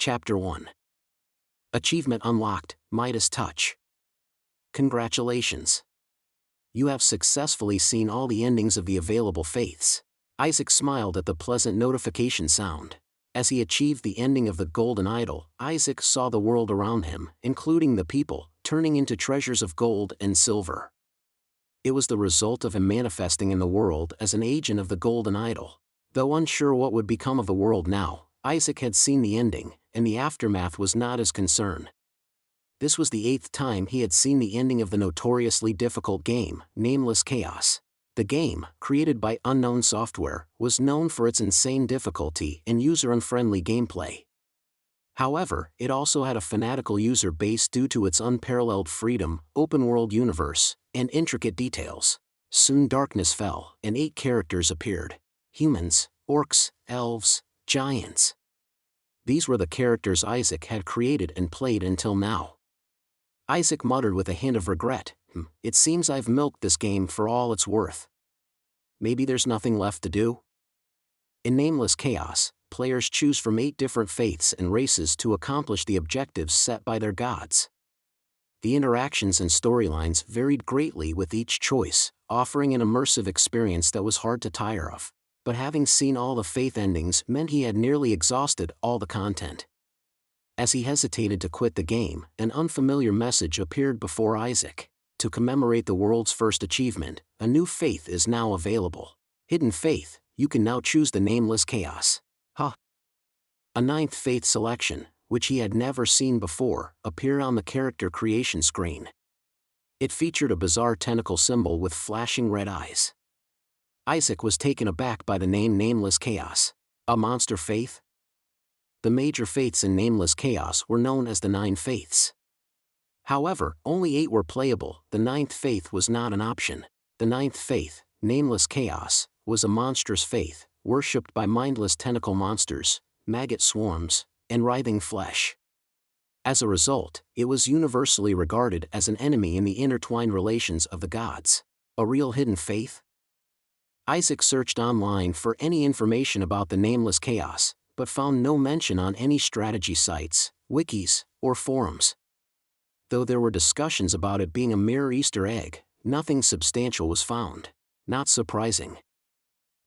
Chapter 1. Achievement unlocked, Midas Touch. Congratulations. You have successfully seen all the endings of the available faiths. Isaac smiled at the pleasant notification sound. As he achieved the ending of the golden idol, Isaac saw the world around him, including the people, turning into treasures of gold and silver. It was the result of him manifesting in the world as an agent of the golden idol. Though unsure what would become of the world now, Isaac had seen the ending, and the aftermath was not his concern. This was the 8th time he had seen the ending of the notoriously difficult game, Nameless Chaos. The game, created by Unknown Software, was known for its insane difficulty and user-unfriendly gameplay. However, it also had a fanatical user base due to its unparalleled freedom, open-world universe, and intricate details. Soon darkness fell, and 8 characters appeared. Humans, orcs, elves, giants. These were the characters Isaac had created and played until now. Isaac muttered with a hint of regret, "It seems I've milked this game for all it's worth. Maybe there's nothing left to do?" In Nameless Chaos, players choose from 8 different faiths and races to accomplish the objectives set by their gods. The interactions and storylines varied greatly with each choice, offering an immersive experience that was hard to tire of. But having seen all the faith endings meant he had nearly exhausted all the content. As he hesitated to quit the game, an unfamiliar message appeared before Isaac. To commemorate the world's first achievement, a new faith is now available. Hidden Faith, you can now choose the Nameless Chaos. A 9th faith selection, which he had never seen before, appeared on the character creation screen. It featured a bizarre tentacle symbol with flashing red eyes. Isaac was taken aback by the name Nameless Chaos. A monster faith? The major faiths in Nameless Chaos were known as the 9 faiths. However, only 8 were playable. The 9th faith was not an option. The 9th faith, Nameless Chaos, was a monstrous faith, worshipped by mindless tentacle monsters, maggot swarms, and writhing flesh. As a result, it was universally regarded as an enemy in the intertwined relations of the gods. A real hidden faith? Isaac searched online for any information about the Nameless Chaos, but found no mention on any strategy sites, wikis, or forums. Though there were discussions about it being a mere Easter egg, nothing substantial was found. Not surprising.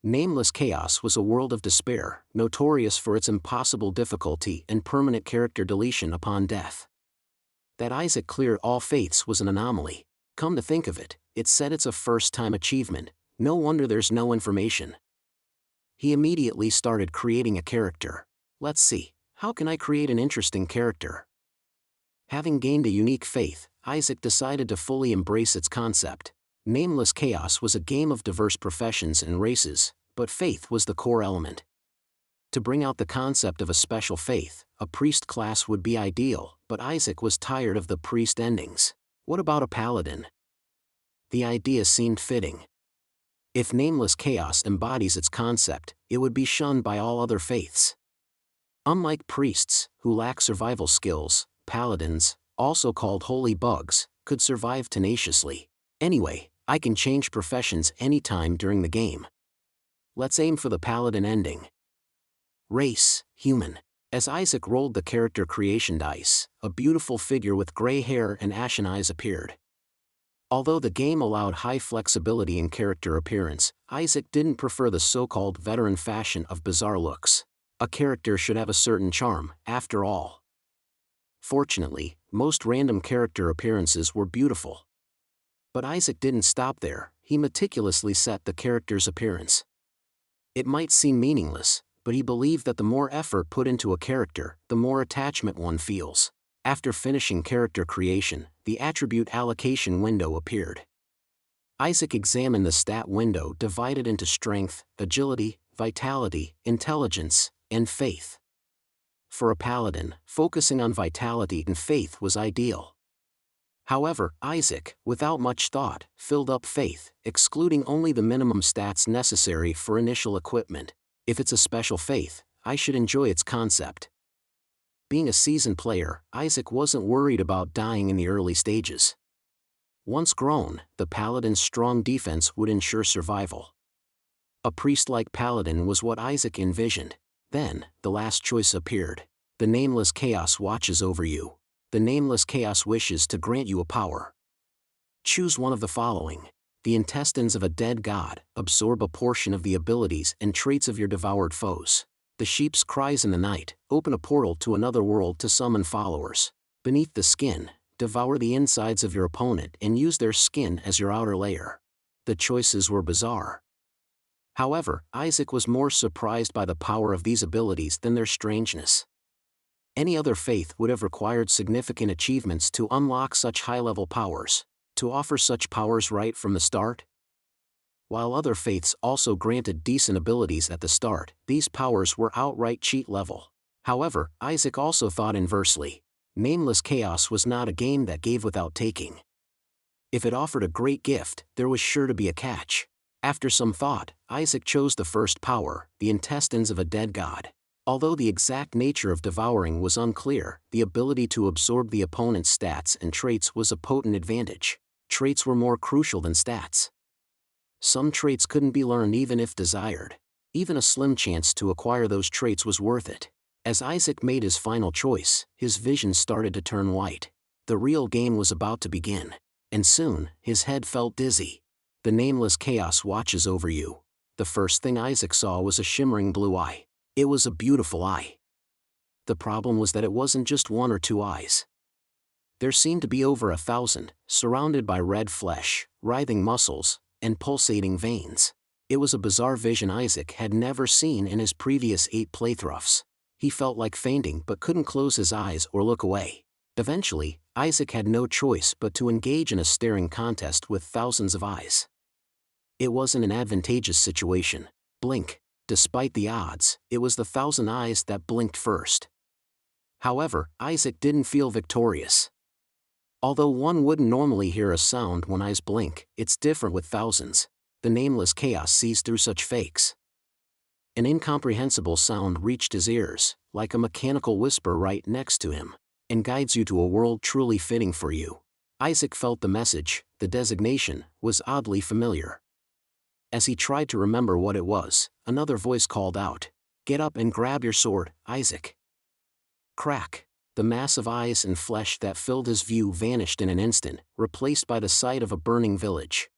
Nameless Chaos was a world of despair, notorious for its impossible difficulty and permanent character deletion upon death. That Isaac cleared all faiths was an anomaly. Come to think of it, it said it's a first-time achievement. No wonder there's no information. He immediately started creating a character. Let's see, how can I create an interesting character? Having gained a unique faith, Isaac decided to fully embrace its concept. Nameless Chaos was a game of diverse professions and races, but faith was the core element. To bring out the concept of a special faith, a priest class would be ideal, but Isaac was tired of the priest endings. What about a paladin? The idea seemed fitting. If Nameless Chaos embodies its concept, it would be shunned by all other faiths. Unlike priests, who lack survival skills, paladins, also called holy bugs, could survive tenaciously. Anyway, I can change professions anytime during the game. Let's aim for the paladin ending. Race, human. As Isaac rolled the character creation dice, a beautiful figure with gray hair and ashen eyes appeared. Although the game allowed high flexibility in character appearance, Isaac didn't prefer the so-called veteran fashion of bizarre looks. A character should have a certain charm, after all. Fortunately, most random character appearances were beautiful. But Isaac didn't stop there. He meticulously set the character's appearance. It might seem meaningless, but he believed that the more effort put into a character, the more attachment one feels. After finishing character creation, the attribute allocation window appeared. Isaac examined the stat window divided into strength, agility, vitality, intelligence, and faith. For a paladin, focusing on vitality and faith was ideal. However, Isaac, without much thought, filled up faith, excluding only the minimum stats necessary for initial equipment. If it's a special faith, I should enjoy its concept. Being a seasoned player, Isaac wasn't worried about dying in the early stages. Once grown, the paladin's strong defense would ensure survival. A priest-like paladin was what Isaac envisioned. Then, the last choice appeared. The Nameless Chaos watches over you. The Nameless Chaos wishes to grant you a power. Choose one of the following. The intestines of a dead god absorb a portion of the abilities and traits of your devoured foes. The sheep's cries in the night open a portal to another world to summon followers. Beneath the skin, devour the insides of your opponent and use their skin as your outer layer. The choices were bizarre. However, Isaac was more surprised by the power of these abilities than their strangeness. Any other faith would have required significant achievements to unlock such high-level powers. To offer such powers right from the start? While other faiths also granted decent abilities at the start, these powers were outright cheat level. However, Isaac also thought inversely. Nameless Chaos was not a game that gave without taking. If it offered a great gift, there was sure to be a catch. After some thought, Isaac chose the first power, the intestines of a dead god. Although the exact nature of devouring was unclear, the ability to absorb the opponent's stats and traits was a potent advantage. Traits were more crucial than stats. Some traits couldn't be learned even if desired. Even a slim chance to acquire those traits was worth it. As Isaac made his final choice, his vision started to turn white. The real game was about to begin. And soon, his head felt dizzy. The Nameless Chaos watches over you. The first thing Isaac saw was a shimmering blue eye. It was a beautiful eye. The problem was that it wasn't just one or two eyes. There seemed to be over 1,000, surrounded by red flesh, writhing muscles, and pulsating veins. It was a bizarre vision Isaac had never seen in his previous 8 playthroughs. He felt like fainting but couldn't close his eyes or look away. Eventually, Isaac had no choice but to engage in a staring contest with thousands of eyes. It wasn't an advantageous situation. Blink. Despite the odds, it was the 1,000 eyes that blinked first. However, Isaac didn't feel victorious. Although one wouldn't normally hear a sound when eyes blink, it's different with thousands. The Nameless Chaos sees through such fakes. An incomprehensible sound reached his ears, like a mechanical whisper right next to him, and guides you to a world truly fitting for you. Isaac felt the message, the designation, was oddly familiar. As he tried to remember what it was, another voice called out, "Get up and grab your sword, Isaac." Crack. The mass of eyes and flesh that filled his view vanished in an instant, replaced by the sight of a burning village.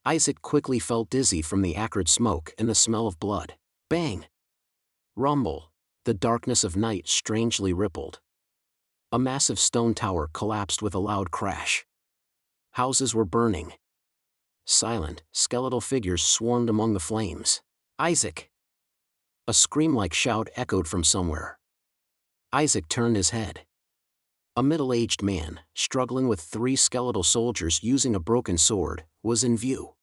Isaac quickly felt dizzy from the acrid smoke and the smell of blood. Bang! Rumble. The darkness of night strangely rippled. A massive stone tower collapsed with a loud crash. Houses were burning. Silent, skeletal figures swarmed among the flames. Isaac! A scream-like shout echoed from somewhere. Isaac turned his head. A middle-aged man, struggling with 3 skeletal soldiers using a broken sword, was in view.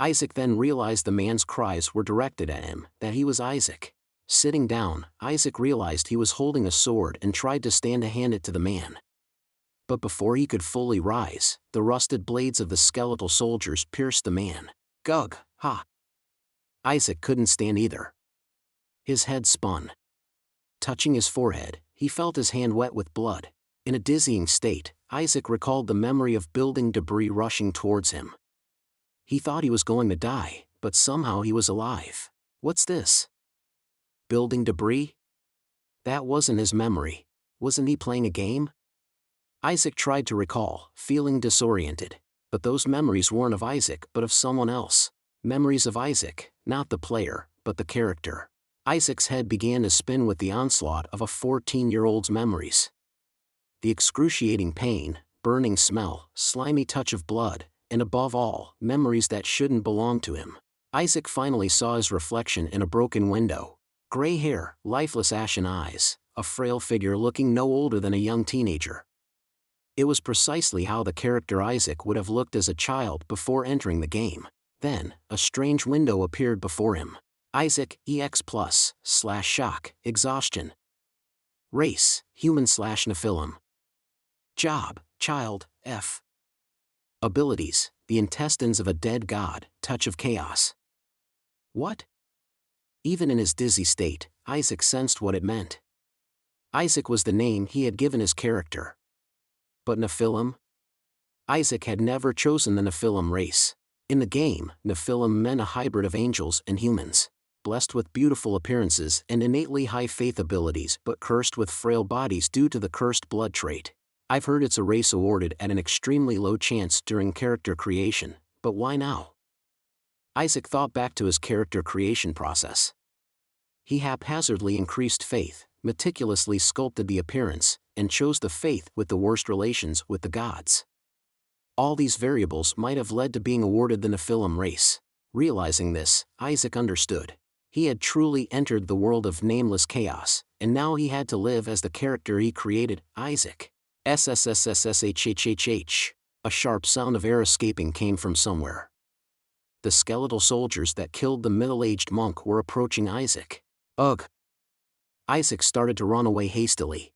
Isaac then realized the man's cries were directed at him, that he was Isaac. Sitting down, Isaac realized he was holding a sword and tried to stand to hand it to the man. But before he could fully rise, the rusted blades of the skeletal soldiers pierced the man. Gug, ha! Isaac couldn't stand either. His head spun. Touching his forehead, he felt his hand wet with blood. In a dizzying state, Isaac recalled the memory of building debris rushing towards him. He thought he was going to die, but somehow he was alive. What's this? Building debris? That wasn't his memory. Wasn't he playing a game? Isaac tried to recall, feeling disoriented. But those memories weren't of Isaac but of someone else. Memories of Isaac, not the player, but the character. Isaac's head began to spin with the onslaught of a 14-year-old's memories. The excruciating pain, burning smell, slimy touch of blood, and above all, memories that shouldn't belong to him. Isaac finally saw his reflection in a broken window. Gray hair, lifeless ashen eyes, a frail figure looking no older than a young teenager. It was precisely how the character Isaac would have looked as a child before entering the game. Then, a strange window appeared before him. Isaac, EX+/shock, exhaustion. Race, human/Nephilim. Job, child, F. Abilities, the intestines of a dead god, touch of chaos. What? Even in his dizzy state, Isaac sensed what it meant. Isaac was the name he had given his character. But Nephilim? Isaac had never chosen the Nephilim race. In the game, Nephilim meant a hybrid of angels and humans. blessed with beautiful appearances and innately high faith abilities but cursed with frail bodies due to the cursed blood trait. I've heard it's a race awarded at an extremely low chance during character creation, but why now? Isaac thought back to his character creation process. He haphazardly increased faith, meticulously sculpted the appearance, and chose the faith with the worst relations with the gods. All these variables might have led to being awarded the Nephilim race. Realizing this, Isaac understood. He had truly entered the world of Nameless Chaos, and now he had to live as the character he created, Isaac. SSSSSHHHH. A sharp sound of air escaping came from somewhere. The skeletal soldiers that killed the middle-aged monk were approaching Isaac. Ugh! Isaac started to run away hastily.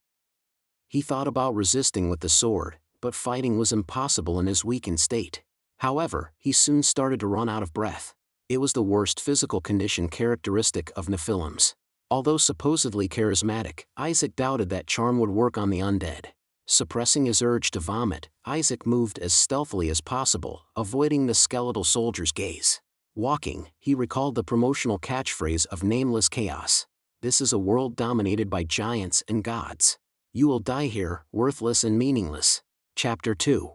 He thought about resisting with the sword, but fighting was impossible in his weakened state. However, he soon started to run out of breath. It was the worst physical condition characteristic of Nephilims. Although supposedly charismatic, Isaac doubted that charm would work on the undead. Suppressing his urge to vomit, Isaac moved as stealthily as possible, avoiding the skeletal soldier's gaze. Walking, he recalled the promotional catchphrase of Nameless Chaos. This is a world dominated by giants and gods. You will die here, worthless and meaningless. Chapter 2.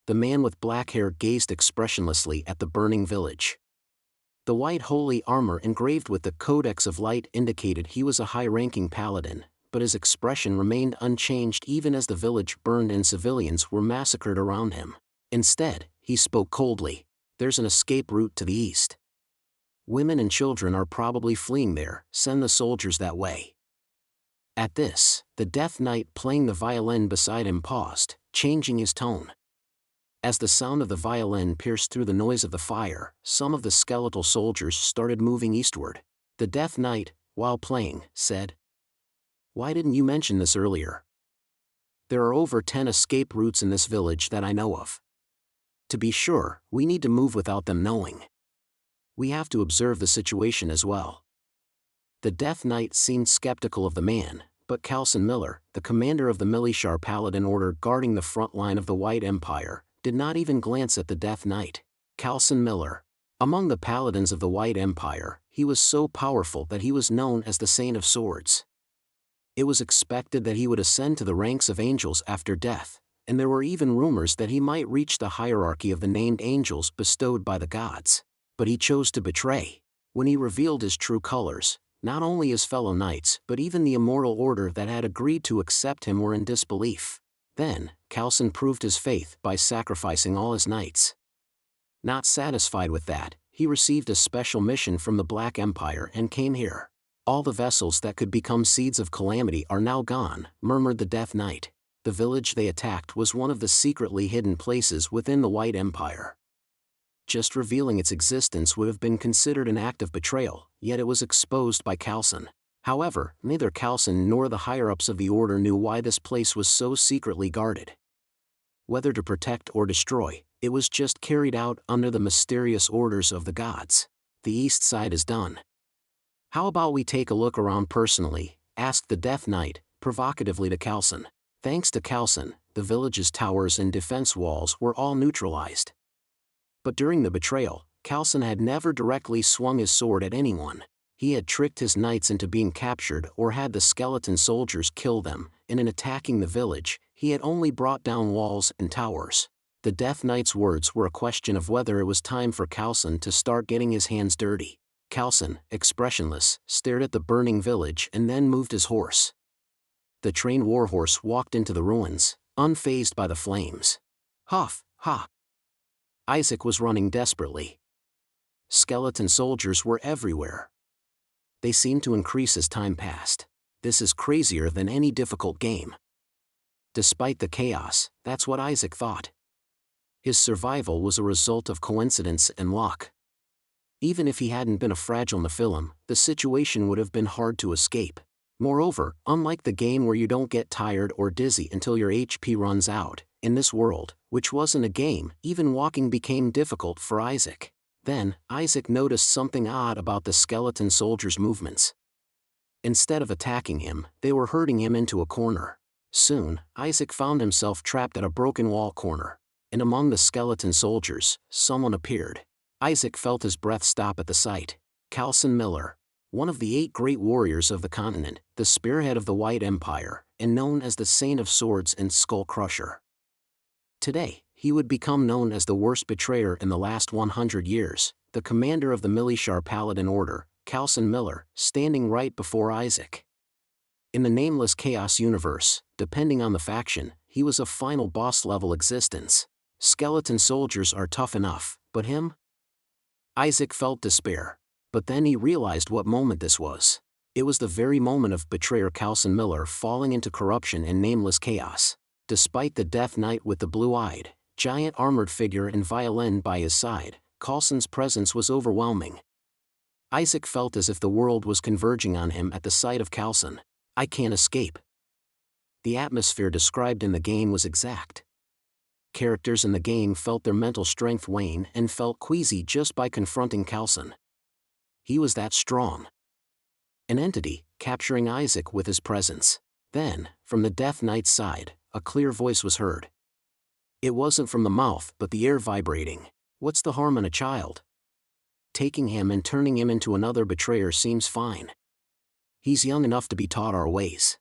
The man with black hair gazed expressionlessly at the burning village. The white holy armor engraved with the Codex of Light indicated he was a high-ranking paladin, but his expression remained unchanged even as the village burned and civilians were massacred around him. Instead, he spoke coldly. There's an escape route to the east. Women and children are probably fleeing there, send the soldiers that way. At this, the Death Knight playing the violin beside him paused, changing his tone. As the sound of the violin pierced through the noise of the fire, some of the skeletal soldiers started moving eastward. The Death Knight, while playing, said, "Why didn't you mention this earlier? There are over 10 escape routes in this village that I know of. To be sure, we need to move without them knowing. We have to observe the situation as well." The Death Knight seemed skeptical of the man, but Calson Miller, the commander of the Milishar Paladin Order guarding the front line of the White Empire, did not even glance at the Death Knight. Calson Miller. Among the paladins of the White Empire, he was so powerful that he was known as the Saint of Swords. It was expected that he would ascend to the ranks of angels after death, and there were even rumors that he might reach the hierarchy of the named angels bestowed by the gods. But he chose to betray. When he revealed his true colors, not only his fellow knights but even the immortal order that had agreed to accept him were in disbelief. Then, Calson proved his faith by sacrificing all his knights. Not satisfied with that, he received a special mission from the Black Empire and came here. All the vessels that could become seeds of calamity are now gone, murmured the Death Knight. The village they attacked was one of the secretly hidden places within the White Empire. Just revealing its existence would have been considered an act of betrayal, yet it was exposed by Calson. However, neither Calson nor the higher-ups of the Order knew why this place was so secretly guarded. Whether to protect or destroy, it was just carried out under the mysterious orders of the gods. The east side is done. How about we take a look around personally, asked the Death Knight, provocatively to Calson. Thanks to Calson, the village's towers and defense walls were all neutralized. But during the betrayal, Calson had never directly swung his sword at anyone. He had tricked his knights into being captured or had the skeleton soldiers kill them, and in attacking the village, he had only brought down walls and towers. The Death Knight's words were a question of whether it was time for Calson to start getting his hands dirty. Calson, expressionless, stared at the burning village and then moved his horse. The trained warhorse walked into the ruins, unfazed by the flames. Huff, ha! Isaac was running desperately. Skeleton soldiers were everywhere. They seemed to increase as time passed. This is crazier than any difficult game. Despite the chaos, that's what Isaac thought. His survival was a result of coincidence and luck. Even if he hadn't been a fragile Nephilim, the situation would have been hard to escape. Moreover, unlike the game where you don't get tired or dizzy until your HP runs out, in this world, which wasn't a game, even walking became difficult for Isaac. Then, Isaac noticed something odd about the skeleton soldiers' movements. Instead of attacking him, they were herding him into a corner. Soon, Isaac found himself trapped at a broken wall corner. And among the skeleton soldiers, someone appeared. Isaac felt his breath stop at the sight. Calson Miller, one of the 8 great warriors of the continent, the spearhead of the White Empire, and known as the Saint of Swords and Skull Crusher. Today, he would become known as the worst betrayer in the last 100 years, the commander of the Milishar Paladin Order, Calson Miller, standing right before Isaac. In the Nameless Chaos universe, depending on the faction, he was a final boss-level existence. Skeleton soldiers are tough enough, but him? Isaac felt despair. But then he realized what moment this was. It was the very moment of betrayer Calson Miller falling into corruption and Nameless Chaos. Despite the Death Knight with the blue-eyed, giant armored figure and violin by his side, Calson's presence was overwhelming. Isaac felt as if the world was converging on him at the sight of Calson. I can't escape. The atmosphere described in the game was exact. Characters in the game felt their mental strength wane and felt queasy just by confronting Calson. He was that strong. An entity, capturing Isaac with his presence. Then, from the Death Knight's side, a clear voice was heard. It wasn't from the mouth but the air vibrating. What's the harm in a child? Taking him and turning him into another betrayer seems fine. He's young enough to be taught our ways.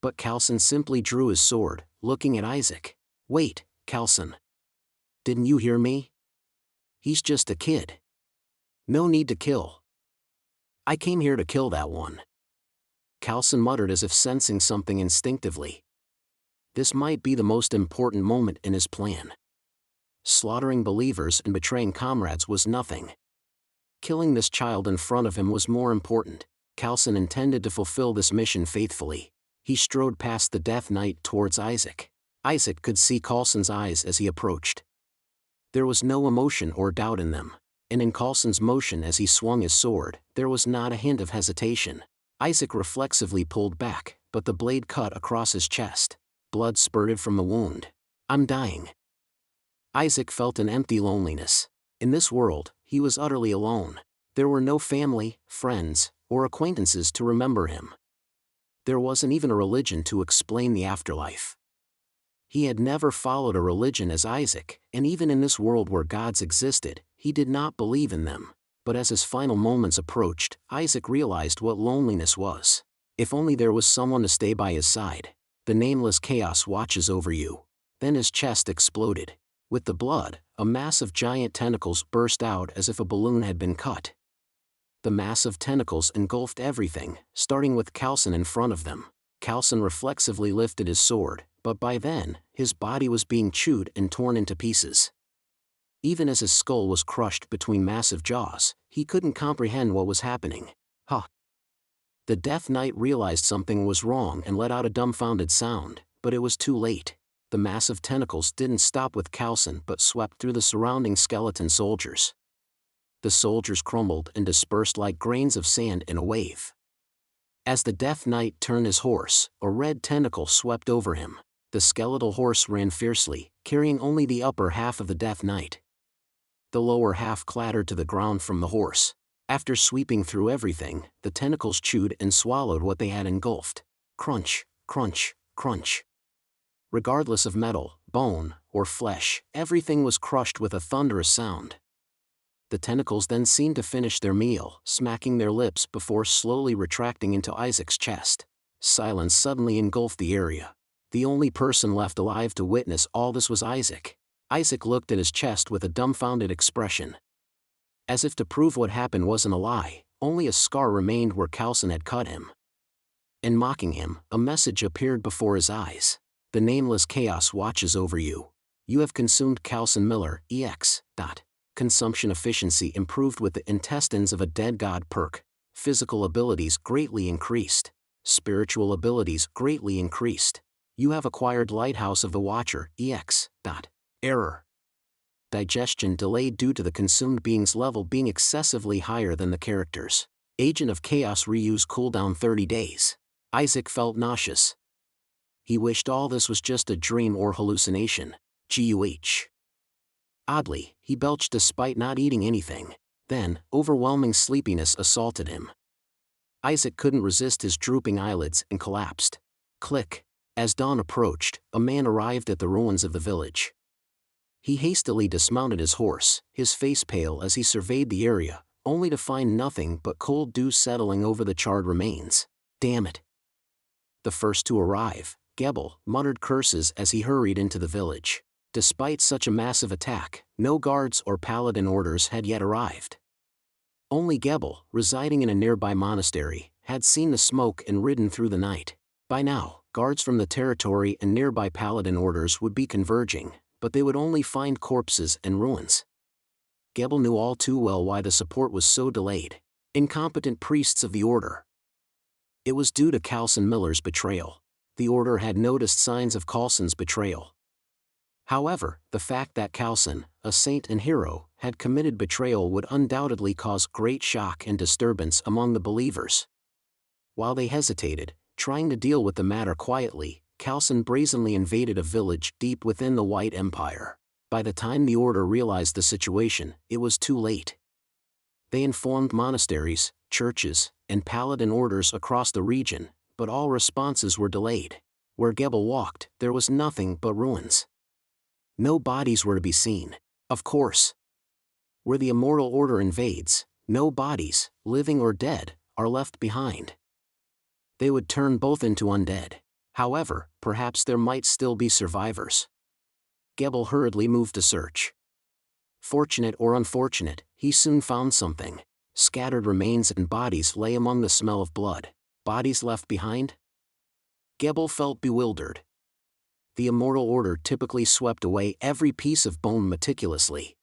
But Calson simply drew his sword, looking at Isaac. Wait, Calson. Didn't you hear me? He's just a kid. No need to kill. I came here to kill that one. Calson muttered as if sensing something instinctively. This might be the most important moment in his plan. Slaughtering believers and betraying comrades was nothing. Killing this child in front of him was more important. Calson intended to fulfill this mission faithfully. He strode past the Death Knight towards Isaac. Isaac could see Calson's eyes as he approached. There was no emotion or doubt in them. And in Calson's motion as he swung his sword, there was not a hint of hesitation. Isaac reflexively pulled back, but the blade cut across his chest. Blood spurted from the wound. I'm dying. Isaac felt an empty loneliness. In this world, he was utterly alone. There were no family, friends, or acquaintances to remember him. There wasn't even a religion to explain the afterlife. He had never followed a religion as Isaac, and even in this world where gods existed, he did not believe in them. But as his final moments approached, Isaac realized what loneliness was. If only there was someone to stay by his side. The Nameless Chaos watches over you. Then his chest exploded. With the blood, a mass of giant tentacles burst out as if a balloon had been cut. The massive tentacles engulfed everything, starting with Calson in front of them. Calson reflexively lifted his sword, but by then, his body was being chewed and torn into pieces. Even as his skull was crushed between massive jaws, he couldn't comprehend what was happening. Huh. The Death Knight realized something was wrong and let out a dumbfounded sound, but it was too late. The massive tentacles didn't stop with Calson but swept through the surrounding skeleton soldiers. The soldiers crumbled and dispersed like grains of sand in a wave. As the Death Knight turned his horse, a red tentacle swept over him. The skeletal horse ran fiercely, carrying only the upper half of the Death Knight. The lower half clattered to the ground from the horse. After sweeping through everything, the tentacles chewed and swallowed what they had engulfed. Crunch, crunch, crunch. Regardless of metal, bone, or flesh, everything was crushed with a thunderous sound. The tentacles then seemed to finish their meal, smacking their lips before slowly retracting into Isaac's chest. Silence suddenly engulfed the area. The only person left alive to witness all this was Isaac. Isaac looked at his chest with a dumbfounded expression. As if to prove what happened wasn't a lie, only a scar remained where Calson had cut him. And mocking him, a message appeared before his eyes. The Nameless Chaos watches over you. You have consumed Calson Miller, EX. Consumption efficiency improved with the intestines of a dead god perk. Physical abilities greatly increased. Spiritual abilities greatly increased. You have acquired Lighthouse of the Watcher, EX. Error. Digestion delayed due to the consumed being's level being excessively higher than the character's. Agent of Chaos reuse cooldown 30 days. Isaac felt nauseous. He wished all this was just a dream or hallucination. GUH. Oddly, he belched despite not eating anything. Then, overwhelming sleepiness assaulted him. Isaac couldn't resist his drooping eyelids and collapsed. Click. As dawn approached, a man arrived at the ruins of the village. He hastily dismounted his horse, his face pale as he surveyed the area, only to find nothing but cold dew settling over the charred remains. Damn it. The first to arrive, Gebel muttered curses as he hurried into the village. Despite such a massive attack, no guards or paladin orders had yet arrived. Only Gebel, residing in a nearby monastery, had seen the smoke and ridden through the night. By now, guards from the territory and nearby paladin orders would be converging, but they would only find corpses and ruins. Gebel knew all too well why the support was so delayed. Incompetent priests of the order. It was due to Coulson Miller's betrayal. The order had noticed signs of Coulson's betrayal. However, the fact that Coulson, a saint and hero, had committed betrayal would undoubtedly cause great shock and disturbance among the believers. While they hesitated, trying to deal with the matter quietly, Coulson brazenly invaded a village deep within the White Empire. By the time the order realized the situation, it was too late. They informed monasteries, churches, and paladin orders across the region, but all responses were delayed. Where Gebel walked, there was nothing but ruins. No bodies were to be seen. Of course. Where the immortal order invades, no bodies, living or dead, are left behind. They would turn both into undead. However, perhaps there might still be survivors. Gebel hurriedly moved to search. Fortunate or unfortunate, he soon found something. Scattered remains and bodies lay among the smell of blood. Bodies left behind? Gebel felt bewildered. The immortal order typically swept away every piece of bone meticulously.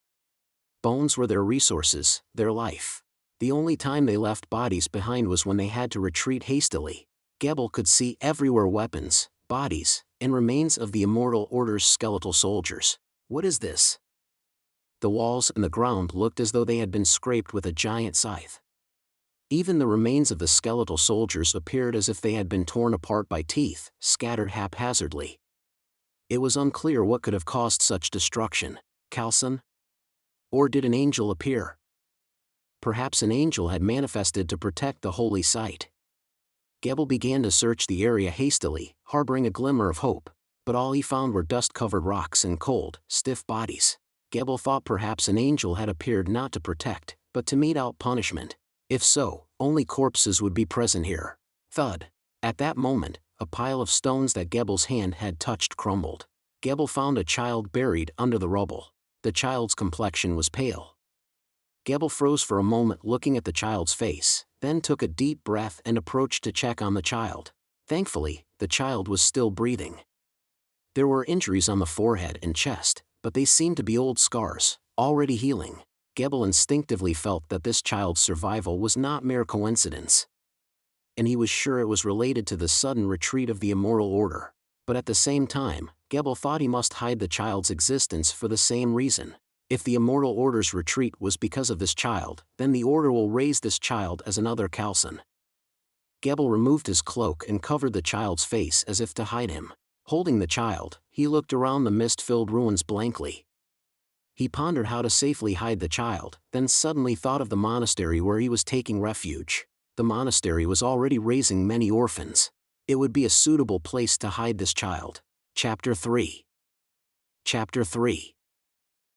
Bones were their resources, their life. The only time they left bodies behind was when they had to retreat hastily. Gebel could see everywhere weapons, bodies, and remains of the immortal order's skeletal soldiers. What is this? The walls and the ground looked as though they had been scraped with a giant scythe. Even the remains of the skeletal soldiers appeared as if they had been torn apart by teeth, scattered haphazardly. It was unclear what could have caused such destruction. Coulson? Or did an angel appear? Perhaps an angel had manifested to protect the holy site. Gebel began to search the area hastily, harboring a glimmer of hope, but all he found were dust-covered rocks and cold, stiff bodies. Gebel thought perhaps an angel had appeared not to protect, but to mete out punishment. If so, only corpses would be present here. Thud. At that moment, a pile of stones that Gebel's hand had touched crumbled. Gebel found a child buried under the rubble. The child's complexion was pale. Gebel froze for a moment looking at the child's face, then took a deep breath and approached to check on the child. Thankfully, the child was still breathing. There were injuries on the forehead and chest, but they seemed to be old scars, already healing. Gebel instinctively felt that this child's survival was not mere coincidence. And he was sure it was related to the sudden retreat of the immortal order. But at the same time, Gebel thought he must hide the child's existence for the same reason. If the immortal order's retreat was because of this child, then the order will raise this child as another Coulson. Gebel removed his cloak and covered the child's face as if to hide him. Holding the child, he looked around the mist-filled ruins blankly. He pondered how to safely hide the child, then suddenly thought of the monastery where he was taking refuge. The monastery was already raising many orphans. It would be a suitable place to hide this child. Chapter 3. Chapter 3.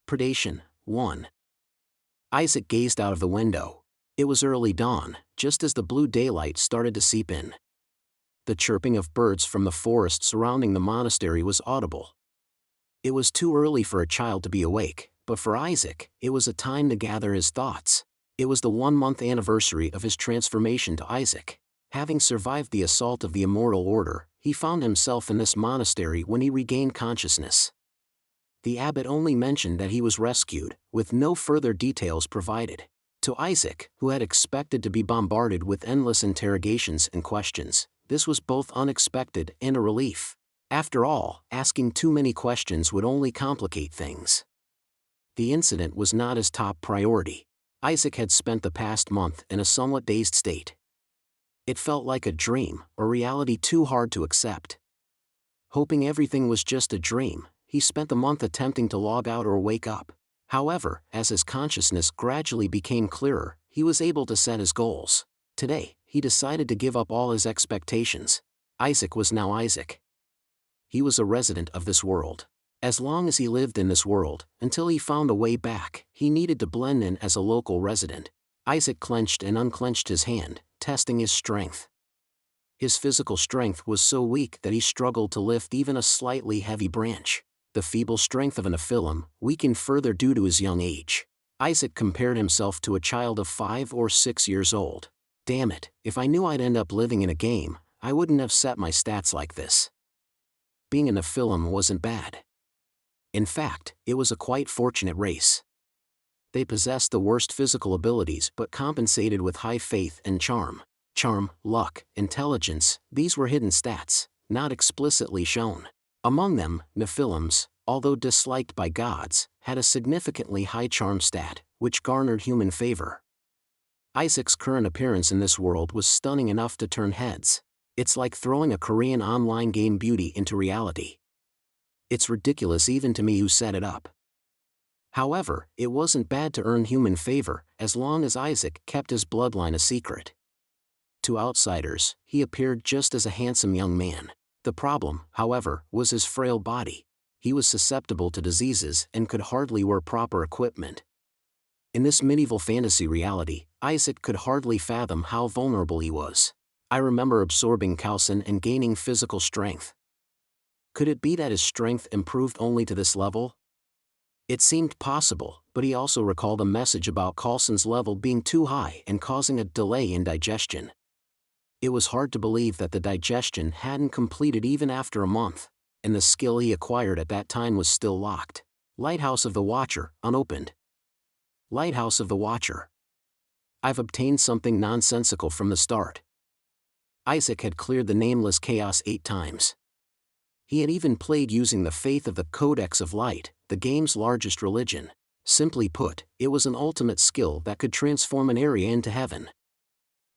Predation 1. Isaac gazed out of the window. It was early dawn, just as the blue daylight started to seep in. The chirping of birds from the forest surrounding the monastery was audible. It was too early for a child to be awake, but for Isaac, it was a time to gather his thoughts. It was the 1-month anniversary of his transformation to Isaac. Having survived the assault of the immortal order, he found himself in this monastery when he regained consciousness. The abbot only mentioned that he was rescued, with no further details provided. To Isaac, who had expected to be bombarded with endless interrogations and questions, this was both unexpected and a relief. After all, asking too many questions would only complicate things. The incident was not his top priority. Isaac had spent the past month in a somewhat dazed state. It felt like a dream, a reality too hard to accept. Hoping everything was just a dream, he spent the month attempting to log out or wake up. However, as his consciousness gradually became clearer, he was able to set his goals. Today, he decided to give up all his expectations. Isaac was now Isaac. He was a resident of this world. As long as he lived in this world, until he found a way back, he needed to blend in as a local resident. Isaac clenched and unclenched his hand, testing his strength. His physical strength was so weak that he struggled to lift even a slightly heavy branch. The feeble strength of an Nephilim, weakened further due to his young age. Isaac compared himself to a child of 5 or 6 years old. Damn it, if I knew I'd end up living in a game, I wouldn't have set my stats like this. Being a Nephilim wasn't bad. In fact, it was a quite fortunate race. They possessed the worst physical abilities but compensated with high faith and charm. Charm, luck, intelligence, these were hidden stats, not explicitly shown. Among them, Nephilims, although disliked by gods, had a significantly high charm stat, which garnered human favor. Isaac's current appearance in this world was stunning enough to turn heads. It's like throwing a Korean online game beauty into reality. It's ridiculous even to me who set it up. However, it wasn't bad to earn human favor, as long as Isaac kept his bloodline a secret. To outsiders, he appeared just as a handsome young man. The problem, however, was his frail body. He was susceptible to diseases and could hardly wear proper equipment. In this medieval fantasy reality, Isaac could hardly fathom how vulnerable he was. I remember absorbing calcin and gaining physical strength. Could it be that his strength improved only to this level? It seemed possible, but he also recalled a message about calcin's level being too high and causing a delay in digestion. It was hard to believe that the digestion hadn't completed even after a month, and the skill he acquired at that time was still locked. Lighthouse of the Watcher, unopened. Lighthouse of the Watcher. I've obtained something nonsensical from the start. Isaac had cleared the Nameless Chaos 8 times. He had even played using the faith of the Codex of Light, the game's largest religion. Simply put, it was an ultimate skill that could transform an area into heaven.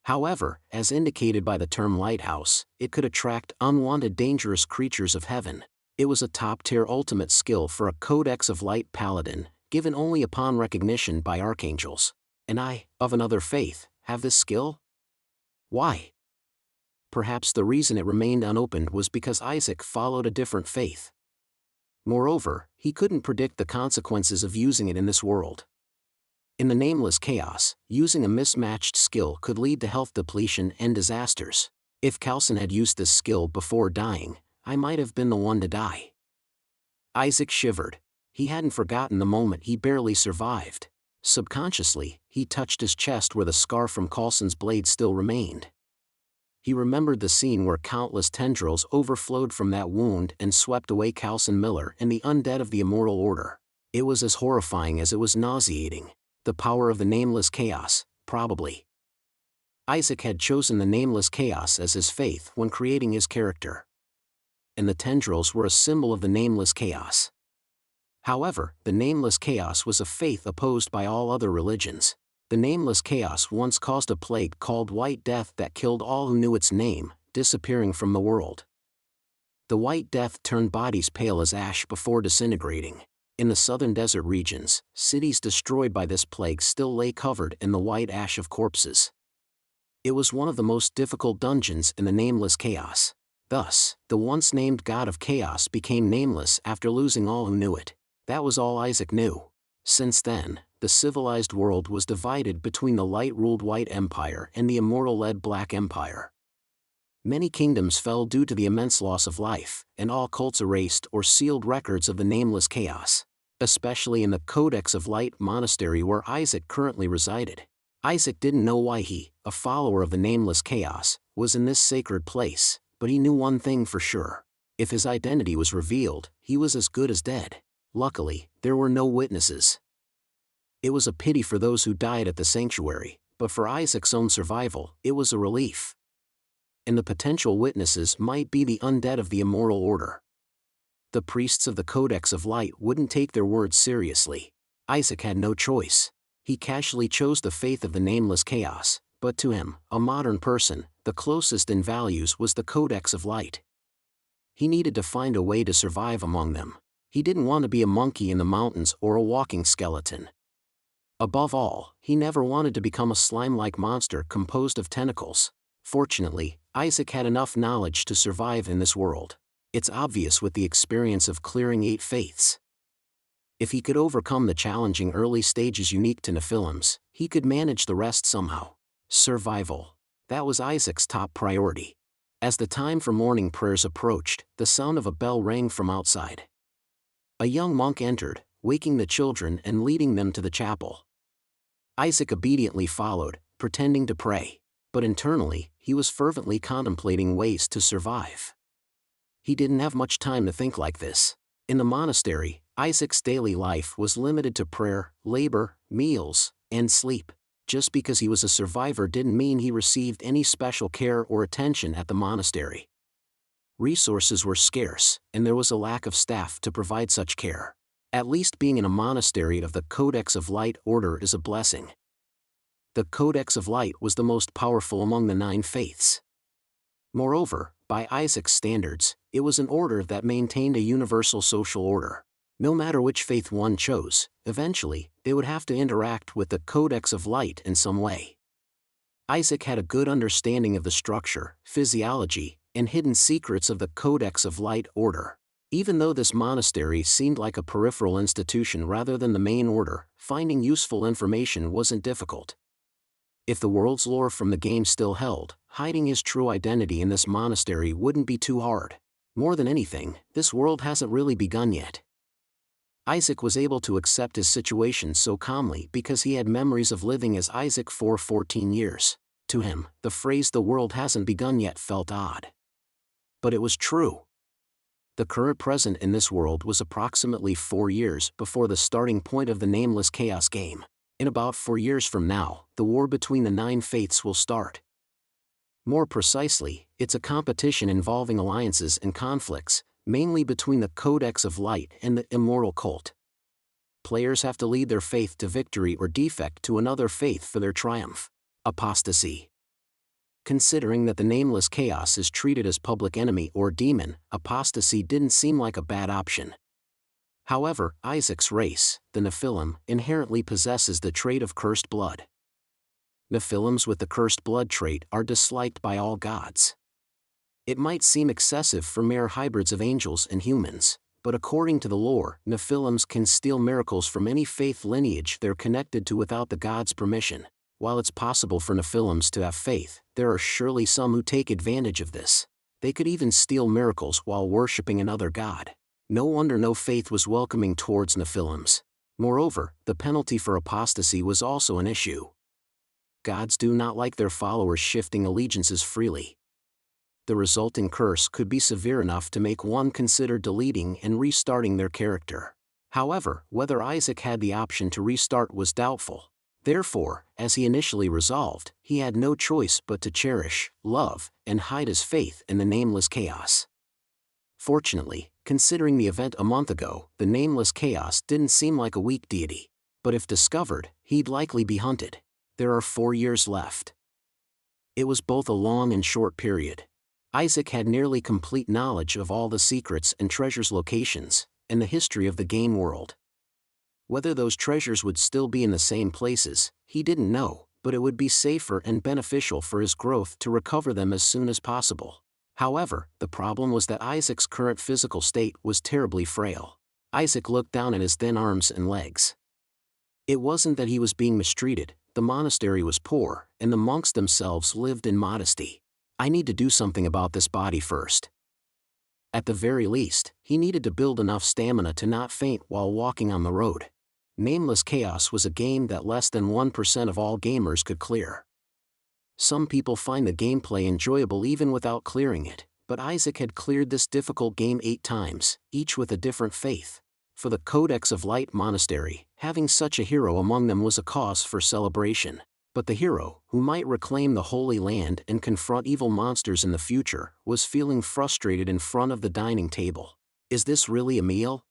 However, as indicated by the term lighthouse, it could attract unwanted dangerous creatures of heaven. It was a top-tier ultimate skill for a Codex of Light Paladin, given only upon recognition by archangels. And I, of another faith, have this skill? Why? Perhaps the reason it remained unopened was because Isaac followed a different faith. Moreover, he couldn't predict the consequences of using it in this world. In the Nameless Chaos, using a mismatched skill could lead to health depletion and disasters. If calcin had used this skill before dying, I might have been the one to die. Isaac shivered. He hadn't forgotten the moment he barely survived. Subconsciously, he touched his chest where the scar from calcin's blade still remained. He remembered the scene where countless tendrils overflowed from that wound and swept away Calcin Miller and the undead of the Immortal Order. It was as horrifying as it was nauseating. The power of the Nameless Chaos, probably. Isaac had chosen the Nameless Chaos as his faith when creating his character. And the tendrils were a symbol of the Nameless Chaos. However, the Nameless Chaos was a faith opposed by all other religions. The Nameless Chaos once caused a plague called White Death that killed all who knew its name, disappearing from the world. The White Death turned bodies pale as ash before disintegrating. In the southern desert regions, cities destroyed by this plague still lay covered in the white ash of corpses. It was one of the most difficult dungeons in the Nameless Chaos. Thus, the once named god of chaos became nameless after losing all who knew it. That was all Isaac knew. Since then, the civilized world was divided between the light-ruled White Empire and the immortal-led Black Empire. Many kingdoms fell due to the immense loss of life, and all cults erased or sealed records of the Nameless Chaos, especially in the Codex of Light monastery where Isaac currently resided. Isaac didn't know why he, a follower of the Nameless Chaos, was in this sacred place, but he knew one thing for sure. If his identity was revealed, he was as good as dead. Luckily, there were no witnesses. It was a pity for those who died at the sanctuary, but for Isaac's own survival, it was a relief. And the potential witnesses might be the undead of the Immortal Order. The priests of the Codex of Light wouldn't take their words seriously. Isaac had no choice. He casually chose the faith of the Nameless Chaos, but to him, a modern person, the closest in values was the Codex of Light. He needed to find a way to survive among them. He didn't want to be a monkey in the mountains or a walking skeleton. Above all, he never wanted to become a slime-like monster composed of tentacles. Fortunately, Isaac had enough knowledge to survive in this world. It's obvious with the experience of clearing 8 faiths. If he could overcome the challenging early stages unique to Nephilims, he could manage the rest somehow. Survival. That was Isaac's top priority. As the time for morning prayers approached, the sound of a bell rang from outside. A young monk entered, waking the children and leading them to the chapel. Isaac obediently followed, pretending to pray, but internally, he was fervently contemplating ways to survive. He didn't have much time to think like this. In the monastery, Isaac's daily life was limited to prayer, labor, meals, and sleep. Just because he was a survivor didn't mean he received any special care or attention at the monastery. Resources were scarce, and there was a lack of staff to provide such care. At least being in a monastery of the Codex of Light order is a blessing. The Codex of Light was the most powerful among the 9 faiths. Moreover, by Isaac's standards, it was an order that maintained a universal social order. No matter which faith one chose, eventually, they would have to interact with the Codex of Light in some way. Isaac had a good understanding of the structure, physiology, and hidden secrets of the Codex of Light order. Even though this monastery seemed like a peripheral institution rather than the main order, finding useful information wasn't difficult. If the world's lore from the game still held, hiding his true identity in this monastery wouldn't be too hard. More than anything, this world hasn't really begun yet. Isaac was able to accept his situation so calmly because he had memories of living as Isaac for 14 years. To him, the phrase "the world hasn't begun yet" felt odd. But it was true. The current present in this world was approximately 4 years before the starting point of the Nameless Chaos game. In about 4 years from now, the war between the 9 faiths will start. More precisely, it's a competition involving alliances and conflicts, mainly between the Codex of Light and the Immortal Cult. Players have to lead their faith to victory or defect to another faith for their triumph. Apostasy. Considering that the Nameless Chaos is treated as public enemy or demon, apostasy didn't seem like a bad option. However, Isaac's race, the Nephilim, inherently possesses the trait of cursed blood. Nephilims with the cursed blood trait are disliked by all gods. It might seem excessive for mere hybrids of angels and humans, but according to the lore, Nephilims can steal miracles from any faith lineage they're connected to without the god's permission. While it's possible for Nephilims to have faith, there are surely some who take advantage of this. They could even steal miracles while worshipping another god. No wonder no faith was welcoming towards Nephilims. Moreover, the penalty for apostasy was also an issue. Gods do not like their followers shifting allegiances freely. The resulting curse could be severe enough to make one consider deleting and restarting their character. However, whether Isaac had the option to restart was doubtful. Therefore, as he initially resolved, he had no choice but to cherish, love, and hide his faith in the Nameless Chaos. Fortunately, considering the event a month ago, the Nameless Chaos didn't seem like a weak deity. But if discovered, he'd likely be hunted. There are 4 years left. It was both a long and short period. Isaac had nearly complete knowledge of all the secrets and treasures' locations, and the history of the game world. Whether those treasures would still be in the same places, he didn't know, but it would be safer and beneficial for his growth to recover them as soon as possible. However, the problem was that Isaac's current physical state was terribly frail. Isaac looked down at his thin arms and legs. It wasn't that he was being mistreated, the monastery was poor, and the monks themselves lived in modesty. I need to do something about this body first. At the very least, he needed to build enough stamina to not faint while walking on the road. Nameless Chaos was a game that less than 1% of all gamers could clear. Some people find the gameplay enjoyable even without clearing it, but Isaac had cleared this difficult game 8 times, each with a different faith. For the Codex of Light Monastery, having such a hero among them was a cause for celebration. But the hero, who might reclaim the Holy Land and confront evil monsters in the future, was feeling frustrated in front of the dining table. Is this really a meal?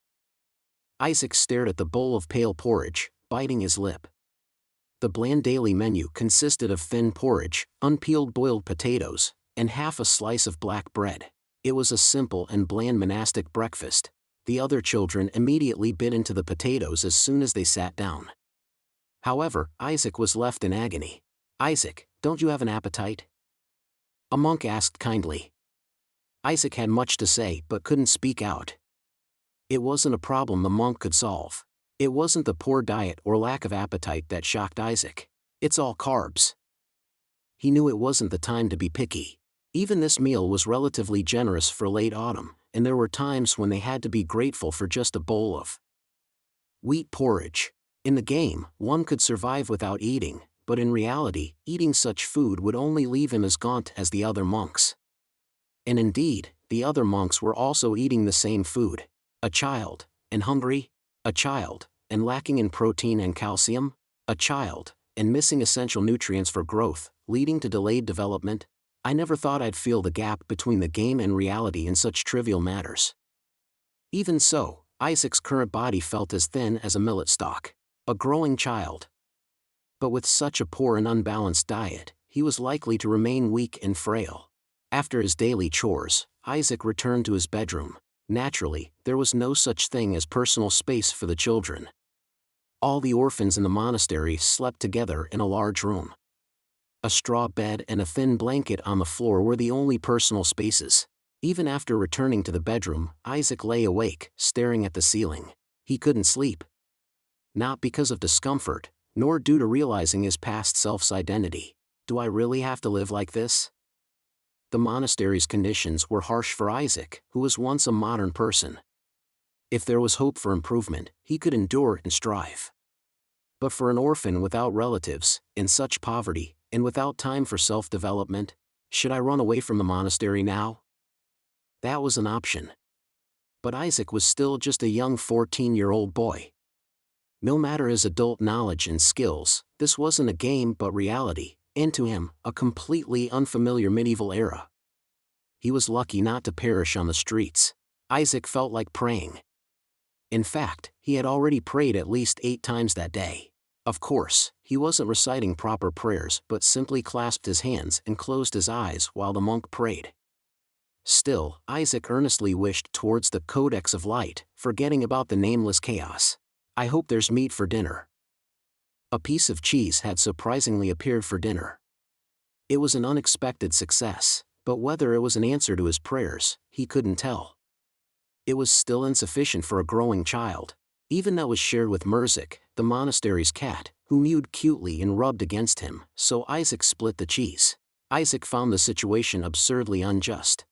Isaac stared at the bowl of pale porridge, biting his lip. The bland daily menu consisted of thin porridge, unpeeled boiled potatoes, and half a slice of black bread. It was a simple and bland monastic breakfast. The other children immediately bit into the potatoes as soon as they sat down. However, Isaac was left in agony. "Isaac, don't you have an appetite?" A monk asked kindly. Isaac had much to say but couldn't speak out. It wasn't a problem the monk could solve. It wasn't the poor diet or lack of appetite that shocked Isaac. It's all carbs. He knew it wasn't the time to be picky. Even this meal was relatively generous for late autumn, and there were times when they had to be grateful for just a bowl of wheat porridge. In the game, one could survive without eating, but in reality, eating such food would only leave him as gaunt as the other monks. And indeed, the other monks were also eating the same food. A child, and hungry, a child, and lacking in protein and calcium, a child, and missing essential nutrients for growth, leading to delayed development. I never thought I'd feel the gap between the game and reality in such trivial matters. Even so, Isaac's current body felt as thin as a millet stalk. A growing child. But with such a poor and unbalanced diet, he was likely to remain weak and frail. After his daily chores, Isaac returned to his bedroom. Naturally, there was no such thing as personal space for the children. All the orphans in the monastery slept together in a large room. A straw bed and a thin blanket on the floor were the only personal spaces. Even after returning to the bedroom, Isaac lay awake, staring at the ceiling. He couldn't sleep. Not because of discomfort, nor due to realizing his past self's identity. Do I really have to live like this? The monastery's conditions were harsh for Isaac, who was once a modern person. If there was hope for improvement, he could endure and strive. But for an orphan without relatives, in such poverty, and without time for self-development, should I run away from the monastery now? That was an option. But Isaac was still just a young 14-year-old boy. No matter his adult knowledge and skills, this wasn't a game but reality, and to him, a completely unfamiliar medieval era. He was lucky not to perish on the streets. Isaac felt like praying. In fact, he had already prayed at least 8 times that day. Of course, he wasn't reciting proper prayers but simply clasped his hands and closed his eyes while the monk prayed. Still, Isaac earnestly wished towards the Codex of Light, forgetting about the Nameless Chaos. I hope there's meat for dinner. A piece of cheese had surprisingly appeared for dinner. It was an unexpected success, but whether it was an answer to his prayers, he couldn't tell. It was still insufficient for a growing child. Even that was shared with Murzik, the monastery's cat, who mewed cutely and rubbed against him, so Isaac split the cheese. Isaac found the situation absurdly unjust.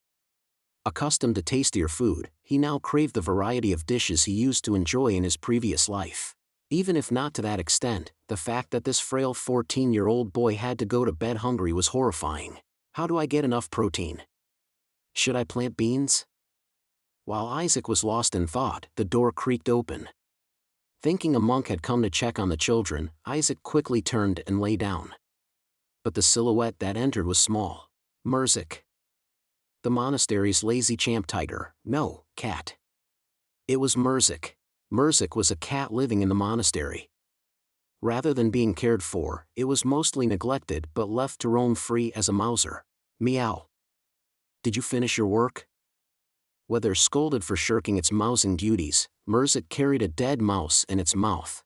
Accustomed to tastier food, he now craved the variety of dishes he used to enjoy in his previous life. Even if not to that extent, the fact that this frail 14-year-old boy had to go to bed hungry was horrifying. How do I get enough protein? Should I plant beans? While Isaac was lost in thought, the door creaked open. Thinking a monk had come to check on the children, Isaac quickly turned and lay down. But the silhouette that entered was small. Murzik. The monastery's lazy champ tiger, no, cat. It was Murzik. Murzik was a cat living in the monastery. Rather than being cared for, it was mostly neglected but left to roam free as a mouser. Meow. Did you finish your work? Whether scolded for shirking its mousing duties, Murzik carried a dead mouse in its mouth.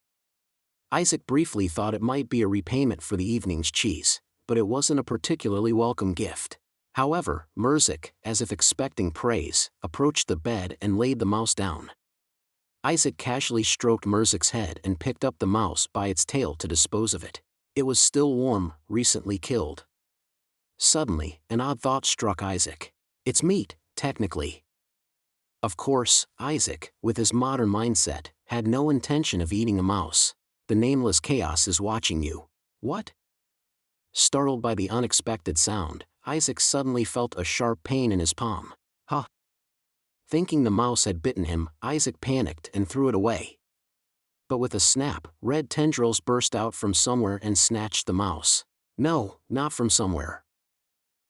Isaac briefly thought it might be a repayment for the evening's cheese, but it wasn't a particularly welcome gift. However, Murzik, as if expecting praise, approached the bed and laid the mouse down. Isaac casually stroked Murzik's head and picked up the mouse by its tail to dispose of it. It was still warm, recently killed. Suddenly, an odd thought struck Isaac. It's meat, technically. Of course, Isaac, with his modern mindset, had no intention of eating a mouse. The Nameless Chaos is watching you. What? Startled by the unexpected sound, Isaac suddenly felt a sharp pain in his palm. Huh. Thinking the mouse had bitten him, Isaac panicked and threw it away. But with a snap, red tendrils burst out from somewhere and snatched the mouse. No, not from somewhere.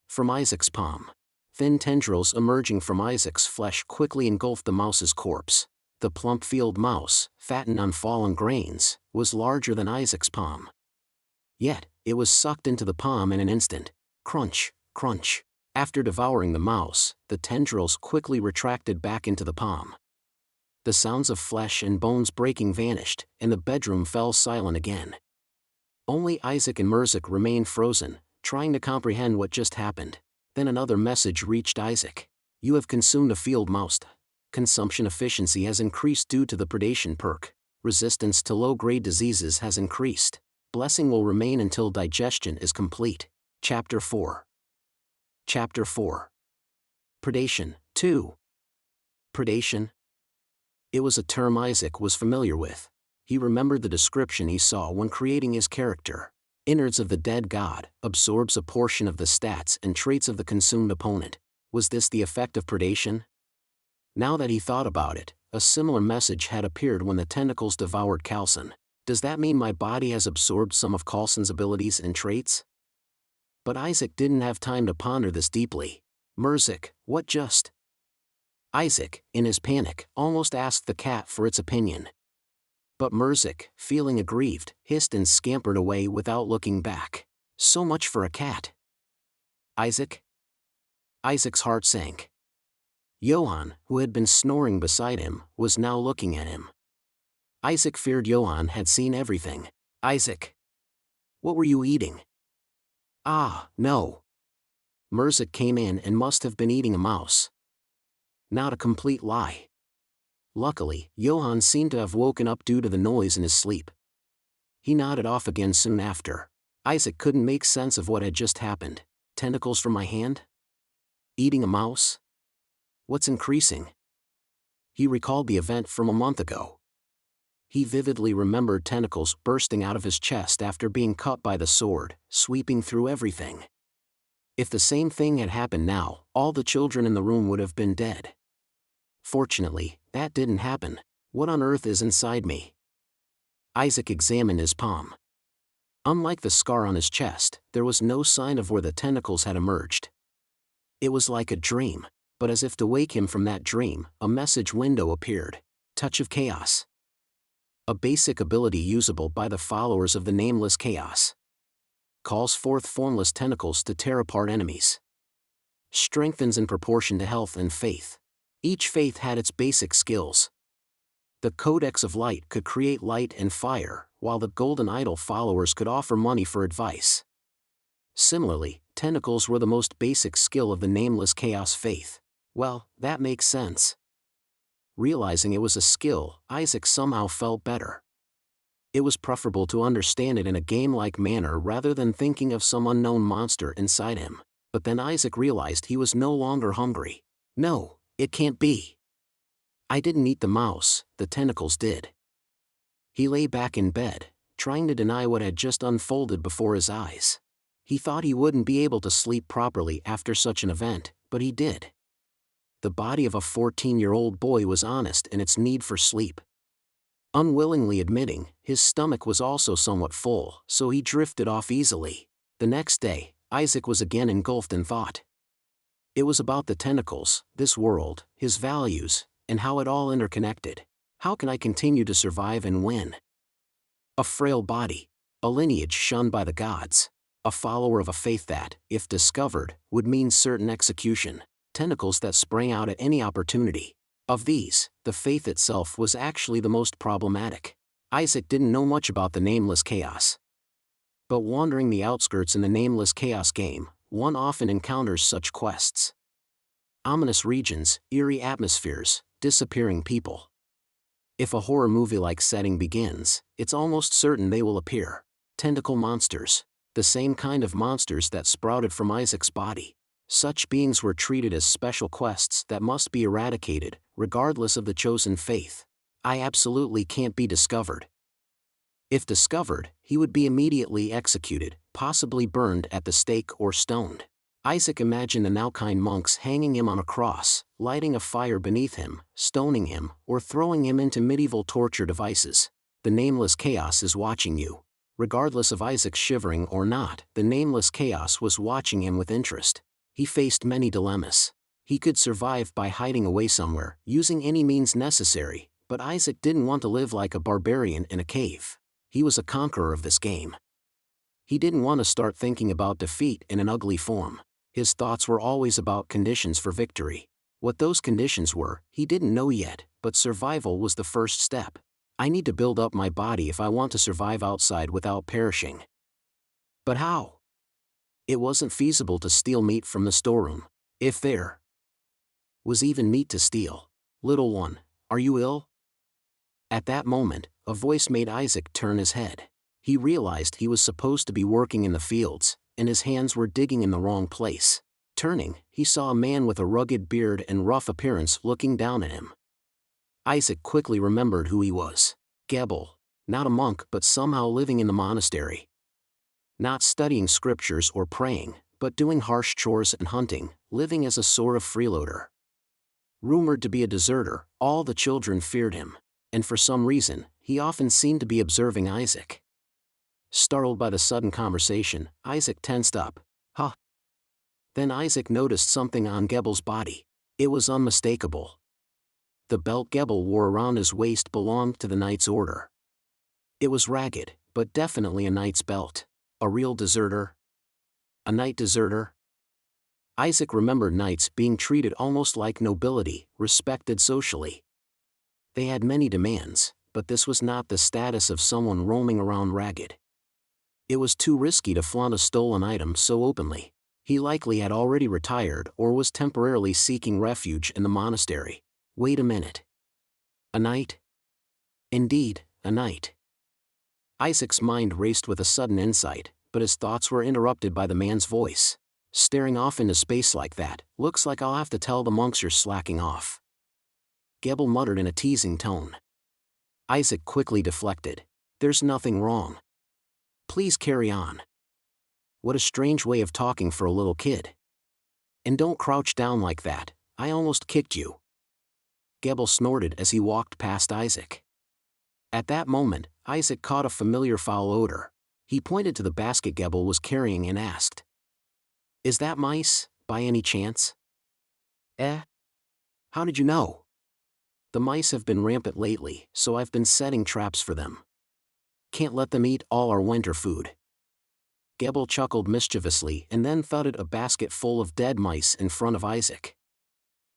From Isaac's palm. Thin tendrils emerging from Isaac's flesh quickly engulfed the mouse's corpse. The plump field mouse, fattened on fallen grains, was larger than Isaac's palm. Yet, it was sucked into the palm in an instant. Crunch, crunch. After devouring the mouse, the tendrils quickly retracted back into the palm. The sounds of flesh and bones breaking vanished, and the bedroom fell silent again. Only Isaac and Murzik remained frozen, trying to comprehend what just happened. Then another message reached Isaac. You have consumed a field mouse. Consumption efficiency has increased due to the predation perk. Resistance to low-grade diseases has increased. Blessing will remain until digestion is complete. Chapter 4. Chapter 4. Predation, 2. Predation? It was a term Isaac was familiar with. He remembered the description he saw when creating his character. Innards of the dead god, absorbs a portion of the stats and traits of the consumed opponent. Was this the effect of predation? Now that he thought about it, a similar message had appeared when the tentacles devoured Coulson. Does that mean my body has absorbed some of Coulson's abilities and traits? But Isaac didn't have time to ponder this deeply. Murzik, what just? Isaac, in his panic, almost asked the cat for its opinion. But Murzik, feeling aggrieved, hissed and scampered away without looking back. So much for a cat. Isaac? Isaac's heart sank. Johann, who had been snoring beside him, was now looking at him. Isaac feared Johann had seen everything. Isaac! What were you eating? Ah, no. Murzik came in and must have been eating a mouse. Not a complete lie. Luckily, Johann seemed to have woken up due to the noise in his sleep. He nodded off again soon after. Isaac couldn't make sense of what had just happened. Tentacles from my hand? Eating a mouse? What's increasing? He recalled the event from a month ago. He vividly remembered tentacles bursting out of his chest after being cut by the sword, sweeping through everything. If the same thing had happened now, all the children in the room would have been dead. Fortunately, that didn't happen. What on earth is inside me? Isaac examined his palm. Unlike the scar on his chest, there was no sign of where the tentacles had emerged. It was like a dream, but as if to wake him from that dream, a message window appeared. Touch of Chaos. A basic ability usable by the followers of the Nameless Chaos. Calls forth formless tentacles to tear apart enemies. Strengthens in proportion to health and faith. Each faith had its basic skills. The Codex of Light could create light and fire, while the Golden Idol followers could offer money for advice. Similarly, tentacles were the most basic skill of the Nameless Chaos faith. Well, that makes sense. Realizing it was a skill, Isaac somehow felt better. It was preferable to understand it in a game-like manner rather than thinking of some unknown monster inside him. But then Isaac realized he was no longer hungry. No, it can't be. I didn't eat the mouse, the tentacles did. He lay back in bed, trying to deny what had just unfolded before his eyes. He thought he wouldn't be able to sleep properly after such an event, but he did. The body of a 14-year-old boy was honest in its need for sleep. Unwillingly admitting, his stomach was also somewhat full, so he drifted off easily. The next day, Isaac was again engulfed in thought. It was about the tentacles, this world, his values, and how it all interconnected. How can I continue to survive and win? A frail body, a lineage shunned by the gods, a follower of a faith that, if discovered, would mean certain execution. Tentacles that sprang out at any opportunity. Of these, the faith itself was actually the most problematic. Isaac didn't know much about the Nameless Chaos. But wandering the outskirts in the Nameless Chaos game, one often encounters such quests. Ominous regions, eerie atmospheres, disappearing people. If a horror movie-like setting begins, it's almost certain they will appear. Tentacle monsters, the same kind of monsters that sprouted from Isaac's body. Such beings were treated as special quests that must be eradicated, regardless of the chosen faith. I absolutely can't be discovered. If discovered, he would be immediately executed, possibly burned at the stake or stoned. Isaac imagined the now kind monks hanging him on a cross, lighting a fire beneath him, stoning him, or throwing him into medieval torture devices. The Nameless Chaos is watching you. Regardless of Isaac's shivering or not, the Nameless Chaos was watching him with interest. He faced many dilemmas. He could survive by hiding away somewhere, using any means necessary, but Isaac didn't want to live like a barbarian in a cave. He was a conqueror of this game. He didn't want to start thinking about defeat in an ugly form. His thoughts were always about conditions for victory. What those conditions were, he didn't know yet, but survival was the first step. I need to build up my body if I want to survive outside without perishing. But how? It wasn't feasible to steal meat from the storeroom. If there was even meat to steal. Little one, are you ill? At that moment, a voice made Isaac turn his head. He realized he was supposed to be working in the fields, and his hands were digging in the wrong place. Turning, he saw a man with a rugged beard and rough appearance looking down at him. Isaac quickly remembered who he was. Gebel. Not a monk but somehow living in the monastery. Not studying scriptures or praying, but doing harsh chores and hunting, living as a sort of freeloader. Rumored to be a deserter, all the children feared him, and for some reason, he often seemed to be observing Isaac. Startled by the sudden conversation, Isaac tensed up. Huh. Then Isaac noticed something on Gebel's body. It was unmistakable. The belt Gebel wore around his waist belonged to the Knight's Order. It was ragged, but definitely a knight's belt. A real deserter? A knight deserter? Isaac remembered knights being treated almost like nobility, respected socially. They had many demands, but this was not the status of someone roaming around ragged. It was too risky to flaunt a stolen item so openly. He likely had already retired or was temporarily seeking refuge in the monastery. Wait a minute. A knight? Indeed, a knight. Isaac's mind raced with a sudden insight, but his thoughts were interrupted by the man's voice. Staring off into space like that, looks like I'll have to tell the monks you're slacking off. Gebel muttered in a teasing tone. Isaac quickly deflected. There's nothing wrong. Please carry on. What a strange way of talking for a little kid. And don't crouch down like that, I almost kicked you. Gebel snorted as he walked past Isaac. At that moment, Isaac caught a familiar foul odor. He pointed to the basket Gebel was carrying and asked. Is that mice, by any chance? How did you know? The mice have been rampant lately, so I've been setting traps for them. Can't let them eat all our winter food. Gebel chuckled mischievously and then thudded a basket full of dead mice in front of Isaac.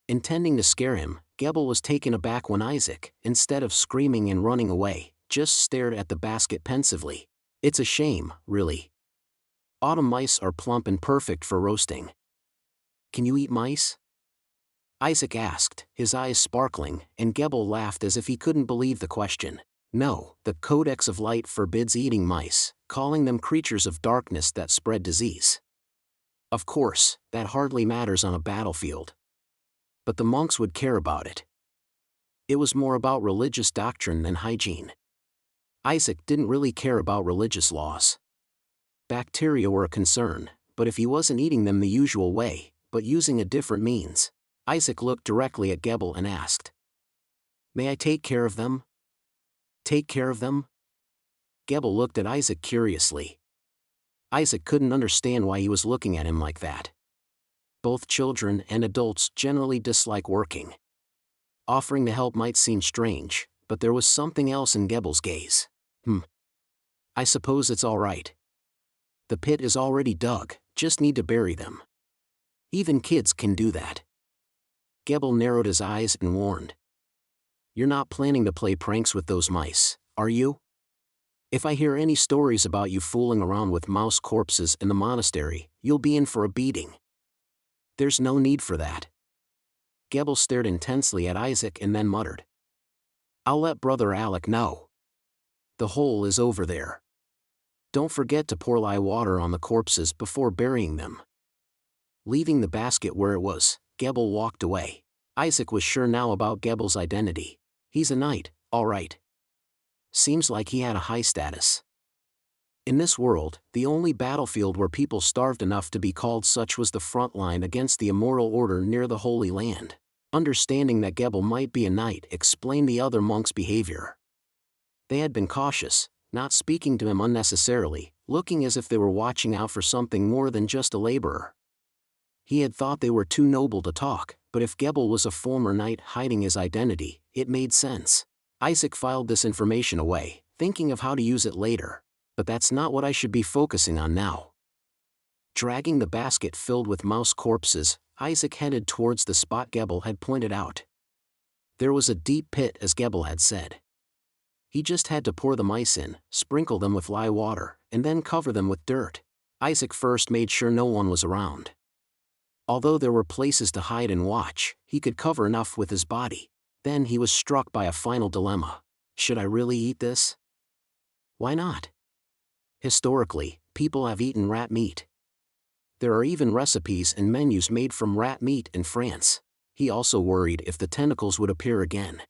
Intending to scare him, Gebel was taken aback when Isaac, instead of screaming and running away, just stared at the basket pensively. It's a shame, really. Autumn mice are plump and perfect for roasting. Can you eat mice? Isaac asked, his eyes sparkling, and Gebel laughed as if he couldn't believe the question. No, the Codex of Light forbids eating mice, calling them creatures of darkness that spread disease. Of course, that hardly matters on a battlefield. But the monks would care about it. It was more about religious doctrine than hygiene. Isaac didn't really care about religious laws. Bacteria were a concern, but if he wasn't eating them the usual way, but using a different means, Isaac looked directly at Gebel and asked. May I take care of them? Take care of them? Gebel looked at Isaac curiously. Isaac couldn't understand why he was looking at him like that. Both children and adults generally dislike working. Offering to help might seem strange, but there was something else in Gebel's gaze. I suppose it's all right. The pit is already dug, just need to bury them. Even kids can do that. Gebel narrowed his eyes and warned. You're not planning to play pranks with those mice, are you? If I hear any stories about you fooling around with mouse corpses in the monastery, you'll be in for a beating. There's no need for that. Gebel stared intensely at Isaac and then muttered. I'll let Brother Alec know. The hole is over there. Don't forget to pour lye water on the corpses before burying them. Leaving the basket where it was, Gebel walked away. Isaac was sure now about Gebel's identity. He's a knight, all right. Seems like he had a high status. In this world, the only battlefield where people starved enough to be called such was the front line against the immoral order near the Holy Land. Understanding that Gebel might be a knight explained the other monks' behavior. They had been cautious, not speaking to him unnecessarily, looking as if they were watching out for something more than just a laborer. He had thought they were too noble to talk, but if Gebel was a former knight hiding his identity, it made sense. Isaac filed this information away, thinking of how to use it later. But that's not what I should be focusing on now. Dragging the basket filled with mouse corpses, Isaac headed towards the spot Gebel had pointed out. There was a deep pit as Gebel had said. He just had to pour the mice in, sprinkle them with lye water, and then cover them with dirt. Isaac first made sure no one was around. Although there were places to hide and watch, he could cover enough with his body. Then he was struck by a final dilemma. Should I really eat this? Why not? Historically, people have eaten rat meat. There are even recipes and menus made from rat meat in France. He also worried if the tentacles would appear again.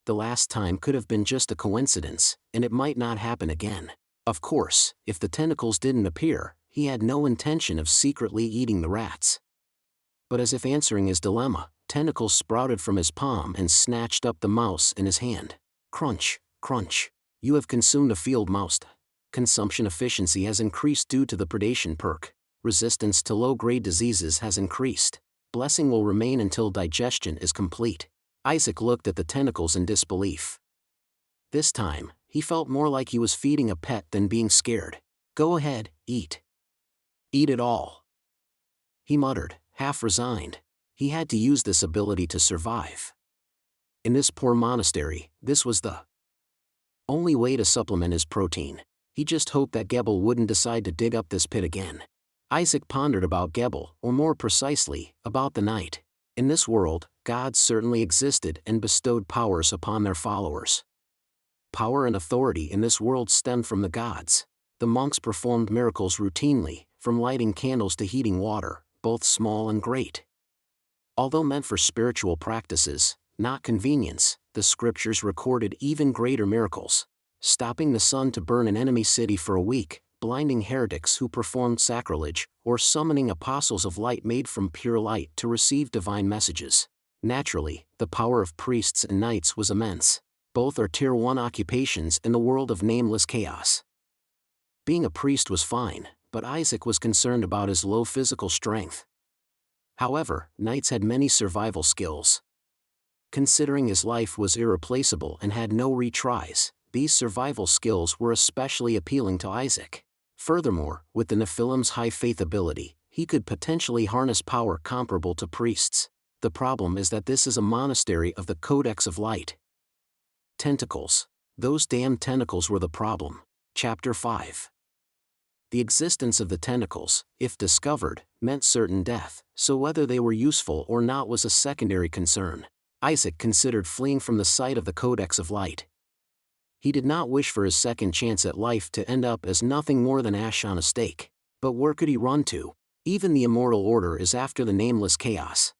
The last time could have been just a coincidence, and it might not happen again. Of course, if the tentacles didn't appear, he had no intention of secretly eating the rats. But as if answering his dilemma, tentacles sprouted from his palm and snatched up the mouse in his hand. Crunch, crunch. You have consumed a field mouse. Consumption efficiency has increased due to the predation perk. Resistance to low-grade diseases has increased. Blessing will remain until digestion is complete. Isaac looked at the tentacles in disbelief. This time, he felt more like he was feeding a pet than being scared. Go ahead, eat. Eat it all. He muttered, half resigned. He had to use this ability to survive. In this poor monastery, this was the only way to supplement his protein. He just hoped that Gebel wouldn't decide to dig up this pit again. Isaac pondered about Gebel, or more precisely, about the night. In this world, gods certainly existed and bestowed powers upon their followers. Power and authority in this world stemmed from the gods. The monks performed miracles routinely, from lighting candles to heating water, both small and great. Although meant for spiritual practices, not convenience, the scriptures recorded even greater miracles. Stopping the sun to burn an enemy city for a week, blinding heretics who performed sacrilege, or summoning apostles of light made from pure light to receive divine messages. Naturally, the power of priests and knights was immense. Both are Tier 1 occupations in the world of Nameless Chaos. Being a priest was fine, but Isaac was concerned about his low physical strength. However, knights had many survival skills. Considering his life was irreplaceable and had no retries, these survival skills were especially appealing to Isaac. Furthermore, with the Nephilim's high faith ability, he could potentially harness power comparable to priests. The problem is that this is a monastery of the Codex of Light. Tentacles. Those damn tentacles were the problem. Chapter 5. The existence of the tentacles, if discovered, meant certain death, so whether they were useful or not was a secondary concern. Isaac considered fleeing from the sight of the Codex of Light. He did not wish for his second chance at life to end up as nothing more than ash on a stake. But where could he run to? Even the Immortal Order is after the Nameless Chaos.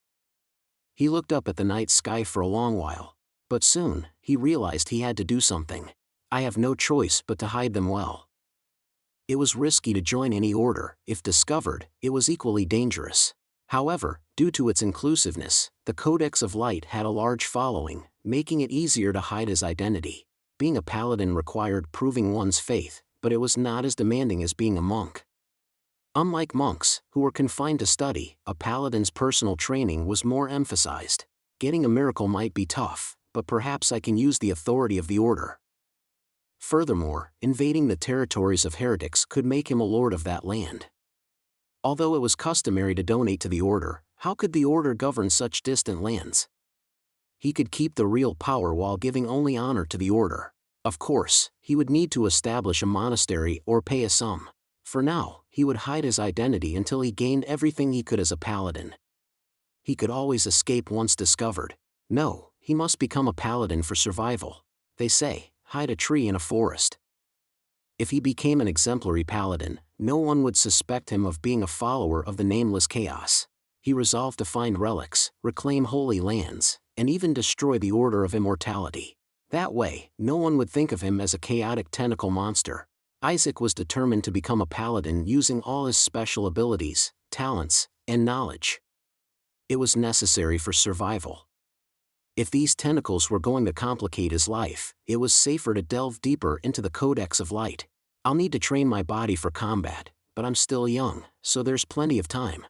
He looked up at the night sky for a long while. But soon, he realized he had to do something. I have no choice but to hide them well. It was risky to join any order. If discovered, it was equally dangerous. However, due to its inclusiveness, the Codex of Light had a large following, making it easier to hide his identity. Being a paladin required proving one's faith, but it was not as demanding as being a monk. Unlike monks, who were confined to study, a paladin's personal training was more emphasized. Getting a miracle might be tough, but perhaps I can use the authority of the order. Furthermore, invading the territories of heretics could make him a lord of that land. Although it was customary to donate to the order, how could the order govern such distant lands? He could keep the real power while giving only honor to the order. Of course, he would need to establish a monastery or pay a sum. For now, he would hide his identity until he gained everything he could as a paladin. He could always escape once discovered. No, he must become a paladin for survival. They say, hide a tree in a forest. If he became an exemplary paladin, no one would suspect him of being a follower of the Nameless Chaos. He resolved to find relics, reclaim holy lands, and even destroy the Order of Immortality. That way, no one would think of him as a chaotic tentacle monster. Isaac was determined to become a paladin using all his special abilities, talents, and knowledge. It was necessary for survival. If these tentacles were going to complicate his life, it was safer to delve deeper into the Codex of Light. I'll need to train my body for combat, but I'm still young, so there's plenty of time.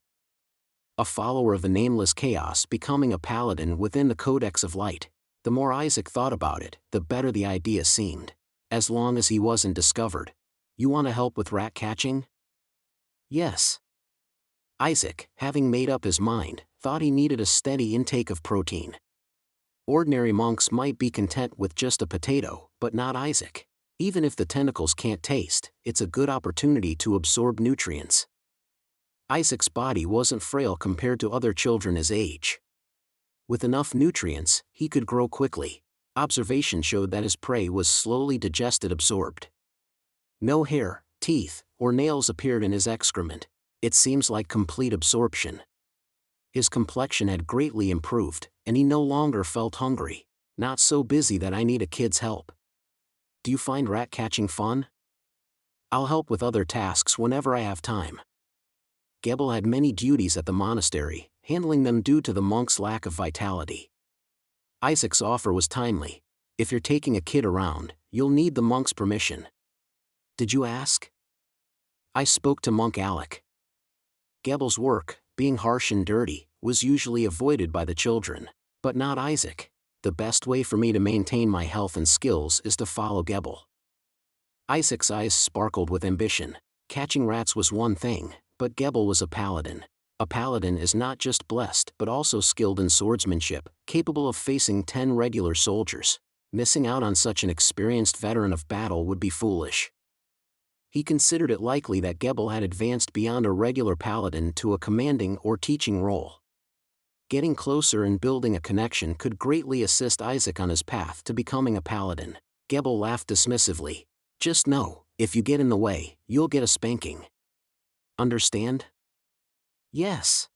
A follower of the Nameless Chaos becoming a paladin within the Codex of Light. The more Isaac thought about it, the better the idea seemed. As long as he wasn't discovered. You want to help with rat catching? Yes. Isaac, having made up his mind, thought he needed a steady intake of protein. Ordinary monks might be content with just a potato, but not Isaac. Even if the tentacles can't taste, it's a good opportunity to absorb nutrients. Isaac's body wasn't frail compared to other children his age. With enough nutrients, he could grow quickly. Observation showed that his prey was slowly absorbed. No hair, teeth, or nails appeared in his excrement. It seems like complete absorption. His complexion had greatly improved, and he no longer felt hungry. Not so busy that I need a kid's help. Do you find rat catching fun? I'll help with other tasks whenever I have time. Gebel had many duties at the monastery, handling them due to the monk's lack of vitality. Isaac's offer was timely. If you're taking a kid around, you'll need the monk's permission. Did you ask? I spoke to Monk Alec. Gebel's work, being harsh and dirty, was usually avoided by the children, but not Isaac. The best way for me to maintain my health and skills is to follow Gebel. Isaac's eyes sparkled with ambition. Catching rats was one thing, but Gebel was a paladin. A paladin is not just blessed but also skilled in swordsmanship, capable of facing 10 regular soldiers. Missing out on such an experienced veteran of battle would be foolish. He considered it likely that Gebel had advanced beyond a regular paladin to a commanding or teaching role. Getting closer and building a connection could greatly assist Isaac on his path to becoming a paladin. Gebel laughed dismissively. Just know, if you get in the way, you'll get a spanking. Understand? Yes.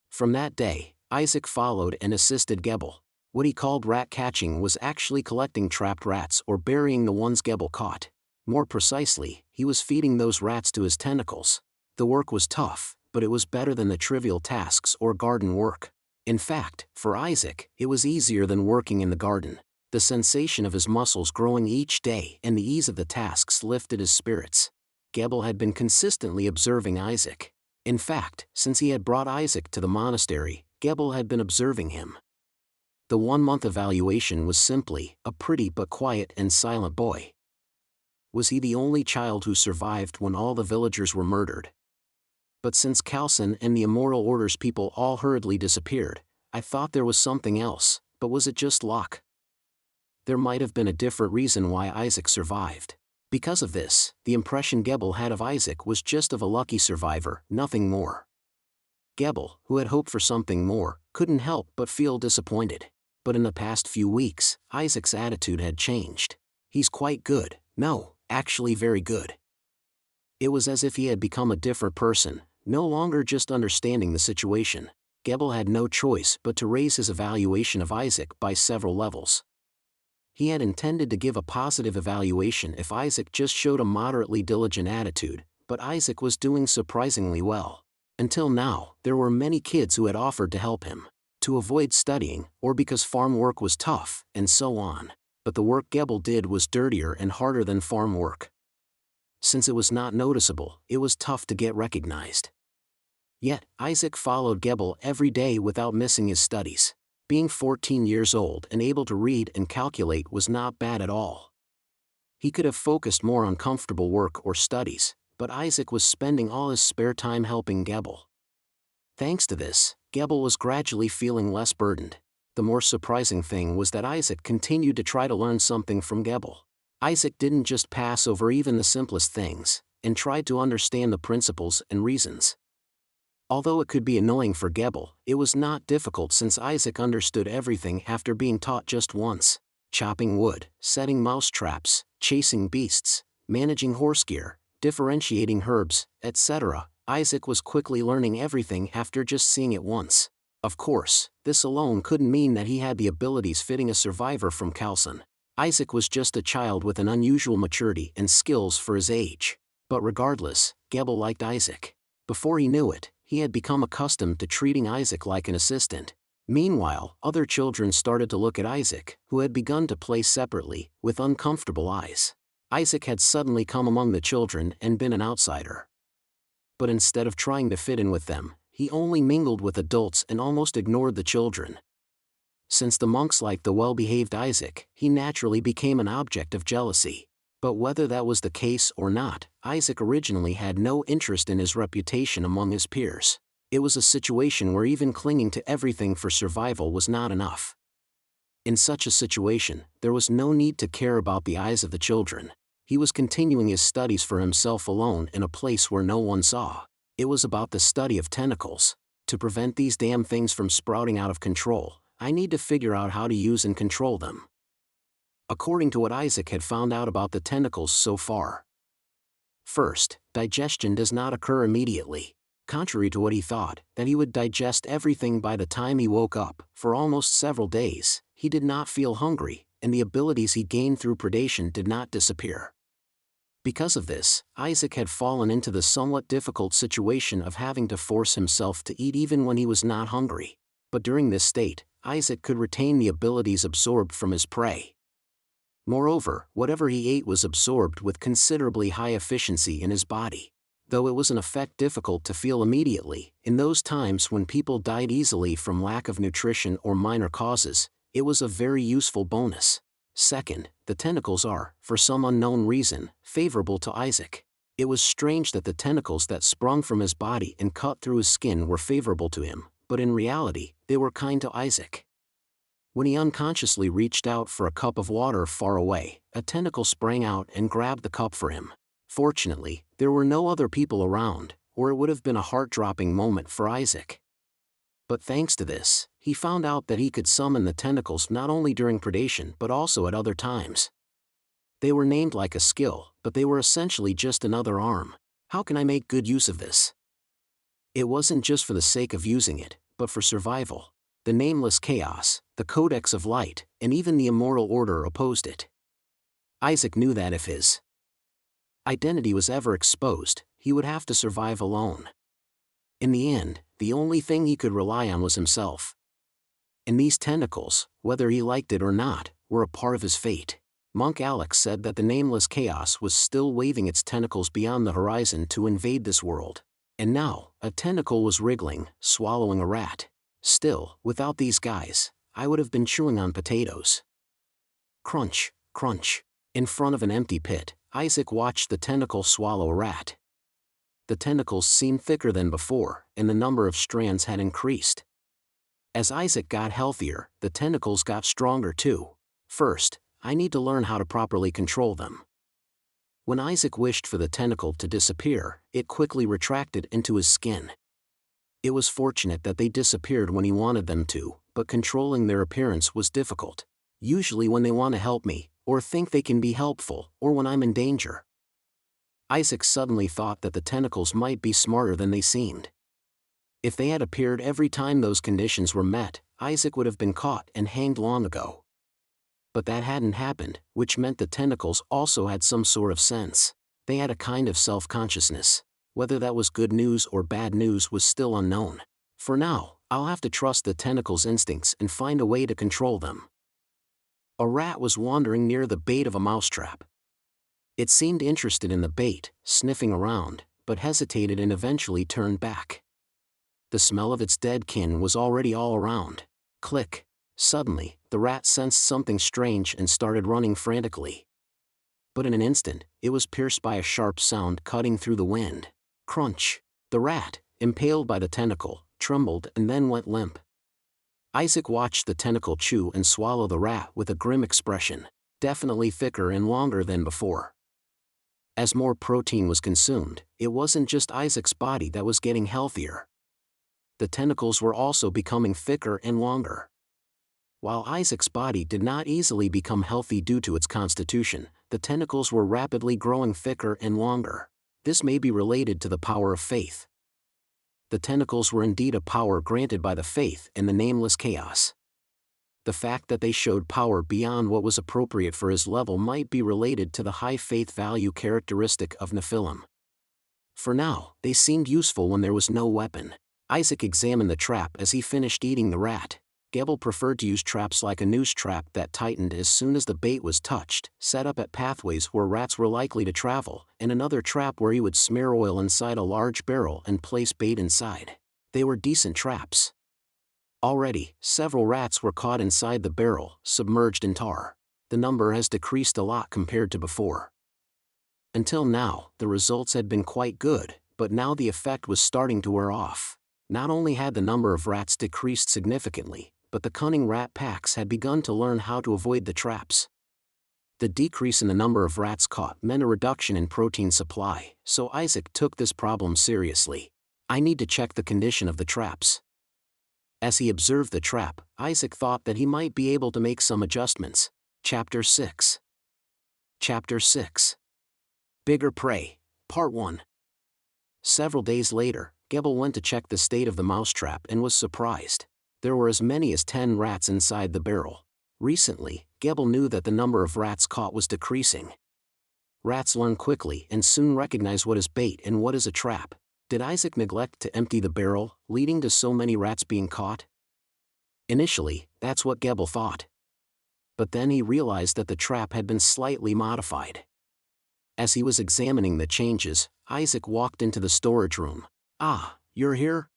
From that day, Isaac followed and assisted Gebel. What he called rat catching was actually collecting trapped rats or burying the ones Gebel caught. More precisely, he was feeding those rats to his tentacles. The work was tough, but it was better than the trivial tasks or garden work. In fact, for Isaac, it was easier than working in the garden. The sensation of his muscles growing each day and the ease of the tasks lifted his spirits. Gebel had been consistently observing Isaac. In fact, since he had brought Isaac to the monastery, Gebel had been observing him. The 1-month evaluation was simply, a pretty but quiet and silent boy. Was he the only child who survived when all the villagers were murdered? But since Khalsan and the Immoral Order's people all hurriedly disappeared, I thought there was something else, but was it just luck? There might have been a different reason why Isaac survived. Because of this, the impression Gebel had of Isaac was just of a lucky survivor, nothing more. Gebel, who had hoped for something more, couldn't help but feel disappointed. But in the past few weeks, Isaac's attitude had changed. He's quite good, no, actually very good. It was as if he had become a different person, no longer just understanding the situation. Gebel had no choice but to raise his evaluation of Isaac by several levels. He had intended to give a positive evaluation if Isaac just showed a moderately diligent attitude, but Isaac was doing surprisingly well. Until now, there were many kids who had offered to help him, to avoid studying, or because farm work was tough, and so on. But the work Gebel did was dirtier and harder than farm work. Since it was not noticeable, it was tough to get recognized. Yet, Isaac followed Gebel every day without missing his studies. Being 14 years old and able to read and calculate was not bad at all. He could have focused more on comfortable work or studies, but Isaac was spending all his spare time helping Gebel. Thanks to this, Gebel was gradually feeling less burdened. The more surprising thing was that Isaac continued to try to learn something from Gebel. Isaac didn't just pass over even the simplest things, and tried to understand the principles and reasons. Although it could be annoying for Gebel, it was not difficult since Isaac understood everything after being taught just once. Chopping wood, setting mouse traps, chasing beasts, managing horse gear, differentiating herbs, etc. Isaac was quickly learning everything after just seeing it once. Of course, this alone couldn't mean that he had the abilities fitting a survivor from Khalsan. Isaac was just a child with an unusual maturity and skills for his age. But regardless, Gebel liked Isaac. Before he knew it, he had become accustomed to treating Isaac like an assistant. Meanwhile, other children started to look at Isaac, who had begun to play separately, with uncomfortable eyes. Isaac had suddenly come among the children and been an outsider. But instead of trying to fit in with them, he only mingled with adults and almost ignored the children. Since the monks liked the well-behaved Isaac, he naturally became an object of jealousy. But whether that was the case or not, Isaac originally had no interest in his reputation among his peers. It was a situation where even clinging to everything for survival was not enough. In such a situation, there was no need to care about the eyes of the children. He was continuing his studies for himself alone in a place where no one saw. It was about the study of tentacles. To prevent these damn things from sprouting out of control, I need to figure out how to use and control them. according to what Isaac had found out about the tentacles so far. First, digestion does not occur immediately. Contrary to what he thought, that he would digest everything by the time he woke up, for almost several days, he did not feel hungry, and the abilities he gained through predation did not disappear. Because of this, Isaac had fallen into the somewhat difficult situation of having to force himself to eat even when he was not hungry. But during this state, Isaac could retain the abilities absorbed from his prey. Moreover, whatever he ate was absorbed with considerably high efficiency in his body. Though it was an effect difficult to feel immediately, in those times when people died easily from lack of nutrition or minor causes, it was a very useful bonus. Second, the tentacles are, for some unknown reason, favorable to Isaac. It was strange that the tentacles that sprung from his body and cut through his skin were favorable to him, but in reality, they were kind to Isaac. When he unconsciously reached out for a cup of water far away, a tentacle sprang out and grabbed the cup for him. Fortunately, there were no other people around, or it would have been a heart-dropping moment for Isaac. But thanks to this, he found out that he could summon the tentacles not only during predation but also at other times. They were named like a skill, but they were essentially just another arm. How can I make good use of this? It wasn't just for the sake of using it, but for survival. The Nameless Chaos, the Codex of Light, and even the Immortal Order opposed it. Isaac knew that if his identity was ever exposed, he would have to survive alone. In the end, the only thing he could rely on was himself. And these tentacles, whether he liked it or not, were a part of his fate. Monk Alex said that the Nameless Chaos was still waving its tentacles beyond the horizon to invade this world. And now, a tentacle was wriggling, swallowing a rat. Still, without these guys, I would have been chewing on potatoes. Crunch, crunch. In front of an empty pit, Isaac watched the tentacle swallow a rat. The tentacles seemed thicker than before, and the number of strands had increased. As Isaac got healthier, the tentacles got stronger too. First, I need to learn how to properly control them. When Isaac wished for the tentacle to disappear, it quickly retracted into his skin. It was fortunate that they disappeared when he wanted them to, but controlling their appearance was difficult. Usually when they want to help me, or think they can be helpful, or when I'm in danger. Isaac suddenly thought that the tentacles might be smarter than they seemed. If they had appeared every time those conditions were met, Isaac would have been caught and hanged long ago. But that hadn't happened, which meant the tentacles also had some sort of sense. They had a kind of self-consciousness. Whether that was good news or bad news was still unknown. For now, I'll have to trust the tentacles' instincts and find a way to control them. A rat was wandering near the bait of a mousetrap. It seemed interested in the bait, sniffing around, but hesitated and eventually turned back. The smell of its dead kin was already all around. Click. Suddenly, the rat sensed something strange and started running frantically. But in an instant, it was pierced by a sharp sound cutting through the wind. Crunch. The rat, impaled by the tentacle, trembled and then went limp. Isaac watched the tentacle chew and swallow the rat with a grim expression, definitely thicker and longer than before. As more protein was consumed, it wasn't just Isaac's body that was getting healthier. The tentacles were also becoming thicker and longer. While Isaac's body did not easily become healthy due to its constitution, the tentacles were rapidly growing thicker and longer. This may be related to the power of faith. The tentacles were indeed a power granted by the faith in the Nameless Chaos. The fact that they showed power beyond what was appropriate for his level might be related to the high faith value characteristic of Nephilim. For now, they seemed useful when there was no weapon. Isaac examined the trap as he finished eating the rat. Gebel preferred to use traps like a noose trap that tightened as soon as the bait was touched, set up at pathways where rats were likely to travel, and another trap where he would smear oil inside a large barrel and place bait inside. They were decent traps. Already, several rats were caught inside the barrel, submerged in tar. The number has decreased a lot compared to before. Until now, the results had been quite good, but now the effect was starting to wear off. Not only had the number of rats decreased significantly, but the cunning rat packs had begun to learn how to avoid the traps. The decrease in the number of rats caught meant a reduction in protein supply, so Isaac took this problem seriously. I need to check the condition of the traps. As he observed the trap, Isaac thought that he might be able to make some adjustments. Chapter 6. Chapter 6. Bigger Prey, Part 1. Several days later, Gebel went to check the state of the mousetrap and was surprised. There were as many as 10 rats inside the barrel. Recently, Gebel knew that the number of rats caught was decreasing. Rats learn quickly and soon recognize what is bait and what is a trap. Did Isaac neglect to empty the barrel, leading to so many rats being caught? Initially, that's what Gebel thought. But then he realized that the trap had been slightly modified. As he was examining the changes, Isaac walked into the storage room. "Ah, you're here?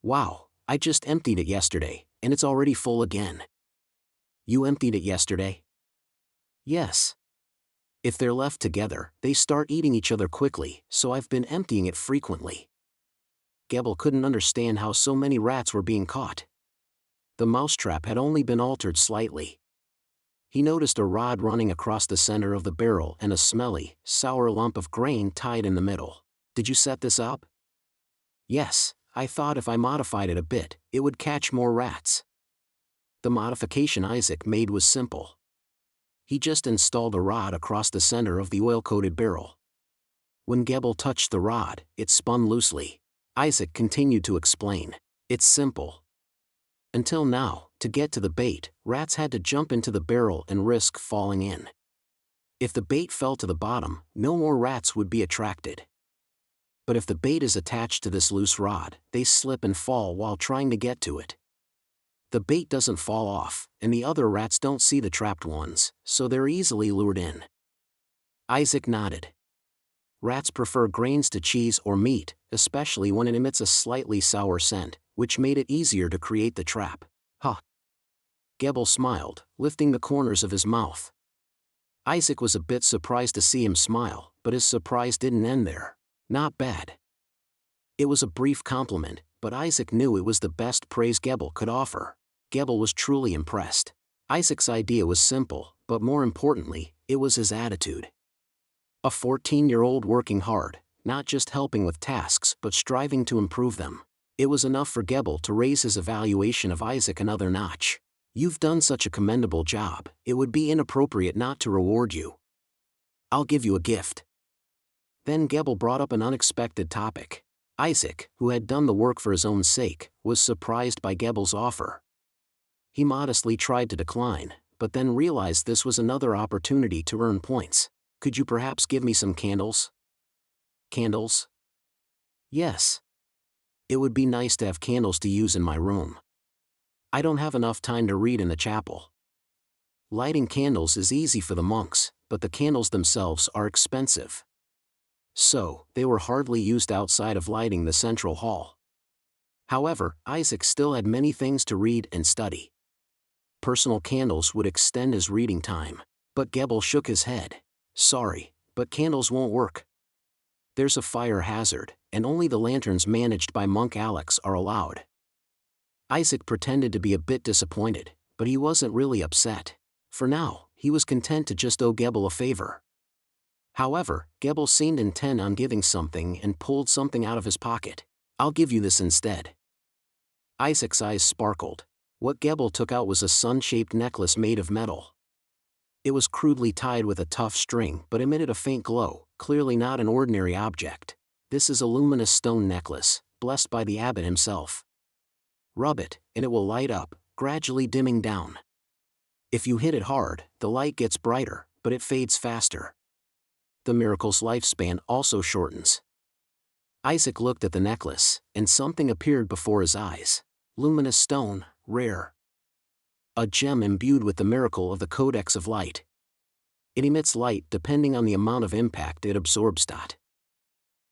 Wow, I just emptied it yesterday, and it's already full again." "You emptied it yesterday?" "Yes. If they're left together, they start eating each other quickly, so I've been emptying it frequently." Gebel couldn't understand how so many rats were being caught. The mousetrap had only been altered slightly. He noticed a rod running across the center of the barrel and a smelly, sour lump of grain tied in the middle. "Did you set this up?" "Yes, I thought if I modified it a bit, it would catch more rats." The modification Isaac made was simple. He just installed a rod across the center of the oil-coated barrel. When Gebel touched the rod, it spun loosely. Isaac continued to explain. "It's simple. Until now, to get to the bait, rats had to jump into the barrel and risk falling in. If the bait fell to the bottom, no more rats would be attracted. But if the bait is attached to this loose rod, they slip and fall while trying to get to it. The bait doesn't fall off, and the other rats don't see the trapped ones, so they're easily lured in." Isaac nodded. Rats prefer grains to cheese or meat, especially when it emits a slightly sour scent, which made it easier to create the trap. "Huh." Gebel smiled, lifting the corners of his mouth. Isaac was a bit surprised to see him smile, but his surprise didn't end there. "Not bad." It was a brief compliment, but Isaac knew it was the best praise Gebel could offer. Gebel was truly impressed. Isaac's idea was simple, but more importantly, it was his attitude. A 14-year-old working hard, not just helping with tasks but striving to improve them. It was enough for Gebel to raise his evaluation of Isaac another notch. "You've done such a commendable job, it would be inappropriate not to reward you. I'll give you a gift." Then Gebel brought up an unexpected topic. Isaac, who had done the work for his own sake, was surprised by Gebel's offer. He modestly tried to decline, but then realized this was another opportunity to earn points. "Could you perhaps give me some candles?" "Candles?" "Yes. It would be nice to have candles to use in my room. I don't have enough time to read in the chapel. Lighting candles is easy for the monks, but the candles themselves are expensive." So, they were hardly used outside of lighting the central hall. However, Isaac still had many things to read and study. Personal candles would extend his reading time. But Gebel shook his head. "Sorry, but candles won't work. There's a fire hazard, and only the lanterns managed by Monk Alex are allowed." Isaac pretended to be a bit disappointed, but he wasn't really upset. For now, he was content to just owe Gebel a favor. However, Gebel seemed intent on giving something and pulled something out of his pocket. "I'll give you this instead." Isaac's eyes sparkled. What Gebel took out was a sun-shaped necklace made of metal. It was crudely tied with a tough string but emitted a faint glow, clearly not an ordinary object. "This is a luminous stone necklace, blessed by the abbot himself. Rub it, and it will light up, gradually dimming down. If you hit it hard, the light gets brighter, but it fades faster. The miracle's lifespan also shortens." Isaac looked at the necklace, and something appeared before his eyes. Luminous stone, rare. A gem imbued with the miracle of the Codex of Light. It emits light depending on the amount of impact it absorbs.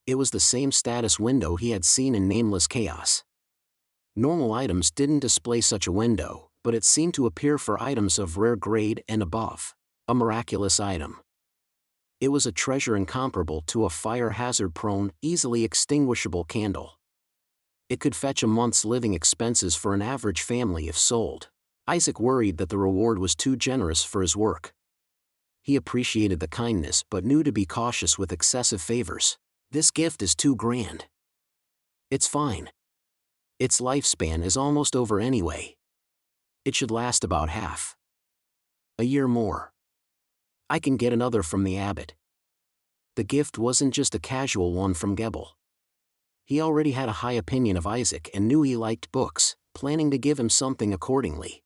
It was the same status window he had seen in Nameless Chaos. Normal items didn't display such a window, but it seemed to appear for items of rare grade and above. A miraculous item. It was a treasure incomparable to a fire hazard-prone, easily extinguishable candle. It could fetch a month's living expenses for an average family if sold. Isaac worried that the reward was too generous for his work. He appreciated the kindness but knew to be cautious with excessive favors. "This gift is too grand." "It's fine. Its lifespan is almost over anyway. It should last about half." A year more. I can get another from the abbot. The gift wasn't just a casual one from Gebel. He already had a high opinion of Isaac and knew he liked books, planning to give him something accordingly.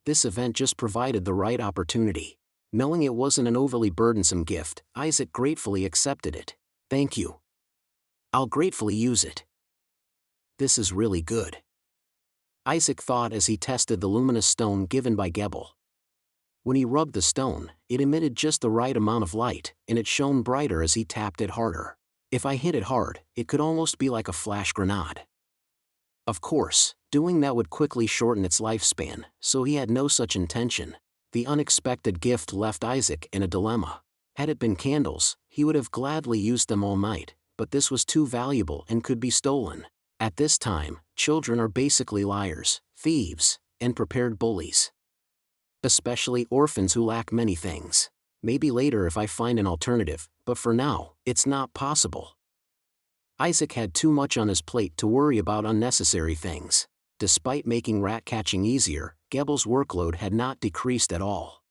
This event just provided the right opportunity. Knowing it wasn't an overly burdensome gift, Isaac gratefully accepted it. Thank you. I'll gratefully use it. This is really good. Isaac thought as he tested the luminous stone given by Gebel. When he rubbed the stone, it emitted just the right amount of light, and it shone brighter as he tapped it harder. If I hit it hard, it could almost be like a flash grenade. Of course, doing that would quickly shorten its lifespan, so he had no such intention. The unexpected gift left Isaac in a dilemma. Had it been candles, he would have gladly used them all night, but this was too valuable and could be stolen. At this time, children are basically liars, thieves, and prepared bullies. Especially orphans who lack many things. Maybe later if I find an alternative, but for now, it's not possible. Isaac had too much on his plate to worry about unnecessary things. Despite making rat catching easier, Gebel's workload had not decreased at all.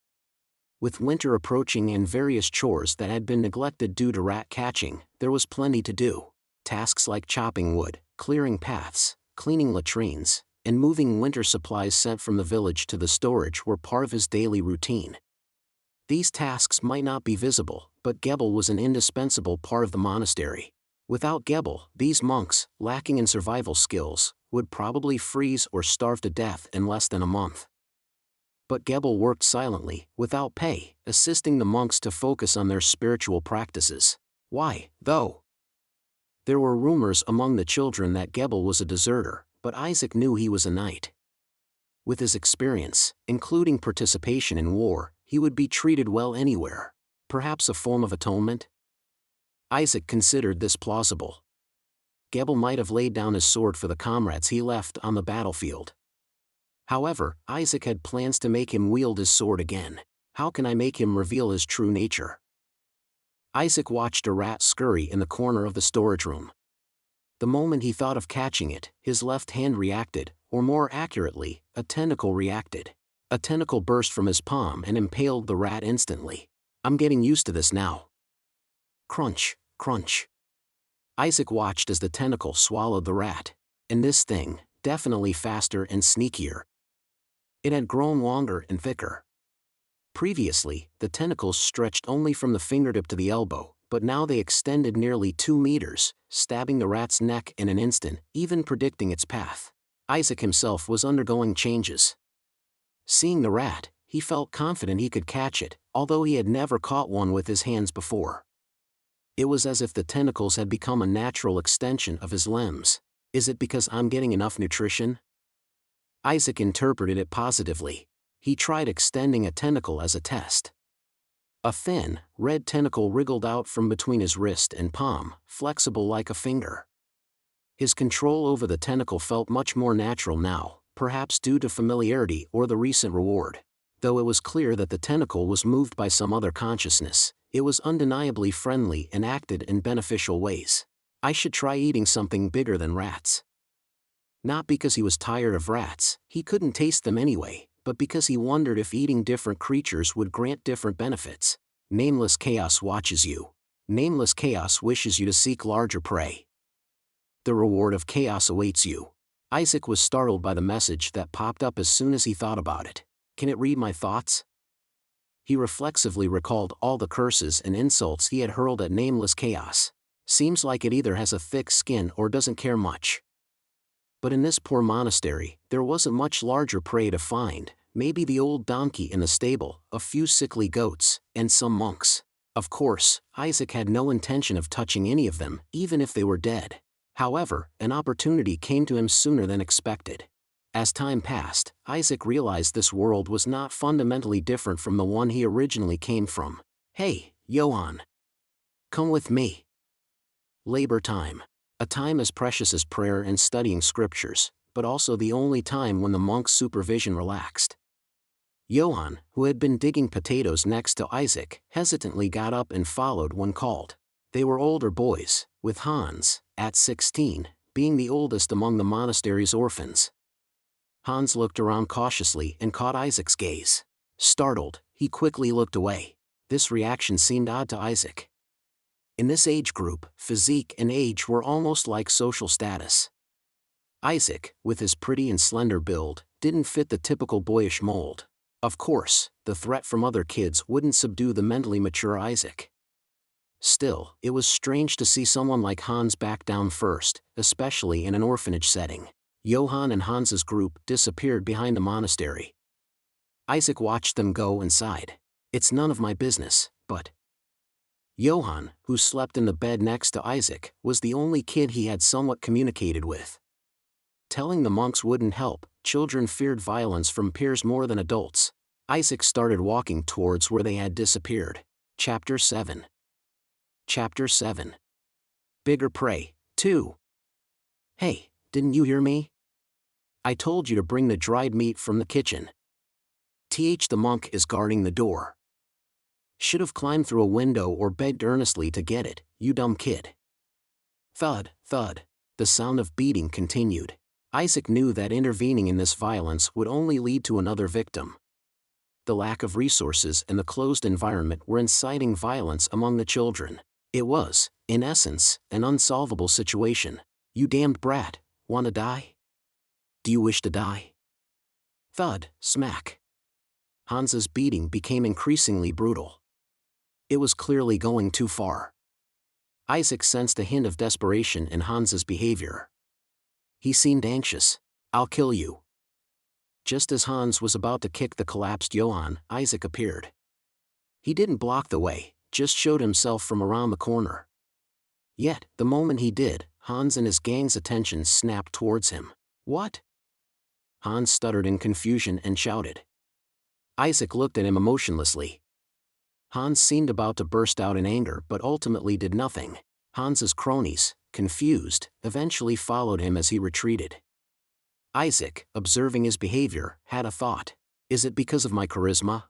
With winter approaching and various chores that had been neglected due to rat catching, there was plenty to do. Tasks like chopping wood, clearing paths, cleaning latrines, and moving winter supplies sent from the village to the storage were part of his daily routine. These tasks might not be visible, but Gebel was an indispensable part of the monastery. Without Gebel, these monks, lacking in survival skills, would probably freeze or starve to death in less than a month. But Gebel worked silently, without pay, assisting the monks to focus on their spiritual practices. Why, though? There were rumors among the children that Gebel was a deserter, but Isaac knew he was a knight. With his experience, including participation in war, he would be treated well anywhere. Perhaps a form of atonement? Isaac considered this plausible. Gebel might have laid down his sword for the comrades he left on the battlefield. However, Isaac had plans to make him wield his sword again. How can I make him reveal his true nature? Isaac watched a rat scurry in the corner of the storage room. The moment he thought of catching it, his left hand reacted, or more accurately, a tentacle reacted. A tentacle burst from his palm and impaled the rat instantly. I'm getting used to this now. Crunch, crunch. Isaac watched as the tentacle swallowed the rat. And this thing, definitely faster and sneakier. It had grown longer and thicker. Previously, the tentacles stretched only from the fingertip to the elbow, but now they extended nearly 2 meters, stabbing the rat's neck in an instant, even predicting its path. Isaac himself was undergoing changes. Seeing the rat, he felt confident he could catch it, although he had never caught one with his hands before. It was as if the tentacles had become a natural extension of his limbs. Is it because I'm getting enough nutrition? Isaac interpreted it positively. He tried extending a tentacle as a test. A thin, red tentacle wriggled out from between his wrist and palm, flexible like a finger. His control over the tentacle felt much more natural now, perhaps due to familiarity or the recent reward. Though it was clear that the tentacle was moved by some other consciousness, it was undeniably friendly and acted in beneficial ways. I should try eating something bigger than rats. Not because he was tired of rats, he couldn't taste them anyway, but because he wondered if eating different creatures would grant different benefits. Nameless Chaos watches you. Nameless Chaos wishes you to seek larger prey. The reward of chaos awaits you. Isaac was startled by the message that popped up as soon as he thought about it. Can it read my thoughts? He reflexively recalled all the curses and insults he had hurled at Nameless Chaos. Seems like it either has a thick skin or doesn't care much. But in this poor monastery, there wasn't much larger prey to find, maybe the old donkey in the stable, a few sickly goats, and some monks. Of course, Isaac had no intention of touching any of them, even if they were dead. However, an opportunity came to him sooner than expected. As time passed, Isaac realized this world was not fundamentally different from the one he originally came from. Hey, Johann. Come with me. Labor time. A time as precious as prayer and studying scriptures, but also the only time when the monk's supervision relaxed. Johann, who had been digging potatoes next to Isaac, hesitantly got up and followed when called. They were older boys, with Hans, at 16, being the oldest among the monastery's orphans. Hans looked around cautiously and caught Isaac's gaze. Startled, he quickly looked away. This reaction seemed odd to Isaac. In this age group, physique and age were almost like social status. Isaac, with his pretty and slender build, didn't fit the typical boyish mold. Of course, the threat from other kids wouldn't subdue the mentally mature Isaac. Still, it was strange to see someone like Hans back down first, especially in an orphanage setting. Johann and Hans's group disappeared behind the monastery. Isaac watched them go and sighed. It's none of my business, but... Johann, who slept in the bed next to Isaac, was the only kid he had somewhat communicated with. Telling the monks wouldn't help, children feared violence from peers more than adults. Isaac started walking towards where they had disappeared. Chapter 7. Chapter 7. Bigger Prey, 2. Hey, didn't you hear me? I told you to bring the dried meat from the kitchen. The monk is guarding the door. Should have climbed through a window or begged earnestly to get it, you dumb kid. Thud, thud. The sound of beating continued. Isaac knew that intervening in this violence would only lead to another victim. The lack of resources and the closed environment were inciting violence among the children. It was, in essence, an unsolvable situation. You damned brat, wanna die? Do you wish to die? Thud, smack. Hans's beating became increasingly brutal. It was clearly going too far. Isaac sensed a hint of desperation in Hans's behavior. He seemed anxious. I'll kill you. Just as Hans was about to kick the collapsed Johann, Isaac appeared. He didn't block the way, just showed himself from around the corner. Yet, the moment he did, Hans and his gang's attention snapped towards him. What? Hans stuttered in confusion and shouted. Isaac looked at him emotionlessly. Hans seemed about to burst out in anger but ultimately did nothing. Hans's cronies, confused, eventually followed him as he retreated. Isaac, observing his behavior, had a thought. Is it because of my charisma?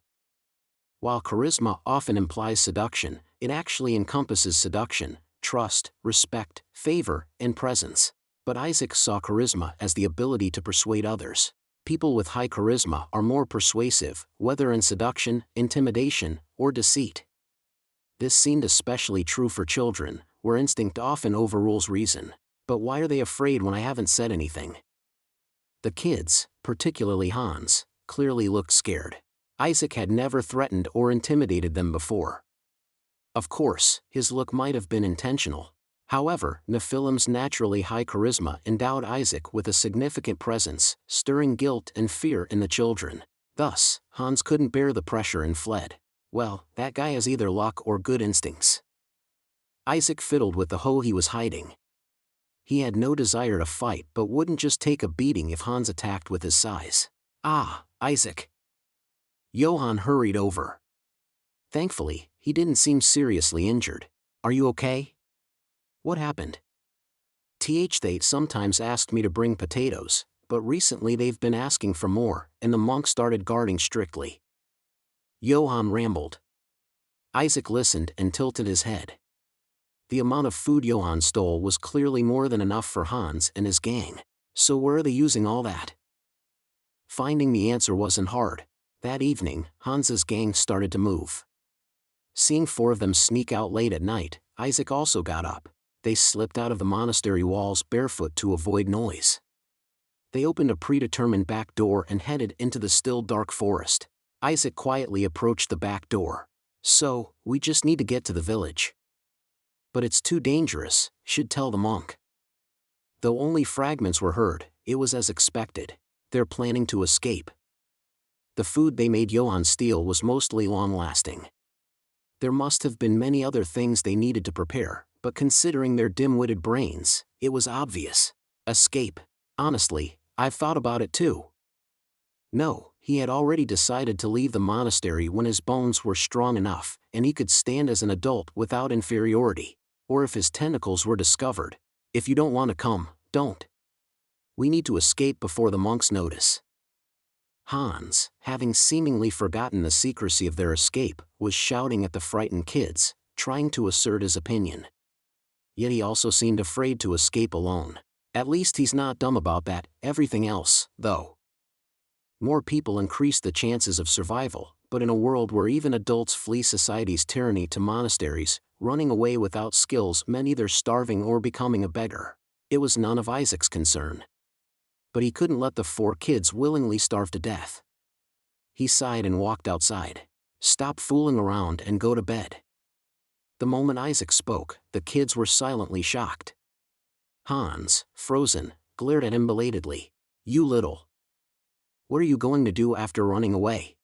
While charisma often implies seduction, it actually encompasses seduction, trust, respect, favor, and presence. But Isaac saw charisma as the ability to persuade others. People with high charisma are more persuasive, whether in seduction, intimidation, or deceit. This seemed especially true for children, where instinct often overrules reason. But why are they afraid when I haven't said anything? The kids, particularly Hans, clearly looked scared. Isaac had never threatened or intimidated them before. Of course, his look might have been intentional. However, Nephilim's naturally high charisma endowed Isaac with a significant presence, stirring guilt and fear in the children. Thus, Hans couldn't bear the pressure and fled. Well, that guy has either luck or good instincts. Isaac fiddled with the hoe he was hiding. He had no desire to fight but wouldn't just take a beating if Hans attacked with his size. Ah, Isaac. Johann hurried over. Thankfully, he didn't seem seriously injured. Are you okay? What happened? They sometimes asked me to bring potatoes, but recently they've been asking for more, and the monk started guarding strictly. Johann rambled. Isaac listened and tilted his head. The amount of food Johann stole was clearly more than enough for Hans and his gang. So where are they using all that? Finding the answer wasn't hard. That evening, Hans's gang started to move. Seeing 4 of them sneak out late at night, Isaac also got up. They slipped out of the monastery walls barefoot to avoid noise. They opened a predetermined back door and headed into the still dark forest. Isaac quietly approached the back door. So, we just need to get to the village. But it's too dangerous, should tell the monk. Though only fragments were heard, it was as expected. They're planning to escape. The food they made Johann steal was mostly long-lasting. There must have been many other things they needed to prepare, but considering their dim-witted brains, it was obvious. Escape. Honestly, I've thought about it too. No, he had already decided to leave the monastery when his bones were strong enough, and he could stand as an adult without inferiority. Or if his tentacles were discovered. If you don't want to come, don't. We need to escape before the monks notice. Hans, having seemingly forgotten the secrecy of their escape, was shouting at the frightened kids, trying to assert his opinion. Yet he also seemed afraid to escape alone. At least he's not dumb about that, everything else, though. More people increased the chances of survival, but in a world where even adults flee society's tyranny to monasteries, running away without skills meant either starving or becoming a beggar. It was none of Isaac's concern. But he couldn't let the 4 kids willingly starve to death. He sighed and walked outside. Stop fooling around and go to bed. The moment Isaac spoke, the kids were silently shocked. Hans, frozen, glared at him belatedly. You little. What are you going to do after running away?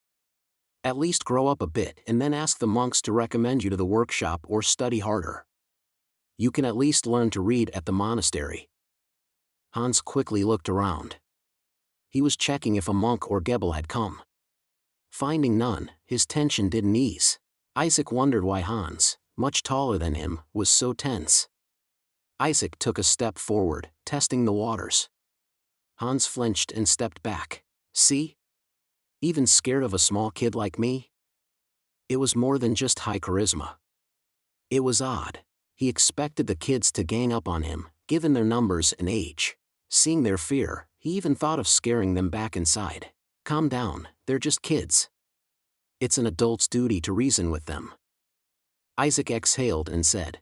At least grow up a bit and then ask the monks to recommend you to the workshop or study harder. You can at least learn to read at the monastery. Hans quickly looked around. He was checking if a monk or Gebel had come. Finding none, his tension didn't ease. Isaac wondered why Hans, much taller than him, was so tense. Isaac took a step forward, testing the waters. Hans flinched and stepped back. See? Even scared of a small kid like me? It was more than just high charisma. It was odd. He expected the kids to gang up on him, given their numbers and age. Seeing their fear, he even thought of scaring them back inside. Calm down, they're just kids. It's an adult's duty to reason with them. Isaac exhaled and said,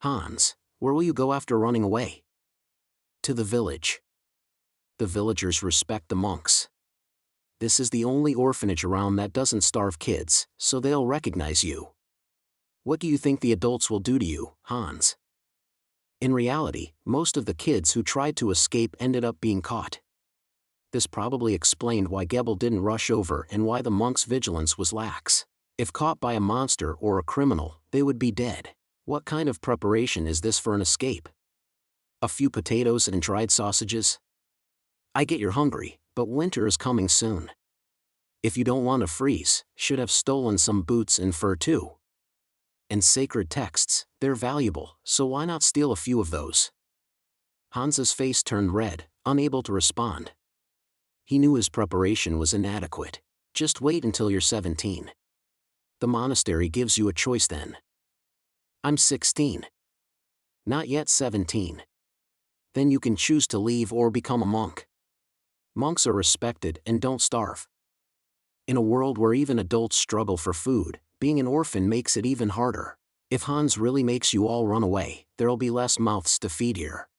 Hans, where will you go after running away? To the village. The villagers respect the monks. This is the only orphanage around that doesn't starve kids, so they'll recognize you. What do you think the adults will do to you, Hans? In reality, most of the kids who tried to escape ended up being caught. This probably explained why Gebel didn't rush over and why the monks' vigilance was lax. If caught by a monster or a criminal, they would be dead. What kind of preparation is this for an escape? A few potatoes and dried sausages? I get you're hungry, but winter is coming soon. If you don't want to freeze, should have stolen some boots and fur too. And sacred texts, they're valuable, so why not steal a few of those? Hans's face turned red, unable to respond. He knew his preparation was inadequate. Just wait until you're 17. The monastery gives you a choice then. I'm 16. Not yet 17. Then you can choose to leave or become a monk. Monks are respected and don't starve. In a world where even adults struggle for food, being an orphan makes it even harder. If Hans really makes you all run away, there'll be less mouths to feed here.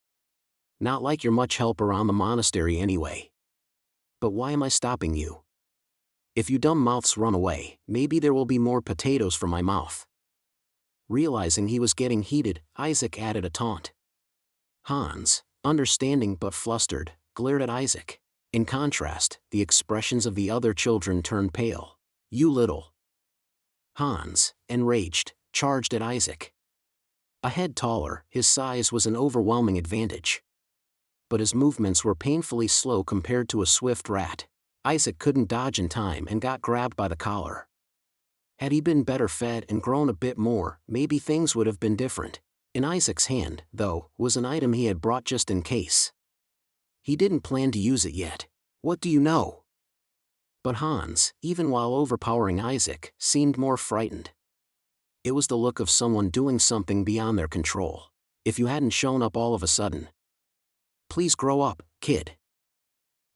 Not like you're much help around the monastery anyway. But why am I stopping you? If you dumb mouths run away, maybe there will be more potatoes for my mouth. Realizing he was getting heated, Isaac added a taunt. Hans, understanding but flustered, glared at Isaac. In contrast, the expressions of the other children turned pale. You little. Hans, enraged, charged at Isaac. A head taller, his size was an overwhelming advantage. But his movements were painfully slow compared to a swift rat. Isaac couldn't dodge in time and got grabbed by the collar. Had he been better fed and grown a bit more, maybe things would have been different. In Isaac's hand, though, was an item he had brought just in case. He didn't plan to use it yet. What do you know? But Hans, even while overpowering Isaac, seemed more frightened. It was the look of someone doing something beyond their control. If you hadn't shown up all of a sudden. Please grow up, kid.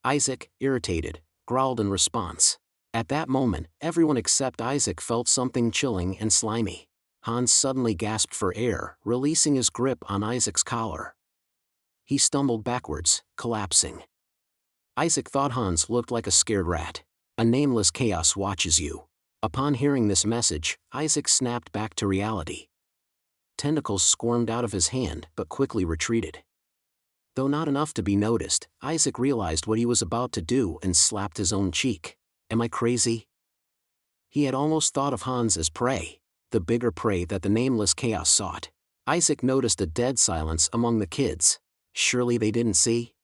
Isaac, irritated, growled in response. At that moment, everyone except Isaac felt something chilling and slimy. Hans suddenly gasped for air, releasing his grip on Isaac's collar. He stumbled backwards, collapsing. Isaac thought Hans looked like a scared rat. A nameless chaos watches you. Upon hearing this message, Isaac snapped back to reality. Tentacles squirmed out of his hand but quickly retreated. Though not enough to be noticed, Isaac realized what he was about to do and slapped his own cheek. Am I crazy? He had almost thought of Hans as prey, the bigger prey that the nameless chaos sought. Isaac noticed a dead silence among the kids. Surely they didn't see?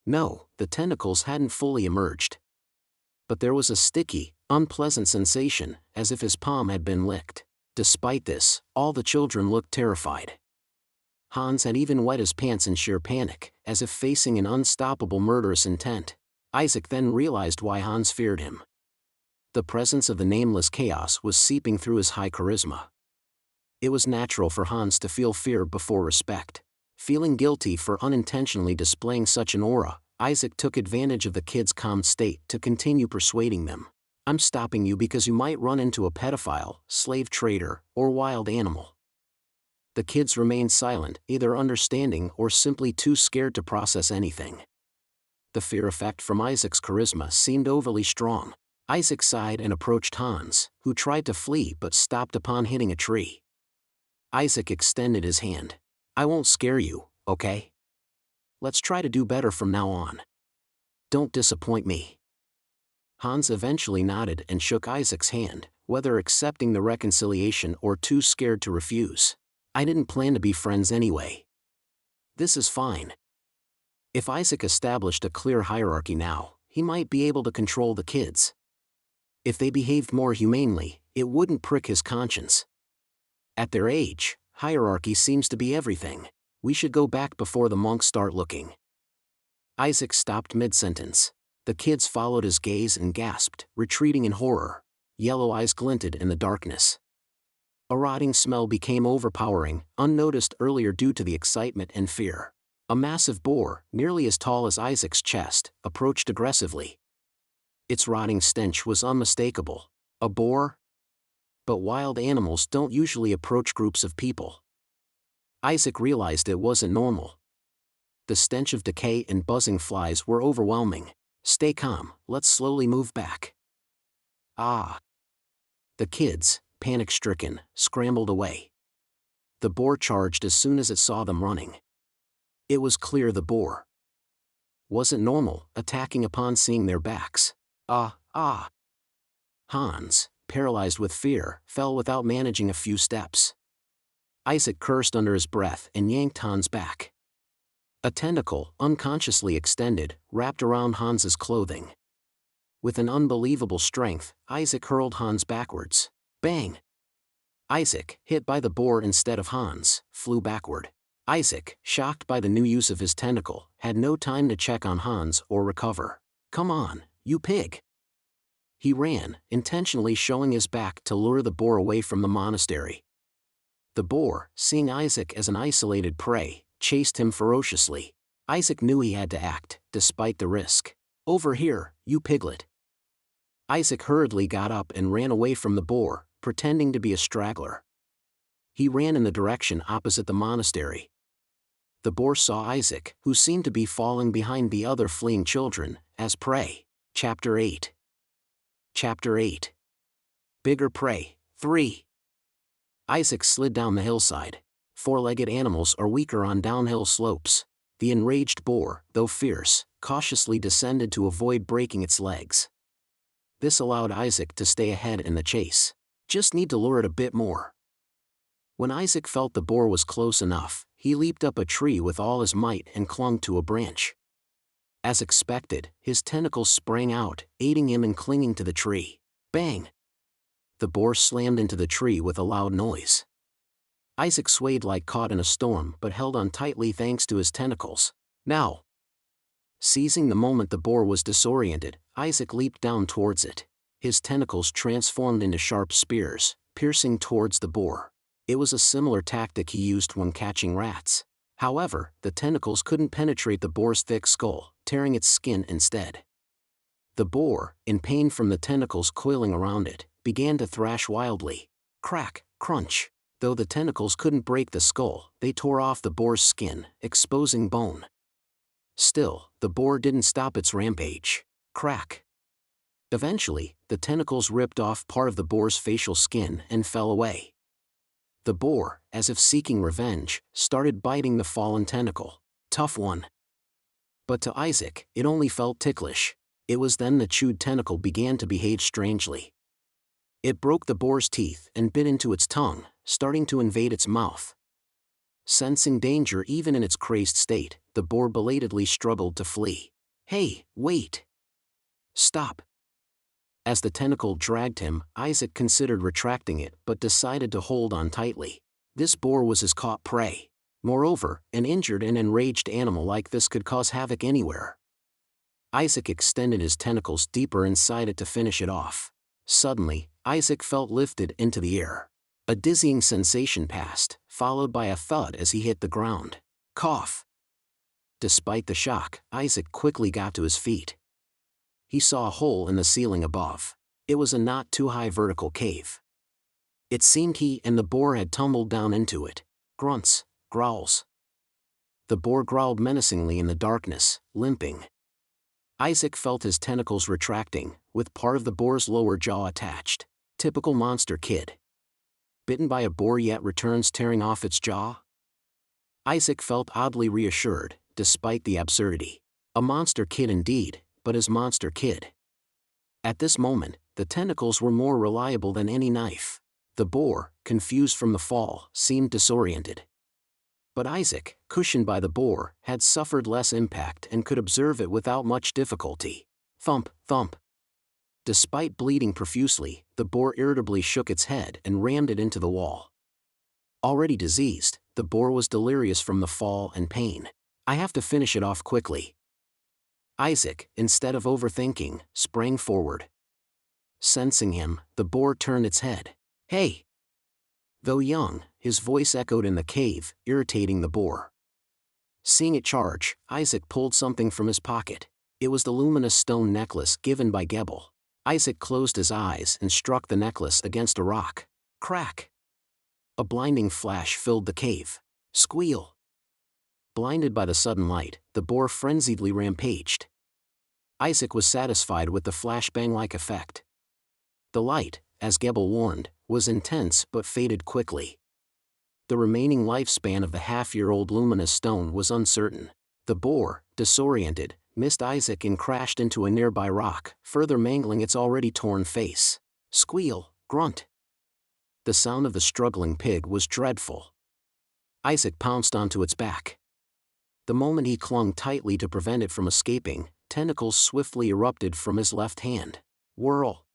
No, the tentacles hadn't fully emerged. But there was a sticky, unpleasant sensation, as if his palm had been licked. Despite this, all the children looked terrified. Hans had even wet his pants in sheer panic, as if facing an unstoppable murderous intent. Isaac then realized why Hans feared him. The presence of the nameless chaos was seeping through his high charisma. It was natural for Hans to feel fear before respect. Feeling guilty for unintentionally displaying such an aura, Isaac took advantage of the kids' calm state to continue persuading them. I'm stopping you because you might run into a pedophile, slave trader, or wild animal. The kids remained silent, either understanding or simply too scared to process anything. The fear effect from Isaac's charisma seemed overly strong. Isaac sighed and approached Hans, who tried to flee but stopped upon hitting a tree. Isaac extended his hand. I won't scare you, okay? Let's try to do better from now on. Don't disappoint me. Hans eventually nodded and shook Isaac's hand, whether accepting the reconciliation or too scared to refuse. I didn't plan to be friends anyway. This is fine. If Isaac established a clear hierarchy now, he might be able to control the kids. If they behaved more humanely, it wouldn't prick his conscience. At their age, hierarchy seems to be everything. We should go back before the monks start looking. Isaac stopped mid-sentence. The kids followed his gaze and gasped, retreating in horror. Yellow eyes glinted in the darkness. A rotting smell became overpowering, unnoticed earlier due to the excitement and fear. A massive boar, nearly as tall as Isaac's chest, approached aggressively. Its rotting stench was unmistakable. A boar? But wild animals don't usually approach groups of people. Isaac realized it wasn't normal. The stench of decay and buzzing flies were overwhelming. Stay calm, let's slowly move back. Ah! The kids, panic-stricken, scrambled away. The boar charged as soon as it saw them running. It was clear the boar wasn't normal, attacking upon seeing their backs. Ah! Hans, paralyzed with fear, fell without managing a few steps. Isaac cursed under his breath and yanked Hans back. A tentacle, unconsciously extended, wrapped around Hans's clothing. With an unbelievable strength, Isaac hurled Hans backwards. Bang! Isaac, hit by the boar instead of Hans, flew backward. Isaac, shocked by the new use of his tentacle, had no time to check on Hans or recover. Come on, you pig! He ran, intentionally showing his back to lure the boar away from the monastery. The boar, seeing Isaac as an isolated prey, chased him ferociously. Isaac knew he had to act, despite the risk. Over here, you piglet! Isaac hurriedly got up and ran away from the boar, pretending to be a straggler. He ran in the direction opposite the monastery. The boar saw Isaac, who seemed to be falling behind the other fleeing children, as prey. Chapter 8. Chapter 8. Bigger Prey, 3. Isaac slid down the hillside. Four-legged animals are weaker on downhill slopes. The enraged boar, though fierce, cautiously descended to avoid breaking its legs. This allowed Isaac to stay ahead in the chase. Just need to lure it a bit more. When Isaac felt the boar was close enough, he leaped up a tree with all his might and clung to a branch. As expected, his tentacles sprang out, aiding him in clinging to the tree. Bang! The boar slammed into the tree with a loud noise. Isaac swayed like caught in a storm but held on tightly thanks to his tentacles. Now! Seizing the moment the boar was disoriented, Isaac leaped down towards it. His tentacles transformed into sharp spears, piercing towards the boar. It was a similar tactic he used when catching rats. However, the tentacles couldn't penetrate the boar's thick skull, tearing its skin instead. The boar, in pain from the tentacles coiling around it, began to thrash wildly. Crack, crunch. Though the tentacles couldn't break the skull, they tore off the boar's skin, exposing bone. Still, the boar didn't stop its rampage. Crack. Eventually, the tentacles ripped off part of the boar's facial skin and fell away. The boar, as if seeking revenge, started biting the fallen tentacle. Tough one. But to Isaac, it only felt ticklish. It was then the chewed tentacle began to behave strangely. It broke the boar's teeth and bit into its tongue, starting to invade its mouth. Sensing danger even in its crazed state, the boar belatedly struggled to flee. Hey, wait! Stop! As the tentacle dragged him, Isaac considered retracting it but decided to hold on tightly. This boar was his caught prey. Moreover, an injured and enraged animal like this could cause havoc anywhere. Isaac extended his tentacles deeper inside it to finish it off. Suddenly, Isaac felt lifted into the air. A dizzying sensation passed, followed by a thud as he hit the ground. Cough! Despite the shock, Isaac quickly got to his feet. He saw a hole in the ceiling above. It was a not too high vertical cave. It seemed he and the boar had tumbled down into it. Grunts, growls. The boar growled menacingly in the darkness, limping. Isaac felt his tentacles retracting, with part of the boar's lower jaw attached. Typical monster kid. Bitten by a boar yet returns tearing off its jaw? Isaac felt oddly reassured, despite the absurdity. A monster kid indeed, but his monster kid. At this moment, the tentacles were more reliable than any knife. The boar, confused from the fall, seemed disoriented. But Isaac, cushioned by the boar, had suffered less impact and could observe it without much difficulty. Thump, thump. Despite bleeding profusely, the boar irritably shook its head and rammed it into the wall. Already diseased, the boar was delirious from the fall and pain. I have to finish it off quickly. Isaac, instead of overthinking, sprang forward. Sensing him, the boar turned its head. Hey! Though young, his voice echoed in the cave, irritating the boar. Seeing it charge, Isaac pulled something from his pocket. It was the luminous stone necklace given by Gebel. Isaac closed his eyes and struck the necklace against a rock. Crack! A blinding flash filled the cave. Squeal! Blinded by the sudden light, the boar frenziedly rampaged. Isaac was satisfied with the flashbang-like effect. The light, as Gebel warned, was intense but faded quickly. The remaining lifespan of the half-year-old luminous stone was uncertain. The boar, disoriented, missed Isaac and crashed into a nearby rock, further mangling its already torn face. Squeal, grunt. The sound of the struggling pig was dreadful. Isaac pounced onto its back. The moment he clung tightly to prevent it from escaping, tentacles swiftly erupted from his left hand. Whirl!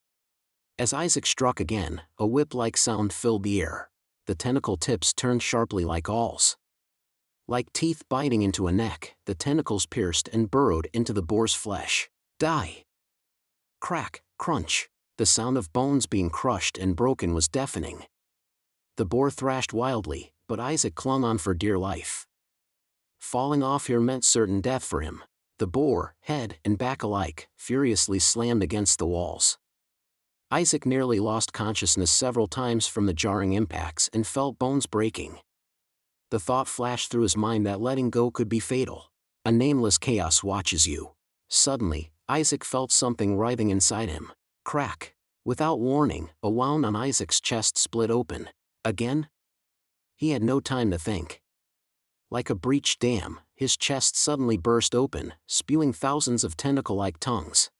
As Isaac struck again, a whip-like sound filled the air. The tentacle tips turned sharply like awls. Like teeth biting into a neck, the tentacles pierced and burrowed into the boar's flesh. Die! Crack, crunch. The sound of bones being crushed and broken was deafening. The boar thrashed wildly, but Isaac clung on for dear life. Falling off here meant certain death for him. The boar, head and back alike, furiously slammed against the walls. Isaac nearly lost consciousness several times from the jarring impacts and felt bones breaking. The thought flashed through his mind that letting go could be fatal. A nameless chaos watches you. Suddenly, Isaac felt something writhing inside him. Crack! Without warning, a wound on Isaac's chest split open. Again? He had no time to think. Like a breached dam, his chest suddenly burst open, spewing thousands of tentacle-like tongues.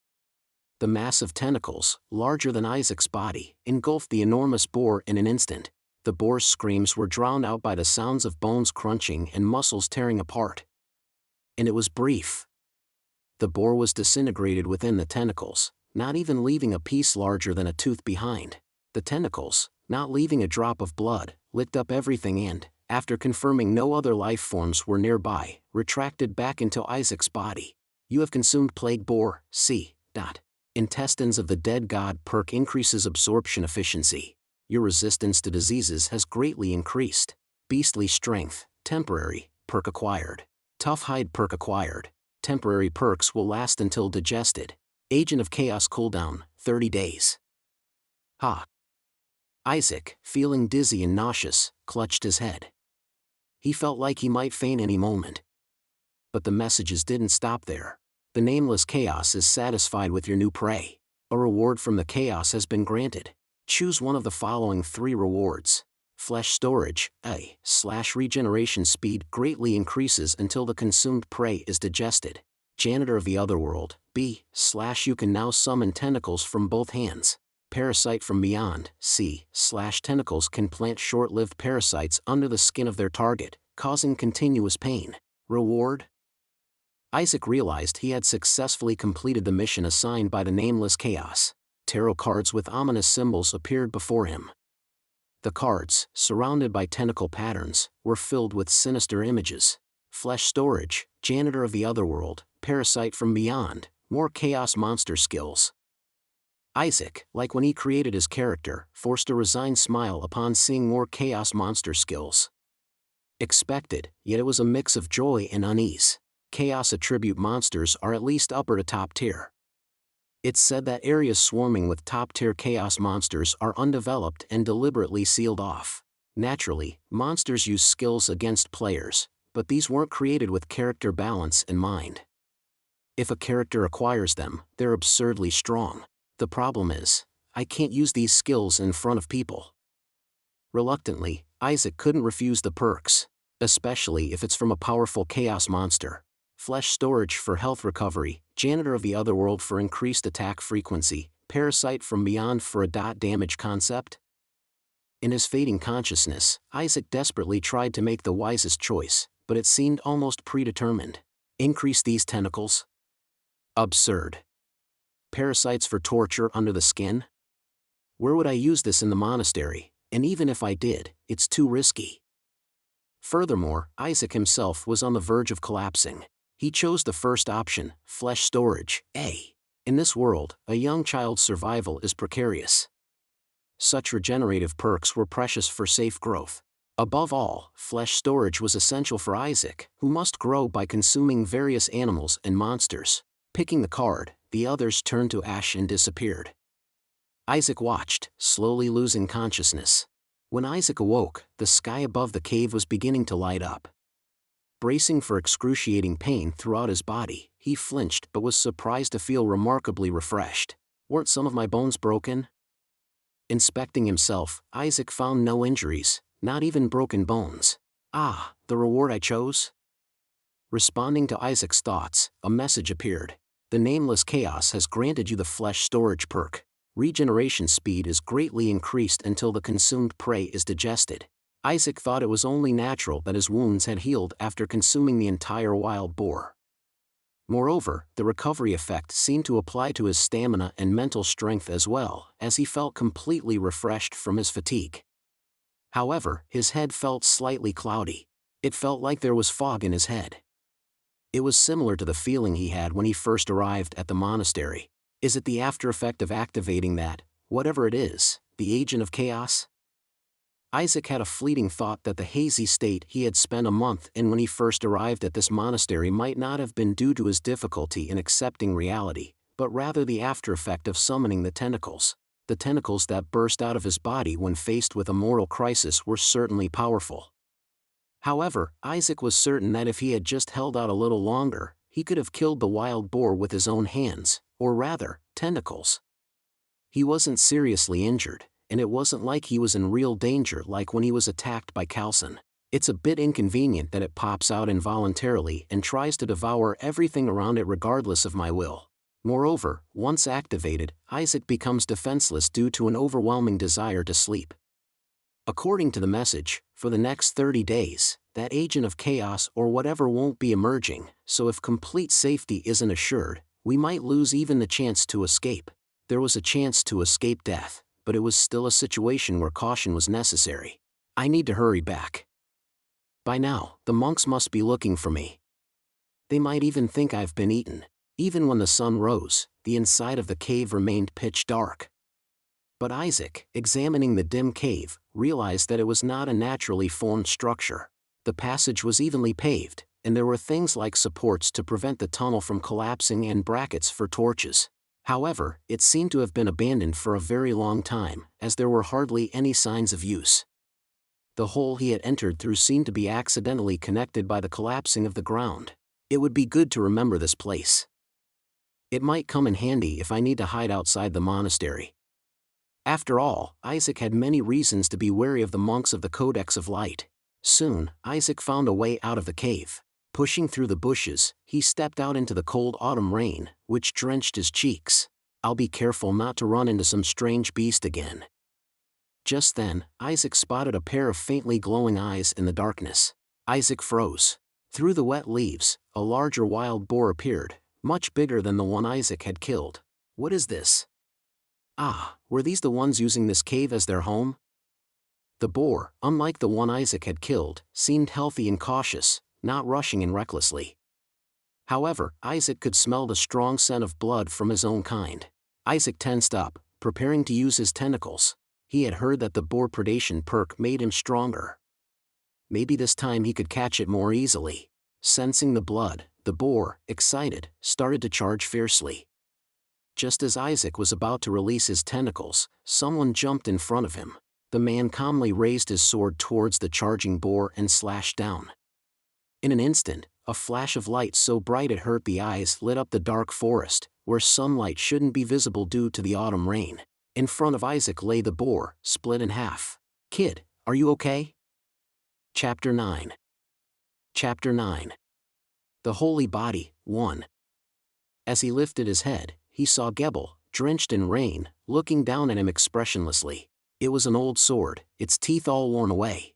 The massive tentacles, larger than Isaac's body, engulfed the enormous boar in an instant. The boar's screams were drowned out by the sounds of bones crunching and muscles tearing apart. And it was brief. The boar was disintegrated within the tentacles, not even leaving a piece larger than a tooth behind. The tentacles, not leaving a drop of blood, licked up everything and, after confirming no other life forms were nearby, retracted back into Isaac's body. You have consumed plague boar, C. Intestines of the dead god perk increases absorption efficiency. Your resistance to diseases has greatly increased. Beastly strength, temporary, perk acquired. Tough hide perk acquired. Temporary perks will last until digested. Agent of Chaos cooldown, 30 days. Ha! Isaac, feeling dizzy and nauseous, clutched his head. He felt like he might faint any moment. But the messages didn't stop there. The Nameless Chaos is satisfied with your new prey. A reward from the Chaos has been granted. Choose one of the following 3 rewards. Flesh storage, A/regeneration speed greatly increases until the consumed prey is digested. Janitor of the Otherworld, B/you can now summon tentacles from both hands. Parasite from Beyond, C/tentacles can plant short-lived parasites under the skin of their target, causing continuous pain. Reward? Isaac realized he had successfully completed the mission assigned by the Nameless Chaos. Tarot cards with ominous symbols appeared before him. The cards, surrounded by tentacle patterns, were filled with sinister images. Flesh storage, Janitor of the Otherworld, Parasite from Beyond, more chaos monster skills. Isaac, like when he created his character, forced a resigned smile upon seeing more chaos monster skills. Expected, yet it was a mix of joy and unease. Chaos attribute monsters are at least upper to top tier. It's said that areas swarming with top-tier chaos monsters are undeveloped and deliberately sealed off. Naturally, monsters use skills against players, but these weren't created with character balance in mind. If a character acquires them, they're absurdly strong. The problem is, I can't use these skills in front of people. Reluctantly, Isaac couldn't refuse the perks, especially if it's from a powerful chaos monster. Flesh storage for health recovery, Janitor of the Otherworld for increased attack frequency, Parasite from Beyond for a damage concept. In his fading consciousness, Isaac desperately tried to make the wisest choice, but it seemed almost predetermined. Increase these tentacles? Absurd. Parasites for torture under the skin? Where would I use this in the monastery? And even if I did, it's too risky. Furthermore, Isaac himself was on the verge of collapsing. He chose the first option, flesh storage. In this world, a young child's survival is precarious. Such regenerative perks were precious for safe growth. Above all, flesh storage was essential for Isaac, who must grow by consuming various animals and monsters. Picking the card, the others turned to ash and disappeared. Isaac watched, slowly losing consciousness. When Isaac awoke, the sky above the cave was beginning to light up. Bracing for excruciating pain throughout his body, he flinched but was surprised to feel remarkably refreshed. Weren't some of my bones broken? Inspecting himself, Isaac found no injuries, not even broken bones. Ah, the reward I chose? Responding to Isaac's thoughts, a message appeared. The Nameless Chaos has granted you the flesh storage perk. Regeneration speed is greatly increased until the consumed prey is digested. Isaac thought it was only natural that his wounds had healed after consuming the entire wild boar. Moreover, the recovery effect seemed to apply to his stamina and mental strength as well, as he felt completely refreshed from his fatigue. However, his head felt slightly cloudy. It felt like there was fog in his head. It was similar to the feeling he had when he first arrived at the monastery. Is it the after effect of activating that, whatever it is, the agent of chaos? Isaac had a fleeting thought that the hazy state he had spent a month in when he first arrived at this monastery might not have been due to his difficulty in accepting reality, but rather the after effect of summoning the tentacles. The tentacles that burst out of his body when faced with a moral crisis were certainly powerful. However, Isaac was certain that if he had just held out a little longer, he could have killed the wild boar with his own hands, or rather, tentacles. He wasn't seriously injured, and it wasn't like he was in real danger like when he was attacked by Calcin. It's a bit inconvenient that it pops out involuntarily and tries to devour everything around it regardless of my will. Moreover, once activated, Isaac becomes defenseless due to an overwhelming desire to sleep. According to the message, for the next 30 days, that agent of chaos or whatever won't be emerging, so if complete safety isn't assured, we might lose even the chance to escape. There was a chance to escape death, but it was still a situation where caution was necessary. I need to hurry back. By now, the monks must be looking for me. They might even think I've been eaten. Even when the sun rose, the inside of the cave remained pitch dark. But Isaac, examining the dim cave, realized that it was not a naturally formed structure. The passage was evenly paved, and there were things like supports to prevent the tunnel from collapsing and brackets for torches. However, it seemed to have been abandoned for a very long time, as there were hardly any signs of use. The hole he had entered through seemed to be accidentally connected by the collapsing of the ground. It would be good to remember this place. It might come in handy if I need to hide outside the monastery. After all, Isaac had many reasons to be wary of the monks of the Codex of Light. Soon, Isaac found a way out of the cave. Pushing through the bushes, he stepped out into the cold autumn rain, which drenched his cheeks. I'll be careful not to run into some strange beast again. Just then, Isaac spotted a pair of faintly glowing eyes in the darkness. Isaac froze. Through the wet leaves, a larger wild boar appeared, much bigger than the one Isaac had killed. What is this? Ah, were these the ones using this cave as their home? The boar, unlike the one Isaac had killed, seemed healthy and cautious, not rushing in recklessly. However, Isaac could smell the strong scent of blood from his own kind. Isaac tensed up, preparing to use his tentacles. He had heard that the boar predation perk made him stronger. Maybe this time he could catch it more easily. Sensing the blood, The boar, excited, started to charge fiercely. Just as Isaac was about to release his tentacles, someone jumped in front of him. The man calmly raised his sword towards the charging boar and slashed down. In an instant, a flash of light so bright it hurt the eyes lit up the dark forest, where sunlight shouldn't be visible due to the autumn rain. In front of Isaac lay the boar, split in half. "Kid, are you okay?" Chapter 9. Chapter 9. The Holy Body, 1. As he lifted his head, he saw Gebel, drenched in rain, looking down at him expressionlessly. It was an old sword, its teeth all worn away.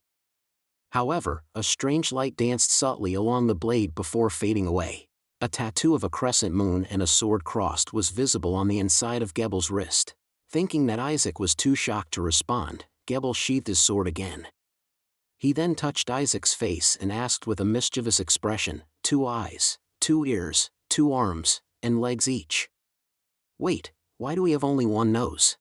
However, a strange light danced subtly along the blade before fading away. A tattoo of a crescent moon and a sword crossed was visible on the inside of Gebel's wrist. Thinking that Isaac was too shocked to respond, Gebel sheathed his sword again. He then touched Isaac's face and asked with a mischievous expression, 2 eyes, 2 ears, 2 arms, and legs each. Wait, why do we have only 1 nose?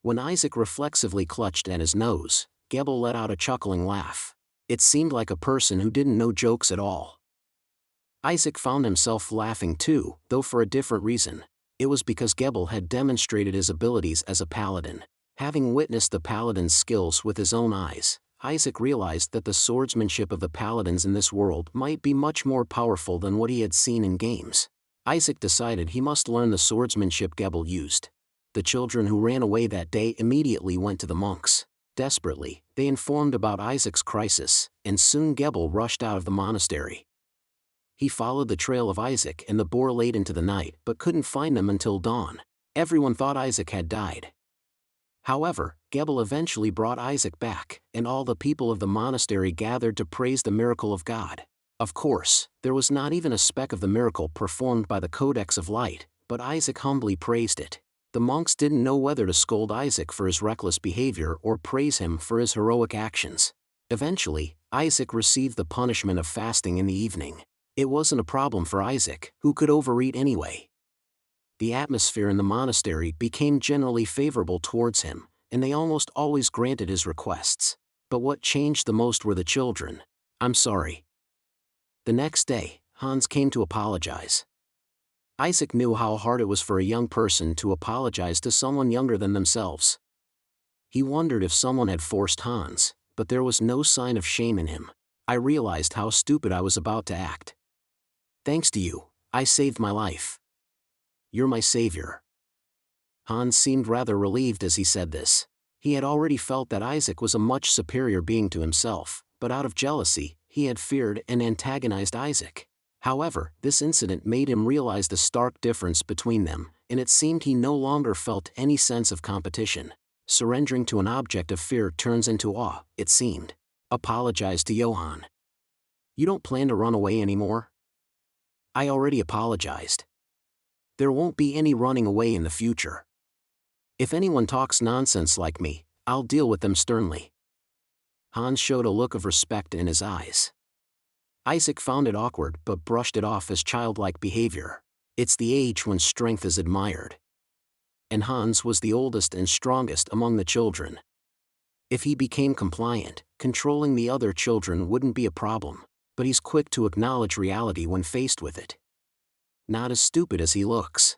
When Isaac reflexively clutched at his nose, Gebel let out a chuckling laugh. It seemed like a person who didn't know jokes at all. Isaac found himself laughing too, though for a different reason. It was because Gebel had demonstrated his abilities as a paladin. Having witnessed the paladin's skills with his own eyes, Isaac realized that the swordsmanship of the paladins in this world might be much more powerful than what he had seen in games. Isaac decided he must learn the swordsmanship Gebel used. The children who ran away that day immediately went to the monks. Desperately, they informed about Isaac's crisis, and soon Gebel rushed out of the monastery. He followed the trail of Isaac and the boar late into the night but couldn't find them until dawn. Everyone thought Isaac had died. However, Gebel eventually brought Isaac back, and all the people of the monastery gathered to praise the miracle of God. Of course, there was not even a speck of the miracle performed by the Codex of Light, but Isaac humbly praised it. The monks didn't know whether to scold Isaac for his reckless behavior or praise him for his heroic actions. Eventually, Isaac received the punishment of fasting in the evening. It wasn't a problem for Isaac, who could overeat anyway. The atmosphere in the monastery became generally favorable towards him, and they almost always granted his requests. But what changed the most were the children. "I'm sorry." The next day, Hans came to apologize. Isaac knew how hard it was for a young person to apologize to someone younger than themselves. He wondered if someone had forced Hans, but there was no sign of shame in him. "I realized how stupid I was about to act. Thanks to you, I saved my life. You're my savior." Hans seemed rather relieved as he said this. He had already felt that Isaac was a much superior being to himself, but out of jealousy, he had feared and antagonized Isaac. However, this incident made him realize the stark difference between them, and it seemed he no longer felt any sense of competition. Surrendering to an object of fear turns into awe, it seemed. Apologized to Johann. "You don't plan to run away anymore?" "I already apologized. There won't be any running away in the future. If anyone talks nonsense like me, I'll deal with them sternly." Hans showed a look of respect in his eyes. Isaac found it awkward but brushed it off as childlike behavior. It's the age when strength is admired. And Hans was the oldest and strongest among the children. If he became compliant, controlling the other children wouldn't be a problem, but he's quick to acknowledge reality when faced with it. Not as stupid as he looks.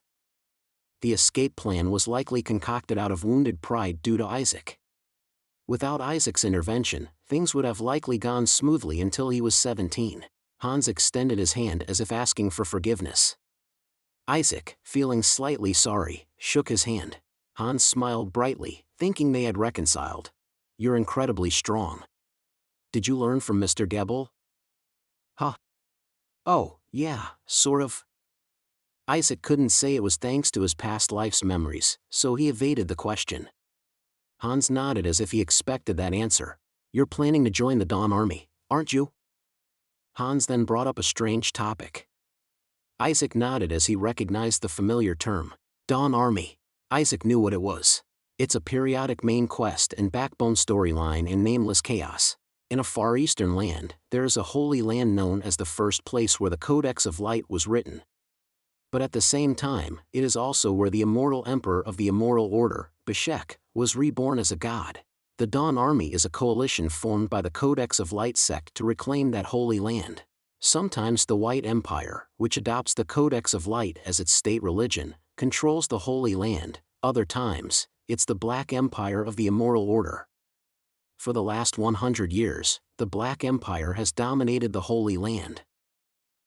The escape plan was likely concocted out of wounded pride due to Isaac. Without Isaac's intervention, things would have likely gone smoothly until he was 17. Hans extended his hand as if asking for forgiveness. Isaac, feeling slightly sorry, shook his hand. Hans smiled brightly, thinking they had reconciled. "You're incredibly strong. Did you learn from Mr. Gebel?" "Huh? Oh, yeah, sort of." Isaac couldn't say it was thanks to his past life's memories, so he evaded the question. Hans nodded as if he expected that answer. "You're planning to join the Dawn Army, aren't you?" Hans then brought up a strange topic. Isaac nodded as he recognized the familiar term. Dawn Army. Isaac knew what it was. It's a periodic main quest and backbone storyline in Nameless Chaos. In a far eastern land, there is a holy land known as the first place where the Codex of Light was written. But at the same time, it is also where the immortal emperor of the Immortal Order, Beshek, was reborn as a god. The Dawn Army is a coalition formed by the Codex of Light sect to reclaim that holy land. Sometimes the White Empire, which adopts the Codex of Light as its state religion, controls the Holy Land. Other times, it's the Black Empire of the Immortal Order. For the last 100 years, the Black Empire has dominated the Holy Land.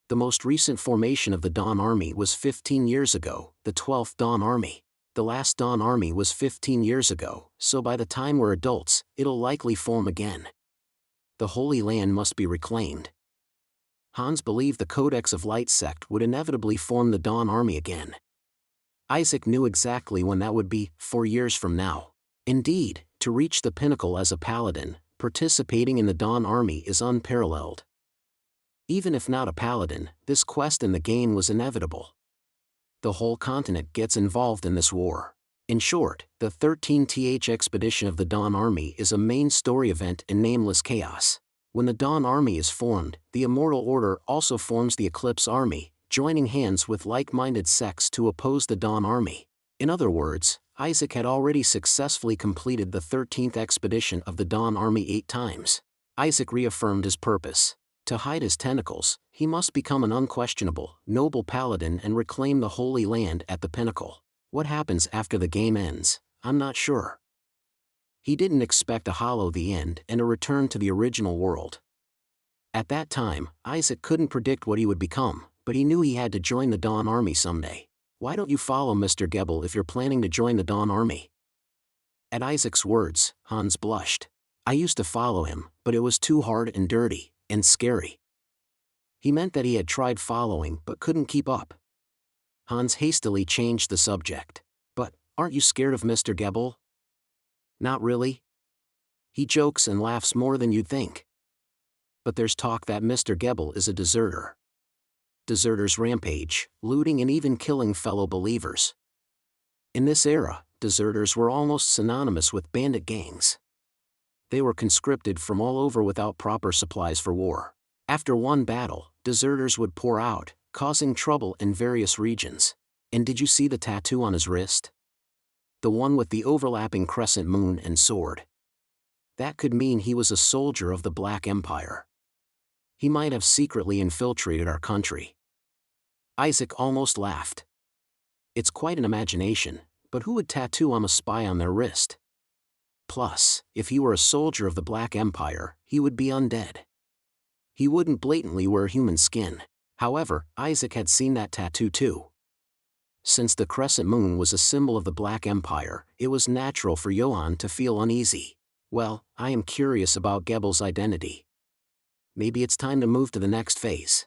The most recent formation of the Dawn Army was 15 years ago, the 12th Dawn Army. The last Dawn Army was 15 years ago, so by the time we're adults, it'll likely form again. The Holy Land must be reclaimed. Hans believed the Codex of Light sect would inevitably form the Dawn Army again. Isaac knew exactly when that would be, 4 years from now. Indeed, to reach the pinnacle as a paladin, participating in the Dawn Army is unparalleled. Even if not a paladin, this quest in the game was inevitable. The whole continent gets involved in this war. In short, the 13th expedition of the Dawn Army is a main story event in Nameless Chaos. When the Dawn Army is formed, the Immortal Order also forms the Eclipse Army, joining hands with like-minded sects to oppose the Dawn Army. In other words, Isaac had already successfully completed the 13th expedition of the Dawn Army 8 times. Isaac reaffirmed his purpose. To hide his tentacles, he must become an unquestionable, noble paladin and reclaim the Holy Land at the pinnacle. What happens after the game ends, I'm not sure. He didn't expect a hollow the end and a return to the original world. At that time, Isaac couldn't predict what he would become, but he knew he had to join the Dawn Army someday. Why don't you follow Mr. Gebel if you're planning to join the Dawn Army? At Isaac's words, Hans blushed. I used to follow him, but it was too hard and dirty, and scary. He meant that he had tried following but couldn't keep up. Hans hastily changed the subject. But, aren't you scared of Mr. Gebel? Not really. He jokes and laughs more than you'd think. But there's talk that Mr. Gebel is a deserter. Deserters rampage, looting and even killing fellow believers. In this era, deserters were almost synonymous with bandit gangs. They were conscripted from all over without proper supplies for war. After one battle, deserters would pour out, causing trouble in various regions. And did you see the tattoo on his wrist? The one with the overlapping crescent moon and sword. That could mean he was a soldier of the Black Empire. He might have secretly infiltrated our country. Isaac almost laughed. It's quite an imagination, but who would tattoo a spy on their wrist? Plus, if he were a soldier of the Black Empire, he would be undead. He wouldn't blatantly wear human skin. However, Isaac had seen that tattoo too. Since the crescent moon was a symbol of the Black Empire, it was natural for Johann to feel uneasy. Well, I am curious about Gebel's identity. Maybe it's time to move to the next phase.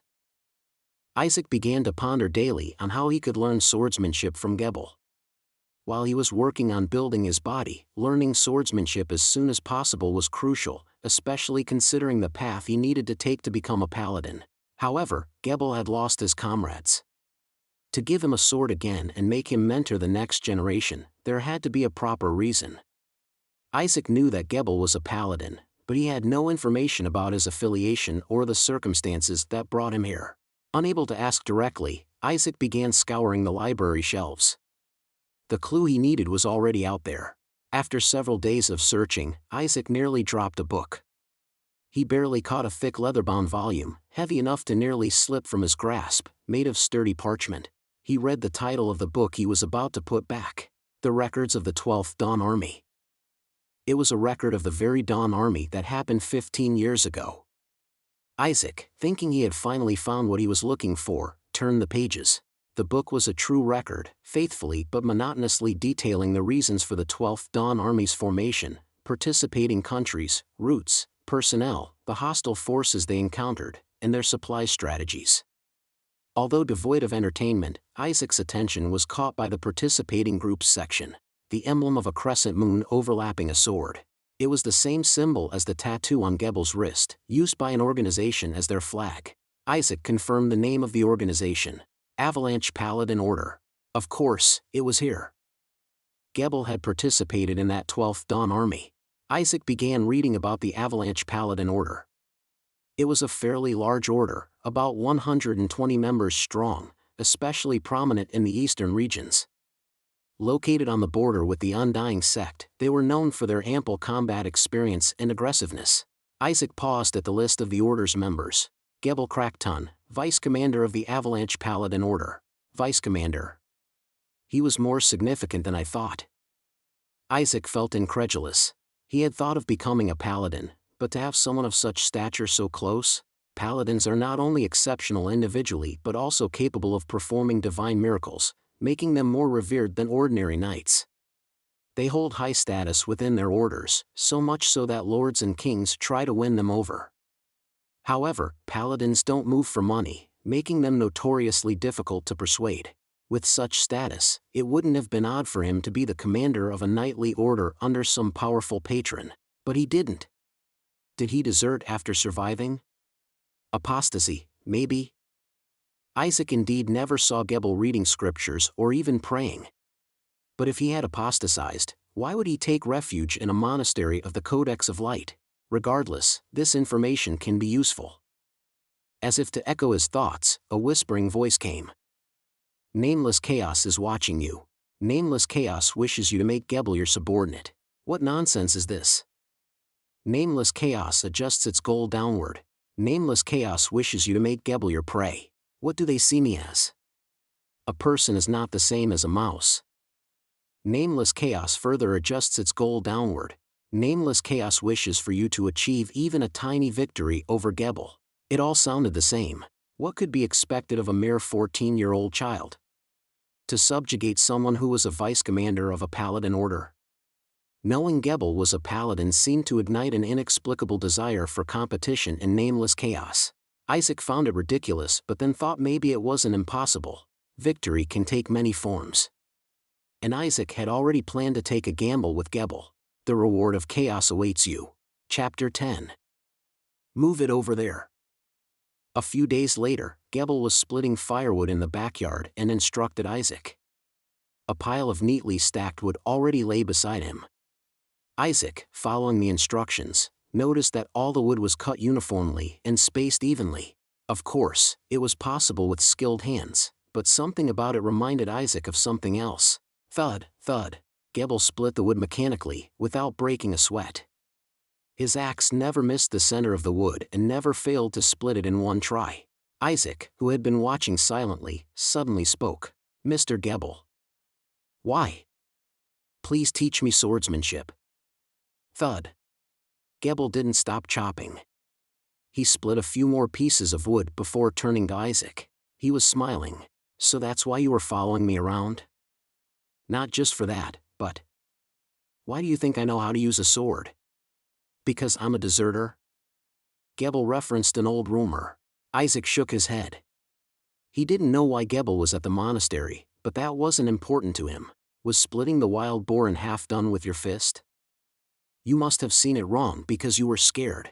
Isaac began to ponder daily on how he could learn swordsmanship from Gebel. While he was working on building his body, learning swordsmanship as soon as possible was crucial, especially considering the path he needed to take to become a paladin. However, Gebel had lost his comrades. To give him a sword again and make him mentor the next generation, there had to be a proper reason. Isaac knew that Gebel was a paladin, but he had no information about his affiliation or the circumstances that brought him here. Unable to ask directly, Isaac began scouring the library shelves. The clue he needed was already out there. After several days of searching, Isaac nearly dropped a book. He barely caught a thick leather-bound volume, heavy enough to nearly slip from his grasp, made of sturdy parchment. He read the title of the book he was about to put back. The Records of the 12th Dawn Army. It was a record of the very Dawn Army that happened 15 years ago. Isaac, thinking he had finally found what he was looking for, turned the pages. The book was a true record, faithfully but monotonously detailing the reasons for the 12th Dawn Army's formation, participating countries, routes, personnel, the hostile forces they encountered, and their supply strategies. Although devoid of entertainment, Isaac's attention was caught by the participating groups section. The emblem of a crescent moon overlapping a sword. It was the same symbol as the tattoo on Gebel's wrist, used by an organization as their flag. Isaac confirmed the name of the organization. Avalanche Paladin Order. Of course, it was here. Gebel had participated in that 12th Dawn Army. Isaac began reading about the Avalanche Paladin Order. It was a fairly large order, about 120 members strong, especially prominent in the eastern regions. Located on the border with the Undying sect, they were known for their ample combat experience and aggressiveness. Isaac paused at the list of the order's members. Gebel Krakton, Vice Commander of the Avalanche Paladin Order. Vice Commander. He was more significant than I thought. Isaac felt incredulous. He had thought of becoming a paladin, but to have someone of such stature so close? Paladins are not only exceptional individually but also capable of performing divine miracles, making them more revered than ordinary knights. They hold high status within their orders, so much so that lords and kings try to win them over. However, paladins don't move for money, making them notoriously difficult to persuade. With such status, it wouldn't have been odd for him to be the commander of a knightly order under some powerful patron, but he didn't. Did he desert after surviving? Apostasy, maybe? Isaac indeed never saw Gebel reading scriptures or even praying. But if he had apostatized, why would he take refuge in a monastery of the Codex of Light? Regardless, this information can be useful. As if to echo his thoughts, a whispering voice came. Nameless Chaos is watching you. Nameless Chaos wishes you to make Gebel your subordinate. What nonsense is this? Nameless Chaos adjusts its goal downward. Nameless Chaos wishes you to make Gebel your prey. What do they see me as? A person is not the same as a mouse. Nameless Chaos further adjusts its goal downward. Nameless Chaos wishes for you to achieve even a tiny victory over Gebel. It all sounded the same. What could be expected of a mere 14-year-old child? To subjugate someone who was a vice commander of a paladin order? Knowing Gebel was a paladin seemed to ignite an inexplicable desire for competition in Nameless Chaos. Isaac found it ridiculous but then thought maybe it wasn't impossible. Victory can take many forms. And Isaac had already planned to take a gamble with Gebel. The reward of chaos awaits you. Chapter 10. Move it over there. A few days later, Gebel was splitting firewood in the backyard and instructed Isaac. A pile of neatly stacked wood already lay beside him. Isaac, following the instructions, noticed that all the wood was cut uniformly and spaced evenly. Of course, it was possible with skilled hands, but something about it reminded Isaac of something else. Thud, thud. Gebel split the wood mechanically, without breaking a sweat. His axe never missed the center of the wood and never failed to split it in one try. Isaac, who had been watching silently, suddenly spoke. Mr. Gebel. Why? Please teach me swordsmanship. Thud. Gebel didn't stop chopping. He split a few more pieces of wood before turning to Isaac. He was smiling. So that's why you were following me around? Not just for that, but why do you think I know how to use a sword? Because I'm a deserter? Gebel referenced an old rumor. Isaac shook his head. He didn't know why Gebel was at the monastery, but that wasn't important to him. Was splitting the wild boar in half done with your fist? You must have seen it wrong because you were scared.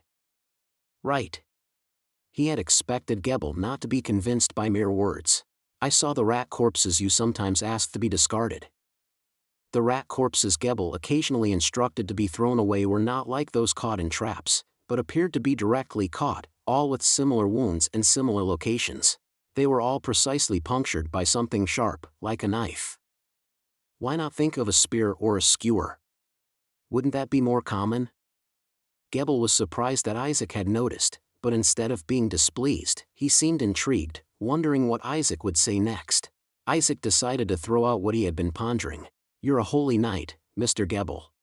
Right. He had expected Gebel not to be convinced by mere words. I saw the rat corpses you sometimes asked to be discarded. The rat corpses Gebel occasionally instructed to be thrown away were not like those caught in traps, but appeared to be directly caught, all with similar wounds in similar locations. They were all precisely punctured by something sharp, like a knife. Why not think of a spear or a skewer? Wouldn't that be more common? Gebel was surprised that Isaac had noticed, but instead of being displeased, he seemed intrigued, wondering what Isaac would say next. Isaac decided to throw out what he had been pondering. You're a holy knight, Mr. Gebel.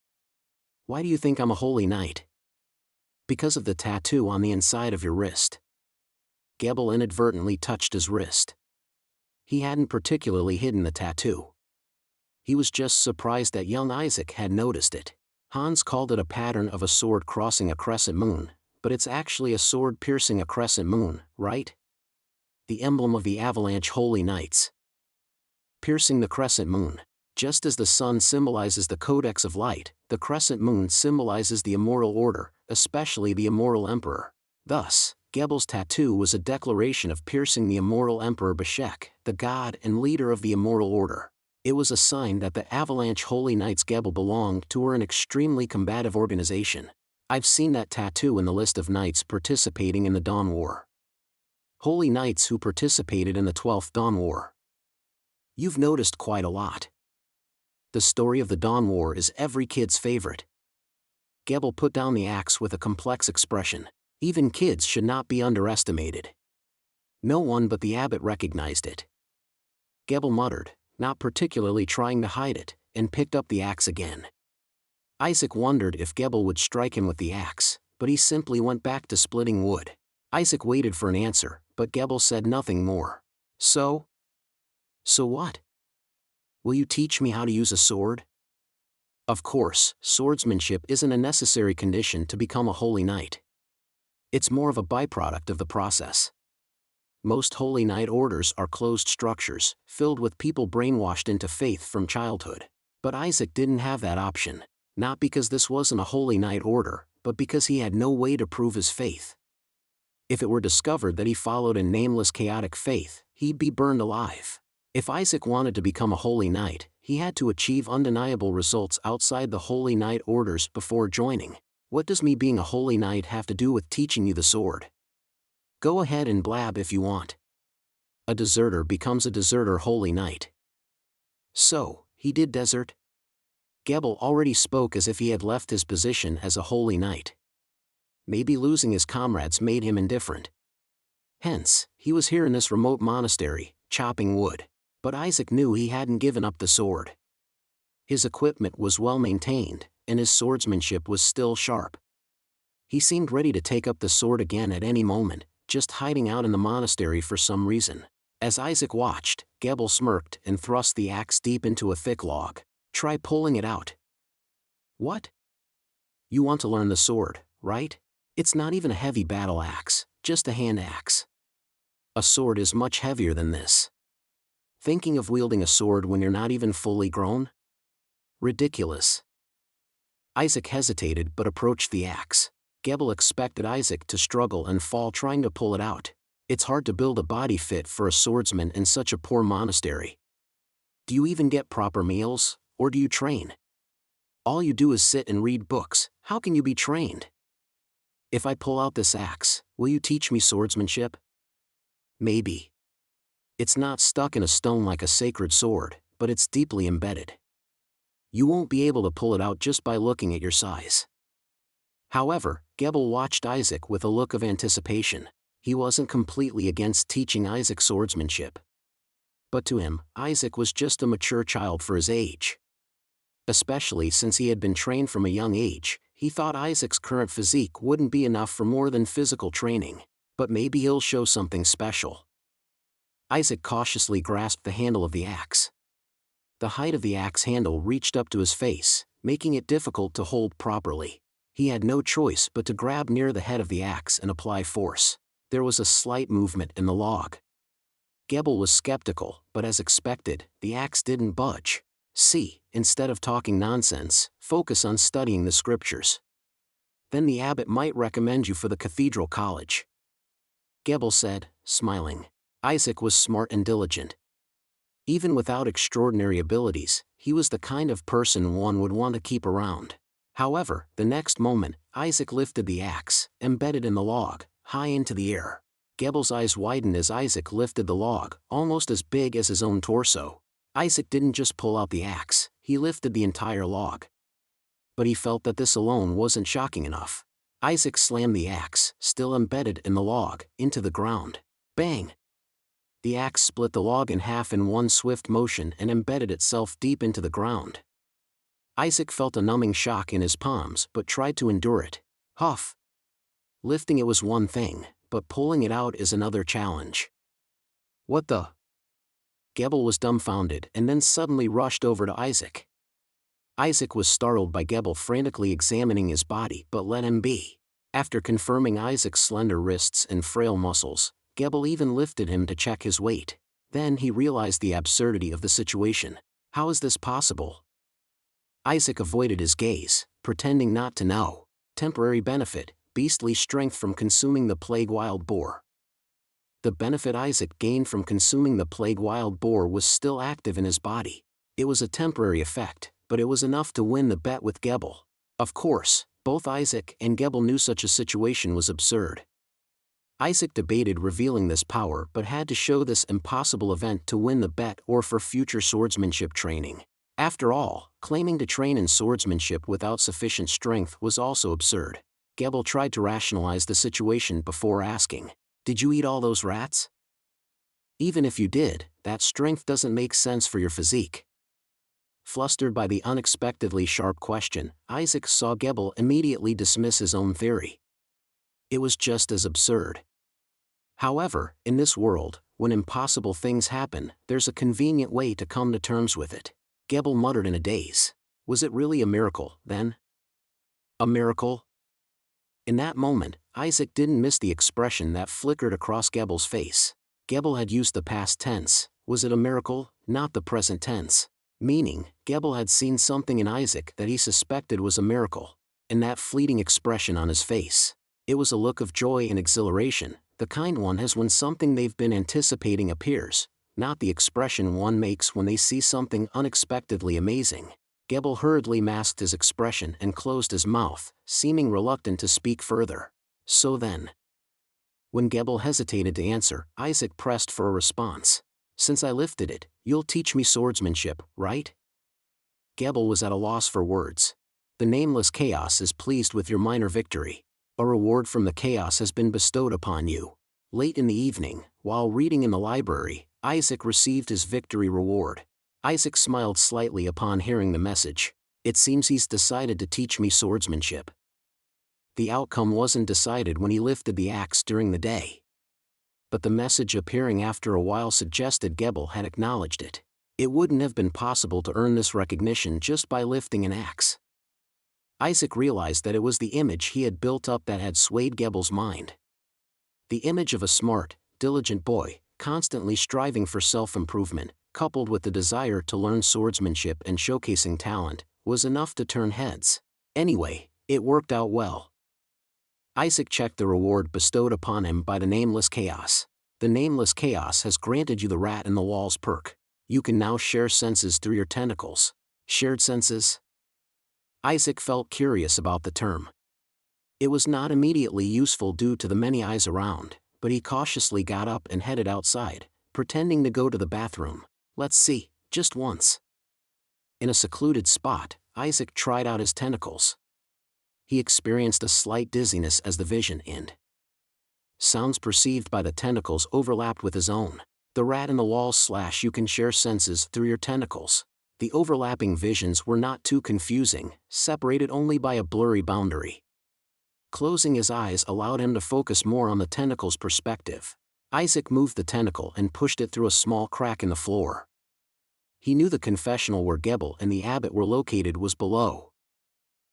Why do you think I'm a holy knight? Because of the tattoo on the inside of your wrist. Gebel inadvertently touched his wrist. He hadn't particularly hidden the tattoo. He was just surprised that young Isaac had noticed it. Hans called it a pattern of a sword crossing a crescent moon, but it's actually a sword piercing a crescent moon, right? The emblem of the Avalanche Holy Knights. Piercing the crescent moon. Just as the sun symbolizes the Codex of Light, the crescent moon symbolizes the Immortal Order, especially the Immortal Emperor. Thus, Gebel's tattoo was a declaration of piercing the Immortal Emperor Beshek, the god and leader of the Immortal Order. It was a sign that the Avalanche Holy Knights Gebel belonged to were an extremely combative organization. I've seen that tattoo in the list of knights participating in the Dawn War. Holy Knights who participated in the 12th Dawn War. You've noticed quite a lot. The story of the Dawn War is every kid's favorite. Gebel put down the axe with a complex expression. Even kids should not be underestimated. No one but the abbot recognized it. Gebel muttered, not particularly trying to hide it, and picked up the axe again. Isaac wondered if Gebel would strike him with the axe, but he simply went back to splitting wood. Isaac waited for an answer, but Gebel said nothing more. So what? Will you teach me how to use a sword? Of course, swordsmanship isn't a necessary condition to become a holy knight. It's more of a byproduct of the process. Most holy knight orders are closed structures, filled with people brainwashed into faith from childhood. But Isaac didn't have that option, not because this wasn't a holy knight order, but because he had no way to prove his faith. If it were discovered that he followed a nameless chaotic faith, he'd be burned alive. If Isaac wanted to become a holy knight, he had to achieve undeniable results outside the holy knight orders before joining. What does me being a holy knight have to do with teaching you the sword? Go ahead and blab if you want. A deserter becomes a deserter holy knight. So, he did desert? Gebel already spoke as if he had left his position as a holy knight. Maybe losing his comrades made him indifferent. Hence, he was here in this remote monastery, chopping wood. But Isaac knew he hadn't given up the sword. His equipment was well maintained, and his swordsmanship was still sharp. He seemed ready to take up the sword again at any moment, just hiding out in the monastery for some reason. As Isaac watched, Gebel smirked and thrust the axe deep into a thick log. Try pulling it out. What? You want to learn the sword, right? It's not even a heavy battle axe, just a hand axe. A sword is much heavier than this. Thinking of wielding a sword when you're not even fully grown? Ridiculous. Isaac hesitated but approached the axe. Gebel expected Isaac to struggle and fall trying to pull it out. It's hard to build a body fit for a swordsman in such a poor monastery. Do you even get proper meals, or do you train? All you do is sit and read books. How can you be trained? If I pull out this axe, will you teach me swordsmanship? Maybe. It's not stuck in a stone like a sacred sword, but it's deeply embedded. You won't be able to pull it out just by looking at your size. However, Gebel watched Isaac with a look of anticipation. He wasn't completely against teaching Isaac swordsmanship. But to him, Isaac was just a mature child for his age. Especially since he had been trained from a young age, he thought Isaac's current physique wouldn't be enough for more than physical training. But maybe he'll show something special. Isaac cautiously grasped the handle of the axe. The height of the axe handle reached up to his face, making it difficult to hold properly. He had no choice but to grab near the head of the axe and apply force. There was a slight movement in the log. Gebel was skeptical, but as expected, the axe didn't budge. See, instead of talking nonsense, focus on studying the scriptures. Then the abbot might recommend you for the cathedral college. Gebel said, smiling. Isaac was smart and diligent. Even without extraordinary abilities, he was the kind of person one would want to keep around. However, the next moment, Isaac lifted the axe, embedded in the log, high into the air. Gebel's eyes widened as Isaac lifted the log, almost as big as his own torso. Isaac didn't just pull out the axe, he lifted the entire log. But he felt that this alone wasn't shocking enough. Isaac slammed the axe, still embedded in the log, into the ground. Bang! The axe split the log in half in one swift motion and embedded itself deep into the ground. Isaac felt a numbing shock in his palms but tried to endure it. Huff! Lifting it was one thing, but pulling it out is another challenge. What the? Gebel was dumbfounded and then suddenly rushed over to Isaac. Isaac was startled by Gebel frantically examining his body but let him be. After confirming Isaac's slender wrists and frail muscles, Gebel even lifted him to check his weight. Then he realized the absurdity of the situation. How is this possible? Isaac avoided his gaze, pretending not to know. Temporary benefit, beastly strength from consuming the plague wild boar. The benefit Isaac gained from consuming the plague wild boar was still active in his body. It was a temporary effect, but it was enough to win the bet with Gebel. Of course, both Isaac and Gebel knew such a situation was absurd. Isaac debated revealing this power but had to show this impossible event to win the bet or for future swordsmanship training. After all, claiming to train in swordsmanship without sufficient strength was also absurd. Gebel tried to rationalize the situation before asking, "Did you eat all those rats?" Even if you did, that strength doesn't make sense for your physique. Flustered by the unexpectedly sharp question, Isaac saw Gebel immediately dismiss his own theory. It was just as absurd. However, in this world, when impossible things happen, there's a convenient way to come to terms with it. Gebel muttered in a daze. Was it really a miracle, then? A miracle? In that moment, Isaac didn't miss the expression that flickered across Gebel's face. Gebel had used the past tense. Was it a miracle, not the present tense? Meaning, Gebel had seen something in Isaac that he suspected was a miracle. In that fleeting expression on his face, it was a look of joy and exhilaration, the kind one has when something they've been anticipating appears, not the expression one makes when they see something unexpectedly amazing. Gebel hurriedly masked his expression and closed his mouth, seeming reluctant to speak further. So then. When Gebel hesitated to answer, Isaac pressed for a response. Since I lifted it, you'll teach me swordsmanship, right? Gebel was at a loss for words. The Nameless Chaos is pleased with your minor victory. A reward from the chaos has been bestowed upon you. Late in the evening, while reading in the library, Isaac received his victory reward. Isaac smiled slightly upon hearing the message. It seems he's decided to teach me swordsmanship. The outcome wasn't decided when he lifted the axe during the day. But the message appearing after a while suggested Gebel had acknowledged it. It wouldn't have been possible to earn this recognition just by lifting an axe. Isaac realized that it was the image he had built up that had swayed Gebel's mind. The image of a smart, diligent boy, constantly striving for self-improvement, coupled with the desire to learn swordsmanship and showcasing talent, was enough to turn heads. Anyway, it worked out well. Isaac checked the reward bestowed upon him by the Nameless Chaos. The Nameless Chaos has granted you the Rat in the Walls perk. You can now share senses through your tentacles. Shared senses? Isaac felt curious about the term. It was not immediately useful due to the many eyes around, but he cautiously got up and headed outside, pretending to go to the bathroom. Let's see, just once. In a secluded spot, Isaac tried out his tentacles. He experienced a slight dizziness as the vision and sounds perceived by the tentacles overlapped with his own. The Rat in the Walls / you can share senses through your tentacles. The overlapping visions were not too confusing, separated only by a blurry boundary. Closing his eyes allowed him to focus more on the tentacle's perspective. Isaac moved the tentacle and pushed it through a small crack in the floor. He knew the confessional where Gebel and the abbot were located was below.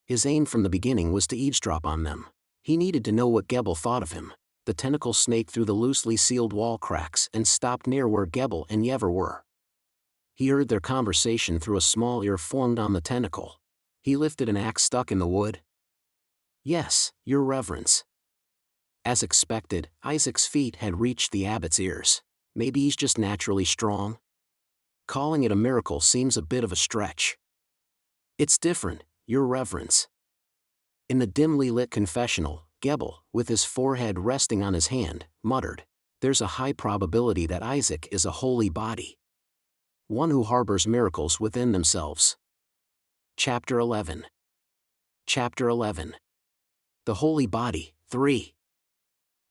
His aim from the beginning was to eavesdrop on them. He needed to know what Gebel thought of him. The tentacle snaked through the loosely sealed wall cracks and stopped near where Gebel and Yever were. He heard their conversation through a small ear formed on the tentacle. He lifted an axe stuck in the wood. Yes, your reverence. As expected, Isaac's feet had reached the abbot's ears. Maybe he's just naturally strong? Calling it a miracle seems a bit of a stretch. It's different, your reverence. In the dimly lit confessional, Gebel, with his forehead resting on his hand, muttered, "There's a high probability that Isaac is a holy body. One who harbors miracles within themselves." Chapter 11. Chapter 11. The Holy Body, 3.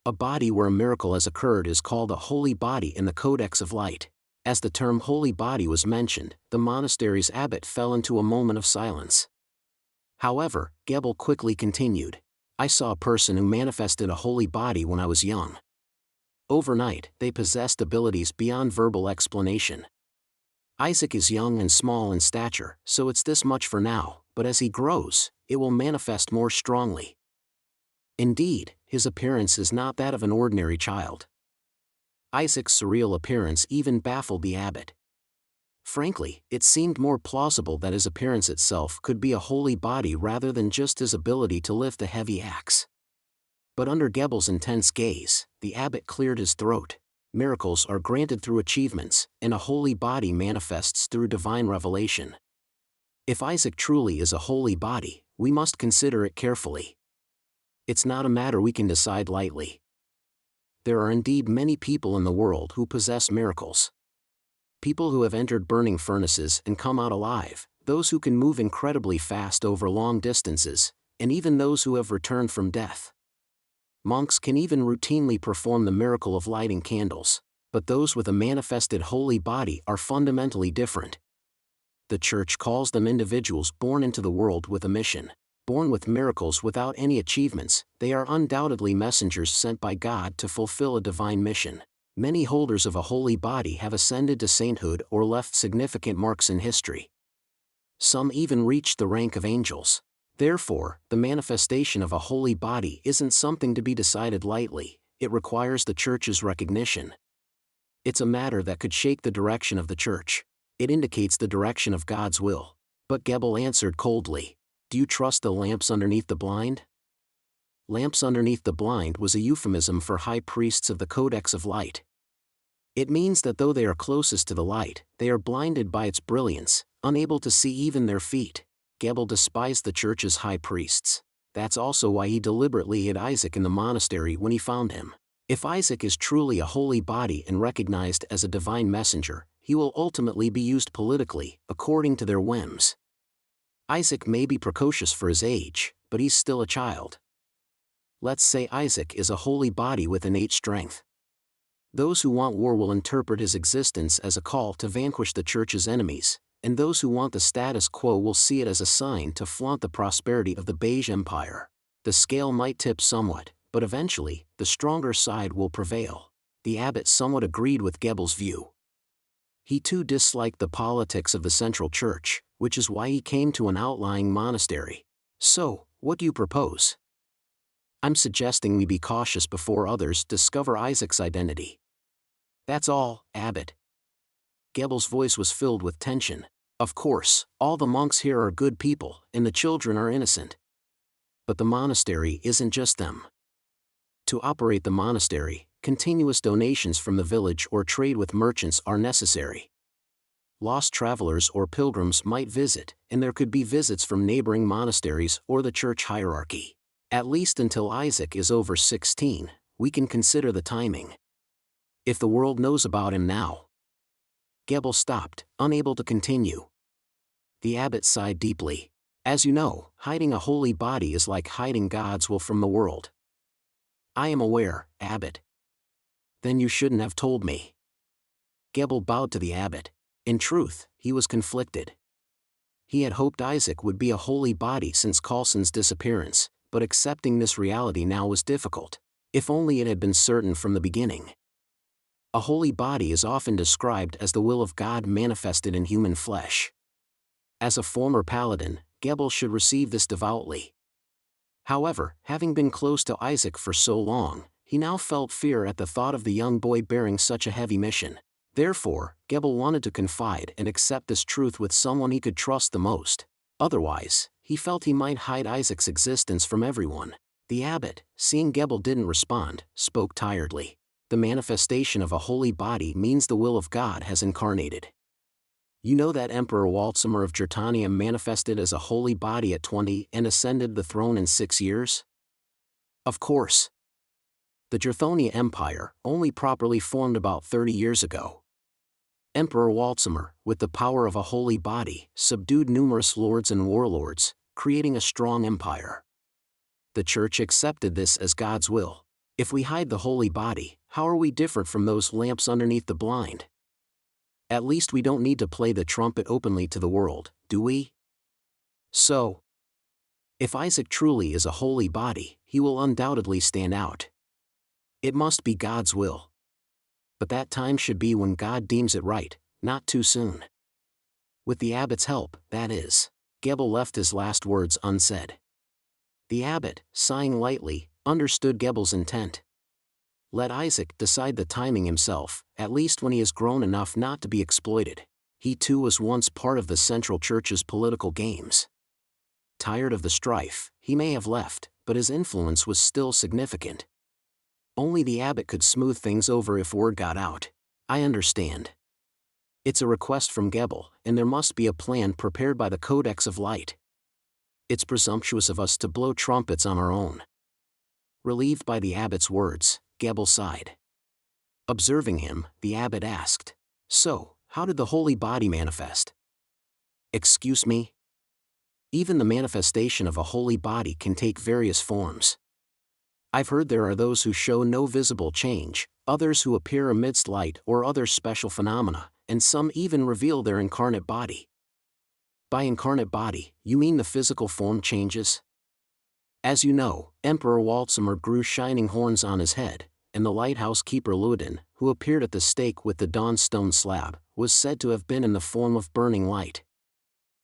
A body where a miracle has occurred is called a holy body in the Codex of Light. As the term holy body was mentioned, the monastery's abbot fell into a moment of silence. However, Gebel quickly continued, "I saw a person who manifested a holy body when I was young. Overnight, they possessed abilities beyond verbal explanation. Isaac is young and small in stature, so it's this much for now, but as he grows, it will manifest more strongly. Indeed, his appearance is not that of an ordinary child." Isaac's surreal appearance even baffled the abbot. Frankly, it seemed more plausible that his appearance itself could be a holy body rather than just his ability to lift a heavy axe. But under Gebel's intense gaze, the abbot cleared his throat. Miracles are granted through achievements, and a holy body manifests through divine revelation. If Isaac truly is a holy body, we must consider it carefully. It's not a matter we can decide lightly. There are indeed many people in the world who possess miracles. People who have entered burning furnaces and come out alive, those who can move incredibly fast over long distances, and even those who have returned from death. Monks can even routinely perform the miracle of lighting candles. But those with a manifested holy body are fundamentally different. The Church calls them individuals born into the world with a mission. Born with miracles without any achievements, they are undoubtedly messengers sent by God to fulfill a divine mission. Many holders of a holy body have ascended to sainthood or left significant marks in history. Some even reached the rank of angels. Therefore, the manifestation of a holy body isn't something to be decided lightly, it requires the Church's recognition. It's a matter that could shake the direction of the Church. It indicates the direction of God's will. But Gebel answered coldly, "Do you trust the lamps underneath the blind?" Lamps underneath the blind was a euphemism for high priests of the Codex of Light. It means that though they are closest to the light, they are blinded by its brilliance, unable to see even their feet. Gebel despised the Church's high priests. That's also why he deliberately hid Isaac in the monastery when he found him. If Isaac is truly a holy body and recognized as a divine messenger, he will ultimately be used politically, according to their whims. Isaac may be precocious for his age, but he's still a child. Let's say Isaac is a holy body with innate strength. Those who want war will interpret his existence as a call to vanquish the Church's enemies, and those who want the status quo will see it as a sign to flaunt the prosperity of the Beige Empire. The scale might tip somewhat, but eventually, the stronger side will prevail. The abbot somewhat agreed with Gebel's view. He too disliked the politics of the Central Church, which is why he came to an outlying monastery. "So, what do you propose?" "I'm suggesting we be cautious before others discover Isaac's identity." "That's all, abbot." Gebel's voice was filled with tension. "Of course, all the monks here are good people, and the children are innocent. But the monastery isn't just them. To operate the monastery, continuous donations from the village or trade with merchants are necessary. Lost travelers or pilgrims might visit, and there could be visits from neighboring monasteries or the Church hierarchy. At least until Isaac is over 16, we can consider the timing. If the world knows about him now." Gebel stopped, unable to continue. The abbot sighed deeply. "As you know, hiding a holy body is like hiding God's will from the world." "I am aware, abbot." "Then you shouldn't have told me." Gebel bowed to the abbot. In truth, he was conflicted. He had hoped Isaac would be a holy body since Coulson's disappearance, but accepting this reality now was difficult. If only it had been certain from the beginning. A holy body is often described as the will of God manifested in human flesh. As a former Paladin, Gebel should receive this devoutly. However, having been close to Isaac for so long, he now felt fear at the thought of the young boy bearing such a heavy mission. Therefore, Gebel wanted to confide and accept this truth with someone he could trust the most. Otherwise, he felt he might hide Isaac's existence from everyone. The abbot, seeing Gebel didn't respond, spoke tiredly. "The manifestation of a holy body means the will of God has incarnated. You know that Emperor Waldsimir of Gertania manifested as a holy body at 20 and ascended the throne in 6 years?" "Of course." "The Gerthonia Empire only properly formed about 30 years ago. Emperor Waldsimir, with the power of a holy body, subdued numerous lords and warlords, creating a strong empire. The Church accepted this as God's will. If we hide the holy body, how are we different from those lamps underneath the blind? At least we don't need to play the trumpet openly to the world, do we? So, if Isaac truly is a holy body, he will undoubtedly stand out. It must be God's will. But that time should be when God deems it right, not too soon. With the abbot's help, that is." Gebel left his last words unsaid. The abbot, sighing lightly, understood Gebel's intent. Let Isaac decide the timing himself, at least when he is grown enough not to be exploited. He too was once part of the Central Church's political games. Tired of the strife, he may have left, but his influence was still significant. Only the abbot could smooth things over if word got out. "I understand. It's a request from Gebel, and there must be a plan prepared by the Codex of Light. It's presumptuous of us to blow trumpets on our own." Relieved by the abbot's words, Gebel sighed. Observing him, the abbot asked, "So, how did the holy body manifest?" "Excuse me?" "Even the manifestation of a holy body can take various forms. I've heard there are those who show no visible change, others who appear amidst light or other special phenomena, and some even reveal their incarnate body. By incarnate body, you mean the physical form changes? As you know, Emperor Waltzimer grew shining horns on his head, and the lighthouse keeper Luodin, who appeared at the stake with the dawn stone slab, was said to have been in the form of burning light.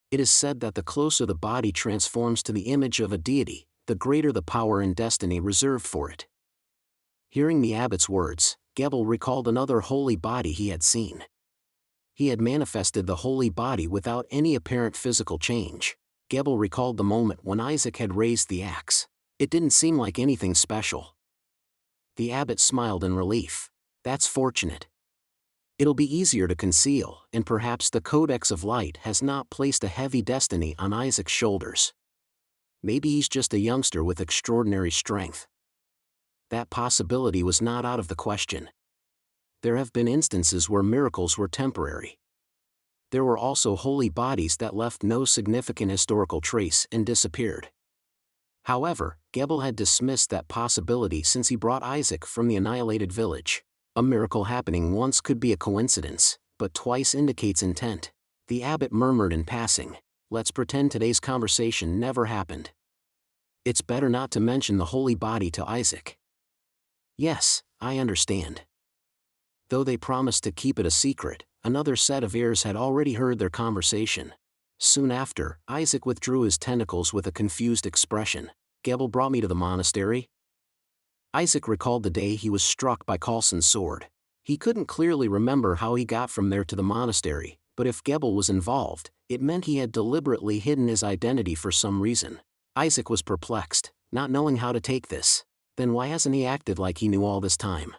It is said that the closer the body transforms to the image of a deity, the greater the power and destiny reserved for it. Hearing the abbot's words, Gebel recalled another holy body he had seen. He had manifested the holy body without any apparent physical change. Gebel recalled the moment when Isaac had raised the axe. It didn't seem like anything special. The abbot smiled in relief. That's fortunate. It'll be easier to conceal, and perhaps the Codex of Light has not placed a heavy destiny on Isaac's shoulders. Maybe he's just a youngster with extraordinary strength. That possibility was not out of the question. There have been instances where miracles were temporary. There were also holy bodies that left no significant historical trace and disappeared. However, Gebel had dismissed that possibility since he brought Isaac from the annihilated village. A miracle happening once could be a coincidence, but twice indicates intent. The abbot murmured in passing, "Let's pretend today's conversation never happened. It's better not to mention the holy body to Isaac." "Yes, I understand." Though they promised to keep it a secret, another set of ears had already heard their conversation. Soon after, Isaac withdrew his tentacles with a confused expression. "Gebel brought me to the monastery?" Isaac recalled the day he was struck by Coulson's sword. He couldn't clearly remember how he got from there to the monastery, but if Gebel was involved, it meant he had deliberately hidden his identity for some reason. Isaac was perplexed, not knowing how to take this. Then why hasn't he acted like he knew all this time?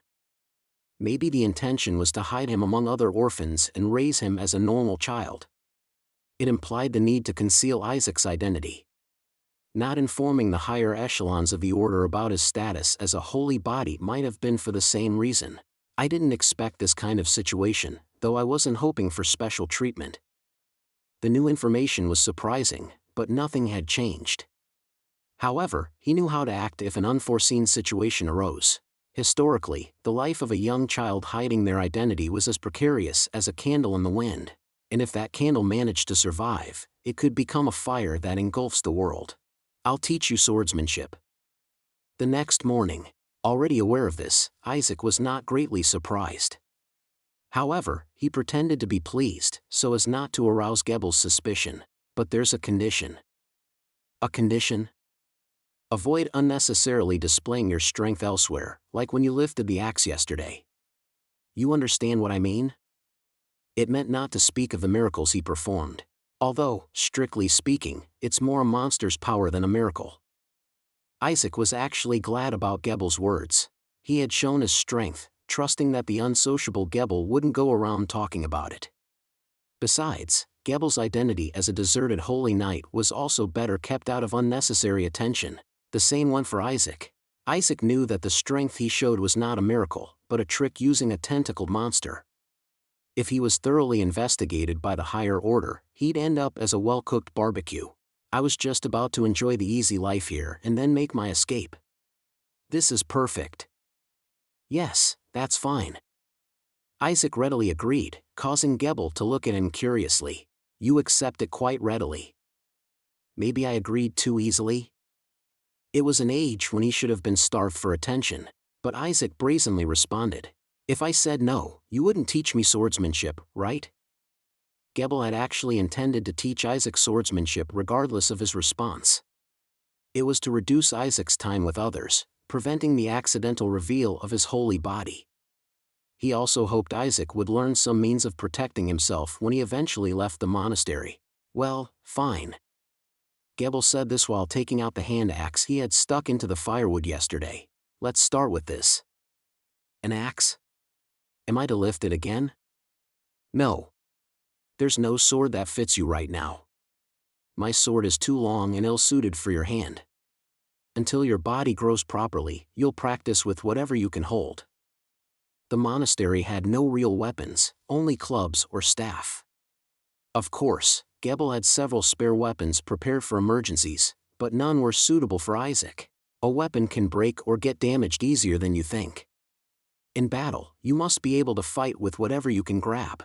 Maybe the intention was to hide him among other orphans and raise him as a normal child. It implied the need to conceal Isaac's identity. Not informing the higher echelons of the order about his status as a holy body might have been for the same reason. I didn't expect this kind of situation, though I wasn't hoping for special treatment. The new information was surprising, but nothing had changed. However, he knew how to act if an unforeseen situation arose. Historically, the life of a young child hiding their identity was as precarious as a candle in the wind, and if that candle managed to survive, it could become a fire that engulfs the world. "I'll teach you swordsmanship." The next morning, already aware of this, Isaac was not greatly surprised. However, he pretended to be pleased, so as not to arouse Gebel's suspicion. "But there's a condition." "A condition?" "Avoid unnecessarily displaying your strength elsewhere, like when you lifted the axe yesterday." "You understand what I mean?" It meant not to speak of the miracles he performed. Although, strictly speaking, it's more a monster's power than a miracle. Isaac was actually glad about Gebel's words. He had shown his strength, trusting that the unsociable Gebel wouldn't go around talking about it. Besides, Gebel's identity as a deserted holy knight was also better kept out of unnecessary attention. The same went for Isaac. Isaac knew that the strength he showed was not a miracle, but a trick using a tentacled monster. If he was thoroughly investigated by the higher order, he'd end up as a well-cooked barbecue. I was just about to enjoy the easy life here and then make my escape. This is perfect. Yes, that's fine. Isaac readily agreed, causing Gebel to look at him curiously. You accept it quite readily. Maybe I agreed too easily? It was an age when he should have been starved for attention, but Isaac brazenly responded. If I said no, you wouldn't teach me swordsmanship, right? Gebel had actually intended to teach Isaac swordsmanship regardless of his response. It was to reduce Isaac's time with others, preventing the accidental reveal of his holy body. He also hoped Isaac would learn some means of protecting himself when he eventually left the monastery. Well, fine. Gebel said this while taking out the hand axe he had stuck into the firewood yesterday. Let's start with this. An axe? Am I to lift it again? No. There's no sword that fits you right now. My sword is too long and ill-suited for your hand. Until your body grows properly, you'll practice with whatever you can hold. The monastery had no real weapons, only clubs or staff. Of course, Gebel had several spare weapons prepared for emergencies, but none were suitable for Isaac. A weapon can break or get damaged easier than you think. In battle, you must be able to fight with whatever you can grab.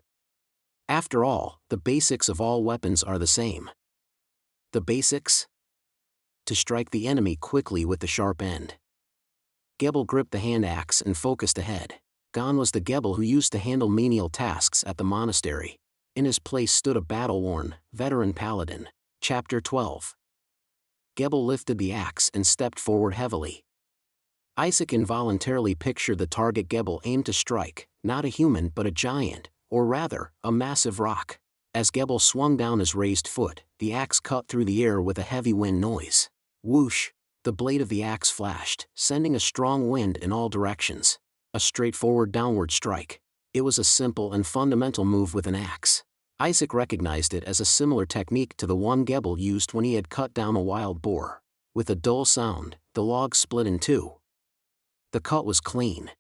After all, the basics of all weapons are the same. The basics? To strike the enemy quickly with the sharp end. Gebel gripped the hand axe and focused ahead. Gone was the Gebel who used to handle menial tasks at the monastery. In his place stood a battle-worn, veteran paladin. Chapter 12. Gebel lifted the axe and stepped forward heavily. Isaac involuntarily pictured the target Gebel aimed to strike, not a human but a giant, or rather, a massive rock. As Gebel swung down his raised foot, the axe cut through the air with a heavy wind noise. Whoosh! The blade of the axe flashed, sending a strong wind in all directions. A straightforward downward strike. It was a simple and fundamental move with an axe. Isaac recognized it as a similar technique to the one Gebel used when he had cut down a wild boar. With a dull sound, the log split in two. The cut was clean.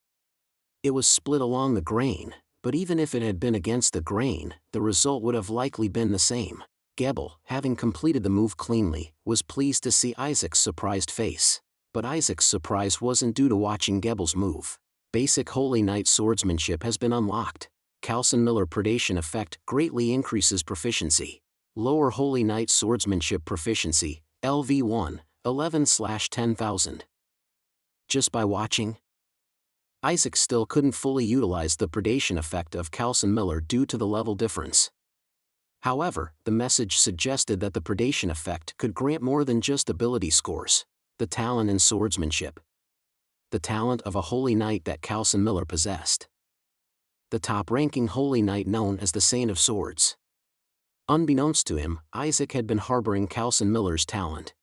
It was split along the grain, but even if it had been against the grain, the result would have likely been the same. Gebel, having completed the move cleanly, was pleased to see Isaac's surprised face. But Isaac's surprise wasn't due to watching Gebel's move. Basic Holy Knight swordsmanship has been unlocked. Miller predation effect greatly increases proficiency. Lower Holy Knight swordsmanship proficiency, LV1, 11/10,000. Just by watching? Isaac still couldn't fully utilize the predation effect of Miller due to the level difference. However, the message suggested that the predation effect could grant more than just ability scores. The talent in swordsmanship. The talent of a Holy Knight that Miller possessed. The top-ranking Holy Knight known as the Saint of Swords. Unbeknownst to him, Isaac had been harboring Miller's talent.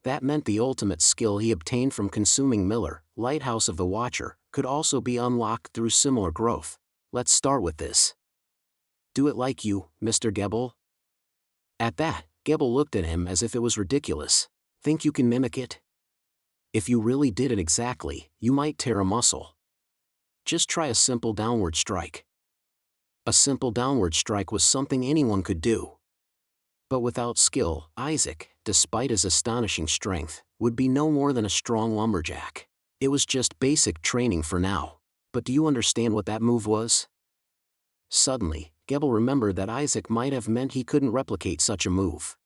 That meant the ultimate skill he obtained from consuming Miller, Lighthouse of the Watcher, could also be unlocked through similar growth. Let's start with this. Do it like you, Mr. Gebel? At that, Gebel looked at him as if it was ridiculous. Think you can mimic it? If you really did it exactly, you might tear a muscle. Just try a simple downward strike. A simple downward strike was something anyone could do. But without skill, Isaac, despite his astonishing strength, would be no more than a strong lumberjack. It was just basic training for now. But do you understand what that move was? Suddenly, Gebel remembered that Isaac might have meant he couldn't replicate such a move.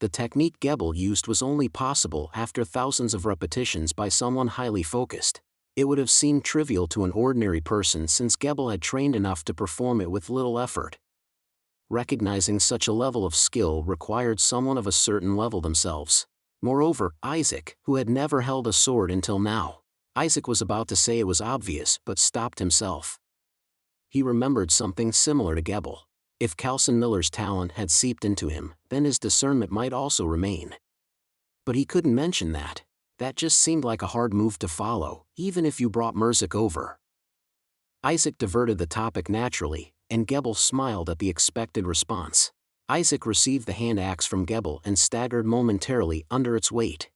The technique Gebel used was only possible after thousands of repetitions by someone highly focused. It would have seemed trivial to an ordinary person since Gebel had trained enough to perform it with little effort. Recognizing such a level of skill required someone of a certain level themselves. Moreover, Isaac, who had never held a sword until now. Isaac was about to say it was obvious but stopped himself. He remembered something similar to Gebel. If Miller's talent had seeped into him, then his discernment might also remain. But he couldn't mention that. That just seemed like a hard move to follow, even if you brought Merzik over. Isaac diverted the topic naturally, and Gebel smiled at the expected response. Isaac received the hand axe from Gebel and staggered momentarily under its weight.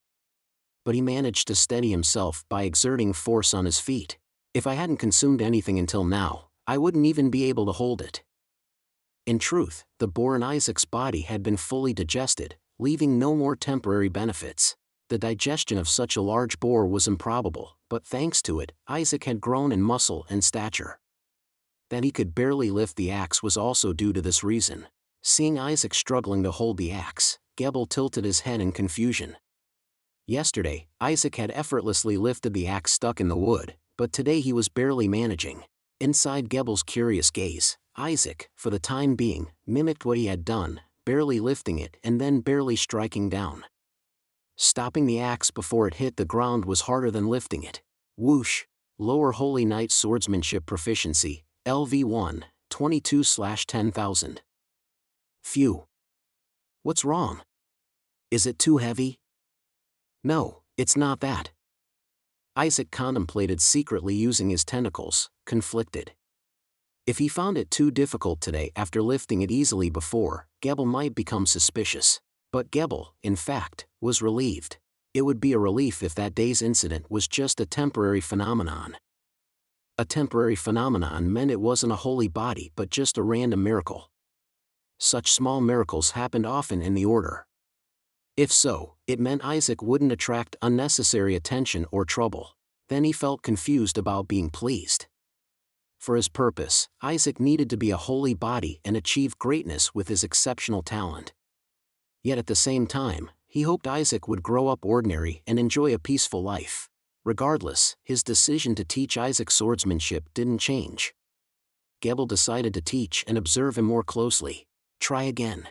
But he managed to steady himself by exerting force on his feet. If I hadn't consumed anything until now, I wouldn't even be able to hold it. In truth, the boar in Isaac's body had been fully digested, leaving no more temporary benefits. The digestion of such a large boar was improbable, but thanks to it, Isaac had grown in muscle and stature. That he could barely lift the axe was also due to this reason. Seeing Isaac struggling to hold the axe, Gebel tilted his head in confusion. Yesterday, Isaac had effortlessly lifted the axe stuck in the wood, but today he was barely managing. Inside Gebel's curious gaze, Isaac, for the time being, mimicked what he had done, barely lifting it and then barely striking down. Stopping the axe before it hit the ground was harder than lifting it. Whoosh! Lower Holy Knight swordsmanship proficiency, LV1, 22/10,000. Phew. What's wrong? Is it too heavy? No, it's not that. Isaac contemplated secretly using his tentacles, conflicted. If he found it too difficult today after lifting it easily before, Gebel might become suspicious. But Gebel, in fact, was relieved. It would be a relief if that day's incident was just a temporary phenomenon. A temporary phenomenon meant it wasn't a holy body but just a random miracle. Such small miracles happened often in the Order. If so, it meant Isaac wouldn't attract unnecessary attention or trouble. Then he felt confused about being pleased. For his purpose, Isaac needed to be a holy body and achieve greatness with his exceptional talent. Yet at the same time, he hoped Isaac would grow up ordinary and enjoy a peaceful life. Regardless, his decision to teach Isaac swordsmanship didn't change. Gebel decided to teach and observe him more closely. Try again.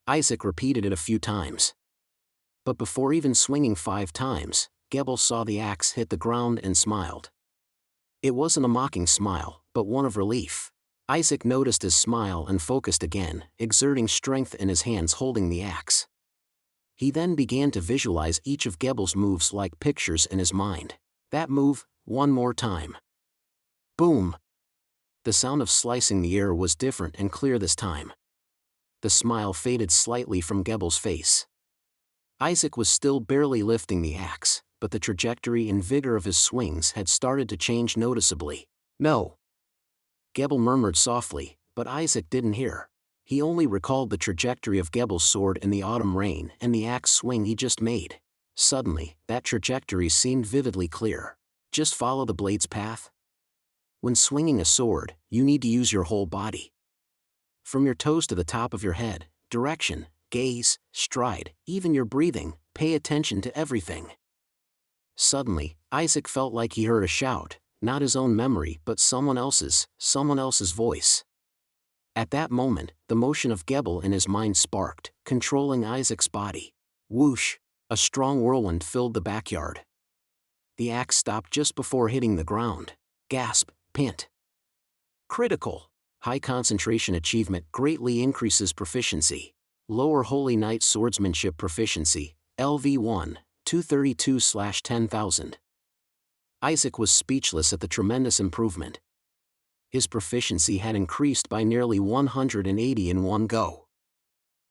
Isaac repeated it a few times. But before even swinging 5 times, Gebel saw the axe hit the ground and smiled. It wasn't a mocking smile, but one of relief. Isaac noticed his smile and focused again, exerting strength in his hands holding the axe. He then began to visualize each of Gebel's moves like pictures in his mind. That move, one more time. Boom! The sound of slicing the air was different and clear this time. The smile faded slightly from Gebel's face. Isaac was still barely lifting the axe, but the trajectory and vigor of his swings had started to change noticeably. No! Gebel murmured softly, but Isaac didn't hear. He only recalled the trajectory of Gebel's sword in the autumn rain and the axe swing he just made. Suddenly, that trajectory seemed vividly clear. Just follow the blade's path. When swinging a sword, you need to use your whole body. From your toes to the top of your head, direction, gaze, stride, even your breathing, pay attention to everything. Suddenly, Isaac felt like he heard a shout, not his own memory but someone else's voice. At that moment, the motion of Gebel in his mind sparked, controlling Isaac's body. Whoosh! A strong whirlwind filled the backyard. The axe stopped just before hitting the ground. Gasp, pant. Critical. High concentration achievement greatly increases proficiency. Lower Holy Knight Swordsmanship Proficiency, LV1, 232/10,000. Isaac was speechless at the tremendous improvement. His proficiency had increased by nearly 180 in one go.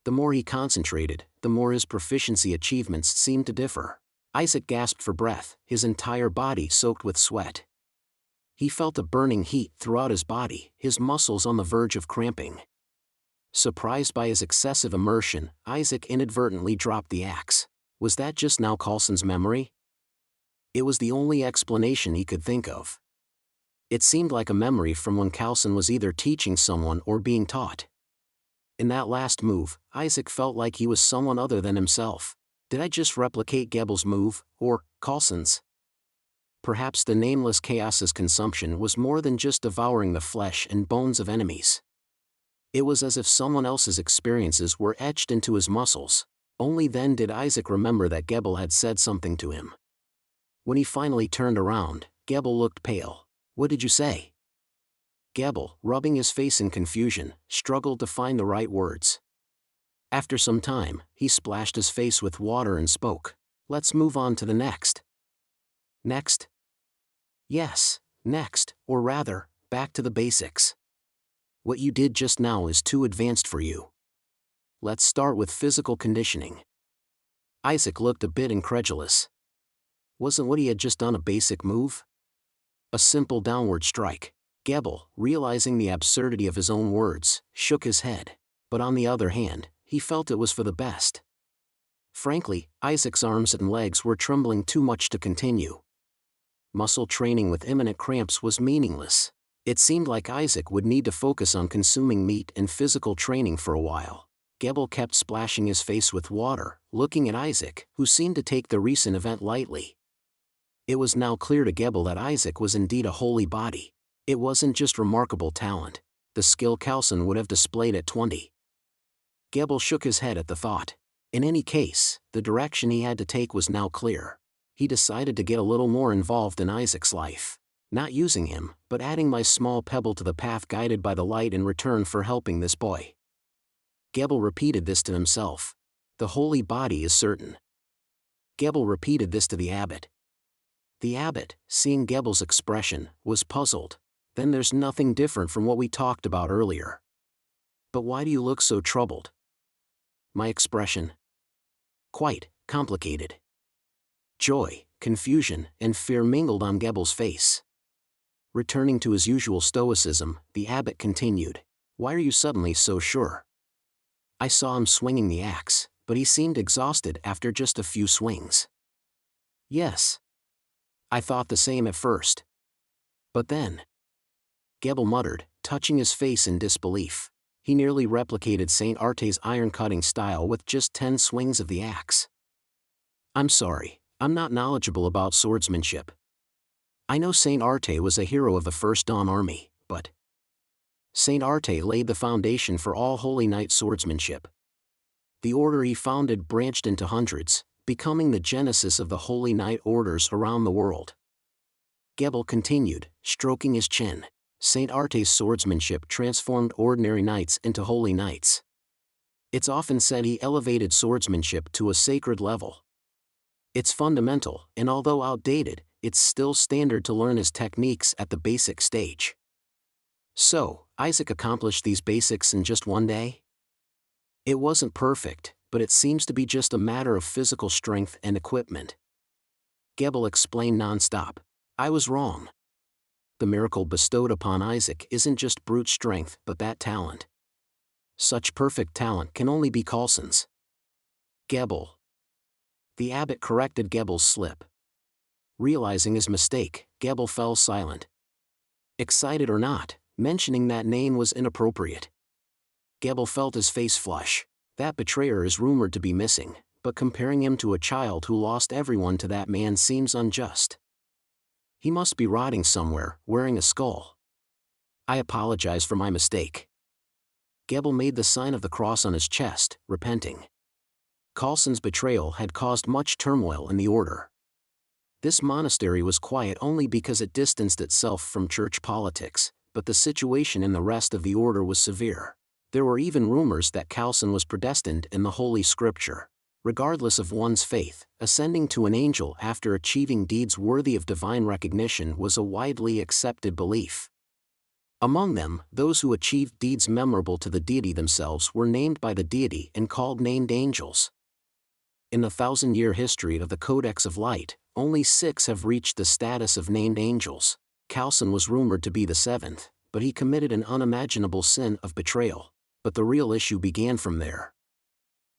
The more he concentrated, the more his proficiency achievements seemed to differ. Isaac gasped for breath, his entire body soaked with sweat. He felt a burning heat throughout his body, his muscles on the verge of cramping. Surprised by his excessive immersion, Isaac inadvertently dropped the axe. Was that just now Coulson's memory? It was the only explanation he could think of. It seemed like a memory from when Coulson was either teaching someone or being taught. In that last move, Isaac felt like he was someone other than himself. Did I just replicate Gebel's move, or Coulson's? Perhaps the Nameless Chaos's consumption was more than just devouring the flesh and bones of enemies. It was as if someone else's experiences were etched into his muscles. Only then did Isaac remember that Gebel had said something to him. When he finally turned around, Gebel looked pale. What did you say? Gebel, rubbing his face in confusion, struggled to find the right words. After some time, he splashed his face with water and spoke. Let's move on to the next. Next? Yes, next, or rather, back to the basics. What you did just now is too advanced for you. Let's start with physical conditioning. Isaac looked a bit incredulous. Wasn't what he had just done a basic move? A simple downward strike. Gebel, realizing the absurdity of his own words, shook his head. But on the other hand, he felt it was for the best. Frankly, Isaac's arms and legs were trembling too much to continue. Muscle training with imminent cramps was meaningless. It seemed like Isaac would need to focus on consuming meat and physical training for a while. Gebel kept splashing his face with water, looking at Isaac, who seemed to take the recent event lightly. It was now clear to Gebel that Isaac was indeed a holy body. It wasn't just remarkable talent. The skill Coulson would have displayed at 20. Gebel shook his head at the thought. In any case, the direction he had to take was now clear. He decided to get a little more involved in Isaac's life. Not using him, but adding my small pebble to the path guided by the light in return for helping this boy. Gebel repeated this to himself. The holy body is certain. Gebel repeated this to the abbot. The abbot, seeing Gebel's expression, was puzzled. Then there's nothing different from what we talked about earlier. But why do you look so troubled? My expression? Quite complicated. Joy, confusion, and fear mingled on Gebel's face. Returning to his usual stoicism, the abbot continued. Why are you suddenly so sure? I saw him swinging the axe, but he seemed exhausted after just a few swings. Yes. I thought the same at first. But then, Gebel muttered, touching his face in disbelief. He nearly replicated Saint Arte's iron-cutting style with just 10 swings of the axe. I'm sorry, I'm not knowledgeable about swordsmanship. I know Saint Arte was a hero of the First Dawn Army, but Saint Arte laid the foundation for all Holy Knight swordsmanship. The order he founded branched into hundreds, becoming the genesis of the Holy Knight orders around the world. Gebel continued, stroking his chin. Saint Arte's swordsmanship transformed ordinary knights into holy knights. It's often said he elevated swordsmanship to a sacred level. It's fundamental, and although outdated, it's still standard to learn his techniques at the basic stage. So, Isaac accomplished these basics in just one day? It wasn't perfect, but it seems to be just a matter of physical strength and equipment. Gebel explained non-stop. I was wrong. The miracle bestowed upon Isaac isn't just brute strength but that talent. Such perfect talent can only be Coulson's. Gebel. The abbot corrected Gebel's slip. Realizing his mistake, Gebel fell silent. Excited or not, mentioning that name was inappropriate. Gebel felt his face flush. That betrayer is rumored to be missing, but comparing him to a child who lost everyone to that man seems unjust. He must be rotting somewhere, wearing a skull. I apologize for my mistake. Gebel made the sign of the cross on his chest, repenting. Coulson's betrayal had caused much turmoil in the order. This monastery was quiet only because it distanced itself from church politics, but the situation in the rest of the order was severe. There were even rumors that Coulson was predestined in the Holy Scripture. Regardless of one's faith, ascending to an angel after achieving deeds worthy of divine recognition was a widely accepted belief. Among them, those who achieved deeds memorable to the deity themselves were named by the deity and called named angels. In the 1,000-year history of the Codex of Light, only 6 have reached the status of named angels. Coulson was rumored to be the 7th, but he committed an unimaginable sin of betrayal. But the real issue began from there.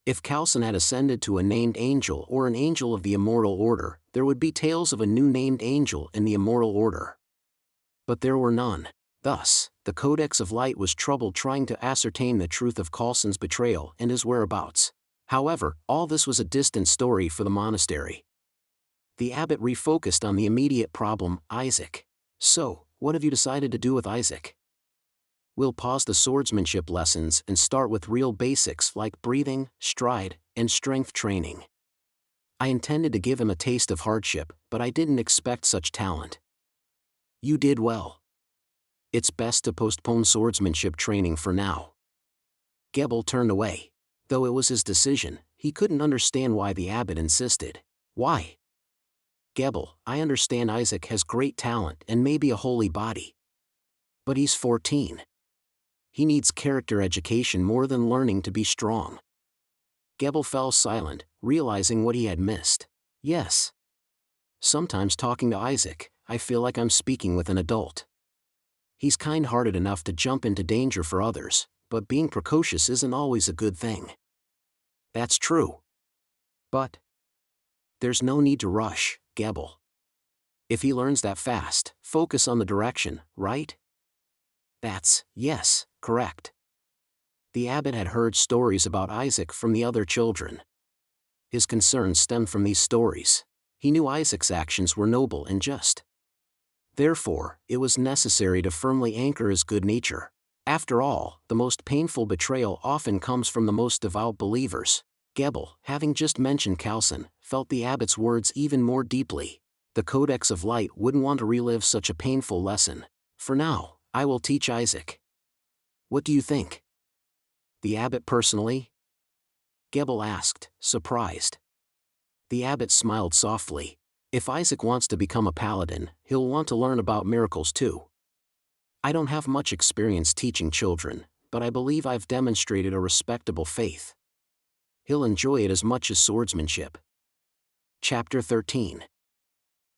If Coulson had ascended to a named angel or an angel of the immortal order, there would be tales of a new named angel in the immortal order. But there were none. Thus, the Codex of Light was troubled trying to ascertain the truth of Coulson's betrayal and his whereabouts. However, all this was a distant story for the monastery. The abbot refocused on the immediate problem, Isaac. So, what have you decided to do with Isaac? We'll pause the swordsmanship lessons and start with real basics like breathing, stride, and strength training. I intended to give him a taste of hardship, but I didn't expect such talent. You did well. It's best to postpone swordsmanship training for now. Gebel turned away. Though it was his decision, he couldn't understand why the abbot insisted. Why? Gebel, I understand Isaac has great talent and maybe a holy body. But he's 14. He needs character education more than learning to be strong. Gebel fell silent, realizing what he had missed. Yes. Sometimes talking to Isaac, I feel like I'm speaking with an adult. He's kind-hearted enough to jump into danger for others, but being precocious isn't always a good thing. That's true. But there's no need to rush, Gebel. If he learns that fast, focus on the direction, right? Yes, correct. The abbot had heard stories about Isaac from the other children. His concerns stemmed from these stories. He knew Isaac's actions were noble and just. Therefore, it was necessary to firmly anchor his good nature. After all, the most painful betrayal often comes from the most devout believers. Gebel, having just mentioned Coulson, felt the abbot's words even more deeply. The Codex of Light wouldn't want to relive such a painful lesson. For now, I will teach Isaac. What do you think? The abbot personally? Gebel asked, surprised. The abbot smiled softly. If Isaac wants to become a paladin, he'll want to learn about miracles too. I don't have much experience teaching children, but I believe I've demonstrated a respectable faith. He'll enjoy it as much as swordsmanship. Chapter 13.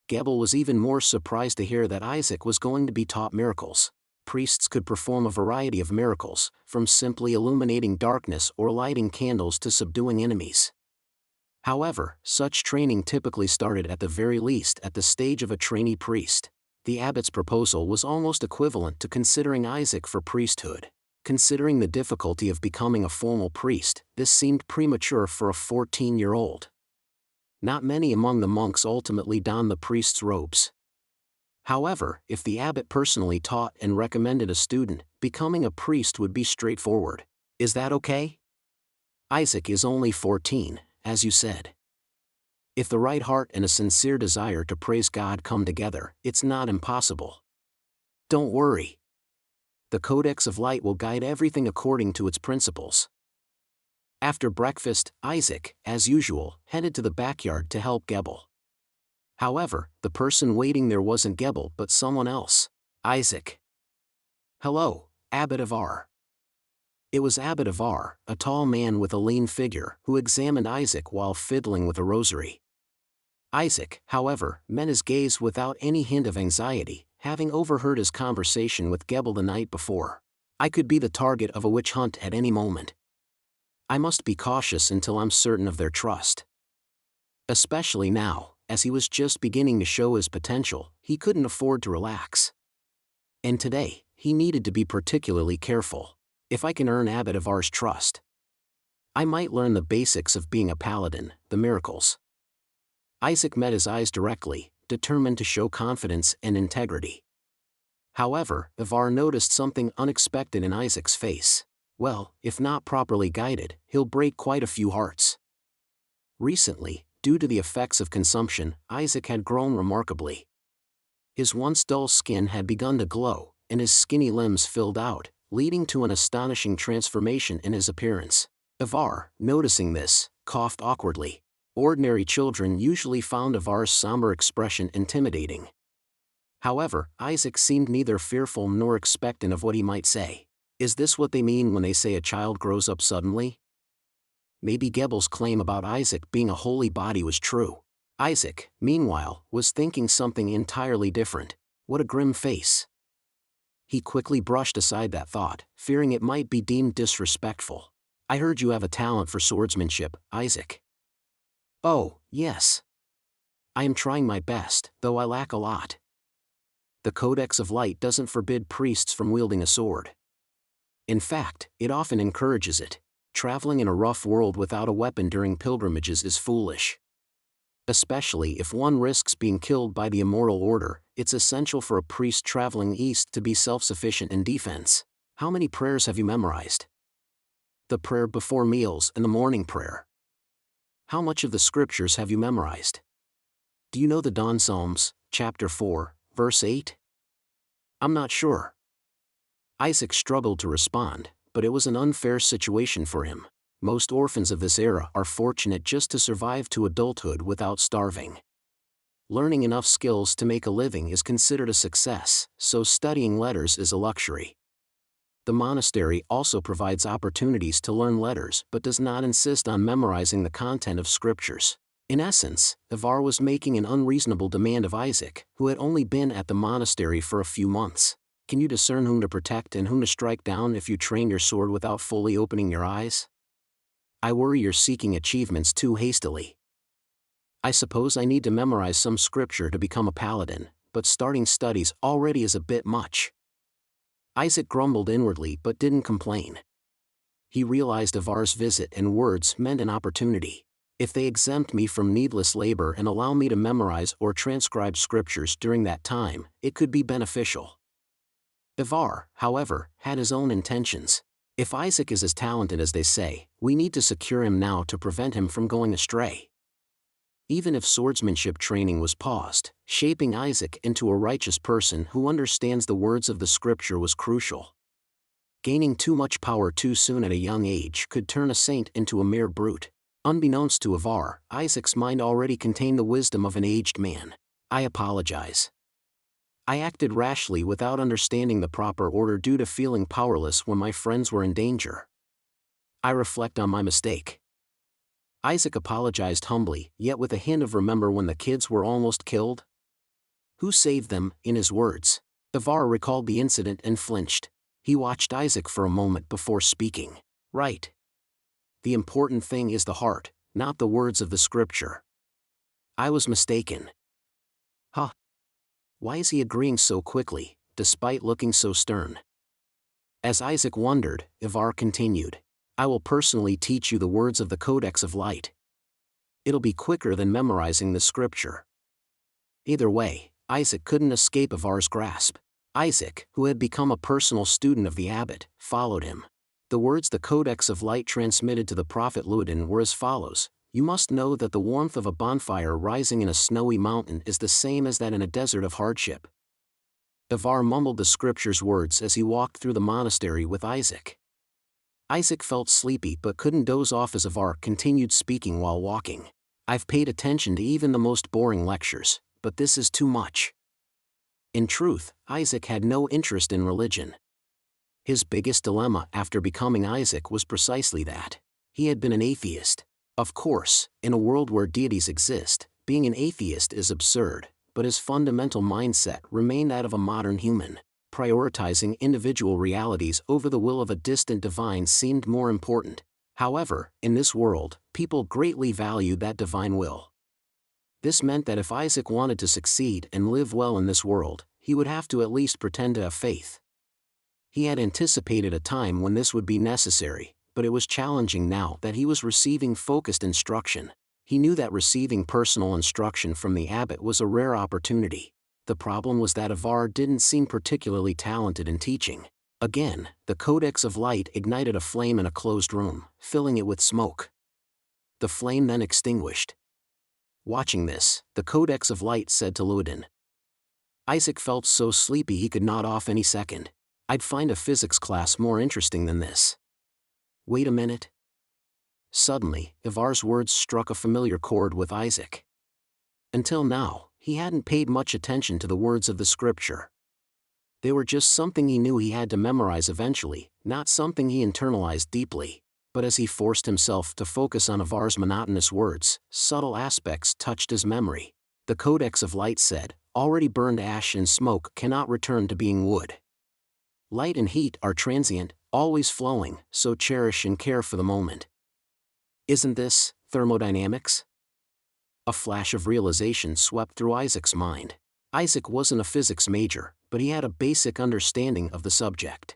Gebel was even more surprised to hear that Isaac was going to be taught miracles. priests could perform a variety of miracles, from simply illuminating darkness or lighting candles to subduing enemies. However, such training typically started at the very least at the stage of a trainee priest. The abbot's proposal was almost equivalent to considering Isaac for priesthood. Considering the difficulty of becoming a formal priest, this seemed premature for a 14-year-old. Not many among the monks ultimately donned the priest's robes. However, if the abbot personally taught and recommended a student, becoming a priest would be straightforward. Is that okay? Isaac is only 14, as you said. If the right heart and a sincere desire to praise God come together, it's not impossible. Don't worry. The Codex of Light will guide everything according to its principles. After breakfast, Isaac, as usual, headed to the backyard to help Gebel. However, the person waiting there wasn't Gebel but someone else. Isaac. Hello, Abbot of Ar. It was Abbot of Ar, a tall man with a lean figure, who examined Isaac while fiddling with a rosary. Isaac, however, met his gaze without any hint of anxiety, having overheard his conversation with Gebel the night before. I could be the target of a witch hunt at any moment. I must be cautious until I'm certain of their trust. Especially now, as he was just beginning to show his potential, he couldn't afford to relax. And today, he needed to be particularly careful. If I can earn Abbot of Ar's trust, I might learn the basics of being a paladin, the miracles. Isaac met his eyes directly, determined to show confidence and integrity. However, Ivar noticed something unexpected in Isaac's face. Well, if not properly guided, he'll break quite a few hearts. Recently, due to the effects of consumption, Isaac had grown remarkably. His once dull skin had begun to glow, and his skinny limbs filled out, leading to an astonishing transformation in his appearance. Ivar, noticing this, coughed awkwardly. Ordinary children usually found Ivar's somber expression intimidating. However, Isaac seemed neither fearful nor expectant of what he might say. Is this what they mean when they say a child grows up suddenly? Maybe Gebel's claim about Isaac being a holy body was true. Isaac, meanwhile, was thinking something entirely different. What a grim face. He quickly brushed aside that thought, fearing it might be deemed disrespectful. I heard you have a talent for swordsmanship, Isaac. Oh, yes. I am trying my best, though I lack a lot. The Codex of Light doesn't forbid priests from wielding a sword. In fact, it often encourages it. Traveling in a rough world without a weapon during pilgrimages is foolish. Especially if one risks being killed by the Immortal Order, it's essential for a priest traveling east to be self-sufficient in defense. How many prayers have you memorized? The prayer before meals and the morning prayer. How much of the scriptures have you memorized? Do you know the Dawn Psalms, chapter 4, verse 8? I'm not sure. Isaac struggled to respond, but it was an unfair situation for him. Most orphans of this era are fortunate just to survive to adulthood without starving. Learning enough skills to make a living is considered a success, so studying letters is a luxury. The monastery also provides opportunities to learn letters but does not insist on memorizing the content of scriptures. In essence, Ivar was making an unreasonable demand of Isaac, who had only been at the monastery for a few months. Can you discern whom to protect and whom to strike down if you train your sword without fully opening your eyes? I worry you're seeking achievements too hastily. I suppose I need to memorize some scripture to become a paladin, but starting studies already is a bit much. Isaac grumbled inwardly but didn't complain. He realized Ivar's visit and words meant an opportunity. If they exempt me from needless labor and allow me to memorize or transcribe scriptures during that time, it could be beneficial. Ivar, however, had his own intentions. If Isaac is as talented as they say, we need to secure him now to prevent him from going astray. Even if swordsmanship training was paused, shaping Isaac into a righteous person who understands the words of the scripture was crucial. Gaining too much power too soon at a young age could turn a saint into a mere brute. Unbeknownst to Ivar, Isaac's mind already contained the wisdom of an aged man. I apologize. I acted rashly without understanding the proper order due to feeling powerless when my friends were in danger. I reflect on my mistake. Isaac apologized humbly, yet with a hint of remember when the kids were almost killed? Who saved them, in his words? Ivar recalled the incident and flinched. He watched Isaac for a moment before speaking. Right. The important thing is the heart, not the words of the scripture. I was mistaken. Huh. Why is he agreeing so quickly, despite looking so stern? As Isaac wondered, Ivar continued. I will personally teach you the words of the Codex of Light. It'll be quicker than memorizing the scripture. Either way, Isaac couldn't escape Ivar's grasp. Isaac, who had become a personal student of the abbot, followed him. The words the Codex of Light transmitted to the prophet Luodin were as follows. You must know that the warmth of a bonfire rising in a snowy mountain is the same as that in a desert of hardship. Ivar mumbled the scripture's words as he walked through the monastery with Isaac. Isaac felt sleepy but couldn't doze off as Ivar continued speaking while walking. I've paid attention to even the most boring lectures, but this is too much. In truth, Isaac had no interest in religion. His biggest dilemma after becoming Isaac was precisely that. He had been an atheist. Of course, in a world where deities exist, being an atheist is absurd, but his fundamental mindset remained that of a modern human. Prioritizing individual realities over the will of a distant divine seemed more important. However, in this world, people greatly valued that divine will. This meant that if Isaac wanted to succeed and live well in this world, he would have to at least pretend to have faith. He had anticipated a time when this would be necessary, but it was challenging now that he was receiving focused instruction. He knew that receiving personal instruction from the abbot was a rare opportunity. The problem was that Ivar didn't seem particularly talented in teaching. Again, the Codex of Light ignited a flame in a closed room, filling it with smoke. The flame then extinguished. Watching this, the Codex of Light said to Luodin. Isaac felt so sleepy he could nod off any second. I'd find a physics class more interesting than this. Wait a minute. Suddenly, Ivar's words struck a familiar chord with Isaac. Until now, he hadn't paid much attention to the words of the scripture. They were just something he knew he had to memorize eventually, not something he internalized deeply. But as he forced himself to focus on Ivar's monotonous words, subtle aspects touched his memory. The Codex of Light said, already burned ash and smoke cannot return to being wood. Light and heat are transient, always flowing, so cherish and care for the moment. Isn't this thermodynamics? A flash of realization swept through Isaac's mind. Isaac wasn't a physics major, but he had a basic understanding of the subject.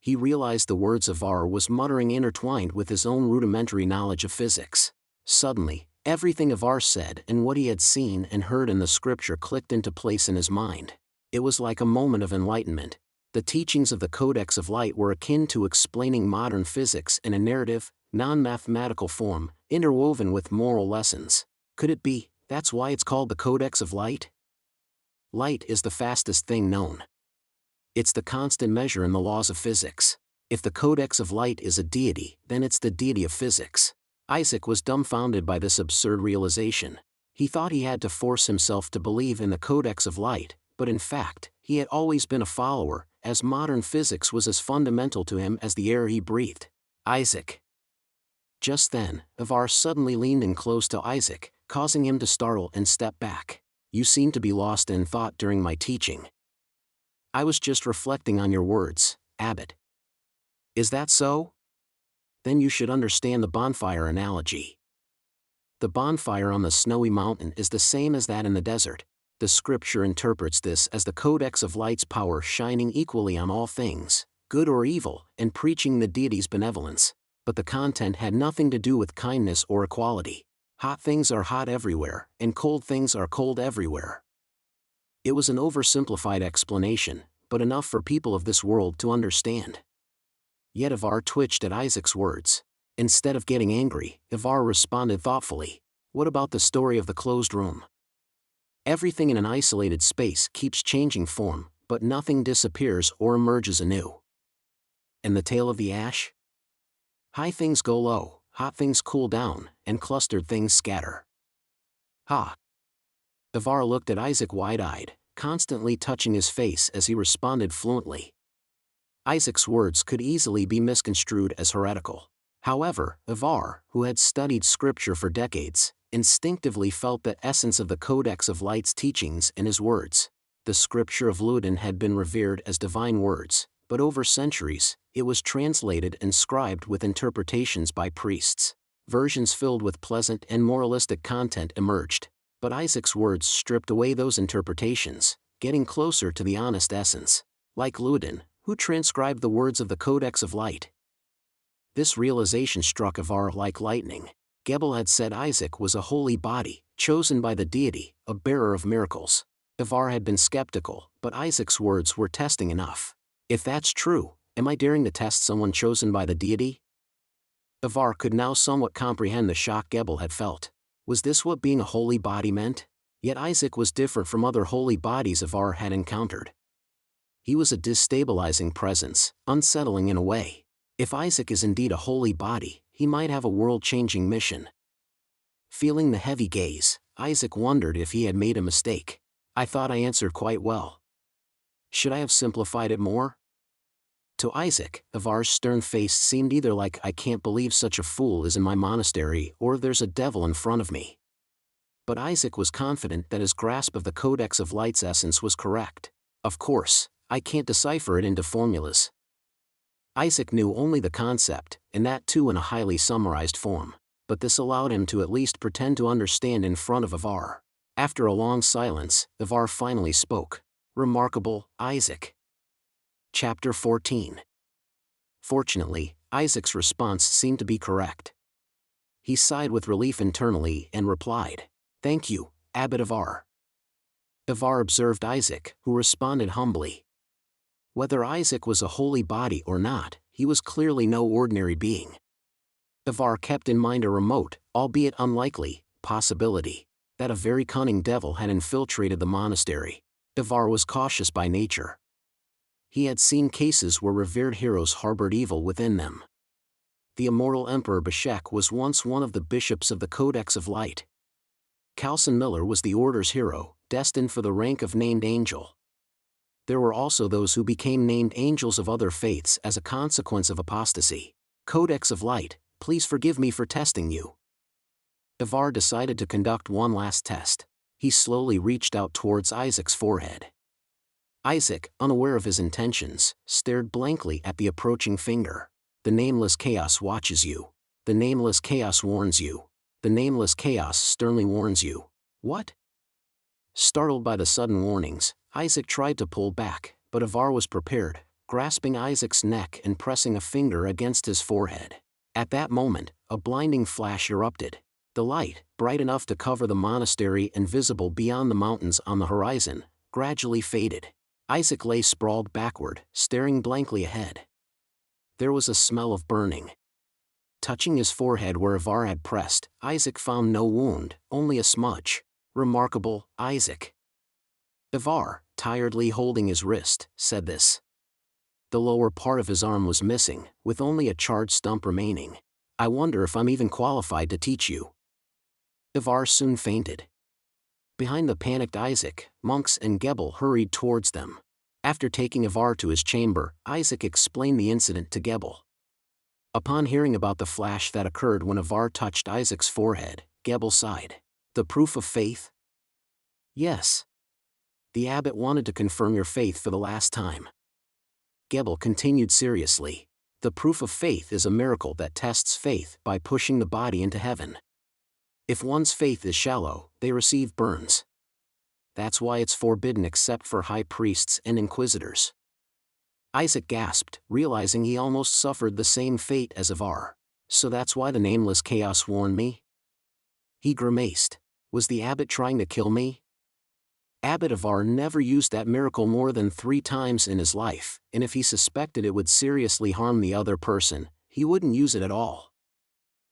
He realized the words Ivar was muttering intertwined with his own rudimentary knowledge of physics. Suddenly, everything Ivar said and what he had seen and heard in the scripture clicked into place in his mind. It was like a moment of enlightenment. The teachings of the Codex of Light were akin to explaining modern physics in a narrative, non-mathematical form, interwoven with moral lessons. Could it be, that's why it's called the Codex of Light? Light is the fastest thing known. It's the constant measure in the laws of physics. If the Codex of Light is a deity, then it's the deity of physics. Isaac was dumbfounded by this absurd realization. He thought he had to force himself to believe in the Codex of Light, but in fact, he had always been a follower, as modern physics was as fundamental to him as the air he breathed. Isaac. Just then, Ivar suddenly leaned in close to Isaac, causing him to startle and step back. You seem to be lost in thought during my teaching. I was just reflecting on your words, Abbot. Is that so? Then you should understand the bonfire analogy. The bonfire on the snowy mountain is the same as that in the desert. The scripture interprets this as the Codex of Light's power shining equally on all things, good or evil, and preaching the deity's benevolence. But the content had nothing to do with kindness or equality. Hot things are hot everywhere, and cold things are cold everywhere. It was an oversimplified explanation, but enough for people of this world to understand. Yet Ivar twitched at Isaac's words. Instead of getting angry, Ivar responded thoughtfully. What about the story of the closed room? Everything in an isolated space keeps changing form, but nothing disappears or emerges anew. And the tale of the ash? High things go low, hot things cool down, and clustered things scatter. Ha! Ivar looked at Isaac wide-eyed, constantly touching his face as he responded fluently. Isaac's words could easily be misconstrued as heretical. However, Ivar, who had studied scripture for decades, instinctively felt the essence of the Codex of Light's teachings in his words. The scripture of Luden had been revered as divine words, but over centuries, it was translated and scribed with interpretations by priests. Versions filled with pleasant and moralistic content emerged, but Isaac's words stripped away those interpretations, getting closer to the honest essence. Like Luden, who transcribed the words of the Codex of Light. This realization struck Ivar like lightning. Gebel had said Isaac was a holy body, chosen by the deity, a bearer of miracles. Ivar had been skeptical, but Isaac's words were testing enough. If that's true, am I daring to test someone chosen by the deity? Ivar could now somewhat comprehend the shock Gebel had felt. Was this what being a holy body meant? Yet Isaac was different from other holy bodies Ivar had encountered. He was a destabilizing presence, unsettling in a way. If Isaac is indeed a holy body, he might have a world-changing mission. Feeling the heavy gaze, Isaac wondered if he had made a mistake. I thought I answered quite well. Should I have simplified it more? To Isaac, Ivar's stern face seemed either like I can't believe such a fool is in my monastery or there's a devil in front of me. But Isaac was confident that his grasp of the Codex of Light's essence was correct. Of course, I can't decipher it into formulas. Isaac knew only the concept, and that too in a highly summarized form, but this allowed him to at least pretend to understand in front of Ivar. After a long silence, Ivar finally spoke. Remarkable, Isaac. Chapter 14. Fortunately, Isaac's response seemed to be correct. He sighed with relief internally and replied, "Thank you, Abbot Ivar." Ivar observed Isaac, who responded humbly. Whether Isaac was a holy body or not, he was clearly no ordinary being. Ivar kept in mind a remote, albeit unlikely, possibility, that a very cunning devil had infiltrated the monastery. Ivar was cautious by nature. He had seen cases where revered heroes harbored evil within them. The immortal Emperor Beshek was once one of the bishops of the Codex of Light. Calson Miller was the Order's hero, destined for the rank of named angel. There were also those who became named angels of other faiths as a consequence of apostasy. Codex of Light, please forgive me for testing you. Ivar decided to conduct one last test. He slowly reached out towards Isaac's forehead. Isaac, unaware of his intentions, stared blankly at the approaching finger. The Nameless Chaos watches you. The Nameless Chaos warns you. The Nameless Chaos sternly warns you. What? Startled by the sudden warnings, Isaac tried to pull back, but Ivar was prepared, grasping Isaac's neck and pressing a finger against his forehead. At that moment, a blinding flash erupted. The light, bright enough to cover the monastery and visible beyond the mountains on the horizon, gradually faded. Isaac lay sprawled backward, staring blankly ahead. There was a smell of burning. Touching his forehead where Ivar had pressed, Isaac found no wound, only a smudge. Remarkable, Isaac. Ivar, tiredly holding his wrist, said this. The lower part of his arm was missing, with only a charred stump remaining. I wonder if I'm even qualified to teach you. Ivar soon fainted. Behind the panicked Isaac, monks and Gebel hurried towards them. After taking Ivar to his chamber, Isaac explained the incident to Gebel. Upon hearing about the flash that occurred when Ivar touched Isaac's forehead, Gebel sighed. The proof of faith? Yes. The abbot wanted to confirm your faith for the last time. Gebel continued seriously. The proof of faith is a miracle that tests faith by pushing the body into heaven. If one's faith is shallow, they receive burns. That's why it's forbidden except for high priests and inquisitors. Isaac gasped, realizing he almost suffered the same fate as Ivar. So that's why the Nameless Chaos warned me? He grimaced. Was the abbot trying to kill me? Abbot Ivar never used that miracle more than 3 times in his life, and if he suspected it would seriously harm the other person, he wouldn't use it at all.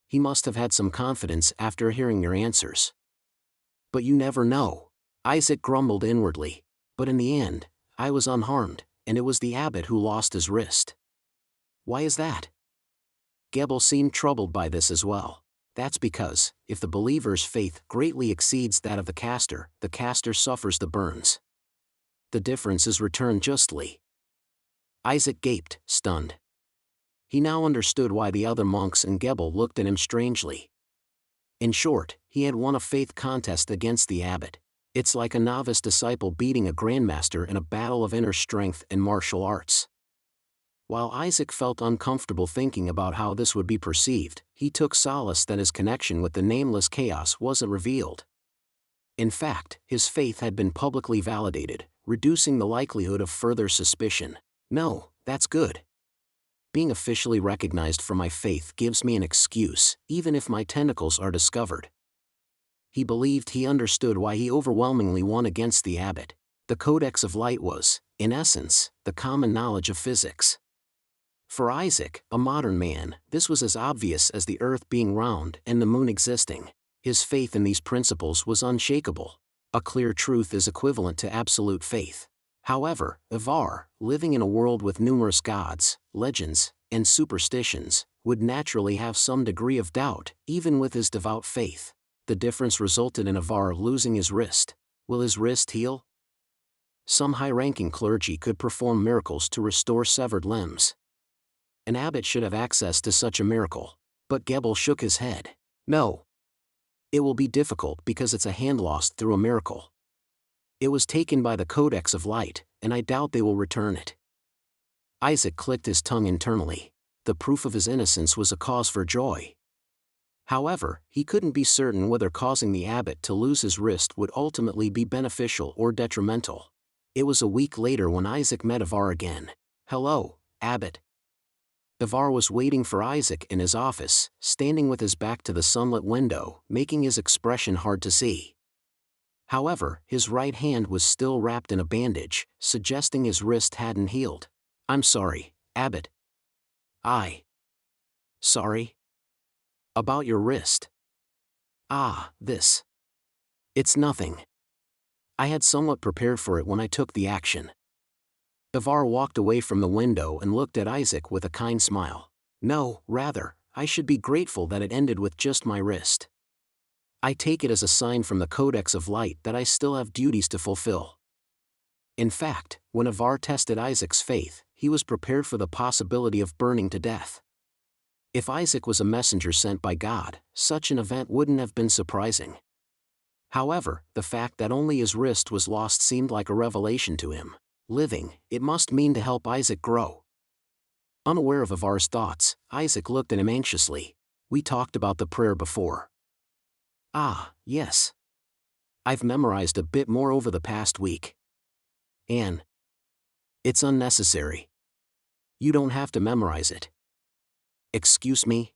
He must have had some confidence after hearing your answers. But you never know. Isaac grumbled inwardly. But in the end, I was unharmed, and it was the abbot who lost his wrist. Why is that? Gebel seemed troubled by this as well. That's because, if the believer's faith greatly exceeds that of the caster suffers the burns. The difference is returned justly. Isaac gaped, stunned. He now understood why the other monks and Gebel looked at him strangely. In short, he had won a faith contest against the abbot. It's like a novice disciple beating a grandmaster in a battle of inner strength and martial arts. While Isaac felt uncomfortable thinking about how this would be perceived, he took solace that his connection with the Nameless Chaos wasn't revealed. In fact, his faith had been publicly validated, reducing the likelihood of further suspicion. No, that's good. Being officially recognized for my faith gives me an excuse, even if my tentacles are discovered. He believed he understood why he overwhelmingly won against the abbot. The Codex of Light was, in essence, the common knowledge of physics. For Isaac, a modern man, this was as obvious as the earth being round and the moon existing. His faith in these principles was unshakable. A clear truth is equivalent to absolute faith. However, Ivar, living in a world with numerous gods, legends, and superstitions, would naturally have some degree of doubt, even with his devout faith. The difference resulted in Ivar losing his wrist. Will his wrist heal? Some high-ranking clergy could perform miracles to restore severed limbs. An abbot should have access to such a miracle. But Gebel shook his head. No. It will be difficult because it's a hand lost through a miracle. It was taken by the Codex of Light, and I doubt they will return it. Isaac clicked his tongue internally. The proof of his innocence was a cause for joy. However, he couldn't be certain whether causing the abbot to lose his wrist would ultimately be beneficial or detrimental. It was a week later when Isaac met Ivar again. Hello, abbot. Ivar was waiting for Isaac in his office, standing with his back to the sunlit window, making his expression hard to see. However, his right hand was still wrapped in a bandage, suggesting his wrist hadn't healed. I'm sorry, abbot. Sorry? About your wrist. This. It's nothing. I had somewhat prepared for it when I took the action. Ivar walked away from the window and looked at Isaac with a kind smile. No, rather, I should be grateful that it ended with just my wrist. I take it as a sign from the Codex of Light that I still have duties to fulfill. In fact, when Ivar tested Isaac's faith, he was prepared for the possibility of burning to death. If Isaac was a messenger sent by God, such an event wouldn't have been surprising. However, the fact that only his wrist was lost seemed like a revelation to him. Living, it must mean to help Isaac grow. Unaware of Ivar's thoughts, Isaac looked at him anxiously. We talked about the prayer before. Yes. I've memorized a bit more over the past week. And it's unnecessary. You don't have to memorize it. Excuse me?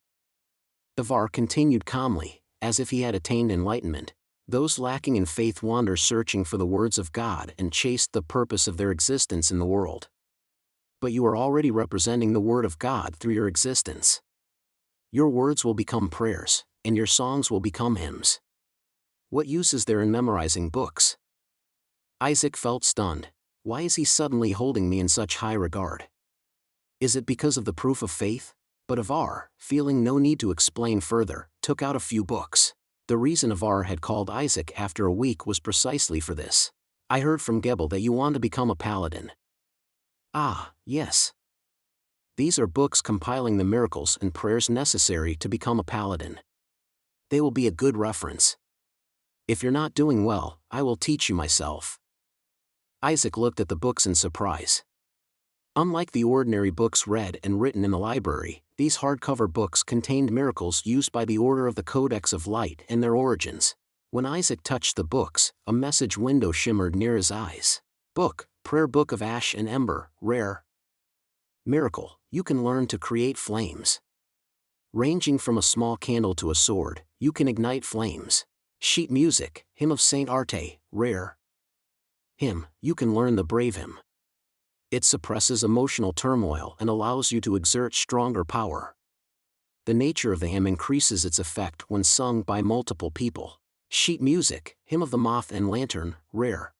Ivar continued calmly, as if he had attained enlightenment. Those lacking in faith wander searching for the words of God and chase the purpose of their existence in the world. But you are already representing the word of God through your existence. Your words will become prayers, and your songs will become hymns. What use is there in memorizing books? Isaac felt stunned. Why is he suddenly holding me in such high regard? Is it because of the proof of faith? But Ivar, feeling no need to explain further, took out a few books. The reason Ivar had called Isaac after a week was precisely for this. I heard from Gebel that you want to become a paladin. Yes. These are books compiling the miracles and prayers necessary to become a paladin. They will be a good reference. If you're not doing well, I will teach you myself. Isaac looked at the books in surprise. Unlike the ordinary books read and written in the library, these hardcover books contained miracles used by the Order of the Codex of Light and their origins. When Isaac touched the books, a message window shimmered near his eyes. Book, Prayer Book of Ash and Ember, Rare. Miracle, you can learn to create flames. Ranging from a small candle to a sword, you can ignite flames. Sheet music, Hymn of Saint Arte, Rare. Hymn, you can learn the brave hymn. It suppresses emotional turmoil and allows you to exert stronger power. The nature of the hymn increases its effect when sung by multiple people. Sheet music, Hymn of the Moth and Lantern, Rare.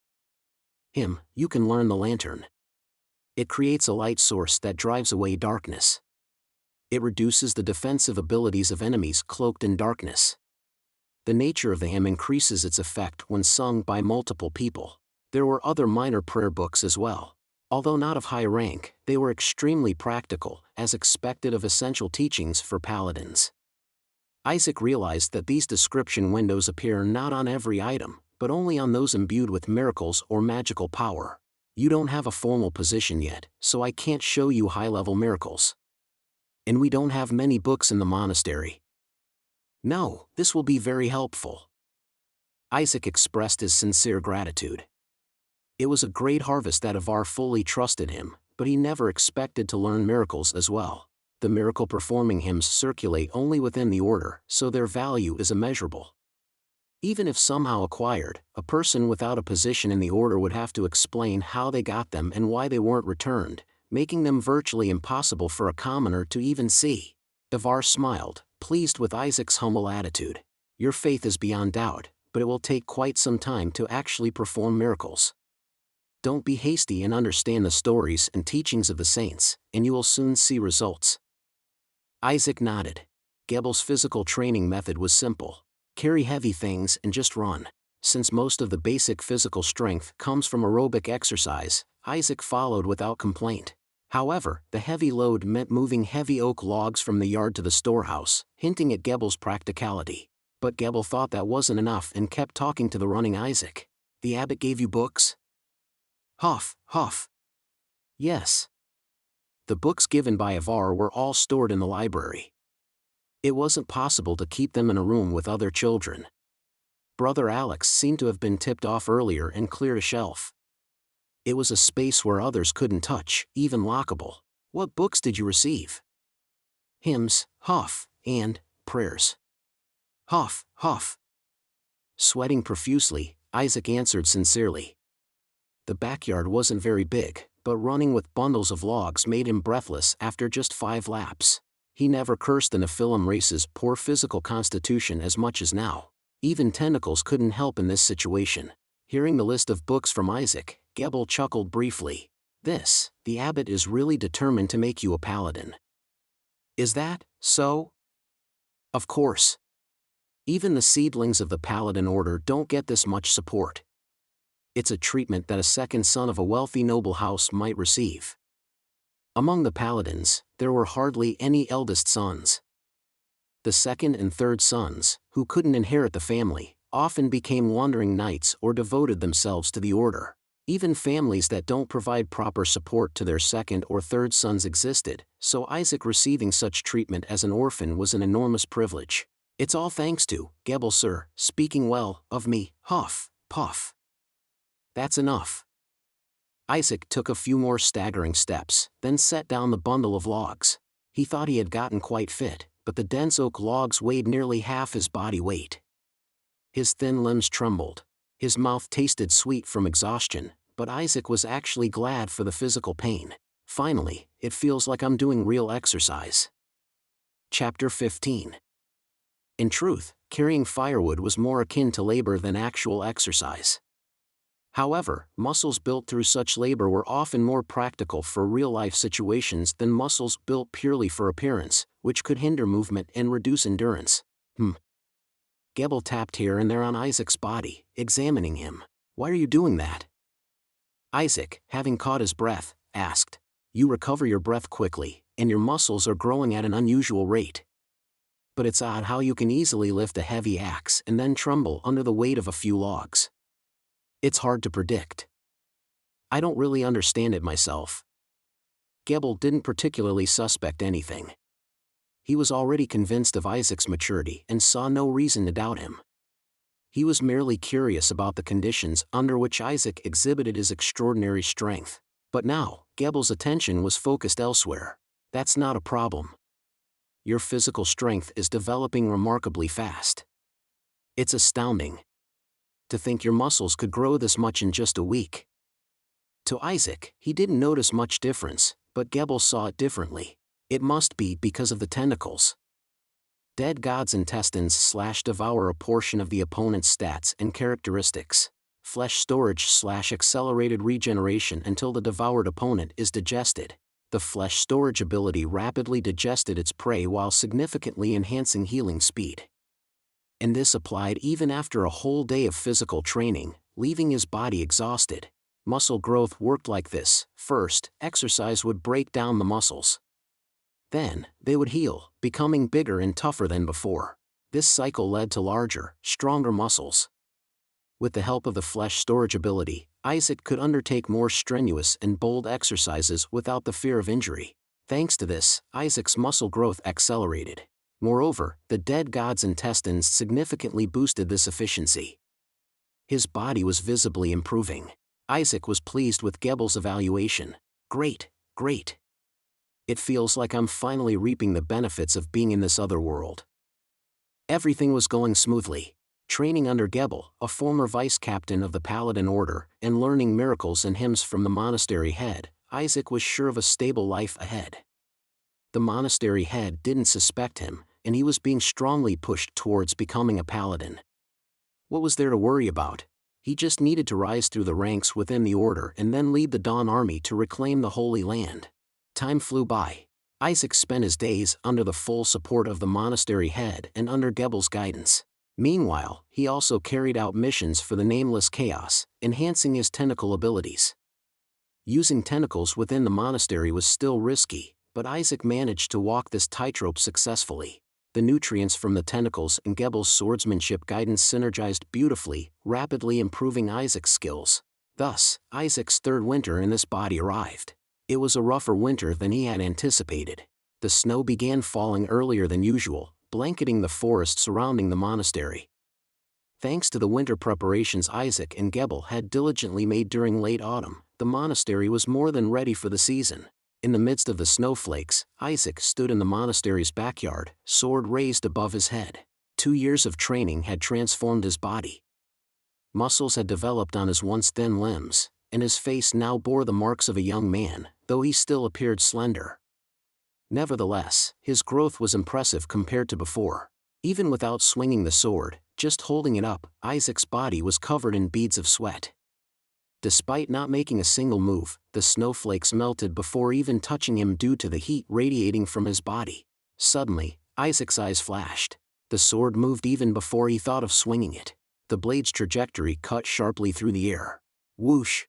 Hymn, you can learn the lantern. It creates a light source that drives away darkness. It reduces the defensive abilities of enemies cloaked in darkness. The nature of the hymn increases its effect when sung by multiple people. There were other minor prayer books as well. Although not of high rank, they were extremely practical, as expected of essential teachings for paladins. Isaac realized that these description windows appear not on every item, but only on those imbued with miracles or magical power. You don't have a formal position yet, so I can't show you high-level miracles. And we don't have many books in the monastery. No, this will be very helpful. Isaac expressed his sincere gratitude. It was a great harvest that Ivar fully trusted him, but he never expected to learn miracles as well. The miracle-performing hymns circulate only within the order, so their value is immeasurable. Even if somehow acquired, a person without a position in the order would have to explain how they got them and why they weren't returned, making them virtually impossible for a commoner to even see. Ivar smiled, pleased with Isaac's humble attitude. Your faith is beyond doubt, but it will take quite some time to actually perform miracles. Don't be hasty and understand the stories and teachings of the saints, and you will soon see results. Isaac nodded. Gebel's physical training method was simple. Carry heavy things and just run. Since most of the basic physical strength comes from aerobic exercise, Isaac followed without complaint. However, the heavy load meant moving heavy oak logs from the yard to the storehouse, hinting at Gebel's practicality. But Gebel thought that wasn't enough and kept talking to the running Isaac. The abbot gave you books? Huff, huff. Yes. The books given by Ivar were all stored in the library. It wasn't possible to keep them in a room with other children. Brother Alex seemed to have been tipped off earlier and cleared a shelf. It was a space where others couldn't touch, even lockable. What books did you receive? Hymns, huff, and prayers. Huff, huff. Sweating profusely, Isaac answered sincerely. The backyard wasn't very big, but running with bundles of logs made him breathless after just 5 laps. He never cursed the Nephilim race's poor physical constitution as much as now. Even tentacles couldn't help in this situation. Hearing the list of books from Isaac, Gebel chuckled briefly. The abbot is really determined to make you a paladin. Is that so? Of course. Even the seedlings of the paladin order don't get this much support. It's a treatment that a second son of a wealthy noble house might receive. Among the paladins, there were hardly any eldest sons. The second and third sons, who couldn't inherit the family, often became wandering knights or devoted themselves to the order. Even families that don't provide proper support to their second or third sons existed, so Isaac receiving such treatment as an orphan was an enormous privilege. It's all thanks to Gebel, sir, speaking well of me, huff, puff. That's enough. Isaac took a few more staggering steps, then set down the bundle of logs. He thought he had gotten quite fit, but the dense oak logs weighed nearly half his body weight. His thin limbs trembled. His mouth tasted sweet from exhaustion, but Isaac was actually glad for the physical pain. Finally, it feels like I'm doing real exercise. Chapter 15. In truth, carrying firewood was more akin to labor than actual exercise. However, muscles built through such labor were often more practical for real-life situations than muscles built purely for appearance, which could hinder movement and reduce endurance. Gebel tapped here and there on Isaac's body, examining him. Why are you doing that? Isaac, having caught his breath, asked. You recover your breath quickly, and your muscles are growing at an unusual rate. But it's odd how you can easily lift a heavy axe and then tremble under the weight of a few logs. It's hard to predict. I don't really understand it myself. Gebel didn't particularly suspect anything. He was already convinced of Isaac's maturity and saw no reason to doubt him. He was merely curious about the conditions under which Isaac exhibited his extraordinary strength. But now, Gebel's attention was focused elsewhere. That's not a problem. Your physical strength is developing remarkably fast. It's astounding. To think your muscles could grow this much in just a week. To Isaac, he didn't notice much difference, but Gebel saw it differently. It must be because of the tentacles. Dead god's intestines devour a portion of the opponent's stats and characteristics. Flesh storage accelerated regeneration until the devoured opponent is digested. The flesh storage ability rapidly digested its prey while significantly enhancing healing speed. And this applied even after a whole day of physical training, leaving his body exhausted. Muscle growth worked like this. First, exercise would break down the muscles. Then, they would heal, becoming bigger and tougher than before. This cycle led to larger, stronger muscles. With the help of the flesh storage ability, Isaac could undertake more strenuous and bold exercises without the fear of injury. Thanks to this, Isaac's muscle growth accelerated. Moreover, the dead god's intestines significantly boosted this efficiency. His body was visibly improving. Isaac was pleased with Gebel's evaluation. Great, great. It feels like I'm finally reaping the benefits of being in this other world. Everything was going smoothly. Training under Gebel, a former vice captain of the Paladin order, and learning miracles and hymns from the monastery head, Isaac was sure of a stable life ahead. The monastery head didn't suspect him, and he was being strongly pushed towards becoming a paladin. What was there to worry about? He just needed to rise through the ranks within the order and then lead the Dawn Army to reclaim the Holy Land. Time flew by. Isaac spent his days under the full support of the monastery head and under Gebel's guidance. Meanwhile, he also carried out missions for the Nameless Chaos, enhancing his tentacle abilities. Using tentacles within the monastery was still risky, but Isaac managed to walk this tightrope successfully. The nutrients from the tentacles and Gebel's swordsmanship guidance synergized beautifully, rapidly improving Isaac's skills. Thus, Isaac's third winter in this body arrived. It was a rougher winter than he had anticipated. The snow began falling earlier than usual, blanketing the forest surrounding the monastery. Thanks to the winter preparations Isaac and Gebel had diligently made during late autumn, the monastery was more than ready for the season. In the midst of the snowflakes, Isaac stood in the monastery's backyard, sword raised above his head. 2 years of training had transformed his body. Muscles had developed on his once thin limbs, and his face now bore the marks of a young man, though he still appeared slender. Nevertheless, his growth was impressive compared to before. Even without swinging the sword, just holding it up, Isaac's body was covered in beads of sweat. Despite not making a single move, the snowflakes melted before even touching him due to the heat radiating from his body. Suddenly, Isaac's eyes flashed. The sword moved even before he thought of swinging it. The blade's trajectory cut sharply through the air. Whoosh!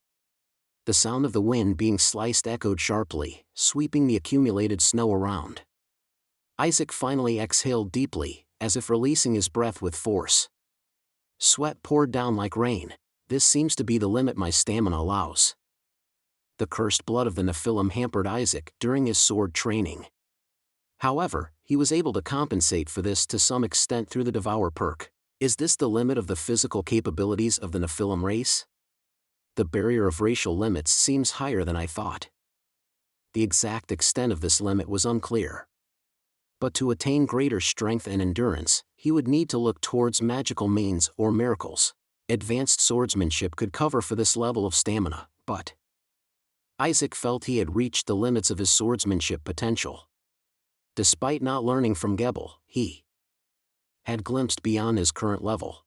The sound of the wind being sliced echoed sharply, sweeping the accumulated snow around. Isaac finally exhaled deeply, as if releasing his breath with force. Sweat poured down like rain. This seems to be the limit my stamina allows. The cursed blood of the Nephilim hampered Isaac during his sword training. However, he was able to compensate for this to some extent through the Devour perk. Is this the limit of the physical capabilities of the Nephilim race? The barrier of racial limits seems higher than I thought. The exact extent of this limit was unclear. But to attain greater strength and endurance, he would need to look towards magical means or miracles. Advanced swordsmanship could cover for this level of stamina, but Isaac felt he had reached the limits of his swordsmanship potential. Despite not learning from Gebel, he had glimpsed beyond his current level.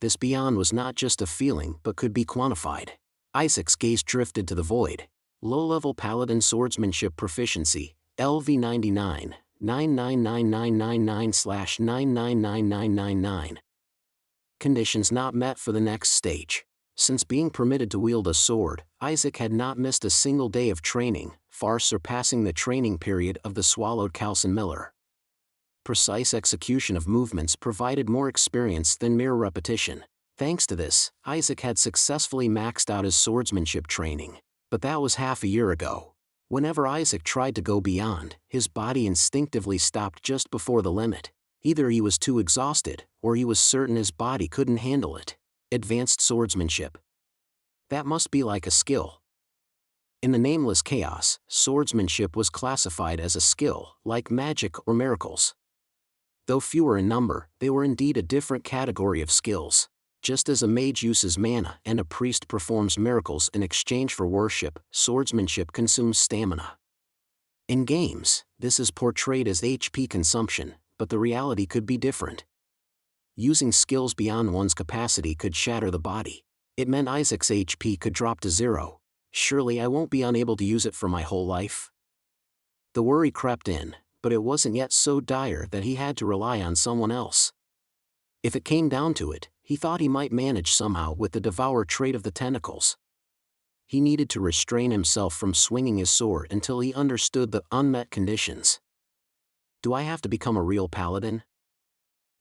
This beyond was not just a feeling but could be quantified. Isaac's gaze drifted to the void. Low-level Paladin swordsmanship proficiency, LV 99, 999999/999999. Conditions not met for the next stage. Since being permitted to wield a sword, Isaac had not missed a single day of training, far surpassing the training period of the swallowed Calcin Miller. Precise execution of movements provided more experience than mere repetition. Thanks to this, Isaac had successfully maxed out his swordsmanship training. But that was half a year ago. Whenever Isaac tried to go beyond, his body instinctively stopped just before the limit. Either he was too exhausted, or he was certain his body couldn't handle it. Advanced swordsmanship. That must be like a skill. In the Nameless Chaos, swordsmanship was classified as a skill, like magic or miracles. Though fewer in number, they were indeed a different category of skills. Just as a mage uses mana and a priest performs miracles in exchange for worship, swordsmanship consumes stamina. In games, this is portrayed as HP consumption, but the reality could be different. Using skills beyond one's capacity could shatter the body. It meant Isaac's HP could drop to 0. Surely I won't be unable to use it for my whole life? The worry crept in, but it wasn't yet so dire that he had to rely on someone else. If it came down to it, he thought he might manage somehow with the Devour trait of the tentacles. He needed to restrain himself from swinging his sword until he understood the unmet conditions. Do I have to become a real paladin?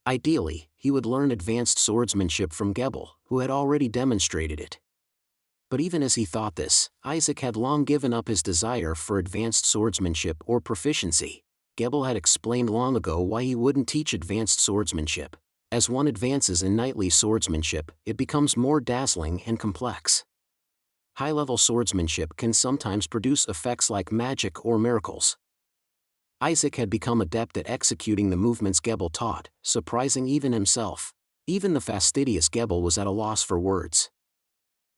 Ideally, he would learn advanced swordsmanship from Gebel, who had already demonstrated it. But even as he thought this, Isaac had long given up his desire for advanced swordsmanship or proficiency. Gebel had explained long ago why he wouldn't teach advanced swordsmanship. As one advances in knightly swordsmanship, it becomes more dazzling and complex. High-level swordsmanship can sometimes produce effects like magic or miracles. Isaac had become adept at executing the movements Gebel taught, surprising even himself. Even the fastidious Gebel was at a loss for words.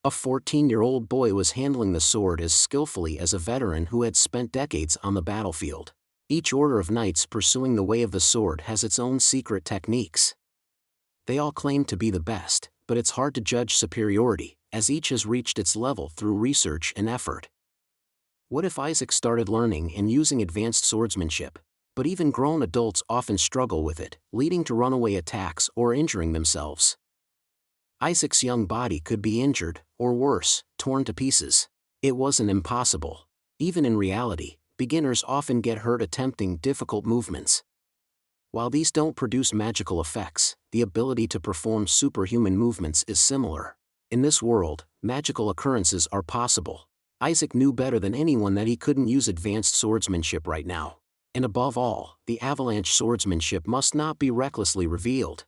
A 14-year-old boy was handling the sword as skillfully as a veteran who had spent decades on the battlefield. Each order of knights pursuing the way of the sword has its own secret techniques. They all claim to be the best, but it's hard to judge superiority, as each has reached its level through research and effort. What if Isaac started learning and using advanced swordsmanship? But even grown adults often struggle with it, leading to runaway attacks or injuring themselves. Isaac's young body could be injured, or worse, torn to pieces. It wasn't impossible. Even in reality, beginners often get hurt attempting difficult movements. While these don't produce magical effects, the ability to perform superhuman movements is similar. In this world, magical occurrences are possible. Isaac knew better than anyone that he couldn't use advanced swordsmanship right now. And above all, the avalanche swordsmanship must not be recklessly revealed.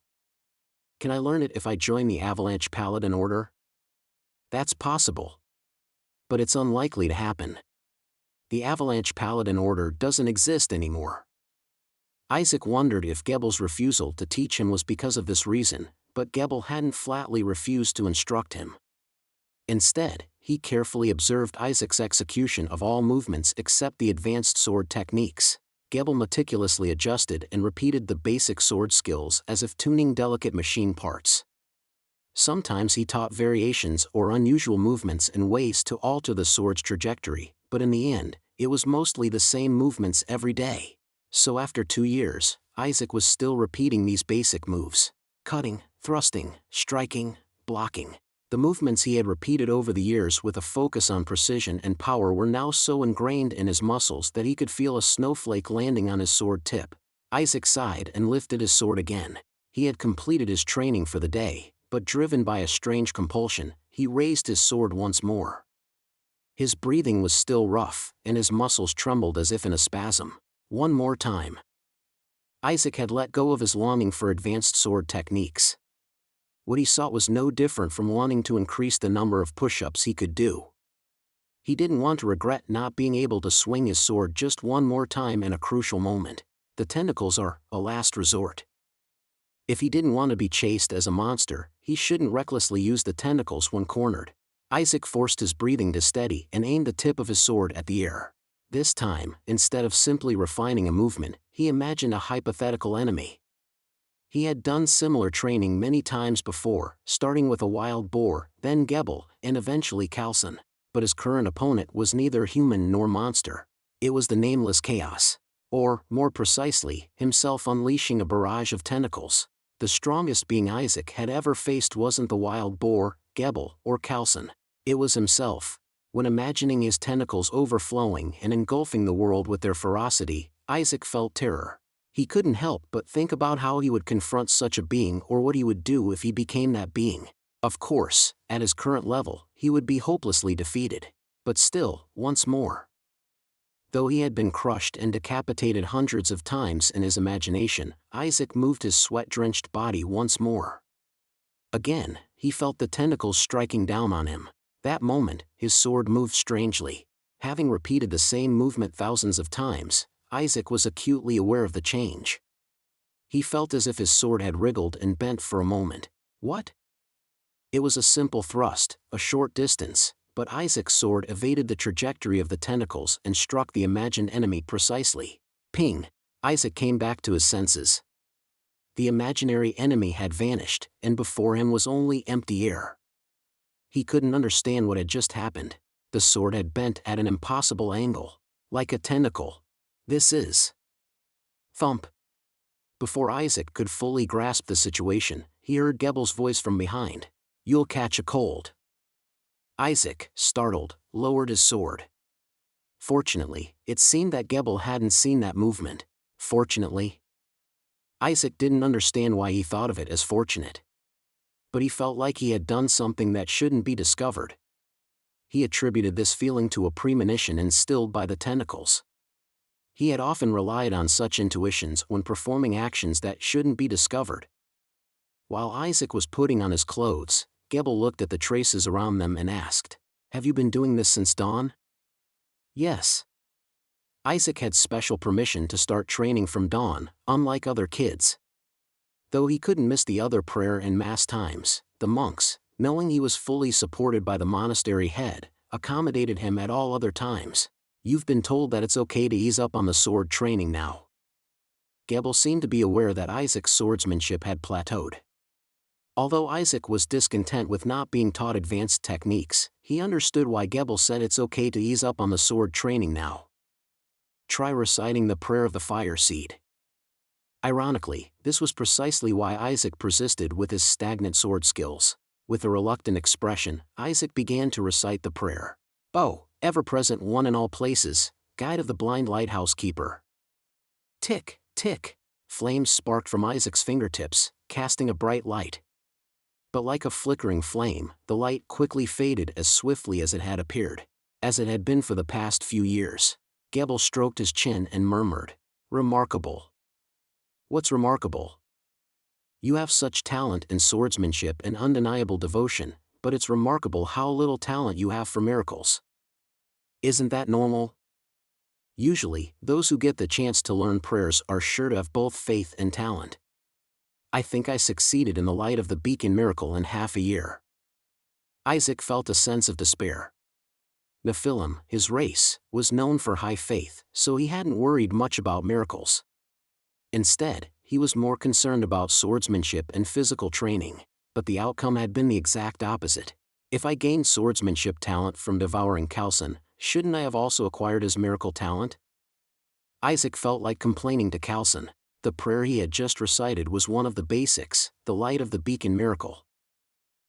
Can I learn it if I join the Avalanche Paladin Order? That's possible. But it's unlikely to happen. The Avalanche Paladin Order doesn't exist anymore. Isaac wondered if Gebel's refusal to teach him was because of this reason, but Gebel hadn't flatly refused to instruct him. Instead, he carefully observed Isaac's execution of all movements except the advanced sword techniques. Gebel meticulously adjusted and repeated the basic sword skills as if tuning delicate machine parts. Sometimes he taught variations or unusual movements in ways to alter the sword's trajectory, but in the end, it was mostly the same movements every day. So after 2 years, Isaac was still repeating these basic moves: cutting, thrusting, striking, blocking. The movements he had repeated over the years with a focus on precision and power were now so ingrained in his muscles that he could feel a snowflake landing on his sword tip. Isaac sighed and lifted his sword again. He had completed his training for the day, but driven by a strange compulsion, he raised his sword once more. His breathing was still rough, and his muscles trembled as if in a spasm. One more time. Isaac had let go of his longing for advanced sword techniques. What he sought was no different from wanting to increase the number of push-ups he could do. He didn't want to regret not being able to swing his sword just one more time in a crucial moment. The tentacles are a last resort. If he didn't want to be chased as a monster, he shouldn't recklessly use the tentacles when cornered. Isaac forced his breathing to steady and aimed the tip of his sword at the air. This time, instead of simply refining a movement, he imagined a hypothetical enemy. He had done similar training many times before, starting with a wild boar, then Gebel, and eventually Khalsan. But his current opponent was neither human nor monster. It was the Nameless Chaos. Or, more precisely, himself unleashing a barrage of tentacles. The strongest being Isaac had ever faced wasn't the wild boar, Gebel, or Khalsan. It was himself. When imagining his tentacles overflowing and engulfing the world with their ferocity, Isaac felt terror. He couldn't help but think about how he would confront such a being or what he would do if he became that being. Of course, at his current level, he would be hopelessly defeated. But still, once more. Though he had been crushed and decapitated hundreds of times in his imagination, Isaac moved his sweat-drenched body once more. Again, he felt the tentacles striking down on him. That moment, his sword moved strangely. Having repeated the same movement thousands of times, Isaac was acutely aware of the change. He felt as if his sword had wriggled and bent for a moment. What? It was a simple thrust, a short distance, but Isaac's sword evaded the trajectory of the tentacles and struck the imagined enemy precisely. Ping! Isaac came back to his senses. The imaginary enemy had vanished, and before him was only empty air. He couldn't understand what had just happened. The sword had bent at an impossible angle. Like a tentacle. This is... Thump. Before Isaac could fully grasp the situation, he heard Gebel's voice from behind. You'll catch a cold. Isaac, startled, lowered his sword. Fortunately, it seemed that Gebel hadn't seen that movement. Fortunately. Isaac didn't understand why he thought of it as fortunate. But he felt like he had done something that shouldn't be discovered. He attributed this feeling to a premonition instilled by the tentacles. He had often relied on such intuitions when performing actions that shouldn't be discovered. While Isaac was putting on his clothes, Gebel looked at the traces around them and asked, "Have you been doing this since dawn?" "Yes." Isaac had special permission to start training from dawn, unlike other kids. Though he couldn't miss the other prayer and mass times, the monks, knowing he was fully supported by the monastery head, accommodated him at all other times. "You've been told that it's okay to ease up on the sword training now." Gebel seemed to be aware that Isaac's swordsmanship had plateaued. Although Isaac was discontent with not being taught advanced techniques, he understood why Gebel said it's okay to ease up on the sword training now. Try reciting the prayer of the fire seed. Ironically, this was precisely why Isaac persisted with his stagnant sword skills. With a reluctant expression, Isaac began to recite the prayer. "Oh, ever-present one in all places, guide of the blind lighthouse keeper." Tick, tick, flames sparked from Isaac's fingertips, casting a bright light. But like a flickering flame, the light quickly faded as swiftly as it had appeared, as it had been for the past few years. Gebel stroked his chin and murmured, "Remarkable." "What's remarkable?" "You have such talent in swordsmanship and undeniable devotion, but it's remarkable how little talent you have for miracles." "Isn't that normal?" "Usually, those who get the chance to learn prayers are sure to have both faith and talent. I think I succeeded in the light of the beacon miracle in half a year." Isaac felt a sense of despair. Nephilim, his race, was known for high faith, so he hadn't worried much about miracles. Instead, he was more concerned about swordsmanship and physical training, but the outcome had been the exact opposite. If I gained swordsmanship talent from devouring Khalsan, shouldn't I have also acquired his miracle talent? Isaac felt like complaining to Khalsan. The prayer he had just recited was one of the basics, the light of the beacon miracle.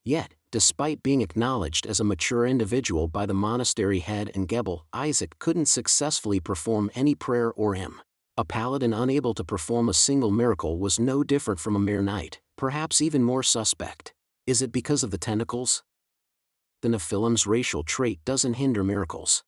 Yet, despite being acknowledged as a mature individual by the monastery head and Gebel, Isaac couldn't successfully perform any prayer or hymn. A paladin unable to perform a single miracle was no different from a mere knight, perhaps even more suspect. Is it because of the tentacles? The Nephilim's racial trait doesn't hinder miracles.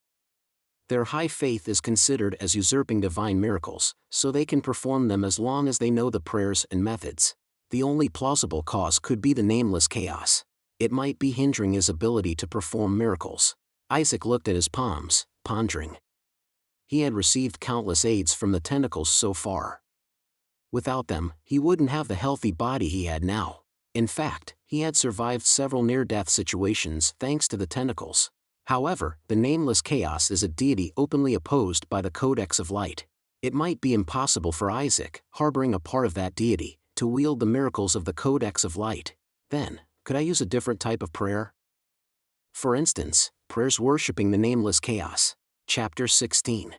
Their high faith is considered as usurping divine miracles, so they can perform them as long as they know the prayers and methods. The only plausible cause could be the Nameless Chaos. It might be hindering his ability to perform miracles. Isaac looked at his palms, pondering. He had received countless aids from the tentacles so far. Without them, he wouldn't have the healthy body he had now. In fact, he had survived several near-death situations thanks to the tentacles. However, the Nameless Chaos is a deity openly opposed by the Codex of Light. It might be impossible for Isaac, harboring a part of that deity, to wield the miracles of the Codex of Light. Then, could I use a different type of prayer? For instance, prayers worshipping the Nameless Chaos. Chapter 16.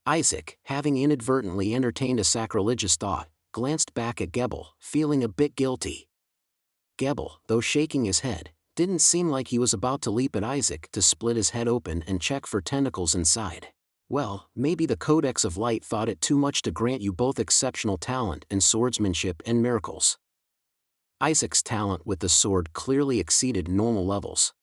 Isaac, having inadvertently entertained a sacrilegious thought, glanced back at Gebel, feeling a bit guilty. Gebel, though shaking his head, didn't seem like he was about to leap at Isaac to split his head open and check for tentacles inside. Well, maybe the Codex of Light thought it too much to grant you both exceptional talent in swordsmanship and miracles. Isaac's talent with the sword clearly exceeded normal levels.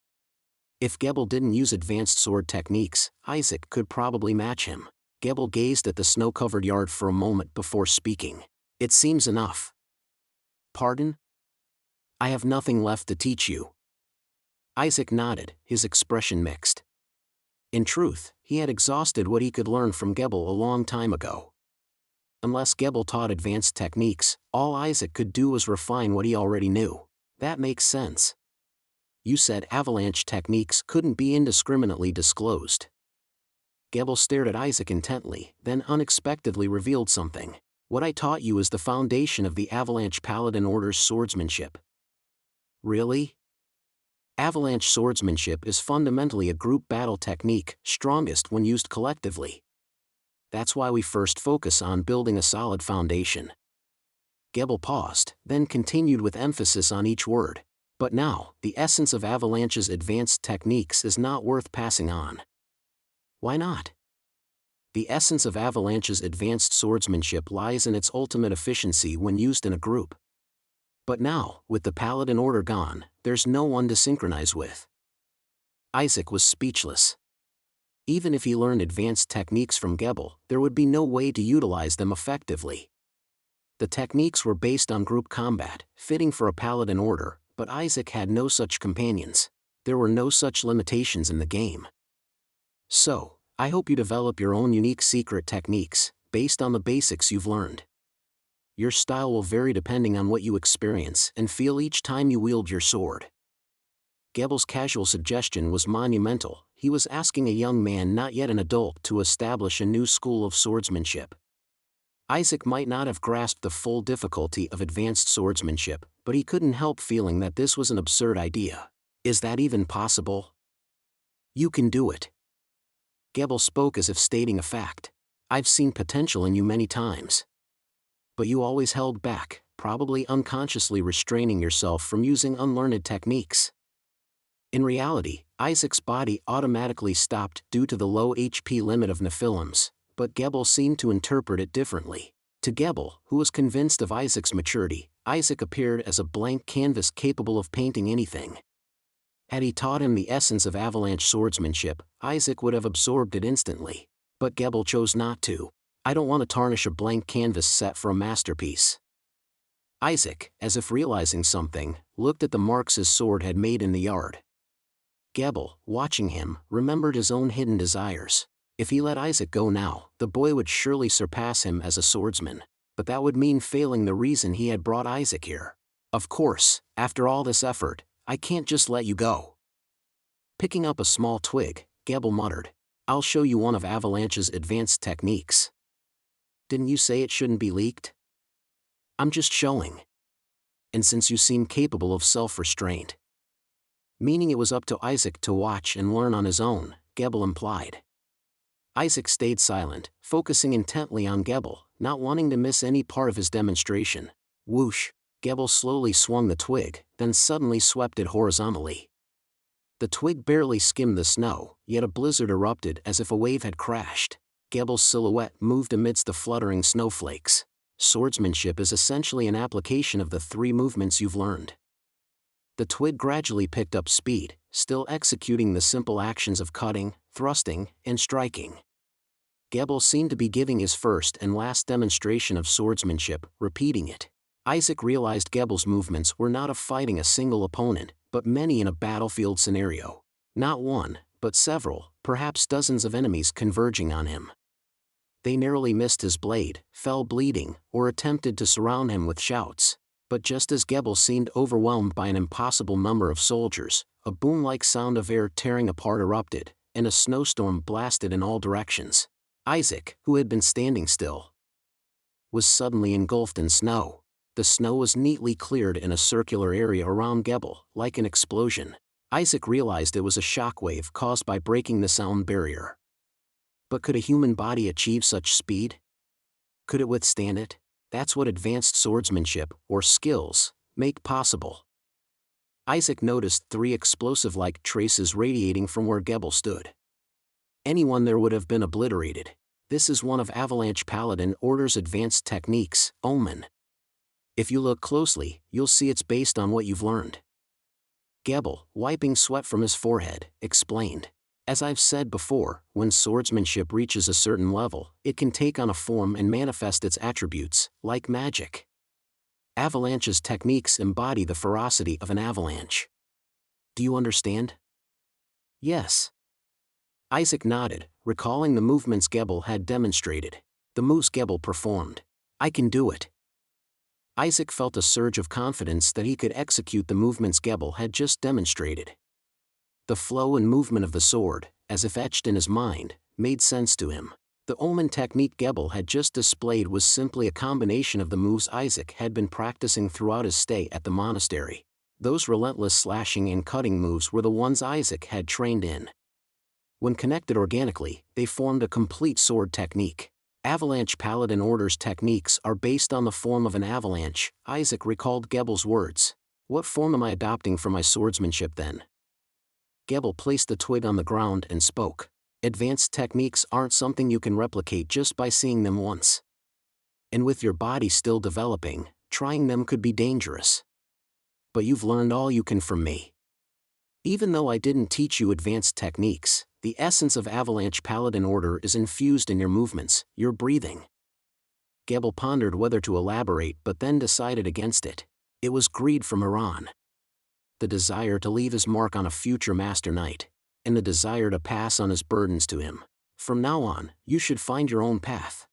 If Gebel didn't use advanced sword techniques, Isaac could probably match him. Gebel gazed at the snow-covered yard for a moment before speaking. "It seems enough." "Pardon?" "I have nothing left to teach you." Isaac nodded, his expression mixed. In truth, he had exhausted what he could learn from Gebel a long time ago. Unless Gebel taught advanced techniques, all Isaac could do was refine what he already knew. That makes sense. "You said avalanche techniques couldn't be indiscriminately disclosed." Gebel stared at Isaac intently, then unexpectedly revealed something. "What I taught you is the foundation of the Avalanche Paladin Order's swordsmanship." "Really?" Avalanche swordsmanship is fundamentally a group battle technique, strongest when used collectively. That's why we first focus on building a solid foundation. Gebel paused, then continued with emphasis on each word. "But now, the essence of Avalanche's advanced techniques is not worth passing on." "Why not?" The essence of Avalanche's advanced swordsmanship lies in its ultimate efficiency when used in a group. But now, with the Paladin order gone, there's no one to synchronize with. Isaac was speechless. Even if he learned advanced techniques from Gebel, there would be no way to utilize them effectively. The techniques were based on group combat, fitting for a Paladin order, but Isaac had no such companions. There were no such limitations in the game. So, I hope you develop your own unique secret techniques, based on the basics you've learned. Your style will vary depending on what you experience and feel each time you wield your sword. Gebel's casual suggestion was monumental. He was asking a young man not yet an adult to establish a new school of swordsmanship. Isaac might not have grasped the full difficulty of advanced swordsmanship, but he couldn't help feeling that this was an absurd idea. Is that even possible? You can do it. Gebel spoke as if stating a fact. I've seen potential in you many times. But you always held back, probably unconsciously restraining yourself from using unlearned techniques. In reality, Isaac's body automatically stopped due to the low HP limit of Nephilims, but Gebel seemed to interpret it differently. To Gebel, who was convinced of Isaac's maturity, Isaac appeared as a blank canvas capable of painting anything. Had he taught him the essence of Avalanche swordsmanship, Isaac would have absorbed it instantly. But Gebel chose not to. I don't want to tarnish a blank canvas set for a masterpiece. Isaac, as if realizing something, looked at the marks his sword had made in the yard. Gebel, watching him, remembered his own hidden desires. If he let Isaac go now, the boy would surely surpass him as a swordsman, but that would mean failing the reason he had brought Isaac here. Of course, after all this effort, I can't just let you go. Picking up a small twig, Gebel muttered, I'll show you one of Avalanche's advanced techniques. Didn't you say it shouldn't be leaked? I'm just showing. And since you seem capable of self-restraint. Meaning it was up to Isaac to watch and learn on his own, Gebel implied. Isaac stayed silent, focusing intently on Gebel, not wanting to miss any part of his demonstration. Whoosh! Gebel slowly swung the twig, then suddenly swept it horizontally. The twig barely skimmed the snow, yet a blizzard erupted as if a wave had crashed. Gebel's silhouette moved amidst the fluttering snowflakes. Swordsmanship is essentially an application of the three movements you've learned. The twig gradually picked up speed, still executing the simple actions of cutting, thrusting, and striking. Gebel seemed to be giving his first and last demonstration of swordsmanship, repeating it. Isaac realized Gebel's movements were not of fighting a single opponent, but many in a battlefield scenario. Not one, but several, perhaps dozens of enemies converging on him. They narrowly missed his blade, fell bleeding, or attempted to surround him with shouts. But just as Gebel seemed overwhelmed by an impossible number of soldiers, a boom-like sound of air tearing apart erupted, and a snowstorm blasted in all directions. Isaac, who had been standing still, was suddenly engulfed in snow. The snow was neatly cleared in a circular area around Gebel, like an explosion. Isaac realized it was a shockwave caused by breaking the sound barrier. But could a human body achieve such speed? Could it withstand it? That's what advanced swordsmanship, or skills, make possible. Isaac noticed 3 explosive-like traces radiating from where Gebel stood. Anyone there would have been obliterated. This is one of Avalanche Paladin Order's advanced techniques, Omen. If you look closely, you'll see it's based on what you've learned. Gebel, wiping sweat from his forehead, explained. As I've said before, when swordsmanship reaches a certain level, it can take on a form and manifest its attributes, like magic. Avalanche's techniques embody the ferocity of an avalanche. Do you understand? Yes. Isaac nodded, recalling the movements Gebel had demonstrated. The moves Gebel performed. I can do it. Isaac felt a surge of confidence that he could execute the movements Gebel had just demonstrated. The flow and movement of the sword, as if etched in his mind, made sense to him. The Omen technique Gebel had just displayed was simply a combination of the moves Isaac had been practicing throughout his stay at the monastery. Those relentless slashing and cutting moves were the ones Isaac had trained in. When connected organically, they formed a complete sword technique. Avalanche Paladin Order's techniques are based on the form of an avalanche, Isaac recalled Gebel's words. What form am I adopting for my swordsmanship then? Gebel placed the twig on the ground and spoke. Advanced techniques aren't something you can replicate just by seeing them once. And with your body still developing, trying them could be dangerous. But you've learned all you can from me. Even though I didn't teach you advanced techniques, the essence of Avalanche Paladin Order is infused in your movements, your breathing. Gebel pondered whether to elaborate but then decided against it. It was greed from Iran. The desire to leave his mark on a future Master Knight, and the desire to pass on his burdens to him. From now on, you should find your own path.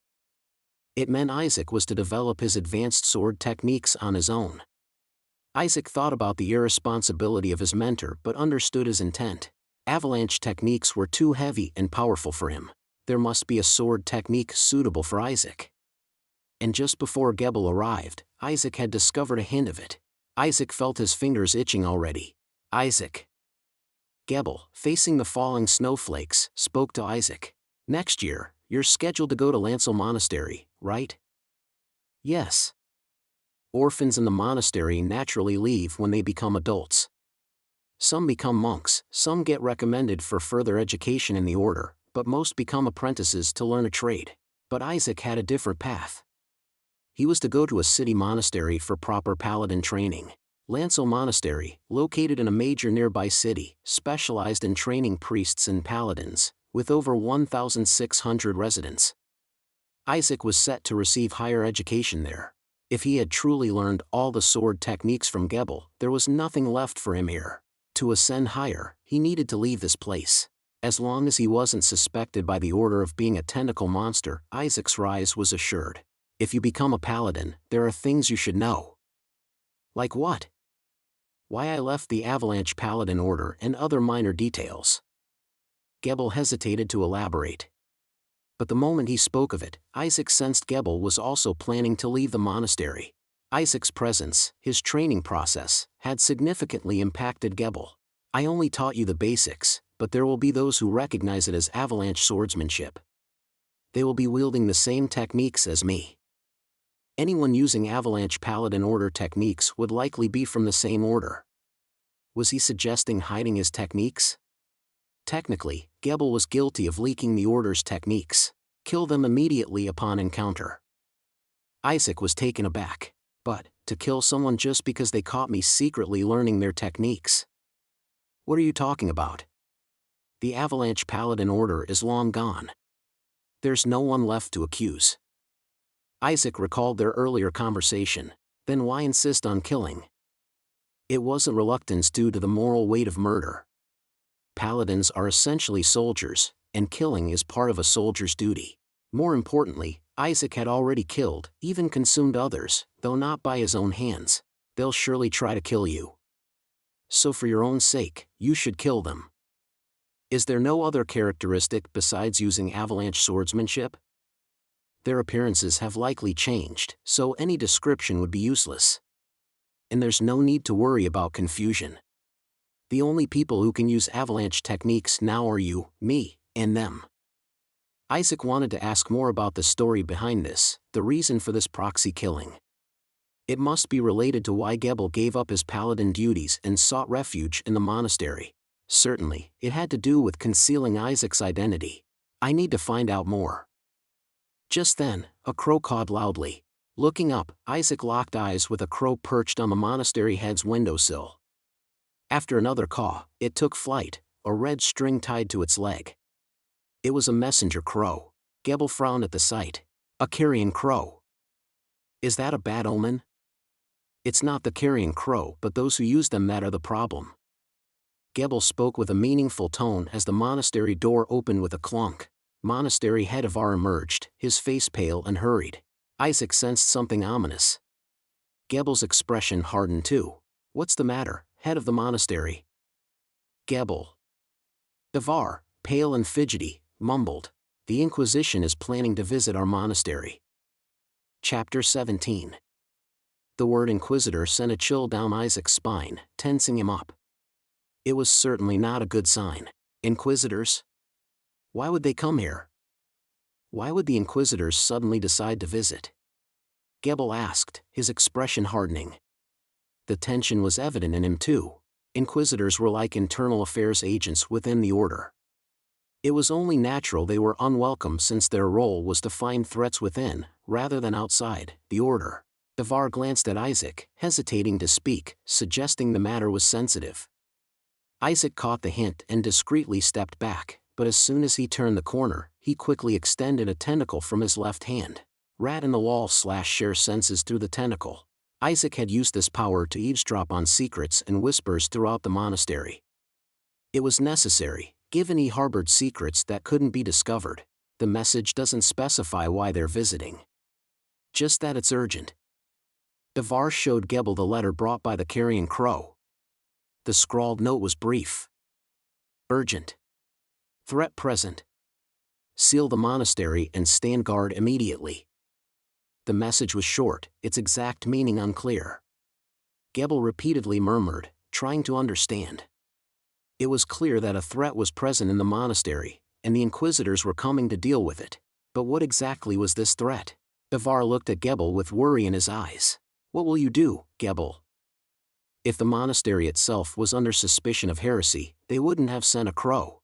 It meant Isaac was to develop his advanced sword techniques on his own. Isaac thought about the irresponsibility of his mentor but understood his intent. Avalanche techniques were too heavy and powerful for him. There must be a sword technique suitable for Isaac. And just before Gebel arrived, Isaac had discovered a hint of it. Isaac felt his fingers itching already. Isaac. Gebel, facing the falling snowflakes, spoke to Isaac. Next year, you're scheduled to go to Lancel Monastery, right? Yes. Orphans in the monastery naturally leave when they become adults. Some become monks, some get recommended for further education in the order, but most become apprentices to learn a trade. But Isaac had a different path. He was to go to a city monastery for proper paladin training. Lancel Monastery, located in a major nearby city, specialized in training priests and paladins, with over 1,600 residents. Isaac was set to receive higher education there. If he had truly learned all the sword techniques from Gebel, there was nothing left for him here. To ascend higher, he needed to leave this place. As long as he wasn't suspected by the order of being a tentacle monster, Isaac's rise was assured. If you become a paladin, there are things you should know. Like what? Why I left the Avalanche Paladin Order and other minor details. Gebel hesitated to elaborate. But the moment he spoke of it, Isaac sensed Gebel was also planning to leave the monastery. Isaac's presence, his training process, had significantly impacted Gebel. I only taught you the basics, but there will be those who recognize it as avalanche swordsmanship. They will be wielding the same techniques as me. Anyone using Avalanche Paladin Order techniques would likely be from the same order. Was he suggesting hiding his techniques? Technically, Gebel was guilty of leaking the Order's techniques. Kill them immediately upon encounter. Isaac was taken aback. But, to kill someone just because they caught me secretly learning their techniques? What are you talking about? The Avalanche Paladin Order is long gone. There's no one left to accuse. Isaac recalled their earlier conversation. Then why insist on killing? It wasn't reluctance due to the moral weight of murder. Paladins are essentially soldiers, and killing is part of a soldier's duty. More importantly, Isaac had already killed, even consumed others, though not by his own hands. They'll surely try to kill you. So for your own sake, you should kill them. Is there no other characteristic besides using avalanche swordsmanship? Their appearances have likely changed, so any description would be useless. And there's no need to worry about confusion. The only people who can use avalanche techniques now are you, me, and them. Isaac wanted to ask more about the story behind this, the reason for this proxy killing. It must be related to why Gebel gave up his paladin duties and sought refuge in the monastery. Certainly, it had to do with concealing Isaac's identity. I need to find out more. Just then, a crow cawed loudly. Looking up, Isaac locked eyes with a crow perched on the monastery head's windowsill. After another caw, it took flight, a red string tied to its leg. It was a messenger crow. Gebel frowned at the sight. A carrion crow. Is that a bad omen? It's not the carrion crow but those who use them that are the problem. Gebel spoke with a meaningful tone as the monastery door opened with a clunk. Monastery head Avar emerged, his face pale and hurried. Isaac sensed something ominous. Gebel's expression hardened too. What's the matter, head of the monastery? Gebel. Avar, pale and fidgety, mumbled. The Inquisition is planning to visit our monastery. Chapter 17. The word Inquisitor sent a chill down Isaac's spine, tensing him up. It was certainly not a good sign. Inquisitors? Why would they come here? Why would the Inquisitors suddenly decide to visit? Gebel asked, his expression hardening. The tension was evident in him too. Inquisitors were like internal affairs agents within the order. It was only natural they were unwelcome since their role was to find threats within, rather than outside, the order. Ivar glanced at Isaac, hesitating to speak, suggesting the matter was sensitive. Isaac caught the hint and discreetly stepped back, but as soon as he turned the corner, he quickly extended a tentacle from his left hand. Rat in the wall / share senses through the tentacle. Isaac had used this power to eavesdrop on secrets and whispers throughout the monastery. It was necessary, given he harbored secrets that couldn't be discovered. The message doesn't specify why they're visiting. Just that it's urgent. Ivar showed Gebel the letter brought by the carrion crow. The scrawled note was brief. Urgent. Threat present. Seal the monastery and stand guard immediately. The message was short, its exact meaning unclear. Gebel repeatedly murmured, trying to understand. It was clear that a threat was present in the monastery, and the Inquisitors were coming to deal with it. But what exactly was this threat? Ivar looked at Gebel with worry in his eyes. What will you do, Gebel? If the monastery itself was under suspicion of heresy, they wouldn't have sent a crow.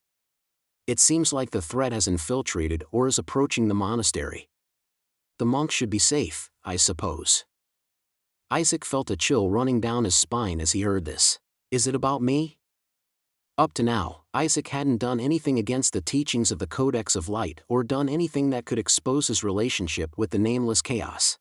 It seems like the threat has infiltrated or is approaching the monastery. The monks should be safe, I suppose. Isaac felt a chill running down his spine as he heard this. Is it about me? Up to now, Isaac hadn't done anything against the teachings of the Codex of Light or done anything that could expose his relationship with the Nameless Chaos.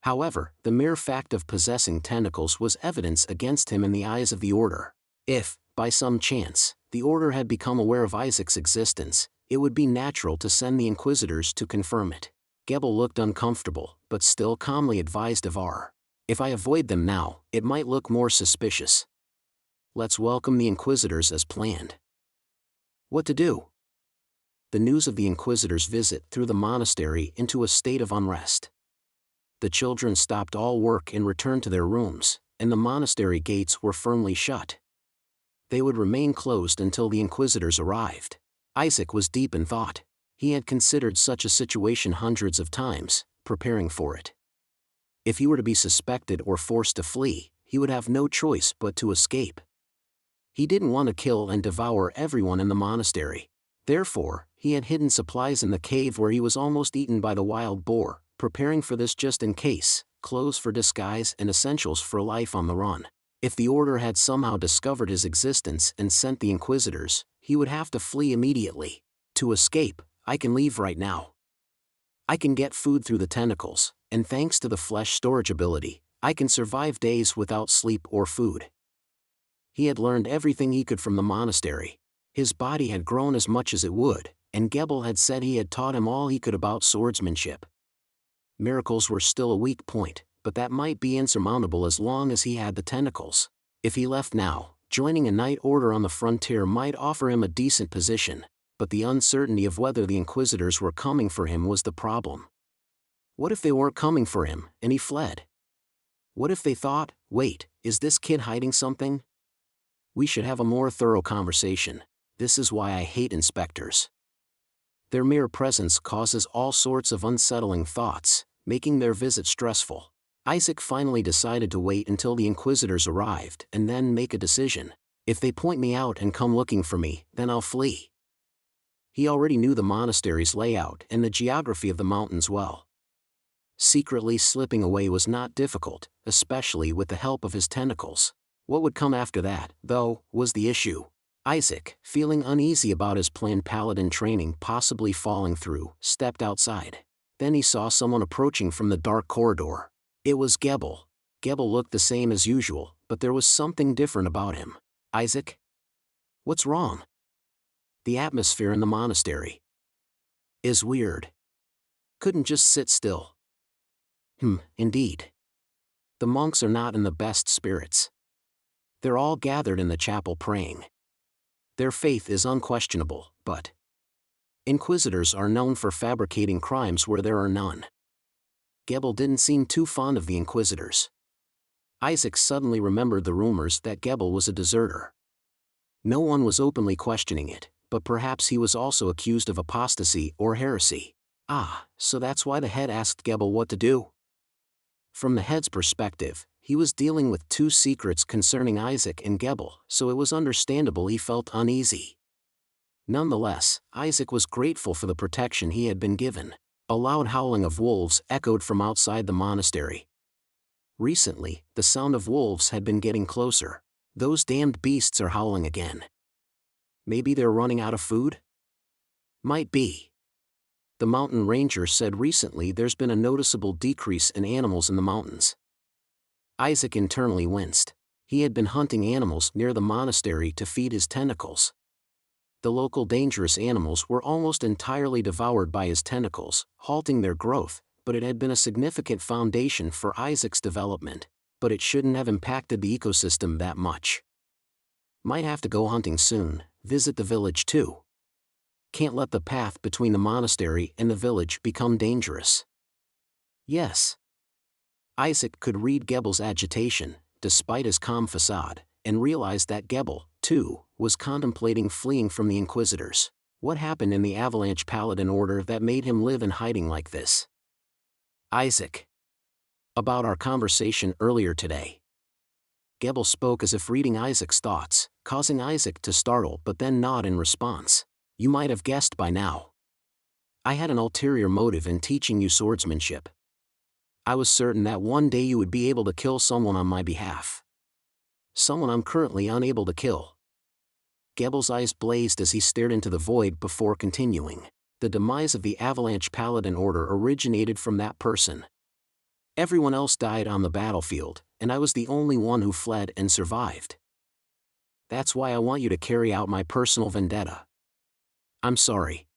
However, the mere fact of possessing tentacles was evidence against him in the eyes of the Order. If, by some chance, the Order had become aware of Isaac's existence, it would be natural to send the Inquisitors to confirm it. Gebel looked uncomfortable, but still calmly advised Ivar. If I avoid them now, it might look more suspicious. Let's welcome the Inquisitors as planned. What to do? The news of the Inquisitors' visit threw the monastery into a state of unrest. The children stopped all work and returned to their rooms, and the monastery gates were firmly shut. They would remain closed until the Inquisitors arrived. Isaac was deep in thought. He had considered such a situation hundreds of times, preparing for it. If he were to be suspected or forced to flee, he would have no choice but to escape. He didn't want to kill and devour everyone in the monastery. Therefore, he had hidden supplies in the cave where he was almost eaten by the wild boar, preparing for this just in case, clothes for disguise and essentials for life on the run. If the Order had somehow discovered his existence and sent the Inquisitors, he would have to flee immediately. To escape, I can leave right now. I can get food through the tentacles, and thanks to the flesh storage ability, I can survive days without sleep or food. He had learned everything he could from the monastery. His body had grown as much as it would, and Gebel had said he had taught him all he could about swordsmanship. Miracles were still a weak point, but that might be insurmountable as long as he had the tentacles. If he left now, joining a night order on the frontier might offer him a decent position, but the uncertainty of whether the Inquisitors were coming for him was the problem. What if they weren't coming for him, and he fled? What if they thought, wait, is this kid hiding something? We should have a more thorough conversation. This is why I hate inspectors. Their mere presence causes all sorts of unsettling thoughts, making their visit stressful. Isaac finally decided to wait until the Inquisitors arrived and then make a decision. If they point me out and come looking for me, then I'll flee. He already knew the monastery's layout and the geography of the mountains well. Secretly slipping away was not difficult, especially with the help of his tentacles. What would come after that, though, was the issue. Isaac, feeling uneasy about his planned Paladin training possibly falling through, stepped outside. Then he saw someone approaching from the dark corridor. It was Gebel. Gebel looked the same as usual, but there was something different about him. Isaac? What's wrong? The atmosphere in the monastery is weird. Couldn't just sit still. Indeed. The monks are not in the best spirits. They're all gathered in the chapel praying. Their faith is unquestionable, but Inquisitors are known for fabricating crimes where there are none. Gebel didn't seem too fond of the Inquisitors. Isaac suddenly remembered the rumors that Gebel was a deserter. No one was openly questioning it, but perhaps he was also accused of apostasy or heresy. So that's why the head asked Gebel what to do? From the head's perspective, he was dealing with two secrets concerning Isaac and Gebel, so it was understandable he felt uneasy. Nonetheless, Isaac was grateful for the protection he had been given. A loud howling of wolves echoed from outside the monastery. Recently, the sound of wolves had been getting closer. Those damned beasts are howling again. Maybe they're running out of food? Might be. The mountain ranger said recently there's been a noticeable decrease in animals in the mountains. Isaac internally winced. He had been hunting animals near the monastery to feed his tentacles. The local dangerous animals were almost entirely devoured by his tentacles, halting their growth, but it had been a significant foundation for Isaac's development, but it shouldn't have impacted the ecosystem that much. Might have to go hunting soon, visit the village too. Can't let the path between the monastery and the village become dangerous. Yes. Isaac could read Gebel's agitation, despite his calm facade, and realized that Gebel, too, was contemplating fleeing from the Inquisitors. What happened in the Avalanche Paladin Order that made him live in hiding like this? Isaac. About our conversation earlier today. Gebel spoke as if reading Isaac's thoughts, causing Isaac to startle but then nod in response. You might have guessed by now. I had an ulterior motive in teaching you swordsmanship. I was certain that one day you would be able to kill someone on my behalf. Someone I'm currently unable to kill. Gebel's eyes blazed as he stared into the void before continuing. The demise of the Avalanche Paladin Order originated from that person. Everyone else died on the battlefield, and I was the only one who fled and survived. That's why I want you to carry out my personal vendetta. I'm sorry.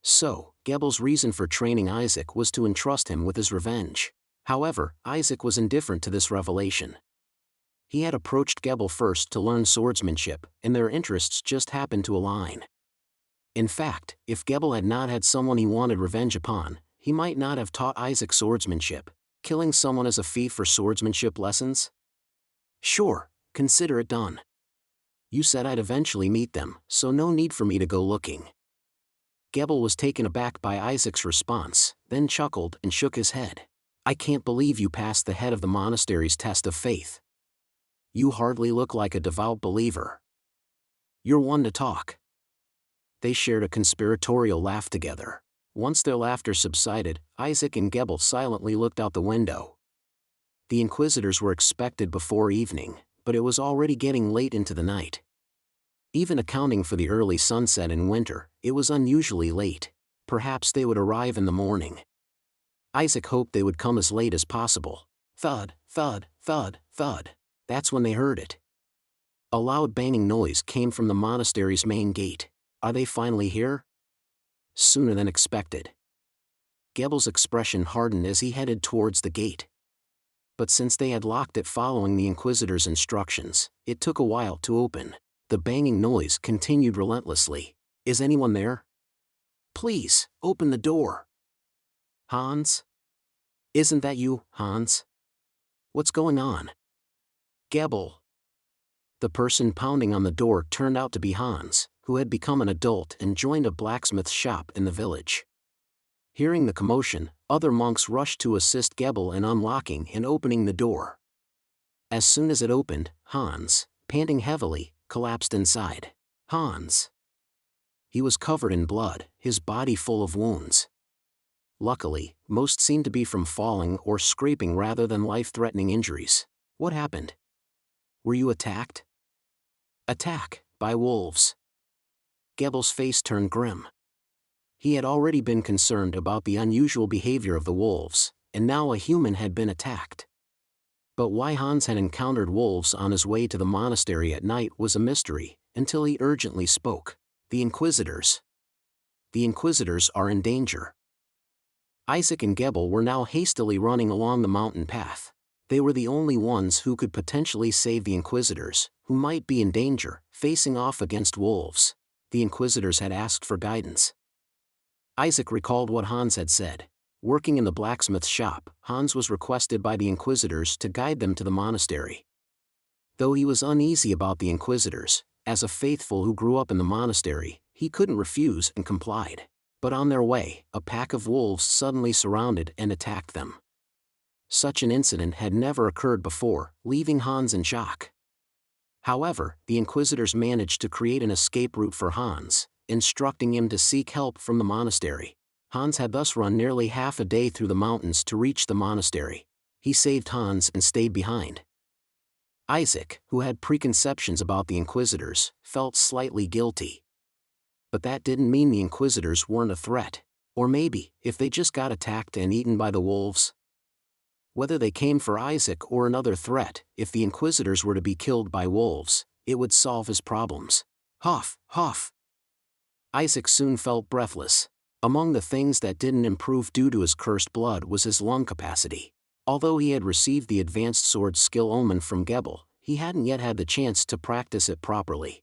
So, Gebel's reason for training Isaac was to entrust him with his revenge. However, Isaac was indifferent to this revelation. He had approached Gebel first to learn swordsmanship, and their interests just happened to align. In fact, if Gebel had not had someone he wanted revenge upon, he might not have taught Isaac swordsmanship. Killing someone as a fee for swordsmanship lessons? Sure, consider it done. You said I'd eventually meet them, so no need for me to go looking. Gebel was taken aback by Isaac's response, then chuckled and shook his head. I can't believe you passed the head of the monastery's test of faith. You hardly look like a devout believer. You're one to talk. They shared a conspiratorial laugh together. Once their laughter subsided, Isaac and Gebel silently looked out the window. The Inquisitors were expected before evening, but it was already getting late into the night. Even accounting for the early sunset in winter, it was unusually late. Perhaps they would arrive in the morning. Isaac hoped they would come as late as possible. Thud, thud, thud, thud. That's when they heard it. A loud banging noise came from the monastery's main gate. Are they finally here? Sooner than expected. Gebel's expression hardened as he headed towards the gate. But since they had locked it following the Inquisitor's instructions, it took a while to open. The banging noise continued relentlessly. Is anyone there? Please, open the door. Hans? Isn't that you, Hans? What's going on? Gebel. The person pounding on the door turned out to be Hans, who had become an adult and joined a blacksmith shop in the village. Hearing the commotion, other monks rushed to assist Gebel in unlocking and opening the door. As soon as it opened, Hans, panting heavily, collapsed inside. Hans. He was covered in blood, his body full of wounds. Luckily, most seemed to be from falling or scraping rather than life-threatening injuries. What happened? Were you attacked? Attack, by wolves. Gebel's face turned grim. He had already been concerned about the unusual behavior of the wolves, and now a human had been attacked. But why Hans had encountered wolves on his way to the monastery at night was a mystery, until he urgently spoke. The Inquisitors. The Inquisitors are in danger. Isaac and Gebel were now hastily running along the mountain path. They were the only ones who could potentially save the Inquisitors, who might be in danger, facing off against wolves. The Inquisitors had asked for guidance. Isaac recalled what Hans had said. Working in the blacksmith shop, Hans was requested by the Inquisitors to guide them to the monastery. Though he was uneasy about the Inquisitors, as a faithful who grew up in the monastery, he couldn't refuse and complied. But on their way, a pack of wolves suddenly surrounded and attacked them. Such an incident had never occurred before, leaving Hans in shock. However, the Inquisitors managed to create an escape route for Hans, instructing him to seek help from the monastery. Hans had thus run nearly half a day through the mountains to reach the monastery. He saved Hans and stayed behind. Isaac, who had preconceptions about the Inquisitors, felt slightly guilty. But that didn't mean the Inquisitors weren't a threat. Or maybe, if they just got attacked and eaten by the wolves. Whether they came for Isaac or another threat, if the Inquisitors were to be killed by wolves, it would solve his problems. Huff, huff. Isaac soon felt breathless. Among the things that didn't improve due to his cursed blood was his lung capacity. Although he had received the advanced sword skill Omen from Gebel, he hadn't yet had the chance to practice it properly.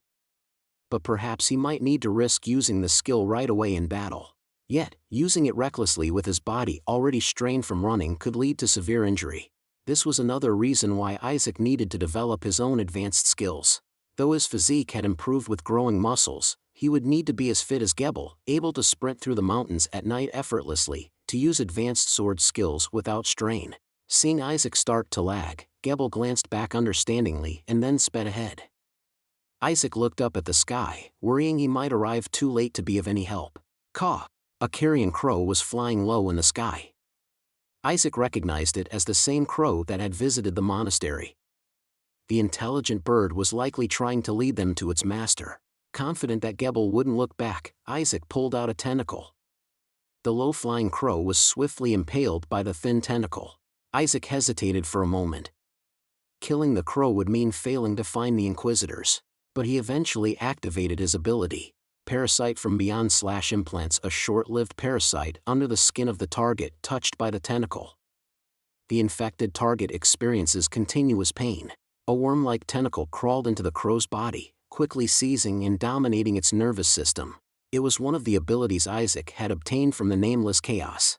But perhaps he might need to risk using the skill right away in battle. Yet, using it recklessly with his body already strained from running could lead to severe injury. This was another reason why Isaac needed to develop his own advanced skills. Though his physique had improved with growing muscles, he would need to be as fit as Gebel, able to sprint through the mountains at night effortlessly, to use advanced sword skills without strain. Seeing Isaac start to lag, Gebel glanced back understandingly and then sped ahead. Isaac looked up at the sky, worrying he might arrive too late to be of any help. Caw! A carrion crow was flying low in the sky. Isaac recognized it as the same crow that had visited the monastery. The intelligent bird was likely trying to lead them to its master. Confident that Gebel wouldn't look back, Isaac pulled out a tentacle. The low-flying crow was swiftly impaled by the thin tentacle. Isaac hesitated for a moment. Killing the crow would mean failing to find the Inquisitors. But he eventually activated his ability. Parasite from Beyond / implants a short-lived parasite under the skin of the target touched by the tentacle. The infected target experiences continuous pain. A worm-like tentacle crawled into the crow's body, quickly seizing and dominating its nervous system. It was one of the abilities Isaac had obtained from the Nameless Chaos.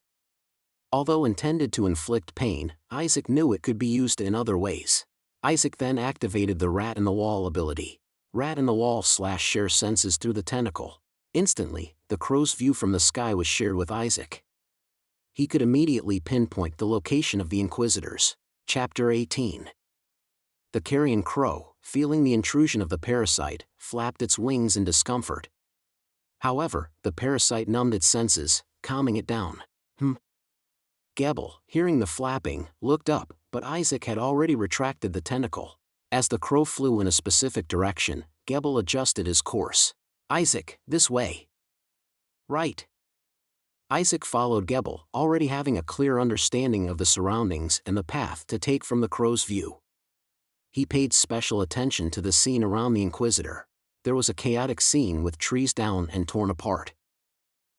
Although intended to inflict pain, Isaac knew it could be used in other ways. Isaac then activated the Rat in the Wall ability. Rat in the Wall / share senses through the tentacle. Instantly, the crow's view from the sky was shared with Isaac. He could immediately pinpoint the location of the Inquisitors. Chapter 18. The carrion crow, feeling the intrusion of the parasite, flapped its wings in discomfort. However, the parasite numbed its senses, calming it down. Gebel, hearing the flapping, looked up, but Isaac had already retracted the tentacle. As the crow flew in a specific direction, Gebel adjusted his course. Isaac, this way. Right. Isaac followed Gebel, already having a clear understanding of the surroundings and the path to take from the crow's view. He paid special attention to the scene around the Inquisitor. There was a chaotic scene with trees down and torn apart.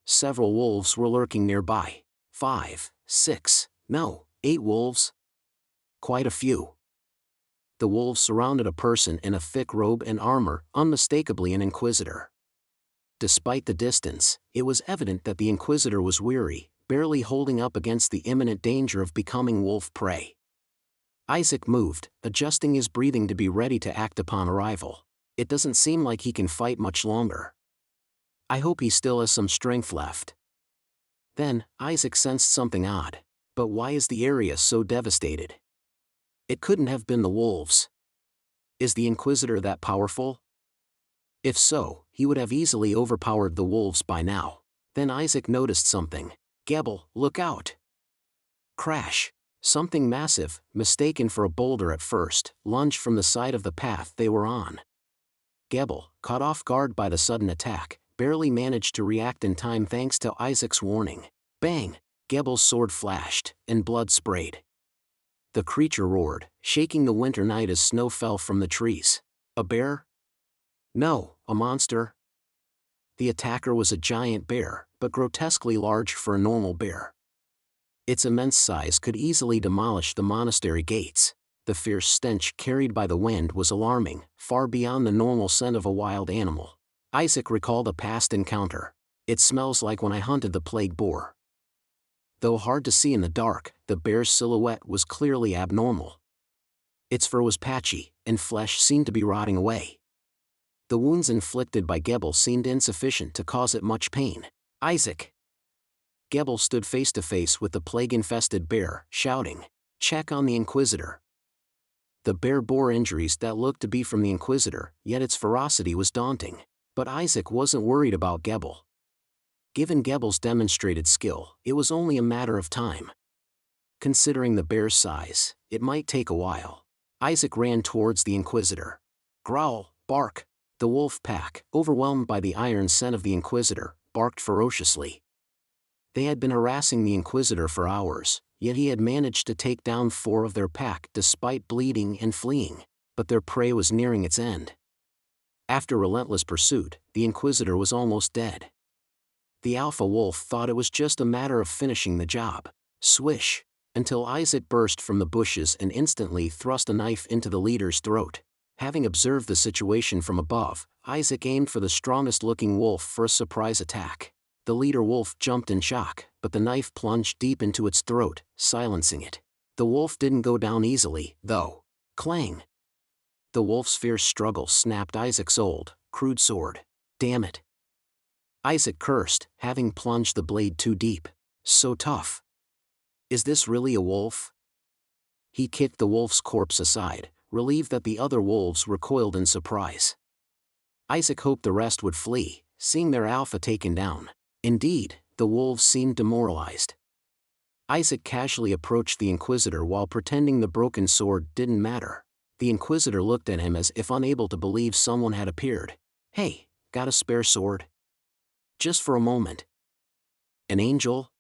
Several wolves were lurking nearby. 5, 6, no, 8 wolves. Quite a few. The wolves surrounded a person in a thick robe and armor, unmistakably an Inquisitor. Despite the distance, it was evident that the Inquisitor was weary, barely holding up against the imminent danger of becoming wolf prey. Isaac moved, adjusting his breathing to be ready to act upon arrival. It doesn't seem like he can fight much longer. I hope he still has some strength left. Then, Isaac sensed something odd. But why is the area so devastated? It couldn't have been the wolves. Is the Inquisitor that powerful? If so, he would have easily overpowered the wolves by now. Then Isaac noticed something. Gebel, look out! Crash! Something massive, mistaken for a boulder at first, lunged from the side of the path they were on. Gebel, caught off guard by the sudden attack, barely managed to react in time thanks to Isaac's warning. Bang! Gebel's sword flashed, and blood sprayed. The creature roared, shaking the winter night as snow fell from the trees. A bear? No, a monster. The attacker was a giant bear, but grotesquely large for a normal bear. Its immense size could easily demolish the monastery gates. The fierce stench carried by the wind was alarming, far beyond the normal scent of a wild animal. Isaac recalled a past encounter. It smells like when I hunted the plague boar. Though hard to see in the dark, the bear's silhouette was clearly abnormal. Its fur was patchy, and flesh seemed to be rotting away. The wounds inflicted by Gebel seemed insufficient to cause it much pain. Isaac! Gebel stood face to face with the plague-infested bear, shouting, "Check on the Inquisitor." The bear bore injuries that looked to be from the Inquisitor, yet its ferocity was daunting. But Isaac wasn't worried about Gebel. Given Gebel's demonstrated skill, it was only a matter of time. Considering the bear's size, it might take a while. Isaac ran towards the Inquisitor. Growl, bark. The wolf pack, overwhelmed by the iron scent of the Inquisitor, barked ferociously. They had been harassing the Inquisitor for hours, yet he had managed to take down 4 of their pack despite bleeding and fleeing, but their prey was nearing its end. After relentless pursuit, the Inquisitor was almost dead. The alpha wolf thought it was just a matter of finishing the job. Swish! Until Isaac burst from the bushes and instantly thrust a knife into the leader's throat. Having observed the situation from above, Isaac aimed for the strongest-looking wolf for a surprise attack. The leader wolf jumped in shock, but the knife plunged deep into its throat, silencing it. The wolf didn't go down easily, though. Clang! The wolf's fierce struggle snapped Isaac's old, crude sword. Damn it! Isaac cursed, having plunged the blade too deep. So tough. Is this really a wolf? He kicked the wolf's corpse aside, relieved that the other wolves recoiled in surprise. Isaac hoped the rest would flee, seeing their alpha taken down. Indeed, the wolves seemed demoralized. Isaac casually approached the Inquisitor while pretending the broken sword didn't matter. The Inquisitor looked at him as if unable to believe someone had appeared. Hey, got a spare sword? Just for a moment. An angel?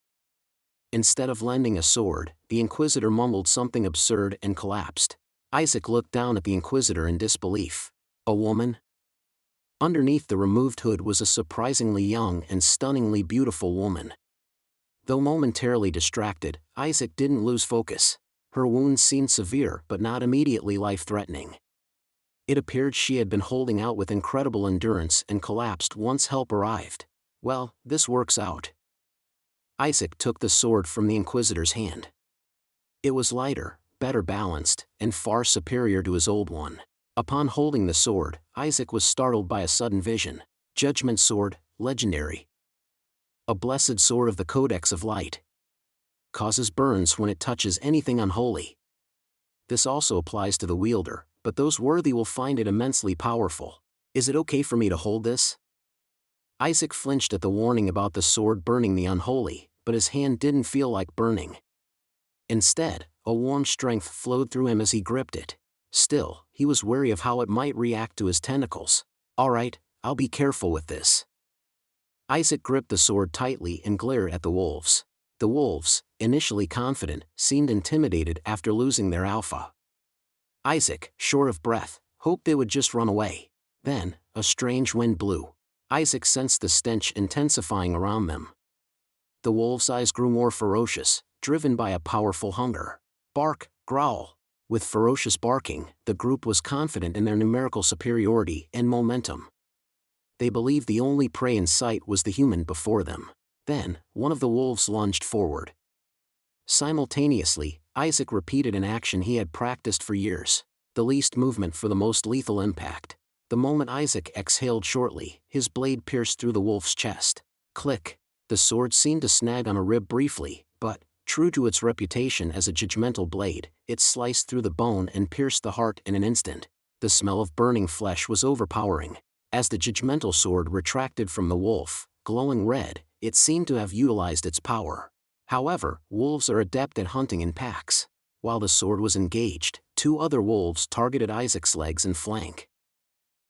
Instead of lending a sword, the Inquisitor mumbled something absurd and collapsed. Isaac looked down at the Inquisitor in disbelief. A woman? Underneath the removed hood was a surprisingly young and stunningly beautiful woman. Though momentarily distracted, Isaac didn't lose focus. Her wounds seemed severe but not immediately life-threatening. It appeared she had been holding out with incredible endurance and collapsed once help arrived. Well, this works out. Isaac took the sword from the Inquisitor's hand. It was lighter, better balanced, and far superior to his old one. Upon holding the sword, Isaac was startled by a sudden vision. Judgment Sword, Legendary. A blessed sword of the Codex of Light. Causes burns when it touches anything unholy. This also applies to the wielder, but those worthy will find it immensely powerful. Is it okay for me to hold this? Isaac flinched at the warning about the sword burning the unholy, but his hand didn't feel like burning. Instead, a warm strength flowed through him as he gripped it. Still, he was wary of how it might react to his tentacles. Alright, I'll be careful with this. Isaac gripped the sword tightly and glared at the wolves. The wolves, initially confident, seemed intimidated after losing their alpha. Isaac, short of breath, hoped they would just run away. Then, a strange wind blew. Isaac sensed the stench intensifying around them. The wolves' eyes grew more ferocious, driven by a powerful hunger. Bark, growl. With ferocious barking, the group was confident in their numerical superiority and momentum. They believed the only prey in sight was the human before them. Then, one of the wolves lunged forward. Simultaneously, Isaac repeated an action he had practiced for years. The least movement for the most lethal impact. The moment Isaac exhaled shortly, his blade pierced through the wolf's chest. Click. The sword seemed to snag on a rib briefly, but, true to its reputation as a judgmental blade, it sliced through the bone and pierced the heart in an instant. The smell of burning flesh was overpowering. As the judgmental sword retracted from the wolf, glowing red, it seemed to have utilized its power. However, wolves are adept at hunting in packs. While the sword was engaged, 2 other wolves targeted Isaac's legs and flank.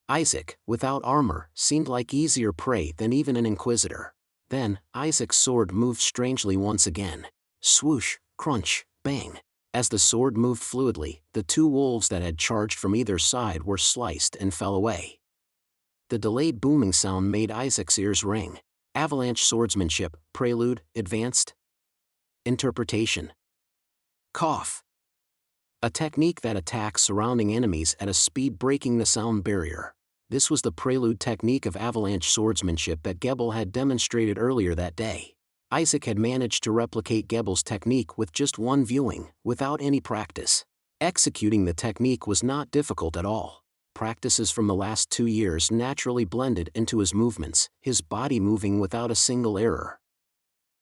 Isaac, without armor, seemed like easier prey than even an Inquisitor. Then, Isaac's sword moved strangely once again. Swoosh, crunch, bang. As the sword moved fluidly, the 2 wolves that had charged from either side were sliced and fell away. The delayed booming sound made Isaac's ears ring. Avalanche swordsmanship, prelude, advanced. Interpretation. Cough. A technique that attacks surrounding enemies at a speed breaking the sound barrier. This was the prelude technique of avalanche swordsmanship that Gebel had demonstrated earlier that day. Isaac had managed to replicate Gebel's technique with just one viewing, without any practice. Executing the technique was not difficult at all. Practices from the last 2 years naturally blended into his movements, his body moving without a single error.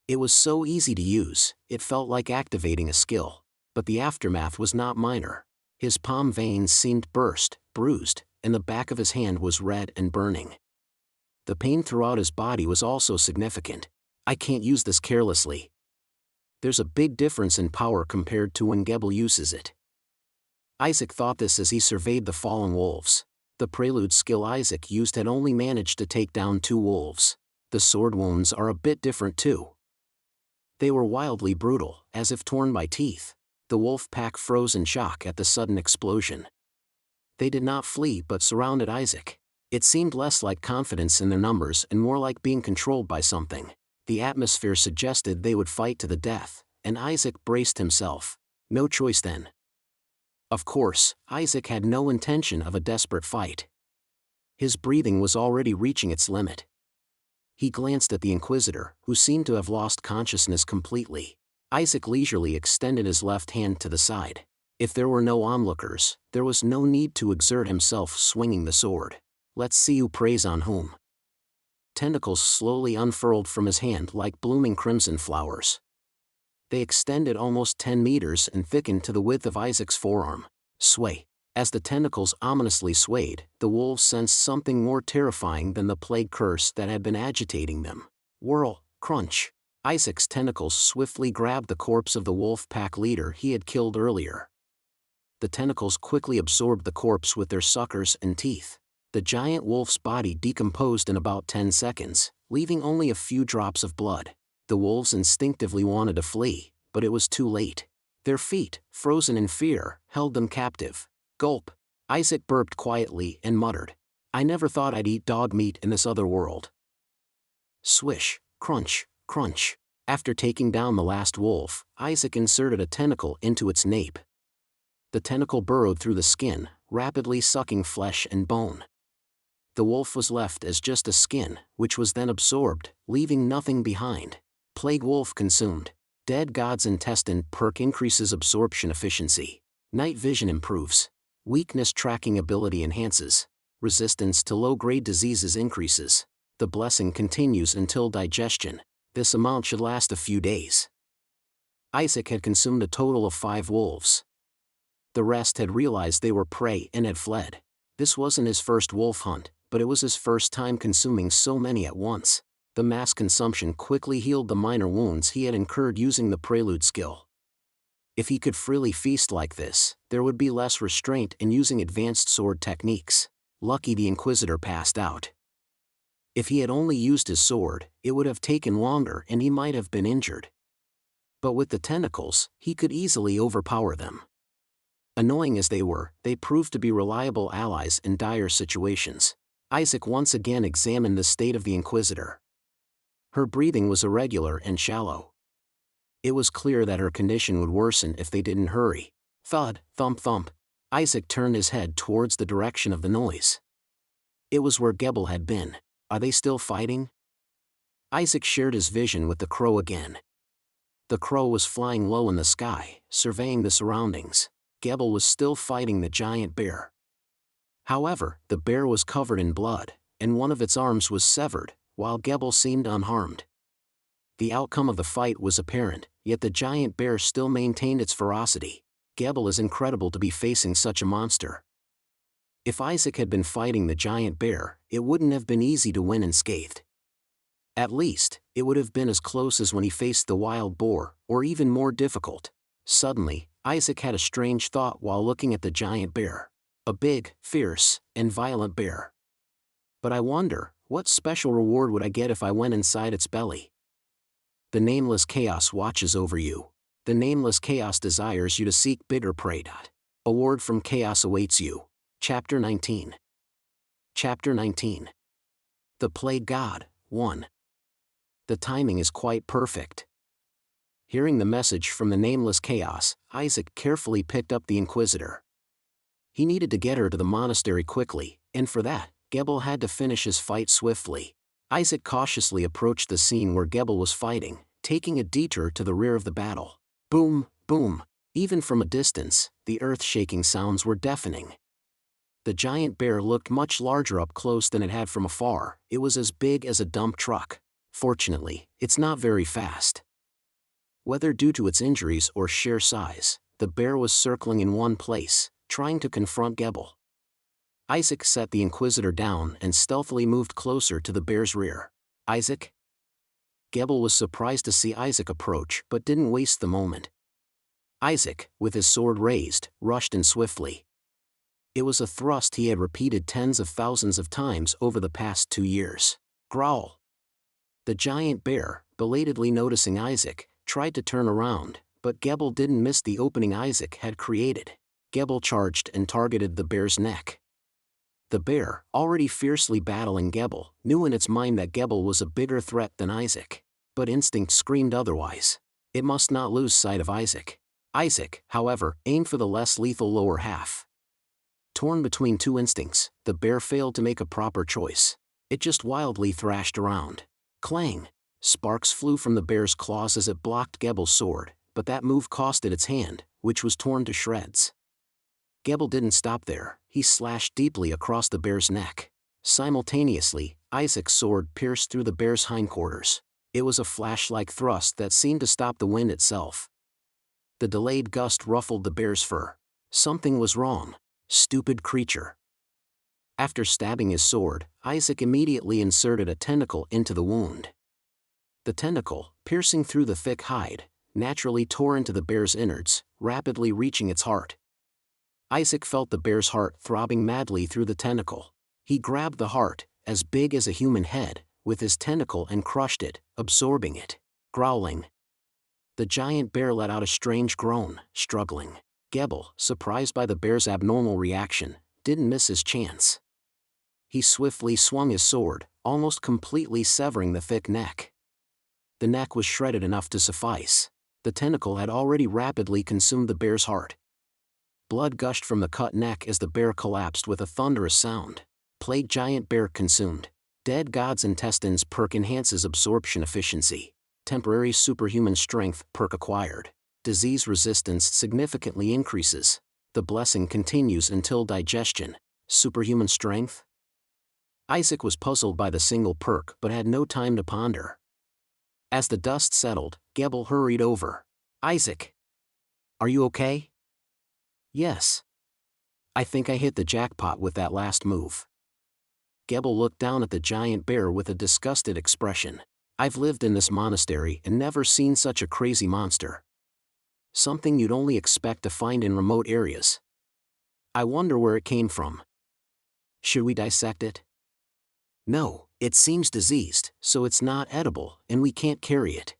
It was so easy to use, it felt like activating a skill. But the aftermath was not minor. His palm veins seemed burst, bruised, and the back of his hand was red and burning. The pain throughout his body was also significant. I can't use this carelessly. There's a big difference in power compared to when Gebel uses it. Isaac thought this as he surveyed the fallen wolves. The prelude skill Isaac used had only managed to take down 2 wolves. The sword wounds are a bit different too. They were wildly brutal, as if torn by teeth. The wolf pack froze in shock at the sudden explosion. They did not flee but surrounded Isaac. It seemed less like confidence in their numbers and more like being controlled by something. The atmosphere suggested they would fight to the death, and Isaac braced himself. No choice then. Of course, Isaac had no intention of a desperate fight. His breathing was already reaching its limit. He glanced at the Inquisitor, who seemed to have lost consciousness completely. Isaac leisurely extended his left hand to the side. If there were no onlookers, there was no need to exert himself swinging the sword. Let's see who preys on whom. Tentacles slowly unfurled from his hand like blooming crimson flowers. They extended almost 10 meters and thickened to the width of Isaac's forearm. Sway. As the tentacles ominously swayed, the wolves sensed something more terrifying than the plague curse that had been agitating them. Whirl, crunch. Isaac's tentacles swiftly grabbed the corpse of the wolf pack leader he had killed earlier. The tentacles quickly absorbed the corpse with their suckers and teeth. The giant wolf's body decomposed in about 10 seconds, leaving only a few drops of blood. The wolves instinctively wanted to flee, but it was too late. Their feet, frozen in fear, held them captive. Gulp. Isaac burped quietly and muttered, "I never thought I'd eat dog meat in this other world." Swish, crunch, crunch. After taking down the last wolf, Isaac inserted a tentacle into its nape. The tentacle burrowed through the skin, rapidly sucking flesh and bone. The wolf was left as just a skin, which was then absorbed, leaving nothing behind. Plague wolf consumed. Dead god's intestine perk increases absorption efficiency. Night vision improves. Weakness tracking ability enhances. Resistance to low-grade diseases increases. The blessing continues until digestion. This amount should last a few days. Isaac had consumed a total of 5 wolves. The rest had realized they were prey and had fled. This wasn't his first wolf hunt, but it was his first time consuming so many at once. The mass consumption quickly healed the minor wounds he had incurred using the prelude skill. If he could freely feast like this, there would be less restraint in using advanced sword techniques. Lucky the Inquisitor passed out. If he had only used his sword, it would have taken longer and he might have been injured. But with the tentacles, he could easily overpower them. Annoying as they were, they proved to be reliable allies in dire situations. Isaac once again examined the state of the Inquisitor. Her breathing was irregular and shallow. It was clear that her condition would worsen if they didn't hurry. Thud, thump thump. Isaac turned his head towards the direction of the noise. It was where Gebel had been. Are they still fighting? Isaac shared his vision with the crow again. The crow was flying low in the sky, surveying the surroundings. Gebel was still fighting the giant bear. However, the bear was covered in blood, and one of its arms was severed, while Gebel seemed unharmed. The outcome of the fight was apparent, yet the giant bear still maintained its ferocity. Gebel is incredible to be facing such a monster. If Isaac had been fighting the giant bear, it wouldn't have been easy to win unscathed. At least, it would have been as close as when he faced the wild boar, or even more difficult. Suddenly, Isaac had a strange thought while looking at the giant bear. A big, fierce, and violent bear. But I wonder, what special reward would I get if I went inside its belly? The Nameless Chaos watches over you. The Nameless Chaos desires you to seek bigger prey. Award from Chaos awaits you. Chapter 19. Chapter 19. The Plague God, 1. The timing is quite perfect. Hearing the message from the Nameless Chaos, Isaac carefully picked up the Inquisitor. He needed to get her to the monastery quickly, and for that, Gebel had to finish his fight swiftly. Isaac cautiously approached the scene where Gebel was fighting, taking a detour to the rear of the battle. Boom, boom. Even from a distance, the earth-shaking sounds were deafening. The giant bear looked much larger up close than it had from afar. It was as big as a dump truck. Fortunately, it's not very fast. Whether due to its injuries or sheer size, the bear was circling in one place, trying to confront Gebel. Isaac set the Inquisitor down and stealthily moved closer to the bear's rear. "Isaac?" Gebel was surprised to see Isaac approach but didn't waste the moment. Isaac, with his sword raised, rushed in swiftly. It was a thrust he had repeated tens of thousands of times over the past 2 years. Growl. The giant bear, belatedly noticing Isaac, tried to turn around, but Gebel didn't miss the opening Isaac had created. Gebel charged and targeted the bear's neck. The bear, already fiercely battling Gebel, knew in its mind that Gebel was a bigger threat than Isaac. But instinct screamed otherwise. It must not lose sight of Isaac. Isaac, however, aimed for the less lethal lower half. Torn between two instincts, the bear failed to make a proper choice. It just wildly thrashed around. Clang! Sparks flew from the bear's claws as it blocked Gebel's sword, but that move cost it its hand, which was torn to shreds. Gebel didn't stop there, he slashed deeply across the bear's neck. Simultaneously, Isaac's sword pierced through the bear's hindquarters. It was a flash-like thrust that seemed to stop the wind itself. The delayed gust ruffled the bear's fur. Something was wrong. Stupid creature. After stabbing his sword, Isaac immediately inserted a tentacle into the wound. The tentacle, piercing through the thick hide, naturally tore into the bear's innards, rapidly reaching its heart. Isaac felt the bear's heart throbbing madly through the tentacle. He grabbed the heart, as big as a human head, with his tentacle and crushed it, absorbing it. Growling. The giant bear let out a strange groan, struggling. Gebel, surprised by the bear's abnormal reaction, didn't miss his chance. He swiftly swung his sword, almost completely severing the thick neck. The neck was shredded enough to suffice. The tentacle had already rapidly consumed the bear's heart. Blood gushed from the cut neck as the bear collapsed with a thunderous sound. Plague giant bear consumed. Dead god's intestines perk enhances absorption efficiency. Temporary superhuman strength perk acquired. Disease resistance significantly increases. The blessing continues until digestion. Superhuman strength? Isaac was puzzled by the single perk but had no time to ponder. As the dust settled, Gebel hurried over. "Isaac! Are you okay?" "Yes. I think I hit the jackpot with that last move." Gebel looked down at the giant bear with a disgusted expression. "I've lived in this monastery and never seen such a crazy monster. Something you'd only expect to find in remote areas. I wonder where it came from. Should we dissect it?" "No, it seems diseased, so it's not edible, and we can't carry it.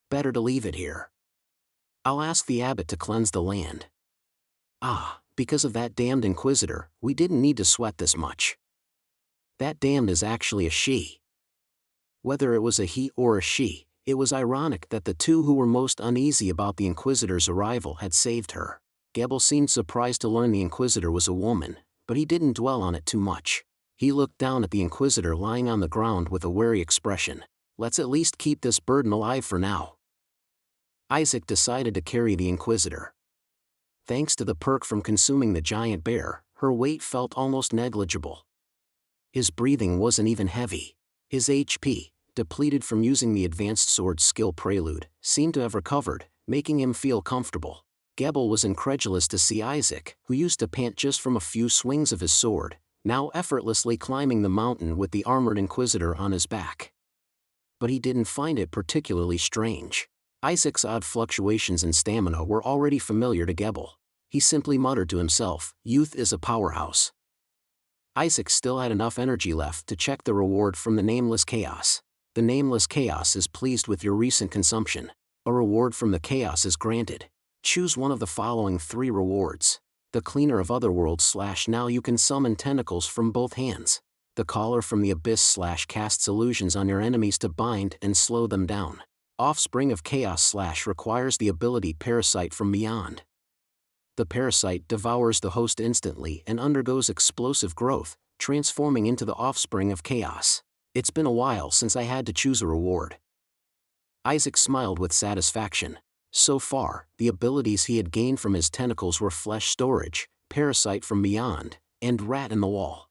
Better to leave it here. I'll ask the abbot to cleanse the land." "Ah, because of that damned Inquisitor, we didn't need to sweat this much." "That damned is actually a she." Whether it was a he or a she, it was ironic that the two who were most uneasy about the Inquisitor's arrival had saved her. Gebel seemed surprised to learn the Inquisitor was a woman, but he didn't dwell on it too much. He looked down at the Inquisitor lying on the ground with a wary expression. "Let's at least keep this burden alive for now." Isaac decided to carry the Inquisitor. Thanks to the perk from consuming the giant bear, her weight felt almost negligible. His breathing wasn't even heavy. His HP, depleted from using the advanced sword skill Prelude, seemed to have recovered, making him feel comfortable. Gebel was incredulous to see Isaac, who used to pant just from a few swings of his sword, now effortlessly climbing the mountain with the armored Inquisitor on his back. But he didn't find it particularly strange. Isaac's odd fluctuations in stamina were already familiar to Gebel. He simply muttered to himself, "Youth is a powerhouse." Isaac still had enough energy left to check the reward from the Nameless Chaos. The Nameless Chaos is pleased with your recent consumption. A reward from the Chaos is granted. Choose one of the following 3 rewards. The Cleaner of Otherworlds / now you can summon tentacles from both hands. The Caller from the Abyss / casts illusions on your enemies to bind and slow them down. Offspring of Chaos / requires the ability Parasite from Beyond. The parasite devours the host instantly and undergoes explosive growth, transforming into the offspring of chaos. It's been a while since I had to choose a reward. Isaac smiled with satisfaction. So far, the abilities he had gained from his tentacles were Flesh Storage, Parasite from Beyond, and Rat in the Wall.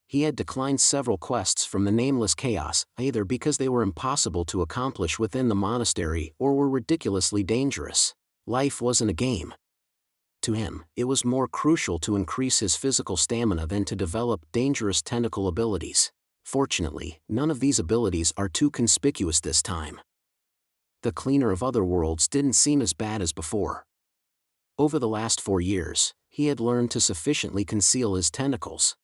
He had declined several quests from the Nameless Chaos, either because they were impossible to accomplish within the monastery or were ridiculously dangerous. Life wasn't a game. To him, it was more crucial to increase his physical stamina than to develop dangerous tentacle abilities. Fortunately, none of these abilities are too conspicuous this time. The cleaner of other worlds didn't seem as bad as before. Over the last 4 years, he had learned to sufficiently conceal his tentacles.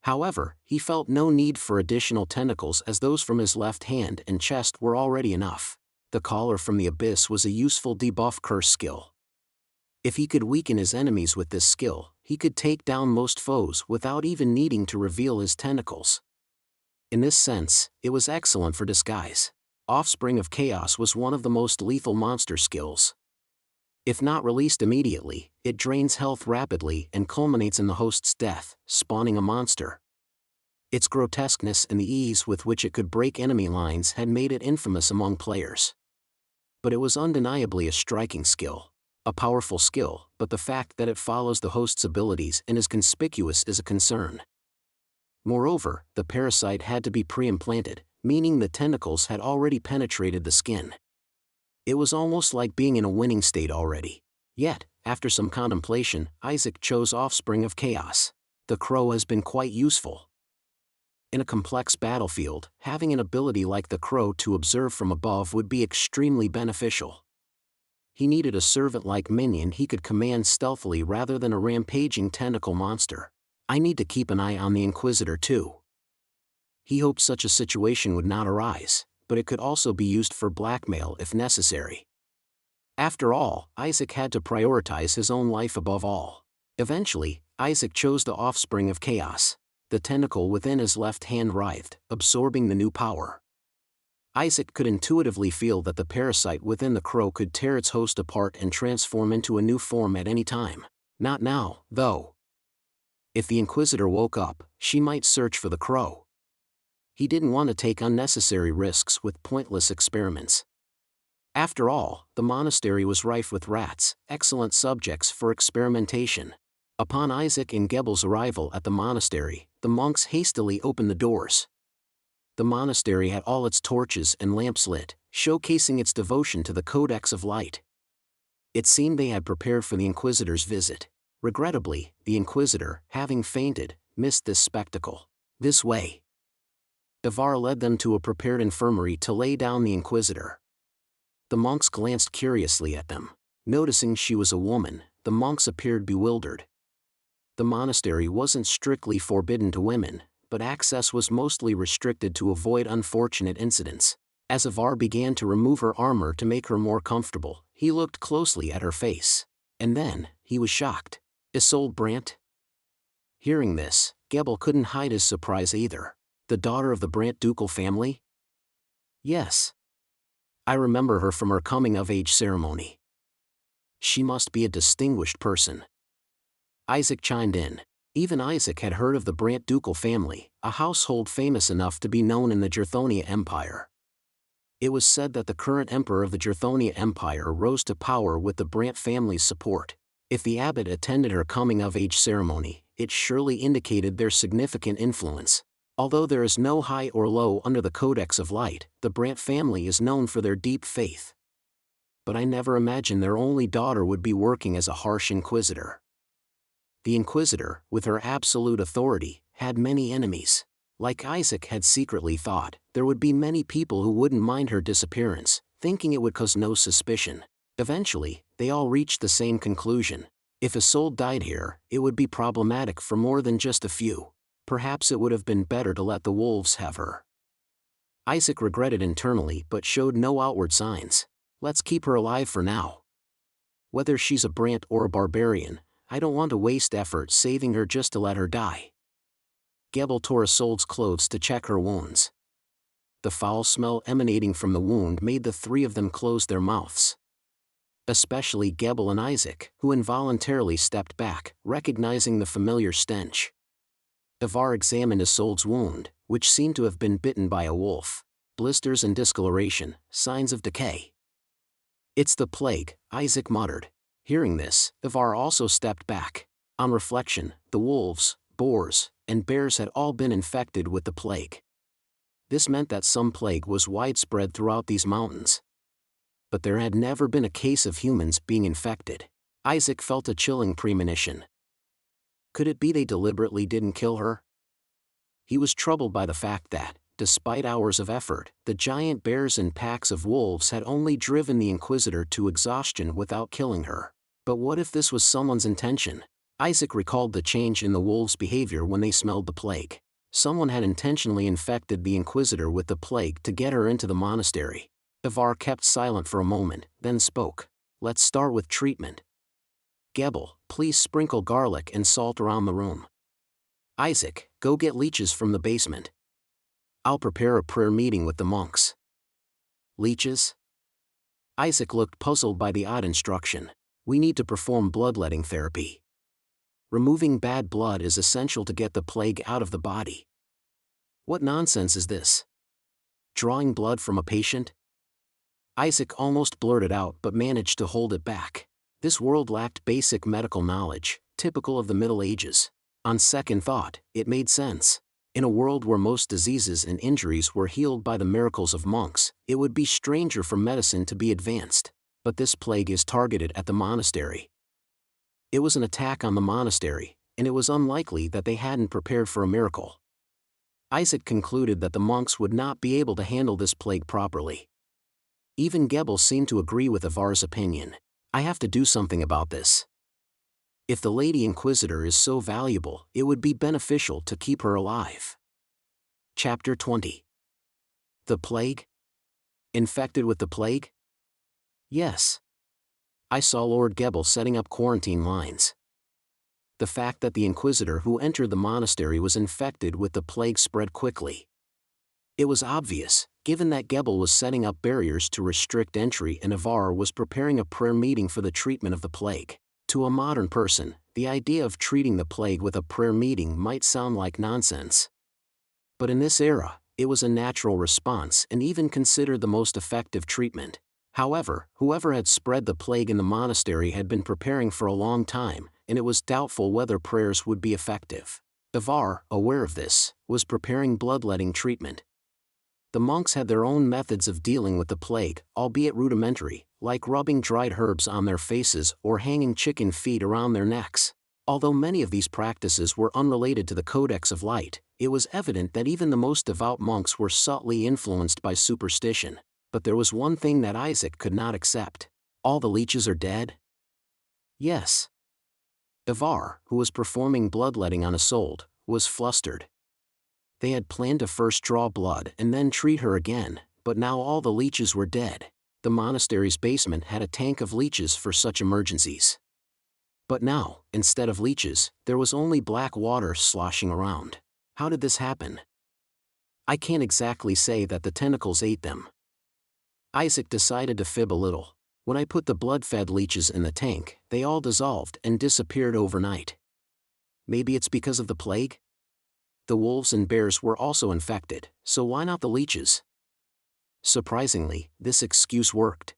However, he felt no need for additional tentacles as those from his left hand and chest were already enough. The Caller from the Abyss was a useful debuff curse skill. If he could weaken his enemies with this skill, he could take down most foes without even needing to reveal his tentacles. In this sense, it was excellent for disguise. Offspring of Chaos was one of the most lethal monster skills. If not released immediately, it drains health rapidly and culminates in the host's death, spawning a monster. Its grotesqueness and the ease with which it could break enemy lines had made it infamous among players. But it was undeniably a striking skill. A powerful skill, but the fact that it follows the host's abilities and is conspicuous is a concern. Moreover, the parasite had to be pre-implanted, meaning the tentacles had already penetrated the skin. It was almost like being in a winning state already. Yet, after some contemplation, Isaac chose Offspring of Chaos. The crow has been quite useful. In a complex battlefield, having an ability like the crow to observe from above would be extremely beneficial. He needed a servant-like minion he could command stealthily rather than a rampaging tentacle monster. I need to keep an eye on the Inquisitor too. He hoped such a situation would not arise, but it could also be used for blackmail if necessary. After all, Isaac had to prioritize his own life above all. Eventually, Isaac chose the Offspring of Chaos. The tentacle within his left hand writhed, absorbing the new power. Isaac could intuitively feel that the parasite within the crow could tear its host apart and transform into a new form at any time. Not now, though. If the Inquisitor woke up, she might search for the crow. He didn't want to take unnecessary risks with pointless experiments. After all, the monastery was rife with rats, excellent subjects for experimentation. Upon Isaac and Gebel's arrival at the monastery, the monks hastily opened the doors. The monastery had all its torches and lamps lit, showcasing its devotion to the Codex of Light. It seemed they had prepared for the Inquisitor's visit. Regrettably, the Inquisitor, having fainted, missed this spectacle. This way. Ivar led them to a prepared infirmary to lay down the Inquisitor. The monks glanced curiously at them. Noticing she was a woman, the monks appeared bewildered. The monastery wasn't strictly forbidden to women, but access was mostly restricted to avoid unfortunate incidents. As Ivar began to remove her armor to make her more comfortable, he looked closely at her face. And then, he was shocked. Isolde Brandt? Hearing this, Gebel couldn't hide his surprise either. The daughter of the Brandt ducal family? Yes. I remember her from her coming-of-age ceremony. She must be a distinguished person. Isaac chimed in. Even Isaac had heard of the Brandt ducal family, a household famous enough to be known in the Jerthonia Empire. It was said that the current emperor of the Jerthonia Empire rose to power with the Brandt family's support. If the abbot attended her coming-of-age ceremony, it surely indicated their significant influence. Although there is no high or low under the Codex of Light, the Brandt family is known for their deep faith. But I never imagined their only daughter would be working as a harsh inquisitor. The Inquisitor, with her absolute authority, had many enemies. Like Isaac had secretly thought, there would be many people who wouldn't mind her disappearance, thinking it would cause no suspicion. Eventually, they all reached the same conclusion. If Isolde died here, it would be problematic for more than just a few. Perhaps it would have been better to let the wolves have her. Isaac regretted internally but showed no outward signs. Let's keep her alive for now. Whether she's a Brandt or a barbarian, I don't want to waste effort saving her just to let her die. Gebel tore Isolde's clothes to check her wounds. The foul smell emanating from the wound made the three of them close their mouths. Especially Gebel and Isaac, who involuntarily stepped back, recognizing the familiar stench. Ivar examined Isolde's wound, which seemed to have been bitten by a wolf. Blisters and discoloration, signs of decay. It's the plague, Isaac muttered. Hearing this, Ivar also stepped back. On reflection, the wolves, boars, and bears had all been infected with the plague. This meant that some plague was widespread throughout these mountains. But there had never been a case of humans being infected. Isaac felt a chilling premonition. Could it be they deliberately didn't kill her? He was troubled by the fact that, despite hours of effort, the giant bears and packs of wolves had only driven the Inquisitor to exhaustion without killing her. But what if this was someone's intention? Isaac recalled the change in the wolves' behavior when they smelled the plague. Someone had intentionally infected the Inquisitor with the plague to get her into the monastery. Ivar kept silent for a moment, then spoke. Let's start with treatment. Gebel, please sprinkle garlic and salt around the room. Isaac, go get leeches from the basement. I'll prepare a prayer meeting with the monks. Leeches? Isaac looked puzzled by the odd instruction. We need to perform bloodletting therapy. Removing bad blood is essential to get the plague out of the body. What nonsense is this? Drawing blood from a patient? Isaac almost blurted out but managed to hold it back. This world lacked basic medical knowledge, typical of the Middle Ages. On second thought, it made sense. In a world where most diseases and injuries were healed by the miracles of monks, it would be stranger for medicine to be advanced. But this plague is targeted at the monastery. It was an attack on the monastery, and it was unlikely that they hadn't prepared for a miracle. Isaac concluded that the monks would not be able to handle this plague properly. Even Gebel seemed to agree with Ivar's opinion. I have to do something about this. If the Lady Inquisitor is so valuable, it would be beneficial to keep her alive. Chapter 20. The plague? Infected with the plague? Yes. I saw Lord Gebel setting up quarantine lines. The fact that the Inquisitor who entered the monastery was infected with the plague spread quickly. It was obvious, given that Gebel was setting up barriers to restrict entry and Ivar was preparing a prayer meeting for the treatment of the plague. To a modern person, the idea of treating the plague with a prayer meeting might sound like nonsense. But in this era, it was a natural response and even considered the most effective treatment. However, whoever had spread the plague in the monastery had been preparing for a long time, and it was doubtful whether prayers would be effective. Ivar, aware of this, was preparing bloodletting treatment. The monks had their own methods of dealing with the plague, albeit rudimentary, like rubbing dried herbs on their faces or hanging chicken feet around their necks. Although many of these practices were unrelated to the Codex of Light, it was evident that even the most devout monks were subtly influenced by superstition. But there was one thing that Isaac could not accept. All the leeches are dead? Yes. Ivar, who was performing bloodletting on Isolde, was flustered. They had planned to first draw blood and then treat her again, but now all the leeches were dead. The monastery's basement had a tank of leeches for such emergencies. But now, instead of leeches, there was only black water sloshing around. How did this happen? I can't exactly say that the tentacles ate them. Isaac decided to fib a little. When I put the blood-fed leeches in the tank, they all dissolved and disappeared overnight. Maybe it's because of the plague? The wolves and bears were also infected, so why not the leeches? Surprisingly, this excuse worked.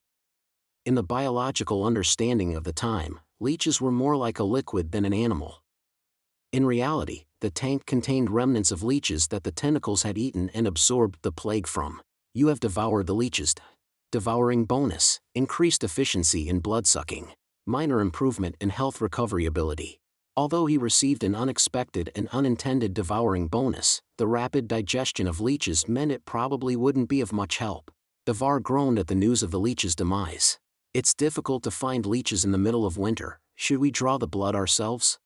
In the biological understanding of the time, leeches were more like a liquid than an animal. In reality, the tank contained remnants of leeches that the tentacles had eaten and absorbed the plague from. You have devoured the leeches. Devouring bonus, increased efficiency in blood-sucking, minor improvement in health recovery ability. Although he received an unexpected and unintended devouring bonus, the rapid digestion of leeches meant it probably wouldn't be of much help. Ivar groaned at the news of the leeches' demise. It's difficult to find leeches in the middle of winter. Should we draw the blood ourselves?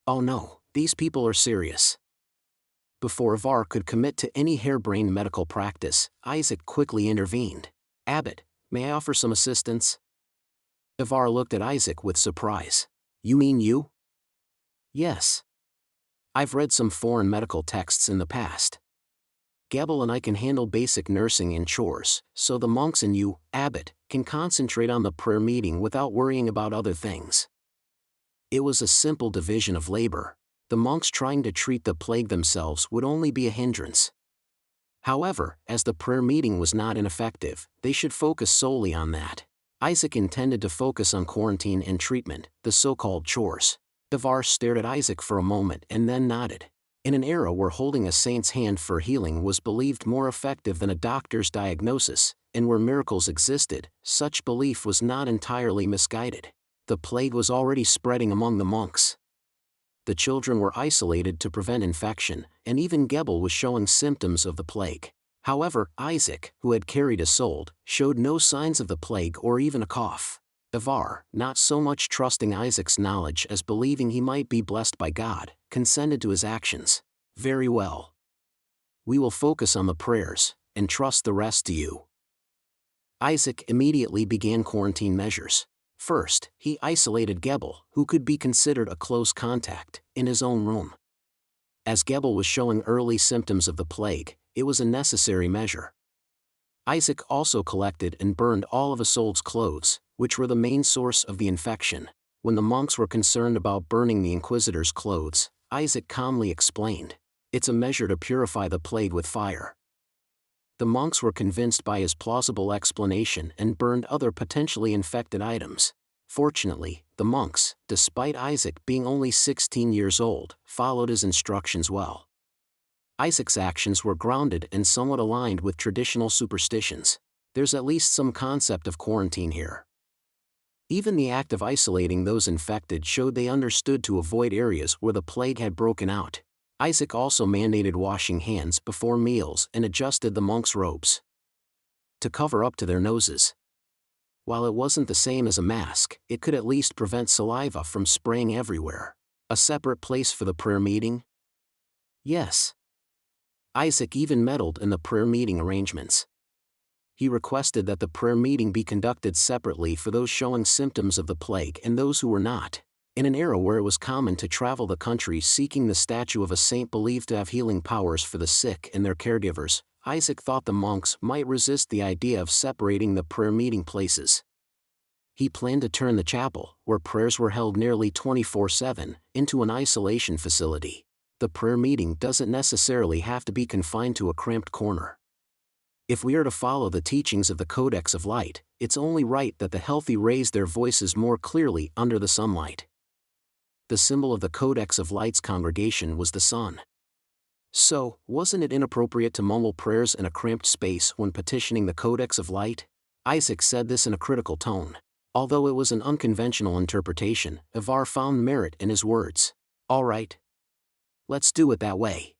Oh no, these people are serious. Before Ivar could commit to any harebrained medical practice, Isaac quickly intervened. Abbot, may I offer some assistance? Ivar looked at Isaac with surprise. You mean you? Yes. I've read some foreign medical texts in the past. Gebel and I can handle basic nursing and chores, so the monks and you, Abbot, can concentrate on the prayer meeting without worrying about other things. It was a simple division of labor. The monks trying to treat the plague themselves would only be a hindrance. However, as the prayer meeting was not ineffective, they should focus solely on that. Isaac intended to focus on quarantine and treatment, the so-called chores. Ivar stared at Isaac for a moment and then nodded. In an era where holding a saint's hand for healing was believed more effective than a doctor's diagnosis, and where miracles existed, such belief was not entirely misguided. The plague was already spreading among the monks. The children were isolated to prevent infection, and even Gebel was showing symptoms of the plague. However, Isaac, who had carried Isolde, showed no signs of the plague or even a cough. Ivar, not so much trusting Isaac's knowledge as believing he might be blessed by God, consented to his actions. Very well. We will focus on the prayers, and trust the rest to you. Isaac immediately began quarantine measures. First, he isolated Gebel, who could be considered a close contact, in his own room. As Gebel was showing early symptoms of the plague, it was a necessary measure. Isaac also collected and burned all of Isolde's clothes, which were the main source of the infection. When the monks were concerned about burning the Inquisitor's clothes, Isaac calmly explained, "It's a measure to purify the plague with fire." The monks were convinced by his plausible explanation and burned other potentially infected items. Fortunately, the monks, despite Isaac being only 16 years old, followed his instructions well. Isaac's actions were grounded and somewhat aligned with traditional superstitions. There's at least some concept of quarantine here. Even the act of isolating those infected showed they understood to avoid areas where the plague had broken out. Isaac also mandated washing hands before meals and adjusted the monks' robes to cover up to their noses. While it wasn't the same as a mask, it could at least prevent saliva from spraying everywhere. A separate place for the prayer meeting? Yes. Isaac even meddled in the prayer meeting arrangements. He requested that the prayer meeting be conducted separately for those showing symptoms of the plague and those who were not. In an era where it was common to travel the country seeking the statue of a saint believed to have healing powers for the sick and their caregivers, Isaac thought the monks might resist the idea of separating the prayer meeting places. He planned to turn the chapel, where prayers were held nearly 24/7, into an isolation facility. The prayer meeting doesn't necessarily have to be confined to a cramped corner. If we are to follow the teachings of the Codex of Light, it's only right that the healthy raise their voices more clearly under the sunlight. The symbol of the Codex of Light's congregation was the sun. So, wasn't it inappropriate to mumble prayers in a cramped space when petitioning the Codex of Light? Isaac said this in a critical tone. Although it was an unconventional interpretation, Ivar found merit in his words. All right. Let's do it that way.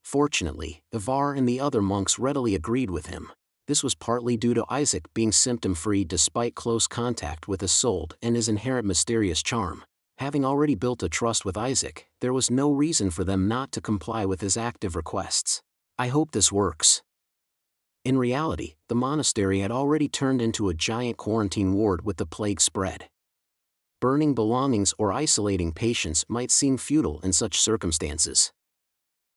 Fortunately, Ivar and the other monks readily agreed with him. This was partly due to Isaac being symptom-free despite close contact with Isolde and his inherent mysterious charm. Having already built a trust with Isaac, there was no reason for them not to comply with his active requests. I hope this works. In reality, the monastery had already turned into a giant quarantine ward with the plague spread. Burning belongings or isolating patients might seem futile in such circumstances.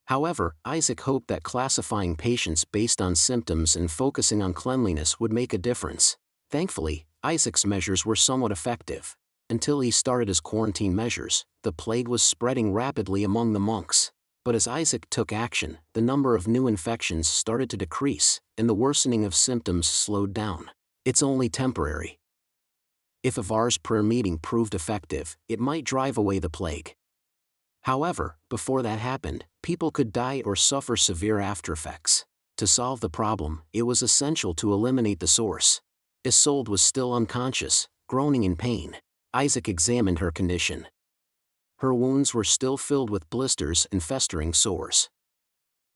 However, Isaac hoped that classifying patients based on symptoms and focusing on cleanliness would make a difference. Thankfully, Isaac's measures were somewhat effective. Until he started his quarantine measures, the plague was spreading rapidly among the monks. But as Isaac took action, the number of new infections started to decrease, and the worsening of symptoms slowed down. It's only temporary. If Ivar's prayer meeting proved effective, it might drive away the plague. However, before that happened, people could die or suffer severe aftereffects. To solve the problem, it was essential to eliminate the source. Isolde was still unconscious, groaning in pain. Isaac examined her condition. Her wounds were still filled with blisters and festering sores.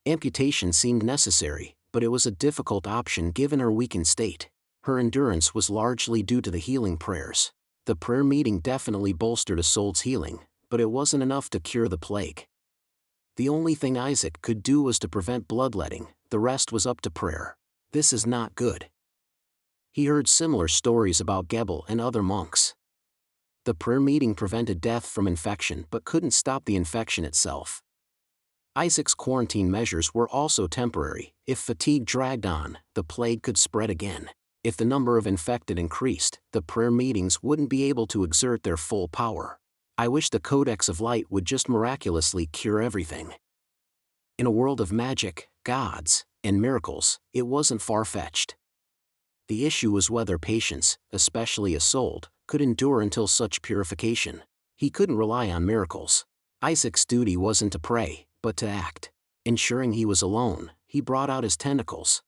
Amputation seemed necessary, but it was a difficult option given her weakened state. Her endurance was largely due to the healing prayers. The prayer meeting definitely bolstered Isolde's healing, but it wasn't enough to cure the plague. The only thing Isaac could do was to prevent bloodletting, the rest was up to prayer. This is not good. He heard similar stories about Gebel and other monks. The prayer meeting prevented death from infection but couldn't stop the infection itself. Isaac's quarantine measures were also temporary. If fatigue dragged on, the plague could spread again. If the number of infected increased, the prayer meetings wouldn't be able to exert their full power. I wish the Codex of Light would just miraculously cure everything. In a world of magic, gods, and miracles, it wasn't far-fetched. The issue was whether patients, especially Isolde, could endure until such purification. He couldn't rely on miracles. Isaac's duty wasn't to pray, but to act. Ensuring he was alone, he brought out his tentacles.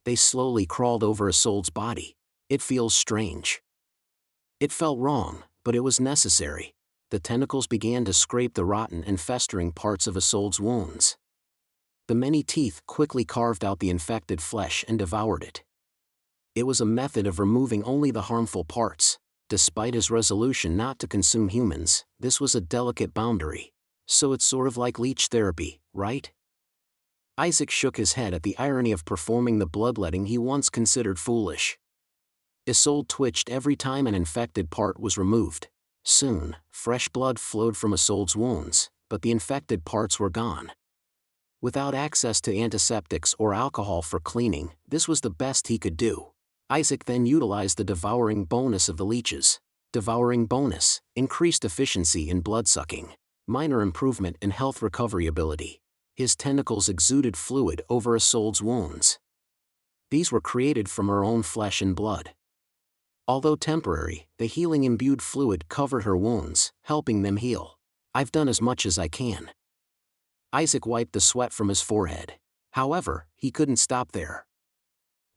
They slowly crawled over Isolde's body. It feels strange. It felt wrong, but it was necessary. The tentacles began to scrape the rotten and festering parts of Isolde's wounds. The many teeth quickly carved out the infected flesh and devoured it. It was a method of removing only the harmful parts. Despite his resolution not to consume humans, this was a delicate boundary. So it's sort of like leech therapy, right? Isaac shook his head at the irony of performing the bloodletting he once considered foolish. Isolde twitched every time an infected part was removed. Soon, fresh blood flowed from Isolde's wounds, but the infected parts were gone. Without access to antiseptics or alcohol for cleaning, this was the best he could do. Isaac then utilized the devouring bonus of the leeches. Devouring bonus, increased efficiency in bloodsucking. Minor improvement in health recovery ability. His tentacles exuded fluid over Isolde's wounds. These were created from her own flesh and blood. Although temporary, the healing-imbued fluid covered her wounds, helping them heal. I've done as much as I can. Isaac wiped the sweat from his forehead. However, he couldn't stop there.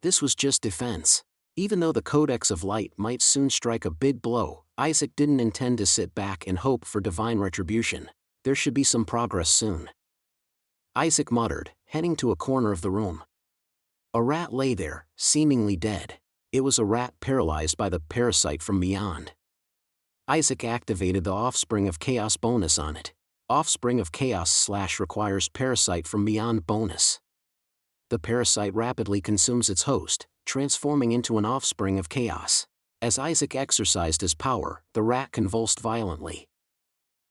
This was just defense. Even though the Codex of Light might soon strike a big blow, Isaac didn't intend to sit back and hope for divine retribution. There should be some progress soon. Isaac muttered, heading to a corner of the room. A rat lay there, seemingly dead. It was a rat paralyzed by the parasite from beyond. Isaac activated the Offspring of Chaos bonus on it. Offspring of Chaos / requires Parasite from Beyond bonus. The parasite rapidly consumes its host, transforming into an Offspring of Chaos. As Isaac exercised his power, the rat convulsed violently.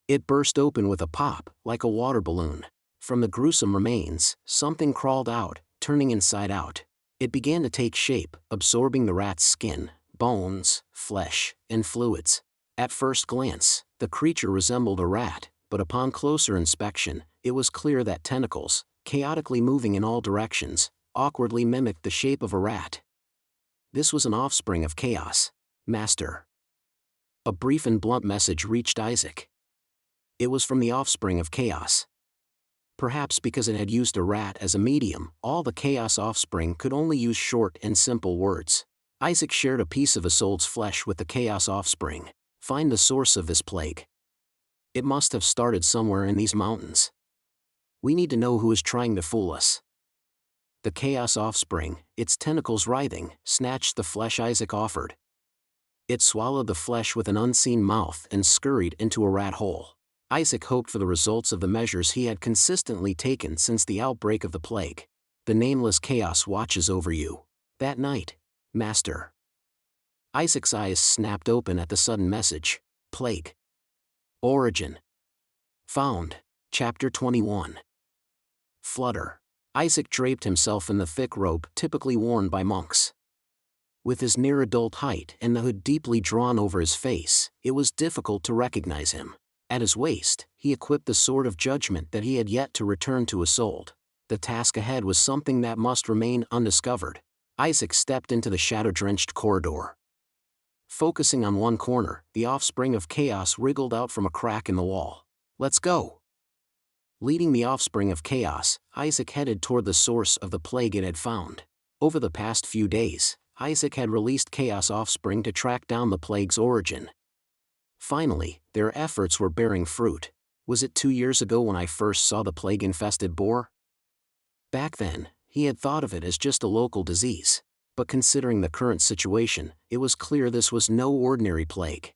It burst open with a pop, like a water balloon. From the gruesome remains, something crawled out, turning inside out. It began to take shape, absorbing the rat's skin, bones, flesh, and fluids. At first glance, the creature resembled a rat, but upon closer inspection, it was clear that tentacles, chaotically moving in all directions, awkwardly mimicked the shape of a rat. This was an Offspring of Chaos. Master. A brief and blunt message reached Isaac. It was from the Offspring of Chaos. Perhaps because it had used a rat as a medium, all the Chaos Offspring could only use short and simple words. Isaac shared a piece of Isolde's flesh with the Chaos Offspring. Find the source of this plague. It must have started somewhere in these mountains. We need to know who is trying to fool us. The Chaos Offspring, its tentacles writhing, snatched the flesh Isaac offered. It swallowed the flesh with an unseen mouth and scurried into a rat hole. Isaac hoped for the results of the measures he had consistently taken since the outbreak of the plague. The Nameless Chaos watches over you. That night, Master. Isaac's eyes snapped open at the sudden message. Plague. Origin. Found. Chapter 21. Flutter. Isaac draped himself in the thick robe typically worn by monks. With his near-adult height and the hood deeply drawn over his face, it was difficult to recognize him. At his waist, he equipped the Sword of Judgment that he had yet to return to Isolde. The task ahead was something that must remain undiscovered. Isaac stepped into the shadow-drenched corridor. Focusing on one corner, the Offspring of Chaos wriggled out from a crack in the wall. Let's go! Leading the Offspring of Chaos, Isaac headed toward the source of the plague it had found. Over the past few days, Isaac had released Chaos Offspring to track down the plague's origin. Finally, their efforts were bearing fruit. Was it 2 years ago when I first saw the plague-infested boar? Back then, he had thought of it as just a local disease. But considering the current situation, it was clear this was no ordinary plague.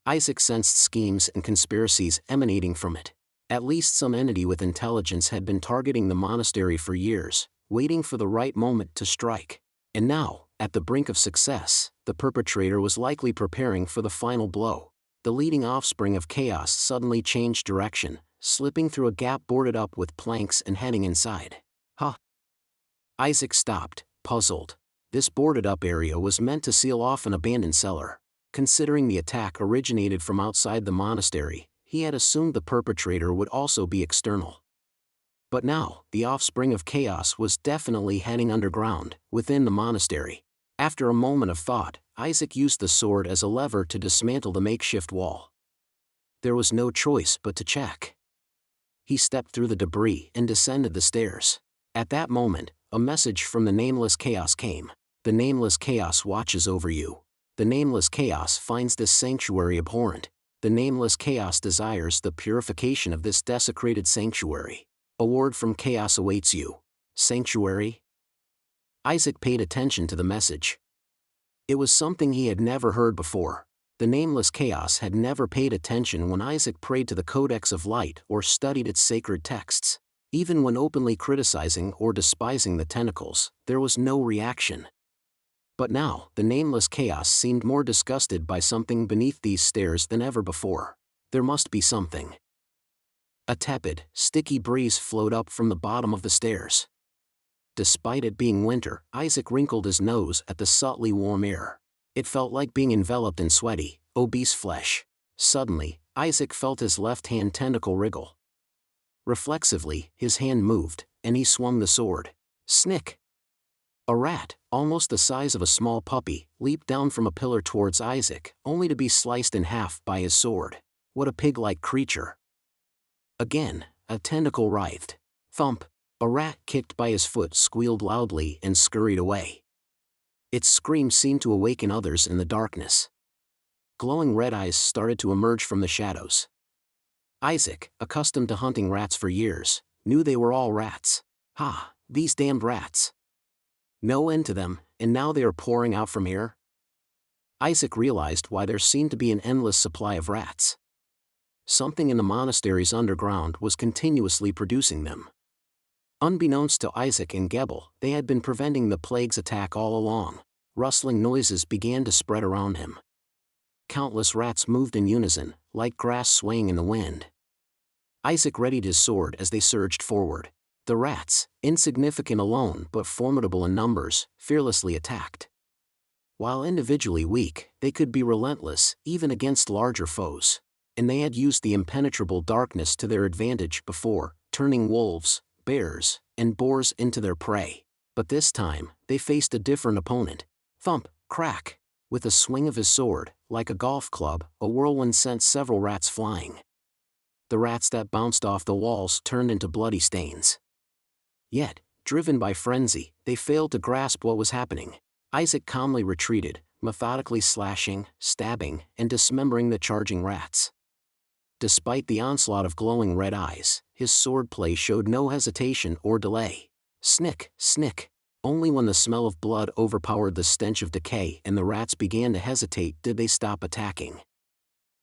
Isaac sensed schemes and conspiracies emanating from it. At least some entity with intelligence had been targeting the monastery for years, waiting for the right moment to strike. And now, at the brink of success, the perpetrator was likely preparing for the final blow. The leading Offspring of Chaos suddenly changed direction, slipping through a gap boarded up with planks and heading inside. Huh? Isaac stopped, puzzled. This boarded-up area was meant to seal off an abandoned cellar. Considering the attack originated from outside the monastery, he had assumed the perpetrator would also be external. But now, the Offspring of Chaos was definitely heading underground, within the monastery. After a moment of thought, Isaac used the sword as a lever to dismantle the makeshift wall. There was no choice but to check. He stepped through the debris and descended the stairs. At that moment, a message from the Nameless Chaos came. The Nameless Chaos watches over you. The Nameless Chaos finds this sanctuary abhorrent. The Nameless Chaos desires the purification of this desecrated sanctuary. A word from Chaos awaits you. Sanctuary? Isaac paid attention to the message. It was something he had never heard before. The Nameless Chaos had never paid attention when Isaac prayed to the Codex of Light or studied its sacred texts. Even when openly criticizing or despising the tentacles, there was no reaction. But now, the Nameless Chaos seemed more disgusted by something beneath these stairs than ever before. There must be something. A tepid, sticky breeze flowed up from the bottom of the stairs. Despite it being winter, Isaac wrinkled his nose at the subtly warm air. It felt like being enveloped in sweaty, obese flesh. Suddenly, Isaac felt his left-hand tentacle wriggle. Reflexively, his hand moved, and he swung the sword. Snick! A rat, almost the size of a small puppy, leaped down from a pillar towards Isaac, only to be sliced in half by his sword. What a pig-like creature! Again, a tentacle writhed. Thump! A rat kicked by his foot squealed loudly and scurried away. Its scream seemed to awaken others in the darkness. Glowing red eyes started to emerge from the shadows. Isaac, accustomed to hunting rats for years, knew they were all rats. Ha! These damned rats! No end to them, and now they are pouring out from here? Isaac realized why there seemed to be an endless supply of rats. Something in the monastery's underground was continuously producing them. Unbeknownst to Isaac and Gebel, they had been preventing the plague's attack all along. Rustling noises began to spread around him. Countless rats moved in unison, like grass swaying in the wind. Isaac readied his sword as they surged forward. The rats, insignificant alone but formidable in numbers, fearlessly attacked. While individually weak, they could be relentless, even against larger foes. And they had used the impenetrable darkness to their advantage before, turning wolves, bears, and boars into their prey. But this time, they faced a different opponent. Thump, crack! With a swing of his sword, like a golf club, a whirlwind sent several rats flying. The rats that bounced off the walls turned into bloody stains. Yet, driven by frenzy, they failed to grasp what was happening. Isaac calmly retreated, methodically slashing, stabbing, and dismembering the charging rats. Despite the onslaught of glowing red eyes, his swordplay showed no hesitation or delay. Snick, snick! Only when the smell of blood overpowered the stench of decay and the rats began to hesitate did they stop attacking.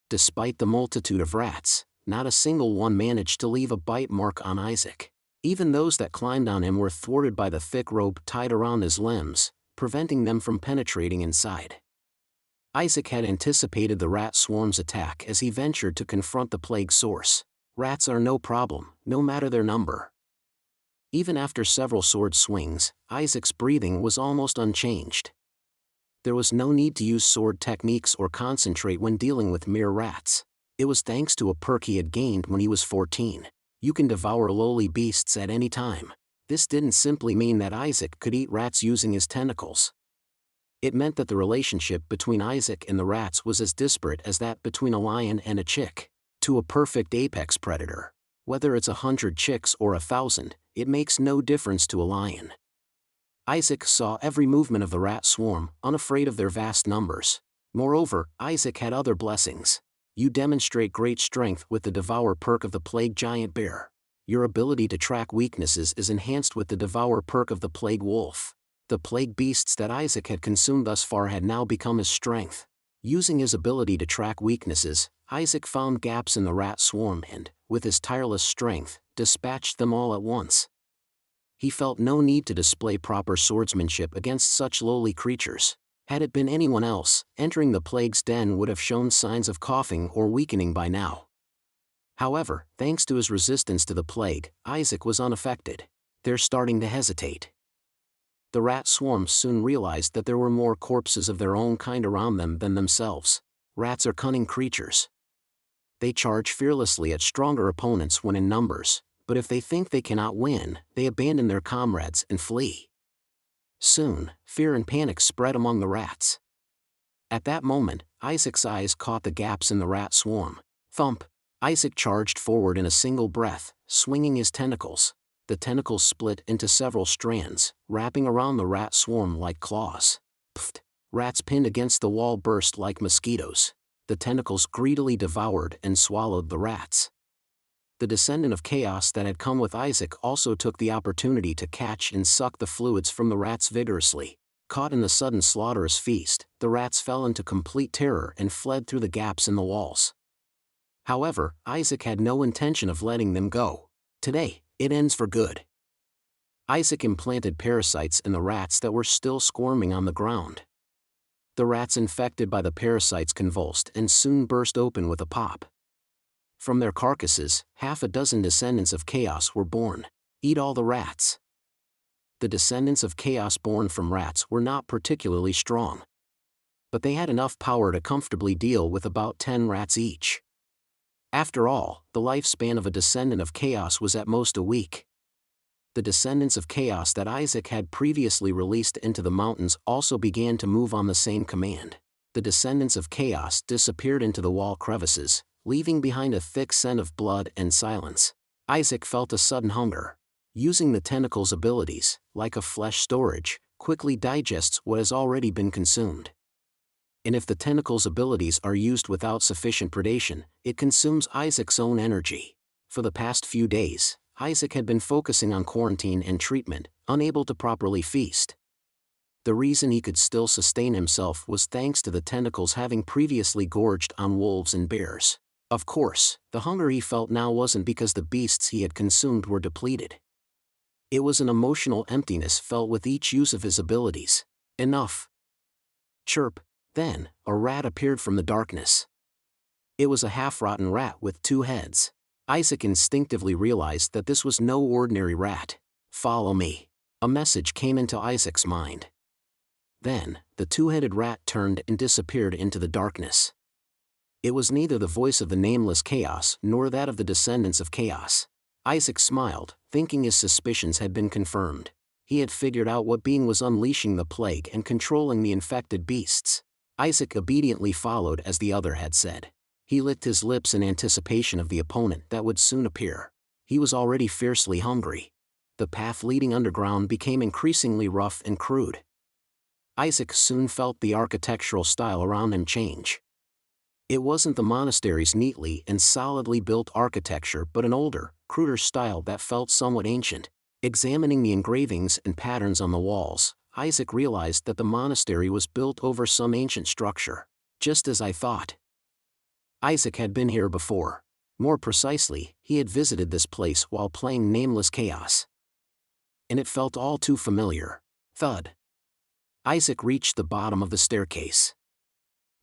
Despite the multitude of rats, not a single one managed to leave a bite mark on Isaac. Even those that climbed on him were thwarted by the thick rope tied around his limbs, preventing them from penetrating inside. Isaac had anticipated the rat swarm's attack as he ventured to confront the plague source. Rats are no problem, no matter their number. Even after several sword swings, Isaac's breathing was almost unchanged. There was no need to use sword techniques or concentrate when dealing with mere rats. It was thanks to a perk he had gained when he was 14. You can devour lowly beasts at any time. This didn't simply mean that Isaac could eat rats using his tentacles. It meant that the relationship between Isaac and the rats was as disparate as that between a lion and a chick. To a perfect apex predator, whether it's 100 chicks or 1,000, it makes no difference to a lion. Isaac saw every movement of the rat swarm, unafraid of their vast numbers. Moreover, Isaac had other blessings. You demonstrate great strength with the Devour perk of the Plague Giant Bear. Your ability to track weaknesses is enhanced with the Devour perk of the Plague Wolf. The plague beasts that Isaac had consumed thus far had now become his strength. Using his ability to track weaknesses, Isaac found gaps in the rat swarm and, with his tireless strength, dispatched them all at once. He felt no need to display proper swordsmanship against such lowly creatures. Had it been anyone else, entering the plague's den would have shown signs of coughing or weakening by now. However, thanks to his resistance to the plague, Isaac was unaffected. They're starting to hesitate. The rat swarm soon realized that there were more corpses of their own kind around them than themselves. Rats are cunning creatures. They charge fearlessly at stronger opponents when in numbers, but if they think they cannot win, they abandon their comrades and flee. Soon, fear and panic spread among the rats. At that moment, Isaac's eyes caught the gaps in the rat swarm. Thump! Isaac charged forward in a single breath, swinging his tentacles. The tentacles split into several strands, wrapping around the rat swarm like claws. Pfft! Rats pinned against the wall burst like mosquitoes. The tentacles greedily devoured and swallowed the rats. The descendant of chaos that had come with Isaac also took the opportunity to catch and suck the fluids from the rats vigorously. Caught in the sudden slaughterous feast, the rats fell into complete terror and fled through the gaps in the walls. However, Isaac had no intention of letting them go. Today, it ends for good. Isaac implanted parasites in the rats that were still squirming on the ground. The rats infected by the parasites convulsed and soon burst open with a pop. From their carcasses, half a dozen descendants of chaos were born. Eat all the rats. The descendants of chaos born from rats were not particularly strong. But they had enough power to comfortably deal with about 10 rats each. After all, the lifespan of a descendant of chaos was at most a week. The descendants of chaos that Isaac had previously released into the mountains also began to move on the same command. The descendants of chaos disappeared into the wall crevices, leaving behind a thick scent of blood and silence. Isaac felt a sudden hunger. Using the tentacle's abilities, like a flesh storage, quickly digests what has already been consumed. And if the tentacle's abilities are used without sufficient predation, it consumes Isaac's own energy. For the past few days, Isaac had been focusing on quarantine and treatment, unable to properly feast. The reason he could still sustain himself was thanks to the tentacles having previously gorged on wolves and bears. Of course, the hunger he felt now wasn't because the beasts he had consumed were depleted. It was an emotional emptiness felt with each use of his abilities. Enough. Chirp. Then, a rat appeared from the darkness. It was a half-rotten rat with 2 heads. Isaac instinctively realized that this was no ordinary rat. Follow me. A message came into Isaac's mind. Then, the 2-headed rat turned and disappeared into the darkness. It was neither the voice of the Nameless Chaos nor that of the descendants of chaos. Isaac smiled, thinking his suspicions had been confirmed. He had figured out what being was unleashing the plague and controlling the infected beasts. Isaac obediently followed as the other had said. He licked his lips in anticipation of the opponent that would soon appear. He was already fiercely hungry. The path leading underground became increasingly rough and crude. Isaac soon felt the architectural style around him change. It wasn't the monastery's neatly and solidly built architecture but an older, cruder style that felt somewhat ancient. Examining the engravings and patterns on the walls, Isaac realized that the monastery was built over some ancient structure. Just as I thought. Isaac had been here before. More precisely, he had visited this place while playing Nameless Chaos. And it felt all too familiar. Thud. Isaac reached the bottom of the staircase.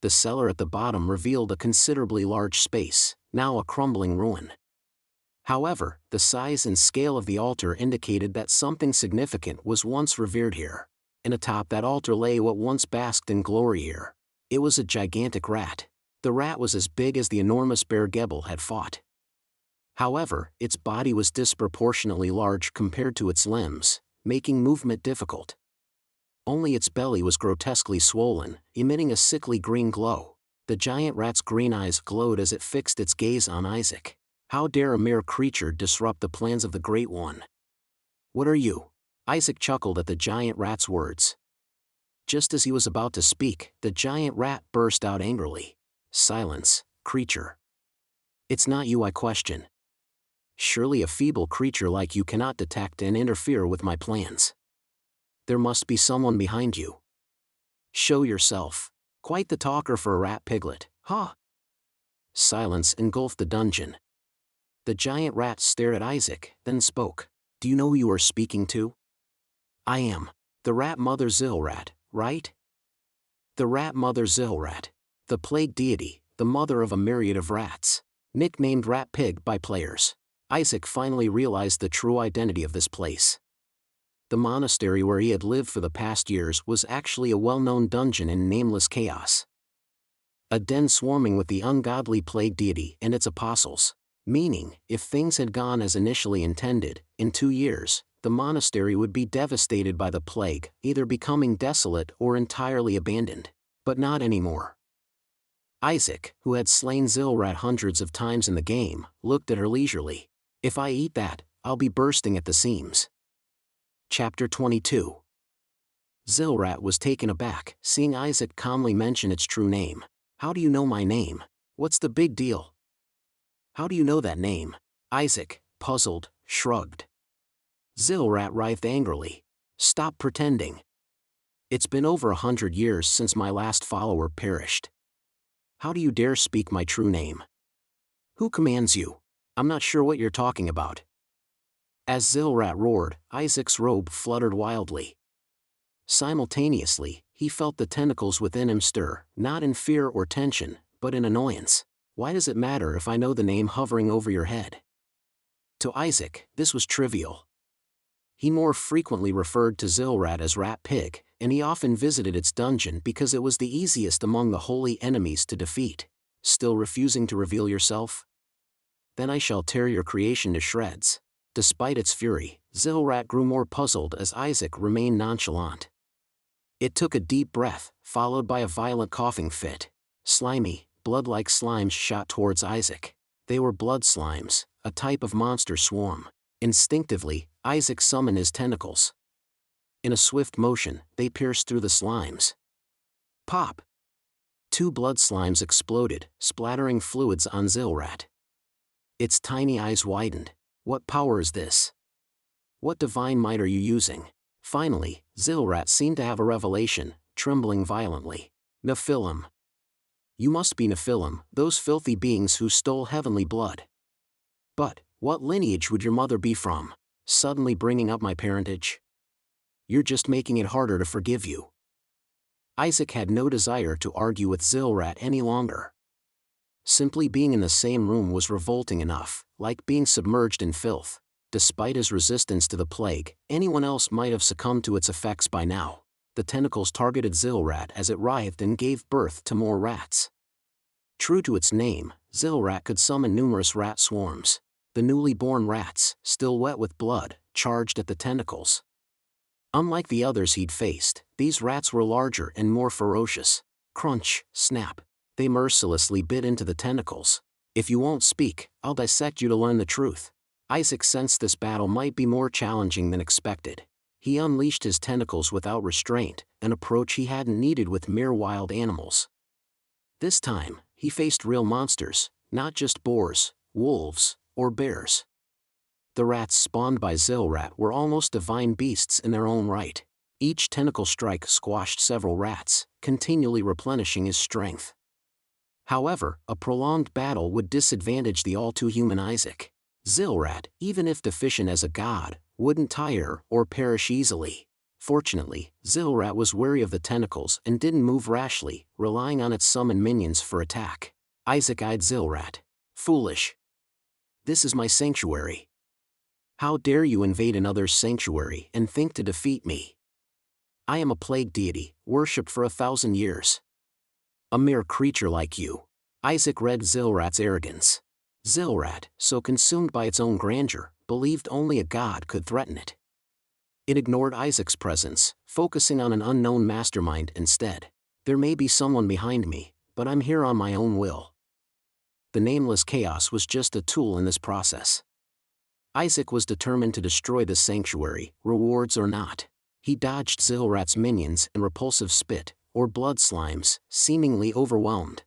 The cellar at the bottom revealed a considerably large space, now a crumbling ruin. However, the size and scale of the altar indicated that something significant was once revered here. And atop that altar lay what once basked in glory here. It was a gigantic rat. The rat was as big as the enormous bear Gebel had fought. However, its body was disproportionately large compared to its limbs, making movement difficult. Only its belly was grotesquely swollen, emitting a sickly green glow. The giant rat's green eyes glowed as it fixed its gaze on Isaac. How dare a mere creature disrupt the plans of the Great One? What are you? Isaac chuckled at the giant rat's words. Just as he was about to speak, the giant rat burst out angrily. Silence, creature. It's not you I question. Surely a feeble creature like you cannot detect and interfere with my plans. There must be someone behind you. Show yourself. Quite the talker for a rat piglet, huh? Silence engulfed the dungeon. The giant rat stared at Isaac, then spoke. Do you know who you are speaking to? I am. The rat mother Zilrat, right? The rat mother Zilrat. The plague deity, the mother of a myriad of rats. Nicknamed Rat Pig by players. Isaac finally realized the true identity of this place. The monastery where he had lived for the past years was actually a well-known dungeon in Nameless Chaos. A den swarming with the ungodly plague deity and its apostles. Meaning, if things had gone as initially intended, in 2 years, the monastery would be devastated by the plague, either becoming desolate or entirely abandoned. But not anymore. Isaac, who had slain Zilrat hundreds of times in the game, looked at her leisurely. If I eat that, I'll be bursting at the seams. Chapter 22. Zilrat was taken aback, seeing Isaac calmly mention its true name. How do you know my name? What's the big deal? How do you know that name? Isaac, puzzled, shrugged. Zilrat writhed angrily. Stop pretending. It's been over 100 years since my last follower perished. How do you dare speak my true name? Who commands you? I'm not sure what you're talking about. As Zilrat roared, Isaac's robe fluttered wildly. Simultaneously, he felt the tentacles within him stir, not in fear or tension, but in annoyance. Why does it matter if I know the name hovering over your head? To Isaac, this was trivial. He more frequently referred to Zilrat as Rat Pig, and he often visited its dungeon because it was the easiest among the holy enemies to defeat. Still refusing to reveal yourself? Then I shall tear your creation to shreds. Despite its fury, Zilrat grew more puzzled as Isaac remained nonchalant. It took a deep breath, followed by a violent coughing fit. Slimy, blood-like slimes shot towards Isaac. They were blood slimes, a type of monster swarm. Instinctively, Isaac summoned his tentacles. In a swift motion, they pierced through the slimes. Pop! 2 blood slimes exploded, splattering fluids on Zilrat. Its tiny eyes widened. What power is this? What divine might are you using? Finally, Zilrat seemed to have a revelation, trembling violently. Nephilim. You must be Nephilim, those filthy beings who stole heavenly blood. But, what lineage would your mother be from? Suddenly bringing up my parentage? You're just making it harder to forgive you. Isaac had no desire to argue with Zilrat any longer. Simply being in the same room was revolting enough, like being submerged in filth. Despite his resistance to the plague, anyone else might have succumbed to its effects by now. The tentacles targeted Zilrat as it writhed and gave birth to more rats. True to its name, Zilrat could summon numerous rat swarms. The newly born rats, still wet with blood, charged at the tentacles. Unlike the others he'd faced, these rats were larger and more ferocious. Crunch, snap. They mercilessly bit into the tentacles. If you won't speak, I'll dissect you to learn the truth. Isaac sensed this battle might be more challenging than expected. He unleashed his tentacles without restraint, an approach he hadn't needed with mere wild animals. This time, he faced real monsters, not just boars, wolves, or bears. The rats spawned by Zilrat were almost divine beasts in their own right. Each tentacle strike squashed several rats, continually replenishing his strength. However, a prolonged battle would disadvantage the all-too-human Isaac. Zilrat, even if deficient as a god, wouldn't tire or perish easily. Fortunately, Zilrat was wary of the tentacles and didn't move rashly, relying on its summoned minions for attack. Isaac eyed Zilrat. Foolish. This is my sanctuary. How dare you invade another's sanctuary and think to defeat me? I am a plague deity, worshipped for 1,000 years. A mere creature like you. Isaac read Zilrat's arrogance. Zilrat, so consumed by its own grandeur, believed only a god could threaten it. It ignored Isaac's presence, focusing on an unknown mastermind instead. There may be someone behind me, but I'm here on my own will. The Nameless Chaos was just a tool in this process. Isaac was determined to destroy this sanctuary, rewards or not. He dodged Zilrat's minions and repulsive spit, or blood slimes, seemingly overwhelmed.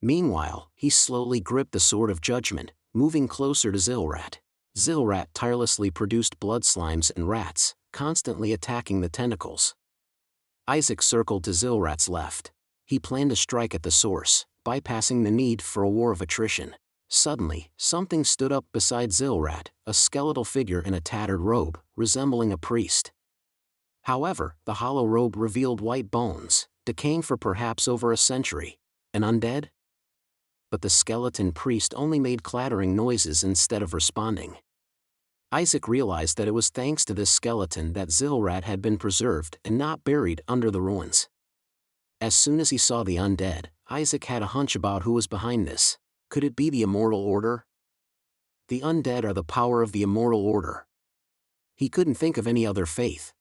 Meanwhile, he slowly gripped the sword of judgment, moving closer to Zilrat. Zilrat tirelessly produced blood slimes and rats, constantly attacking the tentacles. Isaac circled to Zilrat's left. He planned to strike at the source, bypassing the need for a war of attrition. Suddenly, something stood up beside Zilrat, a skeletal figure in a tattered robe, resembling a priest. However, the hollow robe revealed white bones, decaying for perhaps over a century. An undead? But the skeleton priest only made clattering noises instead of responding. Isaac realized that it was thanks to this skeleton that Zilrat had been preserved and not buried under the ruins. As soon as he saw the undead, Isaac had a hunch about who was behind this. Could it be the Immortal Order? The undead are the power of the Immortal Order. He couldn't think of any other faith.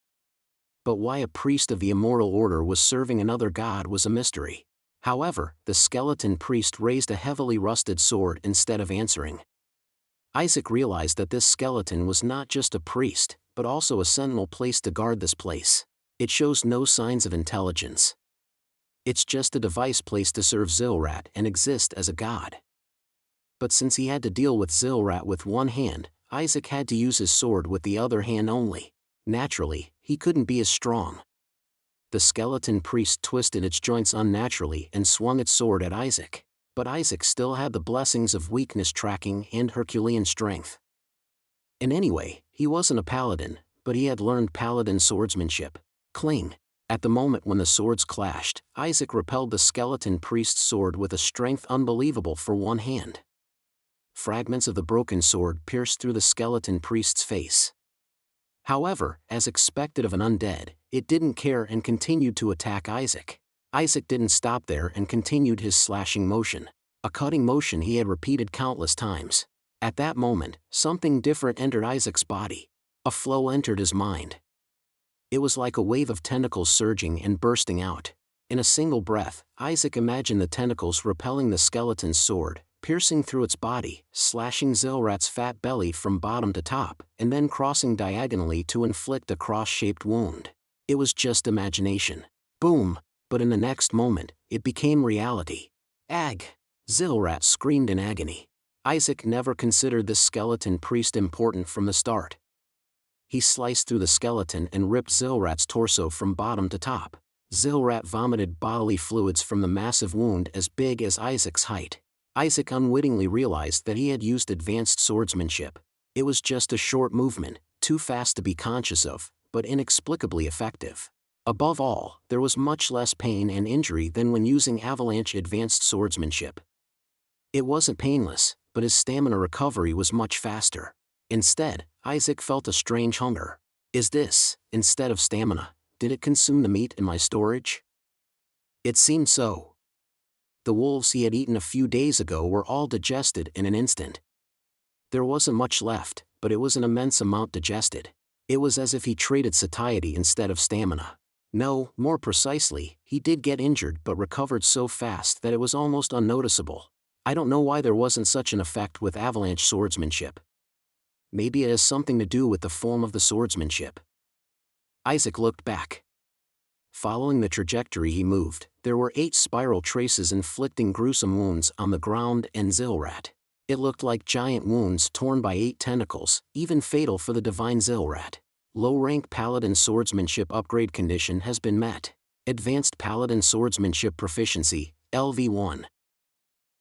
But why a priest of the Immortal Order was serving another god was a mystery. However, the skeleton priest raised a heavily rusted sword instead of answering. Isaac realized that this skeleton was not just a priest, but also a sentinel placed to guard this place. It shows no signs of intelligence. It's just a device placed to serve Zilrat and exist as a god. But since he had to deal with Zilrat with one hand, Isaac had to use his sword with the other hand only. Naturally, he couldn't be as strong. The skeleton priest twisted its joints unnaturally and swung its sword at Isaac. But Isaac still had the blessings of weakness tracking and Herculean strength. And anyway, he wasn't a paladin, but he had learned paladin swordsmanship. Cling. At the moment when the swords clashed, Isaac repelled the skeleton priest's sword with a strength unbelievable for one hand. Fragments of the broken sword pierced through the skeleton priest's face. However, as expected of an undead, it didn't care and continued to attack Isaac. Isaac didn't stop there and continued his slashing motion, a cutting motion he had repeated countless times. At that moment, something different entered Isaac's body. A flow entered his mind. It was like a wave of tentacles surging and bursting out. In a single breath, Isaac imagined the tentacles repelling the skeleton's sword, piercing through its body, slashing Zilrat's fat belly from bottom to top, and then crossing diagonally to inflict a cross-shaped wound. It was just imagination. Boom! But in the next moment, it became reality. Ag! Zilrat screamed in agony. Isaac never considered this skeleton priest important from the start. He sliced through the skeleton and ripped Zilrat's torso from bottom to top. Zilrat vomited bodily fluids from the massive wound as big as Isaac's height. Isaac unwittingly realized that he had used advanced swordsmanship. It was just a short movement, too fast to be conscious of, but inexplicably effective. Above all, there was much less pain and injury than when using Avalanche advanced swordsmanship. It wasn't painless, but his stamina recovery was much faster. Instead, Isaac felt a strange hunger. Is this, instead of stamina, did it consume the meat in my storage? It seemed so. The wolves he had eaten a few days ago were all digested in an instant. There wasn't much left, but it was an immense amount digested. It was as if he traded satiety instead of stamina. No, more precisely, he did get injured but recovered so fast that it was almost unnoticeable. I don't know why there wasn't such an effect with avalanche swordsmanship. Maybe it has something to do with the form of the swordsmanship. Isaac looked back. Following the trajectory he moved, there were 8 spiral traces inflicting gruesome wounds on the ground and Zilrat. It looked like giant wounds torn by 8 tentacles, even fatal for the divine Zilrat. Low-rank Paladin swordsmanship upgrade condition has been met. Advanced Paladin swordsmanship proficiency, LV1.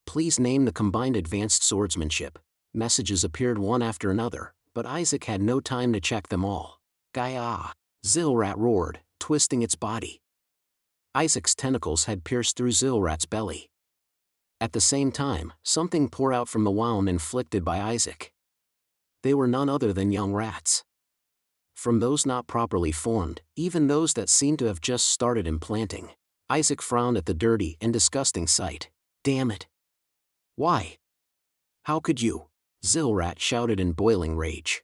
Please name the combined advanced swordsmanship. Messages appeared one after another, but Isaac had no time to check them all. Gaia! Zilrat roared, twisting its body. Isaac's tentacles had pierced through Zilrat's belly. At the same time, something poured out from the wound inflicted by Isaac. They were none other than young rats. From those not properly formed, even those that seemed to have just started implanting. Isaac frowned at the dirty and disgusting sight. Damn it! Why? How could you? Zilrat shouted in boiling rage.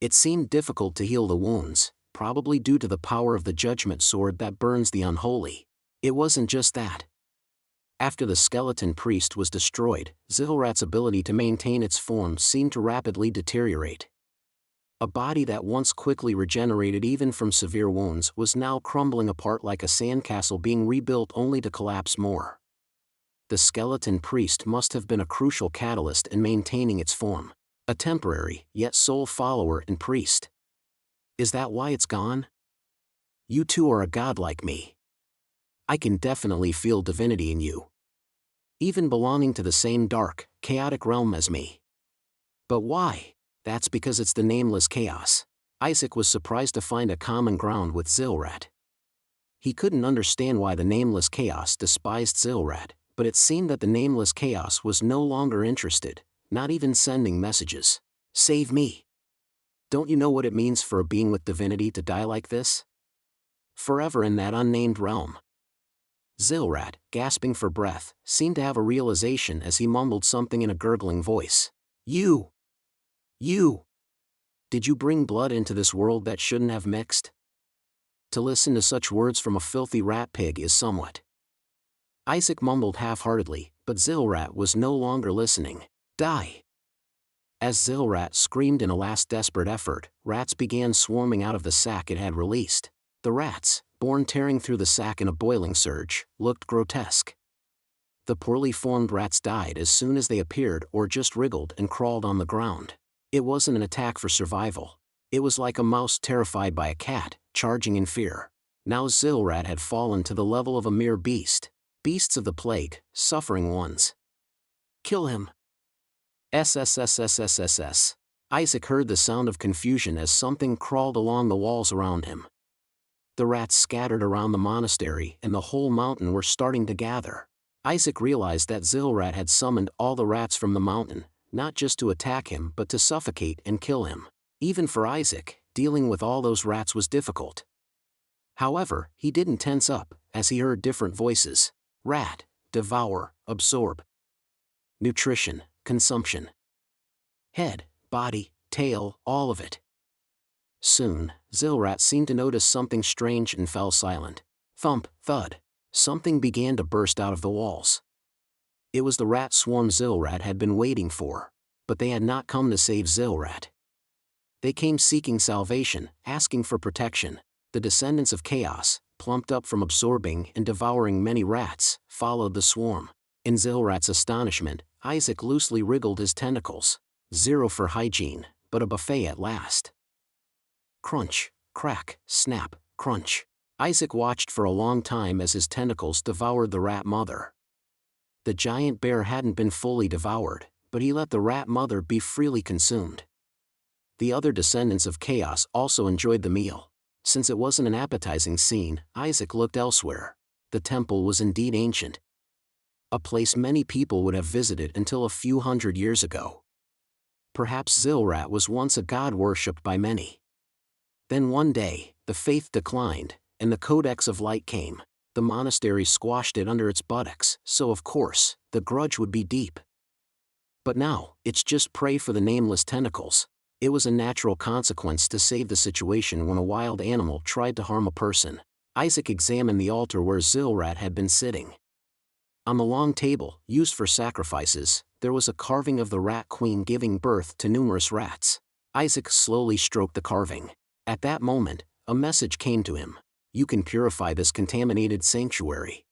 It seemed difficult to heal the wounds, probably due to the power of the judgment sword that burns the unholy. It wasn't just that. After the skeleton priest was destroyed, Zilrat's ability to maintain its form seemed to rapidly deteriorate. A body that once quickly regenerated even from severe wounds was now crumbling apart like a sandcastle being rebuilt only to collapse more. The skeleton priest must have been a crucial catalyst in maintaining its form. A temporary, yet sole follower and priest. Is that why it's gone? You two are a god like me. I can definitely feel divinity in you. Even belonging to the same dark, chaotic realm as me. But why? That's because it's the Nameless Chaos. Isaac was surprised to find a common ground with Zilrat. He couldn't understand why the Nameless Chaos despised Zilrat, but it seemed that the Nameless Chaos was no longer interested, not even sending messages. Save me. Don't you know what it means for a being with divinity to die like this? Forever in that unnamed realm. Zilrat, gasping for breath, seemed to have a realization as he mumbled something in a gurgling voice. You! Did you bring blood into this world that shouldn't have mixed? To listen to such words from a filthy rat pig is somewhat. Isaac mumbled half-heartedly, but Zilrat was no longer listening. Die! As Zilrat screamed in a last desperate effort, rats began swarming out of the sack it had released. The rats, born tearing through the sack in a boiling surge, looked grotesque. The poorly formed rats died as soon as they appeared or just wriggled and crawled on the ground. It wasn't an attack for survival. It was like a mouse terrified by a cat, charging in fear. Now Zilrat had fallen to the level of a mere beast. Beasts of the plague, suffering ones. Kill him. SSSSSSS. Isaac heard the sound of confusion as something crawled along the walls around him. The rats scattered around the monastery and the whole mountain were starting to gather. Isaac realized that Zilrat had summoned all the rats from the mountain, not just to attack him but to suffocate and kill him. Even for Isaac, dealing with all those rats was difficult. However, he didn't tense up, as he heard different voices. Rat, devour, absorb. Nutrition, consumption. Head, body, tail, all of it. Soon, Zilrat seemed to notice something strange and fell silent. Thump, thud. Something began to burst out of the walls. It was the rat swarm Zilrat had been waiting for. But they had not come to save Zilrat. They came seeking salvation, asking for protection. The descendants of chaos, plumped up from absorbing and devouring many rats, followed the swarm. In Zilrat's astonishment, Isaac loosely wriggled his tentacles. Zero for hygiene, but a buffet at last. Crunch, crack, snap, crunch. Isaac watched for a long time as his tentacles devoured the rat mother. The giant bear hadn't been fully devoured, but he let the rat mother be freely consumed. The other descendants of chaos also enjoyed the meal. Since it wasn't an appetizing scene, Isaac looked elsewhere. The temple was indeed ancient. A place many people would have visited until a few hundred years ago. Perhaps Zilrat was once a god worshipped by many. Then one day, the faith declined, and the Codex of Light came. The monastery squashed it under its buttocks, so of course, the grudge would be deep. But now, it's just prey for the nameless tentacles. It was a natural consequence to save the situation when a wild animal tried to harm a person. Isaac examined the altar where Zilrat had been sitting. On the long table, used for sacrifices, there was a carving of the rat queen giving birth to numerous rats. Isaac slowly stroked the carving. At that moment, a message came to him. You can purify this contaminated sanctuary.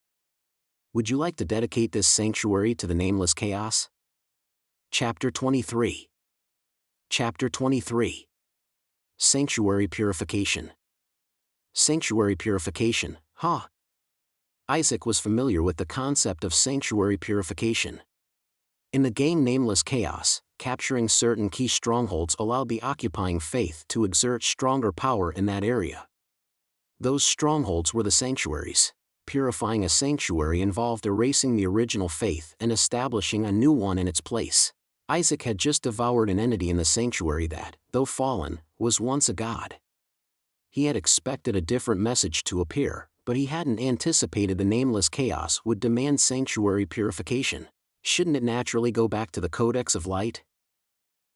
Would you like to dedicate this sanctuary to the Nameless Chaos? Chapter 23. Chapter 23. Sanctuary Purification. Sanctuary Purification, huh? Isaac was familiar with the concept of sanctuary purification. In the game Nameless Chaos, capturing certain key strongholds allowed the occupying faith to exert stronger power in that area. Those strongholds were the sanctuaries. Purifying a sanctuary involved erasing the original faith and establishing a new one in its place. Isaac had just devoured an entity in the sanctuary that, though fallen, was once a god. He had expected a different message to appear, but he hadn't anticipated the Nameless Chaos would demand sanctuary purification. Shouldn't it naturally go back to the Codex of Light?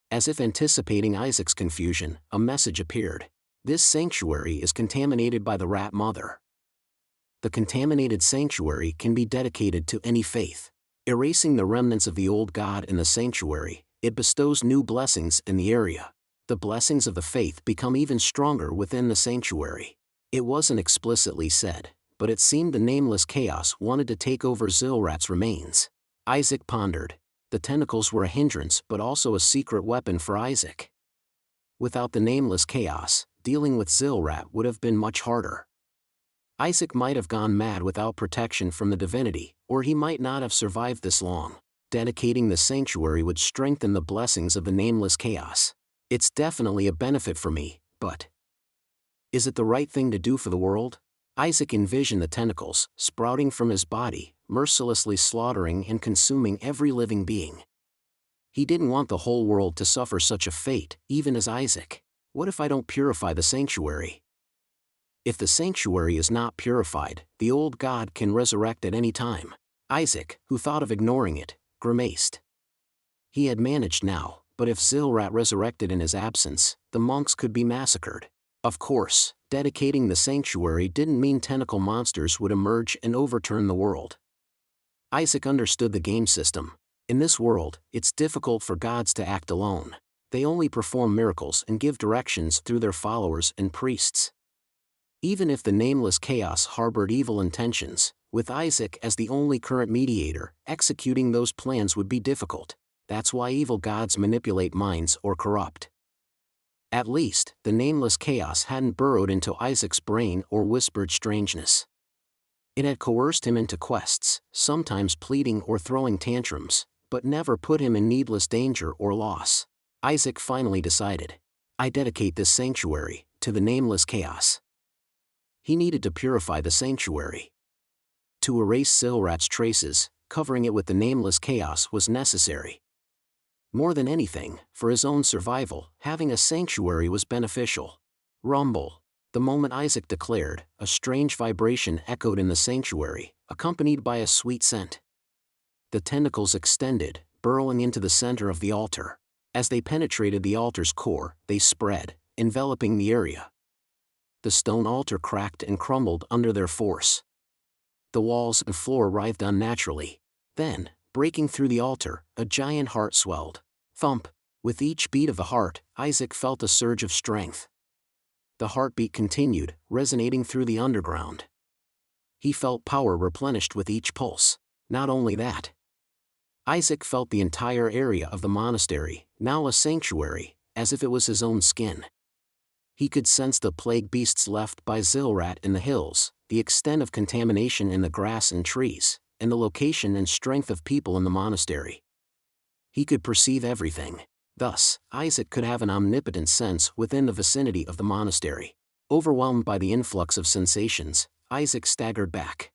As if anticipating Isaac's confusion, a message appeared. This sanctuary is contaminated by the rat mother. The contaminated sanctuary can be dedicated to any faith. Erasing the remnants of the old god in the sanctuary, it bestows new blessings in the area. The blessings of the faith become even stronger within the sanctuary. It wasn't explicitly said, but it seemed the Nameless Chaos wanted to take over Zilrat's remains. Isaac pondered. The tentacles were a hindrance but also a secret weapon for Isaac. Without the Nameless Chaos, dealing with Zilrat would have been much harder. Isaac might have gone mad without protection from the divinity, or he might not have survived this long. Dedicating the sanctuary would strengthen the blessings of the Nameless Chaos. It's definitely a benefit for me, but is it the right thing to do for the world? Isaac envisioned the tentacles, sprouting from his body, mercilessly slaughtering and consuming every living being. He didn't want the whole world to suffer such a fate, even as Isaac. What if I don't purify the sanctuary? If the sanctuary is not purified, the old god can resurrect at any time. Isaac, who thought of ignoring it, grimaced. He had managed now, but if Zilrat resurrected in his absence, the monks could be massacred. Of course, dedicating the sanctuary didn't mean tentacle monsters would emerge and overturn the world. Isaac understood the game system. In this world, it's difficult for gods to act alone. They only perform miracles and give directions through their followers and priests. Even if the Nameless Chaos harbored evil intentions, with Isaac as the only current mediator, executing those plans would be difficult. That's why evil gods manipulate minds or corrupt. At least, the Nameless Chaos hadn't burrowed into Isaac's brain or whispered strangeness. It had coerced him into quests, sometimes pleading or throwing tantrums, but never put him in needless danger or loss. Isaac finally decided, I dedicate this sanctuary to the Nameless Chaos. He needed to purify the sanctuary. To erase Zilrat's traces, covering it with the Nameless Chaos was necessary. More than anything, for his own survival, having a sanctuary was beneficial. Rumble. The moment Isaac declared, a strange vibration echoed in the sanctuary, accompanied by a sweet scent. The tentacles extended, burrowing into the center of the altar. As they penetrated the altar's core, they spread, enveloping the area. The stone altar cracked and crumbled under their force. The walls and floor writhed unnaturally. Then, breaking through the altar, a giant heart swelled. Thump! With each beat of the heart, Isaac felt a surge of strength. The heartbeat continued, resonating through the underground. He felt power replenished with each pulse. Not only that, Isaac felt the entire area of the monastery, now a sanctuary, as if it was his own skin. He could sense the plague beasts left by Zilrat in the hills, the extent of contamination in the grass and trees, and the location and strength of people in the monastery. He could perceive everything. Thus, Isaac could have an omnipotent sense within the vicinity of the monastery. Overwhelmed by the influx of sensations, Isaac staggered back.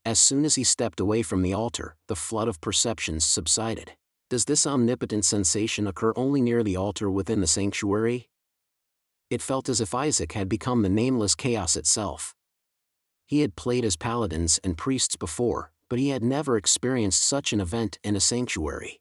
As soon as he stepped away from the altar, the flood of perceptions subsided. Does this omnipotent sensation occur only near the altar within the sanctuary? It felt as if Isaac had become the Nameless Chaos itself. He had played as paladins and priests before, but he had never experienced such an event in a sanctuary.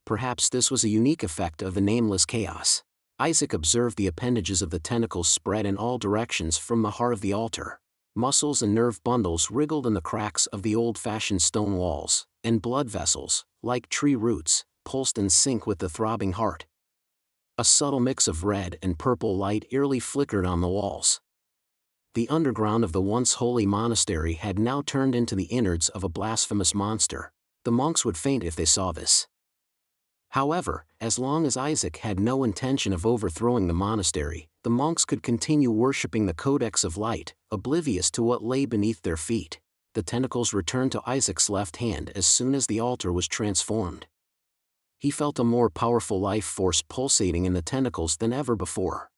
Perhaps this was a unique effect of the Nameless Chaos. Isaac observed the appendages of the tentacles spread in all directions from the heart of the altar. Muscles and nerve bundles wriggled in the cracks of the old-fashioned stone walls, and blood vessels, like tree roots, pulsed in sync with the throbbing heart. A subtle mix of red and purple light eerily flickered on the walls. The underground of the once holy monastery had now turned into the innards of a blasphemous monster. The monks would faint if they saw this. However, as long as Isaac had no intention of overthrowing the monastery, the monks could continue worshipping the Codex of Light, oblivious to what lay beneath their feet. The tentacles returned to Isaac's left hand as soon as the altar was transformed. He felt a more powerful life force pulsating in the tentacles than ever before.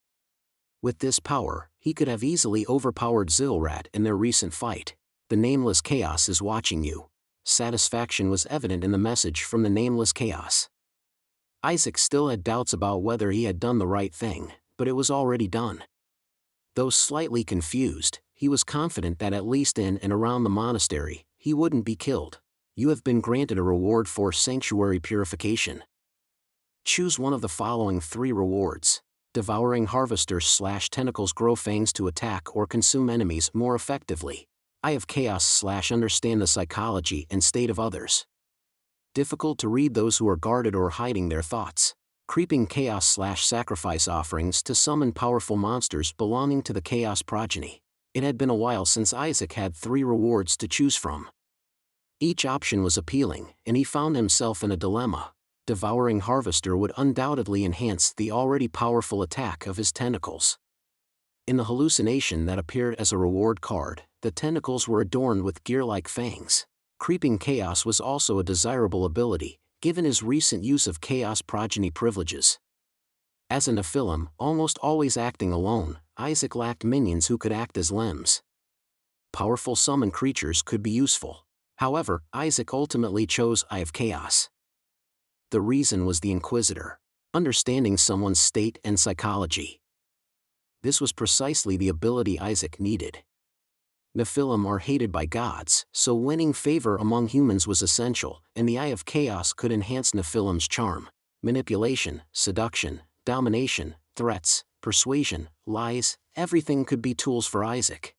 With this power, he could have easily overpowered Zilrat in their recent fight. The Nameless Chaos is watching you. Satisfaction was evident in the message from the Nameless Chaos. Isaac still had doubts about whether he had done the right thing, but it was already done. Though slightly confused, he was confident that at least in and around the monastery, he wouldn't be killed. You have been granted a reward for sanctuary purification. Choose one of the following 3 rewards. Devouring Harvesters / Tentacles grow fangs to attack or consume enemies more effectively. Eye of Chaos / Understand the psychology and state of others. Difficult to read those who are guarded or hiding their thoughts. Creeping Chaos / Sacrifice offerings to summon powerful monsters belonging to the Chaos progeny. It had been a while since Isaac had 3 rewards to choose from. Each option was appealing, and he found himself in a dilemma. Devouring Harvester would undoubtedly enhance the already powerful attack of his tentacles. In the hallucination that appeared as a reward card, the tentacles were adorned with gear-like fangs. Creeping Chaos was also a desirable ability, given his recent use of Chaos progeny privileges. As a Nephilim, almost always acting alone, Isaac lacked minions who could act as limbs. Powerful summon creatures could be useful. However, Isaac ultimately chose Eye of Chaos. The reason was the Inquisitor, understanding someone's state and psychology. This was precisely the ability Isaac needed. Nephilim are hated by gods, so winning favor among humans was essential, and the Eye of Chaos could enhance Nephilim's charm. Manipulation, seduction, domination, threats, persuasion, lies, everything could be tools for Isaac.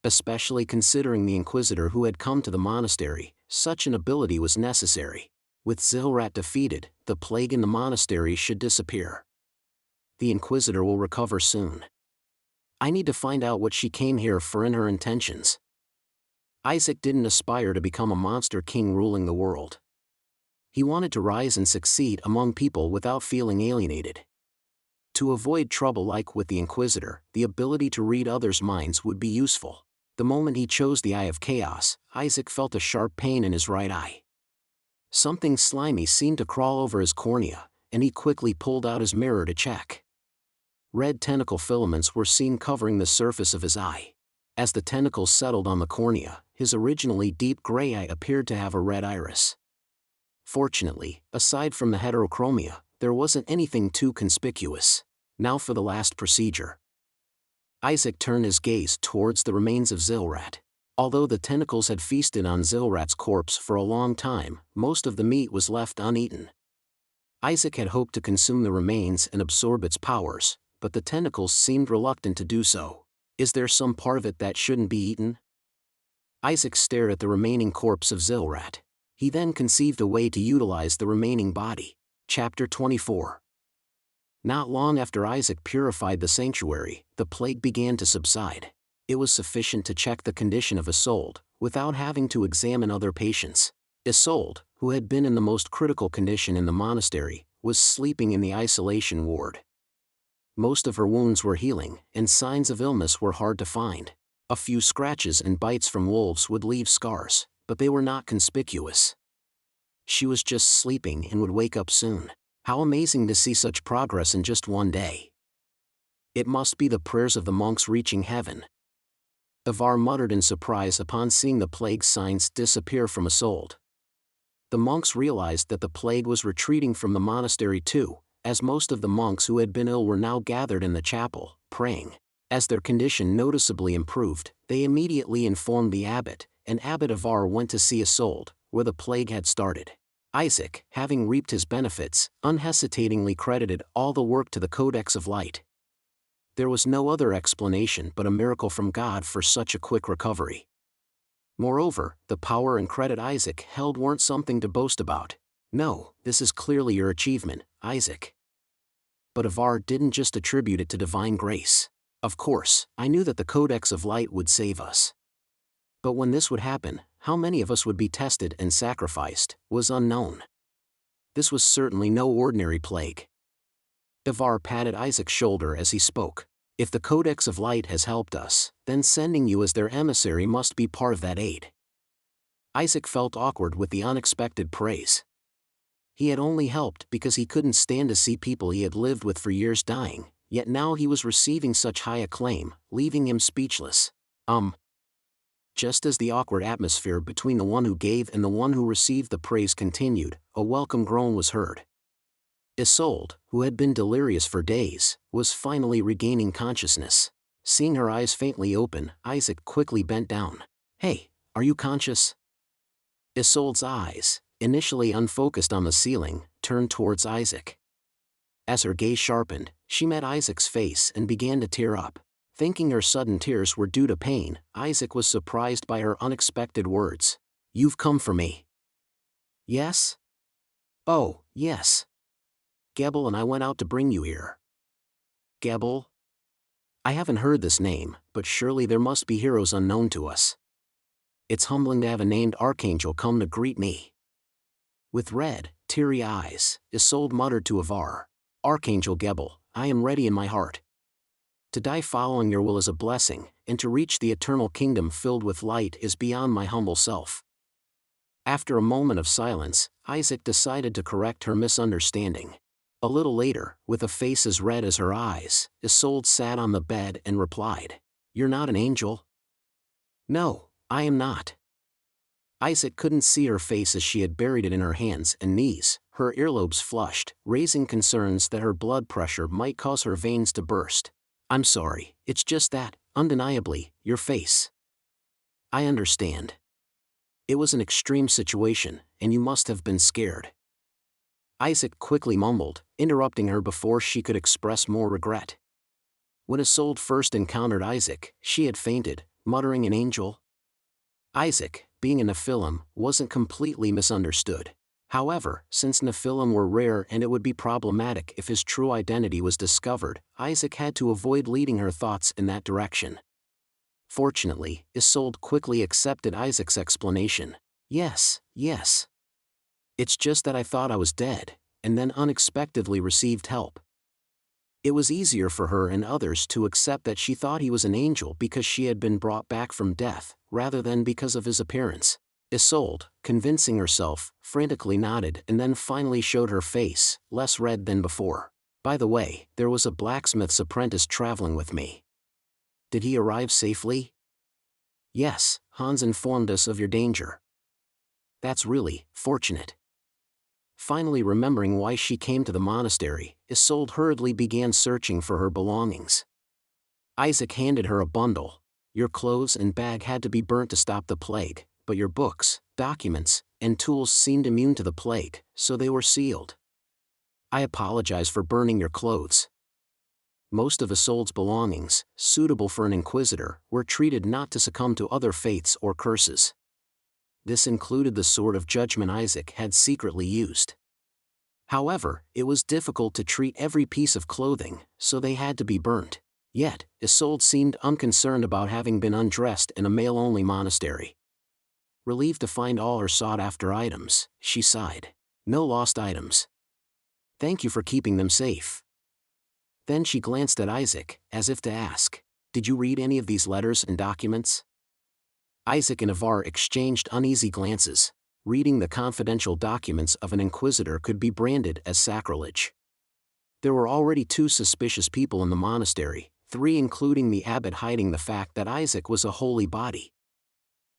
Especially considering the Inquisitor who had come to the monastery, such an ability was necessary. With Zilrat defeated, the plague in the monastery should disappear. The Inquisitor will recover soon. I need to find out what she came here for and her intentions. Isaac didn't aspire to become a monster king ruling the world. He wanted to rise and succeed among people without feeling alienated. To avoid trouble like with the Inquisitor, the ability to read others' minds would be useful. The moment he chose the Eye of Chaos, Isaac felt a sharp pain in his right eye. Something slimy seemed to crawl over his cornea, and he quickly pulled out his mirror to check. Red tentacle filaments were seen covering the surface of his eye. As the tentacles settled on the cornea, his originally deep gray eye appeared to have a red iris. Fortunately, aside from the heterochromia, there wasn't anything too conspicuous. Now for the last procedure. Isaac turned his gaze towards the remains of Zilrat. Although the tentacles had feasted on Zilrat's corpse for a long time, most of the meat was left uneaten. Isaac had hoped to consume the remains and absorb its powers, but the tentacles seemed reluctant to do so. Is there some part of it that shouldn't be eaten? Isaac stared at the remaining corpse of Zilrat. He then conceived a way to utilize the remaining body. Chapter 24. Not long after Isaac purified the sanctuary, the plague began to subside. It was sufficient to check the condition of Isolde, without having to examine other patients. Isolde, who had been in the most critical condition in the monastery, was sleeping in the isolation ward. Most of her wounds were healing, and signs of illness were hard to find. A few scratches and bites from wolves would leave scars, but they were not conspicuous. She was just sleeping and would wake up soon. How amazing to see such progress in just one day. It must be the prayers of the monks reaching heaven. Ivar muttered in surprise upon seeing the plague signs disappear from Isolde. The monks realized that the plague was retreating from the monastery too, as most of the monks who had been ill were now gathered in the chapel, praying. As their condition noticeably improved, they immediately informed the abbot, and Abbot Ivar went to see Isolde, where the plague had started. Isaac, having reaped his benefits, unhesitatingly credited all the work to the Codex of Light. There was no other explanation but a miracle from God for such a quick recovery. Moreover, the power and credit Isaac held weren't something to boast about. No, this is clearly your achievement, Isaac. But Ivar didn't just attribute it to divine grace. Of course, I knew that the Codex of Light would save us. But when this would happen, how many of us would be tested and sacrificed, was unknown. This was certainly no ordinary plague. Ivar patted Isaac's shoulder as he spoke. If the Codex of Light has helped us, then sending you as their emissary must be part of that aid. Isaac felt awkward with the unexpected praise. He had only helped because he couldn't stand to see people he had lived with for years dying, yet now he was receiving such high acclaim, leaving him speechless. Just as the awkward atmosphere between the one who gave and the one who received the praise continued, a welcome groan was heard. Isolde, who had been delirious for days, was finally regaining consciousness. Seeing her eyes faintly open, Isaac quickly bent down. Hey, are you conscious? Isolde's eyes, initially unfocused on the ceiling, turned towards Isaac. As her gaze sharpened, she met Isaac's face and began to tear up. Thinking her sudden tears were due to pain, Isaac was surprised by her unexpected words. You've come for me. Yes? Oh, yes. Gebel and I went out to bring you here. Gebel? I haven't heard this name, but surely there must be heroes unknown to us. It's humbling to have a named archangel come to greet me. With red, teary eyes, Isolde muttered to Ivar. Archangel Gebel, I am ready in my heart. To die following your will is a blessing, and to reach the eternal kingdom filled with light is beyond my humble self. After a moment of silence, Isaac decided to correct her misunderstanding. A little later, with a face as red as her eyes, Isolde sat on the bed and replied. You're not an angel? No, I am not. Isaac couldn't see her face as she had buried it in her hands and knees, her earlobes flushed, raising concerns that her blood pressure might cause her veins to burst. I'm sorry, it's just that, undeniably, your face. I understand. It was an extreme situation, and you must have been scared. Isaac quickly mumbled, interrupting her before she could express more regret. When Isolde first encountered Isaac, she had fainted, muttering an angel. Isaac, being a Nephilim, wasn't completely misunderstood. However, since Nephilim were rare and it would be problematic if his true identity was discovered, Isaac had to avoid leading her thoughts in that direction. Fortunately, Isolde quickly accepted Isaac's explanation. Yes. It's just that I thought I was dead, and then unexpectedly received help. It was easier for her and others to accept that she thought he was an angel because she had been brought back from death, rather than because of his appearance. Isolde, convincing herself, frantically nodded and then finally showed her face, less red than before. By the way, there was a blacksmith's apprentice traveling with me. Did he arrive safely? Yes, Hans informed us of your danger. That's really fortunate. Finally remembering why she came to the monastery, Isolde hurriedly began searching for her belongings. Isaac handed her a bundle. Your clothes and bag had to be burnt to stop the plague, but your books, documents, and tools seemed immune to the plague, so they were sealed. I apologize for burning your clothes. Most of Isolde's belongings, suitable for an inquisitor, were treated not to succumb to other faiths or curses. This included the sword of judgment Isaac had secretly used. However, it was difficult to treat every piece of clothing, so they had to be burnt. Yet, Isolde seemed unconcerned about having been undressed in a male-only monastery. Relieved to find all her sought-after items, she sighed. No lost items. Thank you for keeping them safe. Then she glanced at Isaac, as if to ask, did you read any of these letters and documents? Isaac and Ivar exchanged uneasy glances. Reading the confidential documents of an inquisitor could be branded as sacrilege. There were already 2 suspicious people in the monastery, 3 including the abbot hiding the fact that Isaac was a holy body.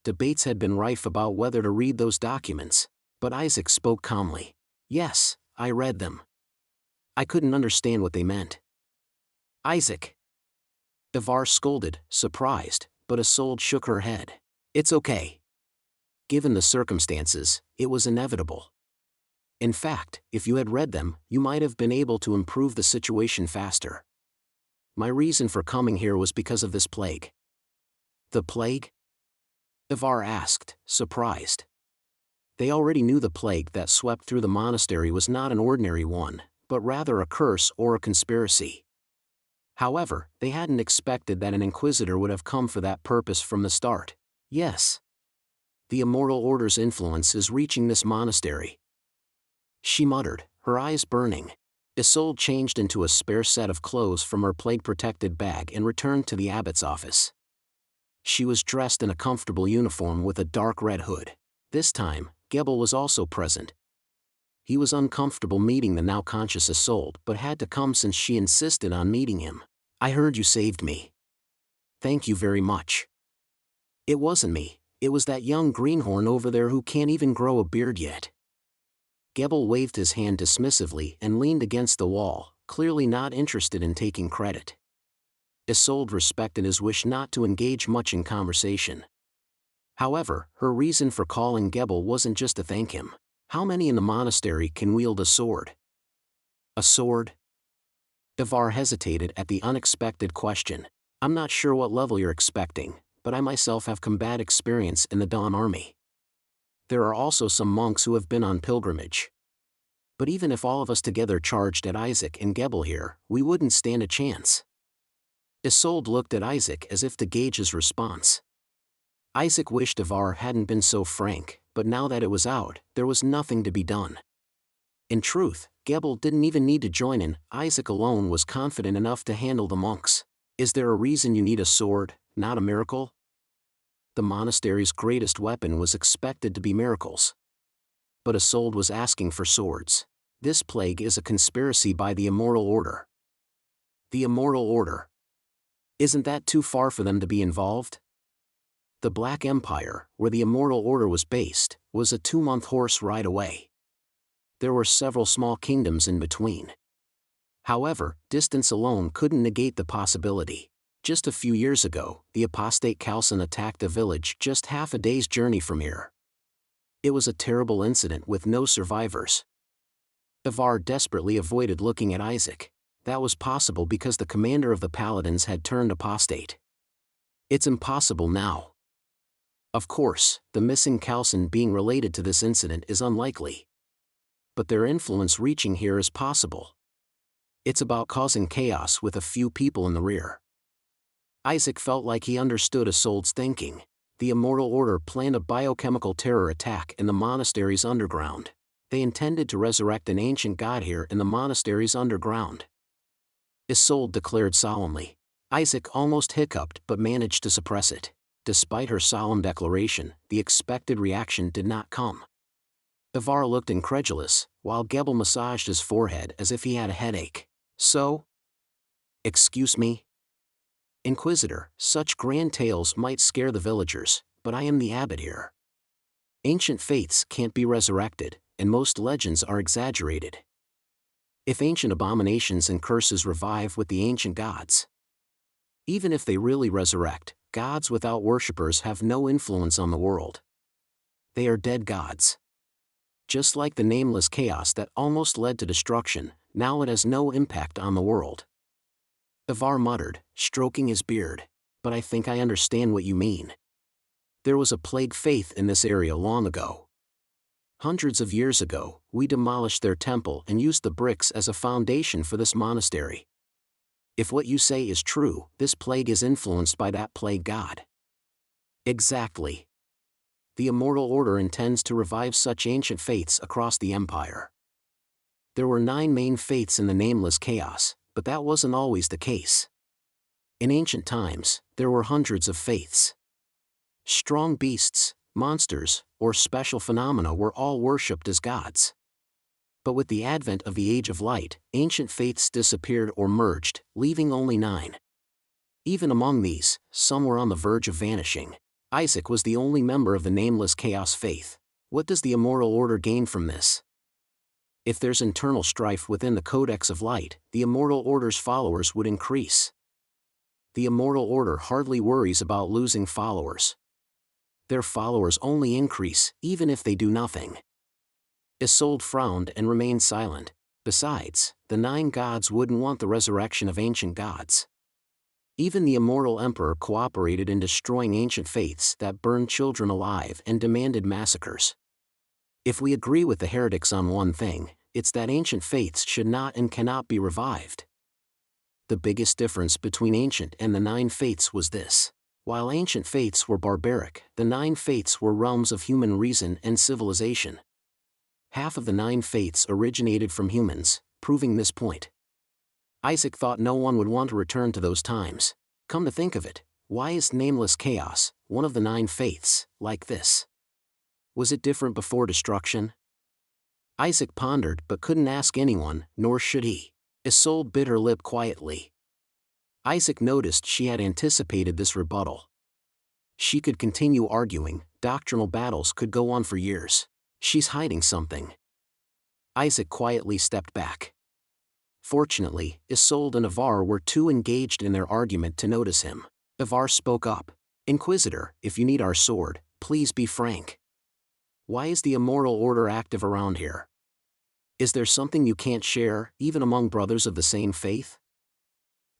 Debates had been rife about whether to read those documents, but Isaac spoke calmly. Yes, I read them. I couldn't understand what they meant. Isaac. Ivar scolded, surprised, but Isolde shook her head. It's okay. Given the circumstances, it was inevitable. In fact, if you had read them, you might have been able to improve the situation faster. My reason for coming here was because of this plague. The plague? Ivar asked, surprised. They already knew the plague that swept through the monastery was not an ordinary one, but rather a curse or a conspiracy. However, they hadn't expected that an inquisitor would have come for that purpose from the start. Yes. The Immortal Order's influence is reaching this monastery. She muttered, her eyes burning. Isolde changed into a spare set of clothes from her plague-protected bag and returned to the abbot's office. She was dressed in a comfortable uniform with a dark red hood. This time, Gebel was also present. He was uncomfortable meeting the now conscious Isolde but had to come since she insisted on meeting him. I heard you saved me. Thank you very much. It wasn't me, it was that young greenhorn over there who can't even grow a beard yet. Gebel waved his hand dismissively and leaned against the wall, clearly not interested in taking credit. Isolde respected his wish not to engage much in conversation. However, her reason for calling Gebel wasn't just to thank him. How many in the monastery can wield a sword? A sword? Ivar hesitated at the unexpected question. I'm not sure what level you're expecting, but I myself have combat experience in the Dawn Army. There are also some monks who have been on pilgrimage. But even if all of us together charged at Isaac and Gebel here, we wouldn't stand a chance. Isolde looked at Isaac as if to gauge his response. Isaac wished Ivar hadn't been so frank, but now that it was out, there was nothing to be done. In truth, Gebel didn't even need to join in, Isaac alone was confident enough to handle the monks. Is there a reason you need a sword, not a miracle? The monastery's greatest weapon was expected to be miracles. But Isolde was asking for swords. This plague is a conspiracy by the Immortal Order. The Immortal Order. Isn't that too far for them to be involved? The Black Empire, where the Immortal Order was based, was a 2-month horse ride away. There were several small kingdoms in between. However, distance alone couldn't negate the possibility. Just a few years ago, the apostate Khalsan attacked a village just half a day's journey from here. It was a terrible incident with no survivors. Ivar desperately avoided looking at Isaac. That was possible because the commander of the Paladins had turned apostate. It's impossible now. Of course, the missing Khalsan being related to this incident is unlikely. but their influence reaching here is possible. It's about causing chaos with a few people in the rear. Isaac felt like he understood Isolde's thinking. The Immortal Order planned a biochemical terror attack in the monastery's underground. They intended to resurrect an ancient god here in the monastery's underground. Isolde declared solemnly. Isaac almost hiccuped but managed to suppress it. Despite her solemn declaration, the expected reaction did not come. Ivar looked incredulous, while Gebel massaged his forehead as if he had a headache. So? Excuse me? Inquisitor, such grand tales might scare the villagers, but I am the abbot here. Ancient faiths can't be resurrected, and most legends are exaggerated. If ancient abominations and curses revive with the ancient gods, even if they really resurrect, gods without worshippers have no influence on the world. They are dead gods. Just like the Nameless Chaos that almost led to destruction, now it has no impact on the world. Ivar muttered, stroking his beard. But I think I understand what you mean. There was a plague faith in this area long ago. Hundreds of years ago, we demolished their temple and used the bricks as a foundation for this monastery. If what you say is true, this plague is influenced by that plague god. Exactly. The Immortal Order intends to revive such ancient faiths across the Empire. There were 9 main faiths in the Nameless Chaos, but that wasn't always the case. In ancient times, there were hundreds of faiths. Strong beasts, monsters, or special phenomena were all worshipped as gods. But with the advent of the Age of Light, ancient faiths disappeared or merged, leaving only 9. Even among these, some were on the verge of vanishing. Isaac was the only member of the Nameless Chaos faith. What does the Immortal Order gain from this? If there's internal strife within the Codex of Light, the Immortal Order's followers would increase. The Immortal Order hardly worries about losing followers. Their followers only increase, even if they do nothing. Isolde frowned and remained silent. Besides, the 9 gods wouldn't want the resurrection of ancient gods. Even the Immortal Emperor cooperated in destroying ancient faiths that burned children alive and demanded massacres. If we agree with the heretics on one thing, it's that ancient faiths should not and cannot be revived. The biggest difference between ancient and the 9 faiths was this. While ancient faiths were barbaric, the 9 faiths were realms of human reason and civilization. Half of the 9 faiths originated from humans, proving this point. Isaac thought no one would want to return to those times. Come to think of it, why is Nameless Chaos, one of the 9 faiths, like this? Was it different before destruction? Isaac pondered but couldn't ask anyone, nor should he. Isolde bit her lip quietly. Isaac noticed she had anticipated this rebuttal. She could continue arguing, doctrinal battles could go on for years. She's hiding something. Isaac quietly stepped back. Fortunately, Isolde and Ivar were too engaged in their argument to notice him. Ivar spoke up. Inquisitor, if you need our sword, please be frank. Why is the Immortal Order active around here? Is there something you can't share, even among brothers of the same faith?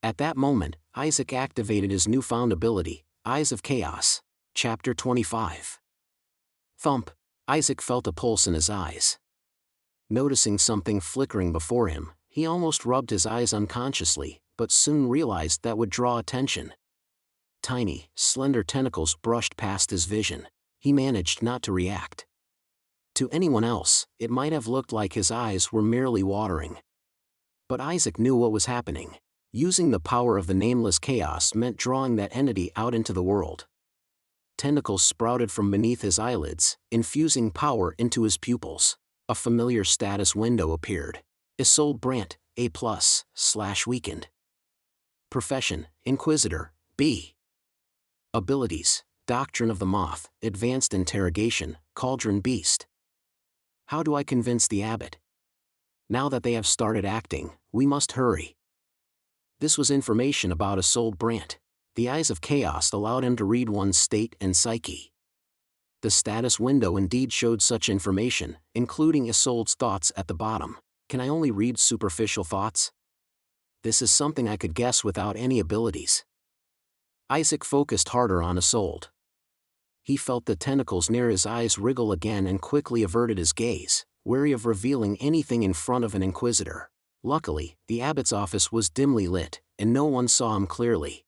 At that moment, Isaac activated his newfound ability, Eyes of Chaos. Chapter 25. Thump. Isaac felt a pulse in his eyes. Noticing something flickering before him, he almost rubbed his eyes unconsciously, but soon realized that would draw attention. Tiny, slender tentacles brushed past his vision. He managed not to react. To anyone else, it might have looked like his eyes were merely watering. But Isaac knew what was happening. Using the power of the Nameless Chaos meant drawing that entity out into the world. Tentacles sprouted from beneath his eyelids, infusing power into his pupils. A familiar status window appeared. Isolde Brandt, A+/weakened. Profession, Inquisitor, B. Abilities, Doctrine of the Moth, Advanced Interrogation, Cauldron Beast. How do I convince the abbot? Now that they have started acting, we must hurry. This was information about Isolde Brandt. The Eyes of Chaos allowed him to read one's state and psyche. The status window indeed showed such information, including Isolde's thoughts at the bottom. Can I only read superficial thoughts? This is something I could guess without any abilities. Isaac focused harder on Isolde. He felt the tentacles near his eyes wriggle again and quickly averted his gaze, wary of revealing anything in front of an inquisitor. Luckily, the abbot's office was dimly lit, and no one saw him clearly.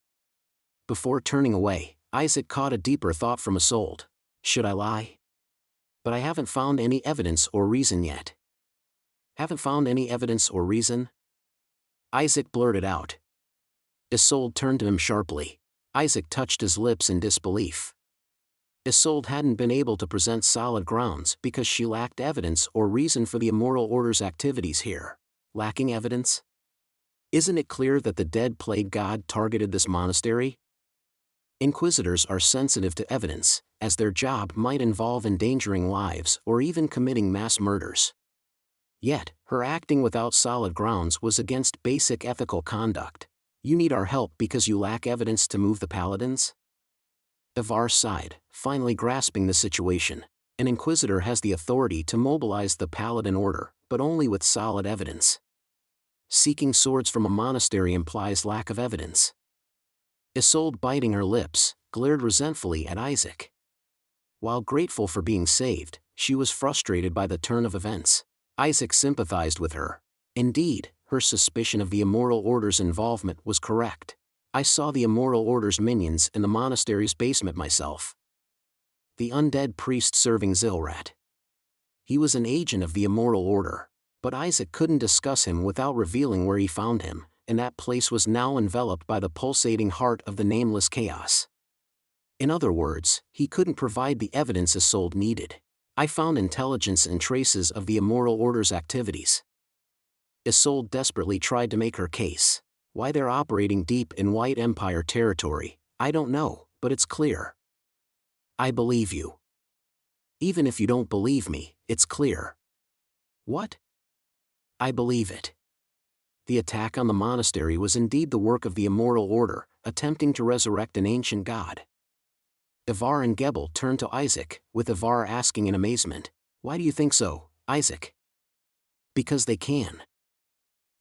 Before turning away, Isaac caught a deeper thought from Isolde. Should I lie? But I haven't found any evidence or reason yet. Haven't found any evidence or reason? Isaac blurted out. Isolde turned to him sharply. Isaac touched his lips in disbelief. Isolde hadn't been able to present solid grounds because she lacked evidence or reason for the Immoral Order's activities here. Lacking evidence? Isn't it clear that the dead plague god targeted this monastery? Inquisitors are sensitive to evidence, as their job might involve endangering lives or even committing mass murders. Yet, her acting without solid grounds was against basic ethical conduct. You need our help because you lack evidence to move the Paladins? Ivar sighed, finally grasping the situation. An Inquisitor has the authority to mobilize the Paladin Order, but only with solid evidence. Seeking swords from a monastery implies lack of evidence. Isolde, biting her lips, glared resentfully at Isaac. While grateful for being saved, she was frustrated by the turn of events. Isaac sympathized with her. Indeed, her suspicion of the Immoral Order's involvement was correct. I saw the Immoral Order's minions in the monastery's basement myself. The undead priest serving Zilrat. He was an agent of the Immoral Order, but Isaac couldn't discuss him without revealing where he found him, and that place was now enveloped by the pulsating heart of the Nameless Chaos. In other words, he couldn't provide the evidence Isolde needed. I found intelligence and traces of the Immoral Order's activities. Isolde desperately tried to make her case. Why they're operating deep in White Empire territory, I don't know, but it's clear. I believe you. Even if you don't believe me, it's clear. What? I believe it. The attack on the monastery was indeed the work of the Immoral Order, attempting to resurrect an ancient god. Ivar and Gebel turned to Isaac, with Ivar asking in amazement, "Why do you think so, Isaac?" Because they can.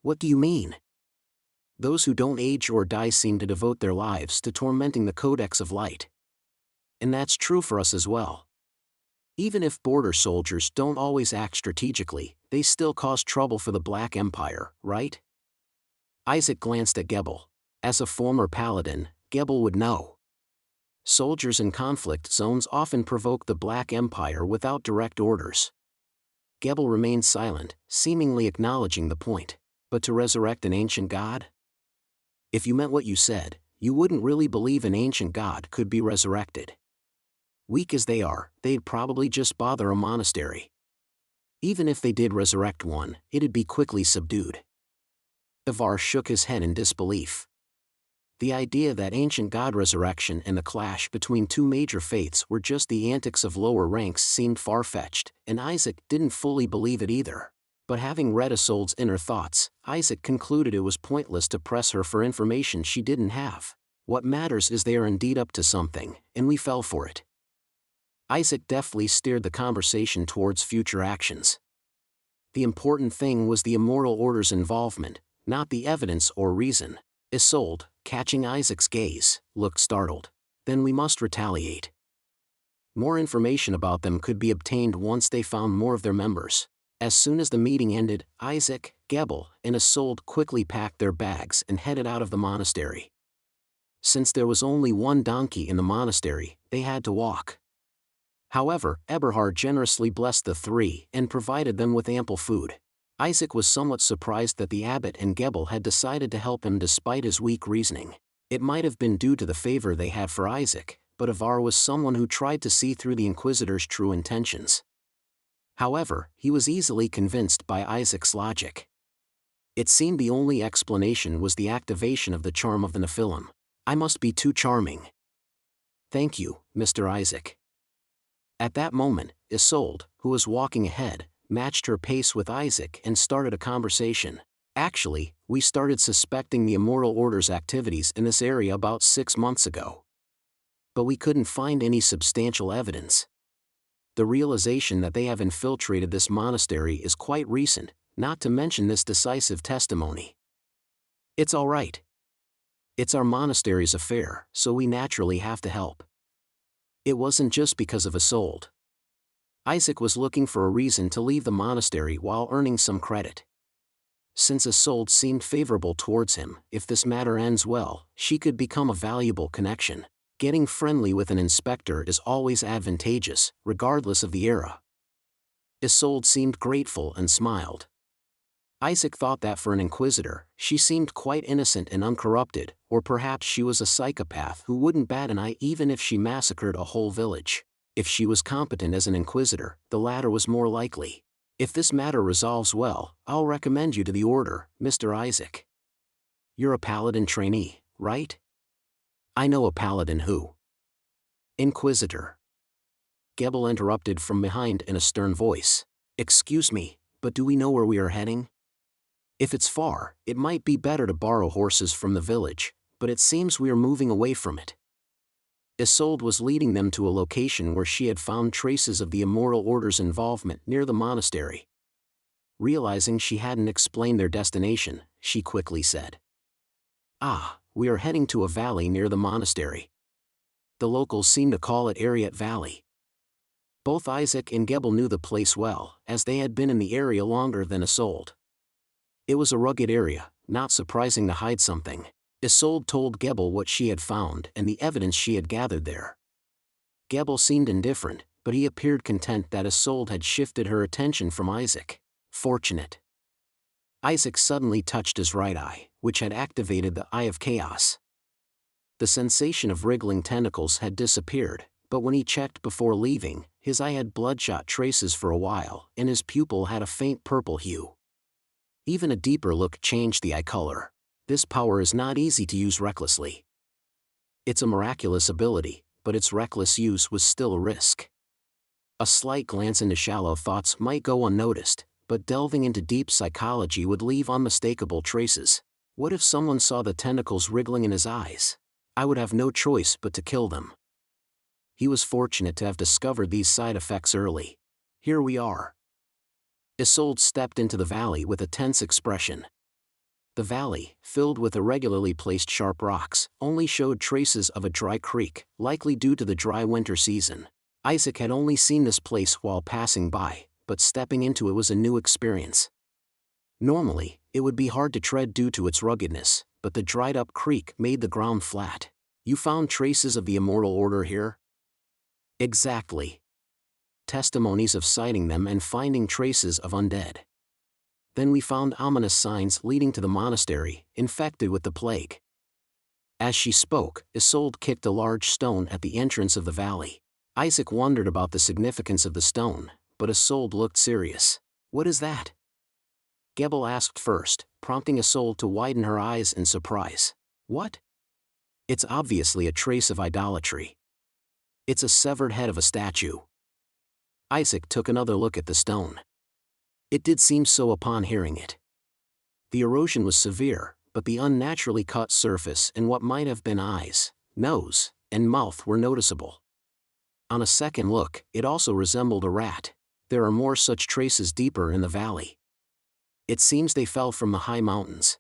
What do you mean? Those who don't age or die seem to devote their lives to tormenting the Codex of Light. And that's true for us as well. Even if border soldiers don't always act strategically, they still cause trouble for the Black Empire, right? Isaac glanced at Gebel. As a former Paladin, Gebel would know. Soldiers in conflict zones often provoke the Black Empire without direct orders. Gebel remained silent, seemingly acknowledging the point. But to resurrect an ancient god? If you meant what you said, you wouldn't really believe an ancient god could be resurrected. Weak as they are, they'd probably just bother a monastery. Even if they did resurrect one, it'd be quickly subdued. Ivar shook his head in disbelief. The idea that ancient god resurrection and the clash between two major faiths were just the antics of lower ranks seemed far-fetched, and Isaac didn't fully believe it either. But having read Isolde's inner thoughts, Isaac concluded it was pointless to press her for information she didn't have. What matters is they are indeed up to something, and we fell for it. Isaac deftly steered the conversation towards future actions. The important thing was the Immoral Order's involvement, not the evidence or reason. Isolde, catching Isaac's gaze, looked startled. Then we must retaliate. More information about them could be obtained once they found more of their members. As soon as the meeting ended, Isaac, Gebel, and Isolde quickly packed their bags and headed out of the monastery. Since there was only one donkey in the monastery, they had to walk. However, Eberhard generously blessed the three and provided them with ample food. Isaac was somewhat surprised that the abbot and Gebel had decided to help him despite his weak reasoning. It might have been due to the favor they had for Isaac, but Ivar was someone who tried to see through the Inquisitor's true intentions. However, he was easily convinced by Isaac's logic. It seemed the only explanation was the activation of the charm of the Nephilim. I must be too charming. Thank you, Mr. Isaac. At that moment, Isolde, who was walking ahead, matched her pace with Isaac and started a conversation. Actually, we started suspecting the Immoral Order's activities in this area about 6 months ago. But we couldn't find any substantial evidence. The realization that they have infiltrated this monastery is quite recent, not to mention this decisive testimony. It's all right. It's our monastery's affair, so we naturally have to help. It wasn't just because of Isolde. Isaac was looking for a reason to leave the monastery while earning some credit. Since Isolde seemed favorable towards him, if this matter ends well, she could become a valuable connection. Getting friendly with an inspector is always advantageous, regardless of the era. Isolde seemed grateful and smiled. Isaac thought that for an inquisitor, she seemed quite innocent and uncorrupted, or perhaps she was a psychopath who wouldn't bat an eye even if she massacred a whole village. If she was competent as an inquisitor, the latter was more likely. If this matter resolves well, I'll recommend you to the Order, Mr. Isaac. You're a Paladin trainee, right? I know a Paladin who. Inquisitor. Gebel interrupted from behind in a stern voice. Excuse me, but do we know where we are heading? If it's far, it might be better to borrow horses from the village, but it seems we are moving away from it. Isolde was leading them to a location where she had found traces of the Immortal Order's involvement near the monastery. Realizing she hadn't explained their destination, she quickly said, "Ah, we are heading to a valley near the monastery. The locals seem to call it Ariat Valley." Both Isaac and Gebel knew the place well, as they had been in the area longer than Isolde. It was a rugged area, not surprising to hide something. Isolde told Gebel what she had found and the evidence she had gathered there. Gebel seemed indifferent, but he appeared content that Isolde had shifted her attention from Isaac. Fortunate. Isaac suddenly touched his right eye, which had activated the Eye of Chaos. The sensation of wriggling tentacles had disappeared, but when he checked before leaving, his eye had bloodshot traces for a while, and his pupil had a faint purple hue. Even a deeper look changed the eye color. This power is not easy to use recklessly. It's a miraculous ability, but its reckless use was still a risk. A slight glance into shallow thoughts might go unnoticed, but delving into deep psychology would leave unmistakable traces. What if someone saw the tentacles wriggling in his eyes? I would have no choice but to kill them. He was fortunate to have discovered these side effects early. Here we are. Isolde stepped into the valley with a tense expression. The valley, filled with irregularly placed sharp rocks, only showed traces of a dry creek, likely due to the dry winter season. Isaac had only seen this place while passing by, but stepping into it was a new experience. Normally, it would be hard to tread due to its ruggedness, but the dried-up creek made the ground flat. You found traces of the Immortal Order here? Exactly. Testimonies of sighting them and finding traces of undead. Then we found ominous signs leading to the monastery, infected with the plague. As she spoke, Isolde kicked a large stone at the entrance of the valley. Isaac wondered about the significance of the stone, but Isolde looked serious. What is that? Gebel asked first, prompting Isolde to widen her eyes in surprise. What? It's obviously a trace of idolatry. It's a severed head of a statue. Isaac took another look at the stone. It did seem so upon hearing it. The erosion was severe, but the unnaturally cut surface and what might have been eyes, nose, and mouth were noticeable. On a second look, it also resembled a rat. There are more such traces deeper in the valley. It seems they fell from the high mountains.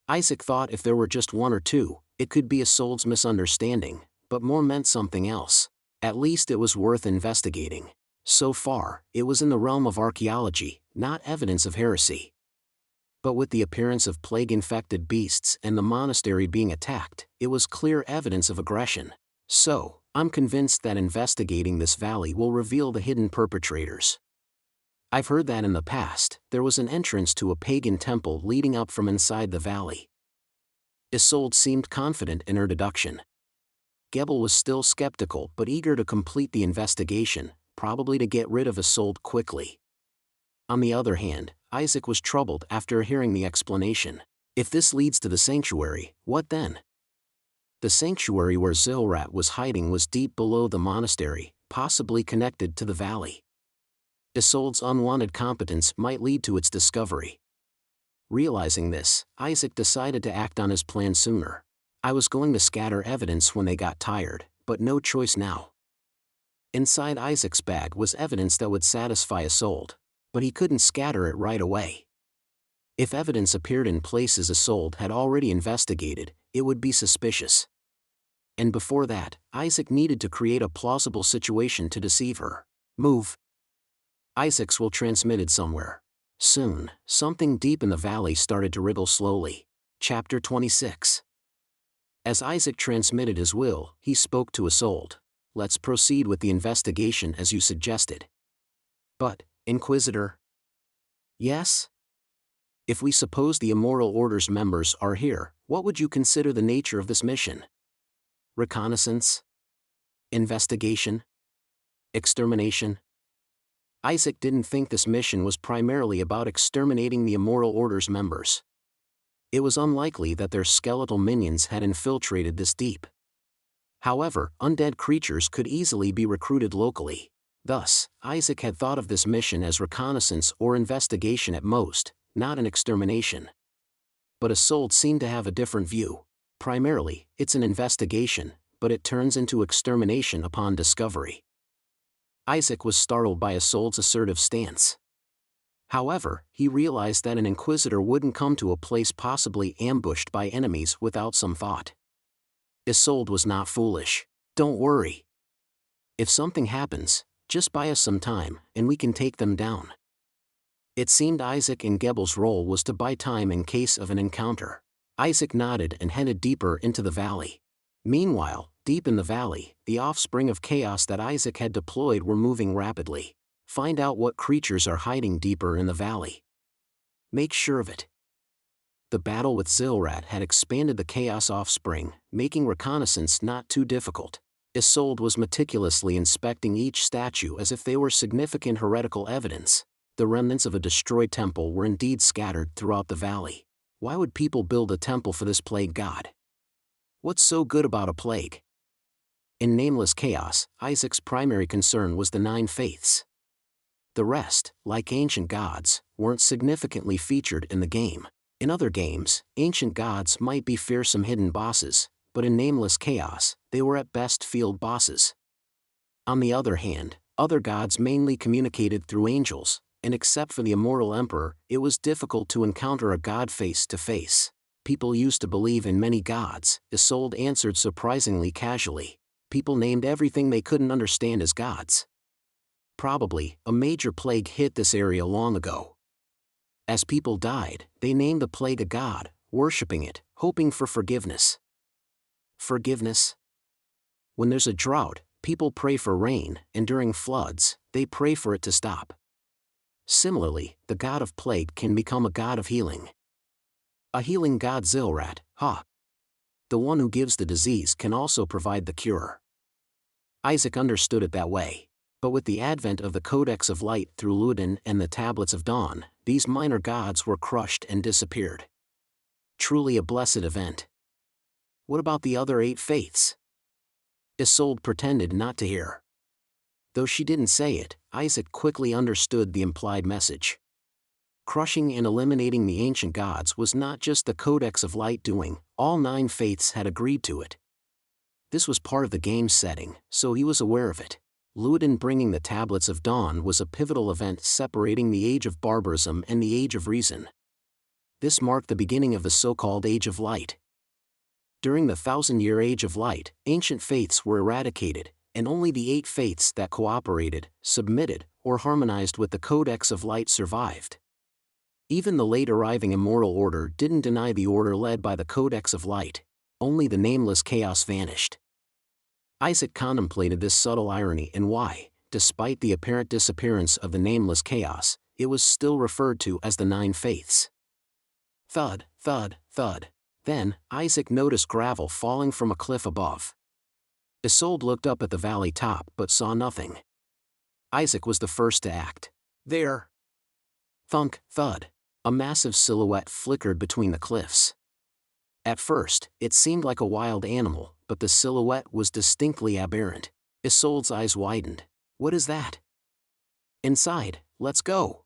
Isaac thought if there were just one or two, it could be Isolde's misunderstanding, but more meant something else. At least it was worth investigating. So far, it was in the realm of archaeology, not evidence of heresy. But with the appearance of plague-infected beasts and the monastery being attacked, it was clear evidence of aggression. So, I'm convinced that investigating this valley will reveal the hidden perpetrators. I've heard that in the past, there was an entrance to a pagan temple leading up from inside the valley. Isolde seemed confident in her deduction. Gebel was still skeptical but eager to complete the investigation, probably to get rid of Isolde quickly. On the other hand, Isaac was troubled after hearing the explanation. If this leads to the sanctuary, what then? The sanctuary where Zilrat was hiding was deep below the monastery, possibly connected to the valley. Isolde's unwanted competence might lead to its discovery. Realizing this, Isaac decided to act on his plan sooner. I was going to scatter evidence when they got tired, but no choice now. Inside Isaac's bag was evidence that would satisfy Isolde, but he couldn't scatter it right away. If evidence appeared in places Isolde had already investigated, it would be suspicious. And before that, Isaac needed to create a plausible situation to deceive her. Move. Isaac's will transmitted somewhere. Soon, something deep in the valley started to wriggle slowly. Chapter 26. As Isaac transmitted his will, he spoke to Isolde. Let's proceed with the investigation as you suggested. But, Inquisitor? Yes? If we suppose the Immoral Order's members are here, what would you consider the nature of this mission? Reconnaissance? Investigation? Extermination? Isaac didn't think this mission was primarily about exterminating the Immoral Order's members. It was unlikely that their skeletal minions had infiltrated this deep. However, undead creatures could easily be recruited locally. Thus, Isaac had thought of this mission as reconnaissance or investigation at most, not an extermination. But Isolde seemed to have a different view. Primarily, it's an investigation, but it turns into extermination upon discovery. Isaac was startled by Isolde's assertive stance. However, he realized that an Inquisitor wouldn't come to a place possibly ambushed by enemies without some thought. Isolde was not foolish. Don't worry. If something happens, just buy us some time, and we can take them down. It seemed Isaac and Gebel's role was to buy time in case of an encounter. Isaac nodded and headed deeper into the valley. Meanwhile, deep in the valley, the offspring of chaos that Isaac had deployed were moving rapidly. Find out what creatures are hiding deeper in the valley. Make sure of it. The battle with Zilrat had expanded the chaos offspring, making reconnaissance not too difficult. Isolde was meticulously inspecting each statue as if they were significant heretical evidence. The remnants of a destroyed temple were indeed scattered throughout the valley. Why would people build a temple for this plague god? What's so good about a plague? In Nameless Chaos, Isaac's primary concern was the 9 faiths. The rest, like ancient gods, weren't significantly featured in the game. In other games, ancient gods might be fearsome hidden bosses, but in Nameless Chaos, they were at best field bosses. On the other hand, other gods mainly communicated through angels, and except for the Immortal Emperor, it was difficult to encounter a god face to face. People used to believe in many gods, Isolde answered surprisingly casually. People named everything they couldn't understand as gods. Probably, a major plague hit this area long ago. As people died, they named the plague a god, worshipping it, hoping for forgiveness. Forgiveness? When there's a drought, people pray for rain, and during floods, they pray for it to stop. Similarly, the god of plague can become a god of healing. A healing god Zilrat, the one who gives the disease can also provide the cure. Isaac understood it that way. But with the advent of the Codex of Light through Luodin and the Tablets of Dawn, these minor gods were crushed and disappeared. Truly a blessed event. What about the other 8 faiths? Isolde pretended not to hear. Though she didn't say it, Isaac quickly understood the implied message. Crushing and eliminating the ancient gods was not just the Codex of Light doing, all 9 faiths had agreed to it. This was part of the game's setting, so he was aware of it. Luodin bringing the Tablets of Dawn was a pivotal event separating the Age of Barbarism and the Age of Reason. This marked the beginning of the so-called Age of Light. During the 1,000-year Age of Light, ancient faiths were eradicated, and only the 8 faiths that cooperated, submitted, or harmonized with the Codex of Light survived. Even the late-arriving Immortal Order didn't deny the order led by the Codex of Light. Only the Nameless Chaos vanished. Isaac contemplated this subtle irony and why, despite the apparent disappearance of the Nameless Chaos, it was still referred to as the 9 faiths. Thud, thud, thud. Then, Isaac noticed gravel falling from a cliff above. Isolde looked up at the valley top but saw nothing. Isaac was the first to act. There! Thunk, thud. A massive silhouette flickered between the cliffs. At first, it seemed like a wild animal, but the silhouette was distinctly aberrant. Isolde's eyes widened. What is that? Inside, let's go.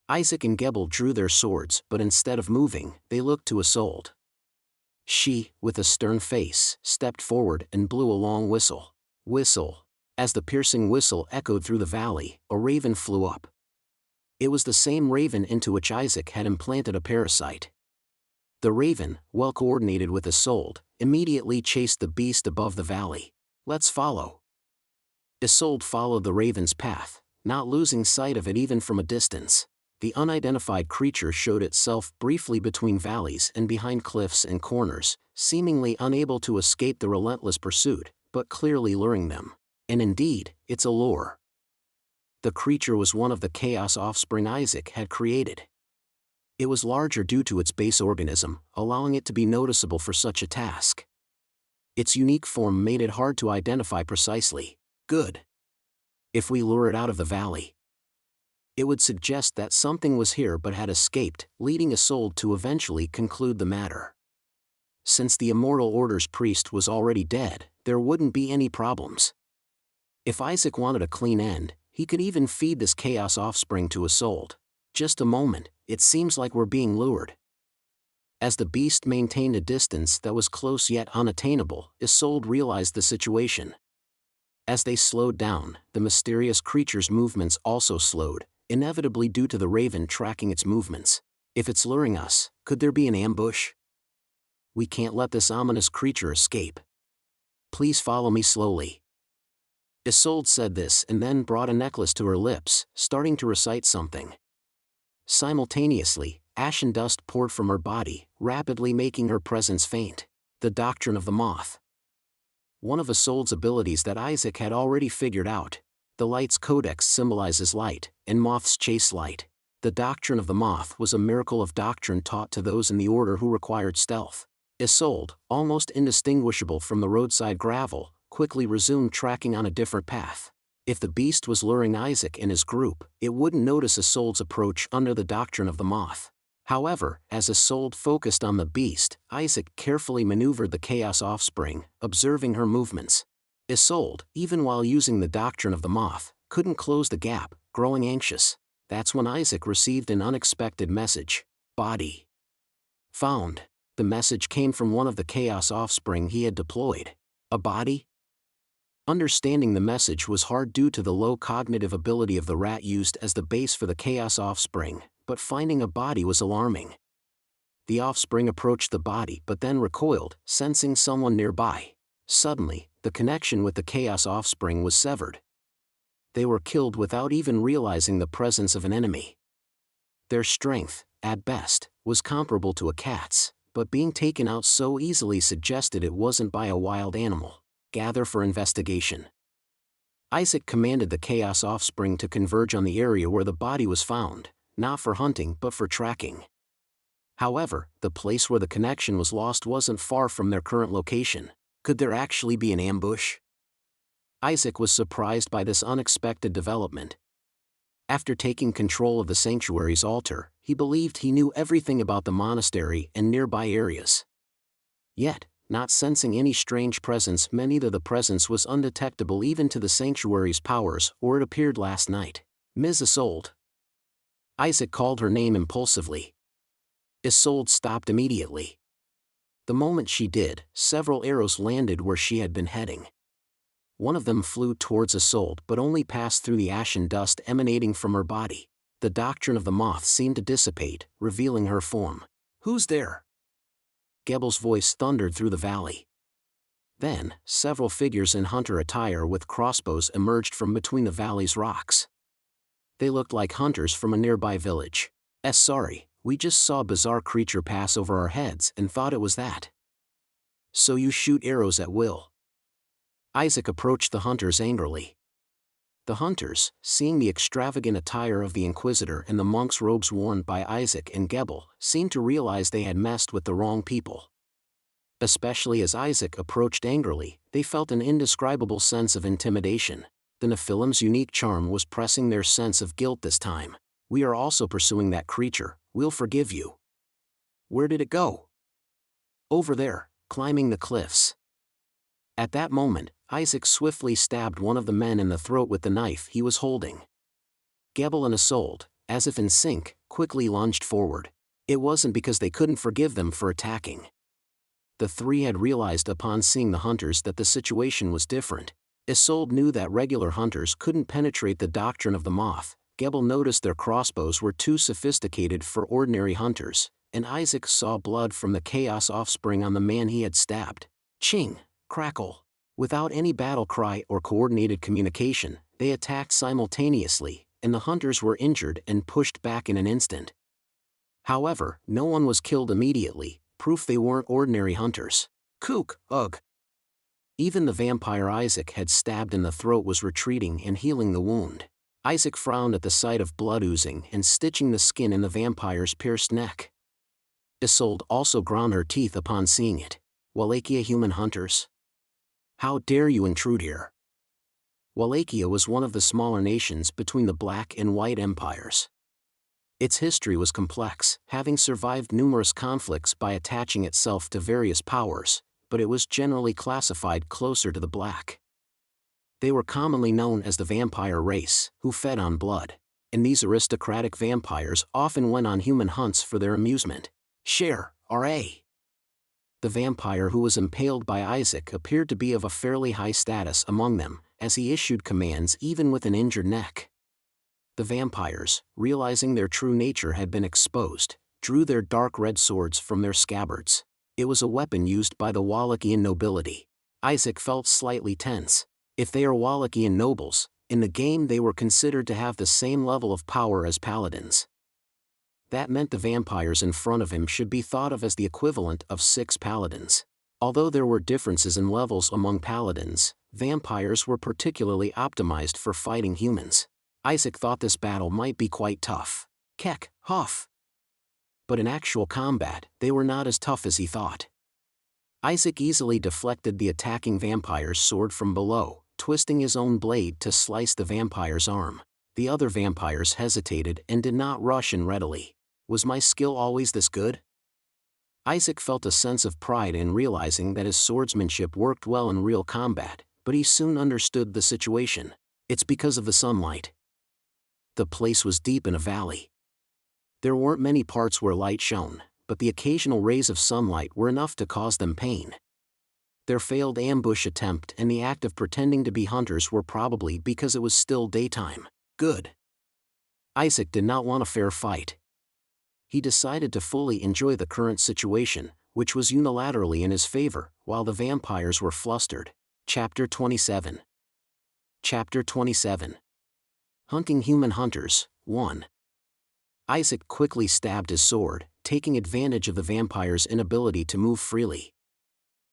Isaac and Gebel drew their swords, but instead of moving, they looked to Isolde. She, with a stern face, stepped forward and blew a long whistle. Whistle. As the piercing whistle echoed through the valley, a raven flew up. It was the same raven into which Isaac had implanted a parasite. The raven, well coordinated with Isolde, immediately chased the beast above the valley. Let's follow. Isolde followed the raven's path, not losing sight of it even from a distance. The unidentified creature showed itself briefly between valleys and behind cliffs and corners, seemingly unable to escape the relentless pursuit, but clearly luring them. And indeed, its allure. The creature was one of the chaos offspring Isaac had created. It was larger due to its base organism, allowing it to be noticeable for such a task. Its unique form made it hard to identify precisely. Good. If we lure it out of the valley, it would suggest that something was here but had escaped, leading Isolde to eventually conclude the matter. Since the Immortal Order's priest was already dead, there wouldn't be any problems. If Isaac wanted a clean end, he could even feed this chaos offspring to Isolde. Just a moment, it seems like we're being lured. As the beast maintained a distance that was close yet unattainable, Isolde realized the situation. As they slowed down, the mysterious creature's movements also slowed, inevitably due to the raven tracking its movements. If it's luring us, could there be an ambush? We can't let this ominous creature escape. Please follow me slowly. Isolde said this and then brought a necklace to her lips, starting to recite something. Simultaneously, ashen dust poured from her body, rapidly making her presence faint. The Doctrine of the Moth. One of Isolde's abilities that Isaac had already figured out. The light's codex symbolizes light, and moths chase light. The Doctrine of the Moth was a miracle of doctrine taught to those in the order who required stealth. Isolde, almost indistinguishable from the roadside gravel, quickly resumed tracking on a different path. If the beast was luring Isaac and his group, it wouldn't notice Isolde's approach under the Doctrine of the Moth. However, as Isolde focused on the beast, Isaac carefully maneuvered the Chaos Offspring, observing her movements. Isolde, even while using the Doctrine of the Moth, couldn't close the gap, growing anxious. That's when Isaac received an unexpected message. Body found. The message came from one of the Chaos Offspring he had deployed. A body? Understanding the message was hard due to the low cognitive ability of the rat used as the base for the Chaos Offspring, but finding a body was alarming. The offspring approached the body but then recoiled, sensing someone nearby. Suddenly, the connection with the Chaos Offspring was severed. They were killed without even realizing the presence of an enemy. Their strength, at best, was comparable to a cat's, but being taken out so easily suggested it wasn't by a wild animal. Gather for investigation. Isaac commanded the Chaos Offspring to converge on the area where the body was found, not for hunting but for tracking. However, the place where the connection was lost wasn't far from their current location. Could there actually be an ambush? Isaac was surprised by this unexpected development. After taking control of the sanctuary's altar, he believed he knew everything about the monastery and nearby areas. Yet, not sensing any strange presence meant either the presence was undetectable even to the sanctuary's powers or it appeared last night. Ms. Isolde. Isaac called her name impulsively. Isolde stopped immediately. The moment she did, several arrows landed where she had been heading. One of them flew towards Isolde but only passed through the ashen dust emanating from her body. The Doctrine of the Moth seemed to dissipate, revealing her form. Who's there? Gebel's voice thundered through the valley. Then, several figures in hunter attire with crossbows emerged from between the valley's rocks. They looked like hunters from a nearby village. Sorry, we just saw a bizarre creature pass over our heads and thought it was that. So you shoot arrows at will? Isaac approached the hunters angrily. The hunters, seeing the extravagant attire of the Inquisitor and the monk's robes worn by Isaac and Gebel, seemed to realize they had messed with the wrong people. Especially as Isaac approached angrily, they felt an indescribable sense of intimidation. The Nephilim's unique charm was pressing their sense of guilt this time. We are also pursuing that creature, we'll forgive you. Where did it go? Over there, climbing the cliffs. At that moment, Isaac swiftly stabbed one of the men in the throat with the knife he was holding. Gebel and Isolde, as if in sync, quickly lunged forward. It wasn't because they couldn't forgive them for attacking. The three had realized upon seeing the hunters that the situation was different. Isolde knew that regular hunters couldn't penetrate the Doctrine of the Moth. Gebel noticed their crossbows were too sophisticated for ordinary hunters, and Isaac saw blood from the Chaos offspring on the man he had stabbed. Ching! Crackle! Without any battle cry or coordinated communication, they attacked simultaneously, and the hunters were injured and pushed back in an instant. However, no one was killed immediately, proof they weren't ordinary hunters. Kook! Ugh! Even the vampire Isaac had stabbed in the throat was retreating and healing the wound. Isaac frowned at the sight of blood oozing and stitching the skin in the vampire's pierced neck. Isolde also ground her teeth upon seeing it. Wallachia human hunters? How dare you intrude here? Wallachia was one of the smaller nations between the Black and White empires. Its history was complex, having survived numerous conflicts by attaching itself to various powers, but it was generally classified closer to the Black. They were commonly known as the vampire race, who fed on blood, and these aristocratic vampires often went on human hunts for their amusement. Share, R.A. The vampire who was impaled by Isaac appeared to be of a fairly high status among them, as he issued commands even with an injured neck. The vampires, realizing their true nature had been exposed, drew their dark red swords from their scabbards. It was a weapon used by the Wallachian nobility. Isaac felt slightly tense. If they are Wallachian nobles, in the game they were considered to have the same level of power as paladins. That meant the vampires in front of him should be thought of as the equivalent of 6 paladins. Although there were differences in levels among paladins, vampires were particularly optimized for fighting humans. Isaac thought this battle might be quite tough. Kek, Hoff. But in actual combat, they were not as tough as he thought. Isaac easily deflected the attacking vampire's sword from below, twisting his own blade to slice the vampire's arm. The other vampires hesitated and did not rush in readily. Was my skill always this good? Isaac felt a sense of pride in realizing that his swordsmanship worked well in real combat, but he soon understood the situation. It's because of the sunlight. The place was deep in a valley. There weren't many parts where light shone, but the occasional rays of sunlight were enough to cause them pain. Their failed ambush attempt and the act of pretending to be hunters were probably because it was still daytime. Good. Isaac did not want a fair fight. He decided to fully enjoy the current situation, which was unilaterally in his favor, while the vampires were flustered. Chapter 27. Chapter 27. Hunting Human Hunters, 1. Isaac quickly stabbed his sword, taking advantage of the vampire's inability to move freely.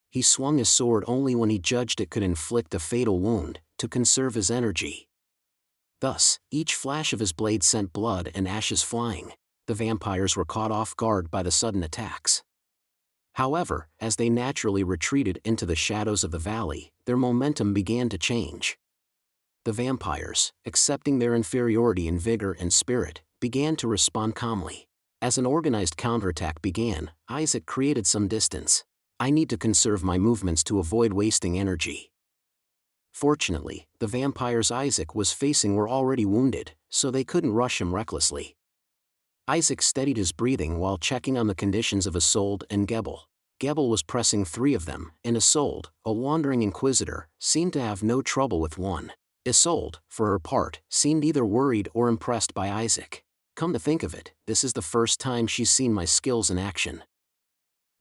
He swung his sword only when he judged it could inflict a fatal wound, to conserve his energy. Thus, each flash of his blade sent blood and ashes flying. The vampires were caught off guard by the sudden attacks. However, as they naturally retreated into the shadows of the valley, their momentum began to change. The vampires, accepting their inferiority in vigor and spirit, began to respond calmly. As an organized counterattack began, Isaac created some distance. I need to conserve my movements to avoid wasting energy. Fortunately, the vampires Isaac was facing were already wounded, so they couldn't rush him recklessly. Isaac steadied his breathing while checking on the conditions of Isolde and Gebel. Gebel was pressing 3 of them, and Isolde, a wandering inquisitor, seemed to have no trouble with one. Isolde, for her part, seemed either worried or impressed by Isaac. Come to think of it, this is the first time she's seen my skills in action.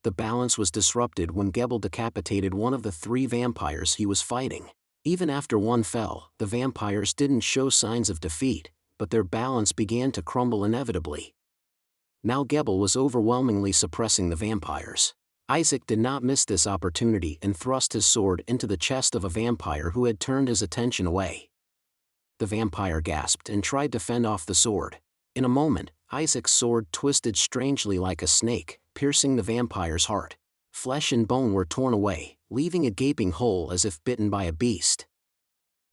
The balance was disrupted when Gebel decapitated one of the 3 vampires he was fighting. Even after one fell, the vampires didn't show signs of defeat, but their balance began to crumble inevitably. Now Gebel was overwhelmingly suppressing the vampires. Isaac did not miss this opportunity and thrust his sword into the chest of a vampire who had turned his attention away. The vampire gasped and tried to fend off the sword. In a moment, Isaac's sword twisted strangely like a snake, piercing the vampire's heart. Flesh and bone were torn away, leaving a gaping hole as if bitten by a beast.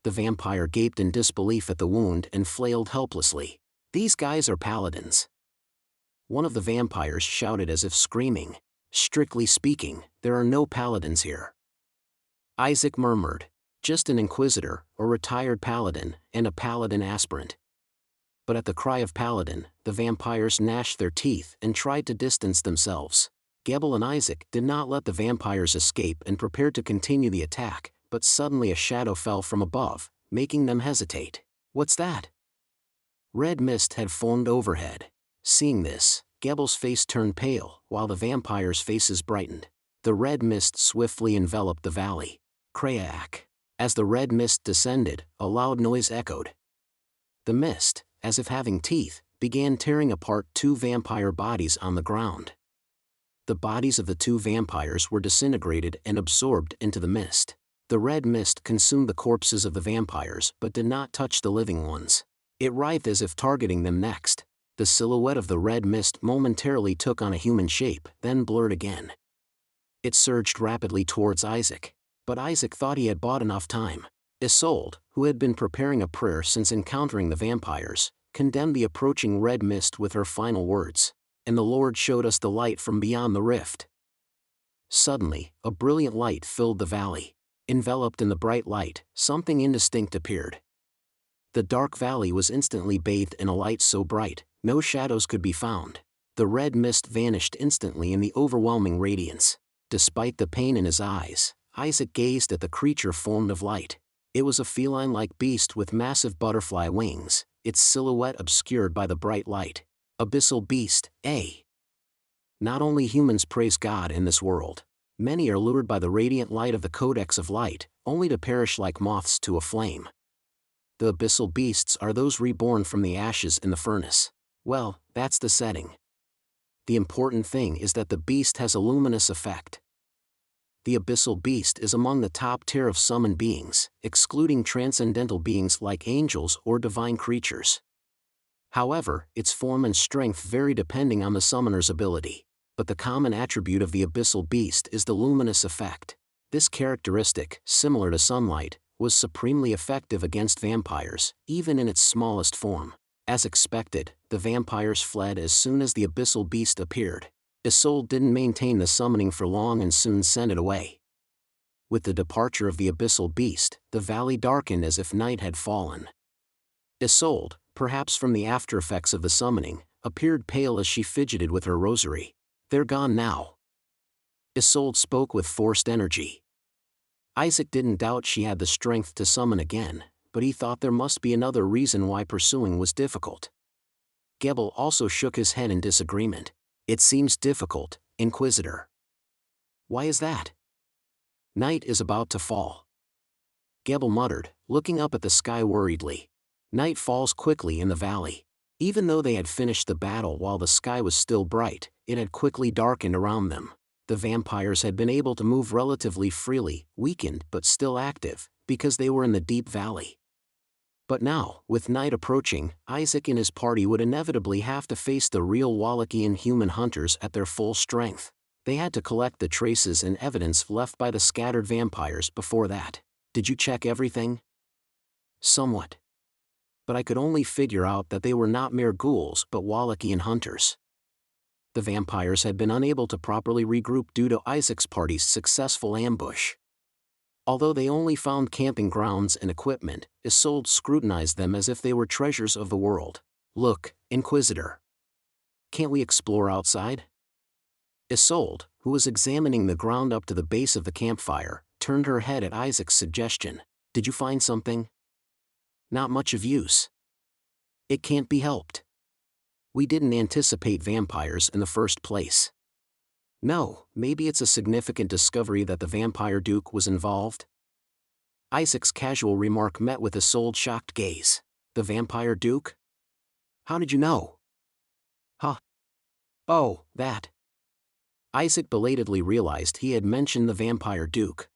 The vampire gaped in disbelief at the wound and flailed helplessly. These guys are paladins. One of the vampires shouted as if screaming. Strictly speaking, there are no paladins here. Isaac murmured. Just an inquisitor, a retired paladin, and a paladin aspirant. But at the cry of paladin, the vampires gnashed their teeth and tried to distance themselves. Gebel and Isaac did not let the vampires escape and prepared to continue the attack, but suddenly a shadow fell from above, making them hesitate. What's that? Red mist had formed overhead. Seeing this, Gebel's face turned pale, while the vampires' faces brightened. The red mist swiftly enveloped the valley. Crack! As the red mist descended, a loud noise echoed. The mist, as if having teeth, began tearing apart two vampire bodies on the ground. The bodies of the two vampires were disintegrated and absorbed into the mist. The red mist consumed the corpses of the vampires but did not touch the living ones. It writhed as if targeting them next. The silhouette of the red mist momentarily took on a human shape, then blurred again. It surged rapidly towards Isaac. But Isaac thought he had bought enough time. Isolde, who had been preparing a prayer since encountering the vampires, condemned the approaching red mist with her final words. And the Lord showed us the light from beyond the rift. Suddenly, a brilliant light filled the valley. Enveloped in the bright light, something indistinct appeared. The dark valley was instantly bathed in a light so bright, no shadows could be found. The red mist vanished instantly in the overwhelming radiance. Despite the pain in his eyes, Isaac gazed at the creature formed of light. It was a feline-like beast with massive butterfly wings, its silhouette obscured by the bright light. Abyssal beast, A. Not only humans praise God in this world. Many are lured by the radiant light of the Codex of Light, only to perish like moths to a flame. The abyssal beasts are those reborn from the ashes in the furnace. Well, that's the setting. The important thing is that the beast has a luminous effect. The abyssal beast is among the top tier of summoned beings, excluding transcendental beings like angels or divine creatures. However, its form and strength vary depending on the summoner's ability. But the common attribute of the abyssal beast is the luminous effect. This characteristic, similar to sunlight, was supremely effective against vampires, even in its smallest form. As expected, the vampires fled as soon as the abyssal beast appeared. Isolde didn't maintain the summoning for long and soon sent it away. With the departure of the abyssal beast, the valley darkened as if night had fallen. Isolde, perhaps from the aftereffects of the summoning, appeared pale as she fidgeted with her rosary. They're gone now. Isolde spoke with forced energy. Isaac didn't doubt she had the strength to summon again, but he thought there must be another reason why pursuing was difficult. Gebel also shook his head in disagreement. It seems difficult, Inquisitor. Why is that? Night is about to fall. Gebel muttered, looking up at the sky worriedly. Night falls quickly in the valley. Even though they had finished the battle while the sky was still bright, it had quickly darkened around them. The vampires had been able to move relatively freely, weakened but still active, because they were in the deep valley. But now, with night approaching, Isaac and his party would inevitably have to face the real Wallachian human hunters at their full strength. They had to collect the traces and evidence left by the scattered vampires before that. Did you check everything? Somewhat. But I could only figure out that they were not mere ghouls but Wallachian hunters. The vampires had been unable to properly regroup due to Isaac's party's successful ambush. Although they only found camping grounds and equipment, Isolde scrutinized them as if they were treasures of the world. Look, Inquisitor. Can't we explore outside? Isolde, who was examining the ground up to the base of the campfire, turned her head at Isaac's suggestion. Did you find something? Not much of use. It can't be helped. We didn't anticipate vampires in the first place. No, maybe it's a significant discovery that the vampire duke was involved. Isaac's casual remark met with Isolde's shocked gaze. The vampire duke? How did you know? Huh. Oh, that. Isaac belatedly realized he had mentioned the vampire duke.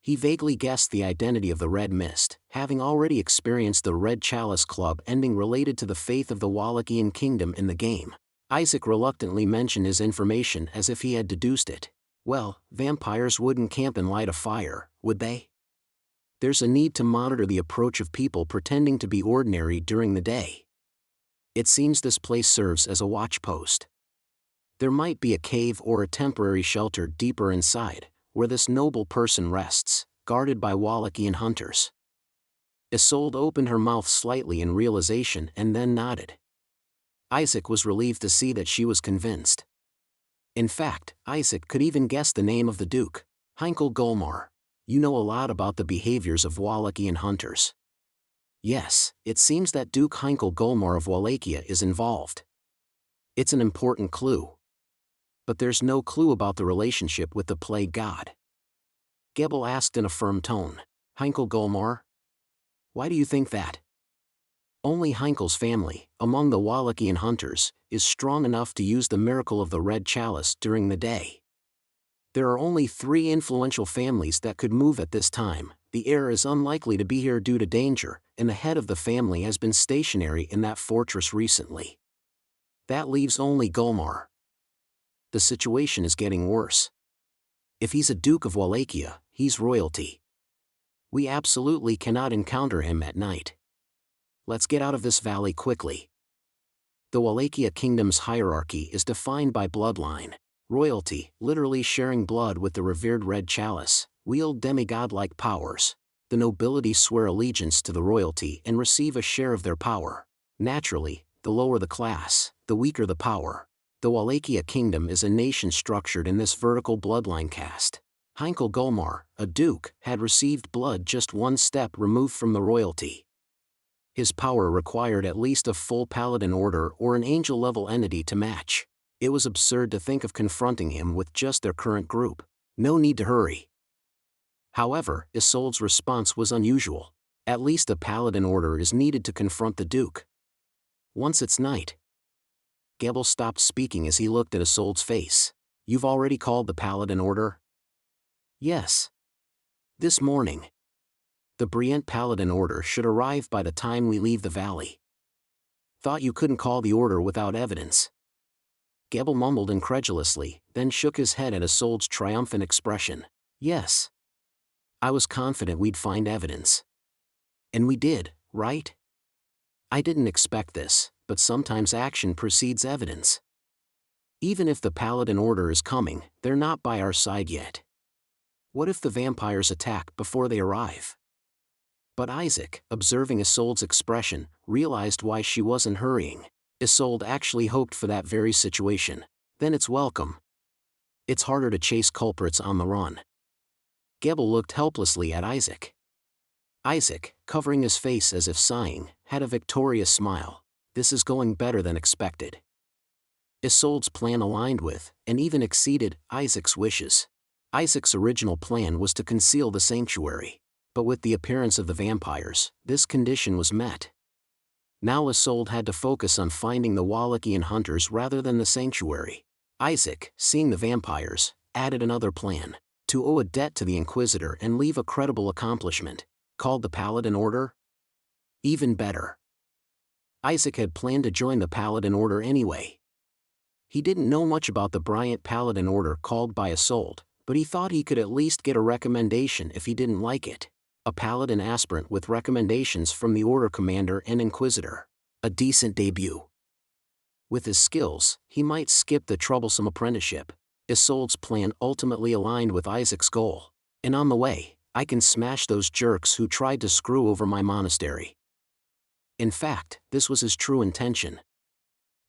He vaguely guessed the identity of the Red Mist, having already experienced the Red Chalice Club ending related to the faith of the Wallachian kingdom in the game. Isaac reluctantly mentioned his information as if he had deduced it. Well, vampires wouldn't camp and light a fire, would they? There's a need to monitor the approach of people pretending to be ordinary during the day. It seems this place serves as a watch post. There might be a cave or a temporary shelter deeper inside, where this noble person rests, guarded by Wallachian hunters. Isolde opened her mouth slightly in realization and then nodded. Isaac was relieved to see that she was convinced. In fact, Isaac could even guess the name of the Duke, Heinkel Gulmar. You know a lot about the behaviors of Wallachian hunters. Yes, it seems that Duke Heinkel Gulmar of Wallachia is involved. It's an important clue. But there's no clue about the relationship with the plague god. Gebel asked in a firm tone. Heinkel Golmar? Why do you think that? Only Heinkel's family, among the Wallachian hunters, is strong enough to use the miracle of the red chalice during the day. There are only 3 influential families that could move at this time. The heir is unlikely to be here due to danger, and the head of the family has been stationary in that fortress recently. That leaves only Golmar. The situation is getting worse. If he's a Duke of Wallachia, he's royalty. We absolutely cannot encounter him at night. Let's get out of this valley quickly. The Wallachia kingdom's hierarchy is defined by bloodline. Royalty, literally sharing blood with the revered red chalice, wield demigod-like powers. The nobility swear allegiance to the royalty and receive a share of their power. Naturally, the lower the class, the weaker the power. The Wallachia kingdom is a nation structured in this vertical bloodline caste. Heinkel Golmar, a duke, had received blood just one step removed from the royalty. His power required at least a full Paladin order or an angel-level entity to match. It was absurd to think of confronting him with just their current group. No need to hurry. However, Isolde's response was unusual. At least a Paladin order is needed to confront the Duke. Once it's night. Gebel stopped speaking as he looked at Isolde's face. You've already called the Paladin order? Yes. This morning. The Brient Paladin order should arrive by the time we leave the valley. Thought you couldn't call the order without evidence. Gebel mumbled incredulously, then shook his head at Isolde's triumphant expression. Yes. I was confident we'd find evidence. And we did, right? I didn't expect this, but sometimes action precedes evidence. Even if the Paladin order is coming, they're not by our side yet. What if the vampires attack before they arrive? But Isaac, observing Isolde's expression, realized why she wasn't hurrying. Isolde actually hoped for that very situation. Then it's welcome. It's harder to chase culprits on the run. Gebel looked helplessly at Isaac. Isaac, covering his face as if sighing, had a victorious smile. This is going better than expected. Isolde's plan aligned with, and even exceeded, Isaac's wishes. Isaac's original plan was to conceal the sanctuary. But with the appearance of the vampires, this condition was met. Now Isolde had to focus on finding the Wallachian hunters rather than the sanctuary. Isaac, seeing the vampires, added another plan. To owe a debt to the Inquisitor and leave a credible accomplishment. Called the Paladin Order? Even better. Isaac had planned to join the Paladin Order anyway. He didn't know much about the Bryant Paladin Order called by Isolde, but he thought he could at least get a recommendation if he didn't like it. A Paladin aspirant with recommendations from the Order Commander and Inquisitor. A decent debut. With his skills, he might skip the troublesome apprenticeship. Isolde's plan ultimately aligned with Isaac's goal. And on the way, I can smash those jerks who tried to screw over my monastery. In fact, this was his true intention.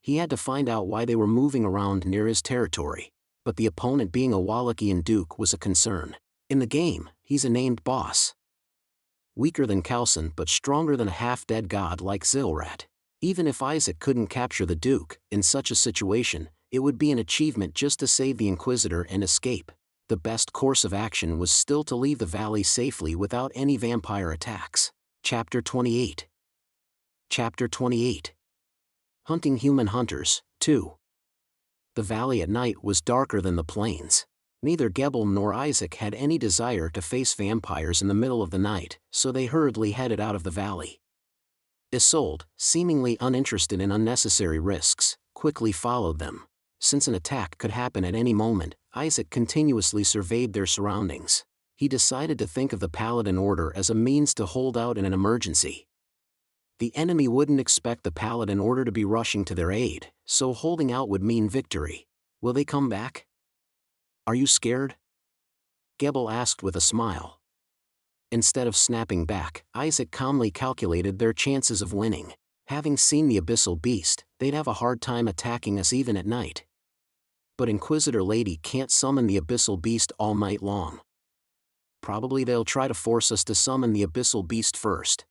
He had to find out why they were moving around near his territory. But the opponent being a Wallachian duke was a concern. In the game, he's a named boss. Weaker than Kalson but stronger than a half-dead god like Zilrat. Even if Isaac couldn't capture the Duke, in such a situation, it would be an achievement just to save the Inquisitor and escape. The best course of action was still to leave the valley safely without any vampire attacks. Chapter 28. Chapter 28. Hunting Human Hunters, 2. The valley at night was darker than the plains. Neither Gebel nor Isaac had any desire to face vampires in the middle of the night, so they hurriedly headed out of the valley. Isolde, seemingly uninterested in unnecessary risks, quickly followed them. Since an attack could happen at any moment, Isaac continuously surveyed their surroundings. He decided to think of the Paladin Order as a means to hold out in an emergency. The enemy wouldn't expect the Paladin Order to be rushing to their aid, so holding out would mean victory. Will they come back? Are you scared? Gebel asked with a smile. Instead of snapping back, Isaac calmly calculated their chances of winning. Having seen the Abyssal Beast, they'd have a hard time attacking us even at night. But Inquisitor Lady can't summon the Abyssal Beast all night long. Probably they'll try to force us to summon the Abyssal Beast first.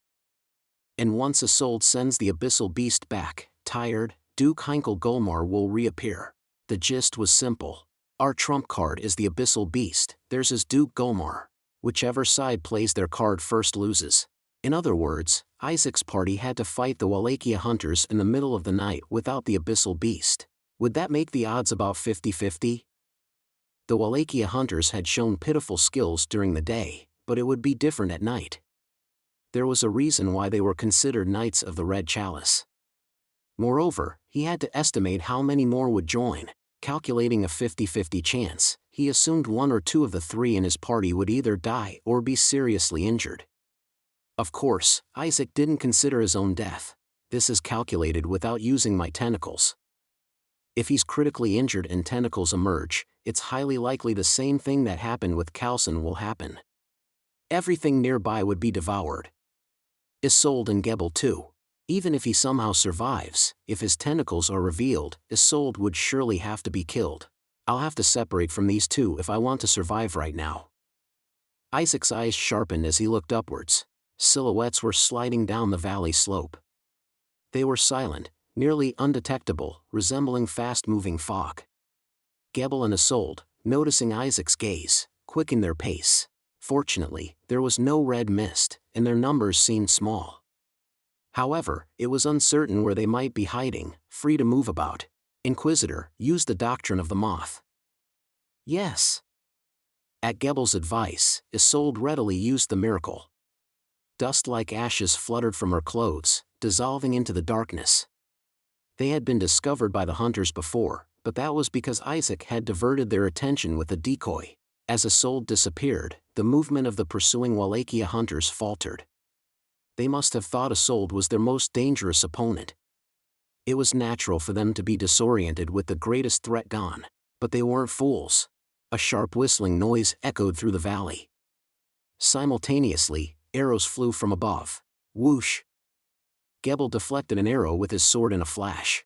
And once Isolde sends the Abyssal Beast back, tired, Duke Heinkel Gulmar will reappear. The gist was simple. Our trump card is the Abyssal Beast, theirs is Duke Gulmar. Whichever side plays their card first loses. In other words, Isaac's party had to fight the Wallachia hunters in the middle of the night without the Abyssal Beast. Would that make the odds about 50-50? The Wallachia hunters had shown pitiful skills during the day, but it would be different at night. There was a reason why they were considered Knights of the Red Chalice. Moreover, he had to estimate how many more would join. Calculating a 50-50 chance, he assumed one or two of the three in his party would either die or be seriously injured. Of course, Isaac didn't consider his own death. This is calculated without using my tentacles. If he's critically injured and tentacles emerge, it's highly likely the same thing that happened with Kalson will happen. Everything nearby would be devoured. Isolde and Gebel too. Even if he somehow survives, if his tentacles are revealed, Isolde would surely have to be killed. I'll have to separate from these two if I want to survive right now. Isaac's eyes sharpened as he looked upwards. Silhouettes were sliding down the valley slope. They were silent, nearly undetectable, resembling fast-moving fog. Gebel and Isolde, noticing Isaac's gaze, quickened their pace. Fortunately, there was no red mist, and their numbers seemed small. However, it was uncertain where they might be hiding, free to move about. Inquisitor, use the doctrine of the moth. Yes. At Gebel's advice, Isolde readily used the miracle. Dust like ashes fluttered from her clothes, dissolving into the darkness. They had been discovered by the hunters before, but that was because Isaac had diverted their attention with a decoy. As Isolde disappeared, the movement of the pursuing Wallachia hunters faltered. They must have thought Isolde was their most dangerous opponent. It was natural for them to be disoriented with the greatest threat gone, but they weren't fools. A sharp whistling noise echoed through the valley. Simultaneously, arrows flew from above. Whoosh! Gebel deflected an arrow with his sword in a flash.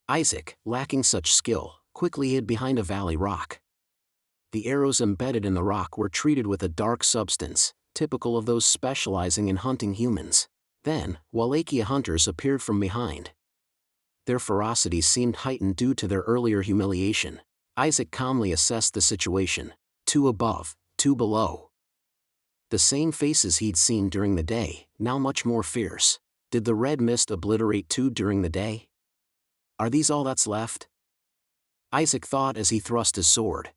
Isaac, lacking such skill, quickly hid behind a valley rock. The arrows embedded in the rock were treated with a dark substance, typical of those specializing in hunting humans. Then, Wallachia hunters appeared from behind. Their ferocity seemed heightened due to their earlier humiliation. Isaac calmly assessed the situation. 2 above, 2 below. The same faces he'd seen during the day, now much more fierce. Did the red mist obliterate 2 during the day? Are these all that's left? Isaac thought as he thrust his sword.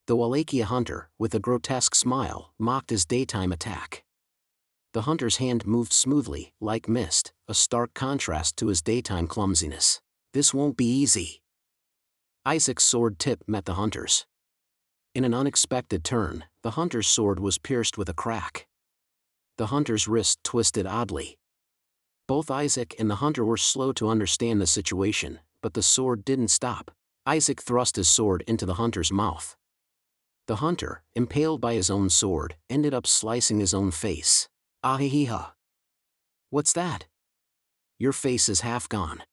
The Wallachia hunter, with a grotesque smile, mocked his daytime attack. The hunter's hand moved smoothly, like mist, a stark contrast to his daytime clumsiness. This won't be easy. Isaac's sword tip met the hunter's. In an unexpected turn, the hunter's sword was pierced with a crack. The hunter's wrist twisted oddly. Both Isaac and the hunter were slow to understand the situation, but the sword didn't stop. Isaac thrust his sword into the hunter's mouth. The hunter, impaled by his own sword, ended up slicing his own face. Ahihiha. What's that? Your face is half gone.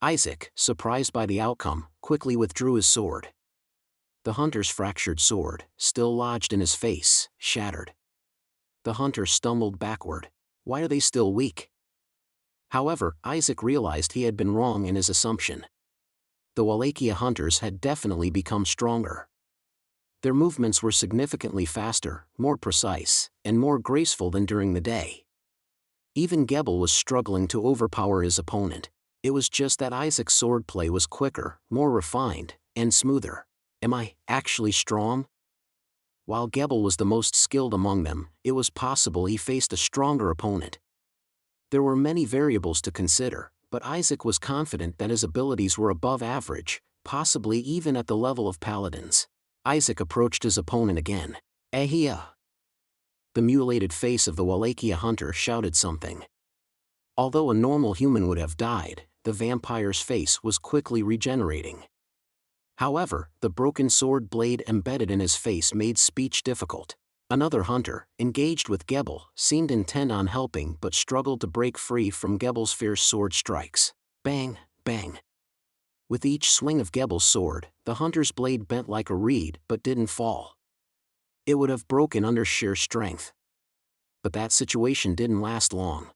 Isaac, surprised by the outcome, quickly withdrew his sword. The hunter's fractured sword, still lodged in his face, shattered. The hunter stumbled backward. Why are they still weak? However, Isaac realized he had been wrong in his assumption. The Wallachia hunters had definitely become stronger. Their movements were significantly faster, more precise, and more graceful than during the day. Even Gebel was struggling to overpower his opponent. It was just that Isaac's swordplay was quicker, more refined, and smoother. Am I actually strong? While Gebel was the most skilled among them, it was possible he faced a stronger opponent. There were many variables to consider, but Isaac was confident that his abilities were above average, possibly even at the level of paladins. Isaac approached his opponent again. Ahia! The mutilated face of the Wallachia hunter shouted something. Although a normal human would have died, the vampire's face was quickly regenerating. However, the broken sword blade embedded in his face made speech difficult. Another hunter, engaged with Gebel, seemed intent on helping but struggled to break free from Gebel's fierce sword strikes. Bang, bang. With each swing of Gebel's sword, the hunter's blade bent like a reed but didn't fall. It would have broken under sheer strength. But that situation didn't last long.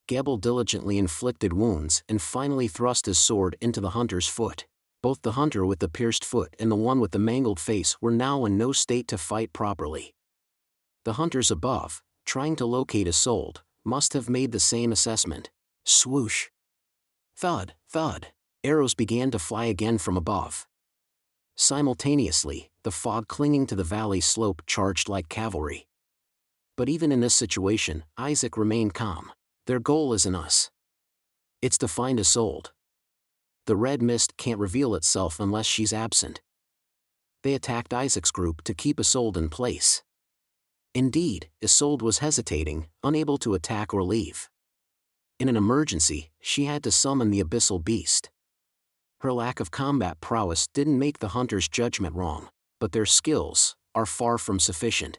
Gebel diligently inflicted wounds and finally thrust his sword into the hunter's foot. Both the hunter with the pierced foot and the one with the mangled face were now in no state to fight properly. The hunters above, trying to locate Isolde, must have made the same assessment. Swoosh! Thud, thud! Arrows began to fly again from above. Simultaneously, the fog clinging to the valley slope charged like cavalry. But even in this situation, Isaac remained calm. Their goal isn't us. It's to find Isolde. The red mist can't reveal itself unless she's absent. They attacked Isaac's group to keep Isolde in place. Indeed, Isolde was hesitating, unable to attack or leave. In an emergency, she had to summon the abyssal beast. Her lack of combat prowess didn't make the hunter's judgment wrong, but their skills are far from sufficient.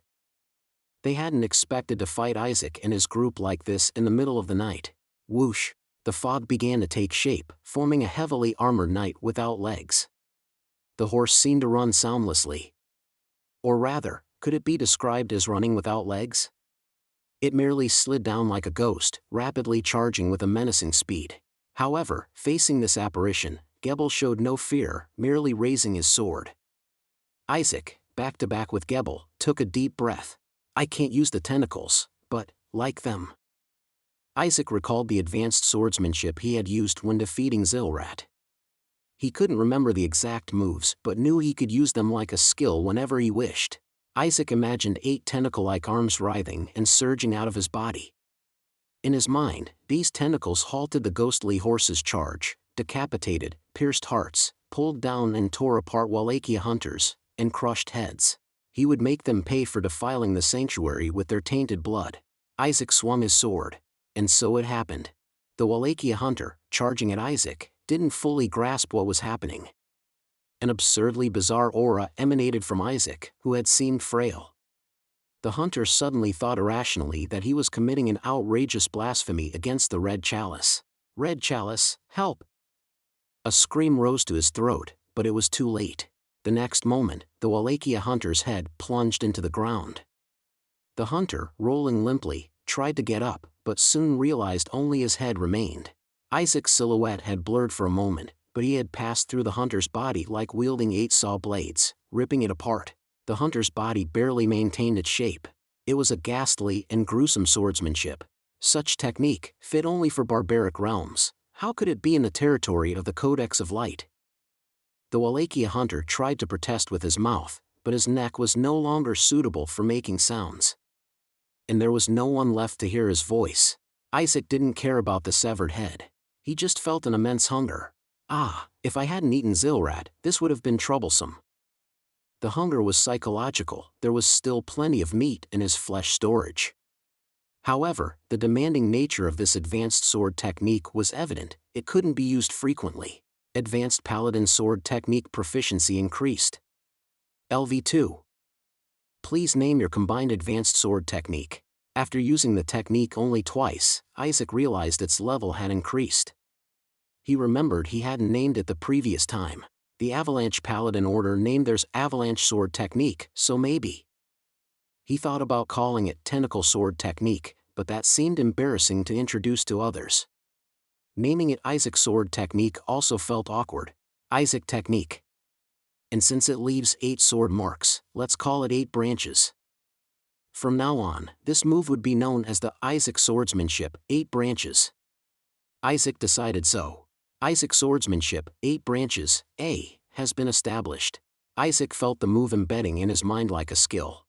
They hadn't expected to fight Isaac and his group like this in the middle of the night. Whoosh! The fog began to take shape, forming a heavily armored knight without legs. The horse seemed to run soundlessly. Or rather, could it be described as running without legs? It merely slid down like a ghost, rapidly charging with a menacing speed. However, facing this apparition, Gebel showed no fear, merely raising his sword. Isaac, back to back with Gebel, took a deep breath. I can't use the tentacles, but, like them. Isaac recalled the advanced swordsmanship he had used when defeating Zilrat. He couldn't remember the exact moves but knew he could use them like a skill whenever he wished. Isaac imagined 8 tentacle-like arms writhing and surging out of his body. In his mind, these tentacles halted the ghostly horse's charge, decapitated, pierced hearts, pulled down and tore apart Wallachia hunters, and crushed heads. He would make them pay for defiling the sanctuary with their tainted blood. Isaac swung his sword. And so it happened. The Wallachia hunter, charging at Isaac, didn't fully grasp what was happening. An absurdly bizarre aura emanated from Isaac, who had seemed frail. The hunter suddenly thought irrationally that he was committing an outrageous blasphemy against the Red Chalice. Red Chalice, help! A scream rose to his throat, but it was too late. The next moment, the Wallachia hunter's head plunged into the ground. The hunter, rolling limply, tried to get up, but soon realized only his head remained. Isaac's silhouette had blurred for a moment, but he had passed through the hunter's body like wielding 8 saw blades, ripping it apart. The hunter's body barely maintained its shape. It was a ghastly and gruesome swordsmanship. Such technique, fit only for barbaric realms. How could it be in the territory of the Codex of Light? The Wallachia hunter tried to protest with his mouth, but his neck was no longer suitable for making sounds. And there was no one left to hear his voice. Isaac didn't care about the severed head. He just felt an immense hunger. If I hadn't eaten Zilrat, this would have been troublesome. The hunger was psychological, there was still plenty of meat in his flesh storage. However, the demanding nature of this advanced sword technique was evident, it couldn't be used frequently. Advanced Paladin sword technique proficiency increased. LV2. Please name your combined advanced sword technique. After using the technique only twice, Isaac realized its level had increased. He remembered he hadn't named it the previous time. The Avalanche Paladin Order named theirs Avalanche Sword Technique, so maybe. He thought about calling it Tentacle Sword Technique, but that seemed embarrassing to introduce to others. Naming it Isaac Sword Technique also felt awkward. Isaac Technique. And since it leaves 8 sword marks, let's call it 8 branches. From now on, this move would be known as the Isaac Swordsmanship, 8 branches. Isaac decided so. Isaac Swordsmanship, 8 branches, A, has been established. Isaac felt the move embedding in his mind like a skill.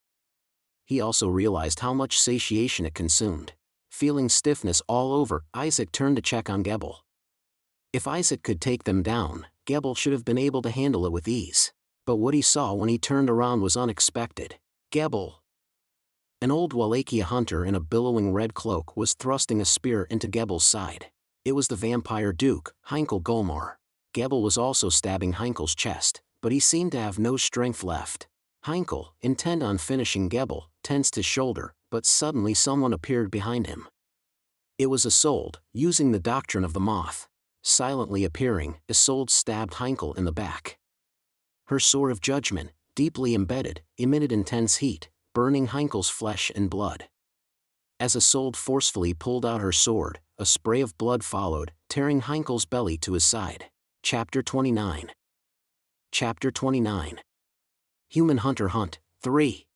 He also realized how much satiation it consumed. Feeling stiffness all over, Isaac turned to check on Gebel. If Isaac could take them down, Gebel should have been able to handle it with ease. But what he saw when he turned around was unexpected. Gebel. An old Wallachia hunter in a billowing red cloak was thrusting a spear into Gebel's side. It was the vampire duke, Heinkel Golmar. Gebel was also stabbing Heinkel's chest, but he seemed to have no strength left. Heinkel, intent on finishing Gebel, tensed his shoulder, but suddenly someone appeared behind him. It was Isolde, using the doctrine of the moth. Silently appearing, Isolde stabbed Heinkel in the back. Her sword of judgment, deeply embedded, emitted intense heat, burning Heinkel's flesh and blood. As Isolde forcefully pulled out her sword, a spray of blood followed, tearing Heinkel's belly to his side. Chapter 29. Chapter 29. Human Hunter Hunt 3.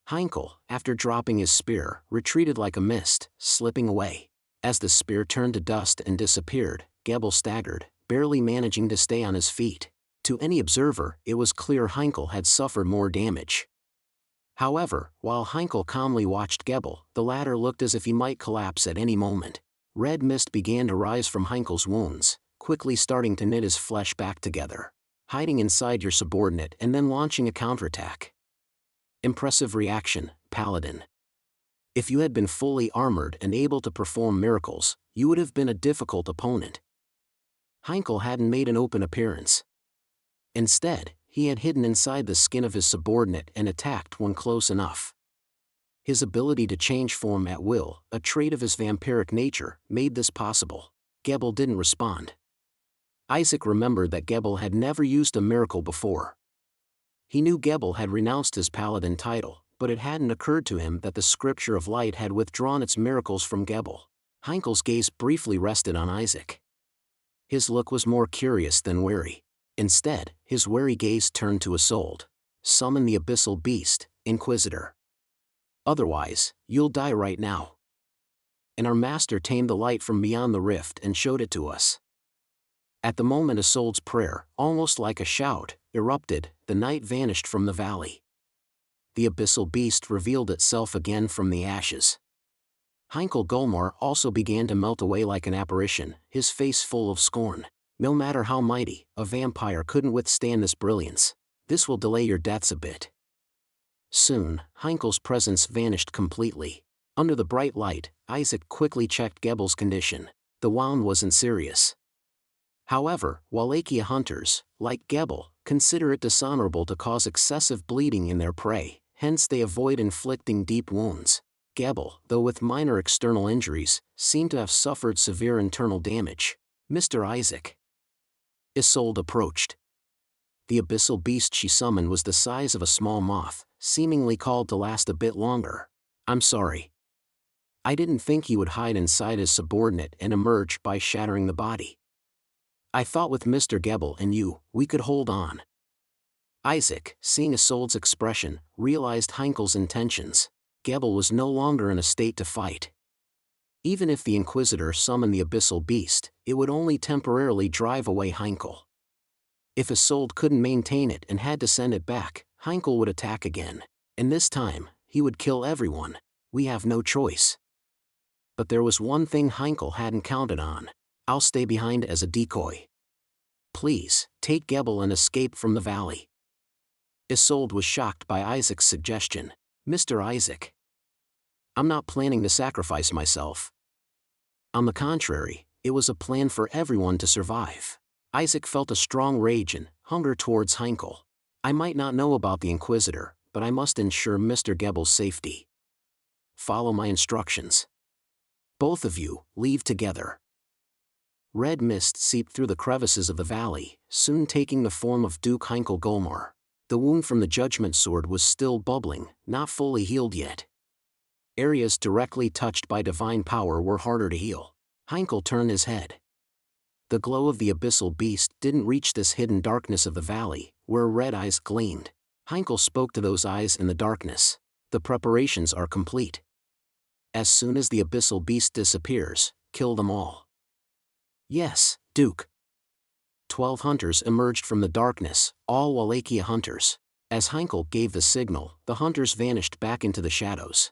Heinkel, after dropping his spear, retreated like a mist, slipping away. As the spear turned to dust and disappeared, Gebel staggered, barely managing to stay on his feet. To any observer, it was clear Heinkel had suffered more damage. However, while Heinkel calmly watched Gebel, the latter looked as if he might collapse at any moment. Red mist began to rise from Heinkel's wounds, quickly starting to knit his flesh back together. Hiding inside your subordinate and then launching a counterattack. Impressive reaction, Paladin. If you had been fully armored and able to perform miracles, you would have been a difficult opponent. Heinkel hadn't made an open appearance. Instead, he had hidden inside the skin of his subordinate and attacked when close enough. His ability to change form at will, a trait of his vampiric nature, made this possible. Gebel didn't respond. Isaac remembered that Gebel had never used a miracle before. He knew Gebel had renounced his paladin title, but it hadn't occurred to him that the Scripture of Light had withdrawn its miracles from Gebel. Heinkel's gaze briefly rested on Isaac. His look was more curious than wary. Instead, his wary gaze turned to Isolde. Summon the abyssal beast, Inquisitor. Otherwise, you'll die right now. And our master tamed the light from beyond the rift and showed it to us. At the moment Isolde's prayer, almost like a shout, erupted, the night vanished from the valley. The abyssal beast revealed itself again from the ashes. Heinkel Gulmar also began to melt away like an apparition, his face full of scorn. No matter how mighty, a vampire couldn't withstand this brilliance. This will delay your deaths a bit. Soon, Heinkel's presence vanished completely. Under the bright light, Isaac quickly checked Gebel's condition. The wound wasn't serious. However, Wallachia hunters, like Gebel, consider it dishonorable to cause excessive bleeding in their prey, hence they avoid inflicting deep wounds. Gebel, though with minor external injuries, seemed to have suffered severe internal damage. Mr. Isaac. Isolde approached. The abyssal beast she summoned was the size of a small moth, seemingly called to last a bit longer. I'm sorry. I didn't think he would hide inside his subordinate and emerge by shattering the body. I thought with Mr. Gebel and you, we could hold on. Isaac, seeing Isolde's expression, realized Heinkel's intentions. Gebel was no longer in a state to fight. Even if the Inquisitor summoned the abyssal beast, it would only temporarily drive away Heinkel. If Isolde couldn't maintain it and had to send it back, Heinkel would attack again. And this time, he would kill everyone. We have no choice. But there was one thing Heinkel hadn't counted on. I'll stay behind as a decoy. Please, take Gebel and escape from the valley. Isolde was shocked by Isaac's suggestion. Mr. Isaac. I'm not planning to sacrifice myself. On the contrary, it was a plan for everyone to survive. Isaac felt a strong rage and hunger towards Heinkel. I might not know about the Inquisitor, but I must ensure Mr. Gebel's safety. Follow my instructions. Both of you, leave together. Red mist seeped through the crevices of the valley, soon taking the form of Duke Heinkel Gulmar. The wound from the Judgment Sword was still bubbling, not fully healed yet. Areas directly touched by divine power were harder to heal. Heinkel turned his head. The glow of the abyssal beast didn't reach this hidden darkness of the valley, where red eyes gleamed. Heinkel spoke to those eyes in the darkness. The preparations are complete. As soon as the abyssal beast disappears, kill them all. Yes, Duke. 12 hunters emerged from the darkness, all Wallachia hunters. As Heinkel gave the signal, the hunters vanished back into the shadows.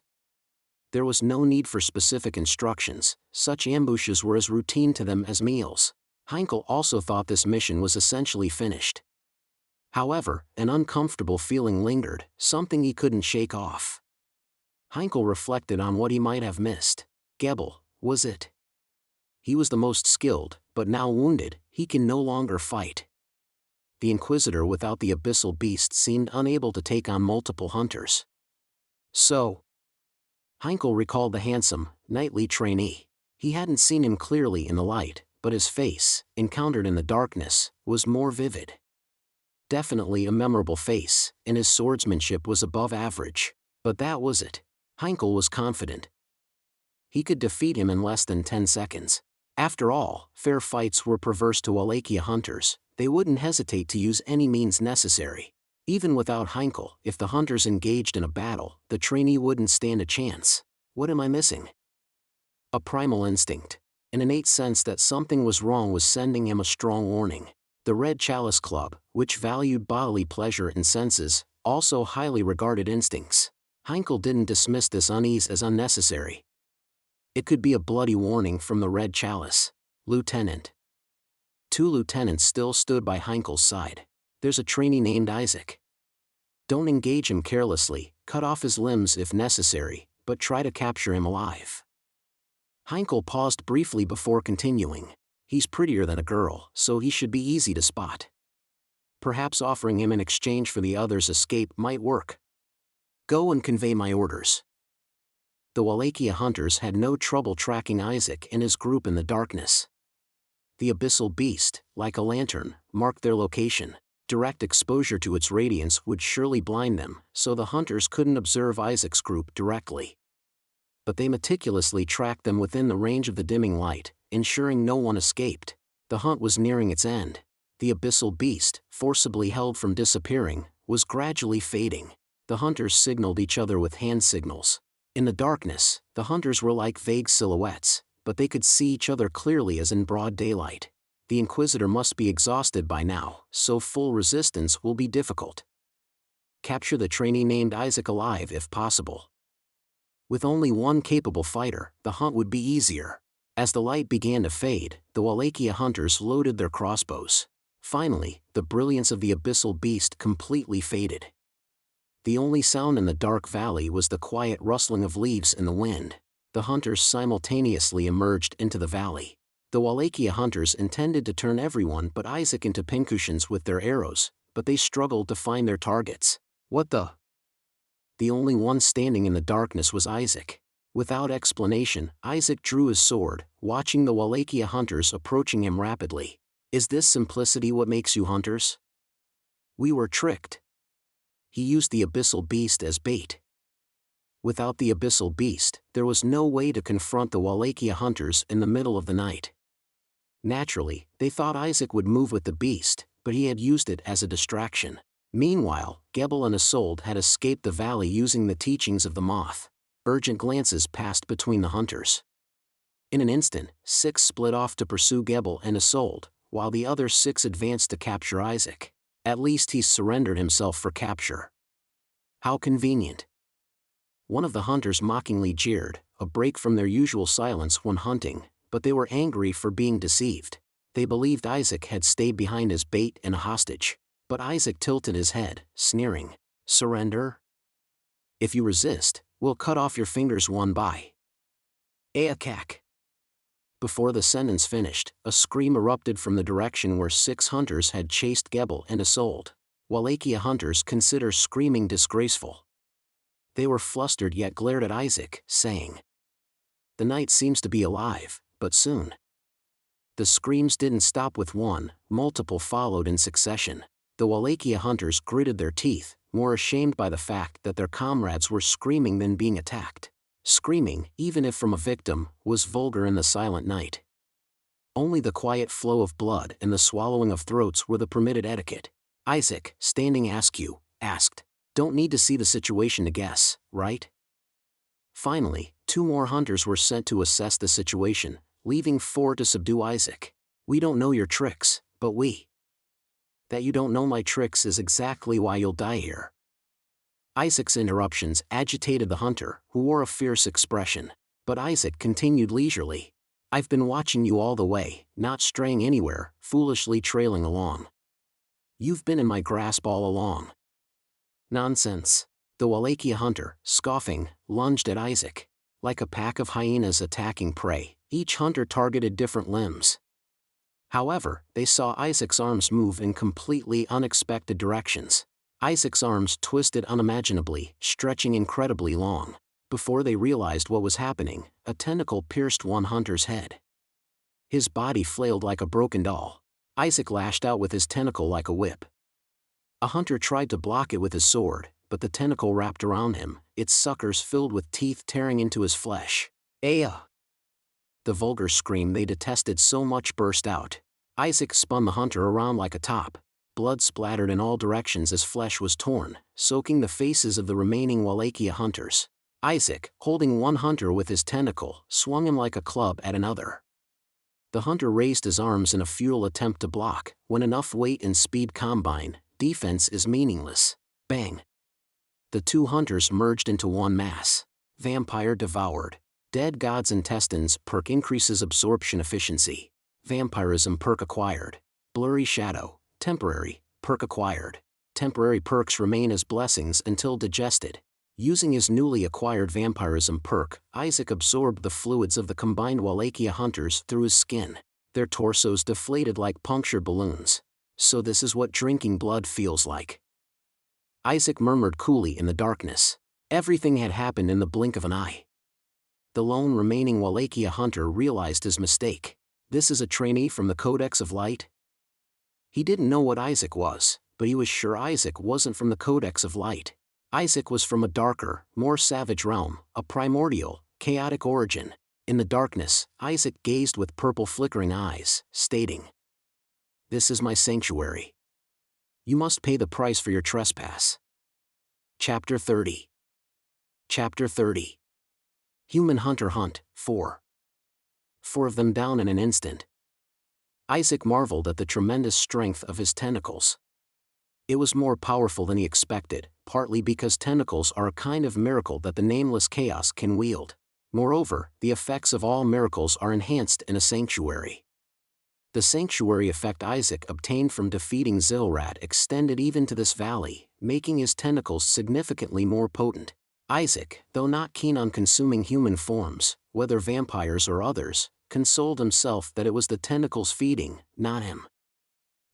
There was no need for specific instructions, such ambushes were as routine to them as meals. Heinkel also thought this mission was essentially finished. However, an uncomfortable feeling lingered, something he couldn't shake off. Heinkel reflected on what he might have missed. Gebel, was it? He was the most skilled, but now wounded, he can no longer fight. The Inquisitor without the abyssal beast seemed unable to take on multiple hunters. So, Heinkel recalled the handsome, knightly trainee. He hadn't seen him clearly in the light, but his face, encountered in the darkness, was more vivid. Definitely a memorable face, and his swordsmanship was above average. But that was it. Heinkel was confident. He could defeat him in less than 10 seconds. After all, fair fights were perverse to Wallachia hunters. They wouldn't hesitate to use any means necessary. Even without Heinkel, if the hunters engaged in a battle, the trainee wouldn't stand a chance. What am I missing? A primal instinct. An innate sense that something was wrong was sending him a strong warning. The Red Chalice Club, which valued bodily pleasure and senses, also highly regarded instincts. Heinkel didn't dismiss this unease as unnecessary. It could be a bloody warning from the Red Chalice. Lieutenant. 2 lieutenants still stood by Heinkel's side. There's a trainee named Isaac. Don't engage him carelessly, cut off his limbs if necessary, but try to capture him alive. Heinkel paused briefly before continuing. He's prettier than a girl, so he should be easy to spot. Perhaps offering him in exchange for the other's escape might work. Go and convey my orders. The Wallachia hunters had no trouble tracking Isaac and his group in the darkness. The abyssal beast, like a lantern, marked their location. Direct exposure to its radiance would surely blind them, so the hunters couldn't observe Isaac's group directly. But they meticulously tracked them within the range of the dimming light, ensuring no one escaped. The hunt was nearing its end. The abyssal beast, forcibly held from disappearing, was gradually fading. The hunters signaled each other with hand signals. In the darkness, the hunters were like vague silhouettes, but they could see each other clearly as in broad daylight. The Inquisitor must be exhausted by now, so full resistance will be difficult. Capture the trainee named Isaac alive if possible. With only one capable fighter, the hunt would be easier. As the light began to fade, the Wallachia hunters loaded their crossbows. Finally, the brilliance of the abyssal beast completely faded. The only sound in the dark valley was the quiet rustling of leaves in the wind. The hunters simultaneously emerged into the valley. The Wallachia hunters intended to turn everyone but Isaac into pincushions with their arrows, but they struggled to find their targets. What the? The only one standing in the darkness was Isaac. Without explanation, Isaac drew his sword, watching the Wallachia hunters approaching him rapidly. Is this simplicity what makes you hunters? We were tricked. He used the abyssal beast as bait. Without the abyssal beast, there was no way to confront the Wallachia hunters in the middle of the night. Naturally, they thought Isaac would move with the beast, but he had used it as a distraction. Meanwhile, Gebel and Isolde had escaped the valley using the teachings of the moth. Urgent glances passed between the hunters. In an instant, 6 split off to pursue Gebel and Isolde, while the other 6 advanced to capture Isaac. At least he surrendered himself for capture. How convenient. One of the hunters mockingly jeered, a break from their usual silence when hunting, but they were angry for being deceived. They believed Isaac had stayed behind as bait and a hostage. But Isaac tilted his head, sneering. Surrender? If you resist, we'll cut off your fingers one by. Aakak. Before the sentence finished, a scream erupted from the direction where 6 hunters had chased Gebel and Isolde. Wallachia hunters consider screaming disgraceful. They were flustered yet glared at Isaac, saying, "The night seems to be alive, but soon." The screams didn't stop with one, multiple followed in succession. The Wallachia hunters gritted their teeth, more ashamed by the fact that their comrades were screaming than being attacked. Screaming, even if from a victim, was vulgar in the silent night. Only the quiet flow of blood and the swallowing of throats were the permitted etiquette. Isaac, standing askew, asked, "Don't need to see the situation to guess, right?" Finally, 2 more hunters were sent to assess the situation, leaving 4 to subdue Isaac. "We don't know your tricks, but we..." "That you don't know my tricks is exactly why you'll die here." Isaac's interruptions agitated the hunter, who wore a fierce expression. But Isaac continued leisurely. "I've been watching you all the way, not straying anywhere, foolishly trailing along. You've been in my grasp all along." "Nonsense." The Wallachia hunter, scoffing, lunged at Isaac. Like a pack of hyenas attacking prey, each hunter targeted different limbs. However, they saw Isaac's arms move in completely unexpected directions. Isaac's arms twisted unimaginably, stretching incredibly long. Before they realized what was happening, a tentacle pierced one hunter's head. His body flailed like a broken doll. Isaac lashed out with his tentacle like a whip. A hunter tried to block it with his sword, but the tentacle wrapped around him, its suckers filled with teeth tearing into his flesh. Aya! The vulgar scream they detested so much burst out. Isaac spun the hunter around like a top. Blood splattered in all directions as flesh was torn, soaking the faces of the remaining Wallachia hunters. Isaac, holding one hunter with his tentacle, swung him like a club at another. The hunter raised his arms in a futile attempt to block. When enough weight and speed combine, defense is meaningless. Bang! The two hunters merged into one mass. Vampire devoured. Dead God's intestines perk increases absorption efficiency. Vampirism perk acquired. Blurry shadow, temporary, perk acquired. Temporary perks remain as blessings until digested. Using his newly acquired vampirism perk, Isaac absorbed the fluids of the combined Wallachia hunters through his skin. Their torsos deflated like punctured balloons. So this is what drinking blood feels like. Isaac murmured coolly in the darkness. Everything had happened in the blink of an eye. The lone remaining Wallachia hunter realized his mistake. This is a trainee from the Codex of Light? He didn't know what Isaac was, but he was sure Isaac wasn't from the Codex of Light. Isaac was from a darker, more savage realm, a primordial, chaotic origin. In the darkness, Isaac gazed with purple flickering eyes, stating, "This is my sanctuary. You must pay the price for your trespass." Chapter 30. Chapter 30. Human Hunter Hunt, 4. 4 of them down in an instant. Isaac marveled at the tremendous strength of his tentacles. It was more powerful than he expected, partly because tentacles are a kind of miracle that the Nameless Chaos can wield. Moreover, the effects of all miracles are enhanced in a sanctuary. The sanctuary effect Isaac obtained from defeating Zilrat extended even to this valley, making his tentacles significantly more potent. Isaac, though not keen on consuming human forms, whether vampires or others, consoled himself that it was the tentacles feeding, not him.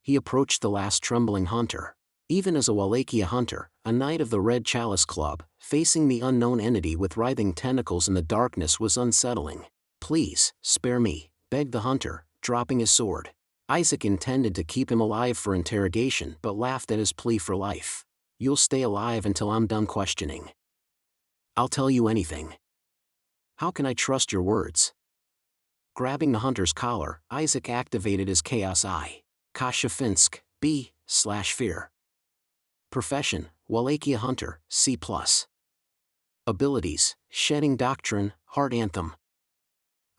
He approached the last trembling hunter. Even as a Wallachia hunter, a knight of the Red Chalice Club, facing the unknown entity with writhing tentacles in the darkness was unsettling. "Please, spare me," begged the hunter, dropping his sword. Isaac intended to keep him alive for interrogation but laughed at his plea for life. "You'll stay alive until I'm done questioning. I'll tell you anything." "How can I trust your words?" Grabbing the hunter's collar, Isaac activated his Chaos Eye. Kashafinsk, B/Fear. Profession, Wallachia Hunter, C+. Abilities, Shedding Doctrine, Heart Anthem.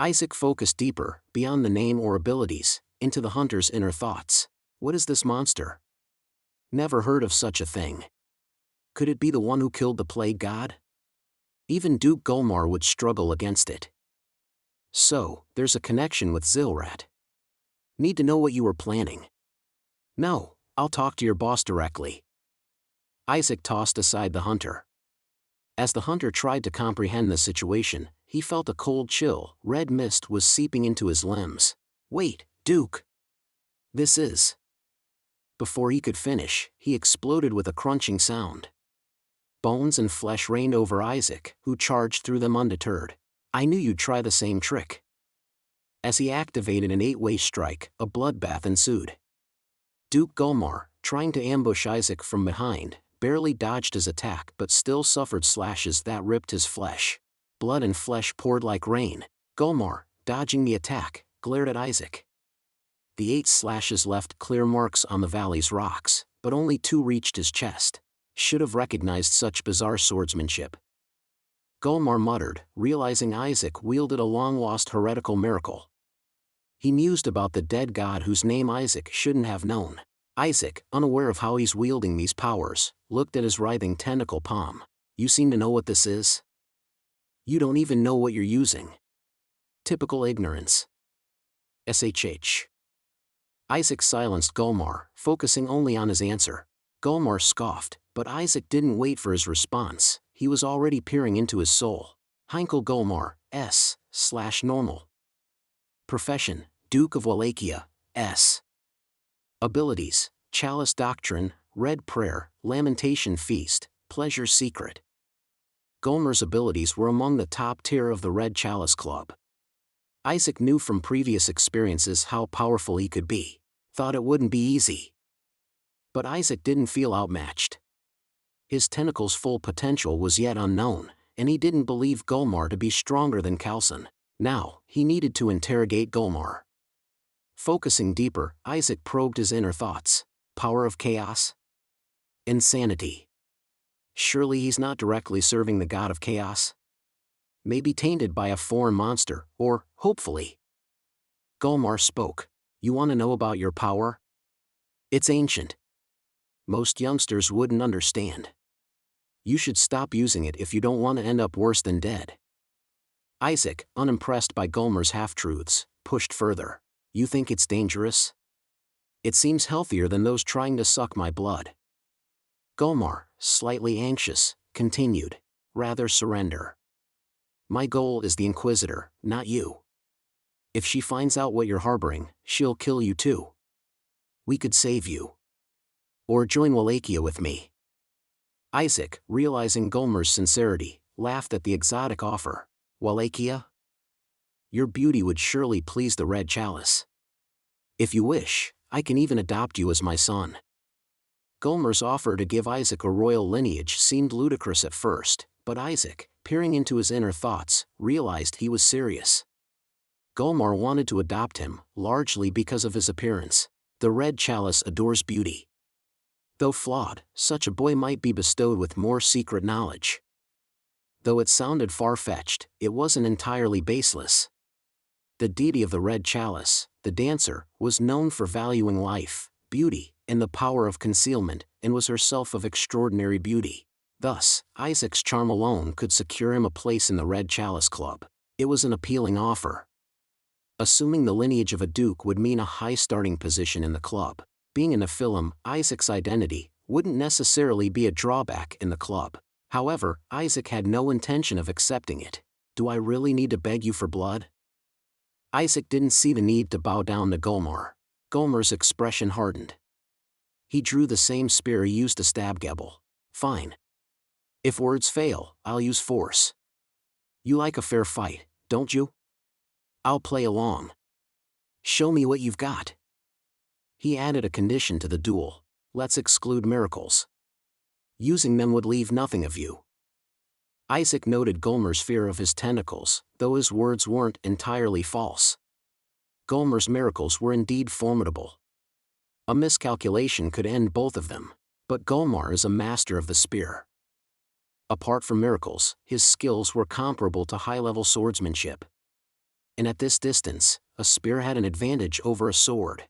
Isaac focused deeper, beyond the name or abilities, into the hunter's inner thoughts. What is this monster? Never heard of such a thing. Could it be the one who killed the plague god? Even Duke Gulmar would struggle against it. So, there's a connection with Zilrat. Need to know what you were planning. No, I'll talk to your boss directly. Isaac tossed aside the hunter. As the hunter tried to comprehend the situation, he felt a cold chill. Red mist was seeping into his limbs. "Wait, Duke. This is..." Before he could finish, he exploded with a crunching sound. Bones and flesh rained over Isaac, who charged through them undeterred. "I knew you'd try the same trick." As he activated an 8-way strike, a bloodbath ensued. Duke Gulmar, trying to ambush Isaac from behind, barely dodged his attack but still suffered slashes that ripped his flesh. Blood and flesh poured like rain. Gulmar, dodging the attack, glared at Isaac. The 8 slashes left clear marks on the valley's rocks, but only 2 reached his chest. Should have recognized such bizarre swordsmanship. Gulmar muttered, realizing Isaac wielded a long-lost heretical miracle. He mused about the dead god whose name Isaac shouldn't have known. Isaac, unaware of how he's wielding these powers, looked at his writhing tentacle palm. "You seem to know what this is? You don't even know what you're using. Typical ignorance. SHH. Isaac silenced Gulmar, focusing only on his answer. Gulmar scoffed, but Isaac didn't wait for his response. He was already peering into his soul. Heinkel Gulmar, S/normal. Profession, Duke of Wallachia, S. Abilities, Chalice Doctrine, Red Prayer, Lamentation Feast, Pleasure Secret. Gulmar's abilities were among the top tier of the Red Chalice Club. Isaac knew from previous experiences how powerful he could be. Thought it wouldn't be easy. But Isaac didn't feel outmatched. His tentacle's full potential was yet unknown, and he didn't believe Golmar to be stronger than Kalson. Now, he needed to interrogate Golmar. Focusing deeper, Isaac probed his inner thoughts. Power of chaos? Insanity. Surely he's not directly serving the god of chaos? Maybe tainted by a foreign monster, or, hopefully. Golmar spoke. You want to know about your power? It's ancient. Most youngsters wouldn't understand. You should stop using it if you don't want to end up worse than dead. Isaac, unimpressed by Golmar's half-truths, pushed further. You think it's dangerous? It seems healthier than those trying to suck my blood. Golmar, slightly anxious, continued. Rather surrender. My goal is the Inquisitor, not you. If she finds out what you're harboring, she'll kill you too. We could save you. Or join Wallachia with me. Isaac, realizing Golmar's sincerity, laughed at the exotic offer. Wallachia? Your beauty would surely please the Red Chalice. If you wish, I can even adopt you as my son. Golmar's offer to give Isaac a royal lineage seemed ludicrous at first, but Isaac, peering into his inner thoughts, realized he was serious. Golmar wanted to adopt him, largely because of his appearance. The Red Chalice adores beauty. Though flawed, such a boy might be bestowed with more secret knowledge. Though it sounded far-fetched, it wasn't entirely baseless. The deity of the Red Chalice, the dancer, was known for valuing life, beauty, and the power of concealment, and was herself of extraordinary beauty. Thus, Isaac's charm alone could secure him a place in the Red Chalice Club. It was an appealing offer. Assuming the lineage of a duke would mean a high starting position in the club, being a Nephilim, Isaac's identity, wouldn't necessarily be a drawback in the club. However, Isaac had no intention of accepting it. Do I really need to beg you for blood? Isaac didn't see the need to bow down to Golmar. Golmar's expression hardened. He drew the same spear he used to stab Gebel. Fine. If words fail, I'll use force. You like a fair fight, don't you? I'll play along. Show me what you've got. He added a condition to the duel. Let's exclude miracles. Using them would leave nothing of you. Isaac noted Golmar's fear of his tentacles, though his words weren't entirely false. Golmar's miracles were indeed formidable. A miscalculation could end both of them, but Golmar is a master of the spear. Apart from miracles, his skills were comparable to high-level swordsmanship. And at this distance, a spear had an advantage over a sword.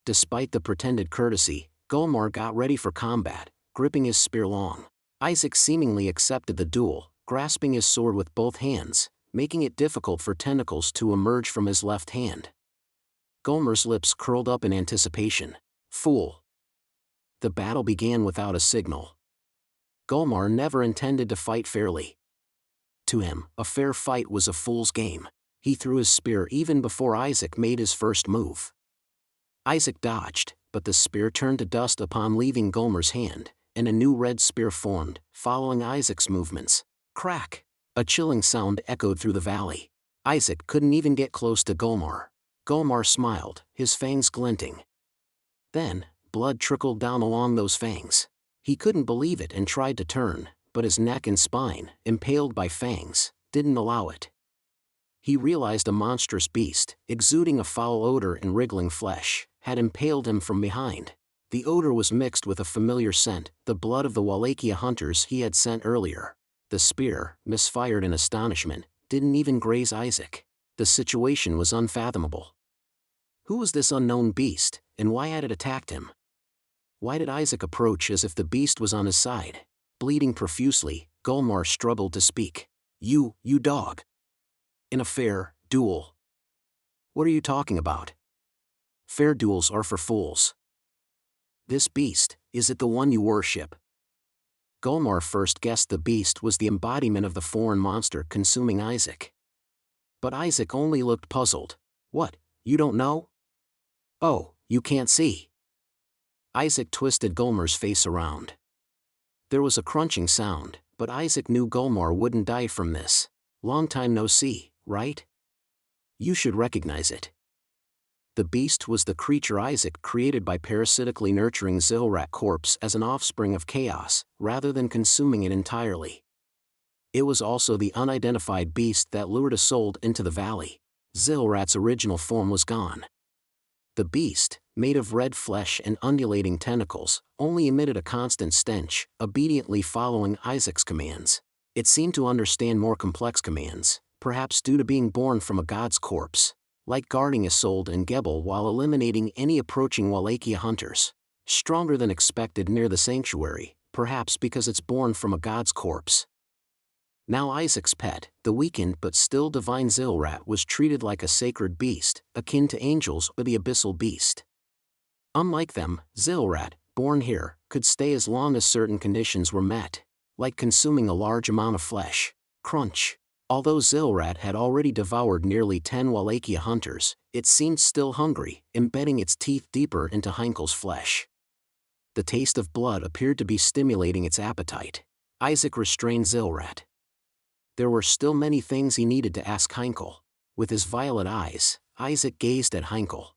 Despite the pretended courtesy, Golmar got ready for combat, gripping his spear long. Isaac seemingly accepted the duel, grasping his sword with both hands, making it difficult for tentacles to emerge from his left hand. Golmar's lips curled up in anticipation. Fool. The battle began without a signal. Golmar never intended to fight fairly. To him, a fair fight was a fool's game. He threw his spear even before Isaac made his first move. Isaac dodged, but the spear turned to dust upon leaving Golmar's hand, and a new red spear formed, following Isaac's movements. Crack! A chilling sound echoed through the valley. Isaac couldn't even get close to Golmar. Golmar smiled, his fangs glinting. Then, blood trickled down along those fangs. He couldn't believe it and tried to turn, but his neck and spine, impaled by fangs, didn't allow it. He realized a monstrous beast, exuding a foul odor and wriggling flesh, had impaled him from behind. The odor was mixed with a familiar scent, the blood of the Wallachia hunters he had sent earlier. The spear, misfired in astonishment, didn't even graze Isaac. The situation was unfathomable. Who was this unknown beast, and why had it attacked him? Why did Isaac approach as if the beast was on his side? Bleeding profusely, Golmar struggled to speak. You dog. In a fair duel. What are you talking about? Fair duels are for fools. This beast, is it the one you worship? Golmar first guessed the beast was the embodiment of the foreign monster consuming Isaac. But Isaac only looked puzzled. What, you don't know? Oh, you can't see. Isaac twisted Golmar's face around. There was a crunching sound, but Isaac knew Golmar wouldn't die from this. Long time no see, right? You should recognize it. The beast was the creature Isaac created by parasitically nurturing Zilrak corpse as an offspring of chaos, rather than consuming it entirely. It was also the unidentified beast that lured Isolde into the valley. Zilrat's original form was gone. The beast, made of red flesh and undulating tentacles, only emitted a constant stench, obediently following Isaac's commands. It seemed to understand more complex commands, perhaps due to being born from a god's corpse, like guarding Isolde and Gebel while eliminating any approaching Wallachia hunters. Stronger than expected near the sanctuary, perhaps because it's born from a god's corpse. Now Isaac's pet, the weakened but still divine Zilrat, was treated like a sacred beast, akin to angels or the abyssal beast. Unlike them, Zilrat, born here, could stay as long as certain conditions were met, like consuming a large amount of flesh. Crunch. Although Zilrat had already devoured nearly 10 Wallachia hunters, it seemed still hungry, embedding its teeth deeper into Heinkel's flesh. The taste of blood appeared to be stimulating its appetite. Isaac restrained Zilrat. There were still many things he needed to ask Heinkel. With his violet eyes, Isaac gazed at Heinkel.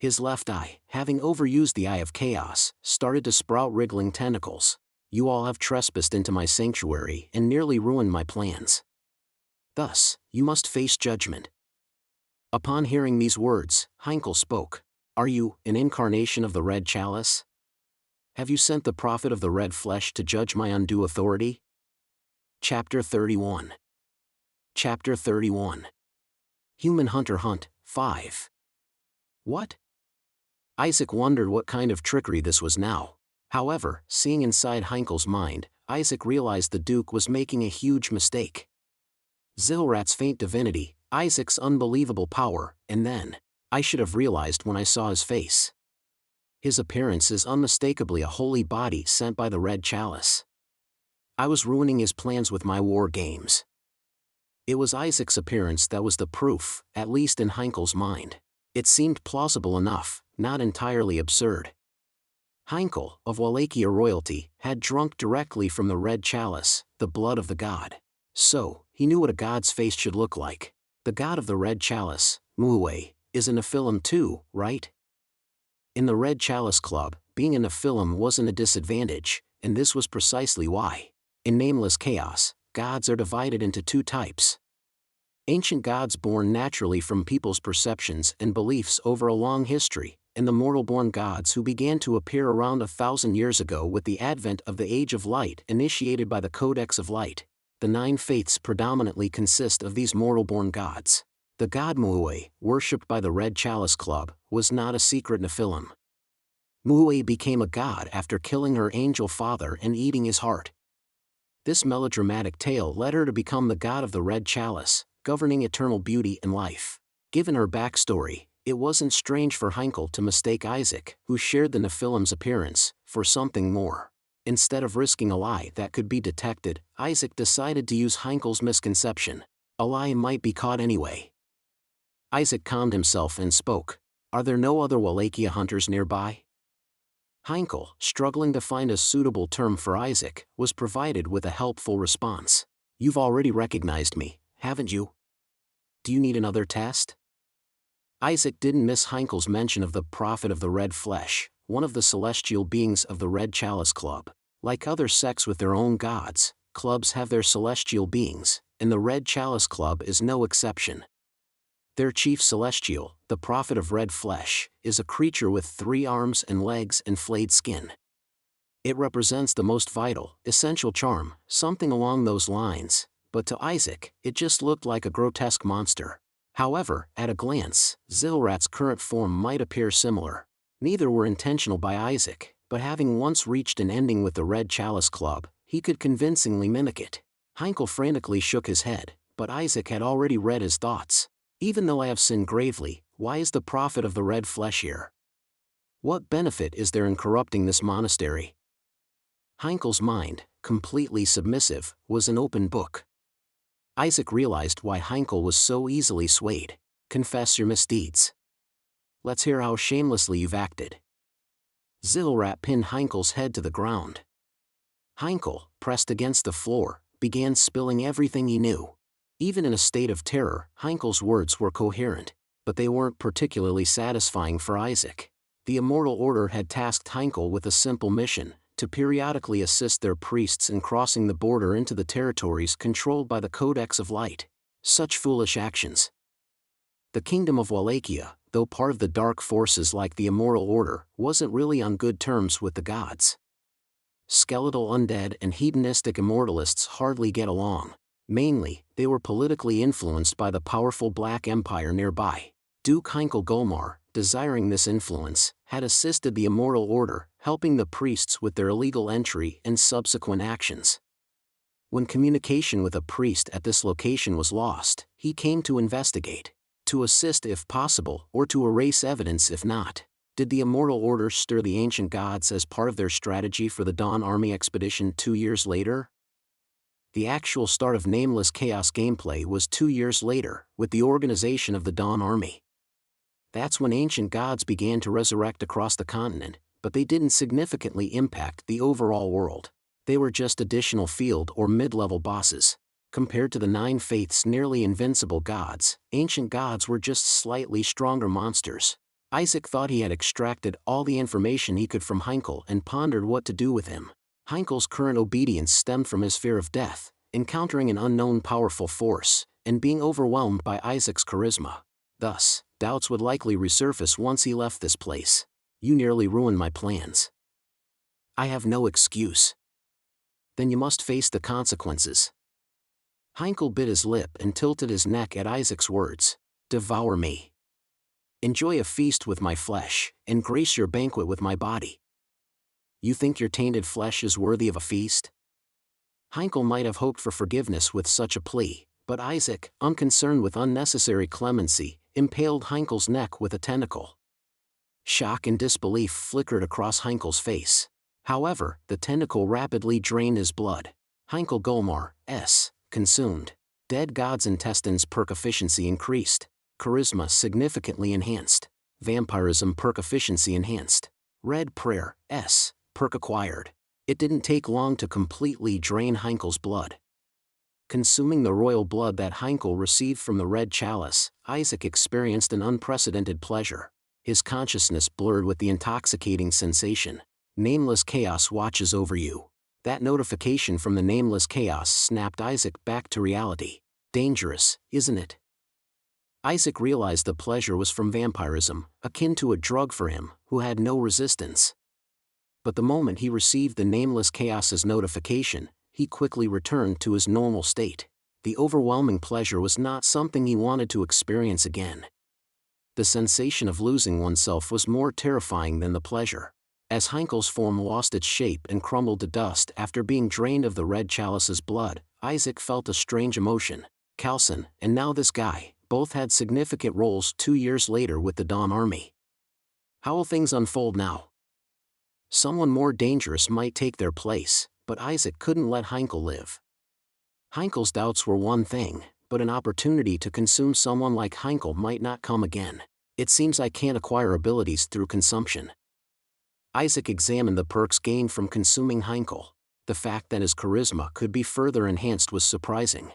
His left eye, having overused the Eye of Chaos, started to sprout wriggling tentacles. You all have trespassed into my sanctuary and nearly ruined my plans. Thus, you must face judgment. Upon hearing these words, Heinkel spoke. Are you an incarnation of the Red Chalice? Have you sent the prophet of the red flesh to judge my undue authority? Chapter 31. Chapter 31. Human Hunter Hunt, 5. What? Isaac wondered what kind of trickery this was now. However, seeing inside Heinkel's mind, Isaac realized the Duke was making a huge mistake. Zilrat's faint divinity, Isaac's unbelievable power, and then, I should have realized when I saw his face. His appearance is unmistakably a holy body sent by the Red Chalice. I was ruining his plans with my war games. It was Isaac's appearance that was the proof, at least in Heinkel's mind. It seemed plausible enough, not entirely absurd. Heinkel, of Wallachia royalty, had drunk directly from the Red Chalice, the blood of the god. So, he knew what a god's face should look like. The god of the Red Chalice, Muue, is a Nephilim too, right? In the Red Chalice Club, being a Nephilim wasn't a disadvantage, and this was precisely why. In Nameless Chaos, gods are divided into two types. Ancient gods born naturally from people's perceptions and beliefs over a long history, and the mortal-born gods who began to appear around 1,000 years ago with the advent of the Age of Light initiated by the Codex of Light. The 9 faiths predominantly consist of these mortal-born gods. The god Muue, worshipped by the Red Chalice Club, was not a secret Nephilim. Muue became a god after killing her angel father and eating his heart. This melodramatic tale led her to become the god of the Red Chalice, governing eternal beauty and life. Given her backstory, it wasn't strange for Heinkel to mistake Isaac, who shared the Nephilim's appearance, for something more. Instead of risking a lie that could be detected, Isaac decided to use Heinkel's misconception. A lie might be caught anyway. Isaac calmed himself and spoke. Are there no other Wallachia hunters nearby? Heinkel, struggling to find a suitable term for Isaac, was provided with a helpful response. You've already recognized me, haven't you? Do you need another test? Isaac didn't miss Heinkel's mention of the prophet of the red flesh, one of the celestial beings of the Red Chalice Club. Like other sects with their own gods, clubs have their celestial beings, and the Red Chalice Club is no exception. Their chief celestial, the prophet of red flesh, is a creature with 3 arms and legs and flayed skin. It represents the most vital, essential charm, something along those lines, but to Isaac, it just looked like a grotesque monster. However, at a glance, Zilrat's current form might appear similar. Neither were intentional by Isaac, but having once reached an ending with the Red Chalice Club, he could convincingly mimic it. Heinkel frantically shook his head, but Isaac had already read his thoughts. Even though I have sinned gravely, why is the prophet of the red flesh here? What benefit is there in corrupting this monastery? Heinkel's mind, completely submissive, was an open book. Isaac realized why Heinkel was so easily swayed. Confess your misdeeds. Let's hear how shamelessly you've acted. Zilrat pinned Heinkel's head to the ground. Heinkel, pressed against the floor, began spilling everything he knew. Even in a state of terror, Heinkel's words were coherent, but they weren't particularly satisfying for Isaac. The Immortal Order had tasked Heinkel with a simple mission: to periodically assist their priests in crossing the border into the territories controlled by the Codex of Light. Such foolish actions. The kingdom of Wallachia, though part of the dark forces like the Immoral Order, wasn't really on good terms with the gods. Skeletal undead and hedonistic immortalists hardly get along. Mainly, they were politically influenced by the powerful Black Empire nearby. Duke Heinkel Golmar, desiring this influence, had assisted the Immoral Order, helping the priests with their illegal entry and subsequent actions. When communication with a priest at this location was lost, he came to investigate, to assist if possible, or to erase evidence if not. Did the Immortal Order stir the ancient gods as part of their strategy for the Dawn Army expedition 2 years later? The actual start of Nameless Chaos gameplay was 2 years later, with the organization of the Dawn Army. That's when ancient gods began to resurrect across the continent, but they didn't significantly impact the overall world. They were just additional field or mid-level bosses. Compared to the 9 faiths' nearly invincible gods, ancient gods were just slightly stronger monsters. Isaac thought he had extracted all the information he could from Heinkel and pondered what to do with him. Heinkel's current obedience stemmed from his fear of death, encountering an unknown powerful force, and being overwhelmed by Isaac's charisma. Thus, doubts would likely resurface once he left this place. You nearly ruined my plans. I have no excuse. Then you must face the consequences. Heinkel bit his lip and tilted his neck at Isaac's words. Devour me. Enjoy a feast with my flesh, and grace your banquet with my body. You think your tainted flesh is worthy of a feast? Heinkel might have hoped for forgiveness with such a plea, but Isaac, unconcerned with unnecessary clemency, impaled Heinkel's neck with a tentacle. Shock and disbelief flickered across Heinkel's face. However, the tentacle rapidly drained his blood. Heinkel Golmar, S. Consumed. Dead god's intestines perk efficiency increased. Charisma significantly enhanced. Vampirism perk efficiency enhanced. Red Prayer, S. Perk acquired. It didn't take long to completely drain Heinkel's blood. Consuming the royal blood that Heinkel received from the red chalice, Isaac experienced an unprecedented pleasure. His consciousness blurred with the intoxicating sensation. Nameless Chaos watches over you. That notification from the Nameless Chaos snapped Isaac back to reality. Dangerous, isn't it? Isaac realized the pleasure was from vampirism, akin to a drug for him, who had no resistance. But the moment he received the Nameless Chaos's notification, he quickly returned to his normal state. The overwhelming pleasure was not something he wanted to experience again. The sensation of losing oneself was more terrifying than the pleasure. As Heinkel's form lost its shape and crumbled to dust after being drained of the red chalice's blood, Isaac felt a strange emotion. Calcin, and now this guy, both had significant roles 2 years later with the Dawn Army. How will things unfold now? Someone more dangerous might take their place, but Isaac couldn't let Heinkel live. Heinkel's doubts were one thing, but an opportunity to consume someone like Heinkel might not come again. It seems I can't acquire abilities through consumption. Isaac examined the perks gained from consuming Heinkel. The fact that his charisma could be further enhanced was surprising.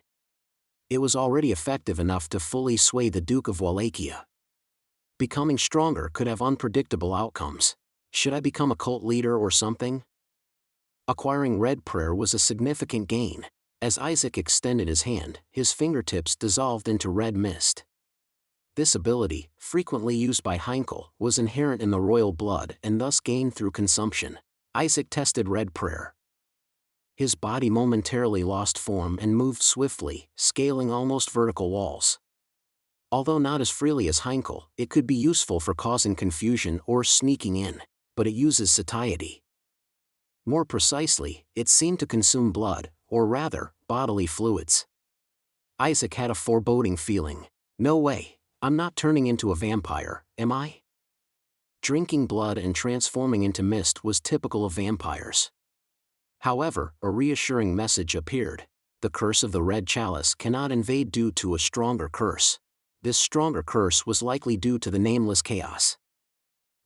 It was already effective enough to fully sway the Duke of Wallachia. Becoming stronger could have unpredictable outcomes. Should I become a cult leader or something? Acquiring Red Prayer was a significant gain. As Isaac extended his hand, his fingertips dissolved into red mist. This ability, frequently used by Heinkel, was inherent in the royal blood and thus gained through consumption. Isaac tested Red Prayer. His body momentarily lost form and moved swiftly, scaling almost vertical walls. Although not as freely as Heinkel, it could be useful for causing confusion or sneaking in, but it uses satiety. More precisely, it seemed to consume blood, or rather, bodily fluids. Isaac had a foreboding feeling. No way, I'm not turning into a vampire, am I? Drinking blood and transforming into mist was typical of vampires. However, a reassuring message appeared. The curse of the red chalice cannot invade due to a stronger curse. This stronger curse was likely due to the Nameless Chaos.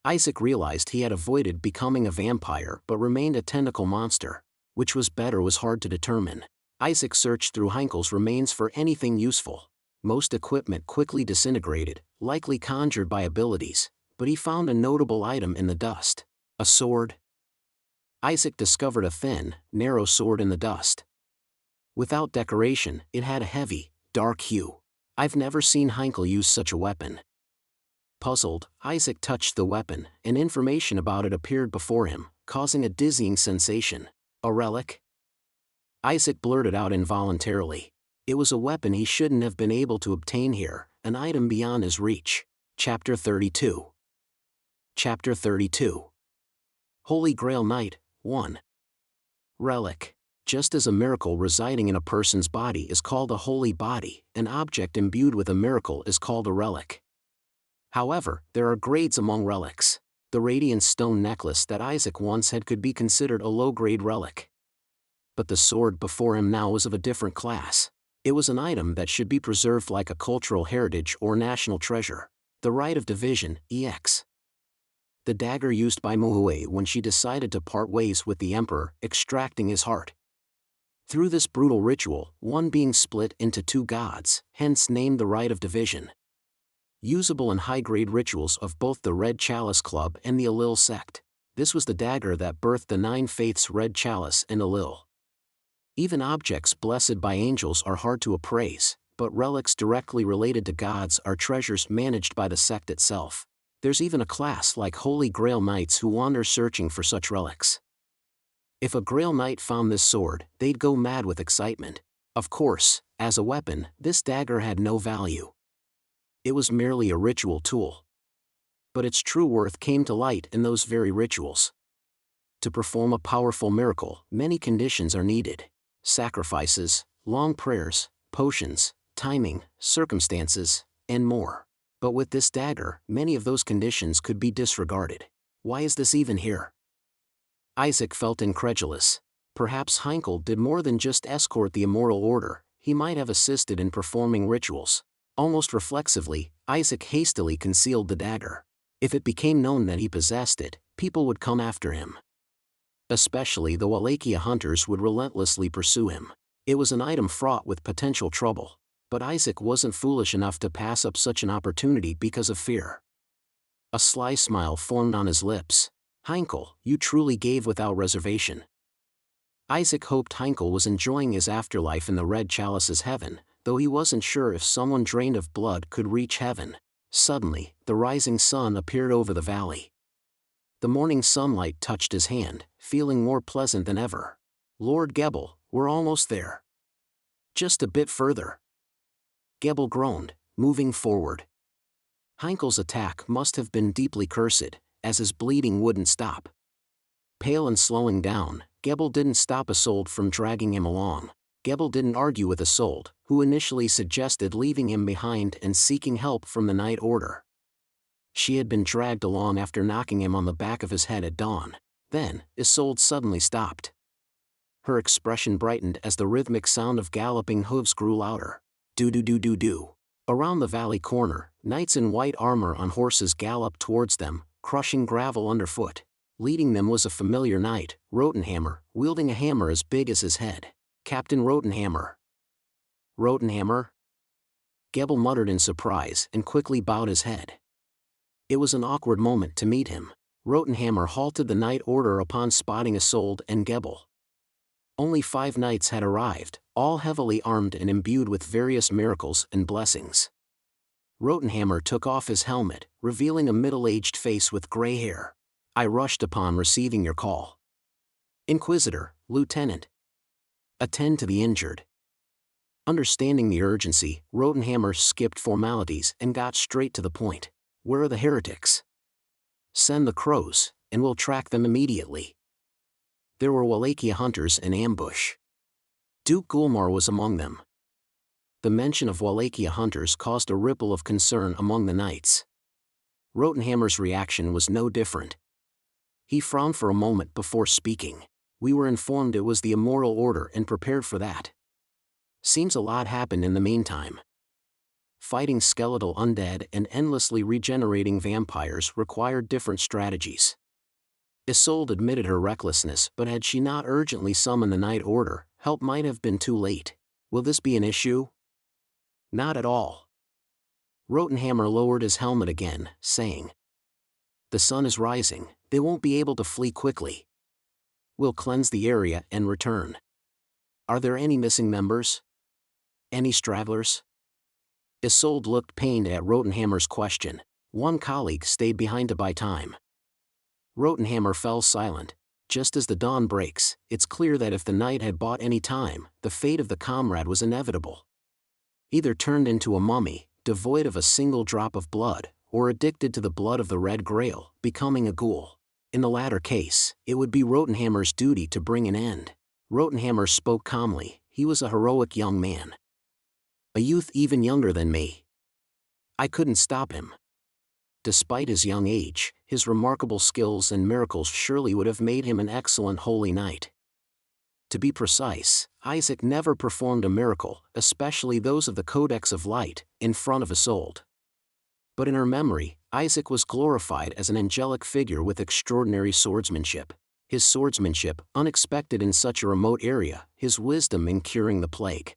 Isaac realized he had avoided becoming a vampire but remained a tentacle monster. Which was better was hard to determine. Isaac searched through Heinkel's remains for anything useful. Most equipment quickly disintegrated, likely conjured by abilities, but he found a notable item in the dust. A sword. Isaac discovered a thin, narrow sword in the dust. Without decoration, it had a heavy, dark hue. I've never seen Heinkel use such a weapon. Puzzled, Isaac touched the weapon, and information about it appeared before him, causing a dizzying sensation. A relic? Isaac blurted out involuntarily. It was a weapon he shouldn't have been able to obtain here, an item beyond his reach. Chapter 32. Chapter 32. Holy Grail Knight, 1. Relic. Just as a miracle residing in a person's body is called a holy body, an object imbued with a miracle is called a relic. However, there are grades among relics. The radiant stone necklace that Isaac once had could be considered a low-grade relic. But the sword before him now was of a different class. It was an item that should be preserved like a cultural heritage or national treasure. The Rite of Division, EX. The dagger used by Muhue when she decided to part ways with the Emperor, extracting his heart. Through this brutal ritual, one being split into two gods, hence named the Rite of Division. Usable in high-grade rituals of both the Red Chalice Club and the Alil sect. This was the dagger that birthed the Nine Faiths Red Chalice and Alil. Even objects blessed by angels are hard to appraise, but relics directly related to gods are treasures managed by the sect itself. There's even a class like Holy Grail Knights who wander searching for such relics. If a Grail Knight found this sword, they'd go mad with excitement. Of course, as a weapon, this dagger had no value. It was merely a ritual tool. But its true worth came to light in those very rituals. To perform a powerful miracle, many conditions are needed. Sacrifices, long prayers, potions, timing, circumstances, and more. But with this dagger, many of those conditions could be disregarded. Why is this even here? Isaac felt incredulous. Perhaps Heinkel did more than just escort the Immortal Order, he might have assisted in performing rituals. Almost reflexively, Isaac hastily concealed the dagger. If it became known that he possessed it, people would come after him. Especially the Wallachia hunters would relentlessly pursue him. It was an item fraught with potential trouble. But Isaac wasn't foolish enough to pass up such an opportunity because of fear. A sly smile formed on his lips. Heinkel, you truly gave without reservation. Isaac hoped Heinkel was enjoying his afterlife in the Red Chalice's heaven, though he wasn't sure if someone drained of blood could reach heaven. Suddenly, the rising sun appeared over the valley. The morning sunlight touched his hand, feeling more pleasant than ever. Lord Gebel, we're almost there. Just a bit further. Gebel groaned, moving forward. Heinkel's attack must have been deeply cursed, as his bleeding wouldn't stop. Pale and slowing down, Gebel didn't stop Isolde from dragging him along. Gebel didn't argue with Isolde, who initially suggested leaving him behind and seeking help from the Night Order. She had been dragged along after knocking him on the back of his head at dawn. Then, Isolde suddenly stopped. Her expression brightened as the rhythmic sound of galloping hooves grew louder. Do-do-do-do-do. Around the valley corner, knights in white armor on horses galloped towards them, crushing gravel underfoot. Leading them was a familiar knight, Rotenhammer, wielding a hammer as big as his head. Captain Rotenhammer. Rotenhammer? Gebel muttered in surprise and quickly bowed his head. It was an awkward moment to meet him. Rotenhammer halted the Night Order upon spotting Isolde and Gebel. Only 5 knights had arrived, all heavily armed and imbued with various miracles and blessings. Rotenhammer took off his helmet, revealing a middle-aged face with gray hair. I rushed upon receiving your call. Inquisitor, Lieutenant. Attend to the injured. Understanding the urgency, Rotenhammer skipped formalities and got straight to the point. Where are the heretics? Send the crows, and we'll track them immediately. There were Wallachia hunters in ambush. Duke Gulmar was among them. The mention of Wallachia hunters caused a ripple of concern among the knights. Rotenhammer's reaction was no different. He frowned for a moment before speaking. We were informed it was the Immortal Order and prepared for that. Seems a lot happened in the meantime. Fighting skeletal undead and endlessly regenerating vampires required different strategies. Isolde admitted her recklessness, but had she not urgently summoned the Night Order, help might have been too late. Will this be an issue? Not at all. Rotenhammer lowered his helmet again, saying, The sun is rising, they won't be able to flee quickly. We'll cleanse the area and return. Are there any missing members? Any stragglers? Isolde looked pained at Rotenhammer's question. One colleague stayed behind to buy time. Rotenhammer fell silent. Just as the dawn breaks, it's clear that if the knight had bought any time, the fate of the comrade was inevitable. Either turned into a mummy, devoid of a single drop of blood, or addicted to the blood of the Red Grail, becoming a ghoul. In the latter case, it would be Rotenhammer's duty to bring an end. Rotenhammer spoke calmly. He was a heroic young man. A youth even younger than me. I couldn't stop him. Despite his young age, his remarkable skills and miracles surely would have made him an excellent holy knight. To be precise, Isaac never performed a miracle, especially those of the Codex of Light, in front of Isolde. But in her memory, Isaac was glorified as an angelic figure with extraordinary swordsmanship. His swordsmanship, unexpected in such a remote area, his wisdom in curing the plague.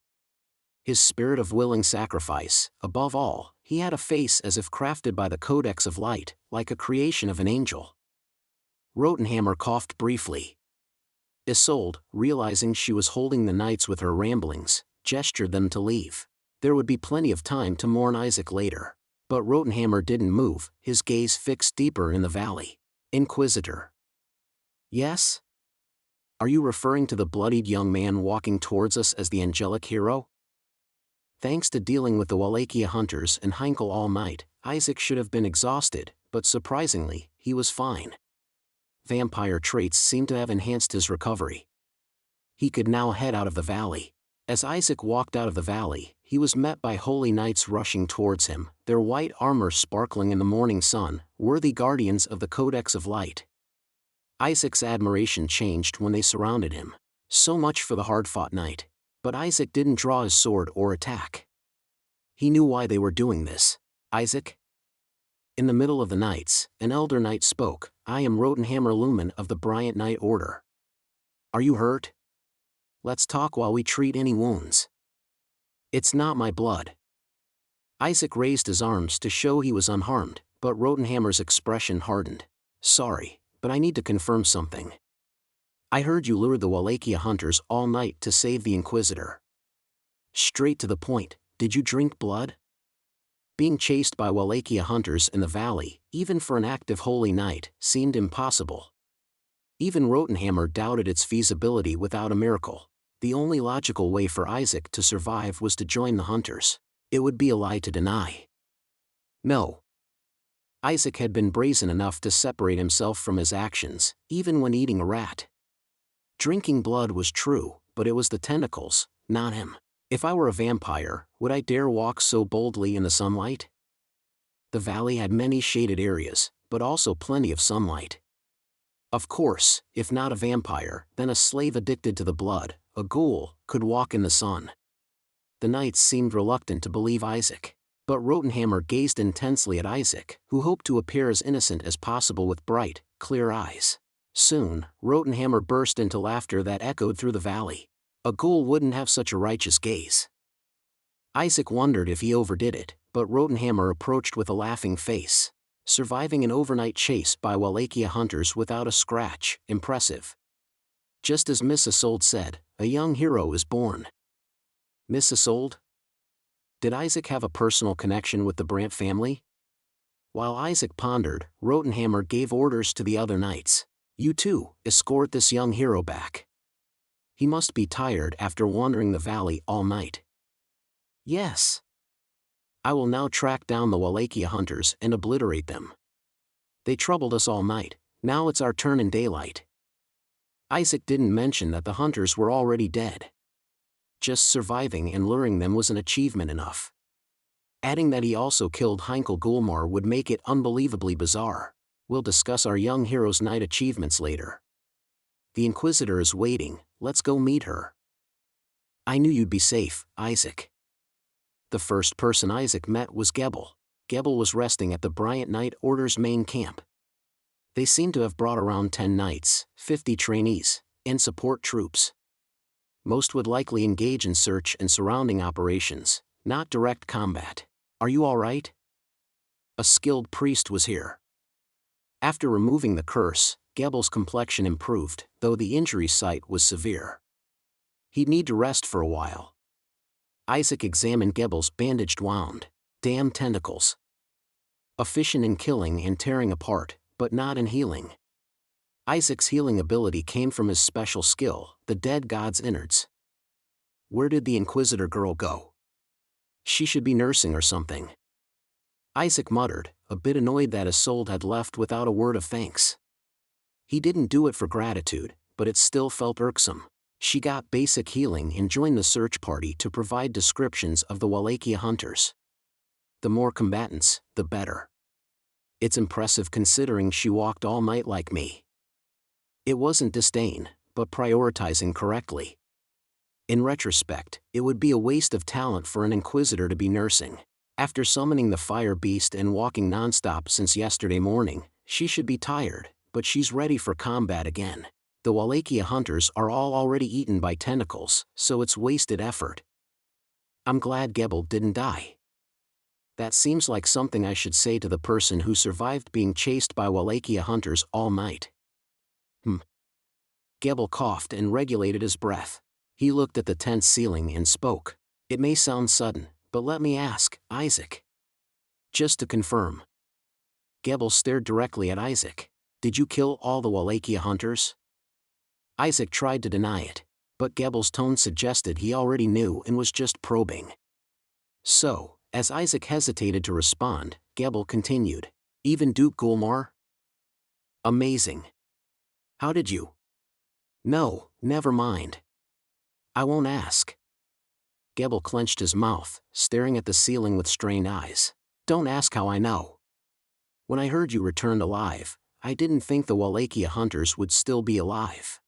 His spirit of willing sacrifice, above all, he had a face as if crafted by the Codex of Light, like a creation of an angel. Rotenhammer coughed briefly. Isolde, realizing she was holding the knights with her ramblings, gestured them to leave. There would be plenty of time to mourn Isaac later. But Rotenhammer didn't move, his gaze fixed deeper in the valley. Inquisitor. Yes? Are you referring to the bloodied young man walking towards us as the angelic hero? Thanks to dealing with the Wallachia hunters and Heinkel all night, Isaac should have been exhausted, but surprisingly, he was fine. Vampire traits seemed to have enhanced his recovery. He could now head out of the valley. As Isaac walked out of the valley, he was met by holy knights rushing towards him, their white armor sparkling in the morning sun, worthy guardians of the Codex of Light. Isaac's admiration changed when they surrounded him. So much for the hard-fought knight. But Isaac didn't draw his sword or attack. He knew why they were doing this. Isaac? In the middle of the knights, an elder knight spoke. I am Rotenhammer Lumen of the Bryant Knight Order. Are you hurt? Let's talk while we treat any wounds. It's not my blood. Isaac raised his arms to show he was unharmed, but Rotenhammer's expression hardened. Sorry, but I need to confirm something. I heard you lured the Wallachia hunters all night to save the Inquisitor. Straight to the point, did you drink blood? Being chased by Wallachia hunters in the valley, even for an active holy knight, seemed impossible. Even Rotenhammer doubted its feasibility without a miracle. The only logical way for Isaac to survive was to join the hunters. It would be a lie to deny. No. Isaac had been brazen enough to separate himself from his actions, even when eating a rat. Drinking blood was true, but it was the tentacles, not him. If I were a vampire, would I dare walk so boldly in the sunlight? The valley had many shaded areas, but also plenty of sunlight. Of course, if not a vampire, then a slave addicted to the blood, a ghoul, could walk in the sun. The knights seemed reluctant to believe Isaac. But Rotenhammer gazed intensely at Isaac, who hoped to appear as innocent as possible with bright, clear eyes. Soon, Rotenhammer burst into laughter that echoed through the valley. A ghoul wouldn't have such a righteous gaze. Isaac wondered if he overdid it, but Rotenhammer approached with a laughing face. Surviving an overnight chase by Wallachia hunters without a scratch, impressive. Just as Miss Isolde said, a young hero is born. Miss Isolde? Did Isaac have a personal connection with the Brandt family? While Isaac pondered, Rotenhammer gave orders to the other knights. You too, escort this young hero back. He must be tired after wandering the valley all night. Yes. I will now track down the Wallachia hunters and obliterate them. They troubled us all night, now it's our turn in daylight. Isaac didn't mention that the hunters were already dead. Just surviving and luring them was an achievement enough. Adding that he also killed Heinkel Gulmar would make it unbelievably bizarre. We'll discuss our young hero's night achievements later. The Inquisitor is waiting, let's go meet her. I knew you'd be safe, Isaac. The first person Isaac met was Gebel. Gebel was resting at the Bryant Knight Order's main camp. They seemed to have brought around 10 knights, 50 trainees, and support troops. Most would likely engage in search and surrounding operations, not direct combat. Are you all right? A skilled priest was here. After removing the curse, Gebel's complexion improved, though the injury site was severe. He'd need to rest for a while. Isaac examined Gebel's bandaged wound. Damn tentacles. Efficient in killing and tearing apart, but not in healing. Isaac's healing ability came from his special skill, the dead god's innards. Where did the Inquisitor girl go? She should be nursing or something. Isaac muttered, a bit annoyed that Isolde had left without a word of thanks. He didn't do it for gratitude, but it still felt irksome. She got basic healing and joined the search party to provide descriptions of the Wallachia hunters. The more combatants, the better. It's impressive considering she walked all night like me. It wasn't disdain, but prioritizing correctly. In retrospect, it would be a waste of talent for an Inquisitor to be nursing. After summoning the fire beast and walking nonstop since yesterday morning, she should be tired, but she's ready for combat again. The Wallachia hunters are all already eaten by tentacles, so it's wasted effort. I'm glad Gebel didn't die. That seems like something I should say to the person who survived being chased by Wallachia hunters all night. Gebel coughed and regulated his breath. He looked at the tent ceiling and spoke. It may sound sudden, but let me ask, Isaac. Just to confirm. Gebel stared directly at Isaac. Did you kill all the Wallachia hunters? Isaac tried to deny it, but Gebel's tone suggested he already knew and was just probing. So, as Isaac hesitated to respond, Gebel continued. Even Duke Gulmar? Amazing. How did you? No, never mind. I won't ask. Gebel clenched his mouth, staring at the ceiling with strained eyes. Don't ask how I know. When I heard you returned alive, I didn't think the Wallachia hunters would still be alive.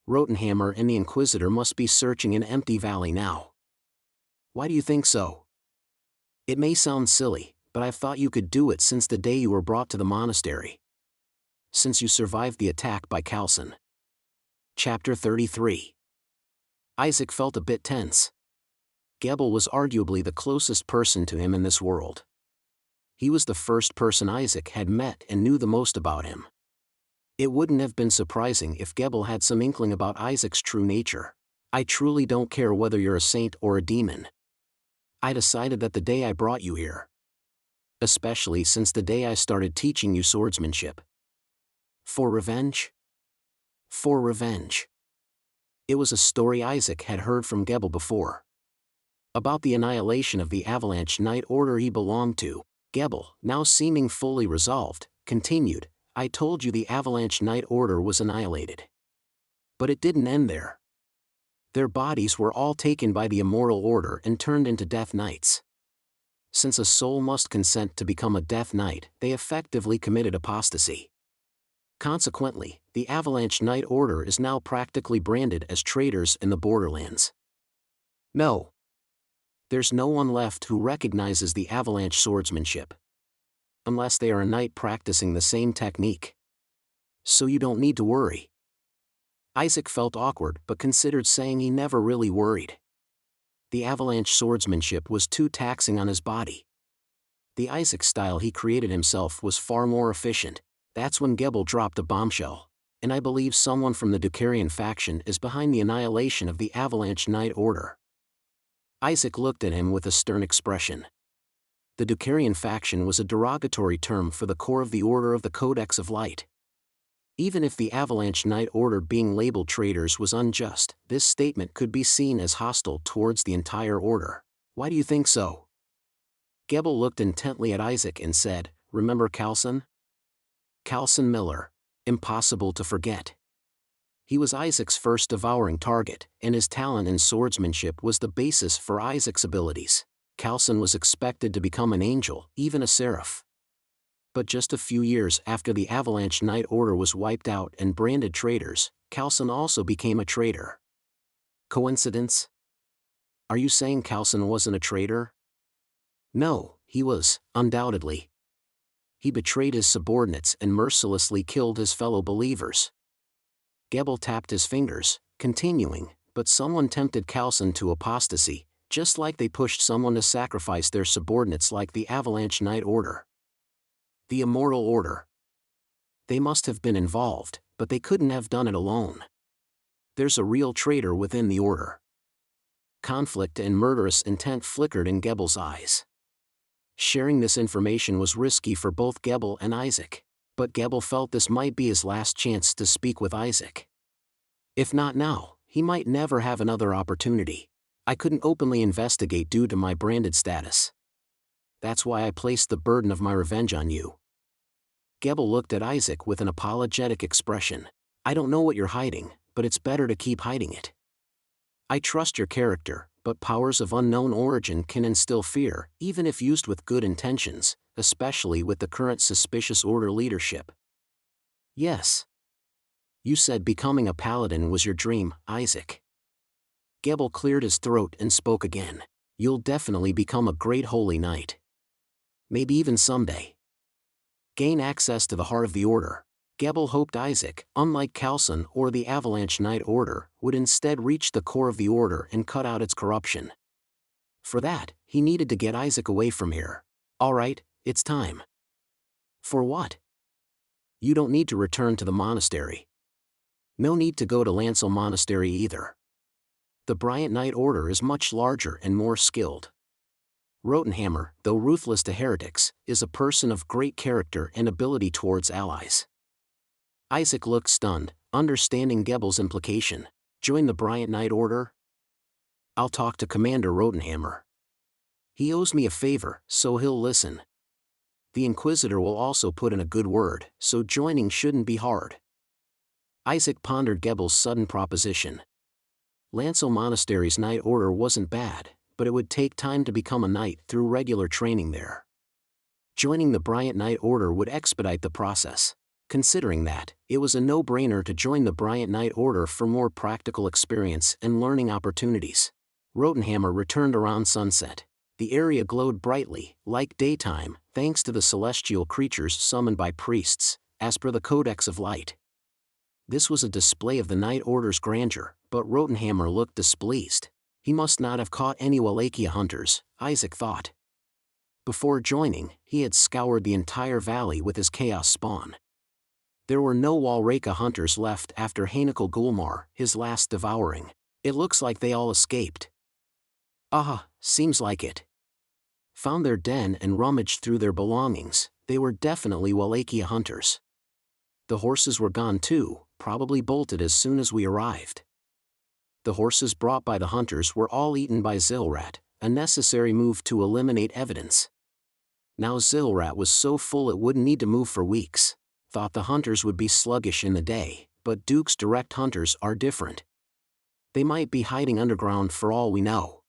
Rotenhammer and the Inquisitor must be searching an empty valley now. Why do you think so? It may sound silly, but I've thought you could do it since the day you were brought to the monastery. Since you survived the attack by Calson. Chapter 33. Isaac felt a bit tense. Gebel was arguably the closest person to him in this world. He was the first person Isaac had met and knew the most about him. It wouldn't have been surprising if Gebel had some inkling about Isaac's true nature. I truly don't care whether you're a saint or a demon. I decided that the day I brought you here. Especially since the day I started teaching you swordsmanship. For revenge? For revenge. It was a story Isaac had heard from Gebel before. About the annihilation of the Avalanche Knight Order he belonged to. Gebel, now seeming fully resolved, continued, I told you the Avalanche Knight Order was annihilated. But it didn't end there. Their bodies were all taken by the Immortal Order and turned into Death Knights. Since a soul must consent to become a Death Knight, they effectively committed apostasy. Consequently, the Avalanche Knight Order is now practically branded as traitors in the Borderlands. No. There's no one left who recognizes the Avalanche swordsmanship. Unless they are a knight practicing the same technique. So you don't need to worry. Isaac felt awkward but considered saying he never really worried. The Avalanche swordsmanship was too taxing on his body. The Isaac style he created himself was far more efficient. That's when Gebel dropped a bombshell, and I believe someone from the Ducarian faction is behind the annihilation of the Avalanche Knight Order. Isaac looked at him with a stern expression. The Ducarian faction was a derogatory term for the core of the Order of the Codex of Light. Even if the Avalanche Knight Order being labeled traitors was unjust, this statement could be seen as hostile towards the entire Order. Why do you think so? Gebel looked intently at Isaac and said, Remember Calson? Calson Miller. Impossible to forget. He was Isaac's first devouring target, and his talent in swordsmanship was the basis for Isaac's abilities. Calson was expected to become an angel, even a seraph. But just a few years after the Avalanche Knight Order was wiped out and branded traitors, Calson also became a traitor. Coincidence? Are you saying Calson wasn't a traitor? No, he was, undoubtedly. He betrayed his subordinates and mercilessly killed his fellow believers. Gebel tapped his fingers, continuing, but someone tempted Calson to apostasy, just like they pushed someone to sacrifice their subordinates like the Avalanche Knight Order. The Immortal Order. They must have been involved, but they couldn't have done it alone. There's a real traitor within the order. Conflict and murderous intent flickered in Gebel's eyes. Sharing this information was risky for both Gebel and Isaac, but Gebel felt this might be his last chance to speak with Isaac. If not now, he might never have another opportunity. I couldn't openly investigate due to my branded status. That's why I placed the burden of my revenge on you. Gebel looked at Isaac with an apologetic expression. I don't know what you're hiding, but it's better to keep hiding it. I trust your character, but powers of unknown origin can instill fear, even if used with good intentions, especially with the current suspicious order leadership. Yes. You said becoming a paladin was your dream, Isaac. Gebel cleared his throat and spoke again. You'll definitely become a great holy knight. Maybe even someday. Gain access to the heart of the order. Gebel hoped Isaac, unlike Khalsan or the Avalanche Knight Order, would instead reach the core of the order and cut out its corruption. For that, he needed to get Isaac away from here. Alright, it's time. For what? You don't need to return to the monastery. No need to go to Lancel Monastery either. The Bryant Knight Order is much larger and more skilled. Rotenhammer, though ruthless to heretics, is a person of great character and ability towards allies. Isaac looked stunned, understanding Gebel's implication. Join the Bryant Knight Order? I'll talk to Commander Rotenhammer. He owes me a favor, so he'll listen. The Inquisitor will also put in a good word, so joining shouldn't be hard. Isaac pondered Gebel's sudden proposition. Lancel Monastery's Knight Order wasn't bad, but it would take time to become a knight through regular training there. Joining the Bryant Knight Order would expedite the process. Considering that, it was a no-brainer to join the Bryant Knight Order for more practical experience and learning opportunities. Rotenhammer returned around sunset. The area glowed brightly, like daytime, thanks to the celestial creatures summoned by priests, as per the Codex of Light. This was a display of the Knight Order's grandeur, but Rotenhammer looked displeased. He must not have caught any Wallachia hunters, Isaac thought. Before joining, he had scoured the entire valley with his chaos spawn. There were no Walraka hunters left after Hanikal Gulmar, his last devouring. It looks like they all escaped. Seems like it. Found their den and rummaged through their belongings. They were definitely Wallachia hunters. The horses were gone too, probably bolted as soon as we arrived. The horses brought by the hunters were all eaten by Zilrat, a necessary move to eliminate evidence. Now Zilrat was so full it wouldn't need to move for weeks. Thought the hunters would be sluggish in the day, but Duke's direct hunters are different. They might be hiding underground for all we know.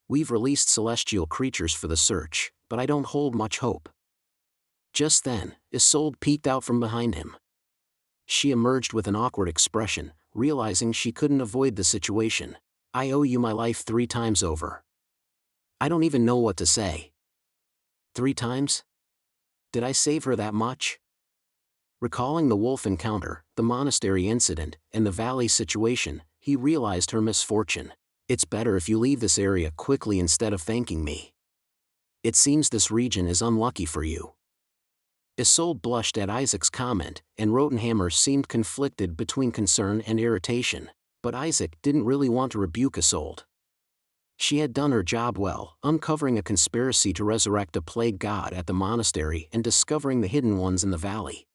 We've released celestial creatures for the search, but I don't hold much hope. Just then, Isolde peeked out from behind him. She emerged with an awkward expression, realizing she couldn't avoid the situation. I owe you my life 3 times over. I don't even know what to say. 3 times? Did I save her that much? Recalling the wolf encounter, the monastery incident, and the valley situation, he realized her misfortune. It's better if you leave this area quickly instead of thanking me. It seems this region is unlucky for you. Isolde blushed at Isaac's comment, and Rotenhammer seemed conflicted between concern and irritation, but Isaac didn't really want to rebuke Isolde. She had done her job well, uncovering a conspiracy to resurrect a plague god at the monastery and discovering the hidden ones in the valley.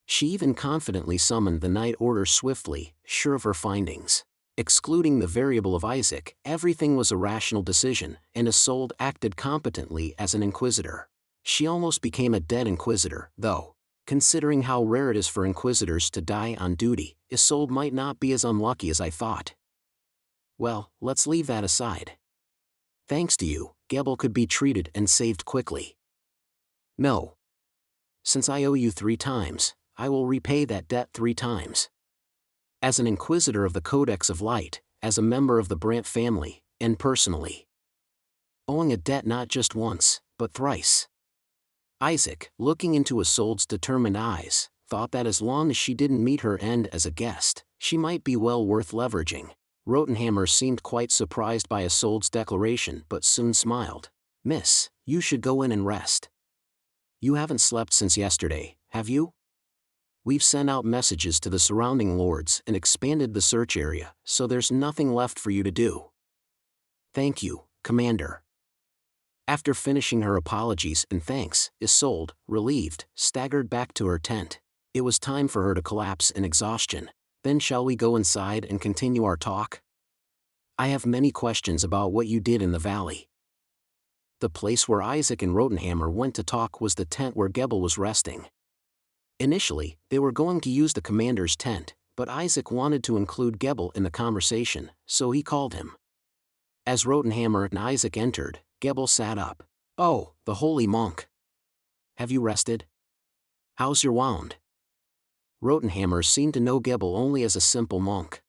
She even confidently summoned the Knight Order swiftly, sure of her findings. Excluding the variable of Isaac, everything was a rational decision, and Isolde acted competently as an Inquisitor. She almost became a dead Inquisitor, though. Considering how rare it is for Inquisitors to die on duty, Isolde might not be as unlucky as I thought. Well, let's leave that aside. Thanks to you, Gebel could be treated and saved quickly. No. Since I owe you 3 times, I will repay that debt 3 times. As an Inquisitor of the Codex of Light, as a member of the Brandt family, and personally. Owing a debt not just once, but thrice. Isaac, looking into Isolde's determined eyes, thought that as long as she didn't meet her end as a guest, she might be well worth leveraging. Rotenhammer seemed quite surprised by Isolde's declaration but soon smiled. Miss, you should go in and rest. You haven't slept since yesterday, have you? We've sent out messages to the surrounding lords and expanded the search area, so there's nothing left for you to do. Thank you, Commander. After finishing her apologies and thanks, Isolde, relieved, staggered back to her tent. It was time for her to collapse in exhaustion. Then shall we go inside and continue our talk? I have many questions about what you did in the valley. The place where Isaac and Rotenhammer went to talk was the tent where Gebel was resting. Initially, they were going to use the commander's tent, but Isaac wanted to include Gebel in the conversation, so he called him. As Rotenhammer and Isaac entered, Gebel sat up. Oh, the holy monk. Have you rested? How's your wound? Rotenhammer seemed to know Gebel only as a simple monk.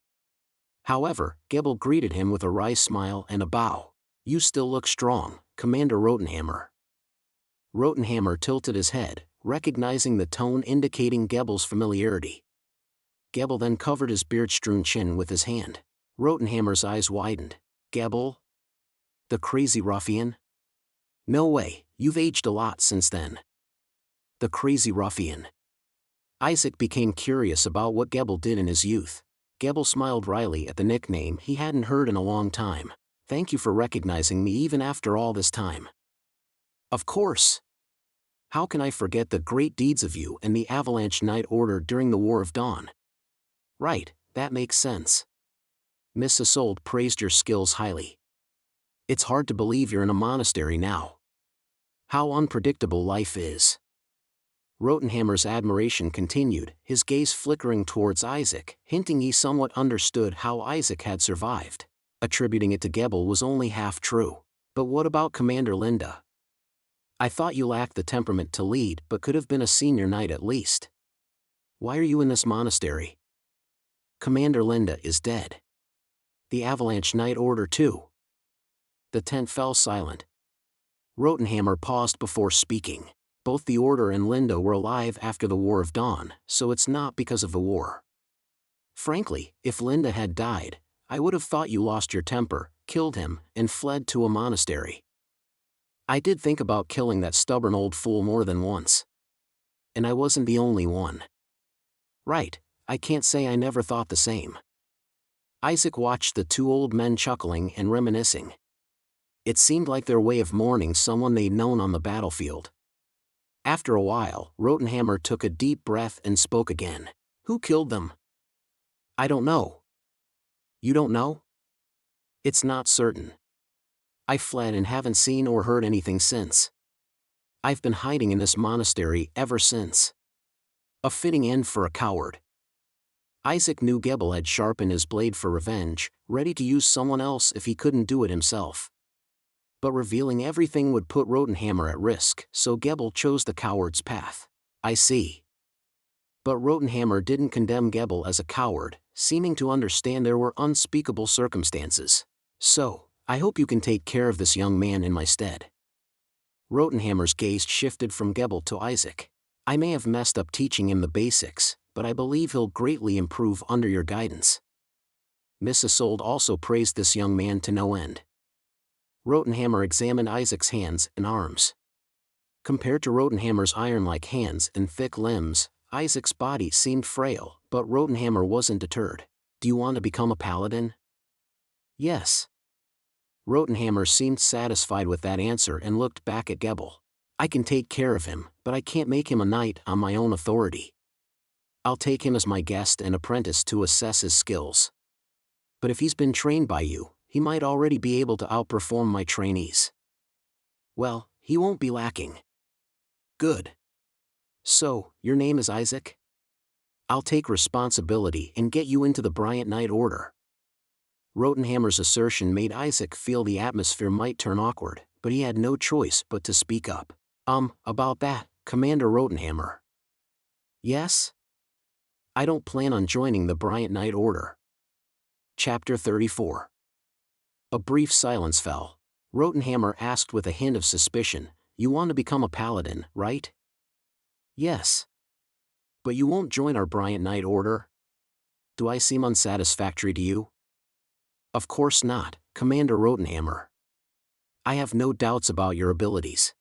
However, Gebel greeted him with a wry smile and a bow. You still look strong, Commander Rotenhammer. Rotenhammer tilted his head, recognizing the tone indicating Gebel's familiarity. Gebel then covered his beard-strewn chin with his hand. Rotenhammer's eyes widened. Gebel? The crazy ruffian? No way, you've aged a lot since then. The crazy ruffian. Isaac became curious about what Gebel did in his youth. Gebel smiled wryly at the nickname he hadn't heard in a long time. Thank you for recognizing me even after all this time. Of course. How can I forget the great deeds of you and the Avalanche Knight Order during the War of Dawn? Right, that makes sense. Miss Isolde praised your skills highly. It's hard to believe you're in a monastery now. How unpredictable life is. Rotenhammer's admiration continued, his gaze flickering towards Isaac, hinting he somewhat understood how Isaac had survived. Attributing it to Gebel was only half true. But what about Commander Linda? I thought you lacked the temperament to lead but could have been a senior knight at least. Why are you in this monastery? Commander Linda is dead. The Avalanche Knight Order too. The tent fell silent. Rotenhammer paused before speaking. Both the Order and Linda were alive after the War of Dawn, so it's not because of the war. Frankly, if Linda had died, I would have thought you lost your temper, killed him, and fled to a monastery. I did think about killing that stubborn old fool more than once. And I wasn't the only one. Right, I can't say I never thought the same. Isaac watched the two old men chuckling and reminiscing. It seemed like their way of mourning someone they'd known on the battlefield. After a while, Rotenhammer took a deep breath and spoke again. Who killed them? I don't know. You don't know? It's not certain. I fled and haven't seen or heard anything since. I've been hiding in this monastery ever since. A fitting end for a coward. Isaac knew Gebel had sharpened his blade for revenge, ready to use someone else if he couldn't do it himself. But revealing everything would put Rotenhammer at risk, so Gebel chose the coward's path. I see. But Rotenhammer didn't condemn Gebel as a coward, seeming to understand there were unspeakable circumstances. So, I hope you can take care of this young man in my stead. Rotenhammer's gaze shifted from Gebel to Isaac. I may have messed up teaching him the basics, but I believe he'll greatly improve under your guidance. Miss Isolde also praised this young man to no end. Rotenhammer examined Isaac's hands and arms. Compared to Rotenhammer's iron-like hands and thick limbs, Isaac's body seemed frail, but Rotenhammer wasn't deterred. Do you want to become a paladin? Yes. Rotenhammer seemed satisfied with that answer and looked back at Gebel. I can take care of him, but I can't make him a knight on my own authority. I'll take him as my guest and apprentice to assess his skills. But if he's been trained by you, he might already be able to outperform my trainees. Well, he won't be lacking. Good. So, your name is Isaac? I'll take responsibility and get you into the Bryant Knight Order. Rotenhammer's assertion made Isaac feel the atmosphere might turn awkward, but he had no choice but to speak up. About that, Commander Rotenhammer. Yes? I don't plan on joining the Bryant Knight Order. Chapter 34. A brief silence fell. Rotenhammer asked with a hint of suspicion, You want to become a paladin, right? Yes. But you won't join our Bryant Knight Order? Do I seem unsatisfactory to you? Of course not, Commander Rotenhammer. I have no doubts about your abilities.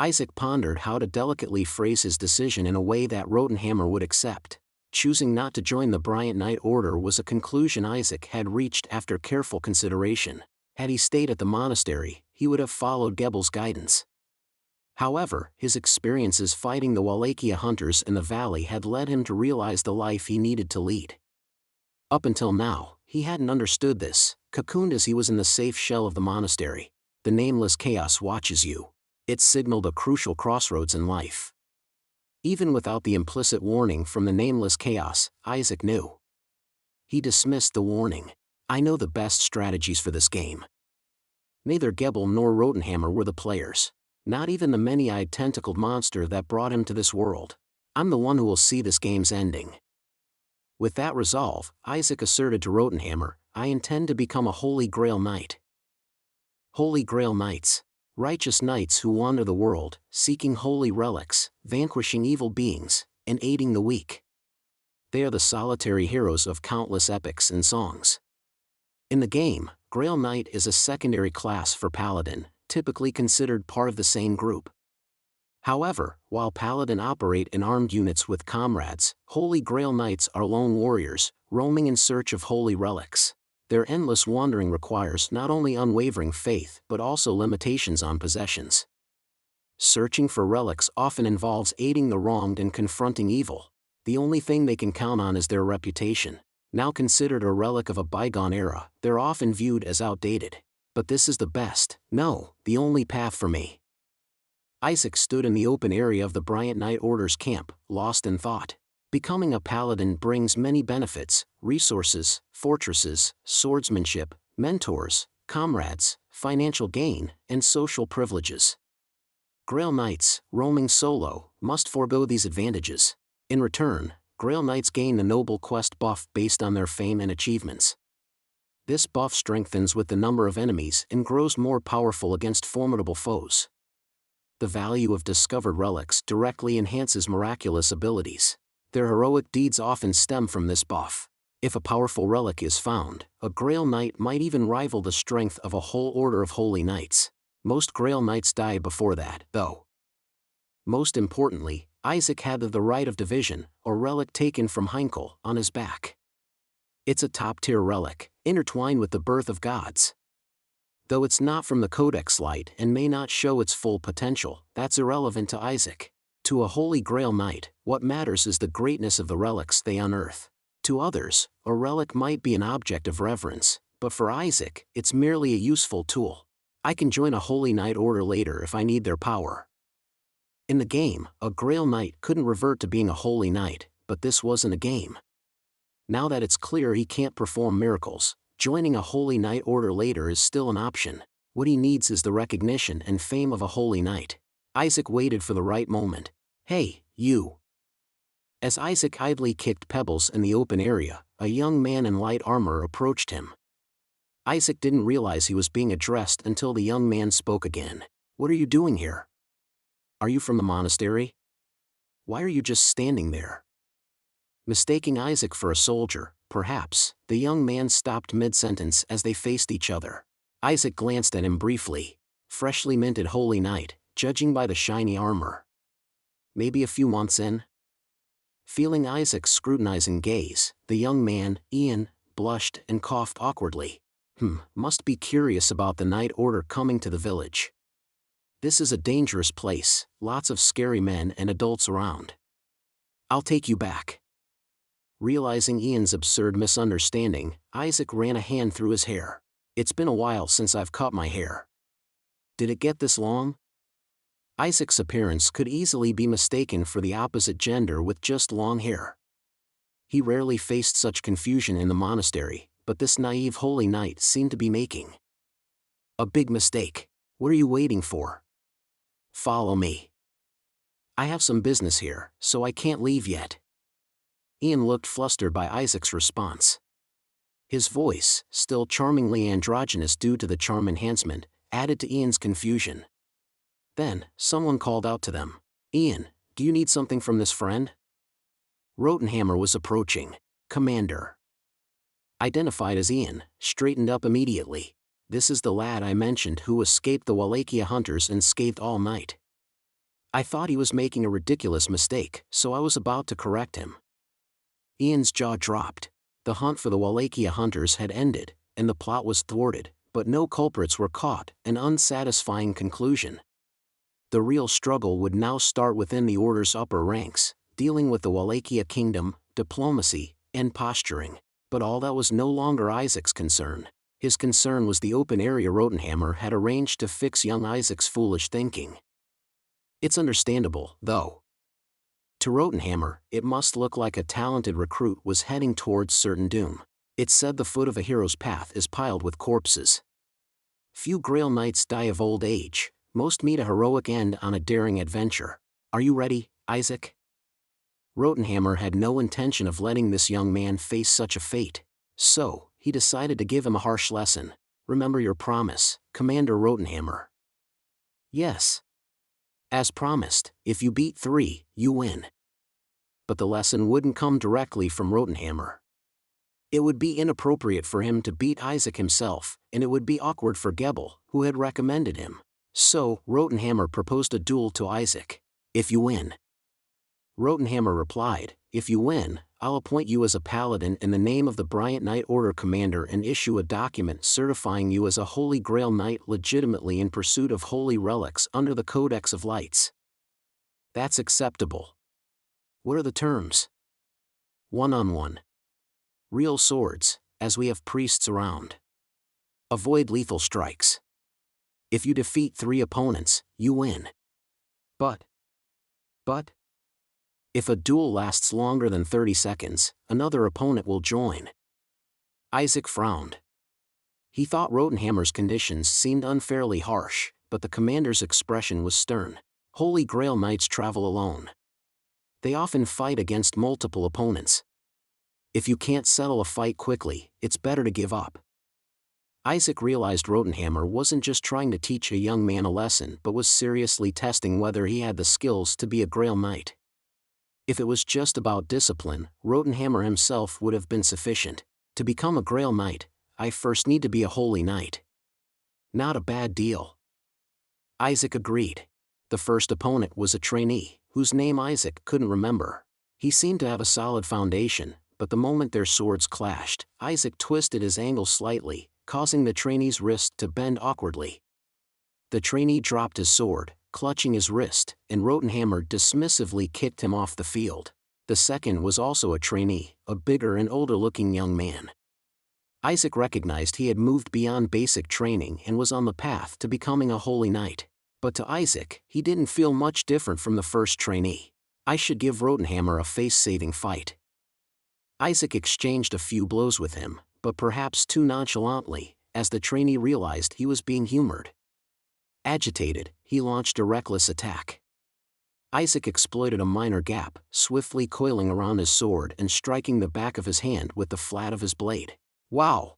Isaac pondered how to delicately phrase his decision in a way that Rotenhammer would accept. Choosing not to join the Bryant Knight Order was a conclusion Isaac had reached after careful consideration. Had he stayed at the monastery, he would have followed Gebel's guidance. However, his experiences fighting the Wallachia hunters in the valley had led him to realize the life he needed to lead. Up until now, he hadn't understood this. Cocooned as he was in the safe shell of the monastery, the Nameless Chaos watches you. It signaled a crucial crossroads in life. Even without the implicit warning from the Nameless Chaos, Isaac knew. He dismissed the warning. I know the best strategies for this game. Neither Gebel nor Rotenhammer were the players. Not even the many-eyed tentacled monster that brought him to this world. I'm the one who will see this game's ending. With that resolve, Isaac asserted to Rotenhammer, I intend to become a Holy Grail Knight. Holy Grail Knights. Righteous knights who wander the world, seeking holy relics, vanquishing evil beings, and aiding the weak. They are the solitary heroes of countless epics and songs. In the game, Grail Knight is a secondary class for Paladin, typically considered part of the same group. However, while Paladin operate in armed units with comrades, Holy Grail Knights are lone warriors, roaming in search of holy relics. Their endless wandering requires not only unwavering faith but also limitations on possessions. Searching for relics often involves aiding the wronged and confronting evil. The only thing they can count on is their reputation. Now considered a relic of a bygone era, they're often viewed as outdated. But this is the best, no, the only path for me. Isaac stood in the open area of the Bryant Knight Order's camp, lost in thought. Becoming a paladin brings many benefits: resources, fortresses, swordsmanship, mentors, comrades, financial gain, and social privileges. Grail Knights, roaming solo, must forego these advantages. In return, Grail Knights gain the Noble Quest buff based on their fame and achievements. This buff strengthens with the number of enemies and grows more powerful against formidable foes. The value of discovered relics directly enhances miraculous abilities. Their heroic deeds often stem from this buff. If a powerful relic is found, a Grail Knight might even rival the strength of a whole order of holy knights. Most Grail Knights die before that, though. Most importantly, Isaac had the Right of Division, a relic taken from Heinkel, on his back. It's a top-tier relic, intertwined with the birth of gods. Though it's not from the Codex Light and may not show its full potential, that's irrelevant to Isaac. To a Holy Grail Knight, what matters is the greatness of the relics they unearth. To others, a relic might be an object of reverence, but for Isaac, it's merely a useful tool. I can join a Holy Knight Order later if I need their power. In the game, a Grail Knight couldn't revert to being a Holy Knight, but this wasn't a game. Now that it's clear he can't perform miracles, joining a Holy Knight Order later is still an option. What he needs is the recognition and fame of a Holy Knight. Isaac waited for the right moment. Hey, you. As Isaac idly kicked pebbles in the open area, a young man in light armor approached him. Isaac didn't realize he was being addressed until the young man spoke again. What are you doing here? Are you from the monastery? Why are you just standing there? Mistaking Isaac for a soldier, perhaps, the young man stopped mid-sentence as they faced each other. Isaac glanced at him briefly. Freshly minted Holy Knight, judging by the shiny armor. Maybe a few months in? Feeling Isaac's scrutinizing gaze, the young man, Ian, blushed and coughed awkwardly. Must be curious about the Knight Order coming to the village. This is a dangerous place, lots of scary men and adults around. I'll take you back. Realizing Ian's absurd misunderstanding, Isaac ran a hand through his hair. It's been a while since I've cut my hair. Did it get this long? Isaac's appearance could easily be mistaken for the opposite gender with just long hair. He rarely faced such confusion in the monastery, but this naive holy knight seemed to be making a big mistake. What are you waiting for? Follow me. I have some business here, so I can't leave yet. Ian looked flustered by Isaac's response. His voice, still charmingly androgynous due to the charm enhancement, added to Ian's confusion. Then, someone called out to them. Ian, do you need something from this friend? Rotenhammer was approaching. Commander. Identified as Ian, straightened up immediately. This is the lad I mentioned who escaped the Wallachia hunters and scathed all night. I thought he was making a ridiculous mistake, so I was about to correct him. Ian's jaw dropped. The hunt for the Wallachia hunters had ended, and the plot was thwarted, but no culprits were caught, an unsatisfying conclusion. The real struggle would now start within the Order's upper ranks, dealing with the Wallachia kingdom, diplomacy, and posturing. But all that was no longer Isaac's concern. His concern was the open area Rotenhammer had arranged to fix young Isaac's foolish thinking. It's understandable, though. To Rotenhammer, it must look like a talented recruit was heading towards certain doom. It said the foot of a hero's path is piled with corpses. Few Grail Knights die of old age, most meet a heroic end on a daring adventure. Are you ready, Isaac? Rotenhammer had no intention of letting this young man face such a fate, so he decided to give him a harsh lesson. Remember your promise, Commander Rotenhammer. Yes. As promised, if you beat 3, you win. But the lesson wouldn't come directly from Rotenhammer. It would be inappropriate for him to beat Isaac himself, and it would be awkward for Gebel, who had recommended him. So, Rotenhammer proposed a duel to Isaac. If you win. Rotenhammer replied, if you win, I'll appoint you as a Paladin in the name of the Bryant Knight Order Commander and issue a document certifying you as a Holy Grail Knight legitimately in pursuit of holy relics under the Codex of Lights. That's acceptable. What are the terms? 1-on-1. Real swords, as we have priests around. Avoid lethal strikes. If you defeat 3 opponents, you win. But, if a duel lasts longer than 30 seconds, another opponent will join. Isaac frowned. He thought Rotenhammer's conditions seemed unfairly harsh, but the commander's expression was stern. Holy Grail Knights travel alone. They often fight against multiple opponents. If you can't settle a fight quickly, it's better to give up. Isaac realized Rotenhammer wasn't just trying to teach a young man a lesson but was seriously testing whether he had the skills to be a Grail Knight. If it was just about discipline, Rotenhammer himself would have been sufficient. To become a Grail Knight, I first need to be a Holy Knight. Not a bad deal. Isaac agreed. The first opponent was a trainee, whose name Isaac couldn't remember. He seemed to have a solid foundation, but the moment their swords clashed, Isaac twisted his angle slightly, causing the trainee's wrist to bend awkwardly. The trainee dropped his sword, clutching his wrist, and Rotenhammer dismissively kicked him off the field. The second was also a trainee, a bigger and older-looking young man. Isaac recognized he had moved beyond basic training and was on the path to becoming a Holy Knight. But to Isaac, he didn't feel much different from the first trainee. I should give Rotenhammer a face-saving fight. Isaac exchanged a few blows with him, but perhaps too nonchalantly, as the trainee realized he was being humored. Agitated, he launched a reckless attack. Isaac exploited a minor gap, swiftly coiling around his sword and striking the back of his hand with the flat of his blade. Wow!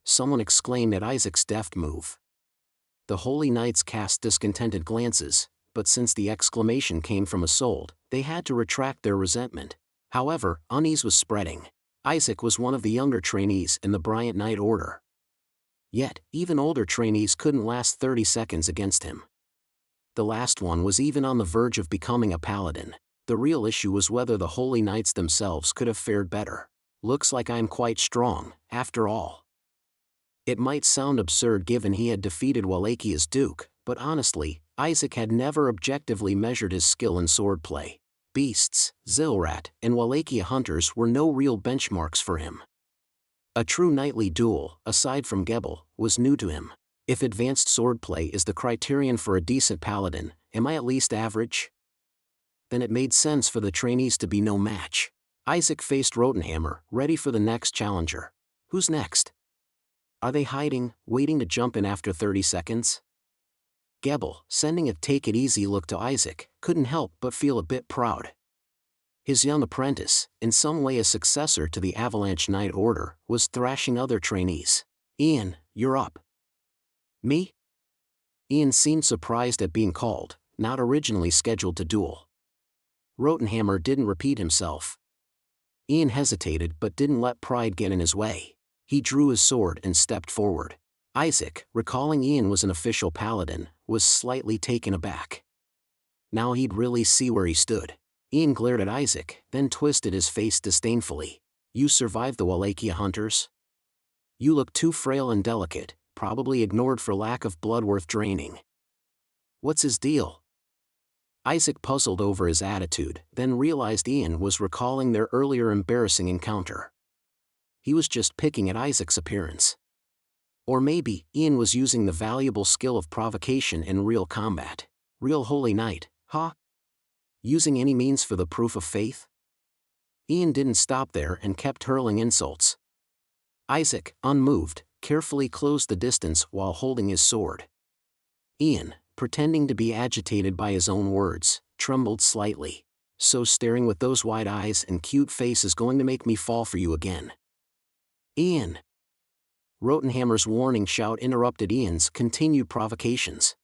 Someone exclaimed at Isaac's deft move. The Holy Knights cast discontented glances, but since the exclamation came from Isolde, they had to retract their resentment. However, unease was spreading. Isaac was one of the younger trainees in the Bryant Knight Order. Yet, even older trainees couldn't last 30 seconds against him. The last one was even on the verge of becoming a Paladin. The real issue was whether the Holy Knights themselves could have fared better. Looks like I'm quite strong, after all. It might sound absurd given he had defeated Wallachia's Duke, but honestly, Isaac had never objectively measured his skill in swordplay. Beasts, Zilrat, and Wallachia hunters were no real benchmarks for him. A true knightly duel, aside from Gebel, was new to him. If advanced swordplay is the criterion for a decent Paladin, am I at least average? Then it made sense for the trainees to be no match. Isaac faced Rotenhammer, ready for the next challenger. Who's next? Are they hiding, waiting to jump in after 30 seconds? Gebel, sending a take-it-easy look to Isaac, couldn't help but feel a bit proud. His young apprentice, in some way a successor to the Avalanche Knight Order, was thrashing other trainees. Ian, you're up. Me? Ian seemed surprised at being called, not originally scheduled to duel. Rotenhammer didn't repeat himself. Ian hesitated but didn't let pride get in his way. He drew his sword and stepped forward. Isaac, recalling Ian was an official Paladin, was slightly taken aback. Now he'd really see where he stood. Ian glared at Isaac, then twisted his face disdainfully. You survived the Wallachia hunters? You look too frail and delicate, probably ignored for lack of blood worth draining. What's his deal? Isaac puzzled over his attitude, then realized Ian was recalling their earlier embarrassing encounter. He was just picking at Isaac's appearance. Or maybe, Ian was using the valuable skill of provocation in real combat. Real holy knight, huh? Using any means for the proof of faith? Ian didn't stop there and kept hurling insults. Isaac, unmoved, carefully closed the distance while holding his sword. Ian, pretending to be agitated by his own words, trembled slightly. So staring with those wide eyes and cute face is going to make me fall for you again. Ian! Rotenhammer's warning shout interrupted Ian's continued provocations.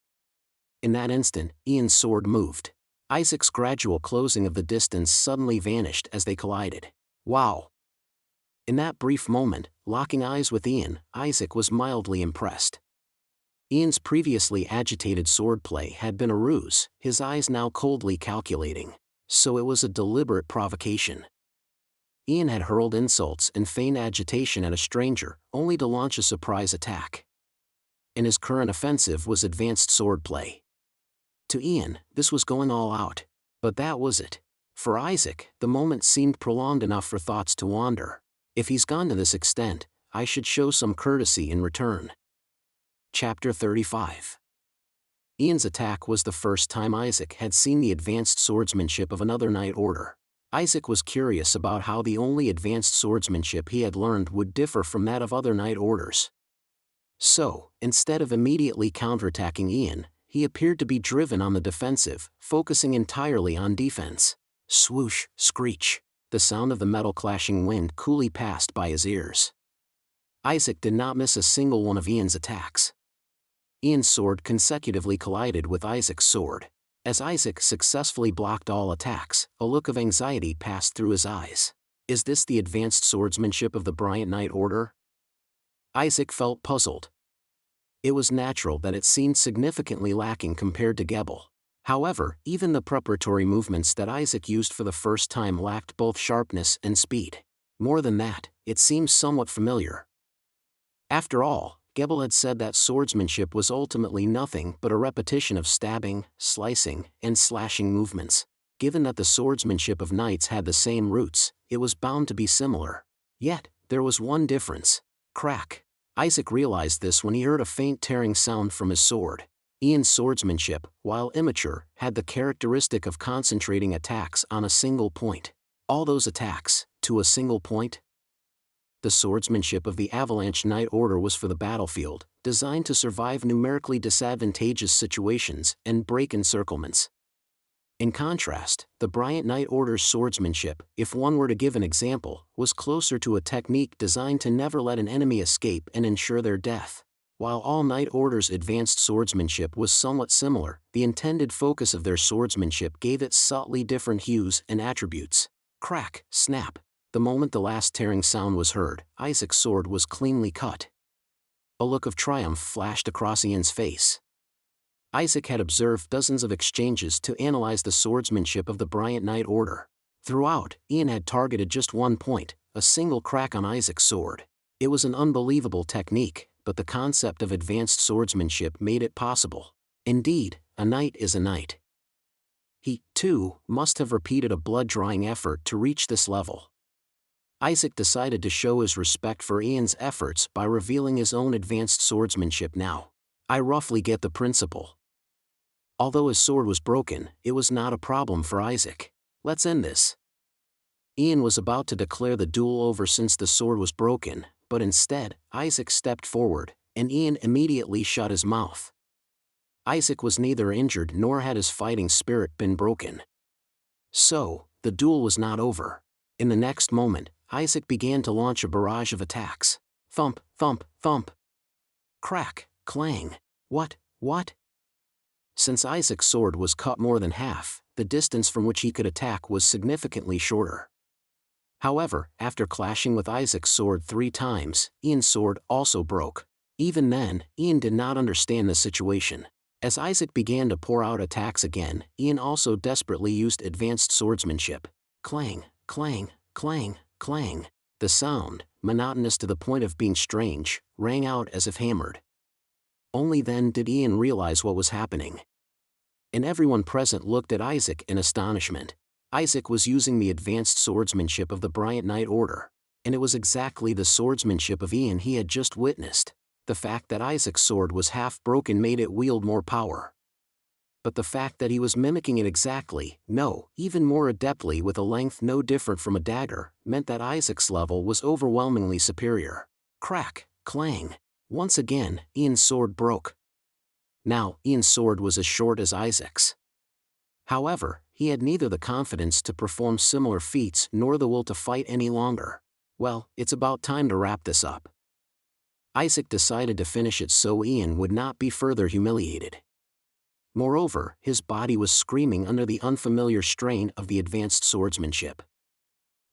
In that instant, Ian's sword moved. Isaac's gradual closing of the distance suddenly vanished as they collided. Wow! In that brief moment, locking eyes with Ian, Isaac was mildly impressed. Ian's previously agitated swordplay had been a ruse, his eyes now coldly calculating. So it was a deliberate provocation. Ian had hurled insults and feigned agitation at a stranger, only to launch a surprise attack. And his current offensive was advanced swordplay. To Ian, this was going all out. But that was it. For Isaac, the moment seemed prolonged enough for thoughts to wander. If he's gone to this extent, I should show some courtesy in return. Chapter 35. Ian's attack was the first time Isaac had seen the advanced swordsmanship of another Knight Order. Isaac was curious about how the only advanced swordsmanship he had learned would differ from that of other Knight Orders. So, instead of immediately counterattacking Ian, he appeared to be driven on the defensive, focusing entirely on defense. Swoosh, screech. The sound of the metal clashing wind coolly passed by his ears. Isaac did not miss a single one of Ian's attacks. Ian's sword consecutively collided with Isaac's sword. As Isaac successfully blocked all attacks, a look of anxiety passed through his eyes. Is this the advanced swordsmanship of the Bryant Knight Order? Isaac felt puzzled. It was natural that it seemed significantly lacking compared to Gebel. However, even the preparatory movements that Isaac used for the first time lacked both sharpness and speed. More than that, it seemed somewhat familiar. After all, Gebel had said that swordsmanship was ultimately nothing but a repetition of stabbing, slicing, and slashing movements. Given that the swordsmanship of knights had the same roots, it was bound to be similar. Yet, there was one difference. Crack. Isaac realized this when he heard a faint tearing sound from his sword. Ian's swordsmanship, while immature, had the characteristic of concentrating attacks on a single point. All those attacks, to a single point? The swordsmanship of the Avalanche Knight Order was for the battlefield, designed to survive numerically disadvantageous situations and break encirclements. In contrast, the Bryant Knight Order's swordsmanship, if one were to give an example, was closer to a technique designed to never let an enemy escape and ensure their death. While all Knight Orders' advanced swordsmanship was somewhat similar, the intended focus of their swordsmanship gave it subtly different hues and attributes. Crack, snap. The moment the last tearing sound was heard, Isaac's sword was cleanly cut. A look of triumph flashed across Ian's face. Isaac had observed dozens of exchanges to analyze the swordsmanship of the Bryant Knight Order. Throughout, Ian had targeted just one point, a single crack on Isaac's sword. It was an unbelievable technique, but the concept of advanced swordsmanship made it possible. Indeed, a knight is a knight. He, too, must have repeated a blood-drawing effort to reach this level. Isaac decided to show his respect for Ian's efforts by revealing his own advanced swordsmanship now. I roughly get the principle. Although his sword was broken, it was not a problem for Isaac. Let's end this. Ian was about to declare the duel over since the sword was broken, but instead, Isaac stepped forward, and Ian immediately shut his mouth. Isaac was neither injured nor had his fighting spirit been broken. So, the duel was not over. In the next moment, Isaac began to launch a barrage of attacks. Thump, thump, thump. Crack, clang. What? Since Isaac's sword was cut more than half, the distance from which he could attack was significantly shorter. However, after clashing with Isaac's sword 3 times, Ian's sword also broke. Even then, Ian did not understand the situation. As Isaac began to pour out attacks again, Ian also desperately used advanced swordsmanship. Clang, clang, clang, clang. The sound, monotonous to the point of being strange, rang out as if hammered. Only then did Ian realize what was happening. And everyone present looked at Isaac in astonishment. Isaac was using the advanced swordsmanship of the Bryant Knight Order, and it was exactly the swordsmanship of Ian he had just witnessed. The fact that Isaac's sword was half broken made it wield more power. But the fact that he was mimicking it exactly, no, even more adeptly with a length no different from a dagger, meant that Isaac's level was overwhelmingly superior. Crack, clang. Once again, Ian's sword broke. Now, Ian's sword was as short as Isaac's. However, he had neither the confidence to perform similar feats nor the will to fight any longer. Well, it's about time to wrap this up. Isaac decided to finish it so Ian would not be further humiliated. Moreover, his body was screaming under the unfamiliar strain of the advanced swordsmanship.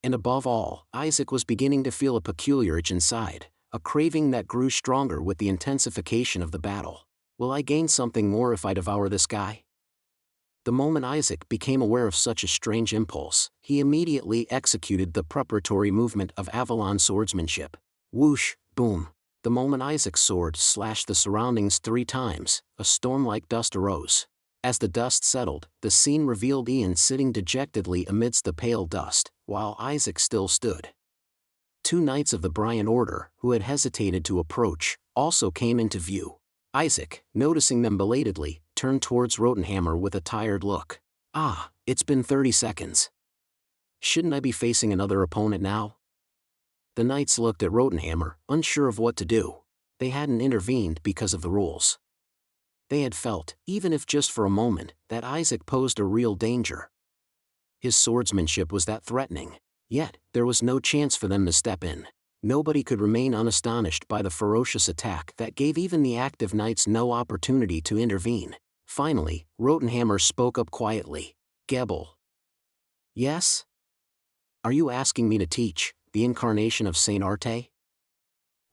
And above all, Isaac was beginning to feel a peculiar itch inside, a craving that grew stronger with the intensification of the battle. Will I gain something more if I devour this guy? The moment Isaac became aware of such a strange impulse, he immediately executed the preparatory movement of Avalon swordsmanship. Whoosh, boom. The moment Isaac's sword slashed the surroundings 3 times, a storm-like dust arose. As the dust settled, the scene revealed Ian sitting dejectedly amidst the pale dust, while Isaac still stood. 2 knights of the Bryant Order, who had hesitated to approach, also came into view. Isaac, noticing them belatedly, turned towards Rotenhammer with a tired look. Ah, it's been 30 seconds. Shouldn't I be facing another opponent now? The knights looked at Rotenhammer, unsure of what to do. They hadn't intervened because of the rules. They had felt, even if just for a moment, that Isaac posed a real danger. His swordsmanship was that threatening. Yet, there was no chance for them to step in. Nobody could remain unastonished by the ferocious attack that gave even the active knights no opportunity to intervene. Finally, Rotenhammer spoke up quietly. Gebel. Yes? Are you asking me to teach the incarnation of Saint Arte?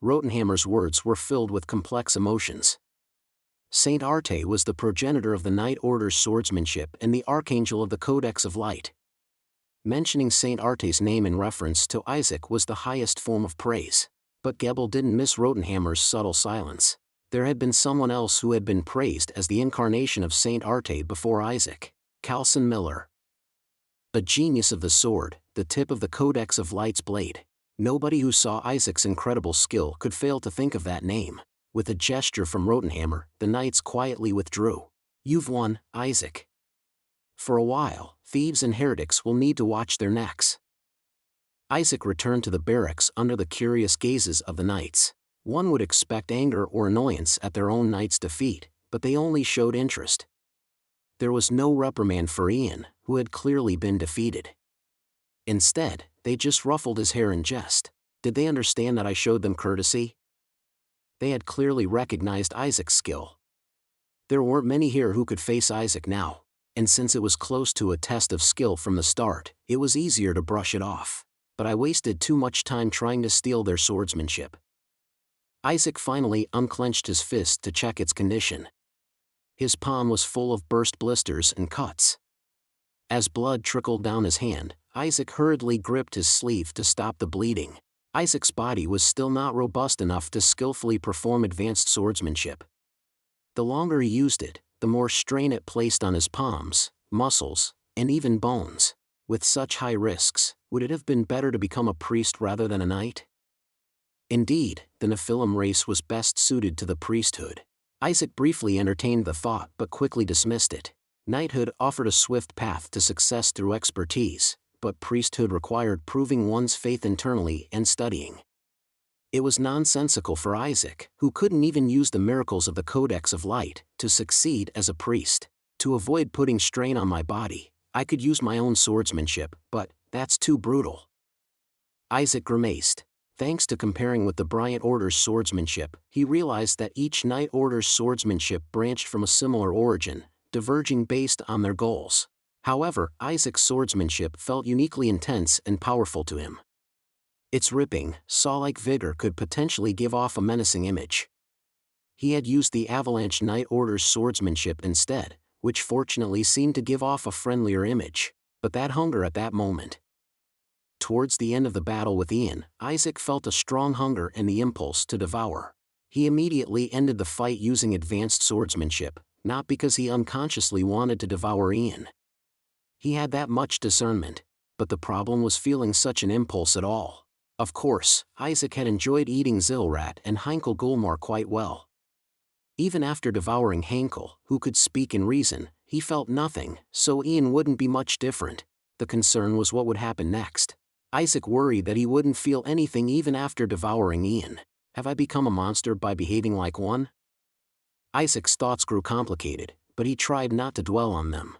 Rotenhammer's words were filled with complex emotions. Saint Arte was the progenitor of the Knight Order's swordsmanship and the Archangel of the Codex of Light. Mentioning Saint Arte's name in reference to Isaac was the highest form of praise. But Gebel didn't miss Rotenhammer's subtle silence. There had been someone else who had been praised as the incarnation of Saint Arte before Isaac. Calson Miller. A genius of the sword, the tip of the Codex of Light's blade. Nobody who saw Isaac's incredible skill could fail to think of that name. With a gesture from Rotenhammer, the knights quietly withdrew. You've won, Isaac. For a while, thieves and heretics will need to watch their necks. Isaac returned to the barracks under the curious gazes of the knights. One would expect anger or annoyance at their own knight's defeat, but they only showed interest. There was no reprimand for Ian, who had clearly been defeated. Instead, they just ruffled his hair in jest. Did they understand that I showed them courtesy? They had clearly recognized Isaac's skill. There weren't many here who could face Isaac now, and since it was close to a test of skill from the start, it was easier to brush it off. But I wasted too much time trying to steal their swordsmanship. Isaac finally unclenched his fist to check its condition. His palm was full of burst blisters and cuts. As blood trickled down his hand, Isaac hurriedly gripped his sleeve to stop the bleeding. Isaac's body was still not robust enough to skillfully perform advanced swordsmanship. The longer he used it, the more strain it placed on his palms, muscles, and even bones. With such high risks, would it have been better to become a priest rather than a knight? Indeed, the Nephilim race was best suited to the priesthood. Isaac briefly entertained the thought but quickly dismissed it. Knighthood offered a swift path to success through expertise, but priesthood required proving one's faith internally and studying. It was nonsensical for Isaac, who couldn't even use the miracles of the Codex of Light, to succeed as a priest. To avoid putting strain on my body, I could use my own swordsmanship, but that's too brutal. Isaac grimaced. Thanks to comparing with the Bryant Order's swordsmanship, he realized that each Knight Order's swordsmanship branched from a similar origin, diverging based on their goals. However, Isaac's swordsmanship felt uniquely intense and powerful to him. Its ripping, saw-like vigor could potentially give off a menacing image. He had used the Avalanche Knight Order's swordsmanship instead, which fortunately seemed to give off a friendlier image, but that hunger at that moment. Towards the end of the battle with Ian, Isaac felt a strong hunger and the impulse to devour. He immediately ended the fight using advanced swordsmanship, not because he unconsciously wanted to devour Ian. He had that much discernment, but the problem was feeling such an impulse at all. Of course, Isaac had enjoyed eating Zilrat and Heinkel Gulmar quite well. Even after devouring Heinkel, who could speak and reason, he felt nothing, so Ian wouldn't be much different. The concern was what would happen next. Isaac worried that he wouldn't feel anything even after devouring Ian. Have I become a monster by behaving like one? Isaac's thoughts grew complicated, but he tried not to dwell on them.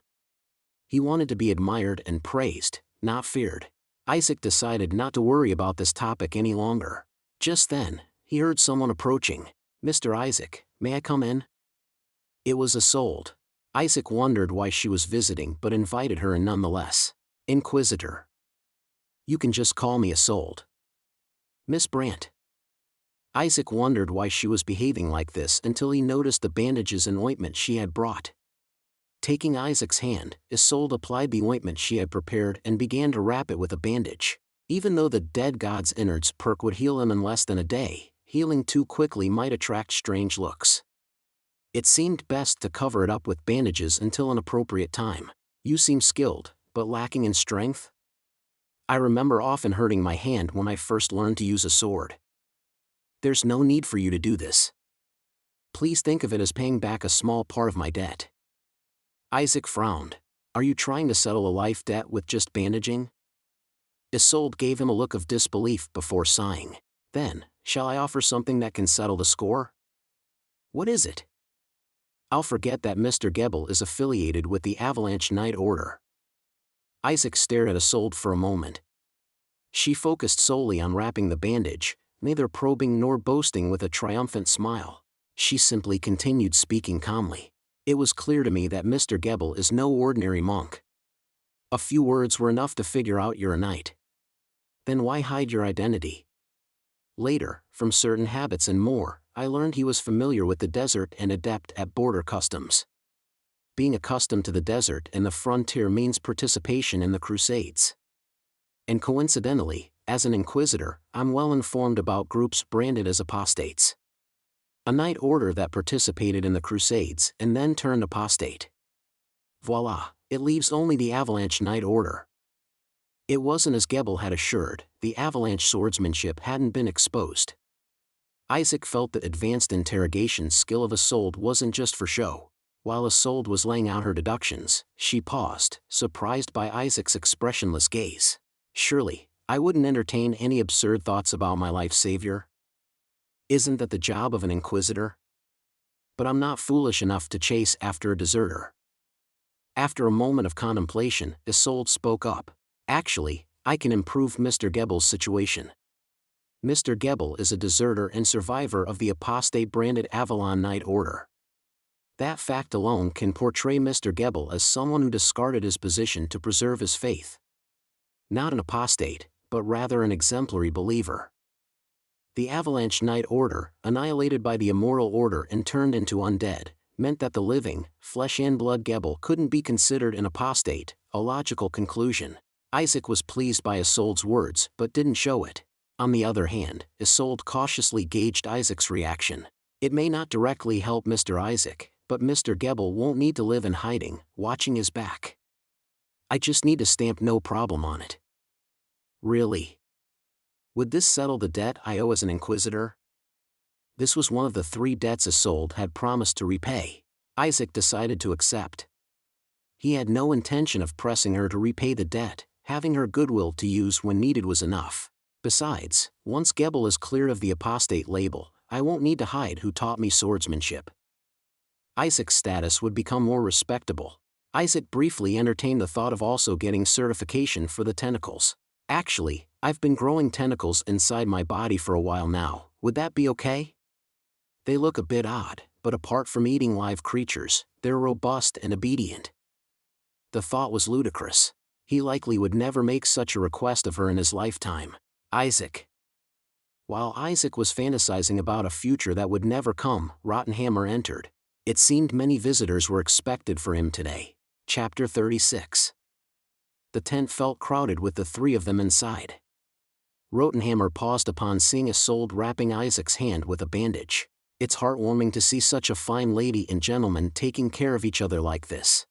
He wanted to be admired and praised, not feared. Isaac decided not to worry about this topic any longer. Just then, he heard someone approaching. "Mr. Isaac, may I come in?" It was Isolde. Isaac wondered why she was visiting but invited her in nonetheless. "Inquisitor. You can just call me Isolde. Miss Brandt." Isaac wondered why she was behaving like this until he noticed the bandages and ointment she had brought. Taking Isaac's hand, Isolde applied the ointment she had prepared and began to wrap it with a bandage. Even though the dead god's innards perk would heal him in less than a day, healing too quickly might attract strange looks. It seemed best to cover it up with bandages until an appropriate time. "You seem skilled, but lacking in strength? I remember often hurting my hand when I first learned to use a sword. There's no need for you to do this. Please think of it as paying back a small part of my debt." Isaac frowned. "Are you trying to settle a life debt with just bandaging?" Isolde gave him a look of disbelief before sighing. "Then, shall I offer something that can settle the score?" "What is it?" "I'll forget that Mr. Gebel is affiliated with the Avalanche Knight Order." Isaac stared at Isolde for a moment. She focused solely on wrapping the bandage, neither probing nor boasting with a triumphant smile. She simply continued speaking calmly. "It was clear to me that Mr. Gebel is no ordinary monk. A few words were enough to figure out you're a knight. Then why hide your identity? Later, from certain habits and more, I learned he was familiar with the desert and adept at border customs. Being accustomed to the desert and the frontier means participation in the Crusades. And coincidentally, as an inquisitor, I'm well informed about groups branded as apostates. A knight order that participated in the Crusades and then turned apostate. Voila, it leaves only the Avalanche Knight Order." It wasn't as Gebel had assured, the Avalanche swordsmanship hadn't been exposed. Isaac felt the advanced interrogation skill of Isolde wasn't just for show. While Isolde was laying out her deductions, she paused, surprised by Isaac's expressionless gaze. "Surely, I wouldn't entertain any absurd thoughts about my life's savior. Isn't that the job of an inquisitor? But I'm not foolish enough to chase after a deserter." After a moment of contemplation, Isolde spoke up. "Actually, I can improve Mr. Gebel's situation. Mr. Gebel is a deserter and survivor of the apostate-branded Avalon Knight Order. That fact alone can portray Mr. Gebel as someone who discarded his position to preserve his faith. Not an apostate, but rather an exemplary believer. The Avalanche Knight Order, annihilated by the Immortal Order and turned into undead, meant that the living, flesh-and-blood Gebel couldn't be considered an apostate, a logical conclusion." Isaac was pleased by Isolde's words but didn't show it. On the other hand, Isolde cautiously gauged Isaac's reaction. It may not directly help Mr. Isaac, but Mr. Gebel won't need to live in hiding, watching his back. "I just need to stamp no problem on it." "Really? Would this settle the debt I owe as an inquisitor?" This was one of the 3 debts Isolde had promised to repay. Isaac decided to accept. He had no intention of pressing her to repay the debt, having her goodwill to use when needed was enough. Besides, once Gebel is cleared of the apostate label, I won't need to hide who taught me swordsmanship. Isaac's status would become more respectable. Isaac briefly entertained the thought of also getting certification for the tentacles. "Actually, I've been growing tentacles inside my body for a while now, would that be okay? They look a bit odd, but apart from eating live creatures, they're robust and obedient." The thought was ludicrous. He likely would never make such a request of her in his lifetime. "Isaac. While Isaac was fantasizing about a future that would never come, Rottenhammer entered. It seemed many visitors were expected for him today. Chapter 36. The tent felt crowded with the three of them inside. Rottenhammer paused upon seeing Isolde wrapping Isaac's hand with a bandage. It's heartwarming to see such a fine lady and gentleman taking care of each other like this.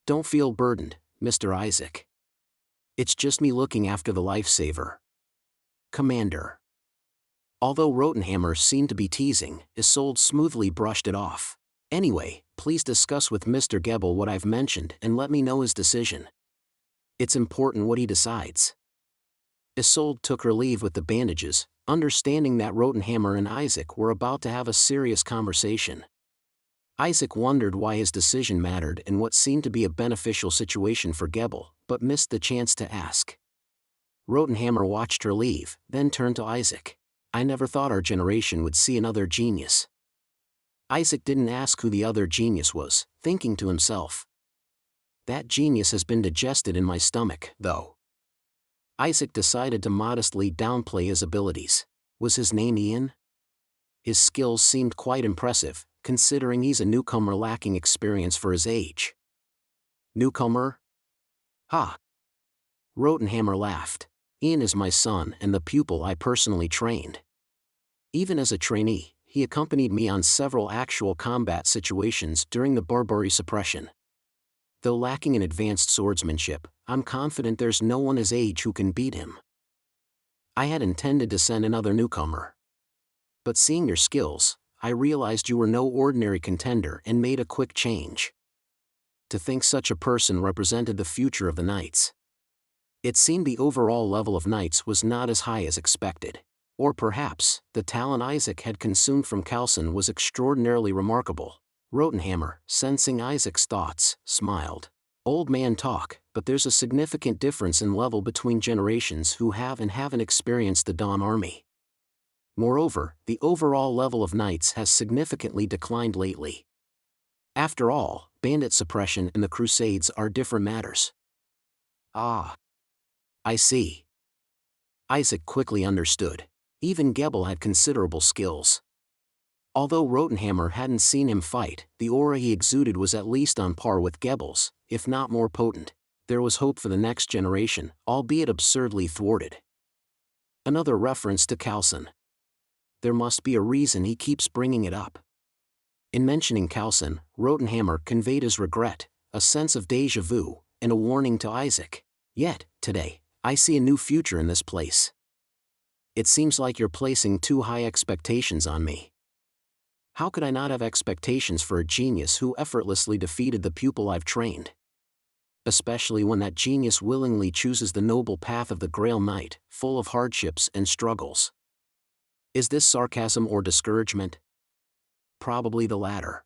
Don't feel burdened, Mr. Isaac. It's just me looking after the lifesaver. Commander. Although Rottenhammer seemed to be teasing, Isolde smoothly brushed it off. Anyway, please discuss with Mr. Gebel what I've mentioned and let me know his decision. It's important what he decides. Isolde took her leave with the bandages, understanding that Rottenhammer and Isaac were about to have a serious conversation. Isaac wondered why his decision mattered in what seemed to be a beneficial situation for Gebel, but missed the chance to ask. Rottenhammer watched her leave, then turned to Isaac. I never thought our generation would see another genius. Isaac didn't ask who the other genius was, thinking to himself. That genius has been digested in my stomach, though. Isaac decided to modestly downplay his abilities. Was his name Ian? His skills seemed quite impressive, considering he's a newcomer lacking experience for his age. Newcomer? Ha! Rottenhammer laughed. Ian is my son and the pupil I personally trained. Even as a trainee, he accompanied me on several actual combat situations during the Barbary suppression. Though lacking in advanced swordsmanship, I'm confident there's no one his age who can beat him. I had intended to send another newcomer. But seeing your skills, I realized you were no ordinary contender and made a quick change. To think such a person represented the future of the Knights. It seemed the overall level of Knights was not as high as expected. Or perhaps, the talent Isaac had consumed from Calson was extraordinarily remarkable. Rottenhammer, sensing Isaac's thoughts, smiled. Old man talk, but there's a significant difference in level between generations who have and haven't experienced the Dawn Army. Moreover, the overall level of Knights has significantly declined lately. After all, bandit suppression and the Crusades are different matters. Ah. I see. Isaac quickly understood. Even Gebel had considerable skills. Although Rottenhammer hadn't seen him fight, the aura he exuded was at least on par with Gebel's, if not more potent. There was hope for the next generation, albeit absurdly thwarted. Another reference to Calson. There must be a reason he keeps bringing it up. In mentioning Calson, Rottenhammer conveyed his regret, a sense of déjà vu, and a warning to Isaac. Yet, today, I see a new future in this place. It seems like you're placing too high expectations on me. How could I not have expectations for a genius who effortlessly defeated the pupil I've trained? Especially when that genius willingly chooses the noble path of the Grail Knight, full of hardships and struggles. Is this sarcasm or discouragement? Probably the latter.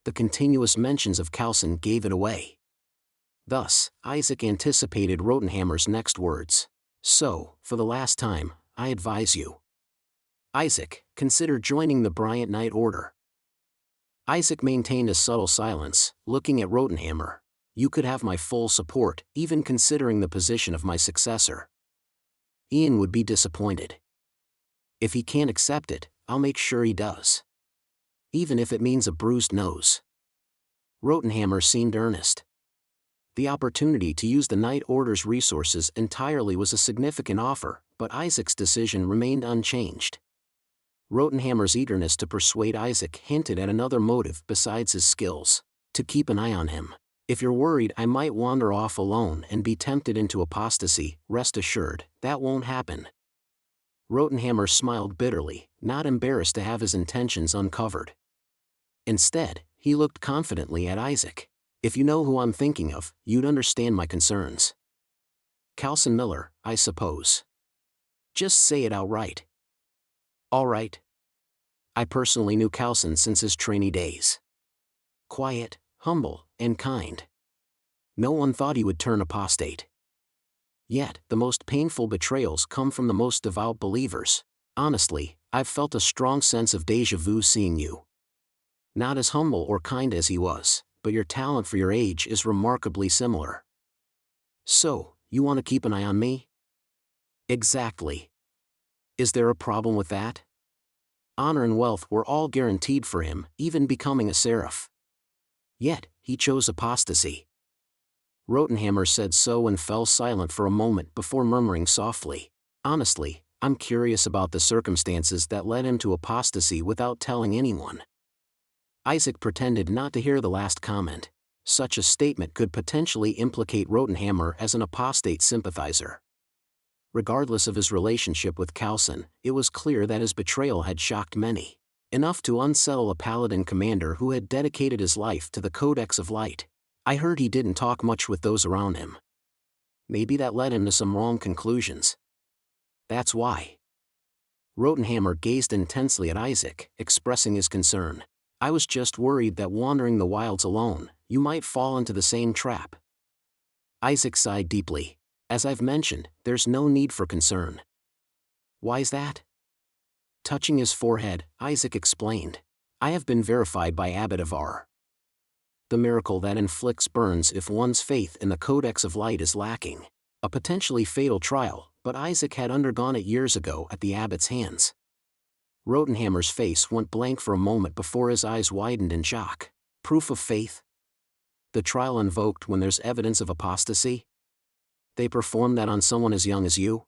The continuous mentions of Calson gave it away. Thus, Isaac anticipated Rottenhammer's next words. So, for the last time, I advise you. Isaac, consider joining the Bryant Knight Order. Isaac maintained a subtle silence, looking at Rottenhammer. You could have my full support, even considering the position of my successor. Ian would be disappointed. If he can't accept it, I'll make sure he does. Even if it means a bruised nose. Rottenhammer seemed earnest. The opportunity to use the Knight Order's resources entirely was a significant offer, but Isaac's decision remained unchanged. Rottenhammer's eagerness to persuade Isaac hinted at another motive besides his skills: to keep an eye on him. If you're worried I might wander off alone and be tempted into apostasy, rest assured, that won't happen. Rottenhammer smiled bitterly, not embarrassed to have his intentions uncovered. Instead, he looked confidently at Isaac. If you know who I'm thinking of, you'd understand my concerns. Calson Miller, I suppose. Just say it outright. All right. I personally knew Calson since his trainee days. Quiet, humble, and kind. No one thought he would turn apostate. Yet, the most painful betrayals come from the most devout believers. Honestly, I've felt a strong sense of déjà vu seeing you. Not as humble or kind as he was, but your talent for your age is remarkably similar. So, you want to keep an eye on me? Exactly. Is there a problem with that? Honor and wealth were all guaranteed for him, even becoming a seraph. Yet, he chose apostasy. Rotenhammer said so and fell silent for a moment before murmuring softly, "Honestly, I'm curious about the circumstances that led him to apostasy without telling anyone." Isaac pretended not to hear the last comment. Such a statement could potentially implicate Rotenhammer as an apostate sympathizer. Regardless of his relationship with Calson, it was clear that his betrayal had shocked many. Enough to unsettle a Paladin commander who had dedicated his life to the Codex of Light. I heard he didn't talk much with those around him. Maybe that led him to some wrong conclusions. That's why. Rotenhammer gazed intensely at Isaac, expressing his concern. I was just worried that wandering the wilds alone, you might fall into the same trap. Isaac sighed deeply. As I've mentioned, there's no need for concern. Why's that? Touching his forehead, Isaac explained. I have been verified by Abbot Avar. The miracle that inflicts burns if one's faith in the Codex of Light is lacking. A potentially fatal trial, but Isaac had undergone it years ago at the abbot's hands. Rotenhammer's face went blank for a moment before his eyes widened in shock. Proof of faith? The trial invoked when there's evidence of apostasy? They performed that on someone as young as you?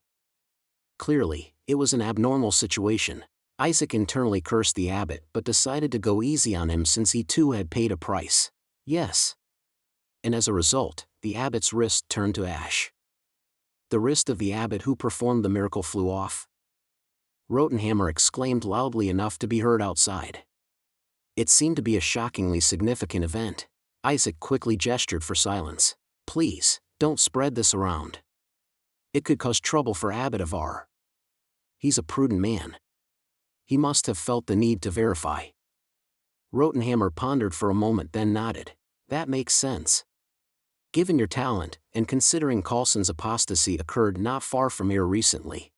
Clearly, it was an abnormal situation. Isaac internally cursed the abbot but decided to go easy on him since he too had paid a price. Yes. And as a result, the abbot's wrist turned to ash. The wrist of the abbot who performed the miracle flew off. Rotenhammer exclaimed loudly enough to be heard outside. It seemed to be a shockingly significant event. Isaac quickly gestured for silence. Please, don't spread this around. It could cause trouble for Abbot Avar. He's a prudent man. He must have felt the need to verify. Rotenhammer pondered for a moment then nodded. That makes sense. Given your talent, and considering Coulson's apostasy occurred not far from here recently.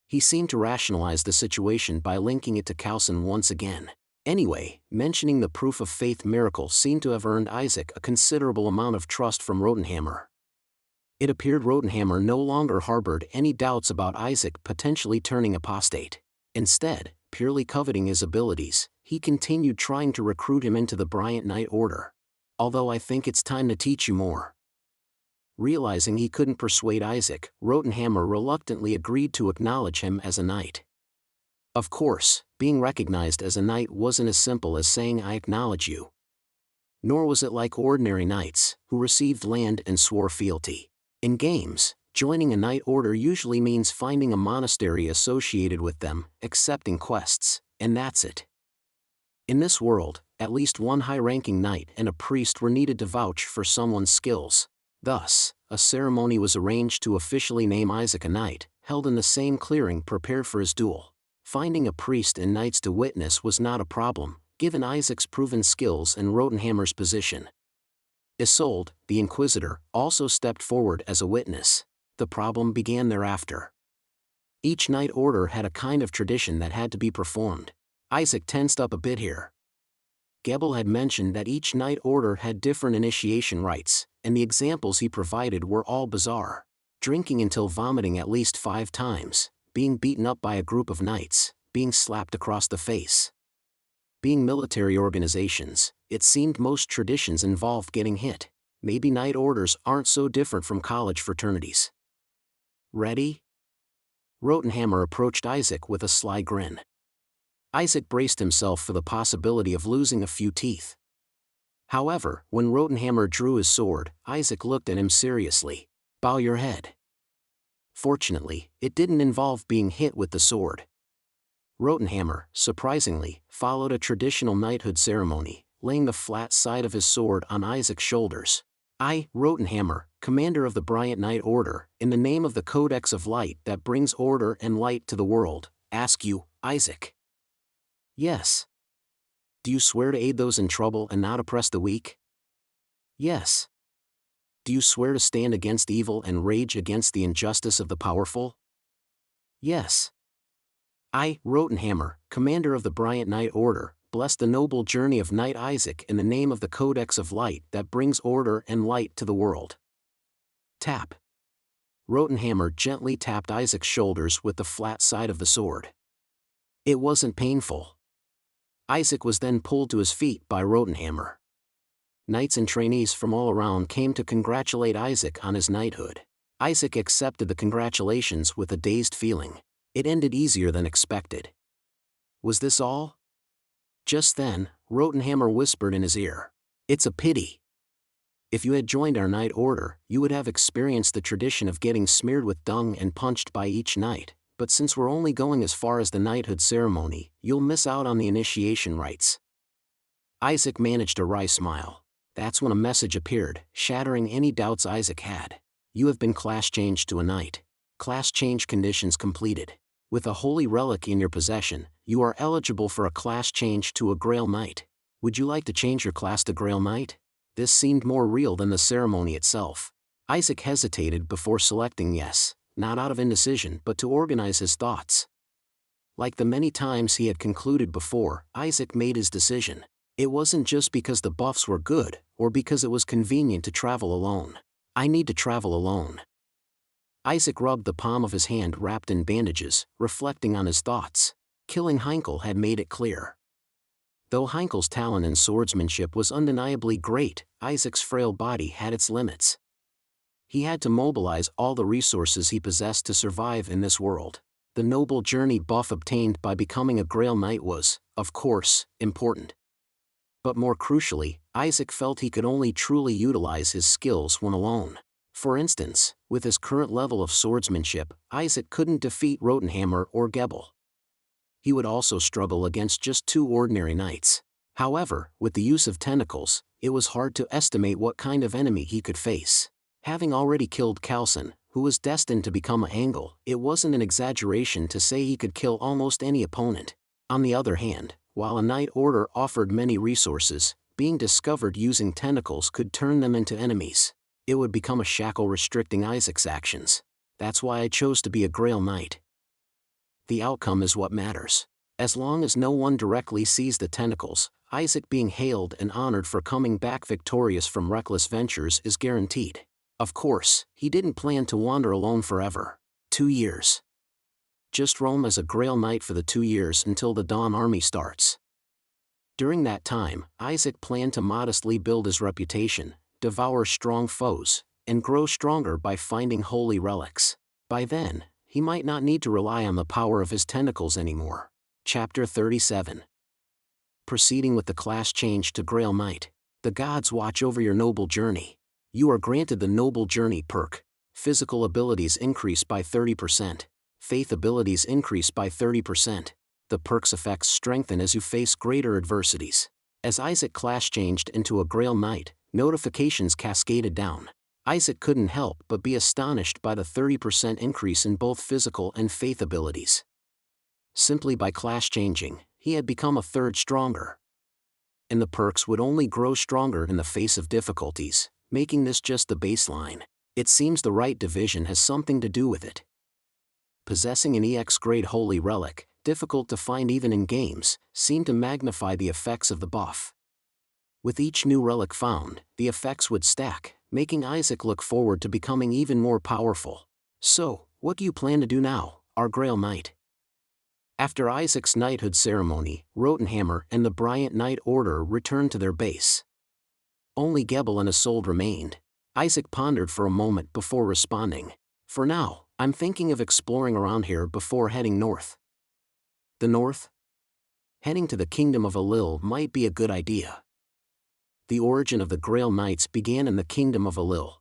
He seemed to rationalize the situation by linking it to Coulson once again. Anyway, mentioning the proof of faith miracle seemed to have earned Isaac a considerable amount of trust from Rotenhammer. It appeared Rotenhammer no longer harbored any doubts about Isaac potentially turning apostate. Instead, purely coveting his abilities, he continued trying to recruit him into the Bryant Knight Order. Although I think it's time to teach you more. Realizing he couldn't persuade Isaac, Rotenhammer reluctantly agreed to acknowledge him as a knight. Of course, being recognized as a knight wasn't as simple as saying I acknowledge you. Nor was it like ordinary knights, who received land and swore fealty. In games, joining a knight order usually means finding a monastery associated with them, accepting quests, and that's it. In this world, at least one high-ranking knight and a priest were needed to vouch for someone's skills. Thus, a ceremony was arranged to officially name Isaac a knight, held in the same clearing prepared for his duel. Finding a priest and knights to witness was not a problem, given Isaac's proven skills and Rotenhammer's position. Isolde, the Inquisitor, also stepped forward as a witness. The problem began thereafter. Each knight order had a kind of tradition that had to be performed. Isaac tensed up a bit here. Gebel had mentioned that each knight order had different initiation rites, and the examples he provided were all bizarre. Drinking until vomiting at least 5 times, being beaten up by a group of knights, being slapped across the face. Being military organizations, it seemed most traditions involved getting hit. Maybe knight orders aren't so different from college fraternities. Ready? Rotenhammer approached Isaac with a sly grin. Isaac braced himself for the possibility of losing a few teeth. However, when Rotenhammer drew his sword, Isaac looked at him seriously. Bow your head. Fortunately, it didn't involve being hit with the sword. Rotenhammer, surprisingly, followed a traditional knighthood ceremony, laying the flat side of his sword on Isaac's shoulders. I, Rotenhammer, commander of the Bryant Knight Order, in the name of the Codex of Light that brings order and light to the world, ask you, Isaac. Yes. Do you swear to aid those in trouble and not oppress the weak? Yes. Do you swear to stand against evil and rage against the injustice of the powerful? Yes. I, Rotenhammer, commander of the Bryant Knight Order, bless the noble journey of Knight Isaac in the name of the Codex of Light that brings order and light to the world. Tap. Rotenhammer gently tapped Isaac's shoulders with the flat side of the sword. It wasn't painful. Isaac was then pulled to his feet by Rotenhammer. Knights and trainees from all around came to congratulate Isaac on his knighthood. Isaac accepted the congratulations with a dazed feeling. It ended easier than expected. Was this all? Just then, Rotenhammer whispered in his ear, "It's a pity. If you had joined our knight order, you would have experienced the tradition of getting smeared with dung and punched by each knight, but since we're only going as far as the knighthood ceremony, you'll miss out on the initiation rites." Isaac managed a wry smile. That's when a message appeared, shattering any doubts Isaac had. You have been class changed to a knight. Class change conditions completed. With a holy relic in your possession, you are eligible for a class change to a Grail Knight. Would you like to change your class to Grail Knight? This seemed more real than the ceremony itself. Isaac hesitated before selecting yes, not out of indecision but to organize his thoughts. Like the many times he had concluded before, Isaac made his decision. It wasn't just because the buffs were good, or because it was convenient to travel alone. I need to travel alone. Isaac rubbed the palm of his hand wrapped in bandages, reflecting on his thoughts. Killing Heinkel had made it clear. Though Heinkel's talent in swordsmanship was undeniably great, Isaac's frail body had its limits. He had to mobilize all the resources he possessed to survive in this world. The noble journey buff obtained by becoming a Grail Knight was, of course, important. But more crucially, Isaac felt he could only truly utilize his skills when alone. For instance, with his current level of swordsmanship, Isaac couldn't defeat Rotenhammer or Gebel. He would also struggle against just two ordinary knights. However, with the use of tentacles, it was hard to estimate what kind of enemy he could face. Having already killed Kalson, who was destined to become a Angle, it wasn't an exaggeration to say he could kill almost any opponent. On the other hand, while a knight order offered many resources, being discovered using tentacles could turn them into enemies. It would become a shackle restricting Isaac's actions. That's why I chose to be a Grail Knight. The outcome is what matters. As long as no one directly sees the tentacles, Isaac being hailed and honored for coming back victorious from reckless ventures is guaranteed. Of course, he didn't plan to wander alone forever. 2 years. Just roam as a Grail Knight for the 2 years until the Dawn Army starts. During that time, Isaac planned to modestly build his reputation, devour strong foes, and grow stronger by finding holy relics. By then, he might not need to rely on the power of his tentacles anymore. Chapter 37. Proceeding with the class change to Grail Knight. The gods watch over your noble journey. You are granted the Noble Journey perk. Physical abilities increase by 30%. Faith abilities increase by 30%. The perk's effects strengthen as you face greater adversities. As Isaac class changed into a Grail Knight, notifications cascaded down. Isaac couldn't help but be astonished by the 30% increase in both physical and faith abilities. Simply by class changing, he had become a third stronger. And the perks would only grow stronger in the face of difficulties, making this just the baseline. It seems the right division has something to do with it. Possessing an EX-grade holy relic, difficult to find even in games, seemed to magnify the effects of the buff. With each new relic found, the effects would stack, making Isaac look forward to becoming even more powerful. So, what do you plan to do now, our Grail Knight? After Isaac's knighthood ceremony, Rotenhammer and the Bryant Knight Order returned to their base. Only Gebel and Isolde remained. Isaac pondered for a moment before responding. For now, I'm thinking of exploring around here before heading north. The north? Heading to the Kingdom of Alil might be a good idea. The origin of the Grail Knights began in the Kingdom of Alil.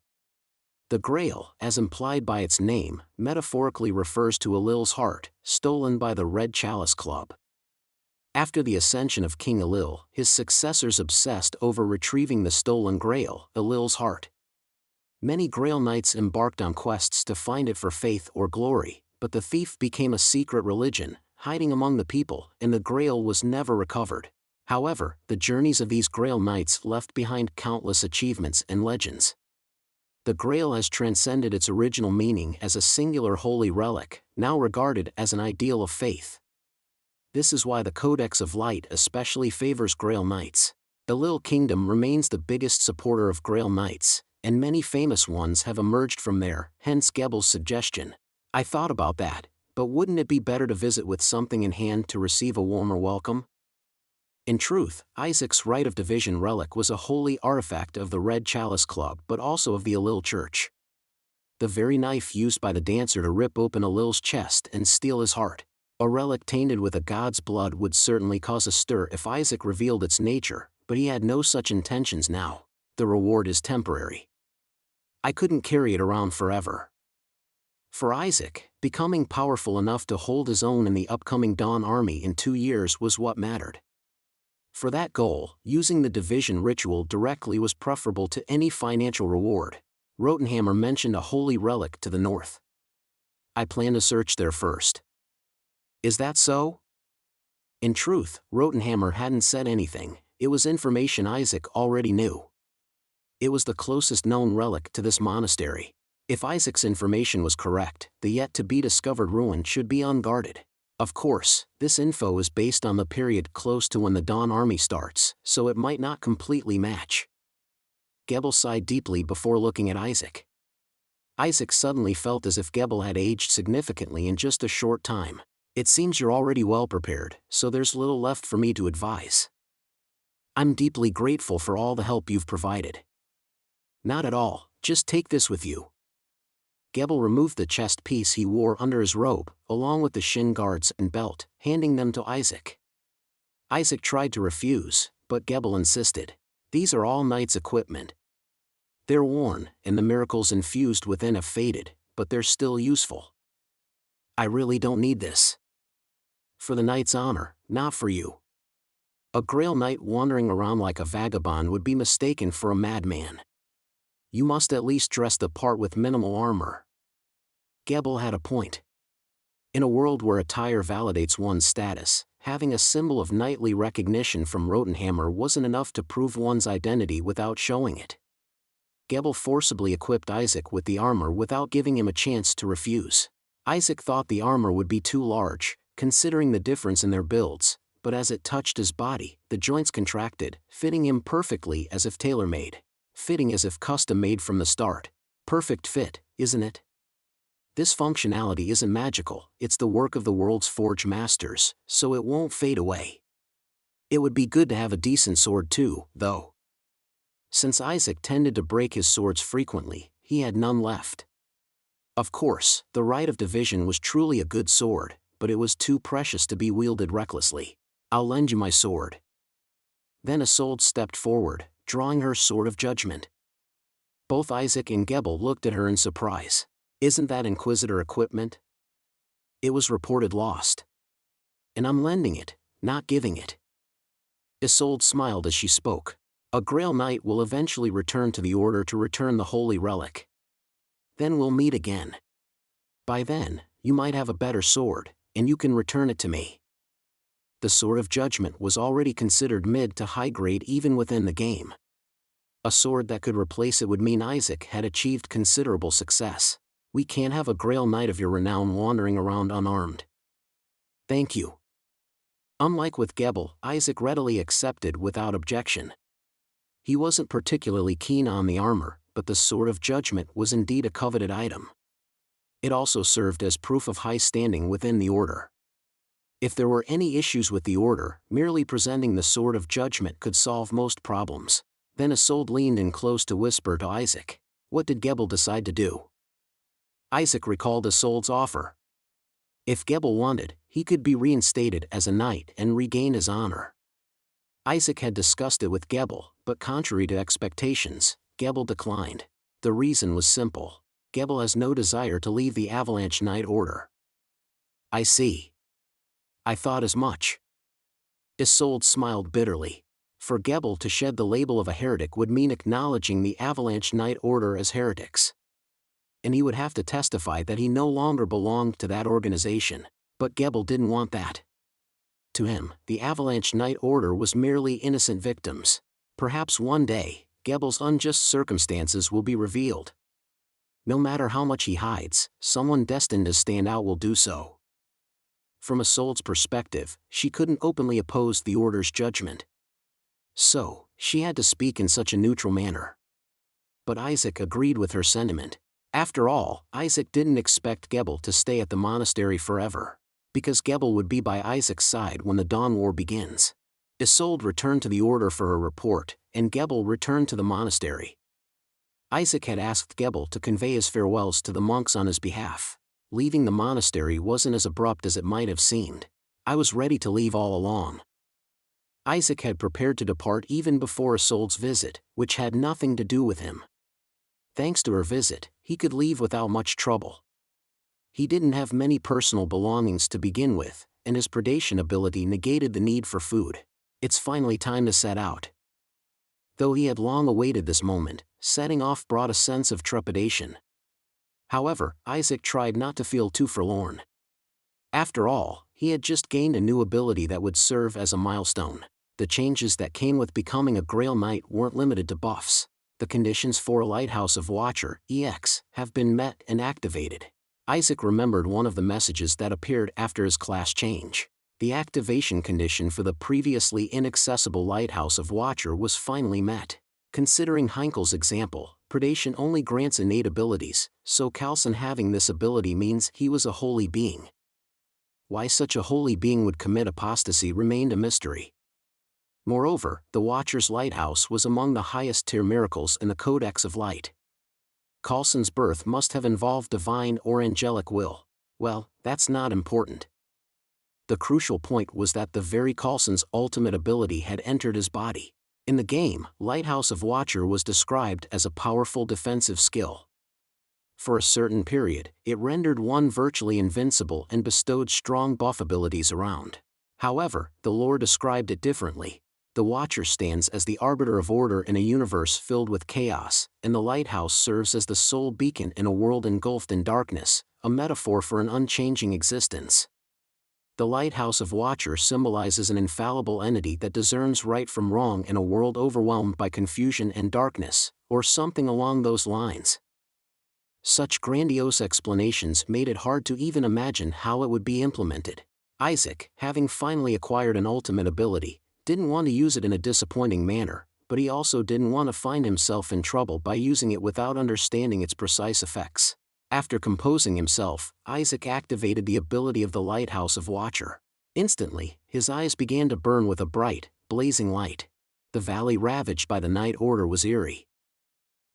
The Grail, as implied by its name, metaphorically refers to Alil's heart, stolen by the Red Chalice Club. After the ascension of King Alil, his successors obsessed over retrieving the stolen Grail, Alil's heart. Many Grail Knights embarked on quests to find it for faith or glory, but the thief became a secret religion, hiding among the people, and the Grail was never recovered. However, the journeys of these Grail Knights left behind countless achievements and legends. The Grail has transcended its original meaning as a singular holy relic, now regarded as an ideal of faith. This is why the Codex of Light especially favors Grail Knights. Alil Kingdom remains the biggest supporter of Grail Knights, and many famous ones have emerged from there, hence Gebel's suggestion. I thought about that, but wouldn't it be better to visit with something in hand to receive a warmer welcome? In truth, Isaac's Rite of Division relic was a holy artifact of the Red Chalice Club but also of the Alil Church. The very knife used by the dancer to rip open Alil's chest and steal his heart. A relic tainted with a god's blood would certainly cause a stir if Isaac revealed its nature, but he had no such intentions now. The reward is temporary. I couldn't carry it around forever. For Isaac, becoming powerful enough to hold his own in the upcoming Dawn Army in 2 years was what mattered. For that goal, using the division ritual directly was preferable to any financial reward. Rotenhammer mentioned a holy relic to the north. I plan to search there first. Is that so? In truth, Rotenhammer hadn't said anything. It was information Isaac already knew. It was the closest known relic to this monastery. If Isaac's information was correct, the yet-to-be-discovered ruin should be unguarded. Of course, this info is based on the period close to when the Dawn Army starts, so it might not completely match. Gebel sighed deeply before looking at Isaac. Isaac suddenly felt as if Gebel had aged significantly in just a short time. It seems you're already well prepared, so there's little left for me to advise. I'm deeply grateful for all the help you've provided. Not at all, just take this with you. Gebel removed the chest piece he wore under his robe, along with the shin guards and belt, handing them to Isaac. Isaac tried to refuse, but Gebel insisted. These are all knight's equipment. They're worn, and the miracles infused within have faded, but they're still useful. I really don't need this. For the knight's honor, not for you. A Grail knight wandering around like a vagabond would be mistaken for a madman. You must at least dress the part with minimal armor. Gebel had a point. In a world where attire validates one's status, having a symbol of knightly recognition from Rotenhammer wasn't enough to prove one's identity without showing it. Gebel forcibly equipped Isaac with the armor without giving him a chance to refuse. Isaac thought the armor would be too large, considering the difference in their builds, but as it touched his body, the joints contracted, fitting him perfectly as if tailor-made. Fitting as if custom-made from the start. Perfect fit, isn't it? This functionality isn't magical, it's the work of the world's forge masters, so it won't fade away. It would be good to have a decent sword too, though. Since Isaac tended to break his swords frequently, he had none left. Of course, the Rite of Division was truly a good sword, but it was too precious to be wielded recklessly. I'll lend you my sword. Then Isolde stepped forward, drawing her sword of judgment. Both Isaac and Gebel looked at her in surprise. Isn't that Inquisitor equipment? It was reported lost. And I'm lending it, not giving it. Isolde smiled as she spoke. A Grail Knight will eventually return to the Order to return the holy relic. Then we'll meet again. By then, you might have a better sword, and you can return it to me. The Sword of Judgment was already considered mid to high grade even within the game. A sword that could replace it would mean Isaac had achieved considerable success. We can't have a Grail Knight of your renown wandering around unarmed. Thank you. Unlike with Gebel, Isaac readily accepted without objection. He wasn't particularly keen on the armor, but the Sword of Judgment was indeed a coveted item. It also served as proof of high standing within the Order. If there were any issues with the Order, merely presenting the Sword of Judgment could solve most problems. Then Isolde leaned in close to whisper to Isaac. What did Gebel decide to do? Isaac recalled Isolde's offer. If Gebel wanted, he could be reinstated as a knight and regain his honor. Isaac had discussed it with Gebel, but contrary to expectations, Gebel declined. The reason was simple. Gebel has no desire to leave the Avalanche Knight Order. I see. I thought as much. Isolde smiled bitterly. For Gebel to shed the label of a heretic would mean acknowledging the Avalanche Knight Order as heretics. And he would have to testify that he no longer belonged to that organization. But Gebel didn't want that. To him, the Avalanche Knight Order was merely innocent victims. Perhaps one day, Gebel's unjust circumstances will be revealed. No matter how much he hides, someone destined to stand out will do so. From Isolde's perspective, she couldn't openly oppose the Order's judgment. So, she had to speak in such a neutral manner. but Isaac agreed with her sentiment. After all, Isaac didn't expect Gebel to stay at the monastery forever, because Gebel would be by Isaac's side when the Dawn War begins. Isolde returned to the Order for a report, and Gebel returned to the monastery. Isaac had asked Gebel to convey his farewells to the monks on his behalf. Leaving the monastery wasn't as abrupt as it might have seemed. I was ready to leave all along. Isaac had prepared to depart even before Isolde's visit, which had nothing to do with him. Thanks to her visit, he could leave without much trouble. He didn't have many personal belongings to begin with, and his predation ability negated the need for food. It's finally time to set out. Though he had long awaited this moment, setting off brought a sense of trepidation. However, Isaac tried not to feel too forlorn. After all, he had just gained a new ability that would serve as a milestone. The changes that came with becoming a Grail Knight weren't limited to buffs. The conditions for a Lighthouse of Watcher (EX) have been met and activated. Isaac remembered one of the messages that appeared after his class change. The activation condition for the previously inaccessible Lighthouse of Watcher was finally met. Considering Heinkel's example, predation only grants innate abilities, so Kalson having this ability means he was a holy being. Why such a holy being would commit apostasy remained a mystery. Moreover, the Watcher's Lighthouse was among the highest tier miracles in the Codex of Light. Kalson's birth must have involved divine or angelic will. Well, that's not important. The crucial point was that the very Kalson's ultimate ability had entered his body. In the game, Lighthouse of Watcher was described as a powerful defensive skill. For a certain period, it rendered one virtually invincible and bestowed strong buff abilities around. However, the lore described it differently. The Watcher stands as the arbiter of order in a universe filled with chaos, and the Lighthouse serves as the sole beacon in a world engulfed in darkness, a metaphor for an unchanging existence. The Lighthouse of Watcher symbolizes an infallible entity that discerns right from wrong in a world overwhelmed by confusion and darkness, or something along those lines. Such grandiose explanations made it hard to even imagine how it would be implemented. Isaac, having finally acquired an ultimate ability, didn't want to use it in a disappointing manner, but he also didn't want to find himself in trouble by using it without understanding its precise effects. After composing himself, Isaac activated the ability of the Lighthouse of Watcher. Instantly, his eyes began to burn with a bright, blazing light. The valley ravaged by the Night Order was eerie.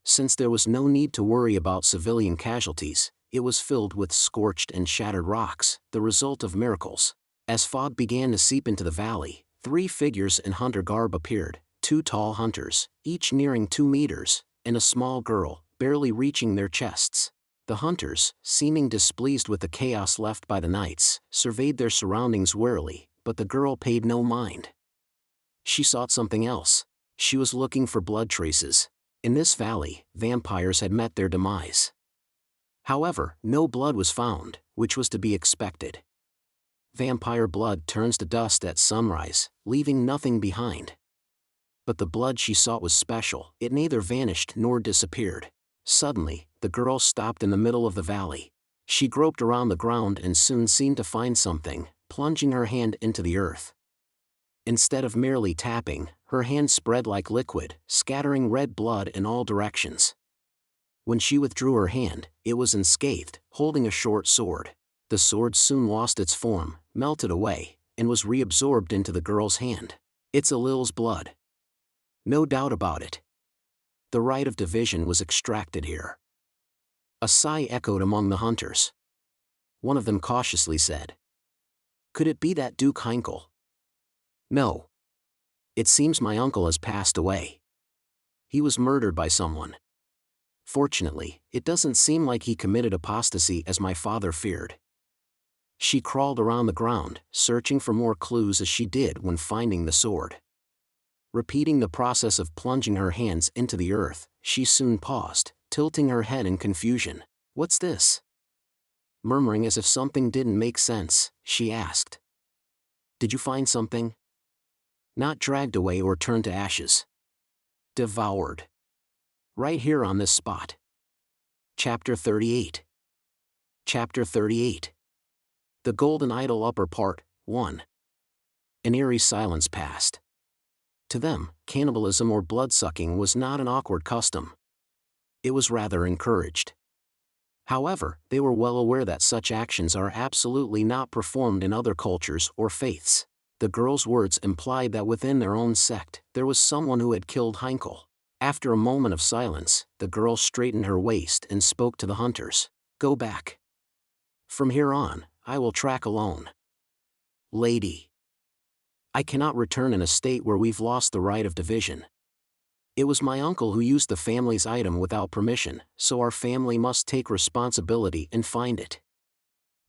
Since there was no need to worry about civilian casualties, it was filled with scorched and shattered rocks, the result of miracles. As fog began to seep into the valley, 3 figures in hunter garb appeared, 2 tall hunters, each nearing 2 meters, and a small girl, barely reaching their chests. The hunters, seeming displeased with the chaos left by the knights, surveyed their surroundings warily, but the girl paid no mind. She sought something else. She was looking for blood traces. In this valley, vampires had met their demise. However, no blood was found, which was to be expected. Vampire blood turns to dust at sunrise, leaving nothing behind. But the blood she sought was special. It neither vanished nor disappeared. Suddenly, the girl stopped in the middle of the valley. She groped around the ground and soon seemed to find something, plunging her hand into the earth. Instead of merely tapping, her hand spread like liquid, scattering red blood in all directions. When she withdrew her hand, it was unscathed, holding a short sword. The sword soon lost its form, melted away, and was reabsorbed into the girl's hand. It's Alil's blood. No doubt about it. The rite of division was extracted here. A sigh echoed among the hunters. One of them cautiously said, "Could it be that Duke Heinkel?" "No. It seems my uncle has passed away. He was murdered by someone. Fortunately, it doesn't seem like he committed apostasy as my father feared." She crawled around the ground, searching for more clues as she did when finding the sword. Repeating the process of plunging her hands into the earth, she soon paused, tilting her head in confusion. "What's this?" Murmuring as if something didn't make sense, she asked, "Did you find something?" "Not dragged away or turned to ashes. Devoured. Right here on this spot." Chapter 38. Chapter 38. The Golden Idol Upper Part, 1. An eerie silence passed. To them, cannibalism or blood-sucking was not an awkward custom. It was rather encouraged. However, they were well aware that such actions are absolutely not performed in other cultures or faiths. The girl's words implied that within their own sect, there was someone who had killed Heinkel. After a moment of silence, the girl straightened her waist and spoke to the hunters. Go back. From here on, I will track alone. Lady. I cannot return in a state where we've lost the right of division. It was my uncle who used the family's item without permission, so our family must take responsibility and find it.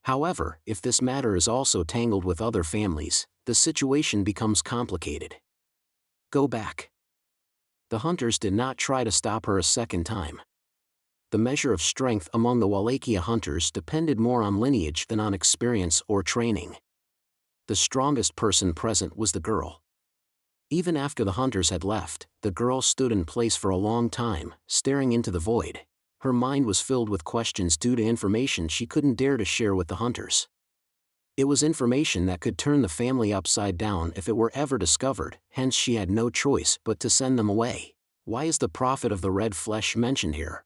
However, if this matter is also tangled with other families, the situation becomes complicated. Go back. The hunters did not try to stop her a second time. The measure of strength among the Wallachia hunters depended more on lineage than on experience or training. The strongest person present was the girl. Even after the hunters had left, the girl stood in place for a long time, staring into the void. Her mind was filled with questions due to information she couldn't dare to share with the hunters. It was information that could turn the family upside down if it were ever discovered, hence she had no choice but to send them away. Why is the prophet of the red flesh mentioned here?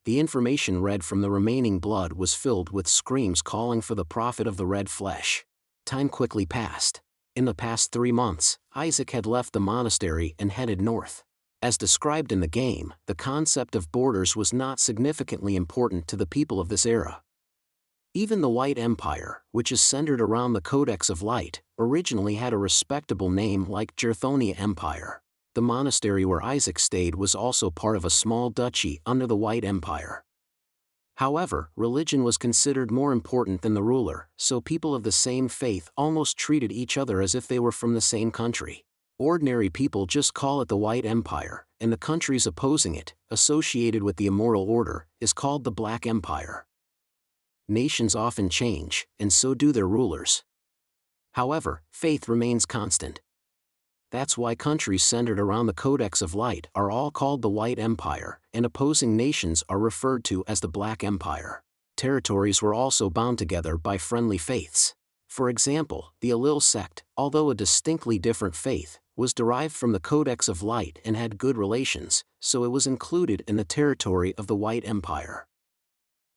The information read from the remaining blood was filled with screams calling for the prophet of the red flesh. Time quickly passed. In the past 3 months, Isaac had left the monastery and headed north. As described in the game, the concept of borders was not significantly important to the people of this era. Even the White Empire, which is centered around the Codex of Light, originally had a respectable name like Gerthonia Empire. The monastery where Isaac stayed was also part of a small duchy under the White Empire. However, religion was considered more important than the ruler, so people of the same faith almost treated each other as if they were from the same country. Ordinary people just call it the White Empire, and the countries opposing it, associated with the Immortal Order, is called the Black Empire. Nations often change, and so do their rulers. However, faith remains constant. That's why countries centered around the Codex of Light are all called the White Empire, and opposing nations are referred to as the Black Empire. Territories were also bound together by friendly faiths. For example, the Alil sect, although a distinctly different faith, was derived from the Codex of Light and had good relations, so it was included in the territory of the White Empire.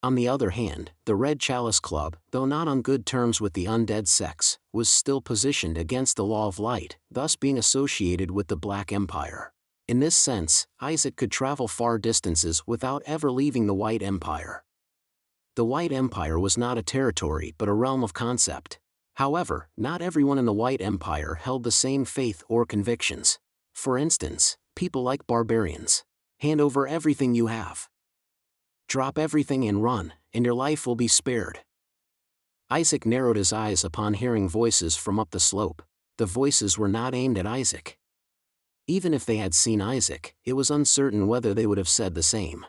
On the other hand, the Red Chalice Club, though not on good terms with the undead sects, was still positioned against the Law of Light, thus being associated with the Black Empire. In this sense, Isaac could travel far distances without ever leaving the White Empire. The White Empire was not a territory but a realm of concept. However, not everyone in the White Empire held the same faith or convictions. For instance, people like barbarians. Hand over everything you have. Drop everything and run, and your life will be spared. Isaac narrowed his eyes upon hearing voices from up the slope. The voices were not aimed at Isaac. Even if they had seen Isaac, it was uncertain whether they would have said the same.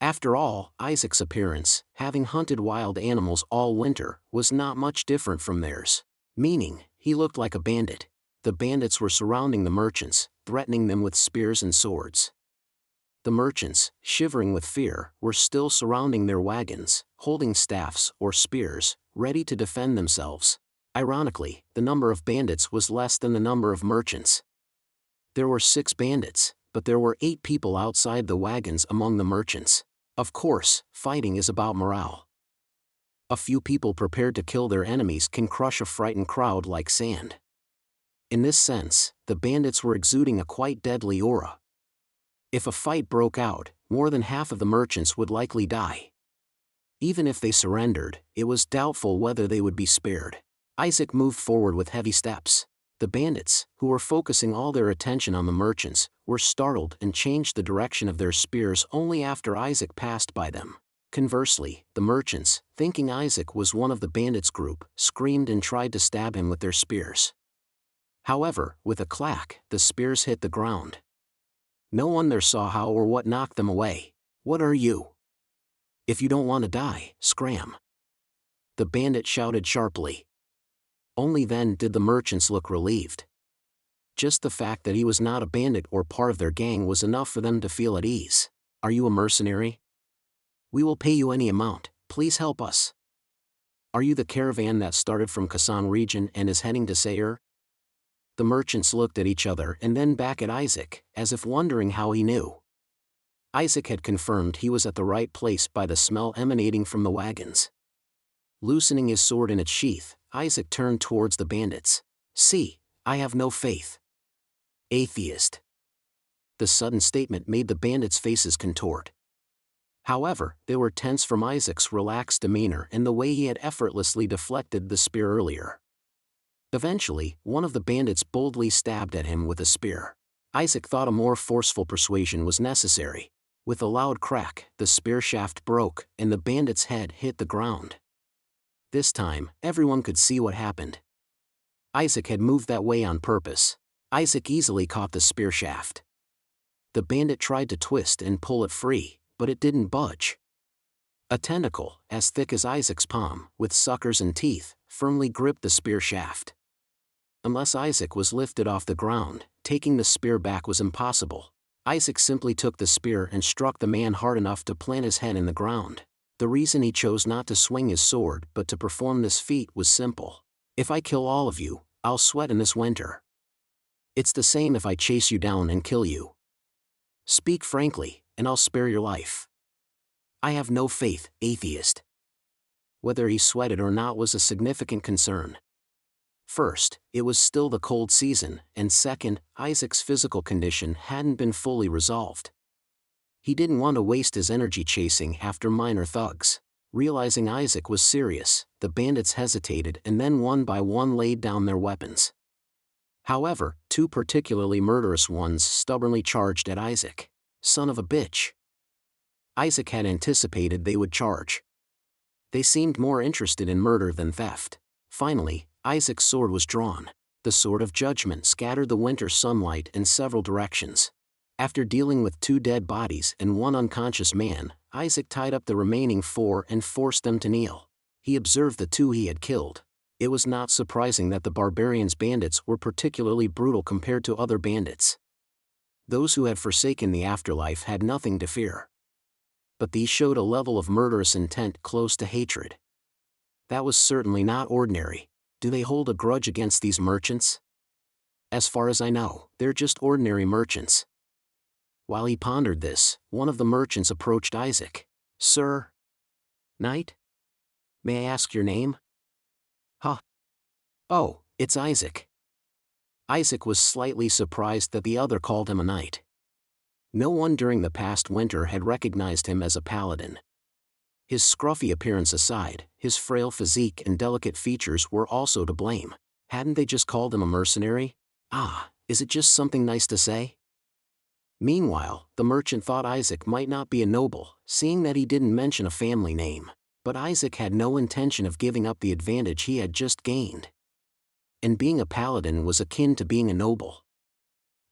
After all, Isaac's appearance, having hunted wild animals all winter, was not much different from theirs. Meaning, he looked like a bandit. The bandits were surrounding the merchants, threatening them with spears and swords. The merchants, shivering with fear, were still surrounding their wagons, holding staffs or spears, ready to defend themselves. Ironically, the number of bandits was less than the number of merchants. There were 6 bandits, but there were 8 people outside the wagons among the merchants. Of course, fighting is about morale. A few people prepared to kill their enemies can crush a frightened crowd like sand. In this sense, the bandits were exuding a quite deadly aura. If a fight broke out, more than half of the merchants would likely die. Even if they surrendered, it was doubtful whether they would be spared. Isaac moved forward with heavy steps. The bandits, who were focusing all their attention on the merchants, were startled and changed the direction of their spears only after Isaac passed by them. Conversely, the merchants, thinking Isaac was one of the bandits' group, screamed and tried to stab him with their spears. However, with a clack, the spears hit the ground. No one there saw how or what knocked them away. What are you? If you don't want to die, scram. The bandit shouted sharply. Only then did the merchants look relieved. Just the fact that he was not a bandit or part of their gang was enough for them to feel at ease. Are you a mercenary? We will pay you any amount, please help us. Are you the caravan that started from Kasan region and is heading to Seir? The merchants looked at each other and then back at Isaac, as if wondering how he knew. Isaac had confirmed he was at the right place by the smell emanating from the wagons. Loosening his sword in its sheath, Isaac turned towards the bandits. "See, I have no faith. Atheist." The sudden statement made the bandits' faces contort. However, they were tense from Isaac's relaxed demeanor and the way he had effortlessly deflected the spear earlier. Eventually, one of the bandits boldly stabbed at him with a spear. Isaac thought a more forceful persuasion was necessary. With a loud crack, the spear shaft broke, and the bandit's head hit the ground. This time, everyone could see what happened. Isaac had moved that way on purpose. Isaac easily caught the spear shaft. The bandit tried to twist and pull it free, but it didn't budge. A tentacle, as thick as Isaac's palm, with suckers and teeth, firmly gripped the spear shaft. Unless Isaac was lifted off the ground, taking the spear back was impossible. Isaac simply took the spear and struck the man hard enough to plant his head in the ground. The reason he chose not to swing his sword but to perform this feat was simple. "If I kill all of you, I'll sweat in this winter. It's the same if I chase you down and kill you. Speak frankly, and I'll spare your life. I have no faith, atheist." Whether he sweated or not was a significant concern. First, it was still the cold season, and second, Isaac's physical condition hadn't been fully resolved. He didn't want to waste his energy chasing after minor thugs. Realizing Isaac was serious, the bandits hesitated and then one by one laid down their weapons. However, two particularly murderous ones stubbornly charged at Isaac. Son of a bitch. Isaac had anticipated they would charge. They seemed more interested in murder than theft. Finally, Isaac's sword was drawn. The sword of judgment scattered the winter sunlight in several directions. After dealing with 2 dead bodies and 1 unconscious man, Isaac tied up the remaining 4 and forced them to kneel. He observed the 2 he had killed. It was not surprising that the barbarians' bandits were particularly brutal compared to other bandits. Those who had forsaken the afterlife had nothing to fear. But these showed a level of murderous intent close to hatred. That was certainly not ordinary. Do they hold a grudge against these merchants? As far as I know, they're just ordinary merchants. While he pondered this, one of the merchants approached Isaac. "Sir? Knight? May I ask your name?" "Huh? Oh, it's Isaac." Isaac was slightly surprised that the other called him a knight. No one during the past winter had recognized him as a paladin. His scruffy appearance aside, his frail physique and delicate features were also to blame. Hadn't they just called him a mercenary? Is it just something nice to say? Meanwhile, the merchant thought Isaac might not be a noble, seeing that he didn't mention a family name. But Isaac had no intention of giving up the advantage he had just gained. And being a paladin was akin to being a noble.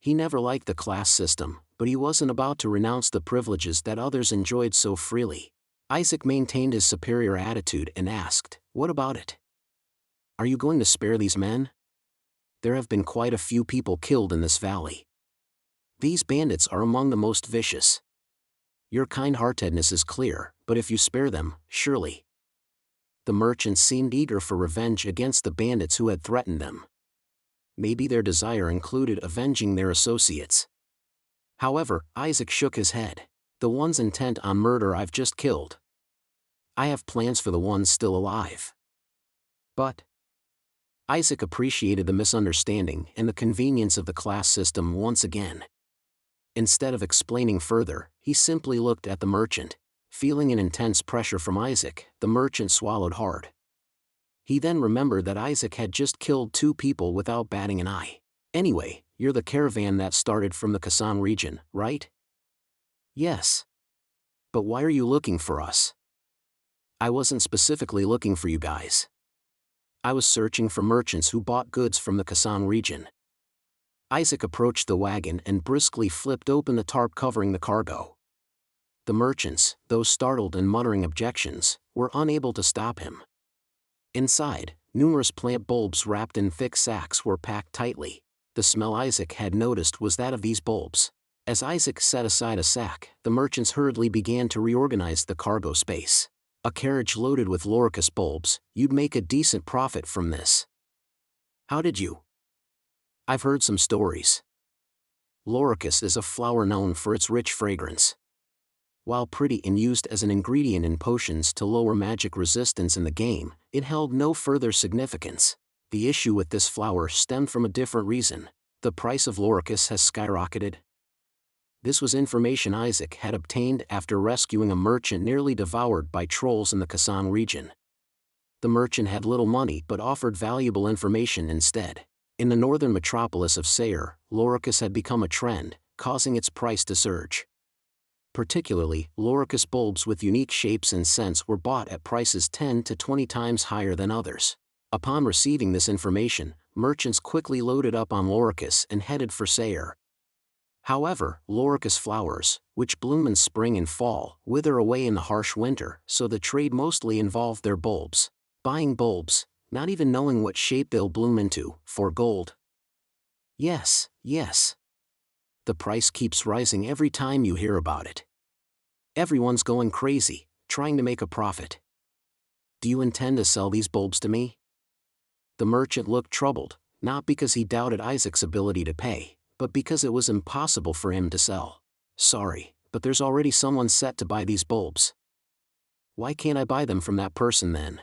He never liked the class system, but he wasn't about to renounce the privileges that others enjoyed so freely. Isaac maintained his superior attitude and asked, "What about it? Are you going to spare these men? There have been quite a few people killed in this valley. These bandits are among the most vicious. Your kind-heartedness is clear, but if you spare them, surely." The merchants seemed eager for revenge against the bandits who had threatened them. Maybe their desire included avenging their associates. However, Isaac shook his head. "The ones intent on murder I've just killed. I have plans for the ones still alive." But Isaac appreciated the misunderstanding and the convenience of the class system once again. Instead of explaining further, he simply looked at the merchant. Feeling an intense pressure from Isaac, the merchant swallowed hard. He then remembered that Isaac had just killed 2 people without batting an eye. "Anyway, you're the caravan that started from the Kasan region, right?" "Yes. But why are you looking for us?" "I wasn't specifically looking for you guys. I was searching for merchants who bought goods from the Kasan region." Isaac approached the wagon and briskly flipped open the tarp covering the cargo. The merchants, though startled and muttering objections, were unable to stop him. Inside, numerous plant bulbs wrapped in thick sacks were packed tightly. The smell Isaac had noticed was that of these bulbs. As Isaac set aside a sack, the merchants hurriedly began to reorganize the cargo space. "A carriage loaded with loricus bulbs, you'd make a decent profit from this." "How did you?" "I've heard some stories. Loricus is a flower known for its rich fragrance. While pretty and used as an ingredient in potions to lower magic resistance in the game, it held no further significance. The issue with this flower stemmed from a different reason. The price of Loricus has skyrocketed. This was information Isaac had obtained after rescuing a merchant nearly devoured by trolls in the Kasan region. The merchant had little money but offered valuable information instead. In the northern metropolis of Sayre, Loricus had become a trend, causing its price to surge. Particularly, Loricus bulbs with unique shapes and scents were bought at prices 10 to 20 times higher than others. Upon receiving this information, merchants quickly loaded up on Loricus and headed for Sayre. However, Loricus flowers, which bloom in spring and fall, wither away in the harsh winter, so the trade mostly involved their bulbs. Buying bulbs, not even knowing what shape they'll bloom into, for gold. Yes. The price keeps rising every time you hear about it. Everyone's going crazy, trying to make a profit. Do you intend to sell these bulbs to me? The merchant looked troubled, not because he doubted Isaac's ability to pay, but because it was impossible for him to sell. Sorry, but there's already someone set to buy these bulbs. Why can't I buy them from that person then?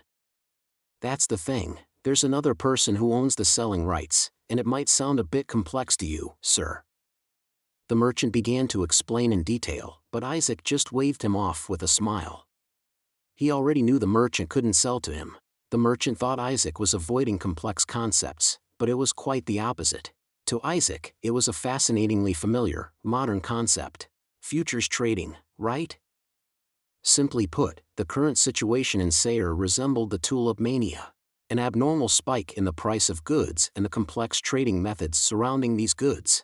That's the thing, there's another person who owns the selling rights, and it might sound a bit complex to you, sir. The merchant began to explain in detail, but Isaac just waved him off with a smile. He already knew the merchant couldn't sell to him. The merchant thought Isaac was avoiding complex concepts, but it was quite the opposite. To Isaac, it was a fascinatingly familiar, modern concept. Futures trading, right? Simply put, the current situation in Sayre resembled the tulip mania. An abnormal spike in the price of goods and the complex trading methods surrounding these goods.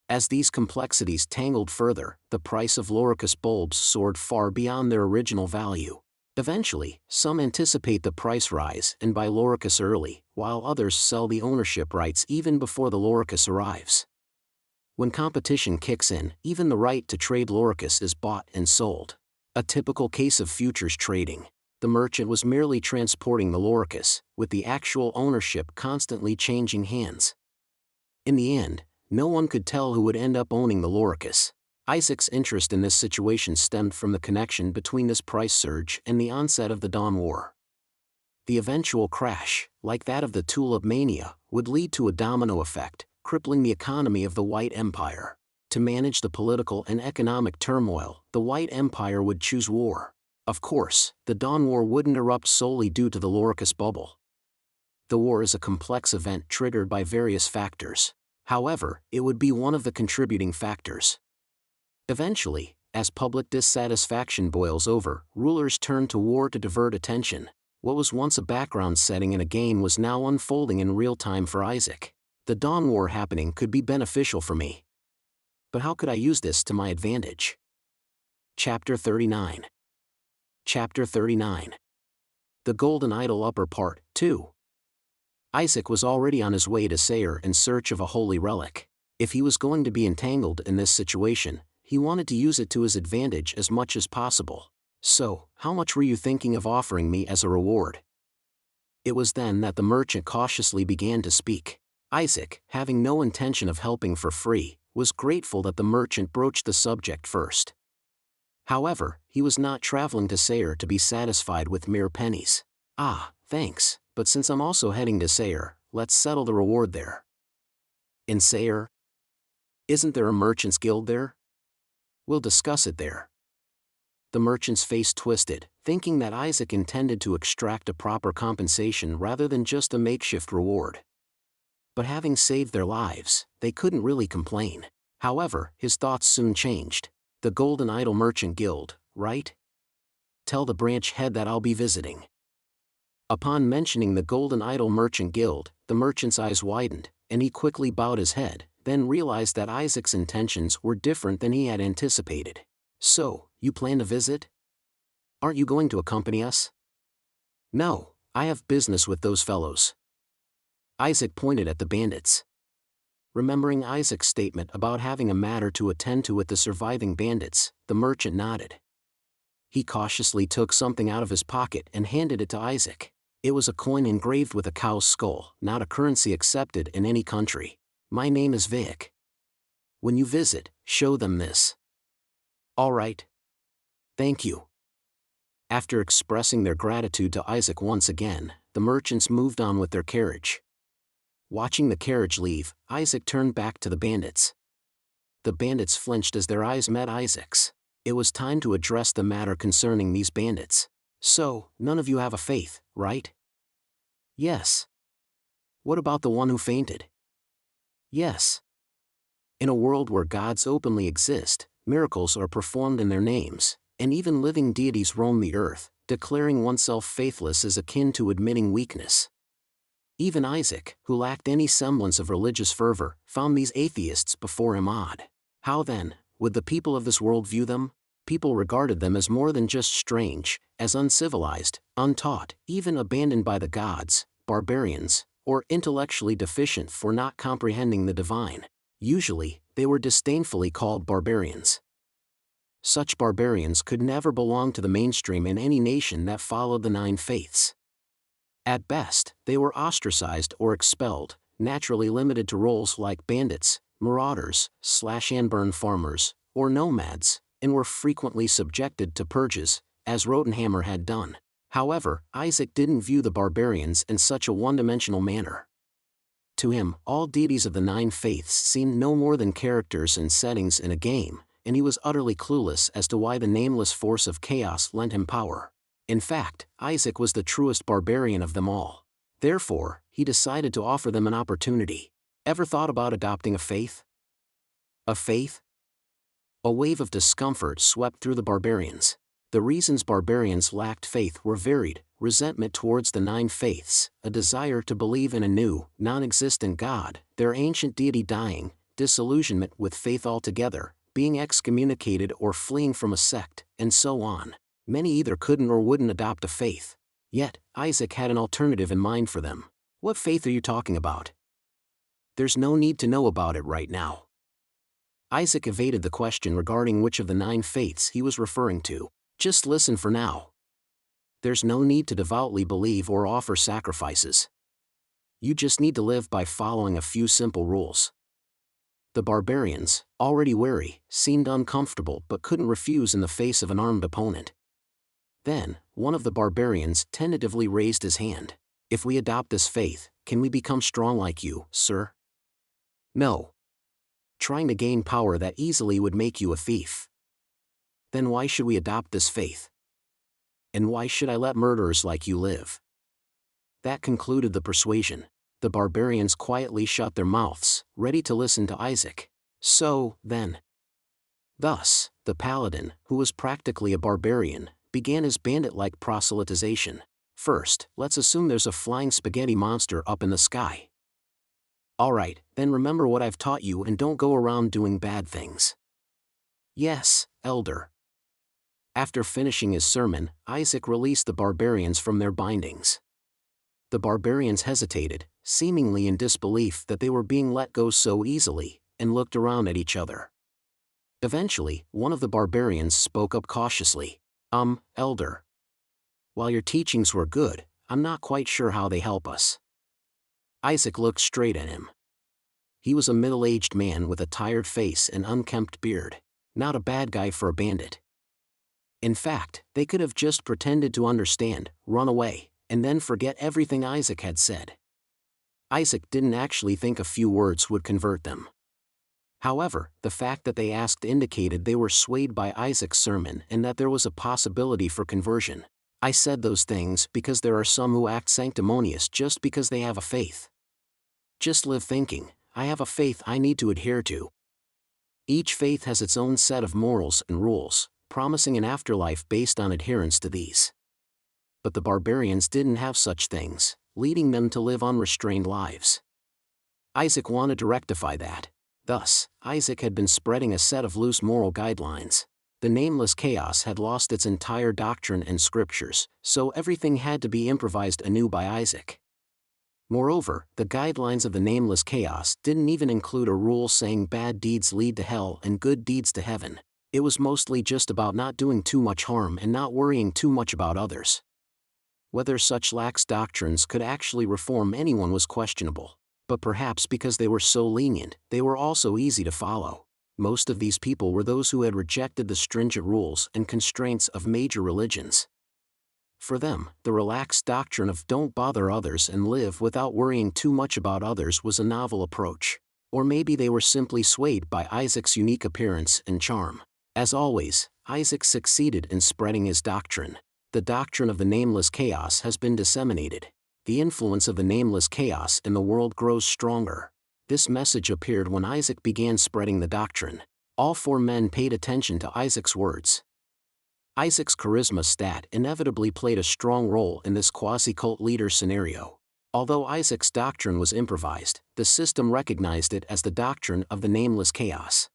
As these complexities tangled further, the price of Loricus bulbs soared far beyond their original value. Eventually, some anticipate the price rise and buy Loricus early, while others sell the ownership rights even before the Loricus arrives. When competition kicks in, even the right to trade Loricus is bought and sold. A typical case of futures trading. The merchant was merely transporting the Loricus, with the actual ownership constantly changing hands. In the end, no one could tell who would end up owning the Loricus. Isaac's interest in this situation stemmed from the connection between this price surge and the onset of the Dawn War. The eventual crash, like that of the Tulip Mania, would lead to a domino effect, crippling the economy of the White Empire. To manage the political and economic turmoil, the White Empire would choose war. Of course, the Dawn War wouldn't erupt solely due to the Loricus bubble. The war is a complex event triggered by various factors. However, it would be one of the contributing factors. Eventually, as public dissatisfaction boils over, rulers turn to war to divert attention. What was once a background setting in a game was now unfolding in real time for Isaac. The Dawn War happening could be beneficial for me. But how could I use this to my advantage? Chapter 39. Chapter 39. The Golden Idol Upper Part, 2. Isaac was already on his way to Sayre in search of a holy relic. If he was going to be entangled in this situation, he wanted to use it to his advantage as much as possible. So, how much were you thinking of offering me as a reward? It was then that the merchant cautiously began to speak. Isaac, having no intention of helping for free, was grateful that the merchant broached the subject first. However, he was not traveling to Sayre to be satisfied with mere pennies. Ah, thanks, but since I'm also heading to Sayre, let's settle the reward there. In Sayre? Isn't there a merchant's guild there? We'll discuss it there. The merchant's face twisted, thinking that Isaac intended to extract a proper compensation rather than just a makeshift reward. But having saved their lives, they couldn't really complain. However, his thoughts soon changed. The Golden Idol Merchant Guild, right? Tell the branch head that I'll be visiting. Upon mentioning the Golden Idol Merchant Guild, the merchant's eyes widened, and he quickly bowed his head, then realized that Isaac's intentions were different than he had anticipated. So, you plan to visit? Aren't you going to accompany us? No, I have business with those fellows. Isaac pointed at the bandits. Remembering Isaac's statement about having a matter to attend to with the surviving bandits, the merchant nodded. He cautiously took something out of his pocket and handed it to Isaac. It was a coin engraved with a cow's skull, not a currency accepted in any country. My name is Vic. When you visit, show them this. All right. Thank you." After expressing their gratitude to Isaac once again, the merchants moved on with their carriage. Watching the carriage leave, Isaac turned back to the bandits. The bandits flinched as their eyes met Isaac's. It was time to address the matter concerning these bandits. "So, none of you have a faith, right?" "Yes." "What about the one who fainted?" "Yes." In a world where gods openly exist, miracles are performed in their names, and even living deities roam the earth, declaring oneself faithless is akin to admitting weakness. Even Isaac, who lacked any semblance of religious fervor, found these atheists before him odd. How then would the people of this world view them? People regarded them as more than just strange, as uncivilized, untaught, even abandoned by the gods, barbarians, or intellectually deficient for not comprehending the divine. Usually, they were disdainfully called barbarians. Such barbarians could never belong to the mainstream in any nation that followed the 9 faiths. At best, they were ostracized or expelled, naturally limited to roles like bandits, marauders, slash-and-burn farmers, or nomads, and were frequently subjected to purges, as Rotenhammer had done. However, Isaac didn't view the barbarians in such a one-dimensional manner. To him, all deities of the 9 faiths seemed no more than characters and settings in a game, and he was utterly clueless as to why the nameless force of chaos lent him power. In fact, Isaac was the truest barbarian of them all. Therefore, he decided to offer them an opportunity. Ever thought about adopting a faith? A faith? A wave of discomfort swept through the barbarians. The reasons barbarians lacked faith were varied: resentment towards the 9 faiths, a desire to believe in a new, non-existent god, their ancient deity dying, disillusionment with faith altogether, being excommunicated or fleeing from a sect, and so on. Many either couldn't or wouldn't adopt a faith. Yet, Isaac had an alternative in mind for them. "What faith are you talking about?" "There's no need to know about it right now." Isaac evaded the question regarding which of the 9 faiths he was referring to. "Just listen for now. There's no need to devoutly believe or offer sacrifices. You just need to live by following a few simple rules." The barbarians, already wary, seemed uncomfortable but couldn't refuse in the face of an armed opponent. Then, one of the barbarians tentatively raised his hand. "If we adopt this faith, can we become strong like you, sir?" "No. Trying to gain power that easily would make you a thief." "Then why should we adopt this faith? And why should I let murderers like you live?" That concluded the persuasion. The barbarians quietly shut their mouths, ready to listen to Isaac. So, then. Thus, the Paladin, who was practically a barbarian, began his bandit-like proselytization. "First, let's assume there's a flying spaghetti monster up in the sky. Alright, then remember what I've taught you and don't go around doing bad things." "Yes, Elder." After finishing his sermon, Isaac released the barbarians from their bindings. The barbarians hesitated, seemingly in disbelief that they were being let go so easily, and looked around at each other. Eventually, one of the barbarians spoke up cautiously. Elder. While your teachings were good, I'm not quite sure how they help us." Isaac looked straight at him. He was a middle-aged man with a tired face and unkempt beard. Not a bad guy for a bandit. In fact, they could have just pretended to understand, run away, and then forget everything Isaac had said. Isaac didn't actually think a few words would convert them. However, the fact that they asked indicated they were swayed by Isaac's sermon and that there was a possibility for conversion. "I said those things because there are some who act sanctimonious just because they have a faith. Just live thinking, I have a faith I need to adhere to." Each faith has its own set of morals and rules, promising an afterlife based on adherence to these. But the barbarians didn't have such things, leading them to live unrestrained lives. Isaac wanted to rectify that. Thus, Isaac had been spreading a set of loose moral guidelines. The Nameless Chaos had lost its entire doctrine and scriptures, so everything had to be improvised anew by Isaac. Moreover, the guidelines of the Nameless Chaos didn't even include a rule saying bad deeds lead to hell and good deeds to heaven. It was mostly just about not doing too much harm and not worrying too much about others. Whether such lax doctrines could actually reform anyone was questionable. But perhaps because they were so lenient, they were also easy to follow. Most of these people were those who had rejected the stringent rules and constraints of major religions. For them, the relaxed doctrine of don't bother others and live without worrying too much about others was a novel approach. Or maybe they were simply swayed by Isaac's unique appearance and charm. As always, Isaac succeeded in spreading his doctrine. The doctrine of the Nameless Chaos has been disseminated. The influence of the Nameless Chaos in the world grows stronger. This message appeared when Isaac began spreading the doctrine. All four men paid attention to Isaac's words. Isaac's charisma stat inevitably played a strong role in this quasi-cult leader scenario. Although Isaac's doctrine was improvised, the system recognized it as the doctrine of the Nameless Chaos.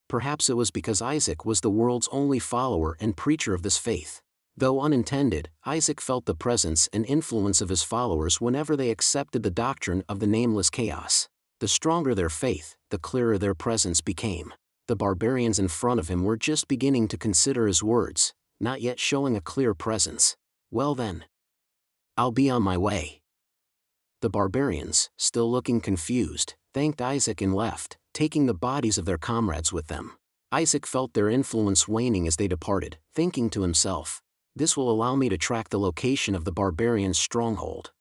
Perhaps it was because Isaac was the world's only follower and preacher of this faith. Though unintended, Isaac felt the presence and influence of his followers whenever they accepted the doctrine of the Nameless Chaos. The stronger their faith, the clearer their presence became. The barbarians in front of him were just beginning to consider his words, not yet showing a clear presence. Well then, I'll be on my way. The barbarians, still looking confused, thanked Isaac and left, taking the bodies of their comrades with them. Isaac felt their influence waning as they departed, thinking to himself, "This will allow me to track the location of the barbarians' stronghold."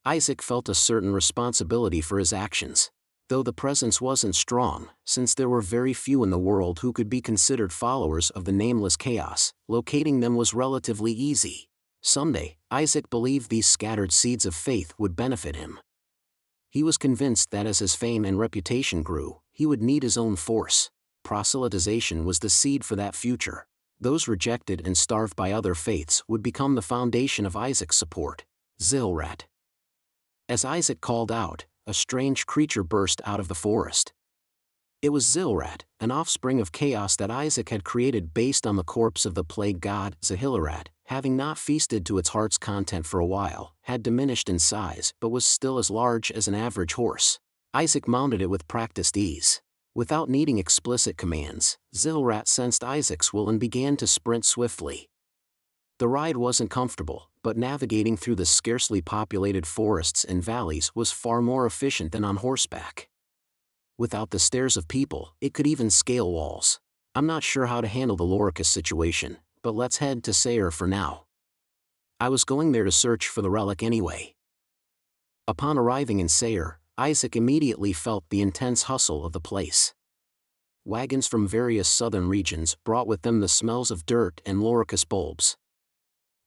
Isaac felt a certain responsibility for his actions. Though the presence wasn't strong, since there were very few in the world who could be considered followers of the Nameless Chaos, locating them was relatively easy. Someday, Isaac believed these scattered seeds of faith would benefit him. He was convinced that as his fame and reputation grew, he would need his own force. Proselytization was the seed for that future. Those rejected and starved by other faiths would become the foundation of Isaac's support. Zilrat. As Isaac called out, a strange creature burst out of the forest. It was Zilrat, an offspring of chaos that Isaac had created based on the corpse of the plague god, Zahilrat, having not feasted to its heart's content for a while, had diminished in size but was still as large as an average horse. Isaac mounted it with practiced ease. Without needing explicit commands, Zilrat sensed Isaac's will and began to sprint swiftly. The ride wasn't comfortable, but navigating through the scarcely populated forests and valleys was far more efficient than on horseback. Without the stares of people, it could even scale walls. I'm not sure how to handle the Loricus situation, but let's head to Sayre for now. I was going there to search for the relic anyway. Upon arriving in Sayre, Isaac immediately felt the intense hustle of the place. Wagons from various southern regions brought with them the smells of dirt and Loricus bulbs.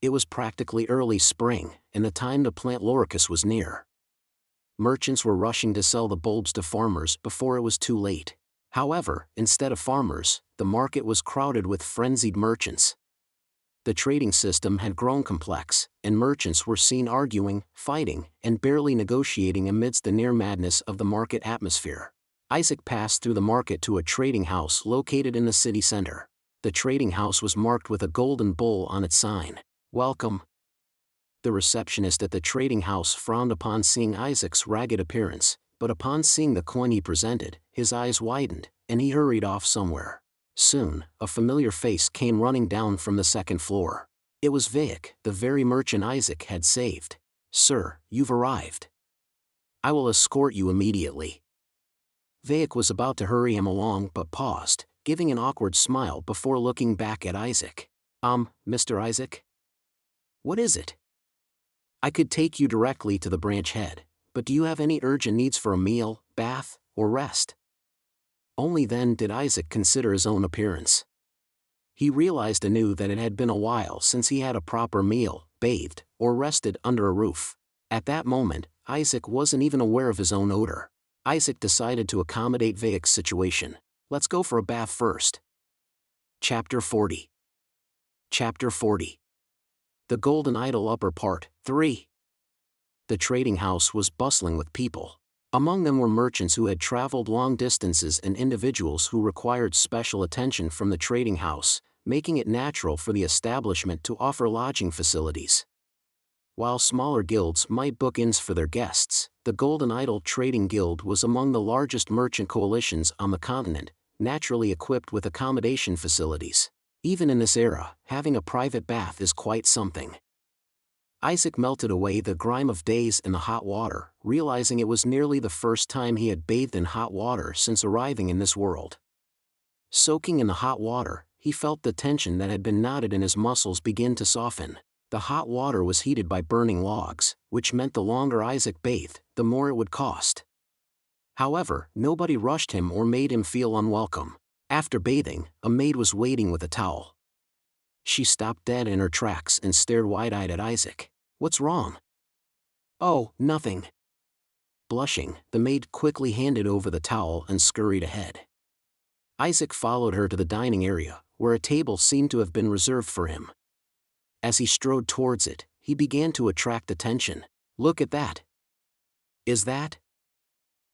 It was practically early spring, and the time to plant Loricus was near. Merchants were rushing to sell the bulbs to farmers before it was too late. However, instead of farmers, the market was crowded with frenzied merchants. The trading system had grown complex, and merchants were seen arguing, fighting, and barely negotiating amidst the near madness of the market atmosphere. Isaac passed through the market to a trading house located in the city center. The trading house was marked with a golden bull on its sign. "Welcome." The receptionist at the trading house frowned upon seeing Isaac's ragged appearance, but upon seeing the coin he presented, his eyes widened, and he hurried off somewhere. Soon, a familiar face came running down from the second floor. It was Vic, the very merchant Isaac had saved. "Sir, you've arrived. I will escort you immediately." Vic was about to hurry him along but paused, giving an awkward smile before looking back at Isaac. Mr. Isaac? What is it? I could take you directly to the branch head, but do you have any urgent needs for a meal, bath, or rest? Only then did Isaac consider his own appearance. He realized anew that it had been a while since he had a proper meal, bathed, or rested under a roof. At that moment, Isaac wasn't even aware of his own odor. Isaac decided to accommodate Vic's situation. Let's go for a bath first. Chapter 40. Chapter 40. The Golden Idol Upper Part, 3. The trading house was bustling with people. Among them were merchants who had traveled long distances and individuals who required special attention from the trading house, making it natural for the establishment to offer lodging facilities. While smaller guilds might book inns for their guests, the Golden Idol Trading Guild was among the largest merchant coalitions on the continent, naturally equipped with accommodation facilities. Even in this era, having a private bath is quite something. Isaac melted away the grime of days in the hot water, realizing it was nearly the first time he had bathed in hot water since arriving in this world. Soaking in the hot water, he felt the tension that had been knotted in his muscles begin to soften. The hot water was heated by burning logs, which meant the longer Isaac bathed, the more it would cost. However, nobody rushed him or made him feel unwelcome. After bathing, a maid was waiting with a towel. She stopped dead in her tracks and stared wide-eyed at Isaac. "What's wrong?" "Oh, nothing." Blushing, the maid quickly handed over the towel and scurried ahead. Isaac followed her to the dining area, where a table seemed to have been reserved for him. As he strode towards it, he began to attract attention. "Look at that." "Is that?"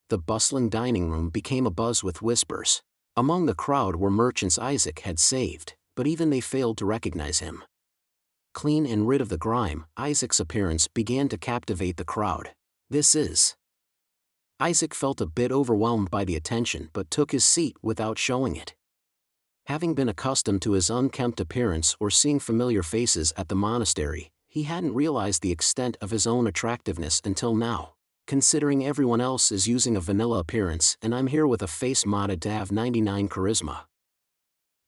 The bustling dining room became abuzz with whispers. Among the crowd were merchants Isaac had saved, but even they failed to recognize him. Clean and rid of the grime, Isaac's appearance began to captivate the crowd. "This is..." Isaac felt a bit overwhelmed by the attention but took his seat without showing it. Having been accustomed to his unkempt appearance or seeing familiar faces at the monastery, he hadn't realized the extent of his own attractiveness until now. Considering everyone else is using a vanilla appearance and I'm here with a face modded to have 99 charisma.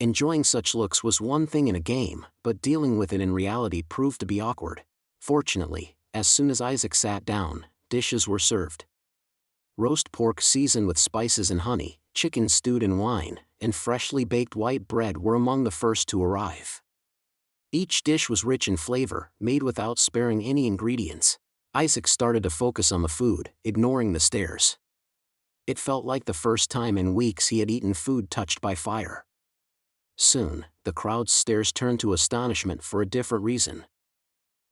Enjoying such looks was one thing in a game, but dealing with it in reality proved to be awkward. Fortunately, as soon as Isaac sat down, dishes were served. Roast pork seasoned with spices and honey, chicken stewed in wine, and freshly baked white bread were among the first to arrive. Each dish was rich in flavor, made without sparing any ingredients. Isaac started to focus on the food, ignoring the stares. It felt like the first time in weeks he had eaten food touched by fire. Soon, the crowd's stares turned to astonishment for a different reason.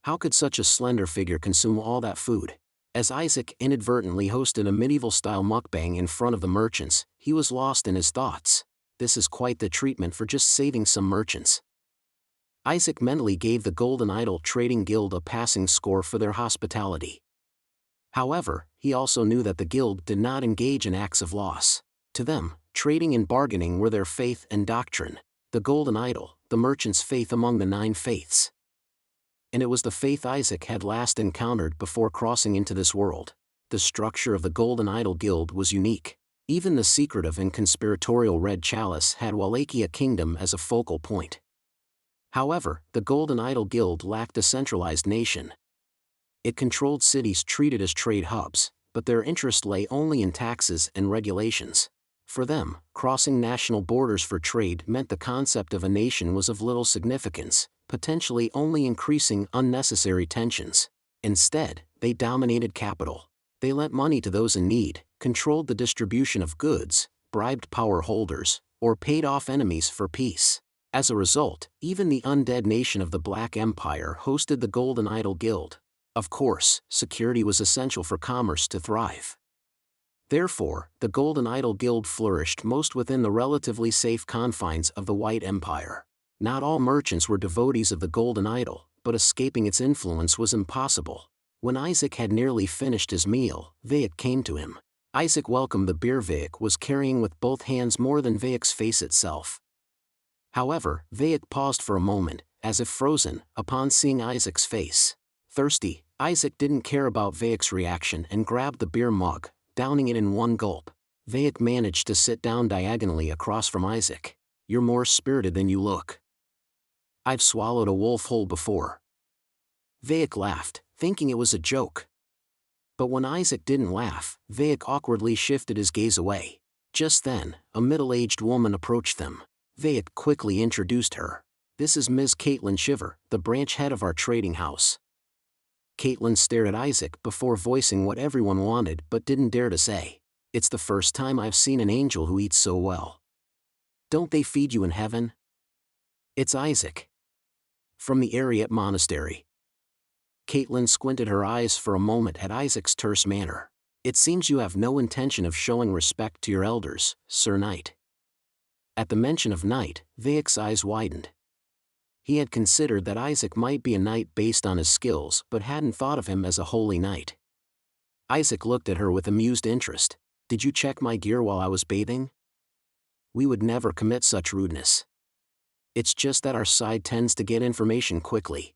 How could such a slender figure consume all that food? As Isaac inadvertently hosted a medieval-style mukbang in front of the merchants, he was lost in his thoughts. This is quite the treatment for just saving some merchants. Isaac mentally gave the Golden Idol Trading Guild a passing score for their hospitality. However, he also knew that the guild did not engage in acts of loss. To them, trading and bargaining were their faith and doctrine. The Golden Idol, the merchant's faith among the 9 faiths. And it was the faith Isaac had last encountered before crossing into this world. The structure of the Golden Idol Guild was unique. Even the secretive and conspiratorial Red Chalice had Wallachia Kingdom as a focal point. However, the Golden Idol Guild lacked a centralized nation. It controlled cities treated as trade hubs, but their interest lay only in taxes and regulations. For them, crossing national borders for trade meant the concept of a nation was of little significance, potentially only increasing unnecessary tensions. Instead, they dominated capital. They lent money to those in need, controlled the distribution of goods, bribed power holders, or paid off enemies for peace. As a result, even the undead nation of the Black Empire hosted the Golden Idol Guild. Of course, security was essential for commerce to thrive. Therefore, the Golden Idol Guild flourished most within the relatively safe confines of the White Empire. Not all merchants were devotees of the Golden Idol, but escaping its influence was impossible. When Isaac had nearly finished his meal, Vayek came to him. Isaac welcomed the beer Vayek was carrying with both hands more than Vayek's face itself. However, Vayek paused for a moment, as if frozen, upon seeing Isaac's face. Thirsty, Isaac didn't care about Vayek's reaction and grabbed the beer mug, downing it in one gulp. Vayek managed to sit down diagonally across from Isaac. "You're more spirited than you look." "I've swallowed a wolf whole before." Vayek laughed, thinking it was a joke. But when Isaac didn't laugh, Vayek awkwardly shifted his gaze away. Just then, a middle-aged woman approached them. Vayek quickly introduced her. "This is Ms. Caitlin Shiver, the branch head of our trading house." Caitlin stared at Isaac before voicing what everyone wanted but didn't dare to say. "It's the first time I've seen an angel who eats so well." "Don't they feed you in heaven?" "It's Isaac. From the Ariat Monastery." Caitlin squinted her eyes for a moment at Isaac's terse manner. "It seems you have no intention of showing respect to your elders, Sir Knight." At the mention of knight, Vayek's eyes widened. He had considered that Isaac might be a knight based on his skills but hadn't thought of him as a holy knight. Isaac looked at her with amused interest. "Did you check my gear while I was bathing?" "We would never commit such rudeness. It's just that our side tends to get information quickly."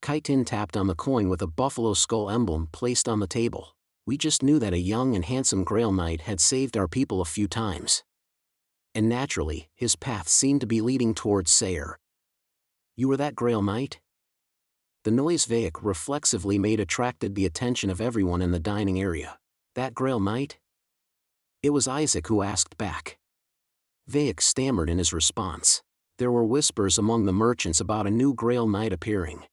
Kaitin tapped on the coin with a buffalo skull emblem placed on the table. We just knew that a young and handsome Grail Knight had saved our people a few times. And naturally, his path seemed to be leading towards Sayre. You were that Grail Knight? The noise Vaic reflexively made attracted the attention of everyone in the dining area. That Grail Knight? It was Isaac who asked back. Vaic stammered in his response. There were whispers among the merchants about a new Grail Knight appearing.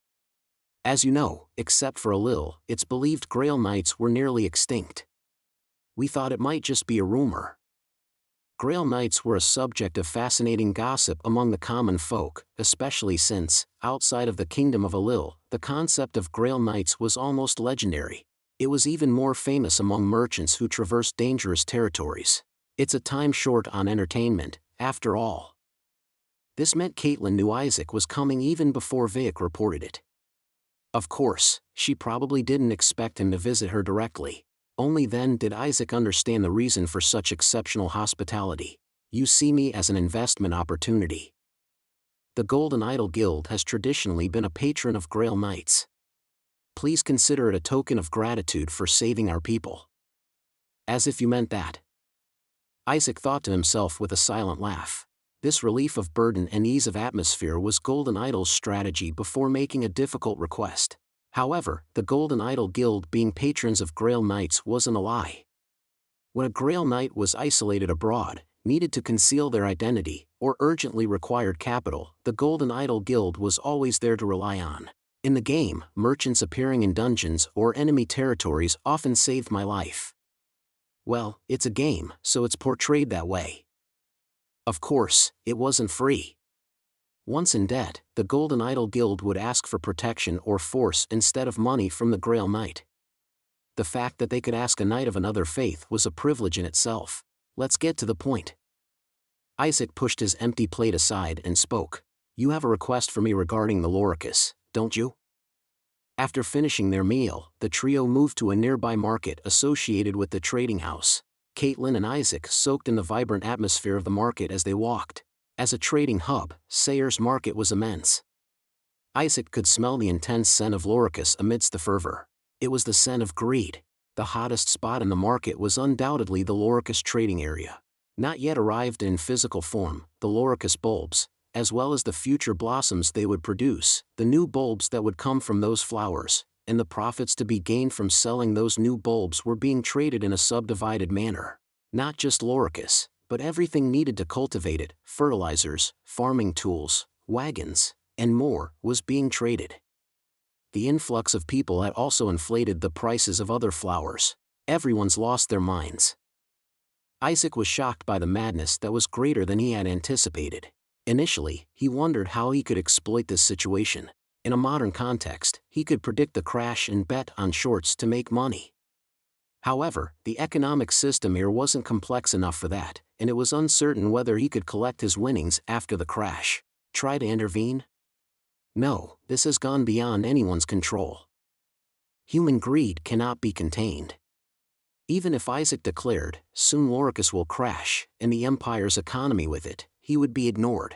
As you know, except for Alil, it's believed Grail Knights were nearly extinct. We thought it might just be a rumor. Grail Knights were a subject of fascinating gossip among the common folk, especially since, outside of the kingdom of Alil, the concept of Grail Knights was almost legendary. It was even more famous among merchants who traversed dangerous territories. It's a time short on entertainment, after all. This meant Caitlin knew Isaac was coming even before Vaic reported it. Of course, she probably didn't expect him to visit her directly. Only then did Isaac understand the reason for such exceptional hospitality. You see me as an investment opportunity. The Golden Idol Guild has traditionally been a patron of Grail Knights. Please consider it a token of gratitude for saving our people. As if you meant that. Isaac thought to himself with a silent laugh. This relief of burden and ease of atmosphere was Golden Idol's strategy before making a difficult request. However, the Golden Idol Guild being patrons of Grail Knights wasn't a lie. When a Grail Knight was isolated abroad, needed to conceal their identity, or urgently required capital, the Golden Idol Guild was always there to rely on. In the game, merchants appearing in dungeons or enemy territories often saved my life. Well, it's a game, so it's portrayed that way. Of course, it wasn't free. Once in debt, the Golden Idol Guild would ask for protection or force instead of money from the Grail Knight. The fact that they could ask a knight of another faith was a privilege in itself. Let's get to the point. Isaac pushed his empty plate aside and spoke. You have a request for me regarding the Loricus, don't you? After finishing their meal, the trio moved to a nearby market associated with the trading house. Caitlin and Isaac soaked in the vibrant atmosphere of the market as they walked. As a trading hub, Sayre's market was immense. Isaac could smell the intense scent of Loricus amidst the fervor. It was the scent of greed. The hottest spot in the market was undoubtedly the Loricus trading area. Not yet arrived in physical form, the Loricus bulbs, as well as the future blossoms they would produce, the new bulbs that would come from those flowers, and the profits to be gained from selling those new bulbs were being traded in a subdivided manner. Not just Loricus, but everything needed to cultivate it, fertilizers, farming tools, wagons, and more, was being traded. The influx of people had also inflated the prices of other flowers. Everyone's lost their minds. Isaac was shocked by the madness that was greater than he had anticipated. Initially, he wondered how he could exploit this situation. In a modern context, he could predict the crash and bet on shorts to make money. However, the economic system here wasn't complex enough for that, and it was uncertain whether he could collect his winnings after the crash. Try to intervene? No, this has gone beyond anyone's control. Human greed cannot be contained. Even if Isaac declared, soon Loricus will crash, and the Empire's economy with it, he would be ignored.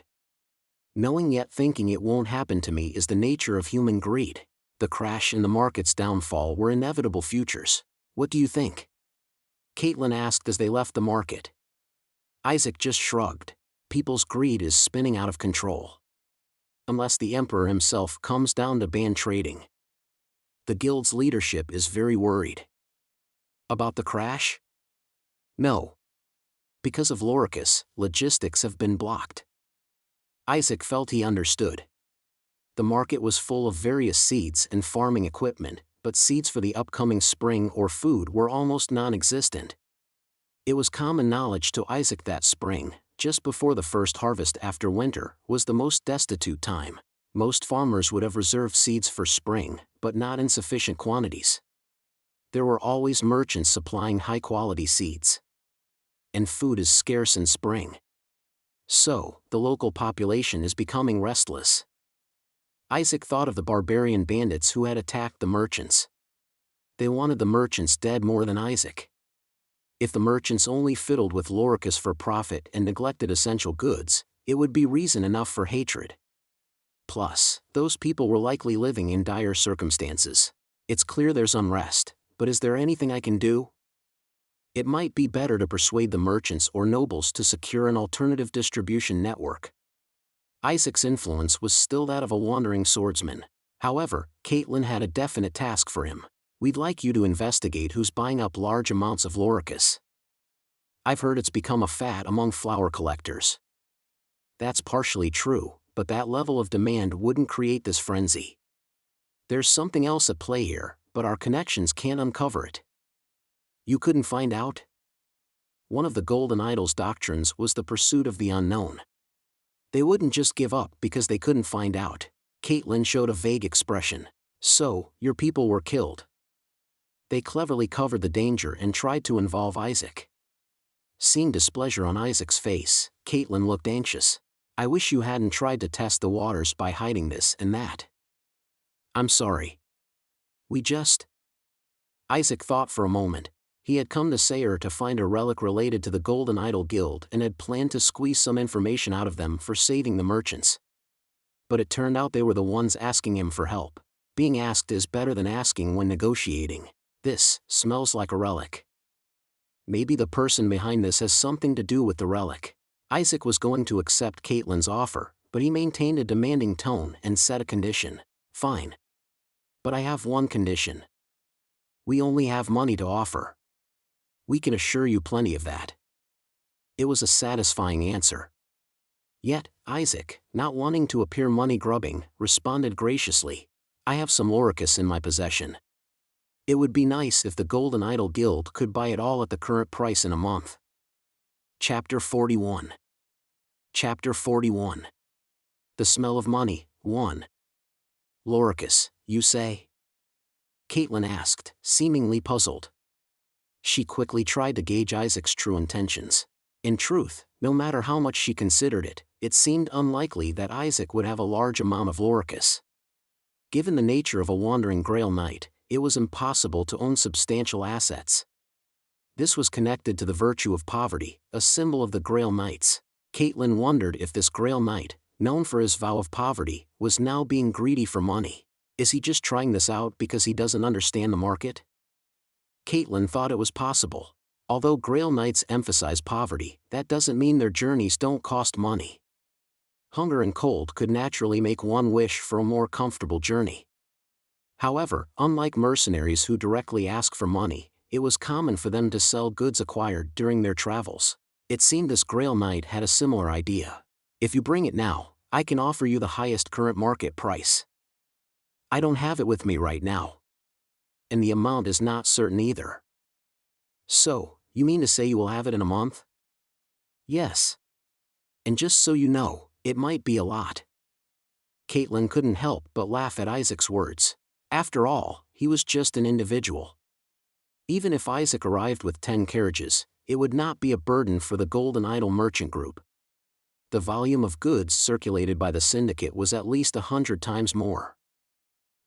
Knowing yet thinking it won't happen to me is the nature of human greed. The crash and the market's downfall were inevitable futures. What do you think? Caitlin asked as they left the market. Isaac just shrugged. People's greed is spinning out of control. Unless the Emperor himself comes down to ban trading. The guild's leadership is very worried. About the crash? No. Because of Loricus, logistics have been blocked. Isaac felt he understood. The market was full of various seeds and farming equipment, but seeds for the upcoming spring or food were almost non-existent. It was common knowledge to Isaac that spring, just before the first harvest after winter, was the most destitute time. Most farmers would have reserved seeds for spring, but not in sufficient quantities. There were always merchants supplying high-quality seeds. And food is scarce in spring. So, the local population is becoming restless. Isaac thought of the barbarian bandits who had attacked the merchants. They wanted the merchants dead more than Isaac. If the merchants only fiddled with Loricus for profit and neglected essential goods, it would be reason enough for hatred. those people were likely living in dire circumstances. It's clear there's unrest, but is there anything I can do? It might be better to persuade the merchants or nobles to secure an alternative distribution network. Isaac's influence was still that of a wandering swordsman. However, Caitlin had a definite task for him. We'd like you to investigate who's buying up large amounts of Loricus. I've heard it's become a fad among flower collectors. That's partially true, but that level of demand wouldn't create this frenzy. There's something else at play here, but our connections can't uncover it. You couldn't find out? One of the Golden Idol's doctrines was the pursuit of the unknown. They wouldn't just give up because they couldn't find out. Caitlin showed a vague expression. So, your people were killed. They cleverly covered the danger and tried to involve Isaac. Seeing displeasure on Isaac's face, Caitlin looked anxious. I wish you hadn't tried to test the waters by hiding this and that. I'm sorry. Isaac thought for a moment. He had come to Sayre to find a relic related to the Golden Idol Guild and had planned to squeeze some information out of them for saving the merchants. But it turned out they were the ones asking him for help. Being asked is better than asking when negotiating. This smells like a relic. Maybe the person behind this has something to do with the relic. Isaac was going to accept Caitlin's offer, but he maintained a demanding tone and set a condition. Fine. But I have one condition. We only have money to offer. We can assure you plenty of that. It was a satisfying answer. Yet, Isaac, not wanting to appear money-grubbing, responded graciously. I have some Loricus in my possession. It would be nice if the Golden Idol Guild could buy it all at the current price in a month. Chapter 41. Chapter 41. The Smell of Money, 1. Loricus, you say? Caitlin asked, seemingly puzzled. She quickly tried to gauge Isaac's true intentions. In truth, no matter how much she considered it, it seemed unlikely that Isaac would have a large amount of Loricus. Given the nature of a wandering Grail Knight, it was impossible to own substantial assets. This was connected to the virtue of poverty, a symbol of the Grail Knights. Caitlin wondered if this Grail Knight, known for his vow of poverty, was now being greedy for money. Is he just trying this out because he doesn't understand the market? Caitlin thought it was possible. Although Grail Knights emphasize poverty, that doesn't mean their journeys don't cost money. Hunger and cold could naturally make one wish for a more comfortable journey. However, unlike mercenaries who directly ask for money, it was common for them to sell goods acquired during their travels. It seemed this Grail Knight had a similar idea. If you bring it now, I can offer you the highest current market price. I don't have it with me right now. And the amount is not certain either. So, you mean to say you will have it in a month? Yes. And just so you know, it might be a lot. Caitlin couldn't help but laugh at Isaac's words. After all, he was just an individual. Even if Isaac arrived with 10 carriages, it would not be a burden for the Golden Idol merchant group. The volume of goods circulated by the syndicate was at least 100 times more.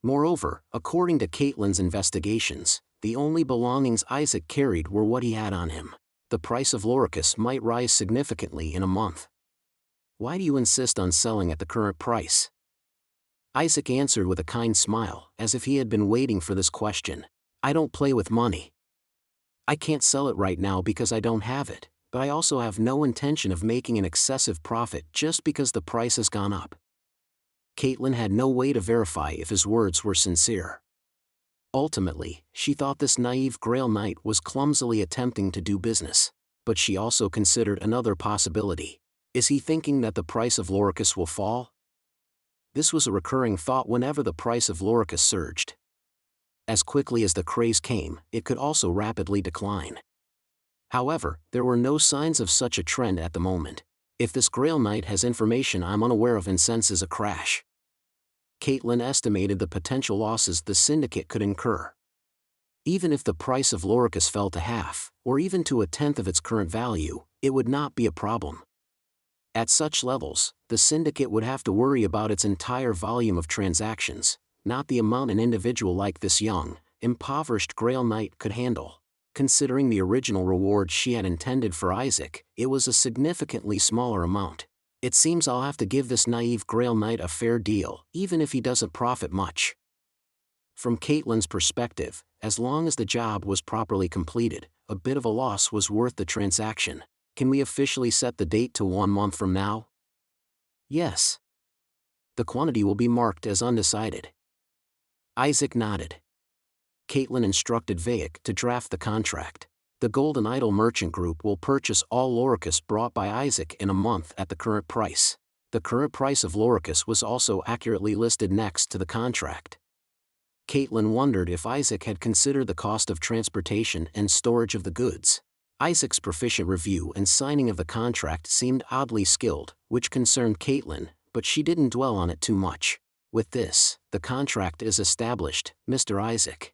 Moreover, according to Caitlin's investigations, the only belongings Isaac carried were what he had on him. The price of Loricus might rise significantly in a month. Why do you insist on selling at the current price? Isaac answered with a kind smile, as if he had been waiting for this question. I don't play with money. I can't sell it right now because I don't have it, but I also have no intention of making an excessive profit just because the price has gone up. Caitlin had no way to verify if his words were sincere. Ultimately, she thought this naive Grail Knight was clumsily attempting to do business, but she also considered another possibility. Is he thinking that the price of Loricus will fall? This was a recurring thought whenever the price of Loricus surged. As quickly as the craze came, it could also rapidly decline. However, there were no signs of such a trend at the moment. If this Grail Knight has information I'm unaware of and senses a crash. Caitlin estimated the potential losses the syndicate could incur. Even if the price of Loricus fell to half, or even to a tenth of its current value, it would not be a problem. At such levels, the syndicate would have to worry about its entire volume of transactions, not the amount an individual like this young, impoverished Grail Knight could handle. Considering the original reward she had intended for Isaac, it was a significantly smaller amount. It seems I'll have to give this naive Grail Knight a fair deal, even if he doesn't profit much. From Caitlyn's perspective, as long as the job was properly completed, a bit of a loss was worth the transaction. Can we officially set the date to 1 month from now? Yes. The quantity will be marked as undecided. Isaac nodded. Caitlyn instructed Vaic to draft the contract. The Golden Idol Merchant Group will purchase all Loricus brought by Isaac in a month at the current price. The current price of Loricus was also accurately listed next to the contract. Caitlyn wondered if Isaac had considered the cost of transportation and storage of the goods. Isaac's proficient review and signing of the contract seemed oddly skilled, which concerned Caitlyn, but she didn't dwell on it too much. With this, the contract is established, Mr. Isaac.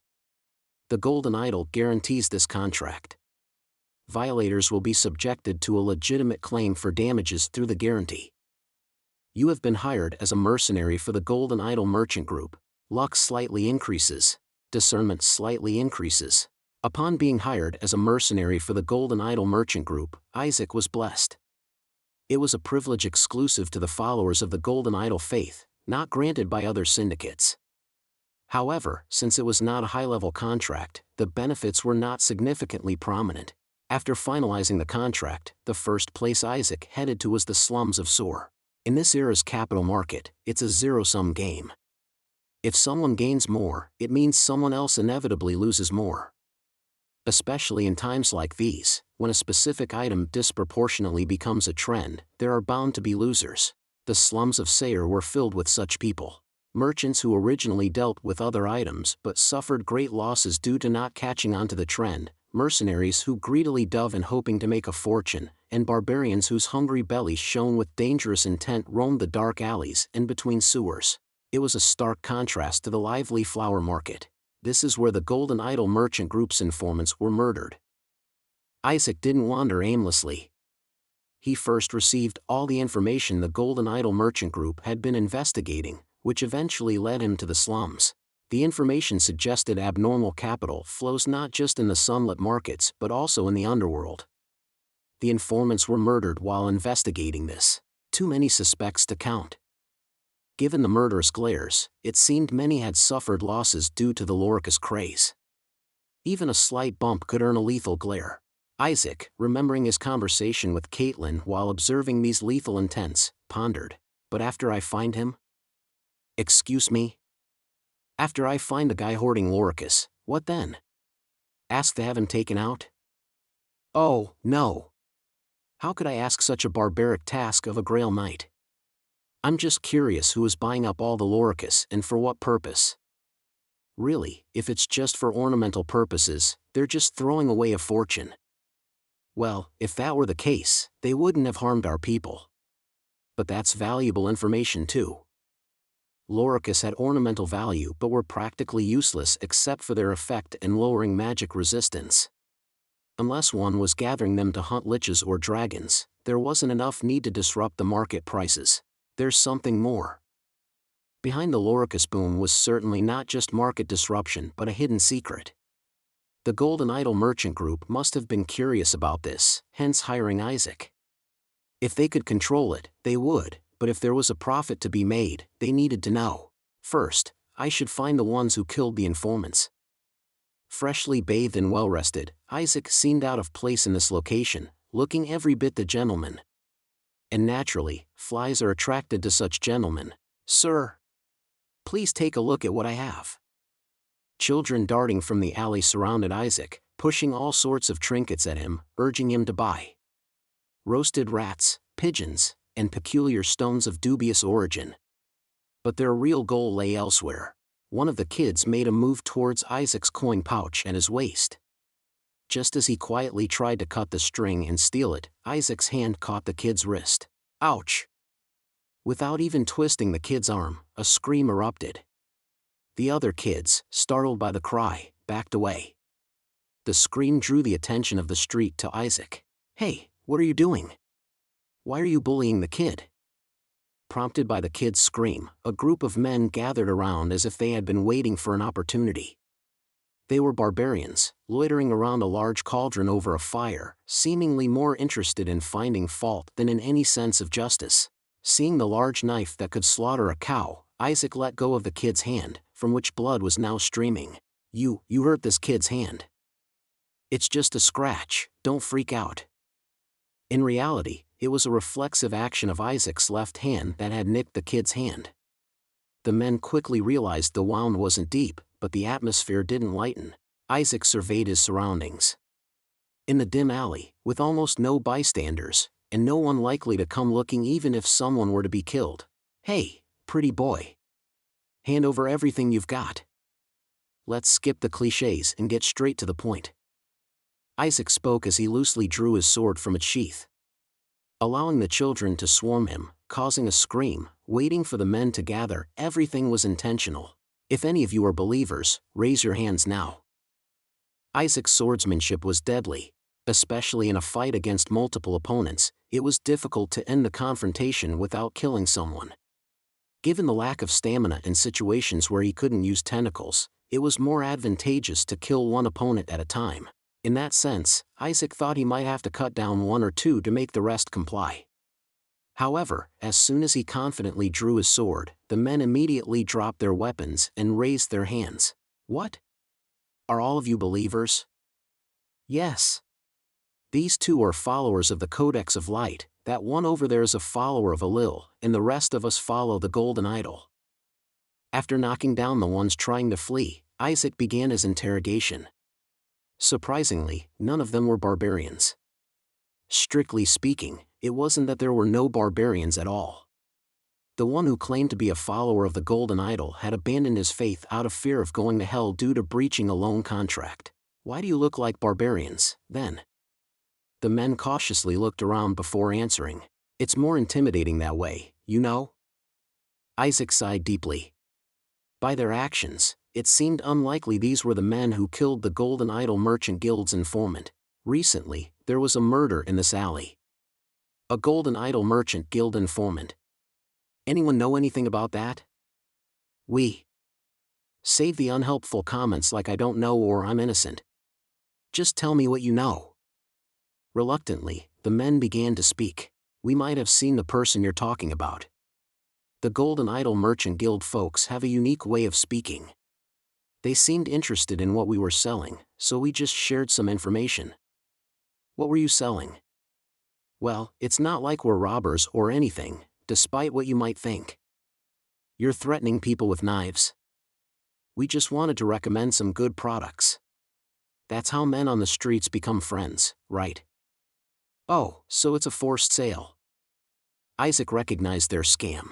The Golden Idol guarantees this contract. Violators will be subjected to a legitimate claim for damages through the guarantee. You have been hired as a mercenary for the Golden Idol Merchant Group. Luck slightly increases. Discernment slightly increases. Upon being hired as a mercenary for the Golden Idol Merchant Group, Isaac was blessed. It was a privilege exclusive to the followers of the Golden Idol faith, not granted by other syndicates. However, since it was not a high-level contract, the benefits were not significantly prominent. After finalizing the contract, the first place Isaac headed to was the slums of Sor. In this era's capital market, it's a zero-sum game. If someone gains more, it means someone else inevitably loses more. Especially in times like these, when a specific item disproportionately becomes a trend, there are bound to be losers. The slums of Sayre were filled with such people. Merchants who originally dealt with other items but suffered great losses due to not catching on to the trend, mercenaries who greedily dove in hoping to make a fortune, and barbarians whose hungry bellies shone with dangerous intent roamed the dark alleys and between sewers. It was a stark contrast to the lively flower market. This is where the Golden Idol Merchant Group's informants were murdered. Isaac didn't wander aimlessly. He first received all the information the Golden Idol Merchant Group had been investigating, which eventually led him to the slums. The information suggested abnormal capital flows not just in the sunlit markets but also in the underworld. The informants were murdered while investigating this. Too many suspects to count. Given the murderous glares, it seemed many had suffered losses due to the Loricus craze. Even a slight bump could earn a lethal glare. Isaac, remembering his conversation with Caitlyn while observing these lethal intents, pondered. But after I find him? Excuse me? After I find the guy hoarding Loricus, what then? Ask to have him taken out? Oh, no. How could I ask such a barbaric task of a Grail Knight? I'm just curious who is buying up all the Loricus and for what purpose. Really, if it's just for ornamental purposes, they're just throwing away a fortune. Well, if that were the case, they wouldn't have harmed our people. But that's valuable information too. Loricus had ornamental value but were practically useless except for their effect in lowering magic resistance. Unless one was gathering them to hunt liches or dragons, there wasn't enough need to disrupt the market prices. There's something more. Behind the Loricus boom was certainly not just market disruption but a hidden secret. The Golden Idol Merchant Group must have been curious about this, hence hiring Isaac. If they could control it, they would, but if there was a profit to be made, they needed to know. First, I should find the ones who killed the informants. Freshly bathed and well-rested, Isaac seemed out of place in this location, looking every bit the gentleman. And naturally, flies are attracted to such gentlemen. Sir, please take a look at what I have. Children darting from the alley surrounded Isaac, pushing all sorts of trinkets at him, urging him to buy. Roasted rats, pigeons, and peculiar stones of dubious origin. But their real goal lay elsewhere. One of the kids made a move towards Isaac's coin pouch at his waist. Just as he quietly tried to cut the string and steal it, Isaac's hand caught the kid's wrist. Ouch! Without even twisting the kid's arm, a scream erupted. The other kids, startled by the cry, backed away. The scream drew the attention of the street to Isaac. Hey, what are you doing? Why are you bullying the kid? Prompted by the kid's scream, a group of men gathered around as if they had been waiting for an opportunity. They were barbarians, loitering around a large cauldron over a fire, seemingly more interested in finding fault than in any sense of justice. Seeing the large knife that could slaughter a cow, Isaac let go of the kid's hand, from which blood was now streaming. You hurt this kid's hand. It's just a scratch, don't freak out. In reality, it was a reflexive action of Isaac's left hand that had nicked the kid's hand. The men quickly realized the wound wasn't deep, but the atmosphere didn't lighten. Isaac surveyed his surroundings. In the dim alley, with almost no bystanders, and no one likely to come looking even if someone were to be killed. Hey, pretty boy. Hand over everything you've got. Let's skip the cliches and get straight to the point. Isaac spoke as he loosely drew his sword from its sheath. Allowing the children to swarm him, causing a scream, waiting for the men to gather, everything was intentional. If any of you are believers, raise your hands now. Isaac's swordsmanship was deadly. Especially in a fight against multiple opponents, it was difficult to end the confrontation without killing someone. Given the lack of stamina in situations where he couldn't use tentacles, it was more advantageous to kill one opponent at a time. In that sense, Isaac thought he might have to cut down one or two to make the rest comply. However, as soon as he confidently drew his sword, the men immediately dropped their weapons and raised their hands. What? Are all of you believers? Yes. These two are followers of the Codex of Light, that one over there is a follower of Elil, and the rest of us follow the Golden Idol. After knocking down the ones trying to flee, Isaac began his interrogation. Surprisingly, none of them were barbarians. Strictly speaking, it wasn't that there were no barbarians at all. The one who claimed to be a follower of the Golden Idol had abandoned his faith out of fear of going to hell due to breaching a loan contract. Why do you look like barbarians, then? The men cautiously looked around before answering. It's more intimidating that way, you know? Isaac sighed deeply. By their actions, it seemed unlikely these were the men who killed the Golden Idol Merchant Guild's informant. Recently, there was a murder in this alley. A Golden Idol Merchant Guild informant. Anyone know anything about that? Save the unhelpful comments like I don't know or I'm innocent. Just tell me what you know. Reluctantly, the men began to speak. We might have seen the person you're talking about. The Golden Idol Merchant Guild folks have a unique way of speaking. They seemed interested in what we were selling, so we just shared some information. What were you selling? Well, it's not like we're robbers or anything, despite what you might think. You're threatening people with knives. We just wanted to recommend some good products. That's how men on the streets become friends, right? Oh, so it's a forced sale. Isaac recognized their scam.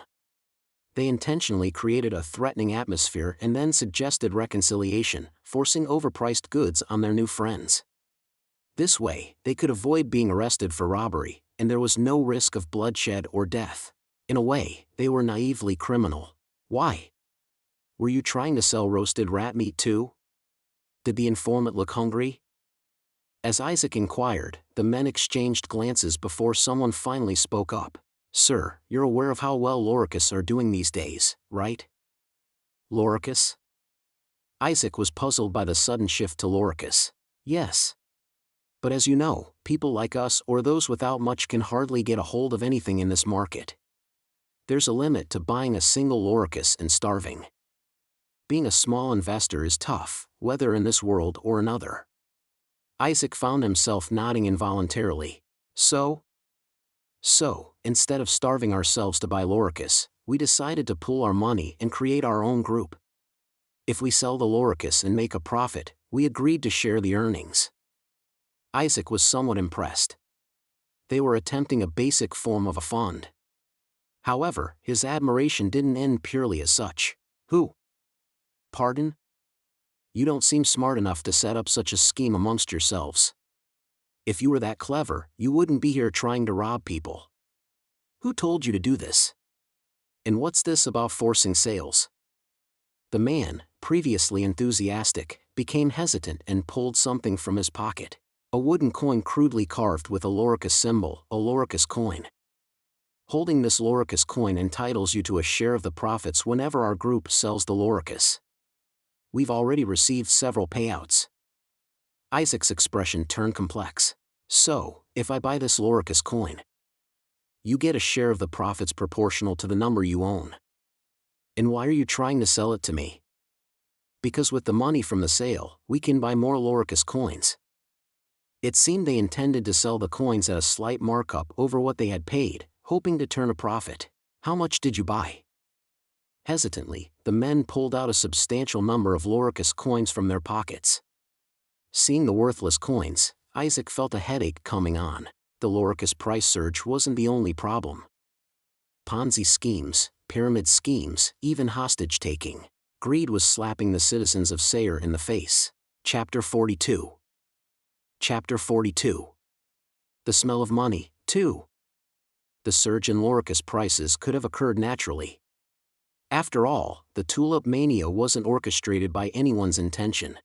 They intentionally created a threatening atmosphere and then suggested reconciliation, forcing overpriced goods on their new friends. This way, they could avoid being arrested for robbery, and there was no risk of bloodshed or death. In a way, they were naively criminal. Why? Were you trying to sell roasted rat meat too? Did the informant look hungry? As Isaac inquired, the men exchanged glances before someone finally spoke up. Sir, you're aware of how well Loricus are doing these days, right? Loricus? Isaac was puzzled by the sudden shift to Loricus. Yes. But as you know, people like us or those without much can hardly get a hold of anything in this market. There's a limit to buying a single Loricus and starving. Being a small investor is tough, whether in this world or another. Isaac found himself nodding involuntarily. So, instead of starving ourselves to buy Loricus, we decided to pool our money and create our own group. If we sell the Loricus and make a profit, we agreed to share the earnings. Isaac was somewhat impressed. They were attempting a basic form of a fund. However, his admiration didn't end purely as such. Who? Pardon? You don't seem smart enough to set up such a scheme amongst yourselves. If you were that clever, you wouldn't be here trying to rob people. Who told you to do this? And what's this about forcing sales? The man, previously enthusiastic, became hesitant and pulled something from his pocket. A wooden coin crudely carved with a Loricus symbol, a Loricus coin. Holding this Loricus coin entitles you to a share of the profits whenever our group sells the Loricus. We've already received several payouts. Isaac's expression turned complex. So, if I buy this Loricus coin, You get a share of the profits proportional to the number you own. And why are you trying to sell it to me? Because with the money from the sale, we can buy more Loricus coins. It seemed they intended to sell the coins at a slight markup over what they had paid, hoping to turn a profit. How much did you buy? Hesitantly, the men pulled out a substantial number of Loricus coins from their pockets. Seeing the worthless coins, Isaac felt a headache coming on. The Loricus price surge wasn't the only problem. Ponzi schemes, pyramid schemes, even hostage-taking. Greed was slapping the citizens of Sayre in the face. Chapter 42. Chapter 42. The smell of money, too. The surge in Loricus prices could have occurred naturally. After all, the tulip mania wasn't orchestrated by anyone's intention.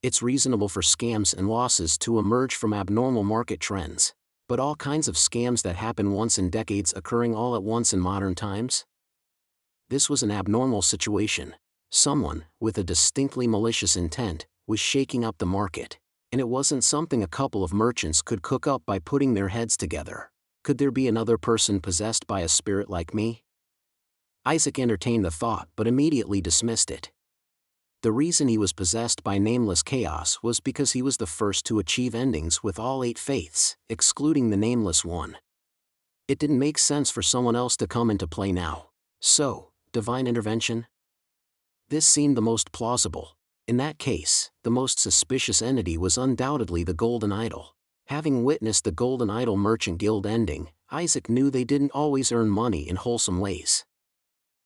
It's reasonable for scams and losses to emerge from abnormal market trends, but all kinds of scams that happen once in decades occurring all at once in modern times? This was an abnormal situation. Someone, with a distinctly malicious intent, was shaking up the market, and it wasn't something a couple of merchants could cook up by putting their heads together. Could there be another person possessed by a spirit like me? Isaac entertained the thought but immediately dismissed it. The reason he was possessed by Nameless Chaos was because he was the first to achieve endings with all 8 faiths, excluding the Nameless one. It didn't make sense for someone else to come into play now. So, divine intervention? This seemed the most plausible. In that case, the most suspicious entity was undoubtedly the Golden Idol. Having witnessed the Golden Idol Merchant Guild ending, Isaac knew they didn't always earn money in wholesome ways.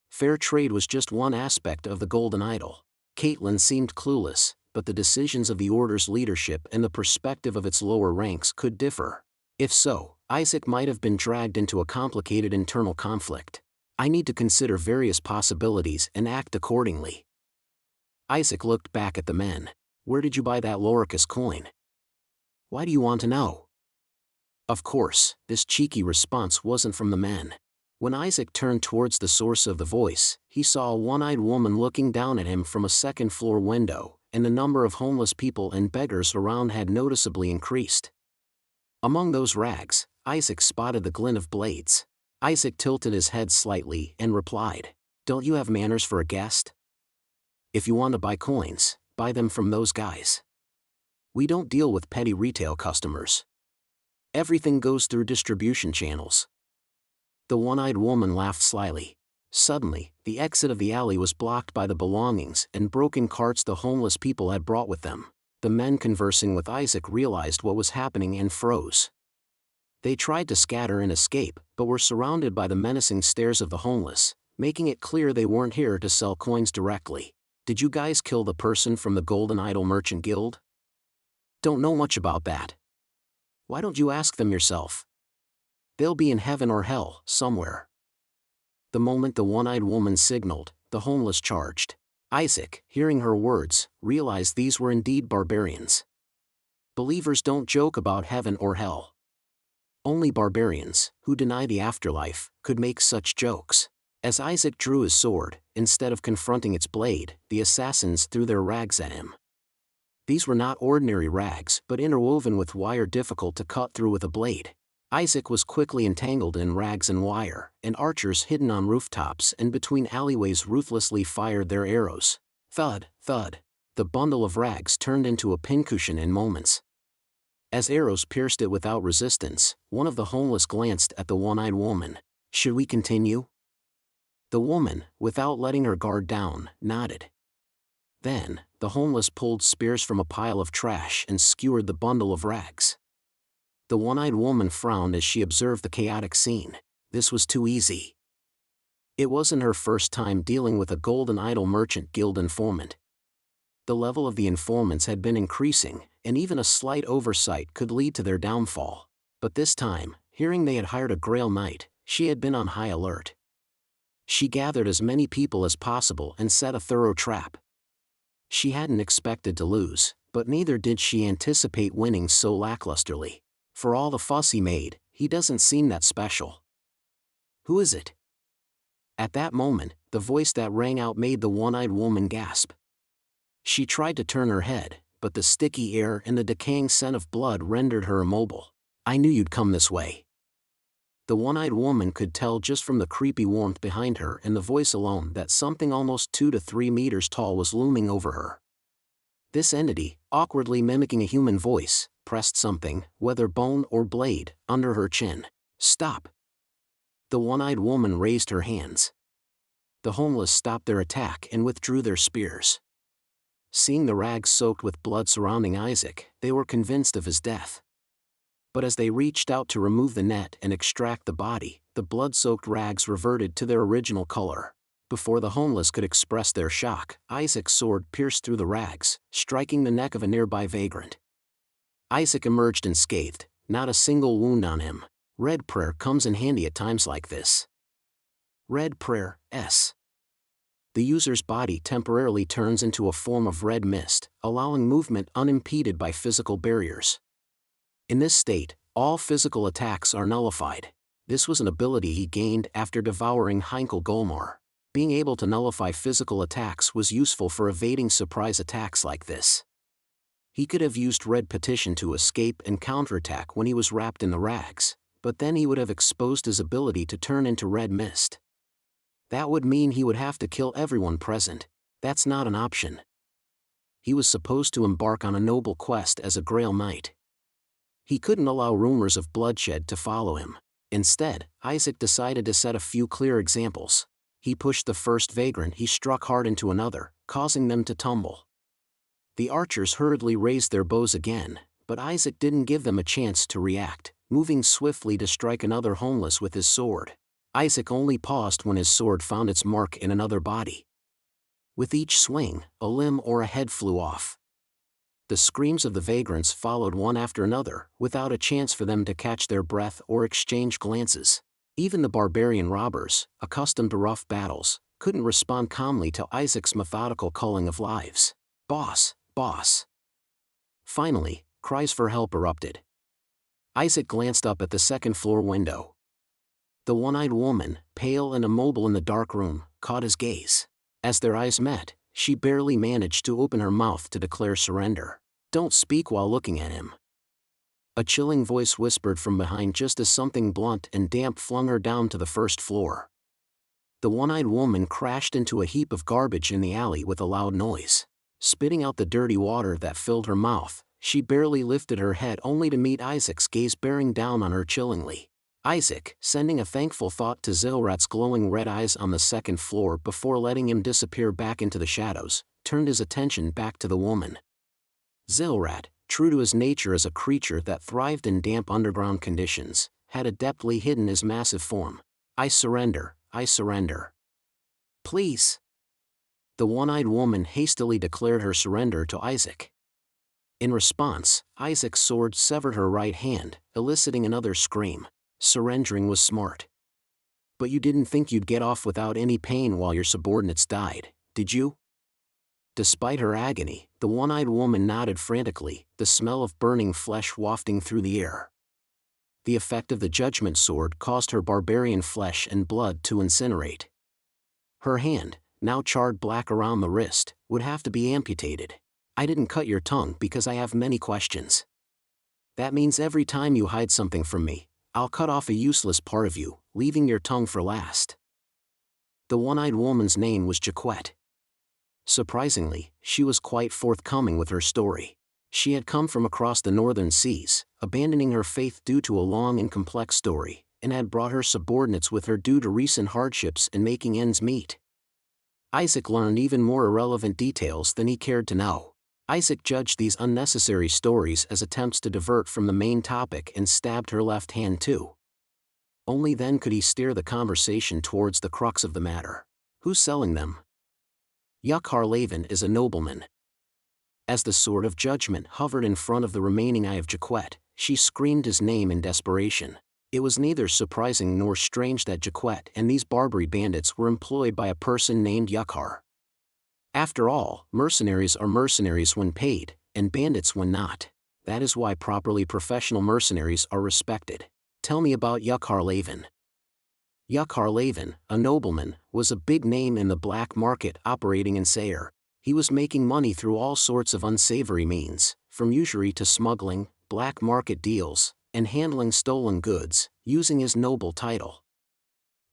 Fair trade was just one aspect of the Golden Idol. Caitlin seemed clueless, but the decisions of the Order's leadership and the perspective of its lower ranks could differ. If so, Isaac might have been dragged into a complicated internal conflict. I need to consider various possibilities and act accordingly. Isaac looked back at the men. Where did you buy that Loricus coin? Why do you want to know? Of course, this cheeky response wasn't from the men. When Isaac turned towards the source of the voice, he saw a one-eyed woman looking down at him from a second-floor window, and the number of homeless people and beggars around had noticeably increased. Among those rags, Isaac spotted the glint of blades. Isaac tilted his head slightly and replied, "Don't you have manners for a guest? If you want to buy coins, buy them from those guys. We don't deal with petty retail customers. Everything goes through distribution channels." The one-eyed woman laughed slyly. Suddenly, the exit of the alley was blocked by the belongings and broken carts the homeless people had brought with them. The men conversing with Isaac realized what was happening and froze. They tried to scatter and escape, but were surrounded by the menacing stares of the homeless, making it clear they weren't here to sell coins directly. "Did you guys kill the person from the Golden Idol Merchant Guild?" "Don't know much about that." "Why don't you ask them yourself? They'll be in heaven or hell, somewhere." The moment the one-eyed woman signaled, the homeless charged. Isaac, hearing her words, realized these were indeed barbarians. Believers don't joke about heaven or hell. Only barbarians, who deny the afterlife, could make such jokes. As Isaac drew his sword, instead of confronting its blade, the assassins threw their rags at him. These were not ordinary rags but interwoven with wire difficult to cut through with a blade. Isaac was quickly entangled in rags and wire, and archers hidden on rooftops and between alleyways ruthlessly fired their arrows. Thud, thud. The bundle of rags turned into a pincushion in moments. As arrows pierced it without resistance, one of the homeless glanced at the one-eyed woman. "Should we continue?" The woman, without letting her guard down, nodded. Then, the homeless pulled spears from a pile of trash and skewered the bundle of rags. The one-eyed woman frowned as she observed the chaotic scene. This was too easy. It wasn't her first time dealing with a Golden Idol Merchant Guild informant. The level of the informants had been increasing, and even a slight oversight could lead to their downfall. But this time, hearing they had hired a Grail Knight, she had been on high alert. She gathered as many people as possible and set a thorough trap. She hadn't expected to lose, but neither did she anticipate winning so lacklusterly. For all the fuss he made, he doesn't seem that special. "Who is it?" At that moment, the voice that rang out made the one-eyed woman gasp. She tried to turn her head, but the sticky air and the decaying scent of blood rendered her immobile. "I knew you'd come this way." The one-eyed woman could tell just from the creepy warmth behind her and the voice alone that something almost 2 to 3 meters tall was looming over her. This entity, awkwardly mimicking a human voice, pressed something, whether bone or blade, under her chin. "Stop!" The one-eyed woman raised her hands. The homeless stopped their attack and withdrew their spears. Seeing the rags soaked with blood surrounding Isaac, they were convinced of his death. But as they reached out to remove the net and extract the body, the blood-soaked rags reverted to their original color. Before the homeless could express their shock, Isaac's sword pierced through the rags, striking the neck of a nearby vagrant. Isaac emerged unscathed, not a single wound on him. Red prayer comes in handy at times like this. Red prayer, S. The user's body temporarily turns into a form of red mist, allowing movement unimpeded by physical barriers. In this state, all physical attacks are nullified. This was an ability he gained after devouring Heinkel Golmar. Being able to nullify physical attacks was useful for evading surprise attacks like this. He could have used Red Petition to escape and counterattack when he was wrapped in the rags, but then he would have exposed his ability to turn into red mist. That would mean he would have to kill everyone present. That's not an option. He was supposed to embark on a noble quest as a Grail Knight. He couldn't allow rumors of bloodshed to follow him. Instead, Isaac decided to set a few clear examples. He pushed the first vagrant he struck hard into another, causing them to tumble. The archers hurriedly raised their bows again, but Isaac didn't give them a chance to react, moving swiftly to strike another homeless with his sword. Isaac only paused when his sword found its mark in another body. With each swing, a limb or a head flew off. The screams of the vagrants followed one after another, without a chance for them to catch their breath or exchange glances. Even the barbarian robbers, accustomed to rough battles, couldn't respond calmly to Isaac's methodical culling of lives. "Boss, boss!" Finally, cries for help erupted. Isaac glanced up at the second-floor window. The one-eyed woman, pale and immobile in the dark room, caught his gaze. As their eyes met, she barely managed to open her mouth to declare surrender. "Don't speak while looking at him." A chilling voice whispered from behind just as something blunt and damp flung her down to the first floor. The one-eyed woman crashed into a heap of garbage in the alley with a loud noise. Spitting out the dirty water that filled her mouth, she barely lifted her head only to meet Isaac's gaze bearing down on her chillingly. Isaac, sending a thankful thought to Zilrat's glowing red eyes on the second floor before letting him disappear back into the shadows, turned his attention back to the woman. Zilrat, true to his nature as a creature that thrived in damp underground conditions, had adeptly hidden his massive form. I surrender, I surrender." "Please." The one-eyed woman hastily declared her surrender to Isaac. In response, Isaac's sword severed her right hand, eliciting another scream. Surrendering was smart. "But you didn't think you'd get off without any pain while your subordinates died, did you?" Despite her agony, the one-eyed woman nodded frantically, the smell of burning flesh wafting through the air. The effect of the judgment sword caused her barbarian flesh and blood to incinerate. Her hand, now charred black around the wrist, would have to be amputated. "I didn't cut your tongue because I have many questions. That means every time you hide something from me, I'll cut off a useless part of you, leaving your tongue for last." The one-eyed woman's name was Jaquette. Surprisingly, she was quite forthcoming with her story. She had come from across the northern seas, abandoning her faith due to a long and complex story, and had brought her subordinates with her due to recent hardships in making ends meet. Isaac learned even more irrelevant details than he cared to know. Isaac judged these unnecessary stories as attempts to divert from the main topic and stabbed her left hand too. Only then could he steer the conversation towards the crux of the matter. "Who's selling them?" "Yukhar Laven is a nobleman." As the sword of judgment hovered in front of the remaining eye of Jaquette, she screamed his name in desperation. It was neither surprising nor strange that Jaquette and these Barbary bandits were employed by a person named Yukhar. After all, mercenaries are mercenaries when paid, and bandits when not. That is why properly professional mercenaries are respected. "Tell me about Yukhar Laven." Yukhar Laven, a nobleman, was a big name in the black market operating in Sayre. He was making money through all sorts of unsavory means, from usury to smuggling, black market deals, and handling stolen goods, using his noble title.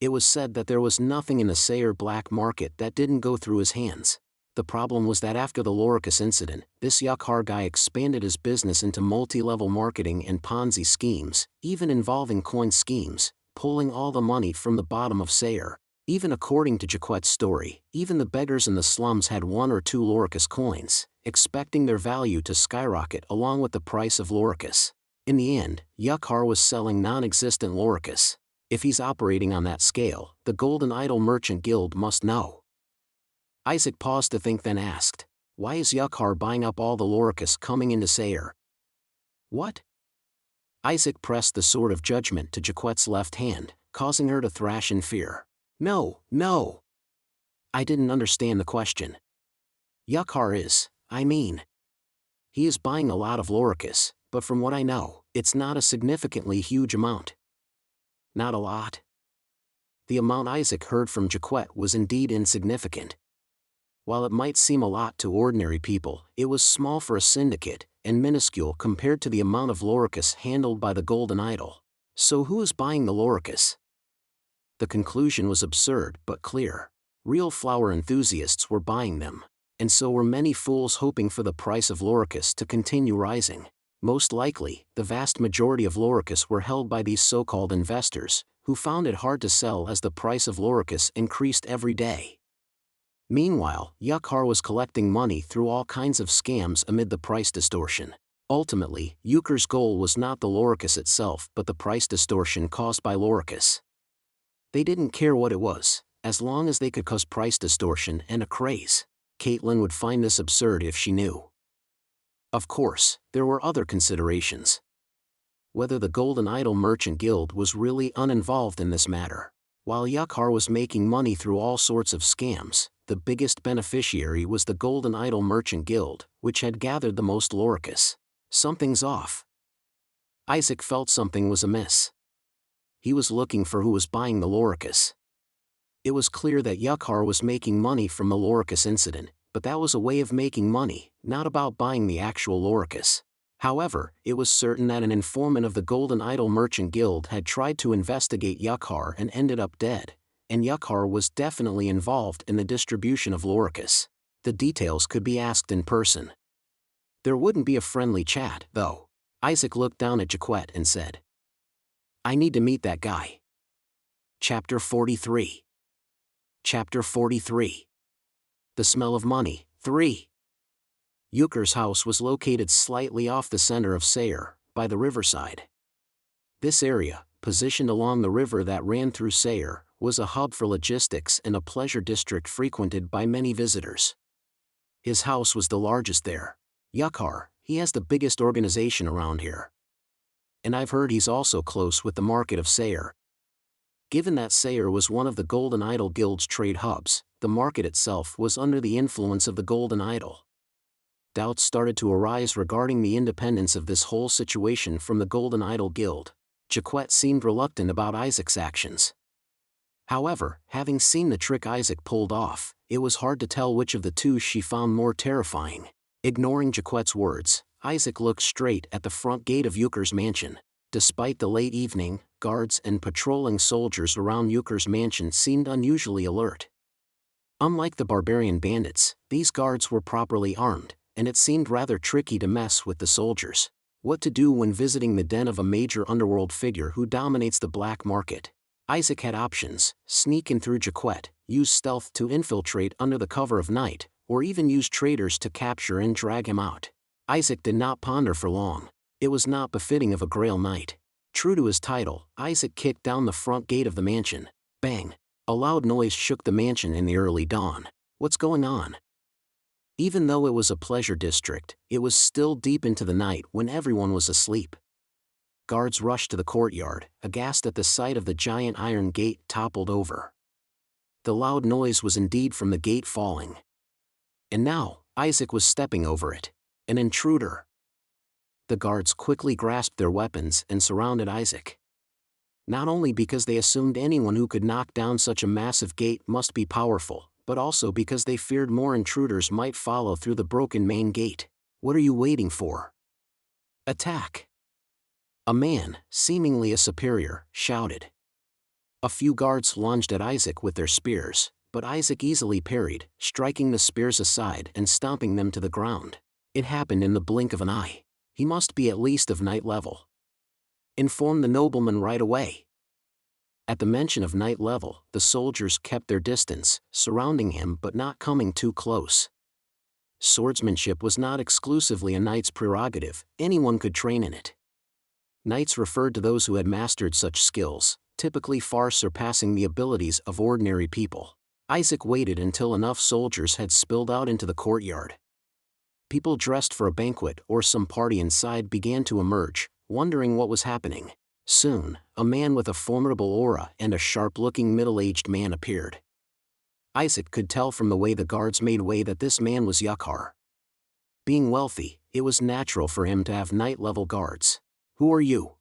It was said that there was nothing in the Sayer black market that didn't go through his hands. The problem was that after the Loricus incident, this Yukhar guy expanded his business into multi-level marketing and Ponzi schemes, even involving coin schemes, pulling all the money from the bottom of Sayer. Even according to Jaquette's story, even the beggars in the slums had 1 or 2 Loricus coins, expecting their value to skyrocket along with the price of Loricus. In the end, Yukhar was selling non-existent Loricus. If he's operating on that scale, the Golden Idol Merchant Guild must know. Isaac paused to think, then asked, why is Yukhar buying up all the Loricus coming into Sayer? What? Isaac pressed the sword of judgment to Jaquette's left hand, causing her to thrash in fear. No, no. I didn't understand the question. Yukhar is, he is buying a lot of Loricus, but from what I know, it's not a significantly huge amount. Not a lot? The amount Isaac heard from Jaquette was indeed insignificant. While it might seem a lot to ordinary people, it was small for a syndicate, and minuscule compared to the amount of Loricus handled by the Golden Idol. So who is buying the Loricus? The conclusion was absurd but clear. Real flower enthusiasts were buying them, and so were many fools hoping for the price of Loricus to continue rising. Most likely, the vast majority of Loricus were held by these so-called investors, who found it hard to sell as the price of Loricus increased every day. Meanwhile, Yukhar was collecting money through all kinds of scams amid the price distortion. Ultimately, Yukhar's goal was not the Loricus itself but the price distortion caused by Loricus. They didn't care what it was, as long as they could cause price distortion and a craze. Caitlin would find this absurd if she knew. Of course, there were other considerations. Whether the Golden Idol Merchant Guild was really uninvolved in this matter. While Yukhar was making money through all sorts of scams, the biggest beneficiary was the Golden Idol Merchant Guild, which had gathered the most Loricus. Something's off. Isaac felt something was amiss. He was looking for who was buying the Loricus. It was clear that Yukhar was making money from the Loricus incident, but that was a way of making money, not about buying the actual Loricus. However, it was certain that an informant of the Golden Idol Merchant Guild had tried to investigate Yukhar and ended up dead, and Yukhar was definitely involved in the distribution of Loricus. The details could be asked in person. There wouldn't be a friendly chat, though. Isaac looked down at Jaquette and said, I need to meet that guy. Chapter 43. Chapter 43. The Smell of Money, 3. Yukhar's house was located slightly off the center of Sayer, by the riverside. This area, positioned along the river that ran through Sayer, was a hub for logistics and a pleasure district frequented by many visitors. His house was the largest there. Yukhar, he has the biggest organization around here. And I've heard he's also close with the market of Sayer. Given that Sayer was one of the Golden Idol Guild's trade hubs, the market itself was under the influence of the Golden Idol. Doubts started to arise regarding the independence of this whole situation from the Golden Idol Guild. Jaquette seemed reluctant about Isaac's actions. However, having seen the trick Isaac pulled off, it was hard to tell which of the two she found more terrifying. Ignoring Jaquette's words, Isaac looked straight at the front gate of Yukhar's mansion. Despite the late evening, guards and patrolling soldiers around Yukhar's mansion seemed unusually alert. Unlike the barbarian bandits, these guards were properly armed, and it seemed rather tricky to mess with the soldiers. What to do when visiting the den of a major underworld figure who dominates the black market? Isaac had options: sneak in through Jaquette, use stealth to infiltrate under the cover of night, or even use traitors to capture and drag him out. Isaac did not ponder for long. It was not befitting of a Grail Knight. True to his title, Isaac kicked down the front gate of the mansion. Bang! A loud noise shook the mansion in the early dawn. What's going on? Even though it was a pleasure district, it was still deep into the night when everyone was asleep. Guards rushed to the courtyard, aghast at the sight of the giant iron gate toppled over. The loud noise was indeed from the gate falling. And now, Isaac was stepping over it. An intruder. The guards quickly grasped their weapons and surrounded Isaac. Not only because they assumed anyone who could knock down such a massive gate must be powerful, but also because they feared more intruders might follow through the broken main gate. What are you waiting for? Attack! A man, seemingly a superior, shouted. A few guards lunged at Isaac with their spears, but Isaac easily parried, striking the spears aside and stomping them to the ground. It happened in the blink of an eye. He must be at least of knight level. Inform the nobleman right away. At the mention of knight level, the soldiers kept their distance, surrounding him but not coming too close. Swordsmanship was not exclusively a knight's prerogative, anyone could train in it. Knights referred to those who had mastered such skills, typically far surpassing the abilities of ordinary people. Isaac waited until enough soldiers had spilled out into the courtyard. People dressed for a banquet or some party inside began to emerge, wondering what was happening. Soon, a man with a formidable aura and a sharp-looking middle-aged man appeared. Isaac could tell from the way the guards made way that this man was Yakhar. Being wealthy, it was natural for him to have knight-level guards. Who are you?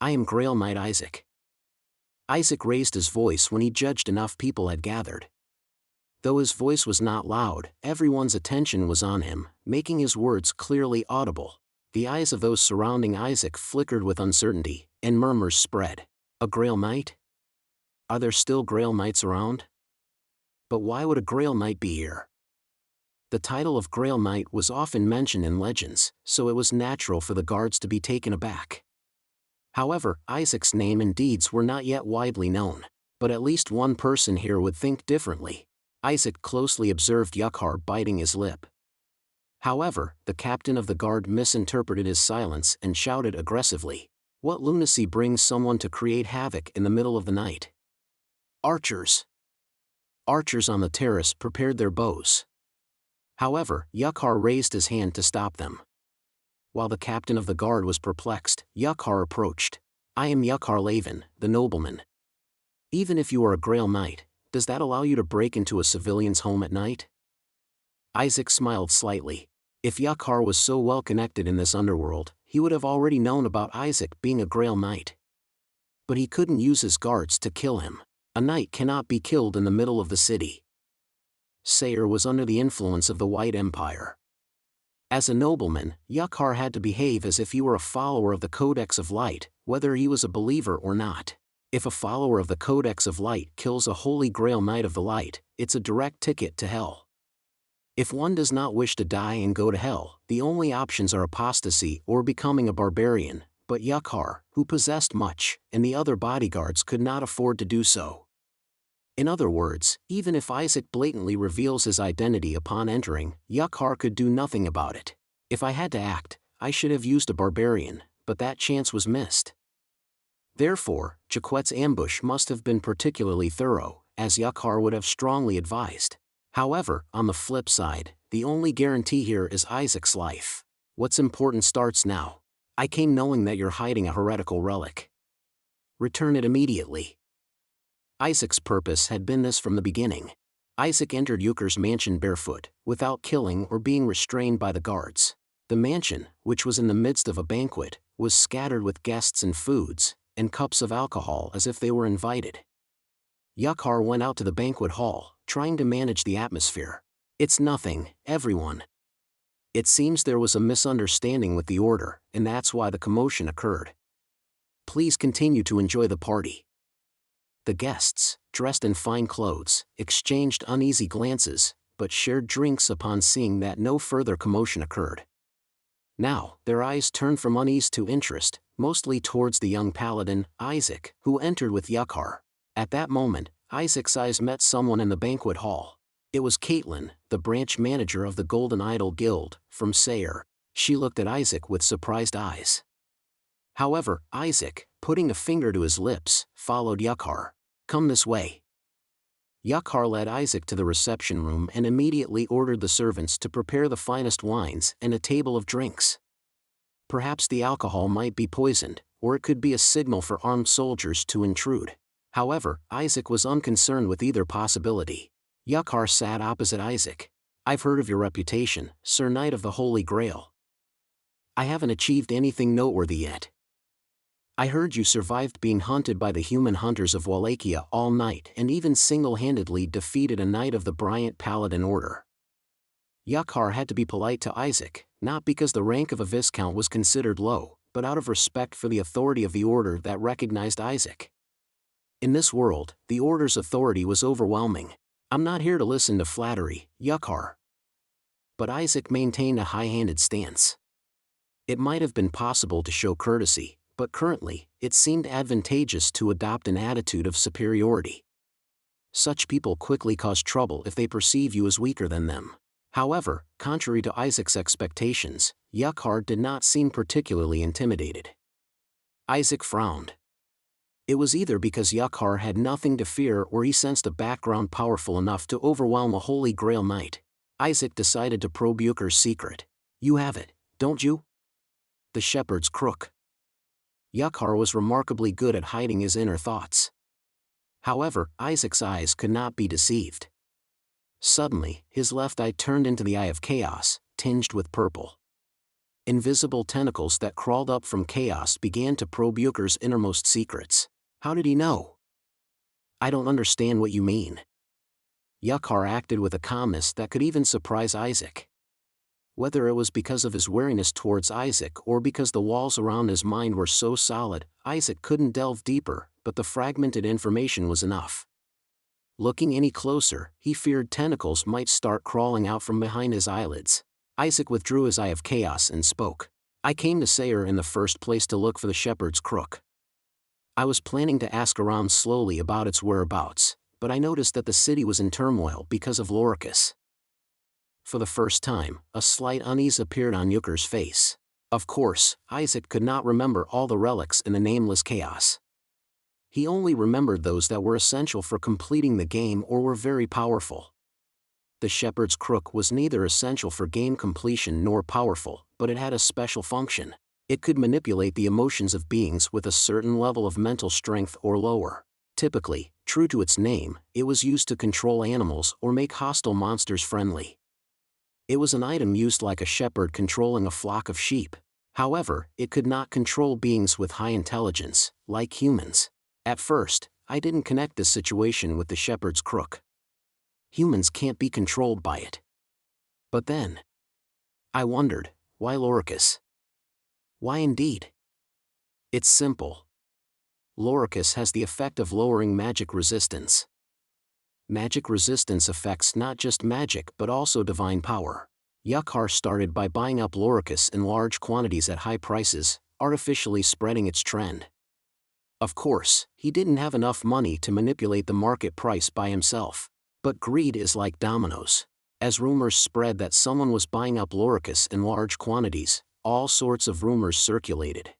I am Grail Knight Isaac. Isaac raised his voice when he judged enough people had gathered. Though his voice was not loud, everyone's attention was on him, making his words clearly audible. The eyes of those surrounding Isaac flickered with uncertainty, and murmurs spread. A Grail Knight? Are there still Grail Knights around? But why would a Grail Knight be here? The title of Grail Knight was often mentioned in legends, so it was natural for the guards to be taken aback. However, Isaac's name and deeds were not yet widely known, but at least one person here would think differently. Isaac closely observed Yakhar biting his lip. However, the captain of the guard misinterpreted his silence and shouted aggressively. What lunacy brings someone to create havoc in the middle of the night? Archers! Archers on the terrace prepared their bows. However, Yakhar raised his hand to stop them. While the captain of the guard was perplexed, Yakhar approached. I am Yakhar Laven, the nobleman. Even if you are a Grail Knight, does that allow you to break into a civilian's home at night? Isaac smiled slightly. If Yakhar was so well connected in this underworld, he would have already known about Isaac being a Grail Knight. But he couldn't use his guards to kill him. A knight cannot be killed in the middle of the city. Sayre was under the influence of the White Empire. As a nobleman, Yakhar had to behave as if he were a follower of the Codex of Light, whether he was a believer or not. If a follower of the Codex of Light kills a Holy Grail Knight of the Light, it's a direct ticket to hell. If one does not wish to die and go to hell, the only options are apostasy or becoming a barbarian, but Yakhar, who possessed much, and the other bodyguards could not afford to do so. In other words, even if Isaac blatantly reveals his identity upon entering, Yakhar could do nothing about it. If I had to act, I should have used a barbarian, but that chance was missed. Therefore, Jaquette's ambush must have been particularly thorough, as Yakhar would have strongly advised. However, on the flip side, the only guarantee here is Isaac's life. What's important starts now. I came knowing that you're hiding a heretical relic. Return it immediately. Isaac's purpose had been this from the beginning. Isaac entered Euchre's mansion barefoot, without killing or being restrained by the guards. The mansion, which was in the midst of a banquet, was scattered with guests and foods, and cups of alcohol as if they were invited. Yakhar went out to the banquet hall, trying to manage the atmosphere. It's nothing, everyone. It seems there was a misunderstanding with the order, and that's why the commotion occurred. Please continue to enjoy the party. The guests, dressed in fine clothes, exchanged uneasy glances, but shared drinks upon seeing that no further commotion occurred. Now, their eyes turned from unease to interest, mostly towards the young paladin, Isaac, who entered with Yakhar. At that moment, Isaac's eyes met someone in the banquet hall. It was Caitlin, the branch manager of the Golden Idol Guild, from Sayre. She looked at Isaac with surprised eyes. However, Isaac, putting a finger to his lips, followed Yakhar. Come this way. Yakhar led Isaac to the reception room and immediately ordered the servants to prepare the finest wines and a table of drinks. Perhaps the alcohol might be poisoned, or it could be a signal for armed soldiers to intrude. However, Isaac was unconcerned with either possibility. Yakhar sat opposite Isaac. I've heard of your reputation, Sir Knight of the Holy Grail. I haven't achieved anything noteworthy yet. I heard you survived being hunted by the human hunters of Wallachia all night and even single-handedly defeated a knight of the Bryant Paladin Order. Yakhar had to be polite to Isaac, not because the rank of a viscount was considered low, but out of respect for the authority of the Order that recognized Isaac. In this world, the Order's authority was overwhelming. "I'm not here to listen to flattery, Yukhar." But Isaac maintained a high-handed stance. It might have been possible to show courtesy, but currently, it seemed advantageous to adopt an attitude of superiority. Such people quickly cause trouble if they perceive you as weaker than them. However, contrary to Isaac's expectations, Yukhar did not seem particularly intimidated. Isaac frowned. It was either because Yukhar had nothing to fear or he sensed a background powerful enough to overwhelm a Holy Grail Knight. Isaac decided to probe Yukhar's secret. "You have it, don't you?" The shepherd's crook. Yukhar was remarkably good at hiding his inner thoughts. However, Isaac's eyes could not be deceived. Suddenly, his left eye turned into the Eye of Chaos, tinged with purple. Invisible tentacles that crawled up from chaos began to probe Yukhar's innermost secrets. "How did he know?" "I don't understand what you mean." Yukhar acted with a calmness that could even surprise Isaac. Whether it was because of his wariness towards Isaac or because the walls around his mind were so solid, Isaac couldn't delve deeper, but the fragmented information was enough. Looking any closer, he feared tentacles might start crawling out from behind his eyelids. Isaac withdrew his Eye of Chaos and spoke. "I came to Sayre in the first place to look for the shepherd's crook. I was planning to ask around slowly about its whereabouts, but I noticed that the city was in turmoil because of Loricus." For the first time, a slight unease appeared on Yukhar's face. Of course, Isaac could not remember all the relics in the Nameless Chaos. He only remembered those that were essential for completing the game or were very powerful. The shepherd's crook was neither essential for game completion nor powerful, but it had a special function. It could manipulate the emotions of beings with a certain level of mental strength or lower. Typically, true to its name, it was used to control animals or make hostile monsters friendly. It was an item used like a shepherd controlling a flock of sheep. However, it could not control beings with high intelligence, like humans. At first, I didn't connect this situation with the shepherd's crook. Humans can't be controlled by it. But then, I wondered, why Loricus? Why indeed? It's simple. Loricus has the effect of lowering magic resistance. Magic resistance affects not just magic but also divine power. Yukhar started by buying up Loricus in large quantities at high prices, artificially spreading its trend. Of course, he didn't have enough money to manipulate the market price by himself. But greed is like dominoes. As rumors spread that someone was buying up Loricus in large quantities, all sorts of rumors circulated.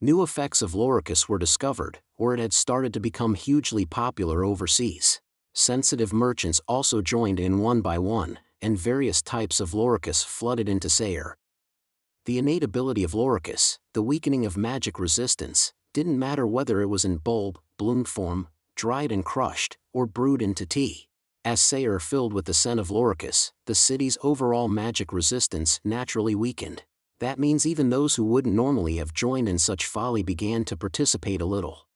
New effects of Loricus were discovered, or it had started to become hugely popular overseas. Sensitive merchants also joined in one by one, and various types of Loricus flooded into Sayre. The innate ability of Loricus, the weakening of magic resistance, didn't matter whether it was in bulb, bloomed form, dried and crushed, or brewed into tea. As Sayre filled with the scent of Loricus, the city's overall magic resistance naturally weakened. That means even those who wouldn't normally have joined in such folly began to participate a little.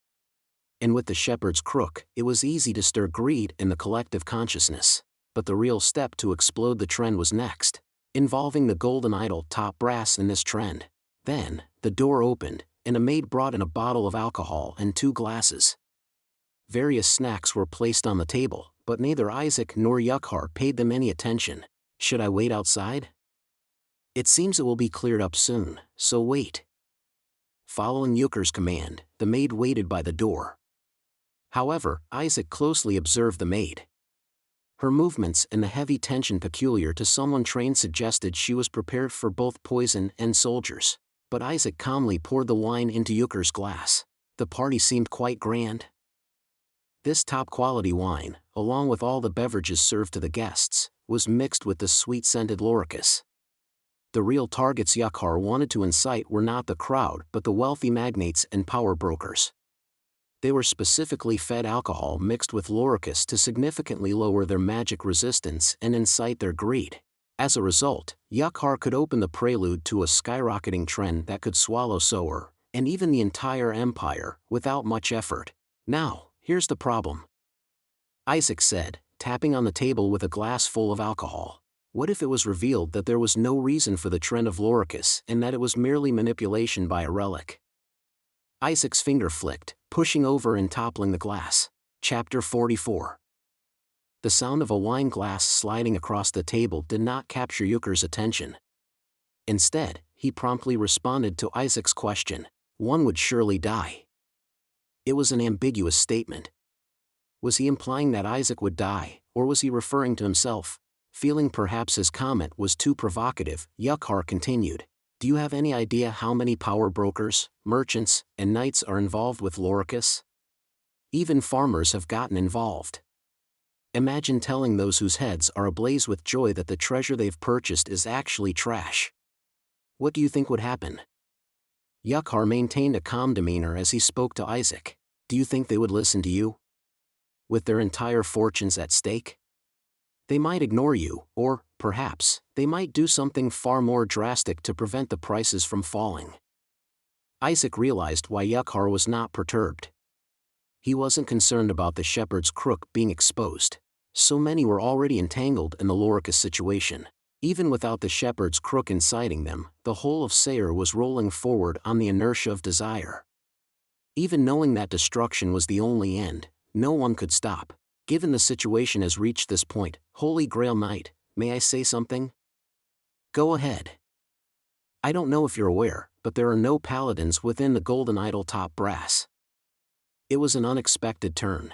And with the shepherd's crook, it was easy to stir greed in the collective consciousness. But the real step to explode the trend was next, involving the golden idol top brass in this trend. Then, the door opened, and a maid brought in a bottle of alcohol and 2 glasses. Various snacks were placed on the table, but neither Isaac nor Yukhar paid them any attention. Should I wait outside? It seems it will be cleared up soon, so wait. Following Yukhar's command, the maid waited by the door. However, Isaac closely observed the maid. Her movements and the heavy tension peculiar to someone trained suggested she was prepared for both poison and soldiers. But Isaac calmly poured the wine into Yukhar's glass. The party seemed quite grand. This top-quality wine, along with all the beverages served to the guests, was mixed with the sweet-scented Loricus. The real targets Yukhar wanted to incite were not the crowd but the wealthy magnates and power brokers. They were specifically fed alcohol mixed with Loricus to significantly lower their magic resistance and incite their greed. As a result, Yukhar could open the prelude to a skyrocketing trend that could swallow Sayre, and even the entire empire, without much effort. Now, here's the problem, Isaac said, tapping on the table with a glass full of alcohol. What if it was revealed that there was no reason for the trend of Loricus and that it was merely manipulation by a relic? Isaac's finger flicked, pushing over and toppling the glass. Chapter 44. The sound of a wine glass sliding across the table did not capture Yuker's attention. Instead, he promptly responded to Isaac's question. One would surely die. It was an ambiguous statement. Was he implying that Isaac would die, or was he referring to himself? Feeling perhaps his comment was too provocative, Yukhar continued. Do you have any idea how many power brokers, merchants, and knights are involved with Loricus? Even farmers have gotten involved. Imagine telling those whose heads are ablaze with joy that the treasure they've purchased is actually trash. What do you think would happen? Yukhar maintained a calm demeanor as he spoke to Isaac. Do you think they would listen to you? With their entire fortunes at stake? They might ignore you, or, perhaps, they might do something far more drastic to prevent the prices from falling. Isaac realized why Yukhar was not perturbed. He wasn't concerned about the shepherd's crook being exposed. So many were already entangled in the Loricus situation. Even without the shepherd's crook inciting them, the whole of Sayre was rolling forward on the inertia of desire. Even knowing that destruction was the only end, no one could stop. Given the situation has reached this point, Holy Grail Knight, may I say something? Go ahead. I don't know if you're aware, but there are no paladins within the Golden Idol top brass. It was an unexpected turn.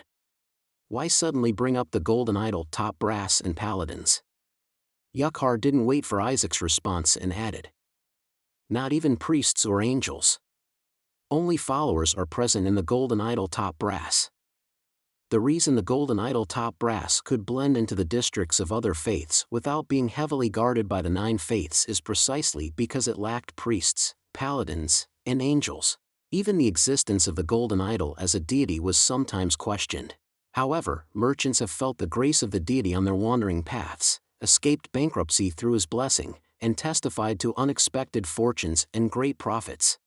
Why suddenly bring up the Golden Idol top brass and paladins? Yukhar didn't wait for Isaac's response and added. Not even priests or angels. Only followers are present in the Golden Idol top brass. The reason the Golden Idol top brass could blend into the districts of other faiths without being heavily guarded by the 9 faiths is precisely because it lacked priests, paladins, and angels. Even the existence of the Golden Idol as a deity was sometimes questioned. However, merchants have felt the grace of the deity on their wandering paths, escaped bankruptcy through his blessing, and testified to unexpected fortunes and great profits.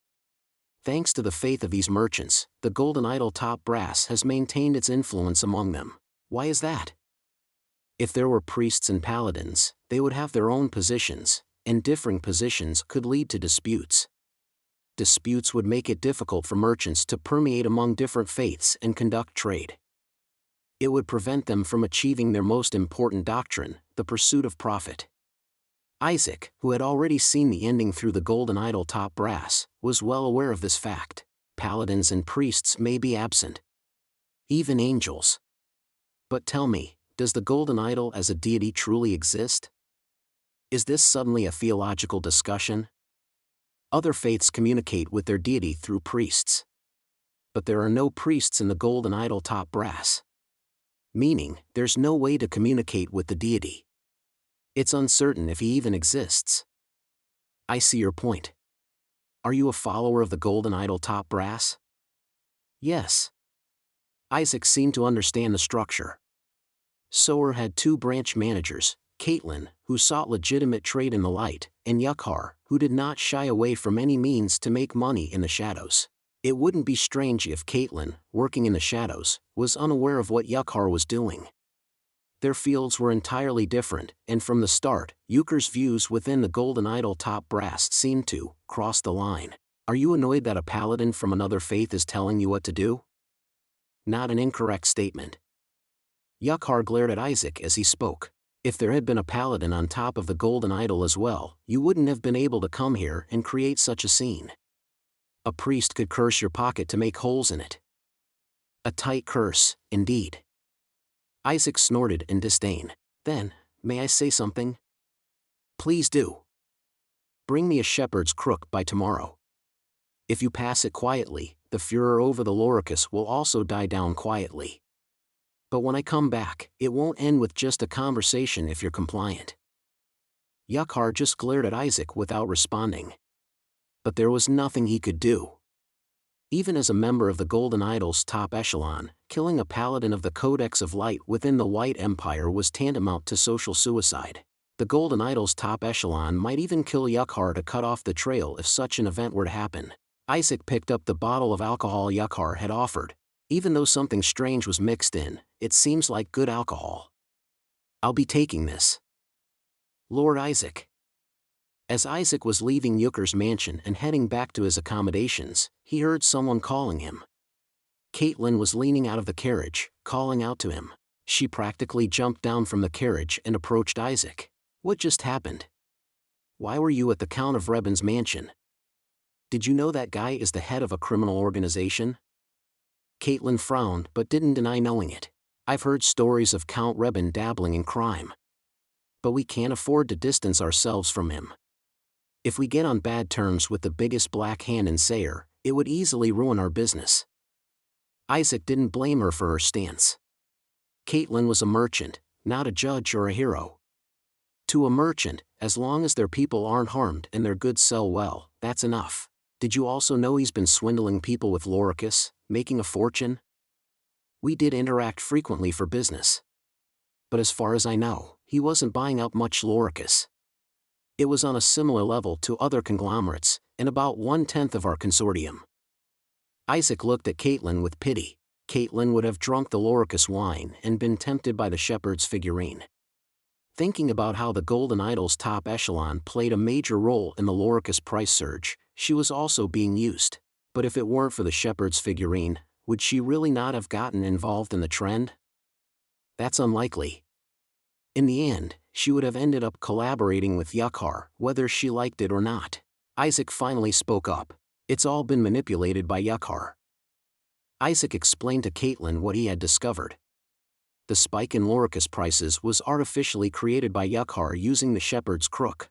Thanks to the faith of these merchants, the Golden Idol top brass has maintained its influence among them. Why is that? If there were priests and paladins, they would have their own positions, and differing positions could lead to disputes. Disputes would make it difficult for merchants to permeate among different faiths and conduct trade. It would prevent them from achieving their most important doctrine, the pursuit of profit. Isaac, who had already seen the ending through the Golden Idol top brass, was well aware of this fact. Paladins and priests may be absent. Even angels. But tell me, does the Golden Idol as a deity truly exist? Is this suddenly a theological discussion? Other faiths communicate with their deity through priests. But there are no priests in the Golden Idol top brass. Meaning, there's no way to communicate with the deity. It's uncertain if he even exists. I see your point. Are you a follower of the Golden Idol top brass? Yes. Isaac seemed to understand the structure. Sower had 2 branch managers, Caitlin, who sought legitimate trade in the light, and Yukhar, who did not shy away from any means to make money in the shadows. It wouldn't be strange if Caitlin, working in the shadows, was unaware of what Yukhar was doing. Their fields were entirely different, and from the start, Yuker's views within the Golden Idol top brass seemed to cross the line. Are you annoyed that a paladin from another faith is telling you what to do? Not an incorrect statement. Yukhar glared at Isaac as he spoke. If there had been a paladin on top of the Golden Idol as well, you wouldn't have been able to come here and create such a scene. A priest could curse your pocket to make holes in it. A tight curse, indeed. Isaac snorted in disdain. Then, may I say something? Please do. Bring me a shepherd's crook by tomorrow. If you pass it quietly, the furor over the Loricus will also die down quietly. But when I come back, it won't end with just a conversation if you're compliant. Yukhar just glared at Isaac without responding. But there was nothing he could do. Even as a member of the Golden Idol's top echelon, killing a paladin of the Codex of Light within the White Empire was tantamount to social suicide. The Golden Idol's top echelon might even kill Yukhar to cut off the trail if such an event were to happen. Isaac picked up the bottle of alcohol Yukhar had offered. Even though something strange was mixed in, it seems like good alcohol. I'll be taking this. Lord Isaac. As Isaac was leaving Yucker's mansion and heading back to his accommodations, he heard someone calling him. Caitlin was leaning out of the carriage, calling out to him. She practically jumped down from the carriage and approached Isaac. What just happened? Why were you at the Count of Rebin's mansion? Did you know that guy is the head of a criminal organization? Caitlin frowned but didn't deny knowing it. I've heard stories of Count Rebin dabbling in crime. But we can't afford to distance ourselves from him. If we get on bad terms with the biggest black hand in Sayre, it would easily ruin our business. Isaac didn't blame her for her stance. Caitlin was a merchant, not a judge or a hero. To a merchant, as long as their people aren't harmed and their goods sell well, that's enough. Did you also know he's been swindling people with Loricus, making a fortune? We did interact frequently for business. But as far as I know, he wasn't buying up much Loricus. It was on a similar level to other conglomerates, and about 1/10 of our consortium. Isaac looked at Caitlin with pity. Caitlin would have drunk the Loricus wine and been tempted by the shepherd's figurine. Thinking about how the Golden Idol's top echelon played a major role in the Loricus price surge, she was also being used. But if it weren't for the shepherd's figurine, would she really not have gotten involved in the trend? That's unlikely. In the end, she would have ended up collaborating with Yukhar, whether she liked it or not. Isaac finally spoke up. It's all been manipulated by Yukhar. Isaac explained to Caitlin what he had discovered. The spike in Loricus prices was artificially created by Yukhar using the shepherd's crook.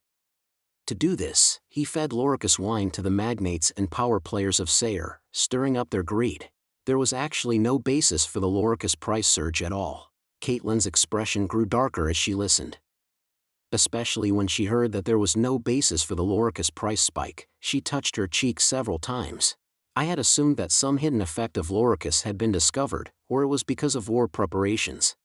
To do this, he fed Loricus wine to the magnates and power players of Sayre, stirring up their greed. There was actually no basis for the Loricus price surge at all. Caitlin's expression grew darker as she listened. Especially when she heard that there was no basis for the Loricus price spike, she touched her cheek several times. I had assumed that some hidden effect of Loricus had been discovered, or it was because of war preparations.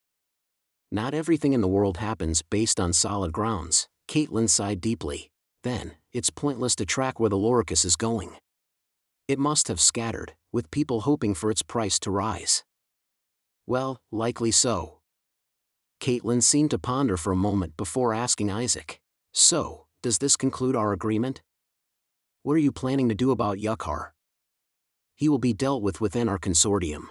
Not everything in the world happens based on solid grounds. Caitlin sighed deeply. Then, it's pointless to track where the Loricus is going. It must have scattered, with people hoping for its price to rise. Well, likely so. Caitlin seemed to ponder for a moment before asking Isaac. So, does this conclude our agreement? What are you planning to do about Yukhar? He will be dealt with within our consortium.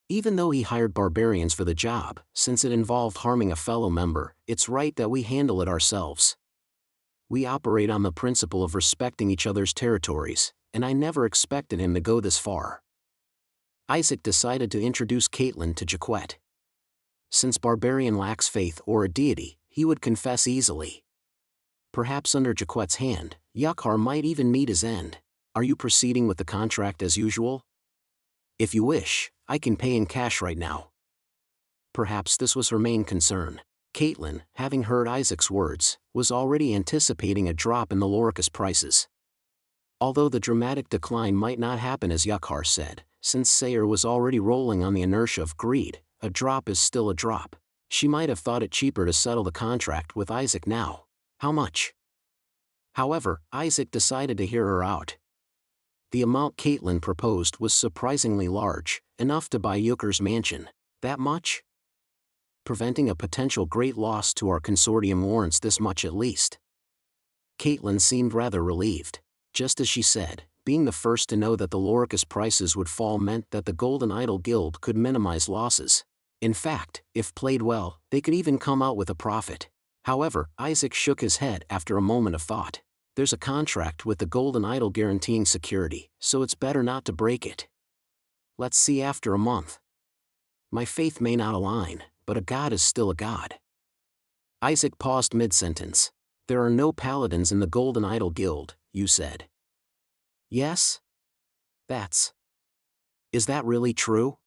Even though he hired barbarians for the job, since it involved harming a fellow member, it's right that we handle it ourselves. We operate on the principle of respecting each other's territories, and I never expected him to go this far. Isaac decided to introduce Caitlin to Jaquette. Since Barbarian lacks faith or a deity, he would confess easily. Perhaps under Jaquette's hand, Yukhar might even meet his end. Are you proceeding with the contract as usual? If you wish, I can pay in cash right now. Perhaps this was her main concern. Caitlin, having heard Isaac's words, was already anticipating a drop in the Loricus prices. Although the dramatic decline might not happen as Yukhar said, since Sayre was already rolling on the inertia of greed, a drop is still a drop. She might have thought it cheaper to settle the contract with Isaac now. How much? However, Isaac decided to hear her out. The amount Caitlin proposed was surprisingly large, enough to buy Yucker's mansion. That much? Preventing a potential great loss to our consortium warrants this much at least. Caitlin seemed rather relieved. Just as she said, being the first to know that the Loricus prices would fall meant that the Golden Idol Guild could minimize losses. In fact, if played well, they could even come out with a profit. However, Isaac shook his head after a moment of thought. There's a contract with the Golden Idol guaranteeing security, so it's better not to break it. Let's see after a month. My faith may not align, but a god is still a god. Isaac paused mid-sentence. There are no paladins in the Golden Idol Guild, you said. Yes? Is that really true?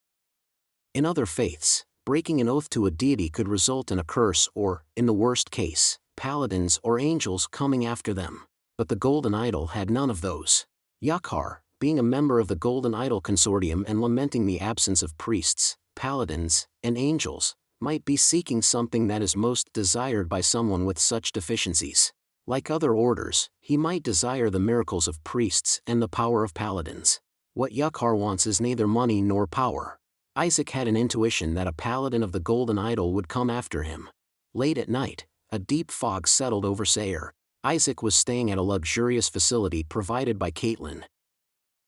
In other faiths, breaking an oath to a deity could result in a curse or, in the worst case, paladins or angels coming after them. But the Golden Idol had none of those. Yukhar, being a member of the Golden Idol Consortium and lamenting the absence of priests, paladins, and angels, might be seeking something that is most desired by someone with such deficiencies. Like other orders, he might desire the miracles of priests and the power of paladins. What Yukhar wants is neither money nor power. Isaac had an intuition that a paladin of the Golden Idol would come after him. Late at night, a deep fog settled over Sayre. Isaac was staying at a luxurious facility provided by Caitlin.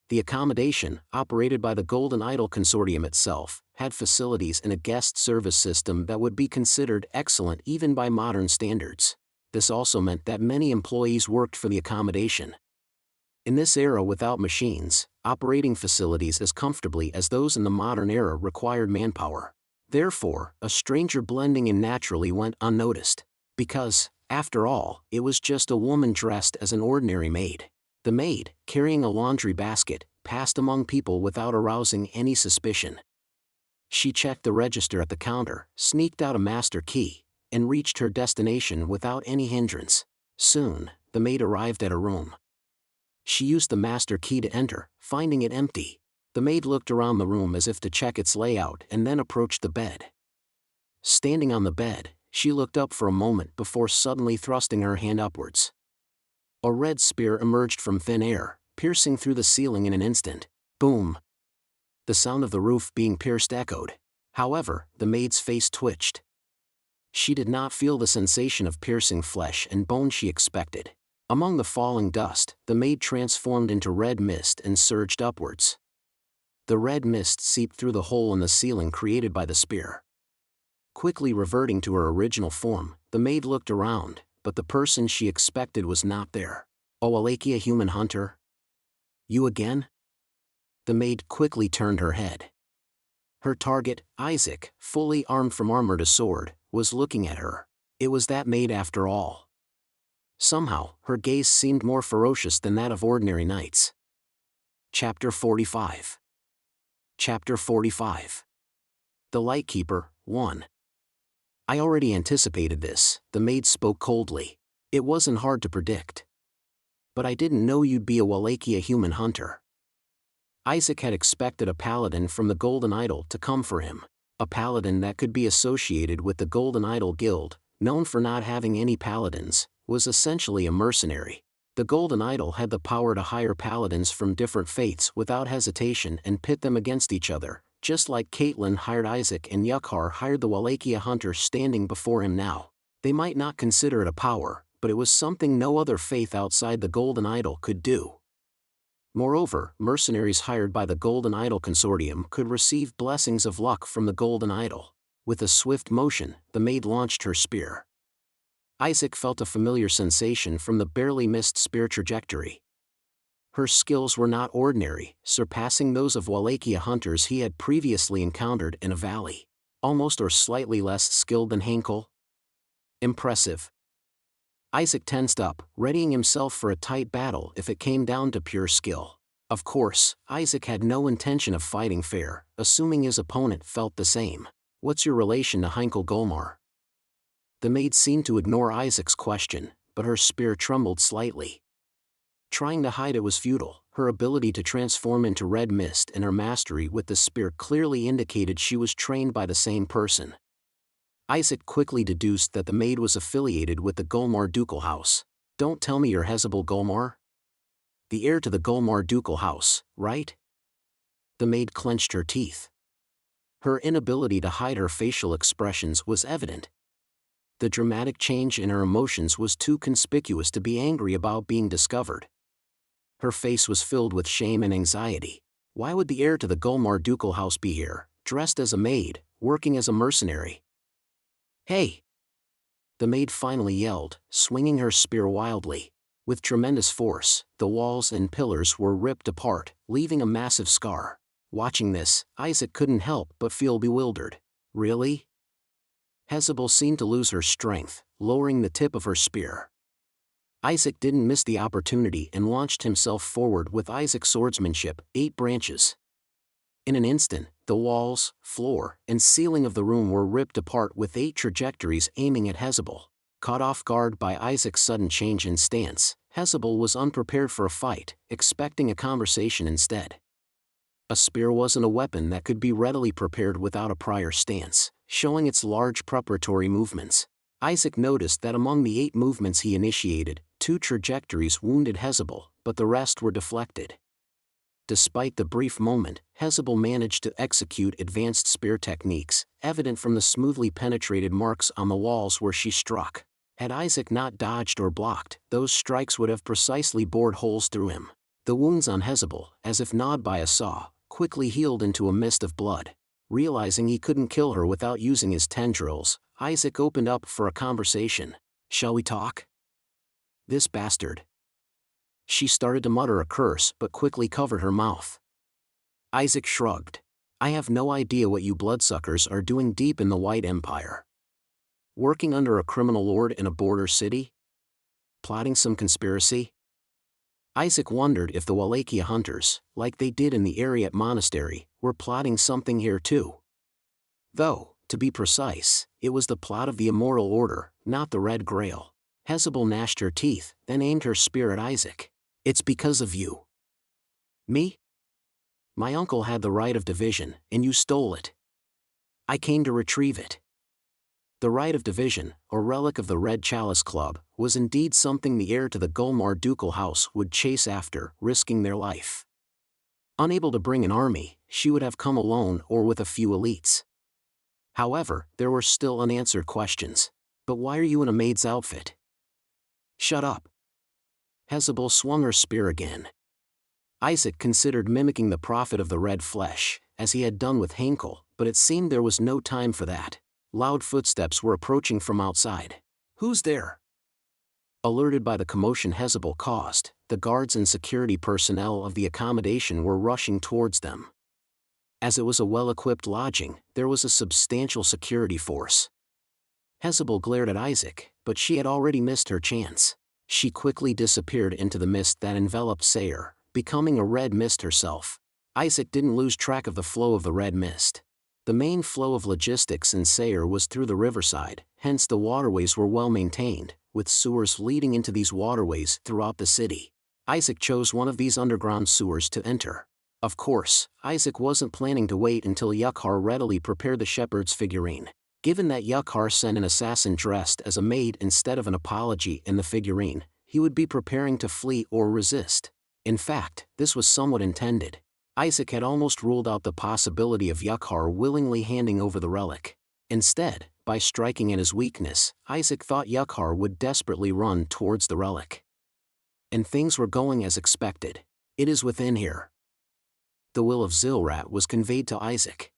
The accommodation, operated by the Golden Idol Consortium itself, had facilities and a guest service system that would be considered excellent even by modern standards. This also meant that many employees worked for the accommodation. In this era without machines, operating facilities as comfortably as those in the modern era required manpower. Therefore, a stranger blending in naturally went unnoticed. Because, after all, it was just a woman dressed as an ordinary maid. The maid, carrying a laundry basket, passed among people without arousing any suspicion. She checked the register at the counter, sneaked out a master key, and reached her destination without any hindrance. Soon, the maid arrived at her room. She used the master key to enter, finding it empty. The maid looked around the room as if to check its layout and then approached the bed. Standing on the bed, she looked up for a moment before suddenly thrusting her hand upwards. A red spear emerged from thin air, piercing through the ceiling in an instant. Boom! The sound of the roof being pierced echoed. However, the maid's face twitched. She did not feel the sensation of piercing flesh and bone she expected. Among the falling dust, the maid transformed into red mist and surged upwards. The red mist seeped through the hole in the ceiling created by the spear. Quickly reverting to her original form, the maid looked around, but the person she expected was not there. "Oh, Wallachia human hunter? You again?" The maid quickly turned her head. Her target, Isaac, fully armed from armor to sword, was looking at her. It was that maid after all. Somehow, her gaze seemed more ferocious than that of ordinary knights. Chapter 45. Chapter 45. The Lightkeeper, 1. I already anticipated this, the maid spoke coldly. It wasn't hard to predict. But I didn't know you'd be a Wallachia human hunter. Isaac had expected a paladin from the Golden Idol to come for him. A paladin that could be associated with the Golden Idol Guild, known for not having any paladins, was essentially a mercenary. The Golden Idol had the power to hire paladins from different faiths without hesitation and pit them against each other, just like Caitlin hired Isaac and Yukhar hired the Wallachia hunter standing before him now. They might not consider it a power, but it was something no other faith outside the Golden Idol could do. Moreover, mercenaries hired by the Golden Idol Consortium could receive blessings of luck from the Golden Idol. With a swift motion, the maid launched her spear. Isaac felt a familiar sensation from the barely missed spear trajectory. Her skills were not ordinary, surpassing those of Wallachia hunters he had previously encountered in a valley. Almost or slightly less skilled than Henkel. Impressive. Isaac tensed up, readying himself for a tight battle if it came down to pure skill. Of course, Isaac had no intention of fighting fair, assuming his opponent felt the same. "What's your relation to Heinkel Golmar?" The maid seemed to ignore Isaac's question, but her spear trembled slightly. Trying to hide it was futile. Her ability to transform into red mist and her mastery with the spear clearly indicated she was trained by the same person. Isaac quickly deduced that the maid was affiliated with the Golmar ducal house. "Don't tell me you're Hezebel Golmar? The heir to the Golmar ducal house, right?" The maid clenched her teeth. Her inability to hide her facial expressions was evident. The dramatic change in her emotions was too conspicuous to be angry about being discovered. Her face was filled with shame and anxiety. Why would the heir to the Golmar ducal house be here, dressed as a maid, working as a mercenary? "Hey!" The maid finally yelled, swinging her spear wildly. With tremendous force, the walls and pillars were ripped apart, leaving a massive scar. Watching this, Isaac couldn't help but feel bewildered. Really? Hezebel seemed to lose her strength, lowering the tip of her spear. Isaac didn't miss the opportunity and launched himself forward with Isaac's swordsmanship, 8 branches. In an instant, the walls, floor, and ceiling of the room were ripped apart with 8 trajectories aiming at Hezebel. Caught off guard by Isaac's sudden change in stance, Hezebel was unprepared for a fight, expecting a conversation instead. A spear wasn't a weapon that could be readily prepared without a prior stance, showing its large preparatory movements. Isaac noticed that among the 8 movements he initiated, 2 trajectories wounded Hezebel, but the rest were deflected. Despite the brief moment, Hezebel managed to execute advanced spear techniques, evident from the smoothly penetrated marks on the walls where she struck. Had Isaac not dodged or blocked, those strikes would have precisely bored holes through him. The wounds on Hezebel, as if gnawed by a saw, quickly healed into a mist of blood. Realizing he couldn't kill her without using his tendrils, Isaac opened up for a conversation. "Shall we talk?" "This bastard." She started to mutter a curse but quickly covered her mouth. Isaac shrugged. "I have no idea what you bloodsuckers are doing deep in the White Empire. Working under a criminal lord in a border city? Plotting some conspiracy?" Isaac wondered if the Wallachia hunters, like they did in the Ariat monastery, were plotting something here too. Though, to be precise, it was the plot of the Immortal Order, not the Red Grail. Hezebel gnashed her teeth, then aimed her spear at Isaac. "It's because of you." "Me? My uncle had the right of division, and you stole it. I came to retrieve it." The right of division, a relic of the Red Chalice Club, was indeed something the heir to the Gulmar ducal house would chase after, risking their life. Unable to bring an army, she would have come alone or with a few elites. However, there were still unanswered questions. "But why are you in a maid's outfit?" "Shut up." Hezebel swung her spear again. Isaac considered mimicking the prophet of the red flesh, as he had done with Henkel, but it seemed there was no time for that. Loud footsteps were approaching from outside. "Who's there?" Alerted by the commotion Hezebel caused, the guards and security personnel of the accommodation were rushing towards them. As it was a well-equipped lodging, there was a substantial security force. Hezebel glared at Isaac, but she had already missed her chance. She quickly disappeared into the mist that enveloped Sayre, becoming a red mist herself. Isaac didn't lose track of the flow of the red mist. The main flow of logistics in Sayre was through the riverside, hence the waterways were well maintained, with sewers leading into these waterways throughout the city. Isaac chose one of these underground sewers to enter. Of course, Isaac wasn't planning to wait until Yukhar readily prepared the shepherd's figurine. Given that Yukhar sent an assassin dressed as a maid instead of an apology in the figurine, he would be preparing to flee or resist. In fact, this was somewhat intended. Isaac had almost ruled out the possibility of Yukhar willingly handing over the relic. Instead, by striking at his weakness, Isaac thought Yukhar would desperately run towards the relic. And things were going as expected. "It is within here." The will of Zilrat was conveyed to Isaac.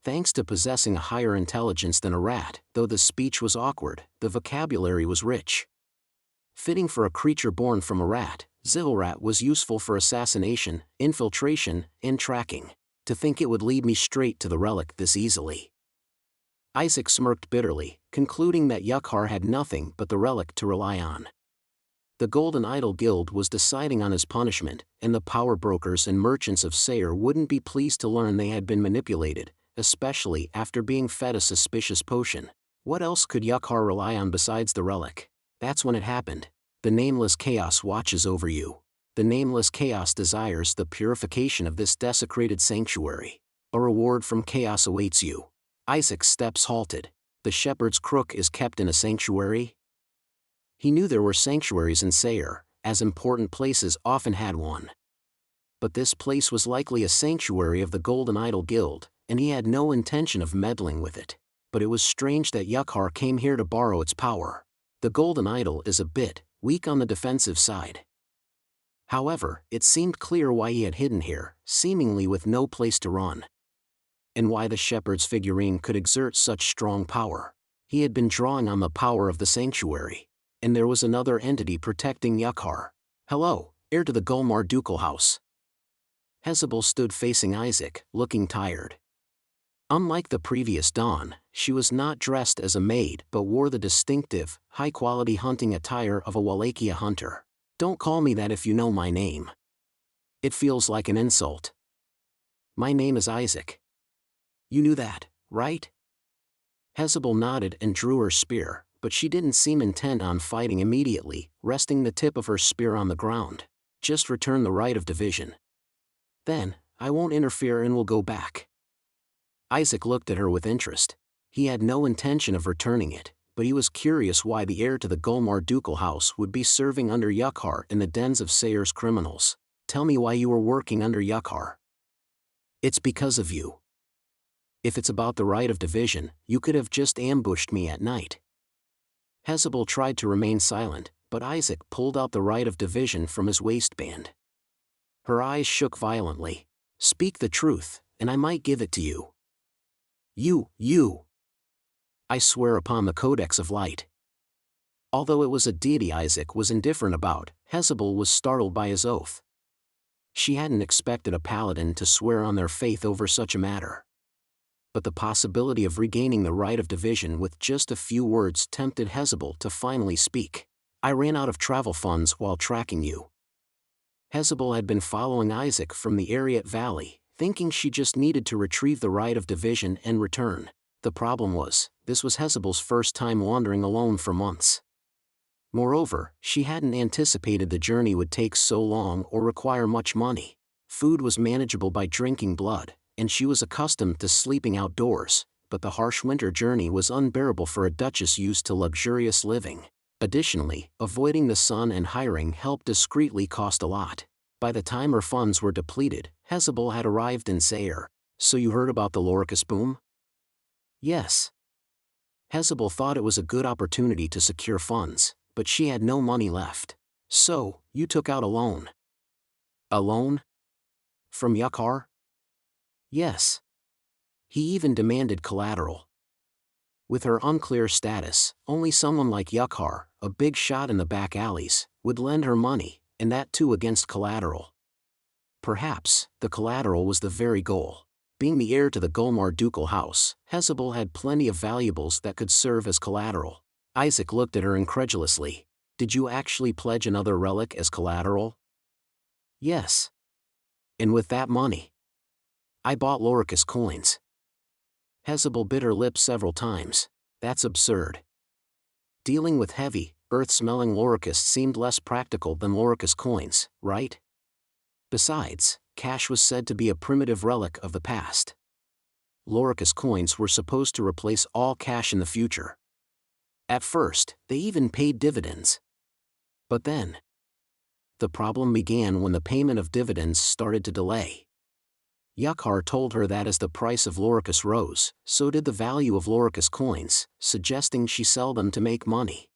Thanks to possessing a higher intelligence than a rat, though the speech was awkward, the vocabulary was rich. Fitting for a creature born from a rat, Zilrat was useful for assassination, infiltration, and tracking. To think it would lead me straight to the relic this easily. Isaac smirked bitterly, concluding that Yukhar had nothing but the relic to rely on. The Golden Idol Guild was deciding on his punishment, and the power brokers and merchants of Sayre wouldn't be pleased to learn they had been manipulated, especially after being fed a suspicious potion. What else could Yukhar rely on besides the relic? That's when it happened. "The Nameless Chaos watches over you. The Nameless Chaos desires the purification of this desecrated sanctuary. A reward from Chaos awaits you." Isaac's steps halted. The shepherd's crook is kept in a sanctuary? He knew there were sanctuaries in Sayre, as important places often had one. But this place was likely a sanctuary of the Golden Idol Guild, and he had no intention of meddling with it. But it was strange that Yukhar came here to borrow its power. The Golden Idol is a bit weak on the defensive side. However, it seemed clear why he had hidden here, seemingly with no place to run. And why the shepherd's figurine could exert such strong power. He had been drawing on the power of the sanctuary. And there was another entity protecting Yukhar. "Hello, heir to the Gulmar ducal house." Hezebel stood facing Isaac, looking tired. Unlike the previous dawn, she was not dressed as a maid but wore the distinctive, high-quality hunting attire of a Wallachia hunter. "Don't call me that if you know my name. It feels like an insult." "My name is Isaac." "You knew that, right?" Hezebel nodded and drew her spear, but she didn't seem intent on fighting immediately, resting the tip of her spear on the ground. "Just return the right of division. Then, I won't interfere and we'll go back." Isaac looked at her with interest. He had no intention of returning it, but he was curious why the heir to the Gulmar ducal house would be serving under Yukhar in the dens of Sayre's criminals. "Tell me why you were working under Yukhar." "It's because of you. If it's about the right of division, you could have just ambushed me at night." Hezebel tried to remain silent, but Isaac pulled out the right of division from his waistband. Her eyes shook violently. "Speak the truth, and I might give it to you." You. "I swear upon the Codex of Light." Although it was a deity Isaac was indifferent about, Hezebel was startled by his oath. She hadn't expected a paladin to swear on their faith over such a matter. But the possibility of regaining the right of division with just a few words tempted Hezebel to finally speak. "I ran out of travel funds while tracking you." Hezebel had been following Isaac from the Ariat Valley, thinking she just needed to retrieve the right of division and return. The problem was, this was Hezebel's first time wandering alone for months. Moreover, she hadn't anticipated the journey would take so long or require much money. Food was manageable by drinking blood, and she was accustomed to sleeping outdoors, but the harsh winter journey was unbearable for a duchess used to luxurious living. Additionally, avoiding the sun and hiring help discreetly cost a lot. By the time her funds were depleted, Hezebel had arrived in Sayre. "So you heard about the Loricus boom?" "Yes." Hezebel thought it was a good opportunity to secure funds, but she had no money left. "So, you took out a loan." "A loan? From Yukhar?" "Yes." He even demanded collateral. With her unclear status, only someone like Yukhar, a big shot in the back alleys, would lend her money, and that too against collateral. Perhaps, the collateral was the very goal. Being the heir to the Golmar ducal house, Hezebel had plenty of valuables that could serve as collateral. Isaac looked at her incredulously. "Did you actually pledge another relic as collateral?" "Yes. And with that money, I bought Loricus coins." Hezebel bit her lip several times. "That's absurd. Dealing with heavy, earth-smelling Loricus seemed less practical than Loricus coins, right? Besides, cash was said to be a primitive relic of the past. Loricus coins were supposed to replace all cash in the future. At first, they even paid dividends. But then, the problem began when the payment of dividends started to delay. Yukhar told her that as the price of Loricus rose, so did the value of Loricus coins, suggesting she sell them to make money.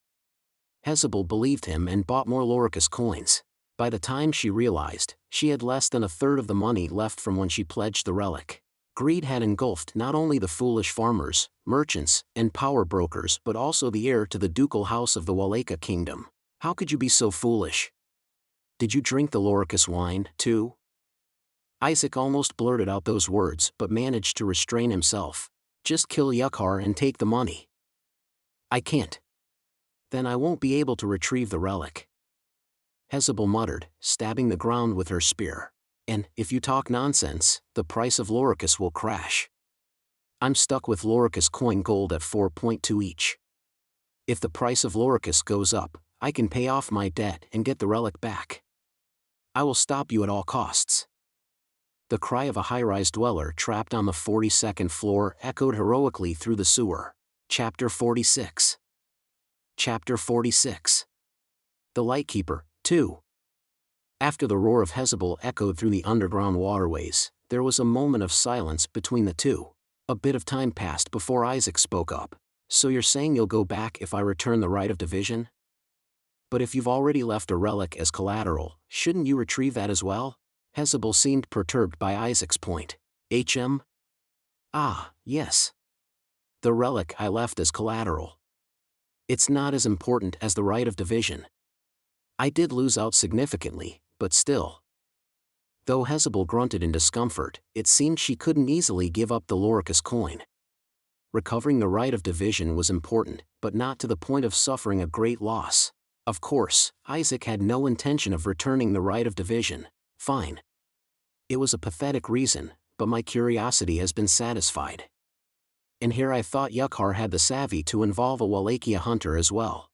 Hezebel believed him and bought more Loricus coins. By the time she realized, she had less than a third of the money left from when she pledged the relic. Greed had engulfed not only the foolish farmers, merchants, and power brokers but also the heir to the ducal house of the Wallachia kingdom. "How could you be so foolish? Did you drink the Loricus wine, too?" Isaac almost blurted out those words but managed to restrain himself. "Just kill Yukhar and take the money." "I can't. Then I won't be able to retrieve the relic," Hezebel muttered, stabbing the ground with her spear. "And, if you talk nonsense, the price of Loricus will crash. I'm stuck with Loricus coin gold at 4.2 each. If the price of Loricus goes up, I can pay off my debt and get the relic back. I will stop you at all costs." The cry of a high-rise dweller trapped on the 42nd floor echoed heroically through the sewer. Chapter 46. Chapter 46. The Lightkeeper, 2. After the roar of Hezebel echoed through the underground waterways, there was a moment of silence between the two. A bit of time passed before Isaac spoke up. "So you're saying you'll go back if I return the right of division? But if you've already left a relic as collateral, shouldn't you retrieve that as well?" Hezebel seemed perturbed by Isaac's point. "Ah, yes. The relic I left as collateral. It's not as important as the right of division. I did lose out significantly, but still." Though Hezebel grunted in discomfort, it seemed she couldn't easily give up the Loricus coin. Recovering the right of division was important, but not to the point of suffering a great loss. Of course, Isaac had no intention of returning the right of division. "Fine. It was a pathetic reason, but my curiosity has been satisfied. And here I thought Yukhar had the savvy to involve a Wallachia hunter as well.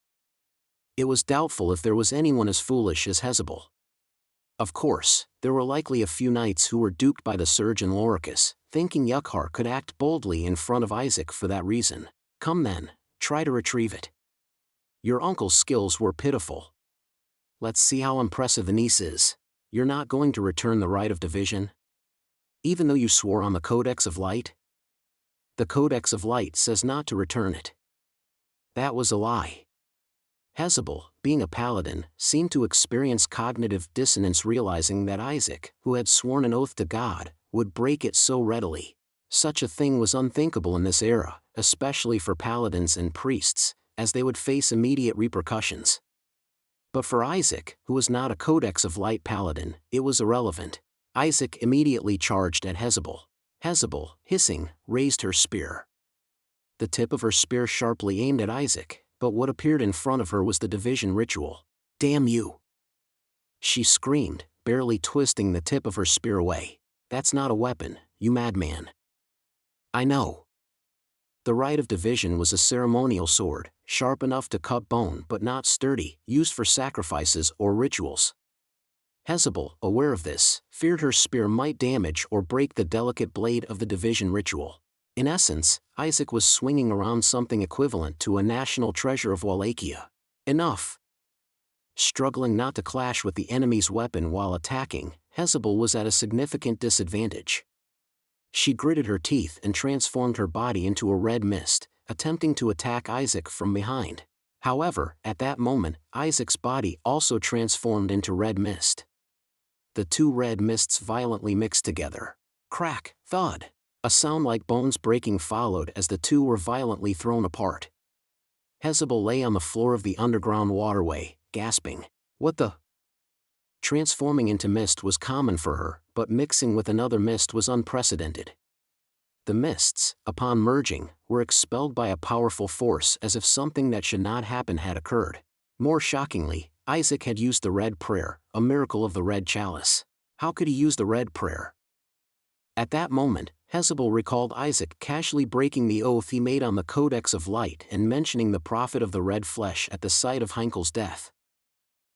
It was doubtful if there was anyone as foolish as Hezebel. Of course, there were likely a few knights who were duped by the surge in Loricus, thinking Yukhar could act boldly in front of Isaac for that reason. Come then, try to retrieve it. Your uncle's skills were pitiful. Let's see how impressive the niece is. You're not going to return the right of division? Even though you swore on the Codex of Light? The Codex of Light says not to return it." "That was a lie. Hezebel, being a paladin, seemed to experience cognitive dissonance, realizing that Isaac, who had sworn an oath to God, would break it so readily. Such a thing was unthinkable in this era, especially for paladins and priests, as they would face immediate repercussions. But for Isaac, who was not a Codex of Light paladin, it was irrelevant. Isaac immediately charged at Hezebel. Hezebel, hissing, raised her spear. The tip of her spear sharply aimed at Isaac, but what appeared in front of her was the division ritual. "Damn you!" she screamed, barely twisting the tip of her spear away. "That's not a weapon, you madman." "I know." The rite of division was a ceremonial sword, sharp enough to cut bone but not sturdy, used for sacrifices or rituals. Hezebel, aware of this, feared her spear might damage or break the delicate blade of the division ritual. In essence, Isaac was swinging around something equivalent to a national treasure of Wallachia. Enough! Struggling not to clash with the enemy's weapon while attacking, Hezebel was at a significant disadvantage. She gritted her teeth and transformed her body into a red mist, attempting to attack Isaac from behind. However, at that moment, Isaac's body also transformed into red mist. The two red mists violently mixed together. Crack, thud. A sound like bones breaking followed as the two were violently thrown apart. Hezebel lay on the floor of the underground waterway, gasping. What the? Transforming into mist was common for her, but mixing with another mist was unprecedented. The mists, upon merging, were expelled by a powerful force, as if something that should not happen had occurred. More shockingly, Isaac had used the Red Prayer, a miracle of the Red Chalice. How could he use the Red Prayer? At that moment, Hezebel recalled Isaac casually breaking the oath he made on the Codex of Light and mentioning the Prophet of the Red Flesh at the sight of Heinkel's death.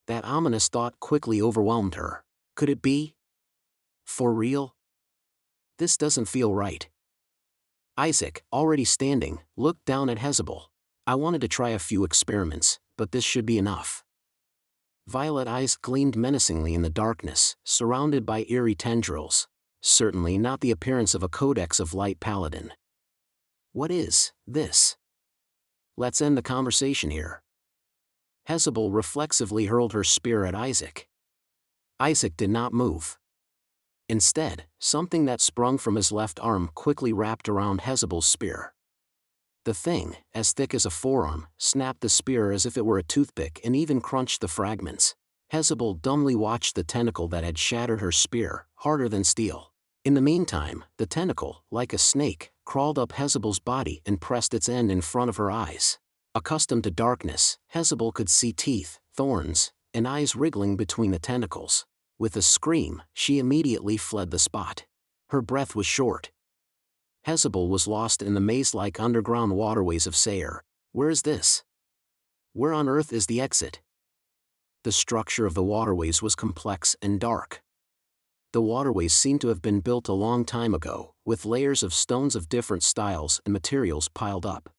That ominous thought quickly overwhelmed her. Could it be? For real? This doesn't feel right. Isaac, already standing, looked down at Hezebel. "I wanted to try a few experiments, but this should be enough." Violet eyes gleamed menacingly in the darkness, surrounded by eerie tendrils. Certainly not the appearance of a Codex of Light paladin. What is this? Let's end the conversation here. Hezebel reflexively hurled her spear at Isaac. Isaac did not move. Instead, something that sprung from his left arm quickly wrapped around Hezebel's spear. The thing, as thick as a forearm, snapped the spear as if it were a toothpick and even crunched the fragments. Hezebel dumbly watched the tentacle that had shattered her spear, harder than steel. In the meantime, the tentacle, like a snake, crawled up Hezebel's body and pressed its end in front of her eyes. Accustomed to darkness, Hezebel could see teeth, thorns, and eyes wriggling between the tentacles. With a scream, she immediately fled the spot. Her breath was short. Hezebel was lost in the maze-like underground waterways of Sayre. Where is this? Where on earth is the exit? The structure of the waterways was complex and dark. The waterways seemed to have been built a long time ago, with layers of stones of different styles and materials piled up.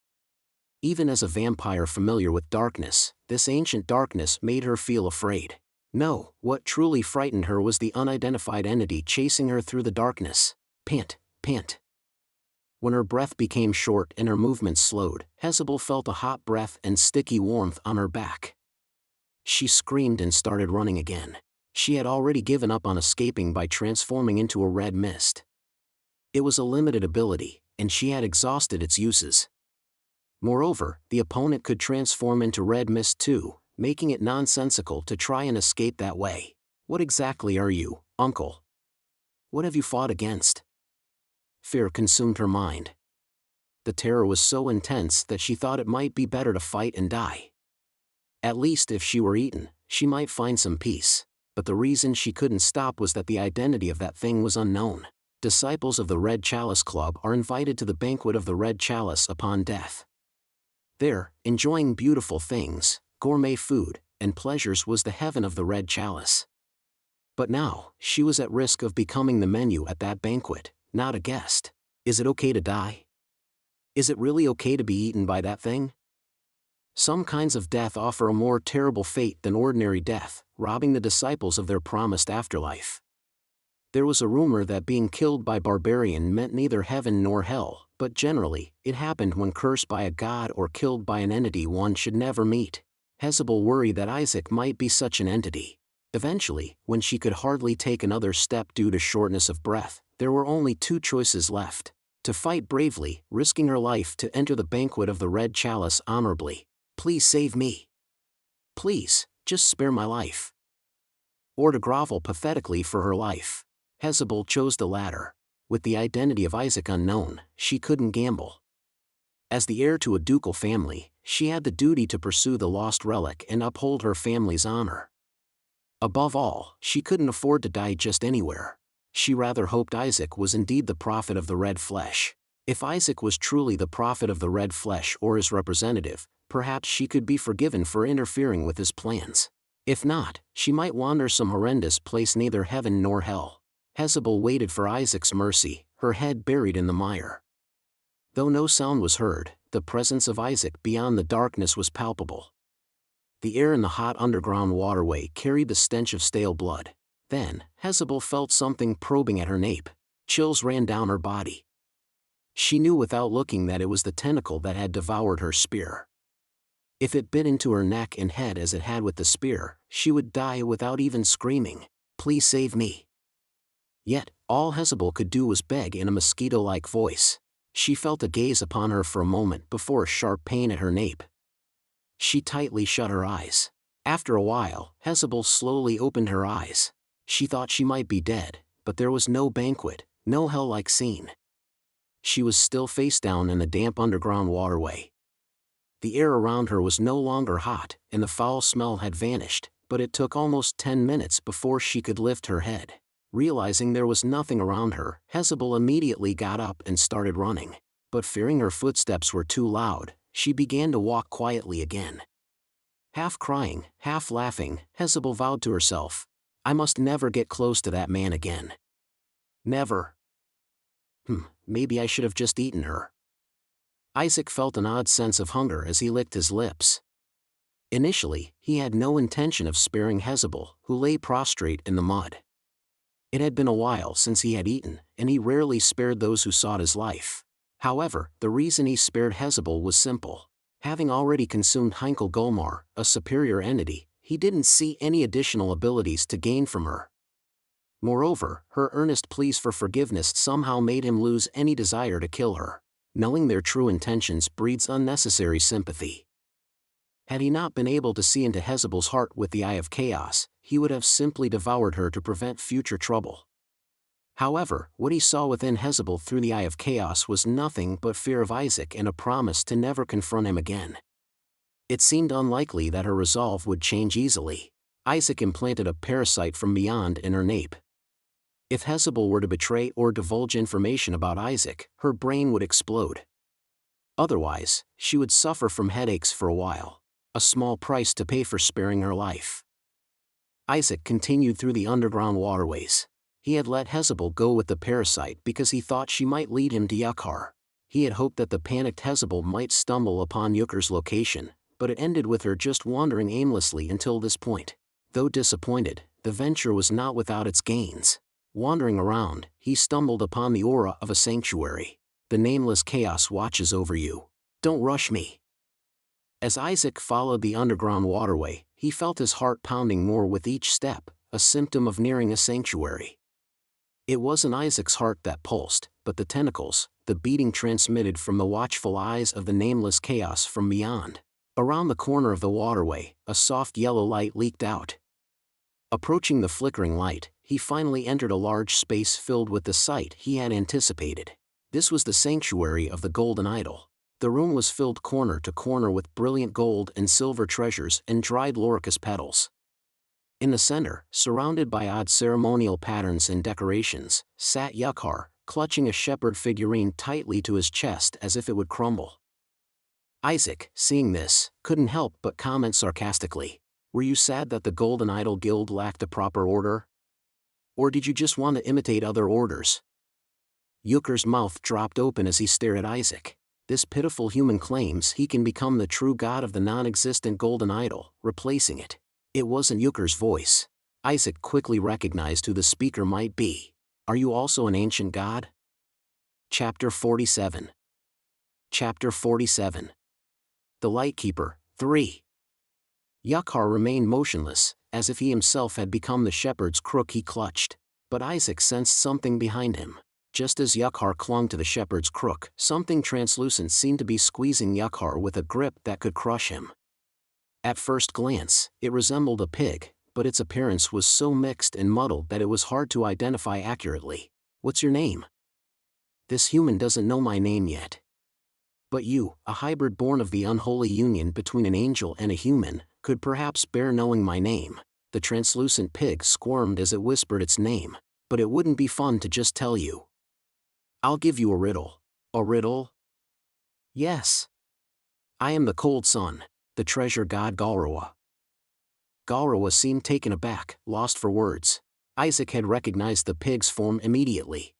Even as a vampire familiar with darkness, this ancient darkness made her feel afraid. No, what truly frightened her was the unidentified entity chasing her through the darkness. Pant, pant. When her breath became short and her movements slowed, Hezebel felt a hot breath and sticky warmth on her back. She screamed and started running again. She had already given up on escaping by transforming into a red mist. It was a limited ability, and she had exhausted its uses. Moreover, the opponent could transform into red mist too, making it nonsensical to try and escape that way. What exactly are you, uncle? What have you fought against? Fear consumed her mind. The terror was so intense that she thought it might be better to fight and die. At least if she were eaten, she might find some peace. But the reason she couldn't stop was that the identity of that thing was unknown. Disciples of the Red Chalice Club are invited to the banquet of the Red Chalice upon death. There, enjoying beautiful things, gourmet food, and pleasures was the heaven of the Red Chalice. But now, she was at risk of becoming the menu at that banquet, not a guest. Is it okay to die? Is it really okay to be eaten by that thing? Some kinds of death offer a more terrible fate than ordinary death, robbing the disciples of their promised afterlife. There was a rumor that being killed by barbarian meant neither heaven nor hell, but generally, it happened when cursed by a god or killed by an entity one should never meet. Hezebel worried that Isaac might be such an entity. Eventually, when she could hardly take another step due to shortness of breath, there were only two choices left. To fight bravely, risking her life to enter the banquet of the Red Chalice honorably. Please save me. Please, just spare my life. Or to grovel pathetically for her life. Hezebel chose the latter. With the identity of Isaac unknown, she couldn't gamble. As the heir to a ducal family, she had the duty to pursue the lost relic and uphold her family's honor. Above all, she couldn't afford to die just anywhere. She rather hoped Isaac was indeed the prophet of the red flesh. If Isaac was truly the prophet of the red flesh or his representative, perhaps she could be forgiven for interfering with his plans. If not, she might wander some horrendous place neither heaven nor hell. Hezebel waited for Isaac's mercy, her head buried in the mire. Though no sound was heard, the presence of Isaac beyond the darkness was palpable. The air in the hot underground waterway carried the stench of stale blood. Then, Hezebel felt something probing at her nape. Chills ran down her body. She knew without looking that it was the tentacle that had devoured her spear. If it bit into her neck and head as it had with the spear, she would die without even screaming, "Please save me." Yet, all Hezebel could do was beg in a mosquito-like voice. She felt a gaze upon her for a moment before a sharp pain at her nape. She tightly shut her eyes. After a while, Hezebel slowly opened her eyes. She thought she might be dead, but there was no banquet, no hell-like scene. She was still face down in the damp underground waterway. The air around her was no longer hot, and the foul smell had vanished, but it took almost 10 minutes before she could lift her head. Realizing there was nothing around her, Hezebel immediately got up and started running. But fearing her footsteps were too loud, she began to walk quietly again. Half crying, half laughing, Hezebel vowed to herself, "I must never get close to that man again. Never. Maybe I should have just eaten her." Isaac felt an odd sense of hunger as he licked his lips. Initially, he had no intention of sparing Hezebel, who lay prostrate in the mud. It had been a while since he had eaten, and he rarely spared those who sought his life. However, the reason he spared Hezebel was simple. Having already consumed Heinkel Gulmar, a superior entity, he didn't see any additional abilities to gain from her. Moreover, her earnest pleas for forgiveness somehow made him lose any desire to kill her. Knowing their true intentions breeds unnecessary sympathy. Had he not been able to see into Hezebel's heart with the Eye of Chaos, he would have simply devoured her to prevent future trouble. However, what he saw within Hezebel through the Eye of Chaos was nothing but fear of Isaac and a promise to never confront him again. It seemed unlikely that her resolve would change easily. Isaac implanted a parasite from beyond in her nape. If Hezebel were to betray or divulge information about Isaac, her brain would explode. Otherwise, she would suffer from headaches for a while, a small price to pay for sparing her life. Isaac continued through the underground waterways. He had let Hezebel go with the parasite because he thought she might lead him to Yukhar. He had hoped that the panicked Hezebel might stumble upon Yukhar's location, but it ended with her just wandering aimlessly until this point. Though disappointed, the venture was not without its gains. Wandering around, he stumbled upon the aura of a sanctuary. "The Nameless Chaos watches over you. Don't rush me." As Isaac followed the underground waterway, he felt his heart pounding more with each step, a symptom of nearing a sanctuary. It wasn't Isaac's heart that pulsed, but the tentacles, the beating transmitted from the watchful eyes of the Nameless Chaos from beyond. Around the corner of the waterway, a soft yellow light leaked out. Approaching the flickering light, he finally entered a large space filled with the sight he had anticipated. This was the sanctuary of the Golden Idol. The room was filled corner to corner with brilliant gold and silver treasures and dried loricus petals. In the center, surrounded by odd ceremonial patterns and decorations, sat Yukhar, clutching a shepherd figurine tightly to his chest as if it would crumble. Isaac, seeing this, couldn't help but comment sarcastically, "Were you sad that the Golden Idol Guild lacked a proper order? Or did you just want to imitate other orders?" Yukhar's mouth dropped open as he stared at Isaac. This pitiful human claims he can become the true god of the non-existent Golden Idol, replacing it. It wasn't Yukhar's voice. Isaac quickly recognized who the speaker might be. "Are you also an ancient god?" Chapter 47. Chapter 47. The Lightkeeper, 3. Yakhar remained motionless, as if he himself had become the shepherd's crook he clutched. But Isaac sensed something behind him. Just as Yakhar clung to the shepherd's crook, something translucent seemed to be squeezing Yakhar with a grip that could crush him. At first glance, it resembled a pig, but its appearance was so mixed and muddled that it was hard to identify accurately. "What's your name?" "This human doesn't know my name yet." "But you, a hybrid born of the unholy union between an angel and a human, could perhaps bear knowing my name." The translucent pig squirmed as it whispered its name. "But it wouldn't be fun to just tell you. I'll give you a riddle." "A riddle?" "Yes. I am the cold sun, the treasure god Galrawa." Galrawa seemed taken aback, lost for words. Isaac had recognized the pig's form immediately.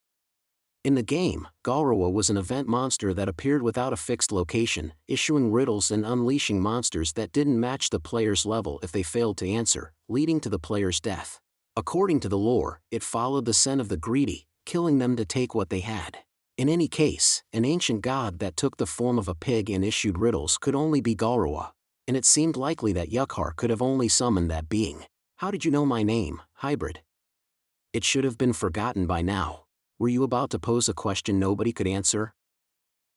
In the game, Galrawa was an event monster that appeared without a fixed location, issuing riddles and unleashing monsters that didn't match the player's level if they failed to answer, leading to the player's death. According to the lore, it followed the scent of the greedy, killing them to take what they had. In any case, an ancient god that took the form of a pig and issued riddles could only be Galrawa, and it seemed likely that Yakhar could have only summoned that being. "How did you know my name, hybrid?" "It should have been forgotten by now. Were you about to pose a question nobody could answer?"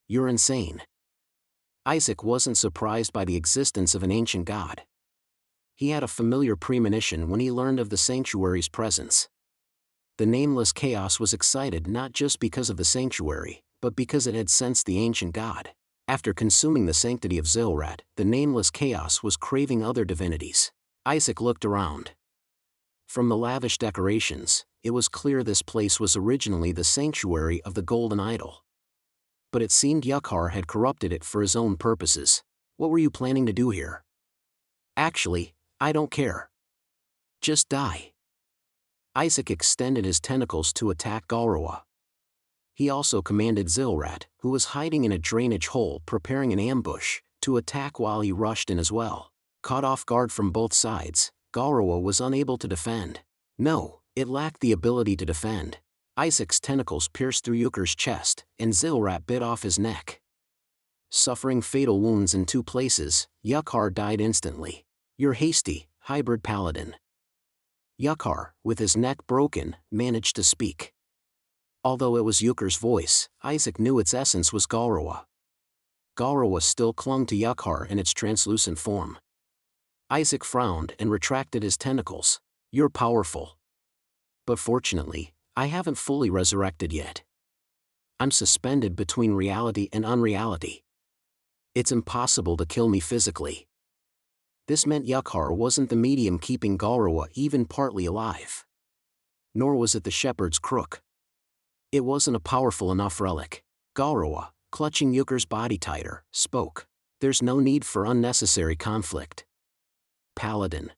"You're insane." Isaac wasn't surprised by the existence of an ancient god. He had a familiar premonition when he learned of the sanctuary's presence. The Nameless Chaos was excited not just because of the sanctuary, but because it had sensed the ancient god. After consuming the sanctity of Zilrat, the Nameless Chaos was craving other divinities. Isaac looked around. From the lavish decorations, it was clear this place was originally the sanctuary of the Golden Idol. But it seemed Yakhar had corrupted it for his own purposes. "What were you planning to do here?" "Actually, I don't care. Just die." Isaac extended his tentacles to attack Galrawa. He also commanded Zilrat, who was hiding in a drainage hole preparing an ambush, to attack while he rushed in as well. Caught off guard from both sides, Galrawa was unable to defend. No, it lacked the ability to defend. Isaac's tentacles pierced through Yukhar's chest, and Zilrat bit off his neck. Suffering fatal wounds in 2 places, Yakhar died instantly. "You're hasty, hybrid paladin." Yakhar, with his neck broken, managed to speak. Although it was Yukhar's voice, Isaac knew its essence was Galrawa. Galrawa still clung to Yakhar in its translucent form. Isaac frowned and retracted his tentacles. "You're powerful. But fortunately, I haven't fully resurrected yet. I'm suspended between reality and unreality. It's impossible to kill me physically." This meant Yakhar wasn't the medium keeping Galrawa even partly alive. Nor was it the shepherd's crook. It wasn't a powerful enough relic. Galrawa, clutching Yukhar's body tighter, spoke. "There's no need for unnecessary conflict. Paladin.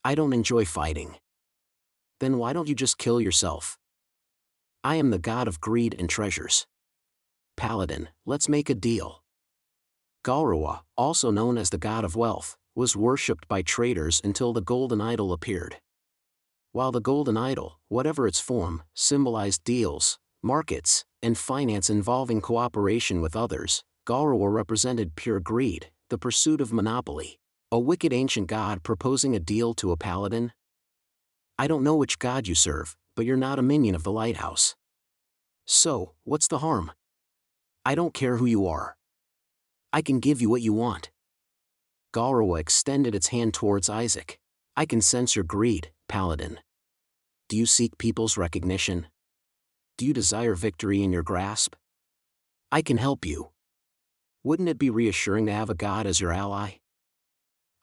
I don't enjoy fighting." "Then why don't you just kill yourself?" "I am the god of greed and treasures." "Paladin, let's make a deal." Galrawa, also known as the god of wealth, was worshipped by traders until the Golden Idol appeared. While the Golden Idol, whatever its form, symbolized deals, markets, and finance involving cooperation with others, Galrawa represented pure greed, the pursuit of monopoly. A wicked ancient god proposing a deal to a paladin? "I don't know which god you serve, but you're not a minion of the lighthouse. So, what's the harm? I don't care who you are. I can give you what you want." Galrawa extended its hand towards Isaac. "I can sense your greed, Paladin. Do you seek people's recognition? Do you desire victory in your grasp? I can help you. Wouldn't it be reassuring to have a god as your ally?"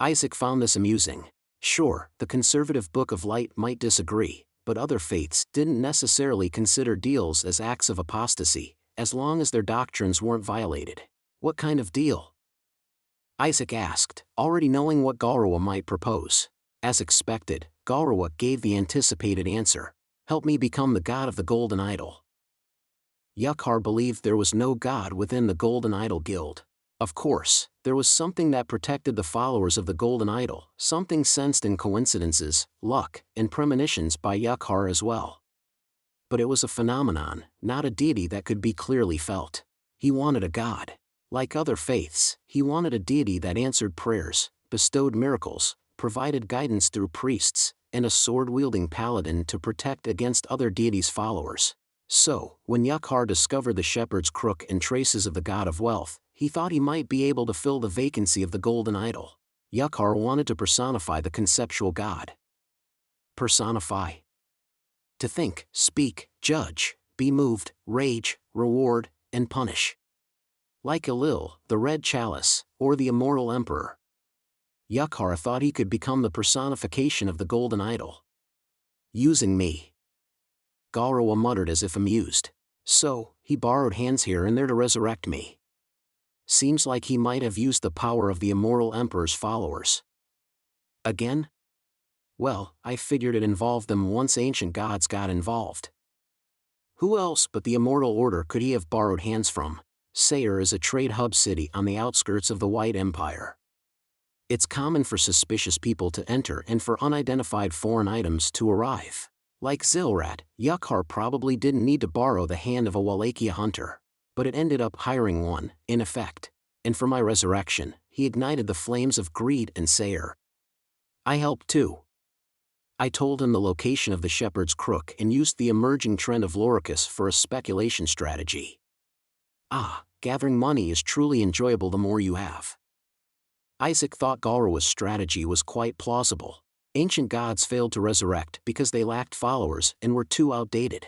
Isaac found this amusing. Sure, the conservative Book of Light might disagree, but other faiths didn't necessarily consider deals as acts of apostasy, as long as their doctrines weren't violated. "What kind of deal?" Isaac asked, already knowing what Galrawa might propose. As expected, Galrawa gave the anticipated answer. "Help me become the god of the Golden Idol." Yakhar believed there was no god within the Golden Idol Guild. Of course, there was something that protected the followers of the Golden Idol, something sensed in coincidences, luck, and premonitions by Yakhar as well. But it was a phenomenon, not a deity that could be clearly felt. He wanted a god. Like other faiths, he wanted a deity that answered prayers, bestowed miracles, provided guidance through priests, and a sword-wielding paladin to protect against other deities' followers. So, when Yukhar discovered the shepherd's crook and traces of the god of wealth, he thought he might be able to fill the vacancy of the golden idol. Yukhar wanted to personify the conceptual god. Personify. To think, speak, judge, be moved, rage, reward, and punish. Like Elil, the Red Chalice, or the Immortal Emperor. Yukhar thought he could become the personification of the golden idol. Using me. Gaurawa muttered as if amused. So, he borrowed hands here and there to resurrect me. Seems like he might have used the power of the Immortal Emperor's followers. Again? Well, I figured it involved them once ancient gods got involved. Who else but the Immortal Order could he have borrowed hands from? Sayre is a trade hub city on the outskirts of the White Empire. It's common for suspicious people to enter and for unidentified foreign items to arrive. Like Zilrat, Yukhar probably didn't need to borrow the hand of a Wallachia hunter, but it ended up hiring one, in effect. And for my resurrection, he ignited the flames of greed and Sayre. I helped too. I told him the location of the shepherd's crook and used the emerging trend of Loricus for a speculation strategy. Ah, gathering money is truly enjoyable the more you have. Isaac thought Gaurawa's strategy was quite plausible. Ancient gods failed to resurrect because they lacked followers and were too outdated.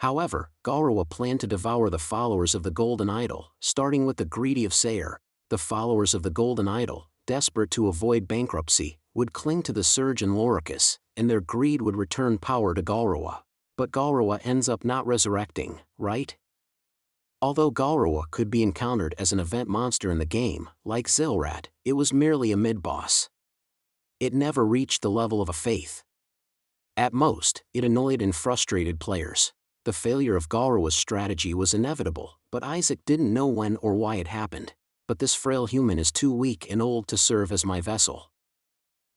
However, Gaurawa planned to devour the followers of the golden idol, starting with the greedy of Sayre. The followers of the golden idol, desperate to avoid bankruptcy, would cling to the surge in Loricus, and their greed would return power to Gaurawa. But Gaurawa ends up not resurrecting, right? Although Gaurawa could be encountered as an event monster in the game, like Zilrat, it was merely a mid-boss. It never reached the level of a faith. At most, it annoyed and frustrated players. The failure of Gaurawa's strategy was inevitable, but Isaac didn't know when or why it happened. But this frail human is too weak and old to serve as my vessel.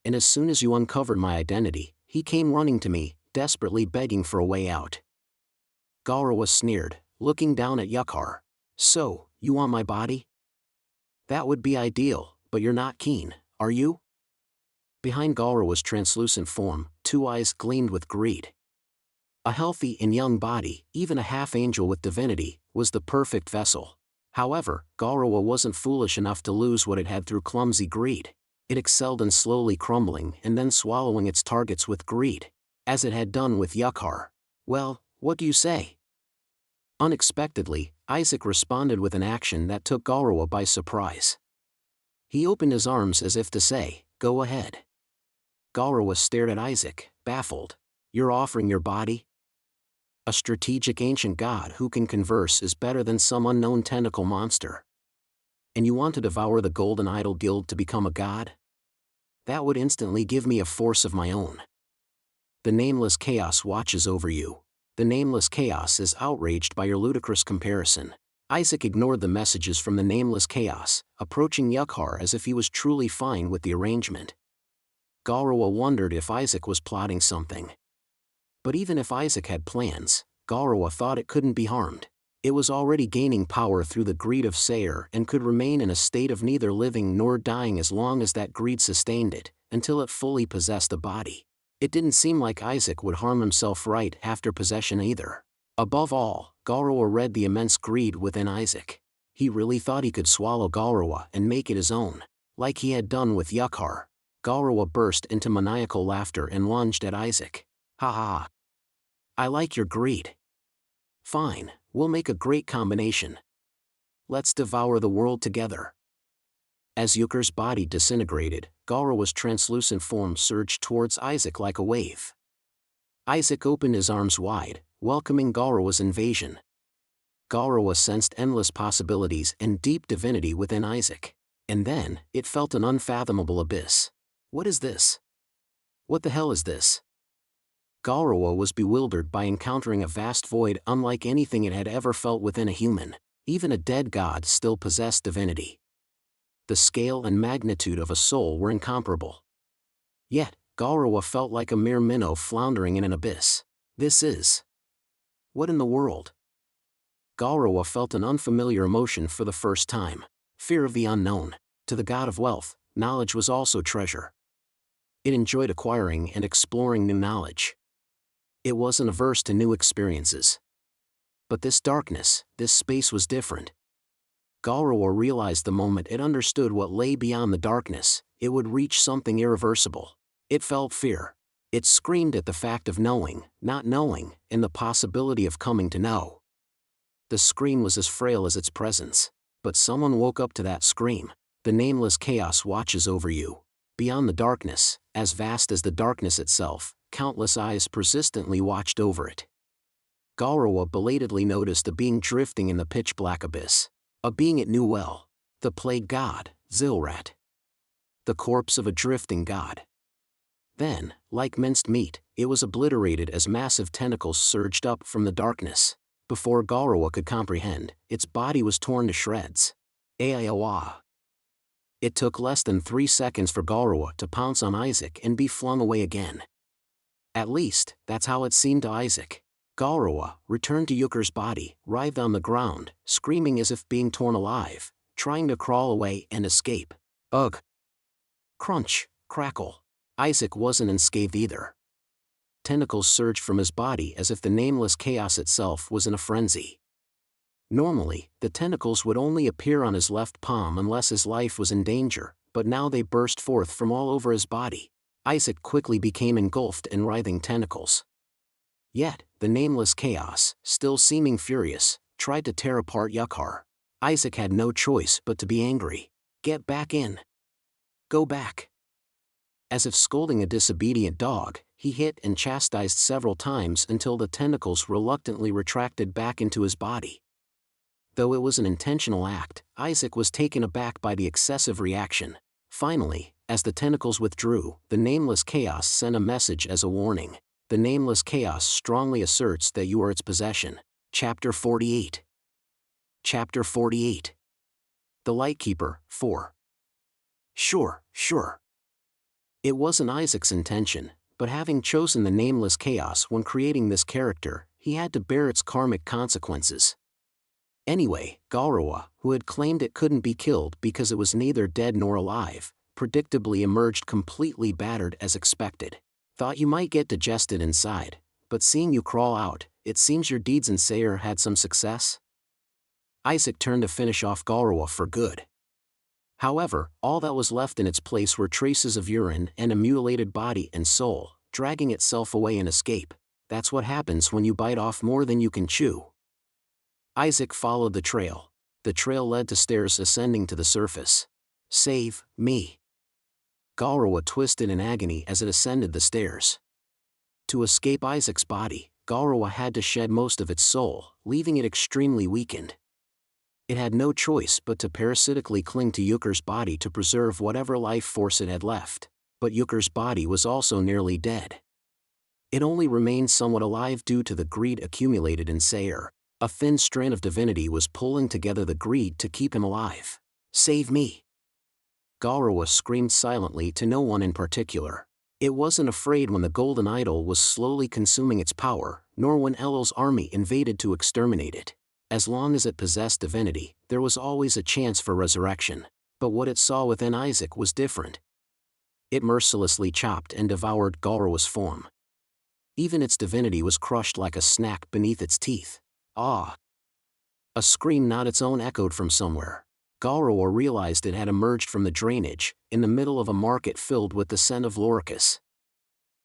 And as soon as you uncovered my identity, he came running to me, desperately begging for a way out. Gaurawa sneered, looking down at Yukhar. So, you want my body? That would be ideal, but you're not keen, are you? Behind Gaurawa's translucent form, two eyes gleamed with greed. A healthy and young body, even a half-angel with divinity, was the perfect vessel. However, Gaurawa wasn't foolish enough to lose what it had through clumsy greed. It excelled in slowly crumbling and then swallowing its targets with greed, as it had done with Yukhar. Well, what do you say? Unexpectedly, Isaac responded with an action that took Gaurawa by surprise. He opened his arms as if to say, "Go ahead." Gaurawa stared at Isaac, baffled. "You're offering your body?" A strategic ancient god who can converse is better than some unknown tentacle monster. And you want to devour the Golden Idol Guild to become a god? That would instantly give me a force of my own. The Nameless Chaos watches over you. The Nameless Chaos is outraged by your ludicrous comparison. Isaac ignored the messages from the Nameless Chaos, approaching Yukhar as if he was truly fine with the arrangement. Gaurawa wondered if Isaac was plotting something. But even if Isaac had plans, Gaurawa thought it couldn't be harmed. It was already gaining power through the greed of Sayre and could remain in a state of neither living nor dying as long as that greed sustained it, until it fully possessed a body. It didn't seem like Isaac would harm himself right after possession either. Above all, Gaurawa read the immense greed within Isaac. He really thought he could swallow Gaurawa and make it his own, like he had done with Yukhar. Gaurawa burst into maniacal laughter and lunged at Isaac. "Ha ha! I like your greed. Fine, we'll make a great combination. Let's devour the world together." As Yukhar's body disintegrated, Gaurawa's translucent form surged towards Isaac like a wave. Isaac opened his arms wide, welcoming Gaurawa's invasion. Gaurawa sensed endless possibilities and deep divinity within Isaac. And then, it felt an unfathomable abyss. What is this? What the hell is this? Gaurawa was bewildered by encountering a vast void unlike anything it had ever felt within a human. Even a dead god still possessed divinity. The scale and magnitude of a soul were incomparable. Yet, Gaurawa felt like a mere minnow floundering in an abyss. This is... what in the world? Gaurawa felt an unfamiliar emotion for the first time. Fear of the unknown. To the god of wealth, knowledge was also treasure. It enjoyed acquiring and exploring new knowledge. It wasn't averse to new experiences. But this darkness, this space was different. Gore realized the moment it understood what lay beyond the darkness, it would reach something irreversible. It felt fear. It screamed at the fact of knowing, not knowing, and the possibility of coming to know. The scream was as frail as its presence, but someone woke up to that scream. The nameless chaos watches over you. Beyond the darkness, as vast as the darkness itself, countless eyes persistently watched over it. Gore belatedly noticed a being drifting in the pitch-black abyss. A being it knew well. The plague god, Zilrat. The corpse of a drifting god. Then, like minced meat, it was obliterated as massive tentacles surged up from the darkness. Before Gore could comprehend, its body was torn to shreds. Aiawa. It took less than 3 seconds for Gore to pounce on Isaac and be flung away again. At least, that's how it seemed to Isaac. Gore returned to Yuker's body, writhed on the ground, screaming as if being torn alive, trying to crawl away and escape. Ugh! Crunch, crackle. Isaac wasn't unscathed either. Tentacles surged from his body as if the nameless chaos itself was in a frenzy. Normally, the tentacles would only appear on his left palm unless his life was in danger, but now they burst forth from all over his body. Isaac quickly became engulfed in writhing tentacles. Yet, the nameless chaos, still seeming furious, tried to tear apart Yukhar. Isaac had no choice but to be angry. Get back in. Go back. As if scolding a disobedient dog, he hit and chastised several times until the tentacles reluctantly retracted back into his body. Though it was an intentional act, Isaac was taken aback by the excessive reaction. Finally, as the tentacles withdrew, the nameless chaos sent a message as a warning. The nameless chaos strongly asserts that you are its possession. Chapter 48. Chapter 48. The Lightkeeper, 4. Sure. It wasn't Isaac's intention, but having chosen the nameless chaos when creating this character, he had to bear its karmic consequences. Anyway, Gore, who had claimed it couldn't be killed because it was neither dead nor alive, predictably emerged completely battered as expected. Thought you might get digested inside, but seeing you crawl out, it seems your deeds in Sayre had some success? Isaac turned to finish off Gore for good. However, all that was left in its place were traces of urine and a mutilated body and soul, dragging itself away in escape. That's what happens when you bite off more than you can chew. Isaac followed the trail. The trail led to stairs ascending to the surface. Save me. Gore twisted in agony as it ascended the stairs. To escape Isaac's body, Gore had to shed most of its soul, leaving it extremely weakened. It had no choice but to parasitically cling to Yuker's body to preserve whatever life force it had left, but Yuker's body was also nearly dead. It only remained somewhat alive due to the greed accumulated in Sayre. A thin strand of divinity was pulling together the greed to keep him alive. Save me! Gore screamed silently to no one in particular. It wasn't afraid when the golden idol was slowly consuming its power, nor when Elul's army invaded to exterminate it. As long as it possessed divinity, there was always a chance for resurrection. But what it saw within Isaac was different. It mercilessly chopped and devoured Gore's form. Even its divinity was crushed like a snack beneath its teeth. Ah! A scream not its own echoed from somewhere. Gore realized it had emerged from the drainage, in the middle of a market filled with the scent of Loricus.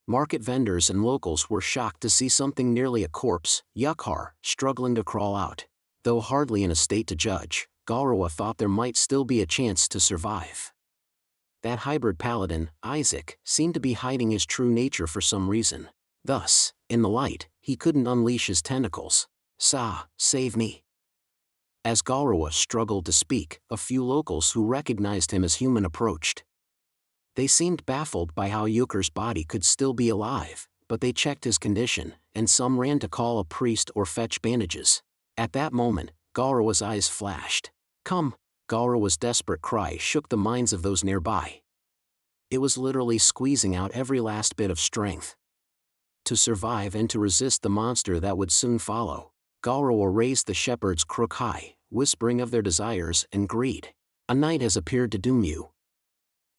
Market vendors and locals were shocked to see something nearly a corpse, Yukhar, struggling to crawl out. Though hardly in a state to judge, Gore thought there might still be a chance to survive. That hybrid paladin, Isaac, seemed to be hiding his true nature for some reason. Thus, in the light, he couldn't unleash his tentacles. Save me. As Gore struggled to speak, a few locals who recognized him as human approached. They seemed baffled by how Yuker's body could still be alive, but they checked his condition, and some ran to call a priest or fetch bandages. At that moment, Gore's eyes flashed. Come! Gore's desperate cry shook the minds of those nearby. It was literally squeezing out every last bit of strength. To survive and to resist the monster that would soon follow, Gore raised the shepherd's crook high, whispering of their desires and greed. A night has appeared to doom you.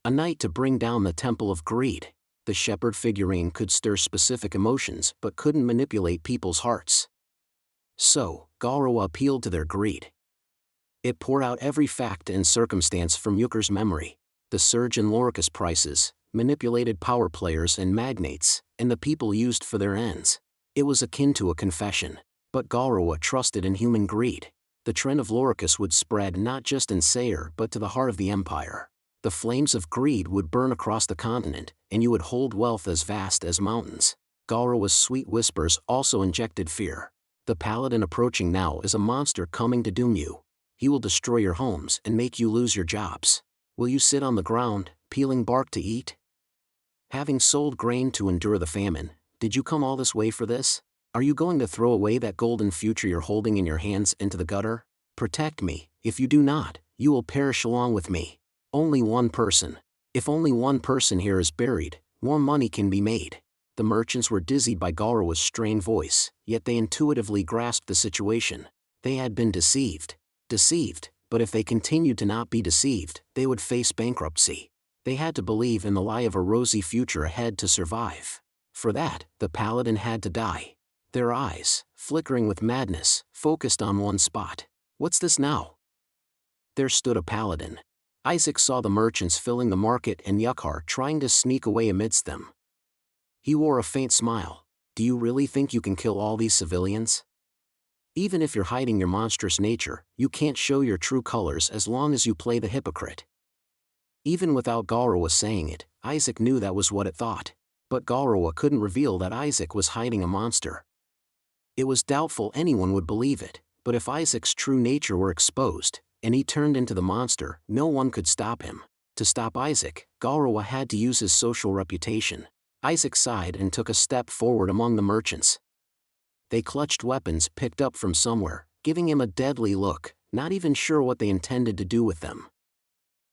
A night to bring down the Temple of Greed. The shepherd figurine could stir specific emotions but couldn't manipulate people's hearts. So, Gore appealed to their greed. It poured out every fact and circumstance from Euchre's memory, the surge in Loricus prices, manipulated power players and magnates, and the people used for their ends. It was akin to a confession, but Gore trusted in human greed. The trend of Loricus would spread not just in Sayre but to the heart of the empire. The flames of greed would burn across the continent, and you would hold wealth as vast as mountains. Gore's sweet whispers also injected fear. The Paladin approaching now is a monster coming to doom you. He will destroy your homes and make you lose your jobs. Will you sit on the ground, peeling bark to eat? Having sold grain to endure the famine, did you come all this way for this? Are you going to throw away that golden future you're holding in your hands into the gutter? Protect me. If you do not, you will perish along with me. Only one person. If only one person here is buried, more money can be made. The merchants were dizzied by Gore's strained voice, yet they intuitively grasped the situation. They had been deceived. But if they continued to not be deceived, they would face bankruptcy. They had to believe in the lie of a rosy future ahead to survive. For that, the Paladin had to die. Their eyes, flickering with madness, focused on one spot. What's this now? There stood a Paladin. Isaac saw the merchants filling the market and Yukhar trying to sneak away amidst them. He wore a faint smile. Do you really think you can kill all these civilians? Even if you're hiding your monstrous nature, you can't show your true colors as long as you play the hypocrite. Even without Gore saying it, Isaac knew that was what it thought. But Gore couldn't reveal that Isaac was hiding a monster. It was doubtful anyone would believe it, but if Isaac's true nature were exposed, and he turned into the monster, no one could stop him. To stop Isaac, Gore had to use his social reputation. Isaac sighed and took a step forward among the merchants. They clutched weapons picked up from somewhere, giving him a deadly look, not even sure what they intended to do with them.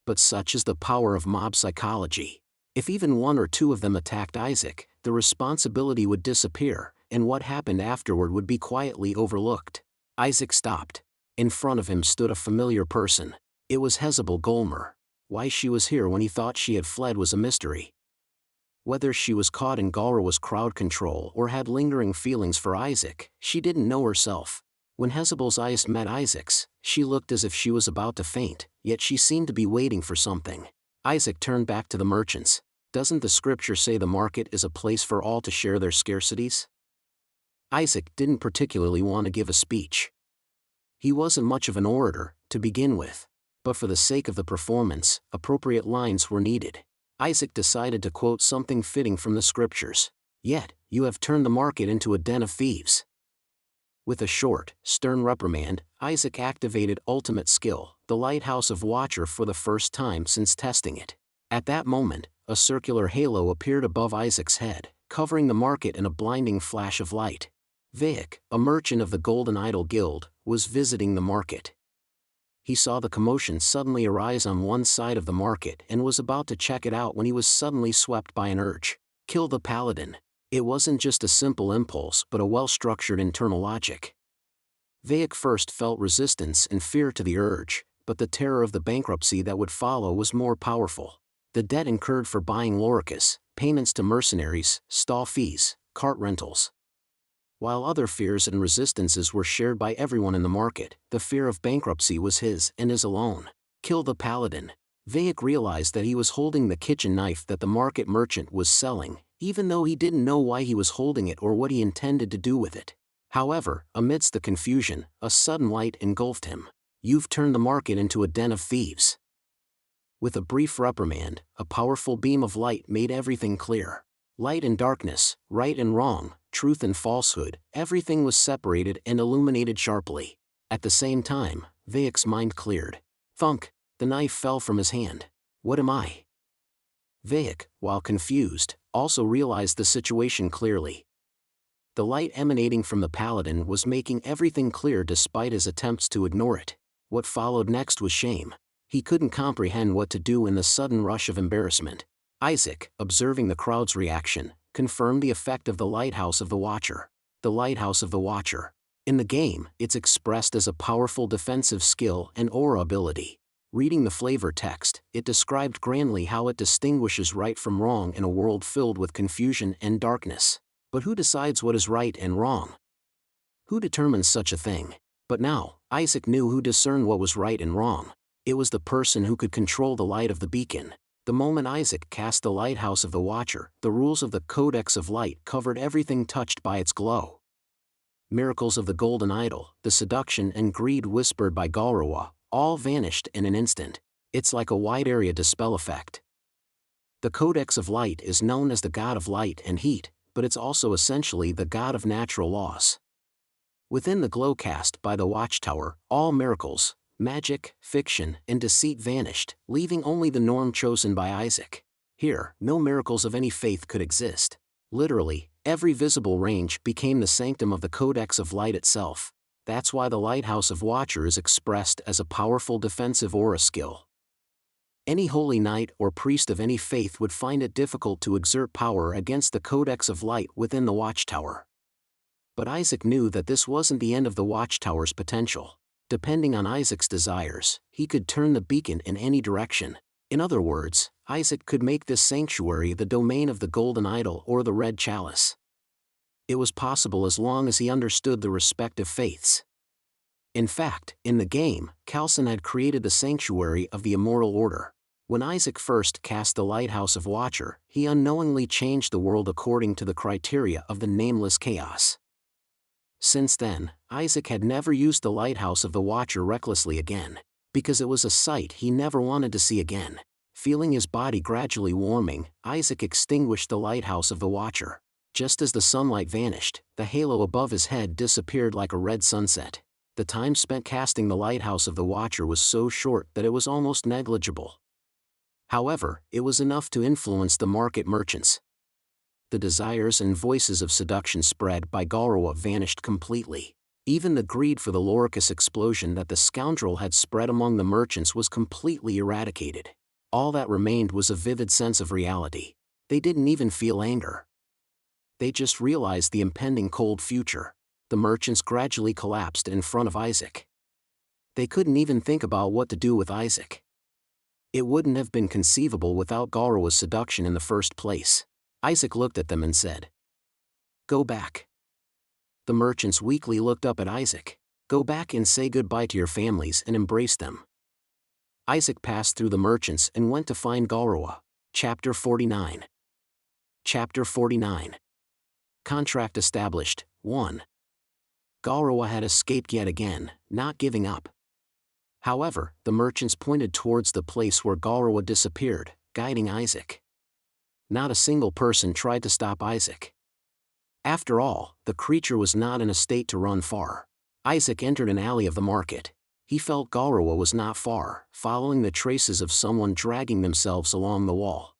But such is the power of mob psychology. If even one or two of them attacked Isaac, the responsibility would disappear, and what happened afterward would be quietly overlooked. Isaac stopped. In front of him stood a familiar person. It was Hezebel Golmer. Why she was here when he thought she had fled was a mystery. Whether she was caught in Gore's crowd control or had lingering feelings for Isaac, she didn't know herself. When Hezebel's eyes met Isaac's, she looked as if she was about to faint, yet she seemed to be waiting for something. Isaac turned back to the merchants. Doesn't the scripture say the market is a place for all to share their scarcities? Isaac didn't particularly want to give a speech. He wasn't much of an orator, to begin with. But for the sake of the performance, appropriate lines were needed. Isaac decided to quote something fitting from the scriptures. Yet, you have turned the market into a den of thieves. With a short, stern reprimand, Isaac activated Ultimate Skill, the Lighthouse of Watcher, for the first time since testing it. At that moment, a circular halo appeared above Isaac's head, covering the market in a blinding flash of light. Vaik, a merchant of the Golden Idol Guild, was visiting the market. He saw the commotion suddenly arise on one side of the market and was about to check it out when he was suddenly swept by an urge. Kill the Paladin. It wasn't just a simple impulse but a well-structured internal logic. Vaik first felt resistance and fear to the urge, but the terror of the bankruptcy that would follow was more powerful. The debt incurred for buying Loricus, payments to mercenaries, stall fees, cart rentals. While other fears and resistances were shared by everyone in the market, the fear of bankruptcy was his and his alone. Kill the Paladin. Vaik realized that he was holding the kitchen knife that the market merchant was selling, even though he didn't know why he was holding it or what he intended to do with it. However, amidst the confusion, a sudden light engulfed him. You've turned the market into a den of thieves. With a brief reprimand, a powerful beam of light made everything clear. Light and darkness, right and wrong, truth and falsehood, everything was separated and illuminated sharply. At the same time, Vaik's mind cleared. Thunk! The knife fell from his hand. What am I? Vaik, while confused, also realized the situation clearly. The light emanating from the Paladin was making everything clear despite his attempts to ignore it. What followed next was shame. He couldn't comprehend what to do in the sudden rush of embarrassment. Isaac, observing the crowd's reaction, confirmed the effect of the Lighthouse of the Watcher. The Lighthouse of the Watcher. In the game, it's expressed as a powerful defensive skill and aura ability. Reading the flavor text, it described grandly how it distinguishes right from wrong in a world filled with confusion and darkness. But who decides what is right and wrong? Who determines such a thing? But now, Isaac knew who discerned what was right and wrong. It was the person who could control the light of the beacon. The moment Isaac cast the lighthouse of the Watcher, the rules of the Codex of Light covered everything touched by its glow. Miracles of the Golden Idol, the seduction and greed whispered by Galrawa, all vanished in an instant. It's like a wide area dispel effect. The Codex of Light is known as the god of light and heat, but it's also essentially the god of natural laws. Within the glow cast by the Watchtower, all miracles, magic, fiction, and deceit vanished, leaving only the norm chosen by Isaac. Here, no miracles of any faith could exist. Literally, every visible range became the sanctum of the Codex of Light itself. That's why the Lighthouse of Watcher is expressed as a powerful defensive aura skill. Any holy knight or priest of any faith would find it difficult to exert power against the Codex of Light within the Watchtower. But Isaac knew that this wasn't the end of the Watchtower's potential. Depending on Isaac's desires, he could turn the beacon in any direction. In other words, Isaac could make this sanctuary the domain of the Golden Idol or the Red Chalice. It was possible as long as he understood the respective faiths. In fact, in the game, Khalsan had created the sanctuary of the Immortal Order. When Isaac first cast the Lighthouse of Watcher, he unknowingly changed the world according to the criteria of the Nameless Chaos. Since then, Isaac had never used the Lighthouse of the Watcher recklessly again, because it was a sight he never wanted to see again. Feeling his body gradually warming, Isaac extinguished the Lighthouse of the Watcher. Just as the sunlight vanished, the halo above his head disappeared like a red sunset. The time spent casting the Lighthouse of the Watcher was so short that it was almost negligible. However, it was enough to influence the market merchants. The desires and voices of seduction spread by Galrawa vanished completely. Even the greed for the Loricus explosion that the scoundrel had spread among the merchants was completely eradicated. All that remained was a vivid sense of reality. They didn't even feel anger. They just realized the impending cold future. The merchants gradually collapsed in front of Isaac. They couldn't even think about what to do with Isaac. It wouldn't have been conceivable without Galrawa's seduction in the first place. Isaac looked at them and said, "Go back." The merchants weakly looked up at Isaac. "Go back and say goodbye to your families and embrace them." Isaac passed through the merchants and went to find Galrawa. Chapter 49. Chapter 49. Contract established. 1. Galrawa had escaped yet again, not giving up. However, the merchants pointed towards the place where Galrawa disappeared, guiding Isaac. Not a single person tried to stop Isaac. After all, the creature was not in a state to run far. Isaac entered an alley of the market. He felt Galrawa was not far, following the traces of someone dragging themselves along the wall.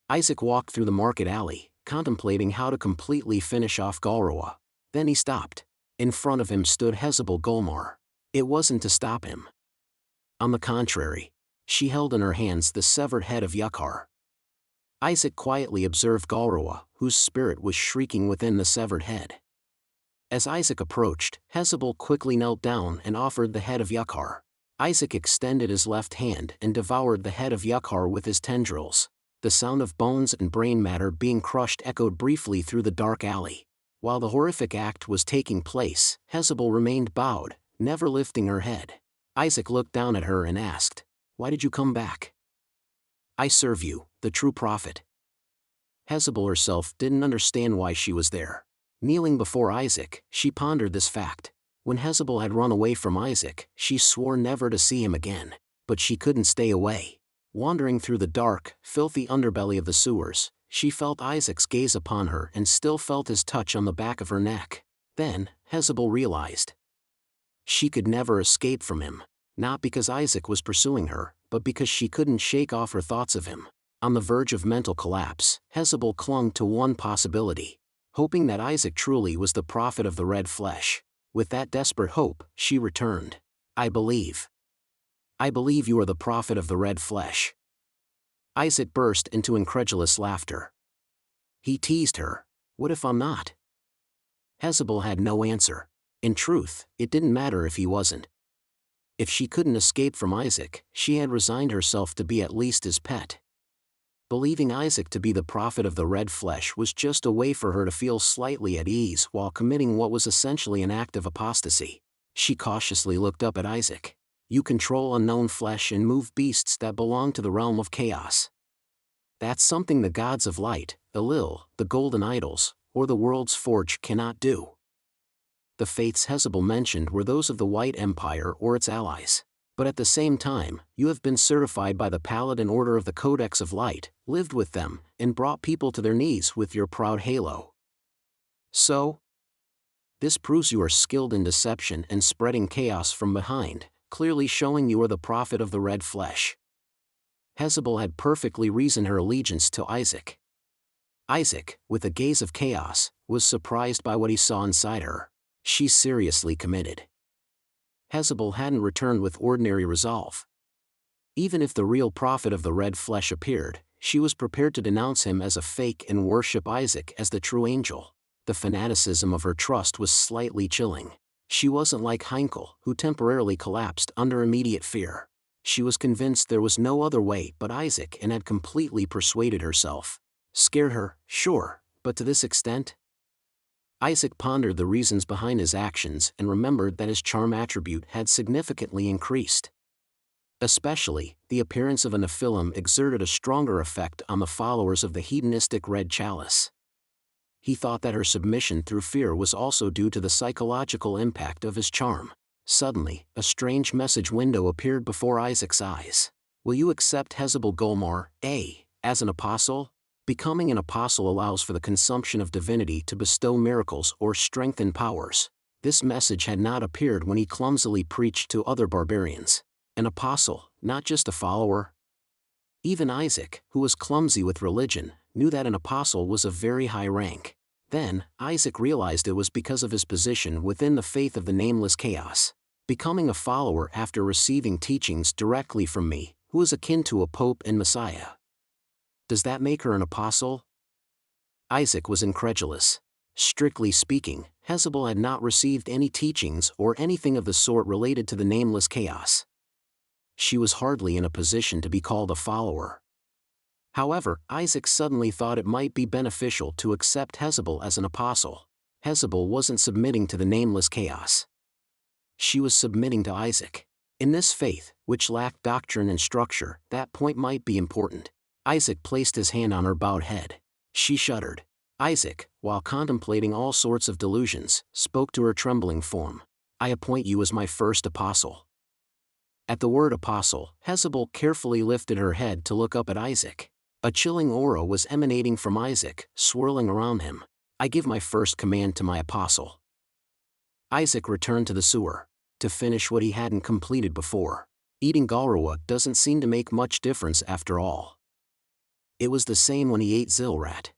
Isaac walked through the market alley, contemplating how to completely finish off Galrawa. Then he stopped. In front of him stood Hezebel Golmar. It wasn't to stop him. On the contrary, she held in her hands the severed head of Yukhar. Isaac quietly observed Galrawa, whose spirit was shrieking within the severed head. As Isaac approached, Hezebel quickly knelt down and offered the head of Yukhar. Isaac extended his left hand and devoured the head of Yukhar with his tendrils. The sound of bones and brain matter being crushed echoed briefly through the dark alley. While the horrific act was taking place, Hezebel remained bowed, never lifting her head. Isaac looked down at her and asked, "Why did you come back?" "I serve you, the true prophet." Hezebel herself didn't understand why she was there. Kneeling before Isaac, she pondered this fact. When Hezebel had run away from Isaac, she swore never to see him again. But she couldn't stay away. Wandering through the dark, filthy underbelly of the sewers, she felt Isaac's gaze upon her and still felt his touch on the back of her neck. Then, Hezebel realized she could never escape from him, not because Isaac was pursuing her, but because she couldn't shake off her thoughts of him. On the verge of mental collapse, Hezebel clung to one possibility, hoping that Isaac truly was the prophet of the red flesh. With that desperate hope, she returned, I believe you are the prophet of the red flesh." Isaac burst into incredulous laughter. He teased her. "What if I'm not?" Hezebel had no answer. In truth, it didn't matter if he wasn't. If she couldn't escape from Isaac, she had resigned herself to be at least his pet. Believing Isaac to be the prophet of the red flesh was just a way for her to feel slightly at ease while committing what was essentially an act of apostasy. She cautiously looked up at Isaac. You control unknown flesh and move beasts that belong to the realm of chaos. That's something the gods of light, Elil, the golden idols, or the world's forge cannot do. The faiths Hezebel mentioned were those of the White Empire or its allies. But at the same time, you have been certified by the Paladin Order of the Codex of Light, lived with them, and brought people to their knees with your proud halo. So? This proves you are skilled in deception and spreading chaos from behind, clearly showing you are the prophet of the red flesh. Hezebel had perfectly reasoned her allegiance to Isaac. Isaac, with a gaze of chaos, was surprised by what he saw inside her. She's seriously committed. Hezebel hadn't returned with ordinary resolve. Even if the real prophet of the red flesh appeared, she was prepared to denounce him as a fake and worship Isaac as the true angel. The fanaticism of her trust was slightly chilling. She wasn't like Heinkel, who temporarily collapsed under immediate fear. She was convinced there was no other way but Isaac and had completely persuaded herself. Scared her, sure, but to this extent? Isaac pondered the reasons behind his actions and remembered that his charm attribute had significantly increased. Especially, the appearance of a Nephilim exerted a stronger effect on the followers of the hedonistic Red Chalice. He thought that her submission through fear was also due to the psychological impact of his charm. Suddenly, a strange message window appeared before Isaac's eyes. Will you accept Hezebel Golmar, A, as an apostle? Becoming an apostle allows for the consumption of divinity to bestow miracles or strengthen powers. This message had not appeared when he clumsily preached to other barbarians. An apostle, not just a follower. Even Isaac, who was clumsy with religion, knew that an apostle was of very high rank. Then, Isaac realized it was because of his position within the faith of the Nameless Chaos. Becoming a follower after receiving teachings directly from me, who is akin to a pope and messiah. Does that make her an apostle? Isaac was incredulous. Strictly speaking, Hezebel had not received any teachings or anything of the sort related to the Nameless Chaos. She was hardly in a position to be called a follower. However, Isaac suddenly thought it might be beneficial to accept Hezebel as an apostle. Hezebel wasn't submitting to the Nameless Chaos. She was submitting to Isaac. In this faith, which lacked doctrine and structure, that point might be important. Isaac placed his hand on her bowed head. She shuddered. Isaac, while contemplating all sorts of delusions, spoke to her trembling form. I appoint you as my first apostle. At the word apostle, Hezebel carefully lifted her head to look up at Isaac. A chilling aura was emanating from Isaac, swirling around him. I give my first command to my apostle. Isaac returned to the sewer, to finish what he hadn't completed before. Eating Galrawa doesn't seem to make much difference after all. It was the same when he ate Zilrat.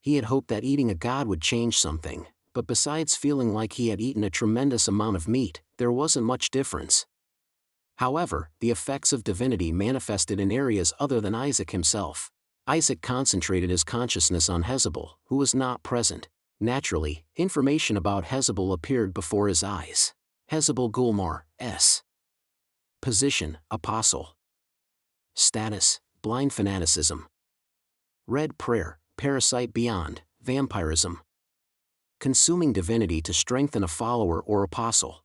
He had hoped that eating a god would change something, but besides feeling like he had eaten a tremendous amount of meat, there wasn't much difference. However, the effects of divinity manifested in areas other than Isaac himself. Isaac concentrated his consciousness on Hezebel, who was not present. Naturally, information about Hezebel appeared before his eyes. Hezebel Golmar, S. Position, Apostle. Status, Blind Fanaticism. Red Prayer, Parasite Beyond, Vampirism. Consuming divinity to strengthen a follower or apostle.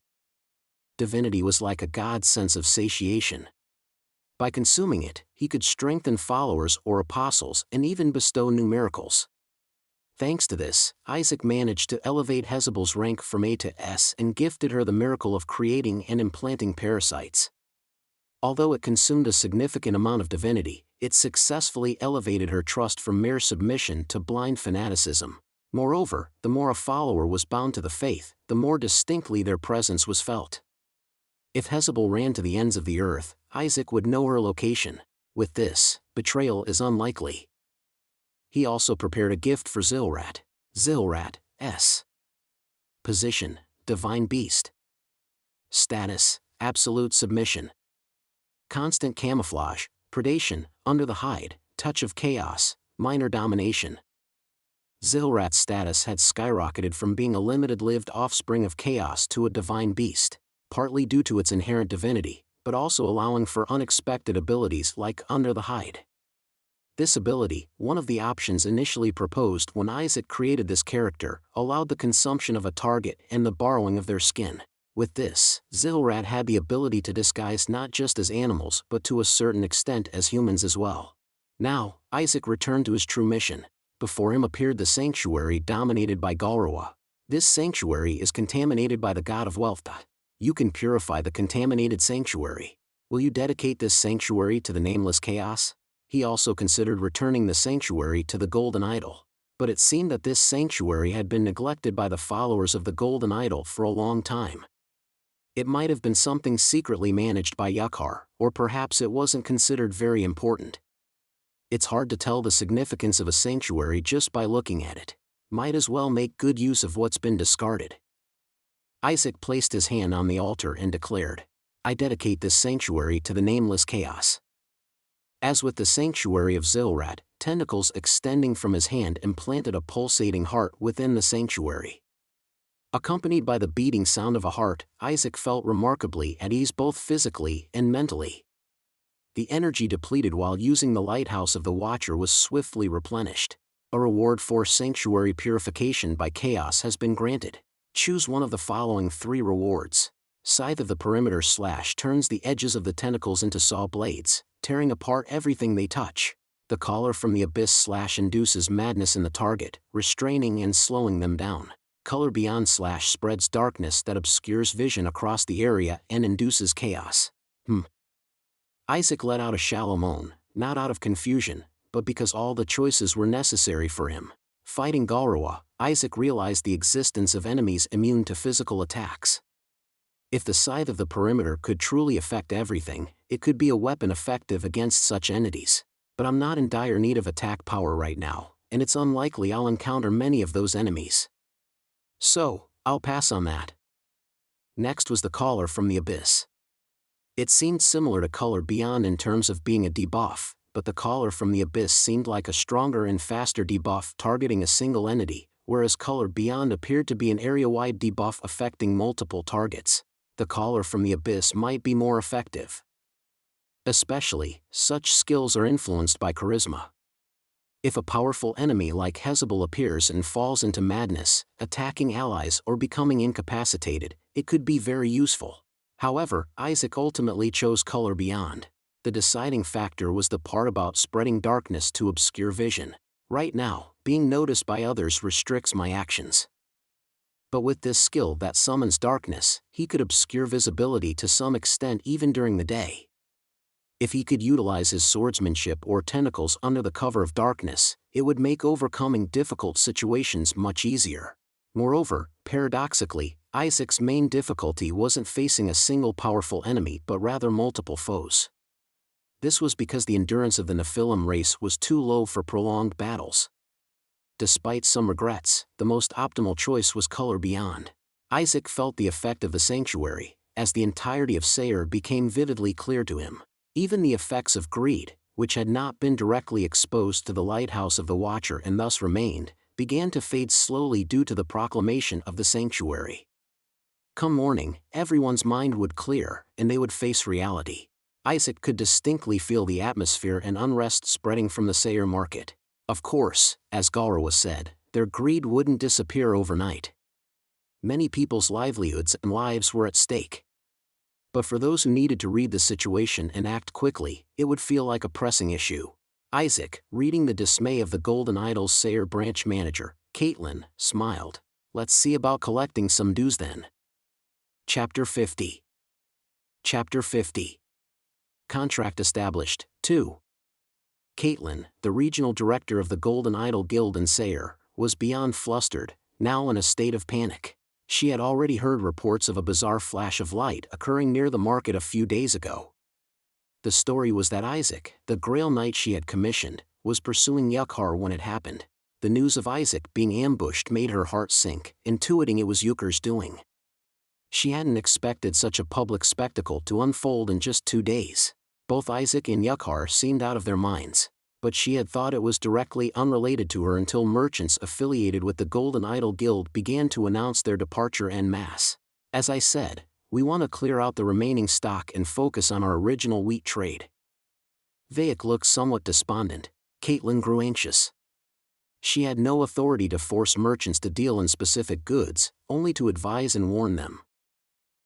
Divinity was like a god's sense of satiation. By consuming it, he could strengthen followers or apostles and even bestow new miracles. Thanks to this, Isaac managed to elevate Hezebel's rank from A to S and gifted her the miracle of creating and implanting parasites. Although it consumed a significant amount of divinity, it successfully elevated her trust from mere submission to blind fanaticism. Moreover, the more a follower was bound to the faith, the more distinctly their presence was felt. If Hezebel ran to the ends of the earth, Isaac would know her location. With this, betrayal is unlikely. He also prepared a gift for Zilrat. Zilrat, S. Position, Divine Beast. Status, Absolute Submission. Constant camouflage, predation, under the hide, touch of chaos, minor domination. Zilrat's status had skyrocketed from being a limited-lived offspring of chaos to a divine beast. partly due to its inherent divinity, but also allowing for unexpected abilities like Under the Hide. This ability, one of the options initially proposed when Isaac created this character, allowed the consumption of a target and the borrowing of their skin. With this, Zilrad had the ability to disguise not just as animals but to a certain extent as humans as well. Now, Isaac returned to his true mission. Before him appeared the sanctuary dominated by Galrawa. This sanctuary is contaminated by the god of wealth. You can purify the contaminated sanctuary. Will you dedicate this sanctuary to the Nameless Chaos? He also considered returning the sanctuary to the Golden Idol. But it seemed that this sanctuary had been neglected by the followers of the Golden Idol for a long time. It might have been something secretly managed by Yukhar, or perhaps it wasn't considered very important. It's hard to tell the significance of a sanctuary just by looking at it. Might as well make good use of what's been discarded. Isaac placed his hand on the altar and declared, "I dedicate this sanctuary to the Nameless Chaos." As with the sanctuary of Zilrad, tentacles extending from his hand implanted a pulsating heart within the sanctuary. Accompanied by the beating sound of a heart, Isaac felt remarkably at ease both physically and mentally. The energy depleted while using the lighthouse of the Watcher was swiftly replenished. A reward for sanctuary purification by chaos has been granted. Choose one of the following 3 rewards. Scythe of the Perimeter / turns the edges of the tentacles into saw blades, tearing apart everything they touch. The Caller from the Abyss / induces madness in the target, restraining and slowing them down. Color Beyond / spreads darkness that obscures vision across the area and induces chaos. Isaac let out a shallow moan, not out of confusion, but because all the choices were necessary for him. Fighting Galrawa, Isaac realized the existence of enemies immune to physical attacks. If the Scythe of the Perimeter could truly affect everything, it could be a weapon effective against such entities. But I'm not in dire need of attack power right now, and it's unlikely I'll encounter many of those enemies. So, I'll pass on that. Next was the Caller from the Abyss. It seemed similar to Color Beyond in terms of being a debuff, but the Caller from the Abyss seemed like a stronger and faster debuff targeting a single entity, whereas Color Beyond appeared to be an area-wide debuff affecting multiple targets. The Caller from the Abyss might be more effective. Especially, such skills are influenced by charisma. If a powerful enemy like Hezebel appears and falls into madness, attacking allies or becoming incapacitated, it could be very useful. However, Isaac ultimately chose Color Beyond. The deciding factor was the part about spreading darkness to obscure vision. Right now, being noticed by others restricts my actions. But with this skill that summons darkness, he could obscure visibility to some extent even during the day. If he could utilize his swordsmanship or tentacles under the cover of darkness, it would make overcoming difficult situations much easier. Moreover, paradoxically, Isaac's main difficulty wasn't facing a single powerful enemy but rather multiple foes. This was because the endurance of the Nephilim race was too low for prolonged battles. Despite some regrets, the most optimal choice was Color Beyond. Isaac felt the effect of the sanctuary, as the entirety of Sayre became vividly clear to him. Even the effects of greed, which had not been directly exposed to the lighthouse of the Watcher and thus remained, began to fade slowly due to the proclamation of the sanctuary. Come morning, everyone's mind would clear, and they would face reality. Isaac could distinctly feel the atmosphere and unrest spreading from the Sayre market. Of course, as Galrawa said, their greed wouldn't disappear overnight. Many people's livelihoods and lives were at stake. But for those who needed to read the situation and act quickly, it would feel like a pressing issue. Isaac, reading the dismay of the Golden Idol's Sayre branch manager, Caitlin, smiled. Let's see about collecting some dues then. Chapter 50. Chapter 50. Contract established, 2. Caitlin, the regional director of the Golden Idol Guild in Sayre, was beyond flustered, now in a state of panic. She had already heard reports of a bizarre flash of light occurring near the market a few days ago. The story was that Isaac, the Grail Knight she had commissioned, was pursuing Yukhar when it happened. The news of Isaac being ambushed made her heart sink, intuiting it was Yukhar's doing. She hadn't expected such a public spectacle to unfold in just 2 days. Both Isaac and Yukhar seemed out of their minds, but she had thought it was directly unrelated to her until merchants affiliated with the Golden Idol Guild began to announce their departure en masse. As I said, We want to clear out the remaining stock and focus on our original wheat trade. Vaic looked somewhat despondent. Caitlin grew anxious. She had no authority to force merchants to deal in specific goods, only to advise and warn them.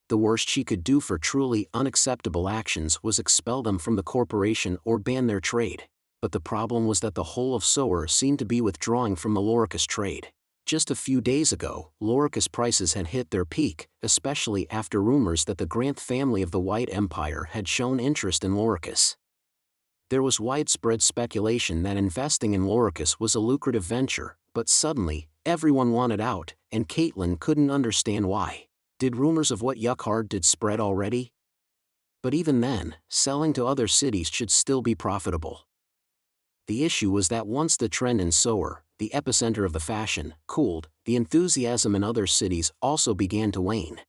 The worst she could do for truly unacceptable actions was expel them from the corporation or ban their trade. But the problem was that the whole of Sower seemed to be withdrawing from the Loricus trade. Just a few days ago, Loricus prices had hit their peak, especially after rumors that the Granth family of the White Empire had shown interest in Loricus. There was widespread speculation that investing in Loricus was a lucrative venture, but suddenly, everyone wanted out, and Caitlin couldn't understand why. Did rumors of what Yuckhard did spread already? But even then, selling to other cities should still be profitable. The issue was that once the trend in Sower, the epicenter of the fashion, cooled, the enthusiasm in other cities also began to wane.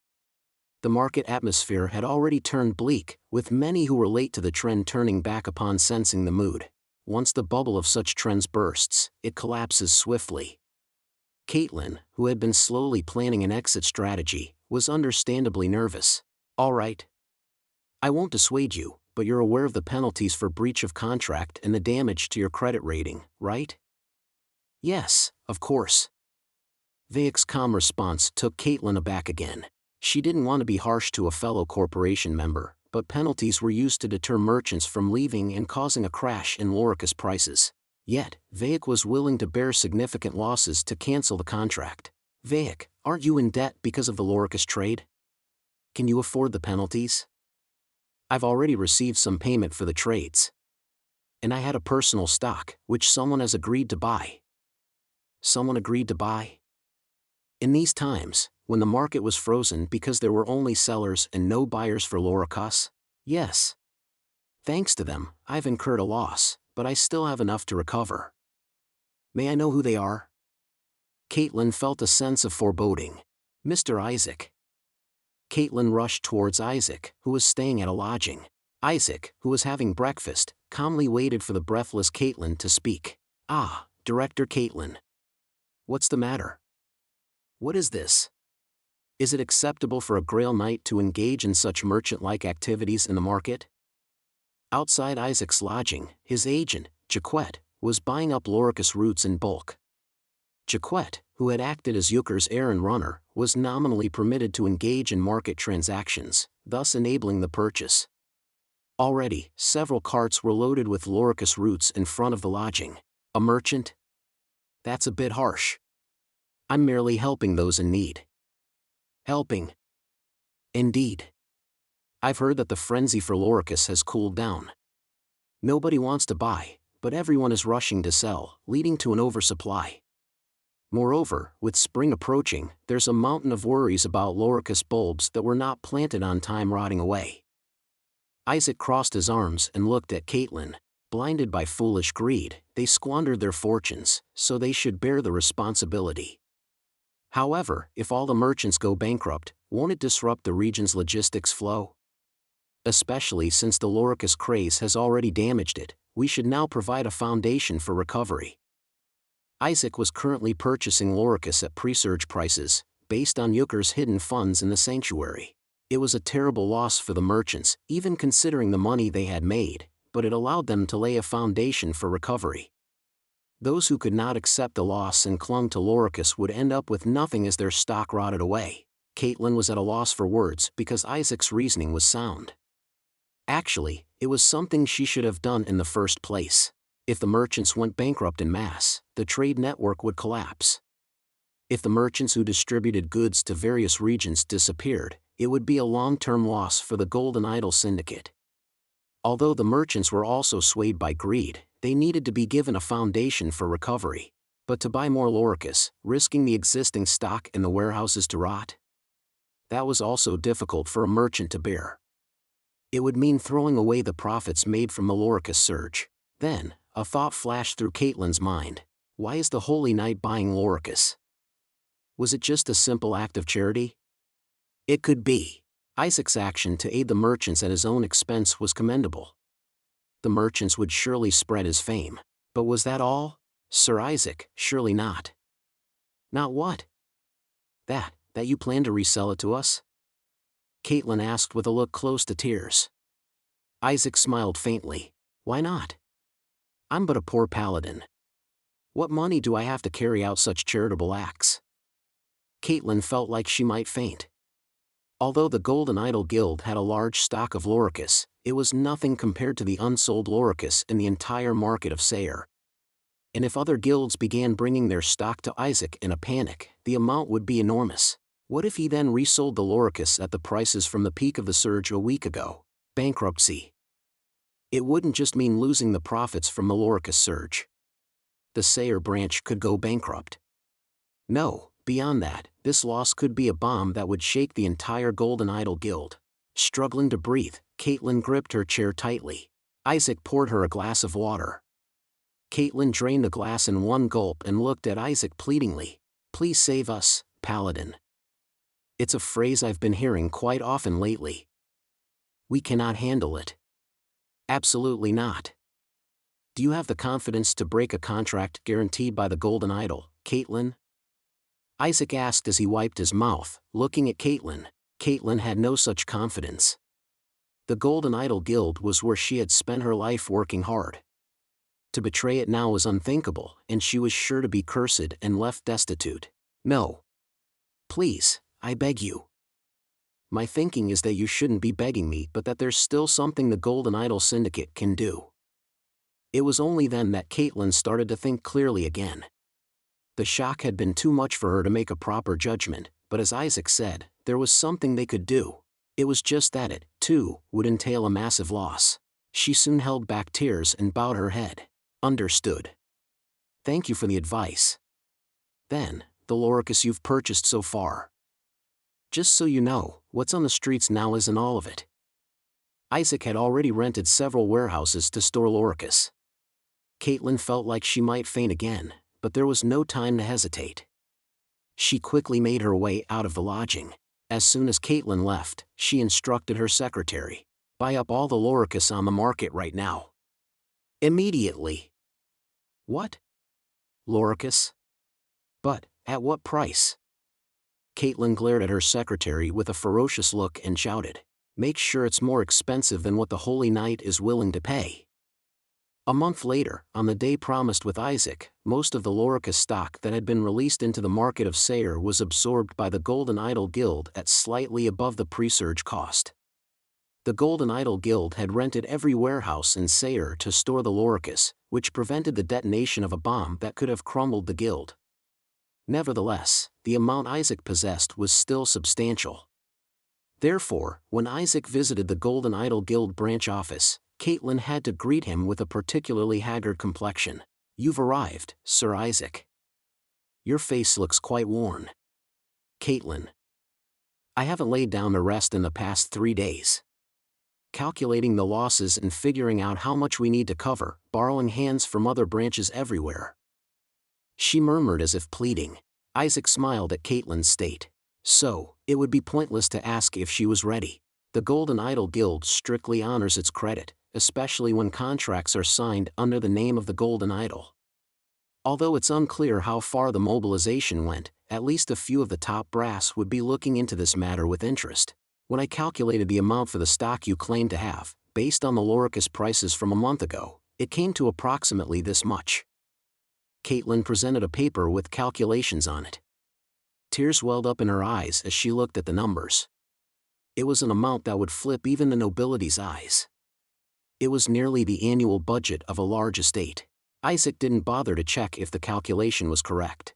The market atmosphere had already turned bleak, with many who were late to the trend turning back upon sensing the mood. Once the bubble of such trends bursts, it collapses swiftly. Caitlin, who had been slowly planning an exit strategy, was understandably nervous. All right. I won't dissuade you, but you're aware of the penalties for breach of contract and the damage to your credit rating, right? Yes, of course. Vaic's calm response took Caitlin aback again. She didn't want to be harsh to a fellow corporation member, but penalties were used to deter merchants from leaving and causing a crash in Loricus prices. Yet, Vaic was willing to bear significant losses to cancel the contract. Vaic, aren't you in debt because of the Loricus trade? Can you afford the penalties? I've already received some payment for the trades. And I had a personal stock, which someone has agreed to buy. Someone agreed to buy? In these times, when the market was frozen because there were only sellers and no buyers for Loricus? Yes. Thanks to them, I've incurred a loss, but I still have enough to recover. May I know who they are? Caitlin felt a sense of foreboding. Mr. Isaac. Caitlin rushed towards Isaac, who was staying at a lodging. Isaac, who was having breakfast, calmly waited for the breathless Caitlin to speak. Ah, Director Caitlin. What's the matter? What is this? Is it acceptable for a Grail Knight to engage in such merchant-like activities in the market? Outside Isaac's lodging, his agent, Jaquette, was buying up Loricus roots in bulk. Jaquette, who had acted as Yucker's errand runner, was nominally permitted to engage in market transactions, thus enabling the purchase. Already, several carts were loaded with Loricus roots in front of the lodging. A merchant? That's a bit harsh. I'm merely helping those in need. Helping? Indeed. I've heard that the frenzy for Loricus has cooled down. Nobody wants to buy, but everyone is rushing to sell, leading to an oversupply. Moreover, with spring approaching, there's a mountain of worries about Loricus bulbs that were not planted on time rotting away. Isaac crossed his arms and looked at Caitlin. Blinded by foolish greed, they squandered their fortunes, so they should bear the responsibility. However, if all the merchants go bankrupt, won't it disrupt the region's logistics flow? Especially since the Loricus craze has already damaged it, we should now provide a foundation for recovery. Isaac was currently purchasing Loricus at pre-surge prices, based on Yucker's hidden funds in the sanctuary. It was a terrible loss for the merchants, even considering the money they had made, but it allowed them to lay a foundation for recovery. Those who could not accept the loss and clung to Loricus would end up with nothing as their stock rotted away. Caitlin was at a loss for words because Isaac's reasoning was sound. Actually, it was something she should have done in the first place. If the merchants went bankrupt en masse, the trade network would collapse. If the merchants who distributed goods to various regions disappeared, it would be a long-term loss for the Golden Idol Syndicate. Although the merchants were also swayed by greed, they needed to be given a foundation for recovery. But to buy more Loricus, risking the existing stock in the warehouses to rot? That was also difficult for a merchant to bear. It would mean throwing away the profits made from the Loricus surge. Then, a thought flashed through Caitlin's mind. Why is the Holy Knight buying Loricus? Was it just a simple act of charity? It could be. Isaac's action to aid the merchants at his own expense was commendable. The merchants would surely spread his fame. But was that all? Sir Isaac, surely not. Not what? That you plan to resell it to us? Caitlin asked with a look close to tears. Isaac smiled faintly. Why not? I'm but a poor paladin. What money do I have to carry out such charitable acts? Caitlin felt like she might faint. Although the Golden Idol Guild had a large stock of Loricus, it was nothing compared to the unsold Loricus in the entire market of Sayre. And if other guilds began bringing their stock to Isaac in a panic, the amount would be enormous. What if he then resold the Loricus at the prices from the peak of the surge a week ago? Bankruptcy. It wouldn't just mean losing the profits from the Loricus surge. The Sayre branch could go bankrupt. No, beyond that, this loss could be a bomb that would shake the entire Golden Idol Guild. Struggling to breathe, Caitlin gripped her chair tightly. Isaac poured her a glass of water. Caitlin drained the glass in one gulp and looked at Isaac pleadingly. Please save us, Paladin. It's a phrase I've been hearing quite often lately. We cannot handle it. Absolutely not. Do you have the confidence to break a contract guaranteed by the Golden Idol, Caitlin? Isaac asked as he wiped his mouth, looking at Caitlin. Caitlin had no such confidence. The Golden Idol Guild was where she had spent her life working hard. To betray it now was unthinkable, and she was sure to be cursed and left destitute. No. Please, I beg you. My thinking is that you shouldn't be begging me, but that there's still something the Golden Idol Syndicate can do. It was only then that Caitlin started to think clearly again. The shock had been too much for her to make a proper judgment, but as Isaac said, there was something they could do. It was just that it, too, would entail a massive loss. She soon held back tears and bowed her head. Understood. Thank you for the advice. Then, the Loricus you've purchased so far. Just so you know, what's on the streets now isn't all of it. Isaac had already rented several warehouses to store Loricus. Caitlin felt like she might faint again, but there was no time to hesitate. She quickly made her way out of the lodging. As soon as Caitlin left, she instructed her secretary. Buy up all the Loricus on the market right now. Immediately. What? Loricus? But, at what price? Caitlin glared at her secretary with a ferocious look and shouted. Make sure it's more expensive than what the Holy Knight is willing to pay. A month later, on the day promised with Isaac, most of the Loricus stock that had been released into the market of Sayre was absorbed by the Golden Idol Guild at slightly above the pre-surge cost. The Golden Idol Guild had rented every warehouse in Sayre to store the Loricus, which prevented the detonation of a bomb that could have crumbled the guild. Nevertheless, the amount Isaac possessed was still substantial. Therefore, when Isaac visited the Golden Idol Guild branch office, Caitlin had to greet him with a particularly haggard complexion. You've arrived, Sir Isaac. Your face looks quite worn. Caitlin. I haven't laid down to rest in the past 3 days. Calculating the losses and figuring out how much we need to cover, borrowing hands from other branches everywhere. She murmured as if pleading. Isaac smiled at Caitlin's state. So, it would be pointless to ask if she was ready. The Golden Idol Guild strictly honors its credit, especially when contracts are signed under the name of the Golden Idol. Although it's unclear how far the mobilization went, at least a few of the top brass would be looking into this matter with interest. When I calculated the amount for the stock you claim to have, based on the Loricus prices from a month ago, it came to approximately this much. Caitlin presented a paper with calculations on it. Tears welled up in her eyes as she looked at the numbers. It was an amount that would flip even the nobility's eyes. It was nearly the annual budget of a large estate. Isaac didn't bother to check if the calculation was correct.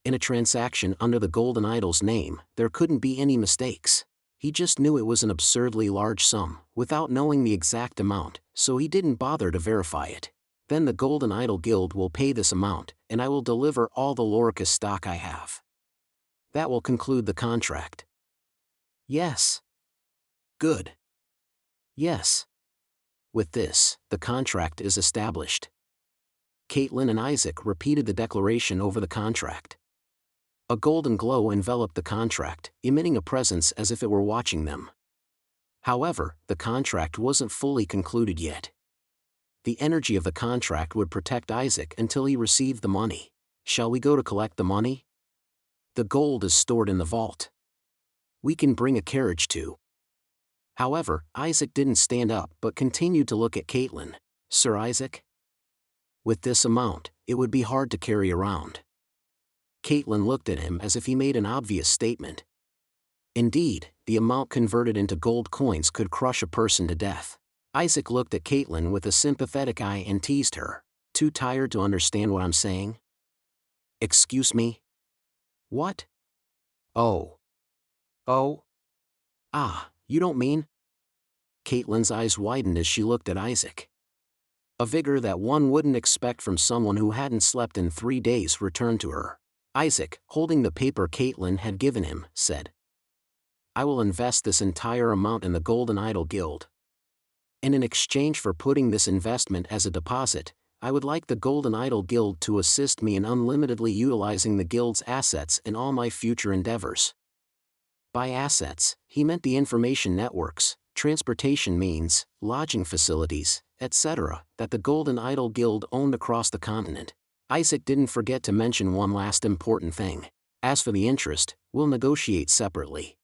In a transaction under the Golden Idol's name, there couldn't be any mistakes. He just knew it was an absurdly large sum, without knowing the exact amount, so he didn't bother to verify it. Then the Golden Idol Guild will pay this amount, and I will deliver all the Loricus stock I have. That will conclude the contract. Yes. Good. Yes. With this, the contract is established. Caitlin and Isaac repeated the declaration over the contract. A golden glow enveloped the contract, emitting a presence as if it were watching them. However, the contract wasn't fully concluded yet. The energy of the contract would protect Isaac until he received the money. Shall we go to collect the money? The gold is stored in the vault. We can bring a carriage too. However, Isaac didn't stand up but continued to look at Caitlin. Sir Isaac? With this amount, it would be hard to carry around. Caitlin looked at him as if he made an obvious statement. Indeed, the amount converted into gold coins could crush a person to death. Isaac looked at Caitlin with a sympathetic eye and teased her. Too tired to understand what I'm saying? Excuse me? What? Oh. Oh? Ah, you don't mean? Caitlin's eyes widened as she looked at Isaac. A vigor that one wouldn't expect from someone who hadn't slept in 3 days returned to her. Isaac, holding the paper Caitlin had given him, said, I will invest this entire amount in the Golden Idol Guild. And in exchange for putting this investment as a deposit, I would like the Golden Idol Guild to assist me in unlimitedly utilizing the guild's assets in all my future endeavors. By assets, he meant the information networks, transportation means, lodging facilities, etc., that the Golden Idol Guild owned across the continent. Isaac didn't forget to mention one last important thing. As for the interest, we'll negotiate separately.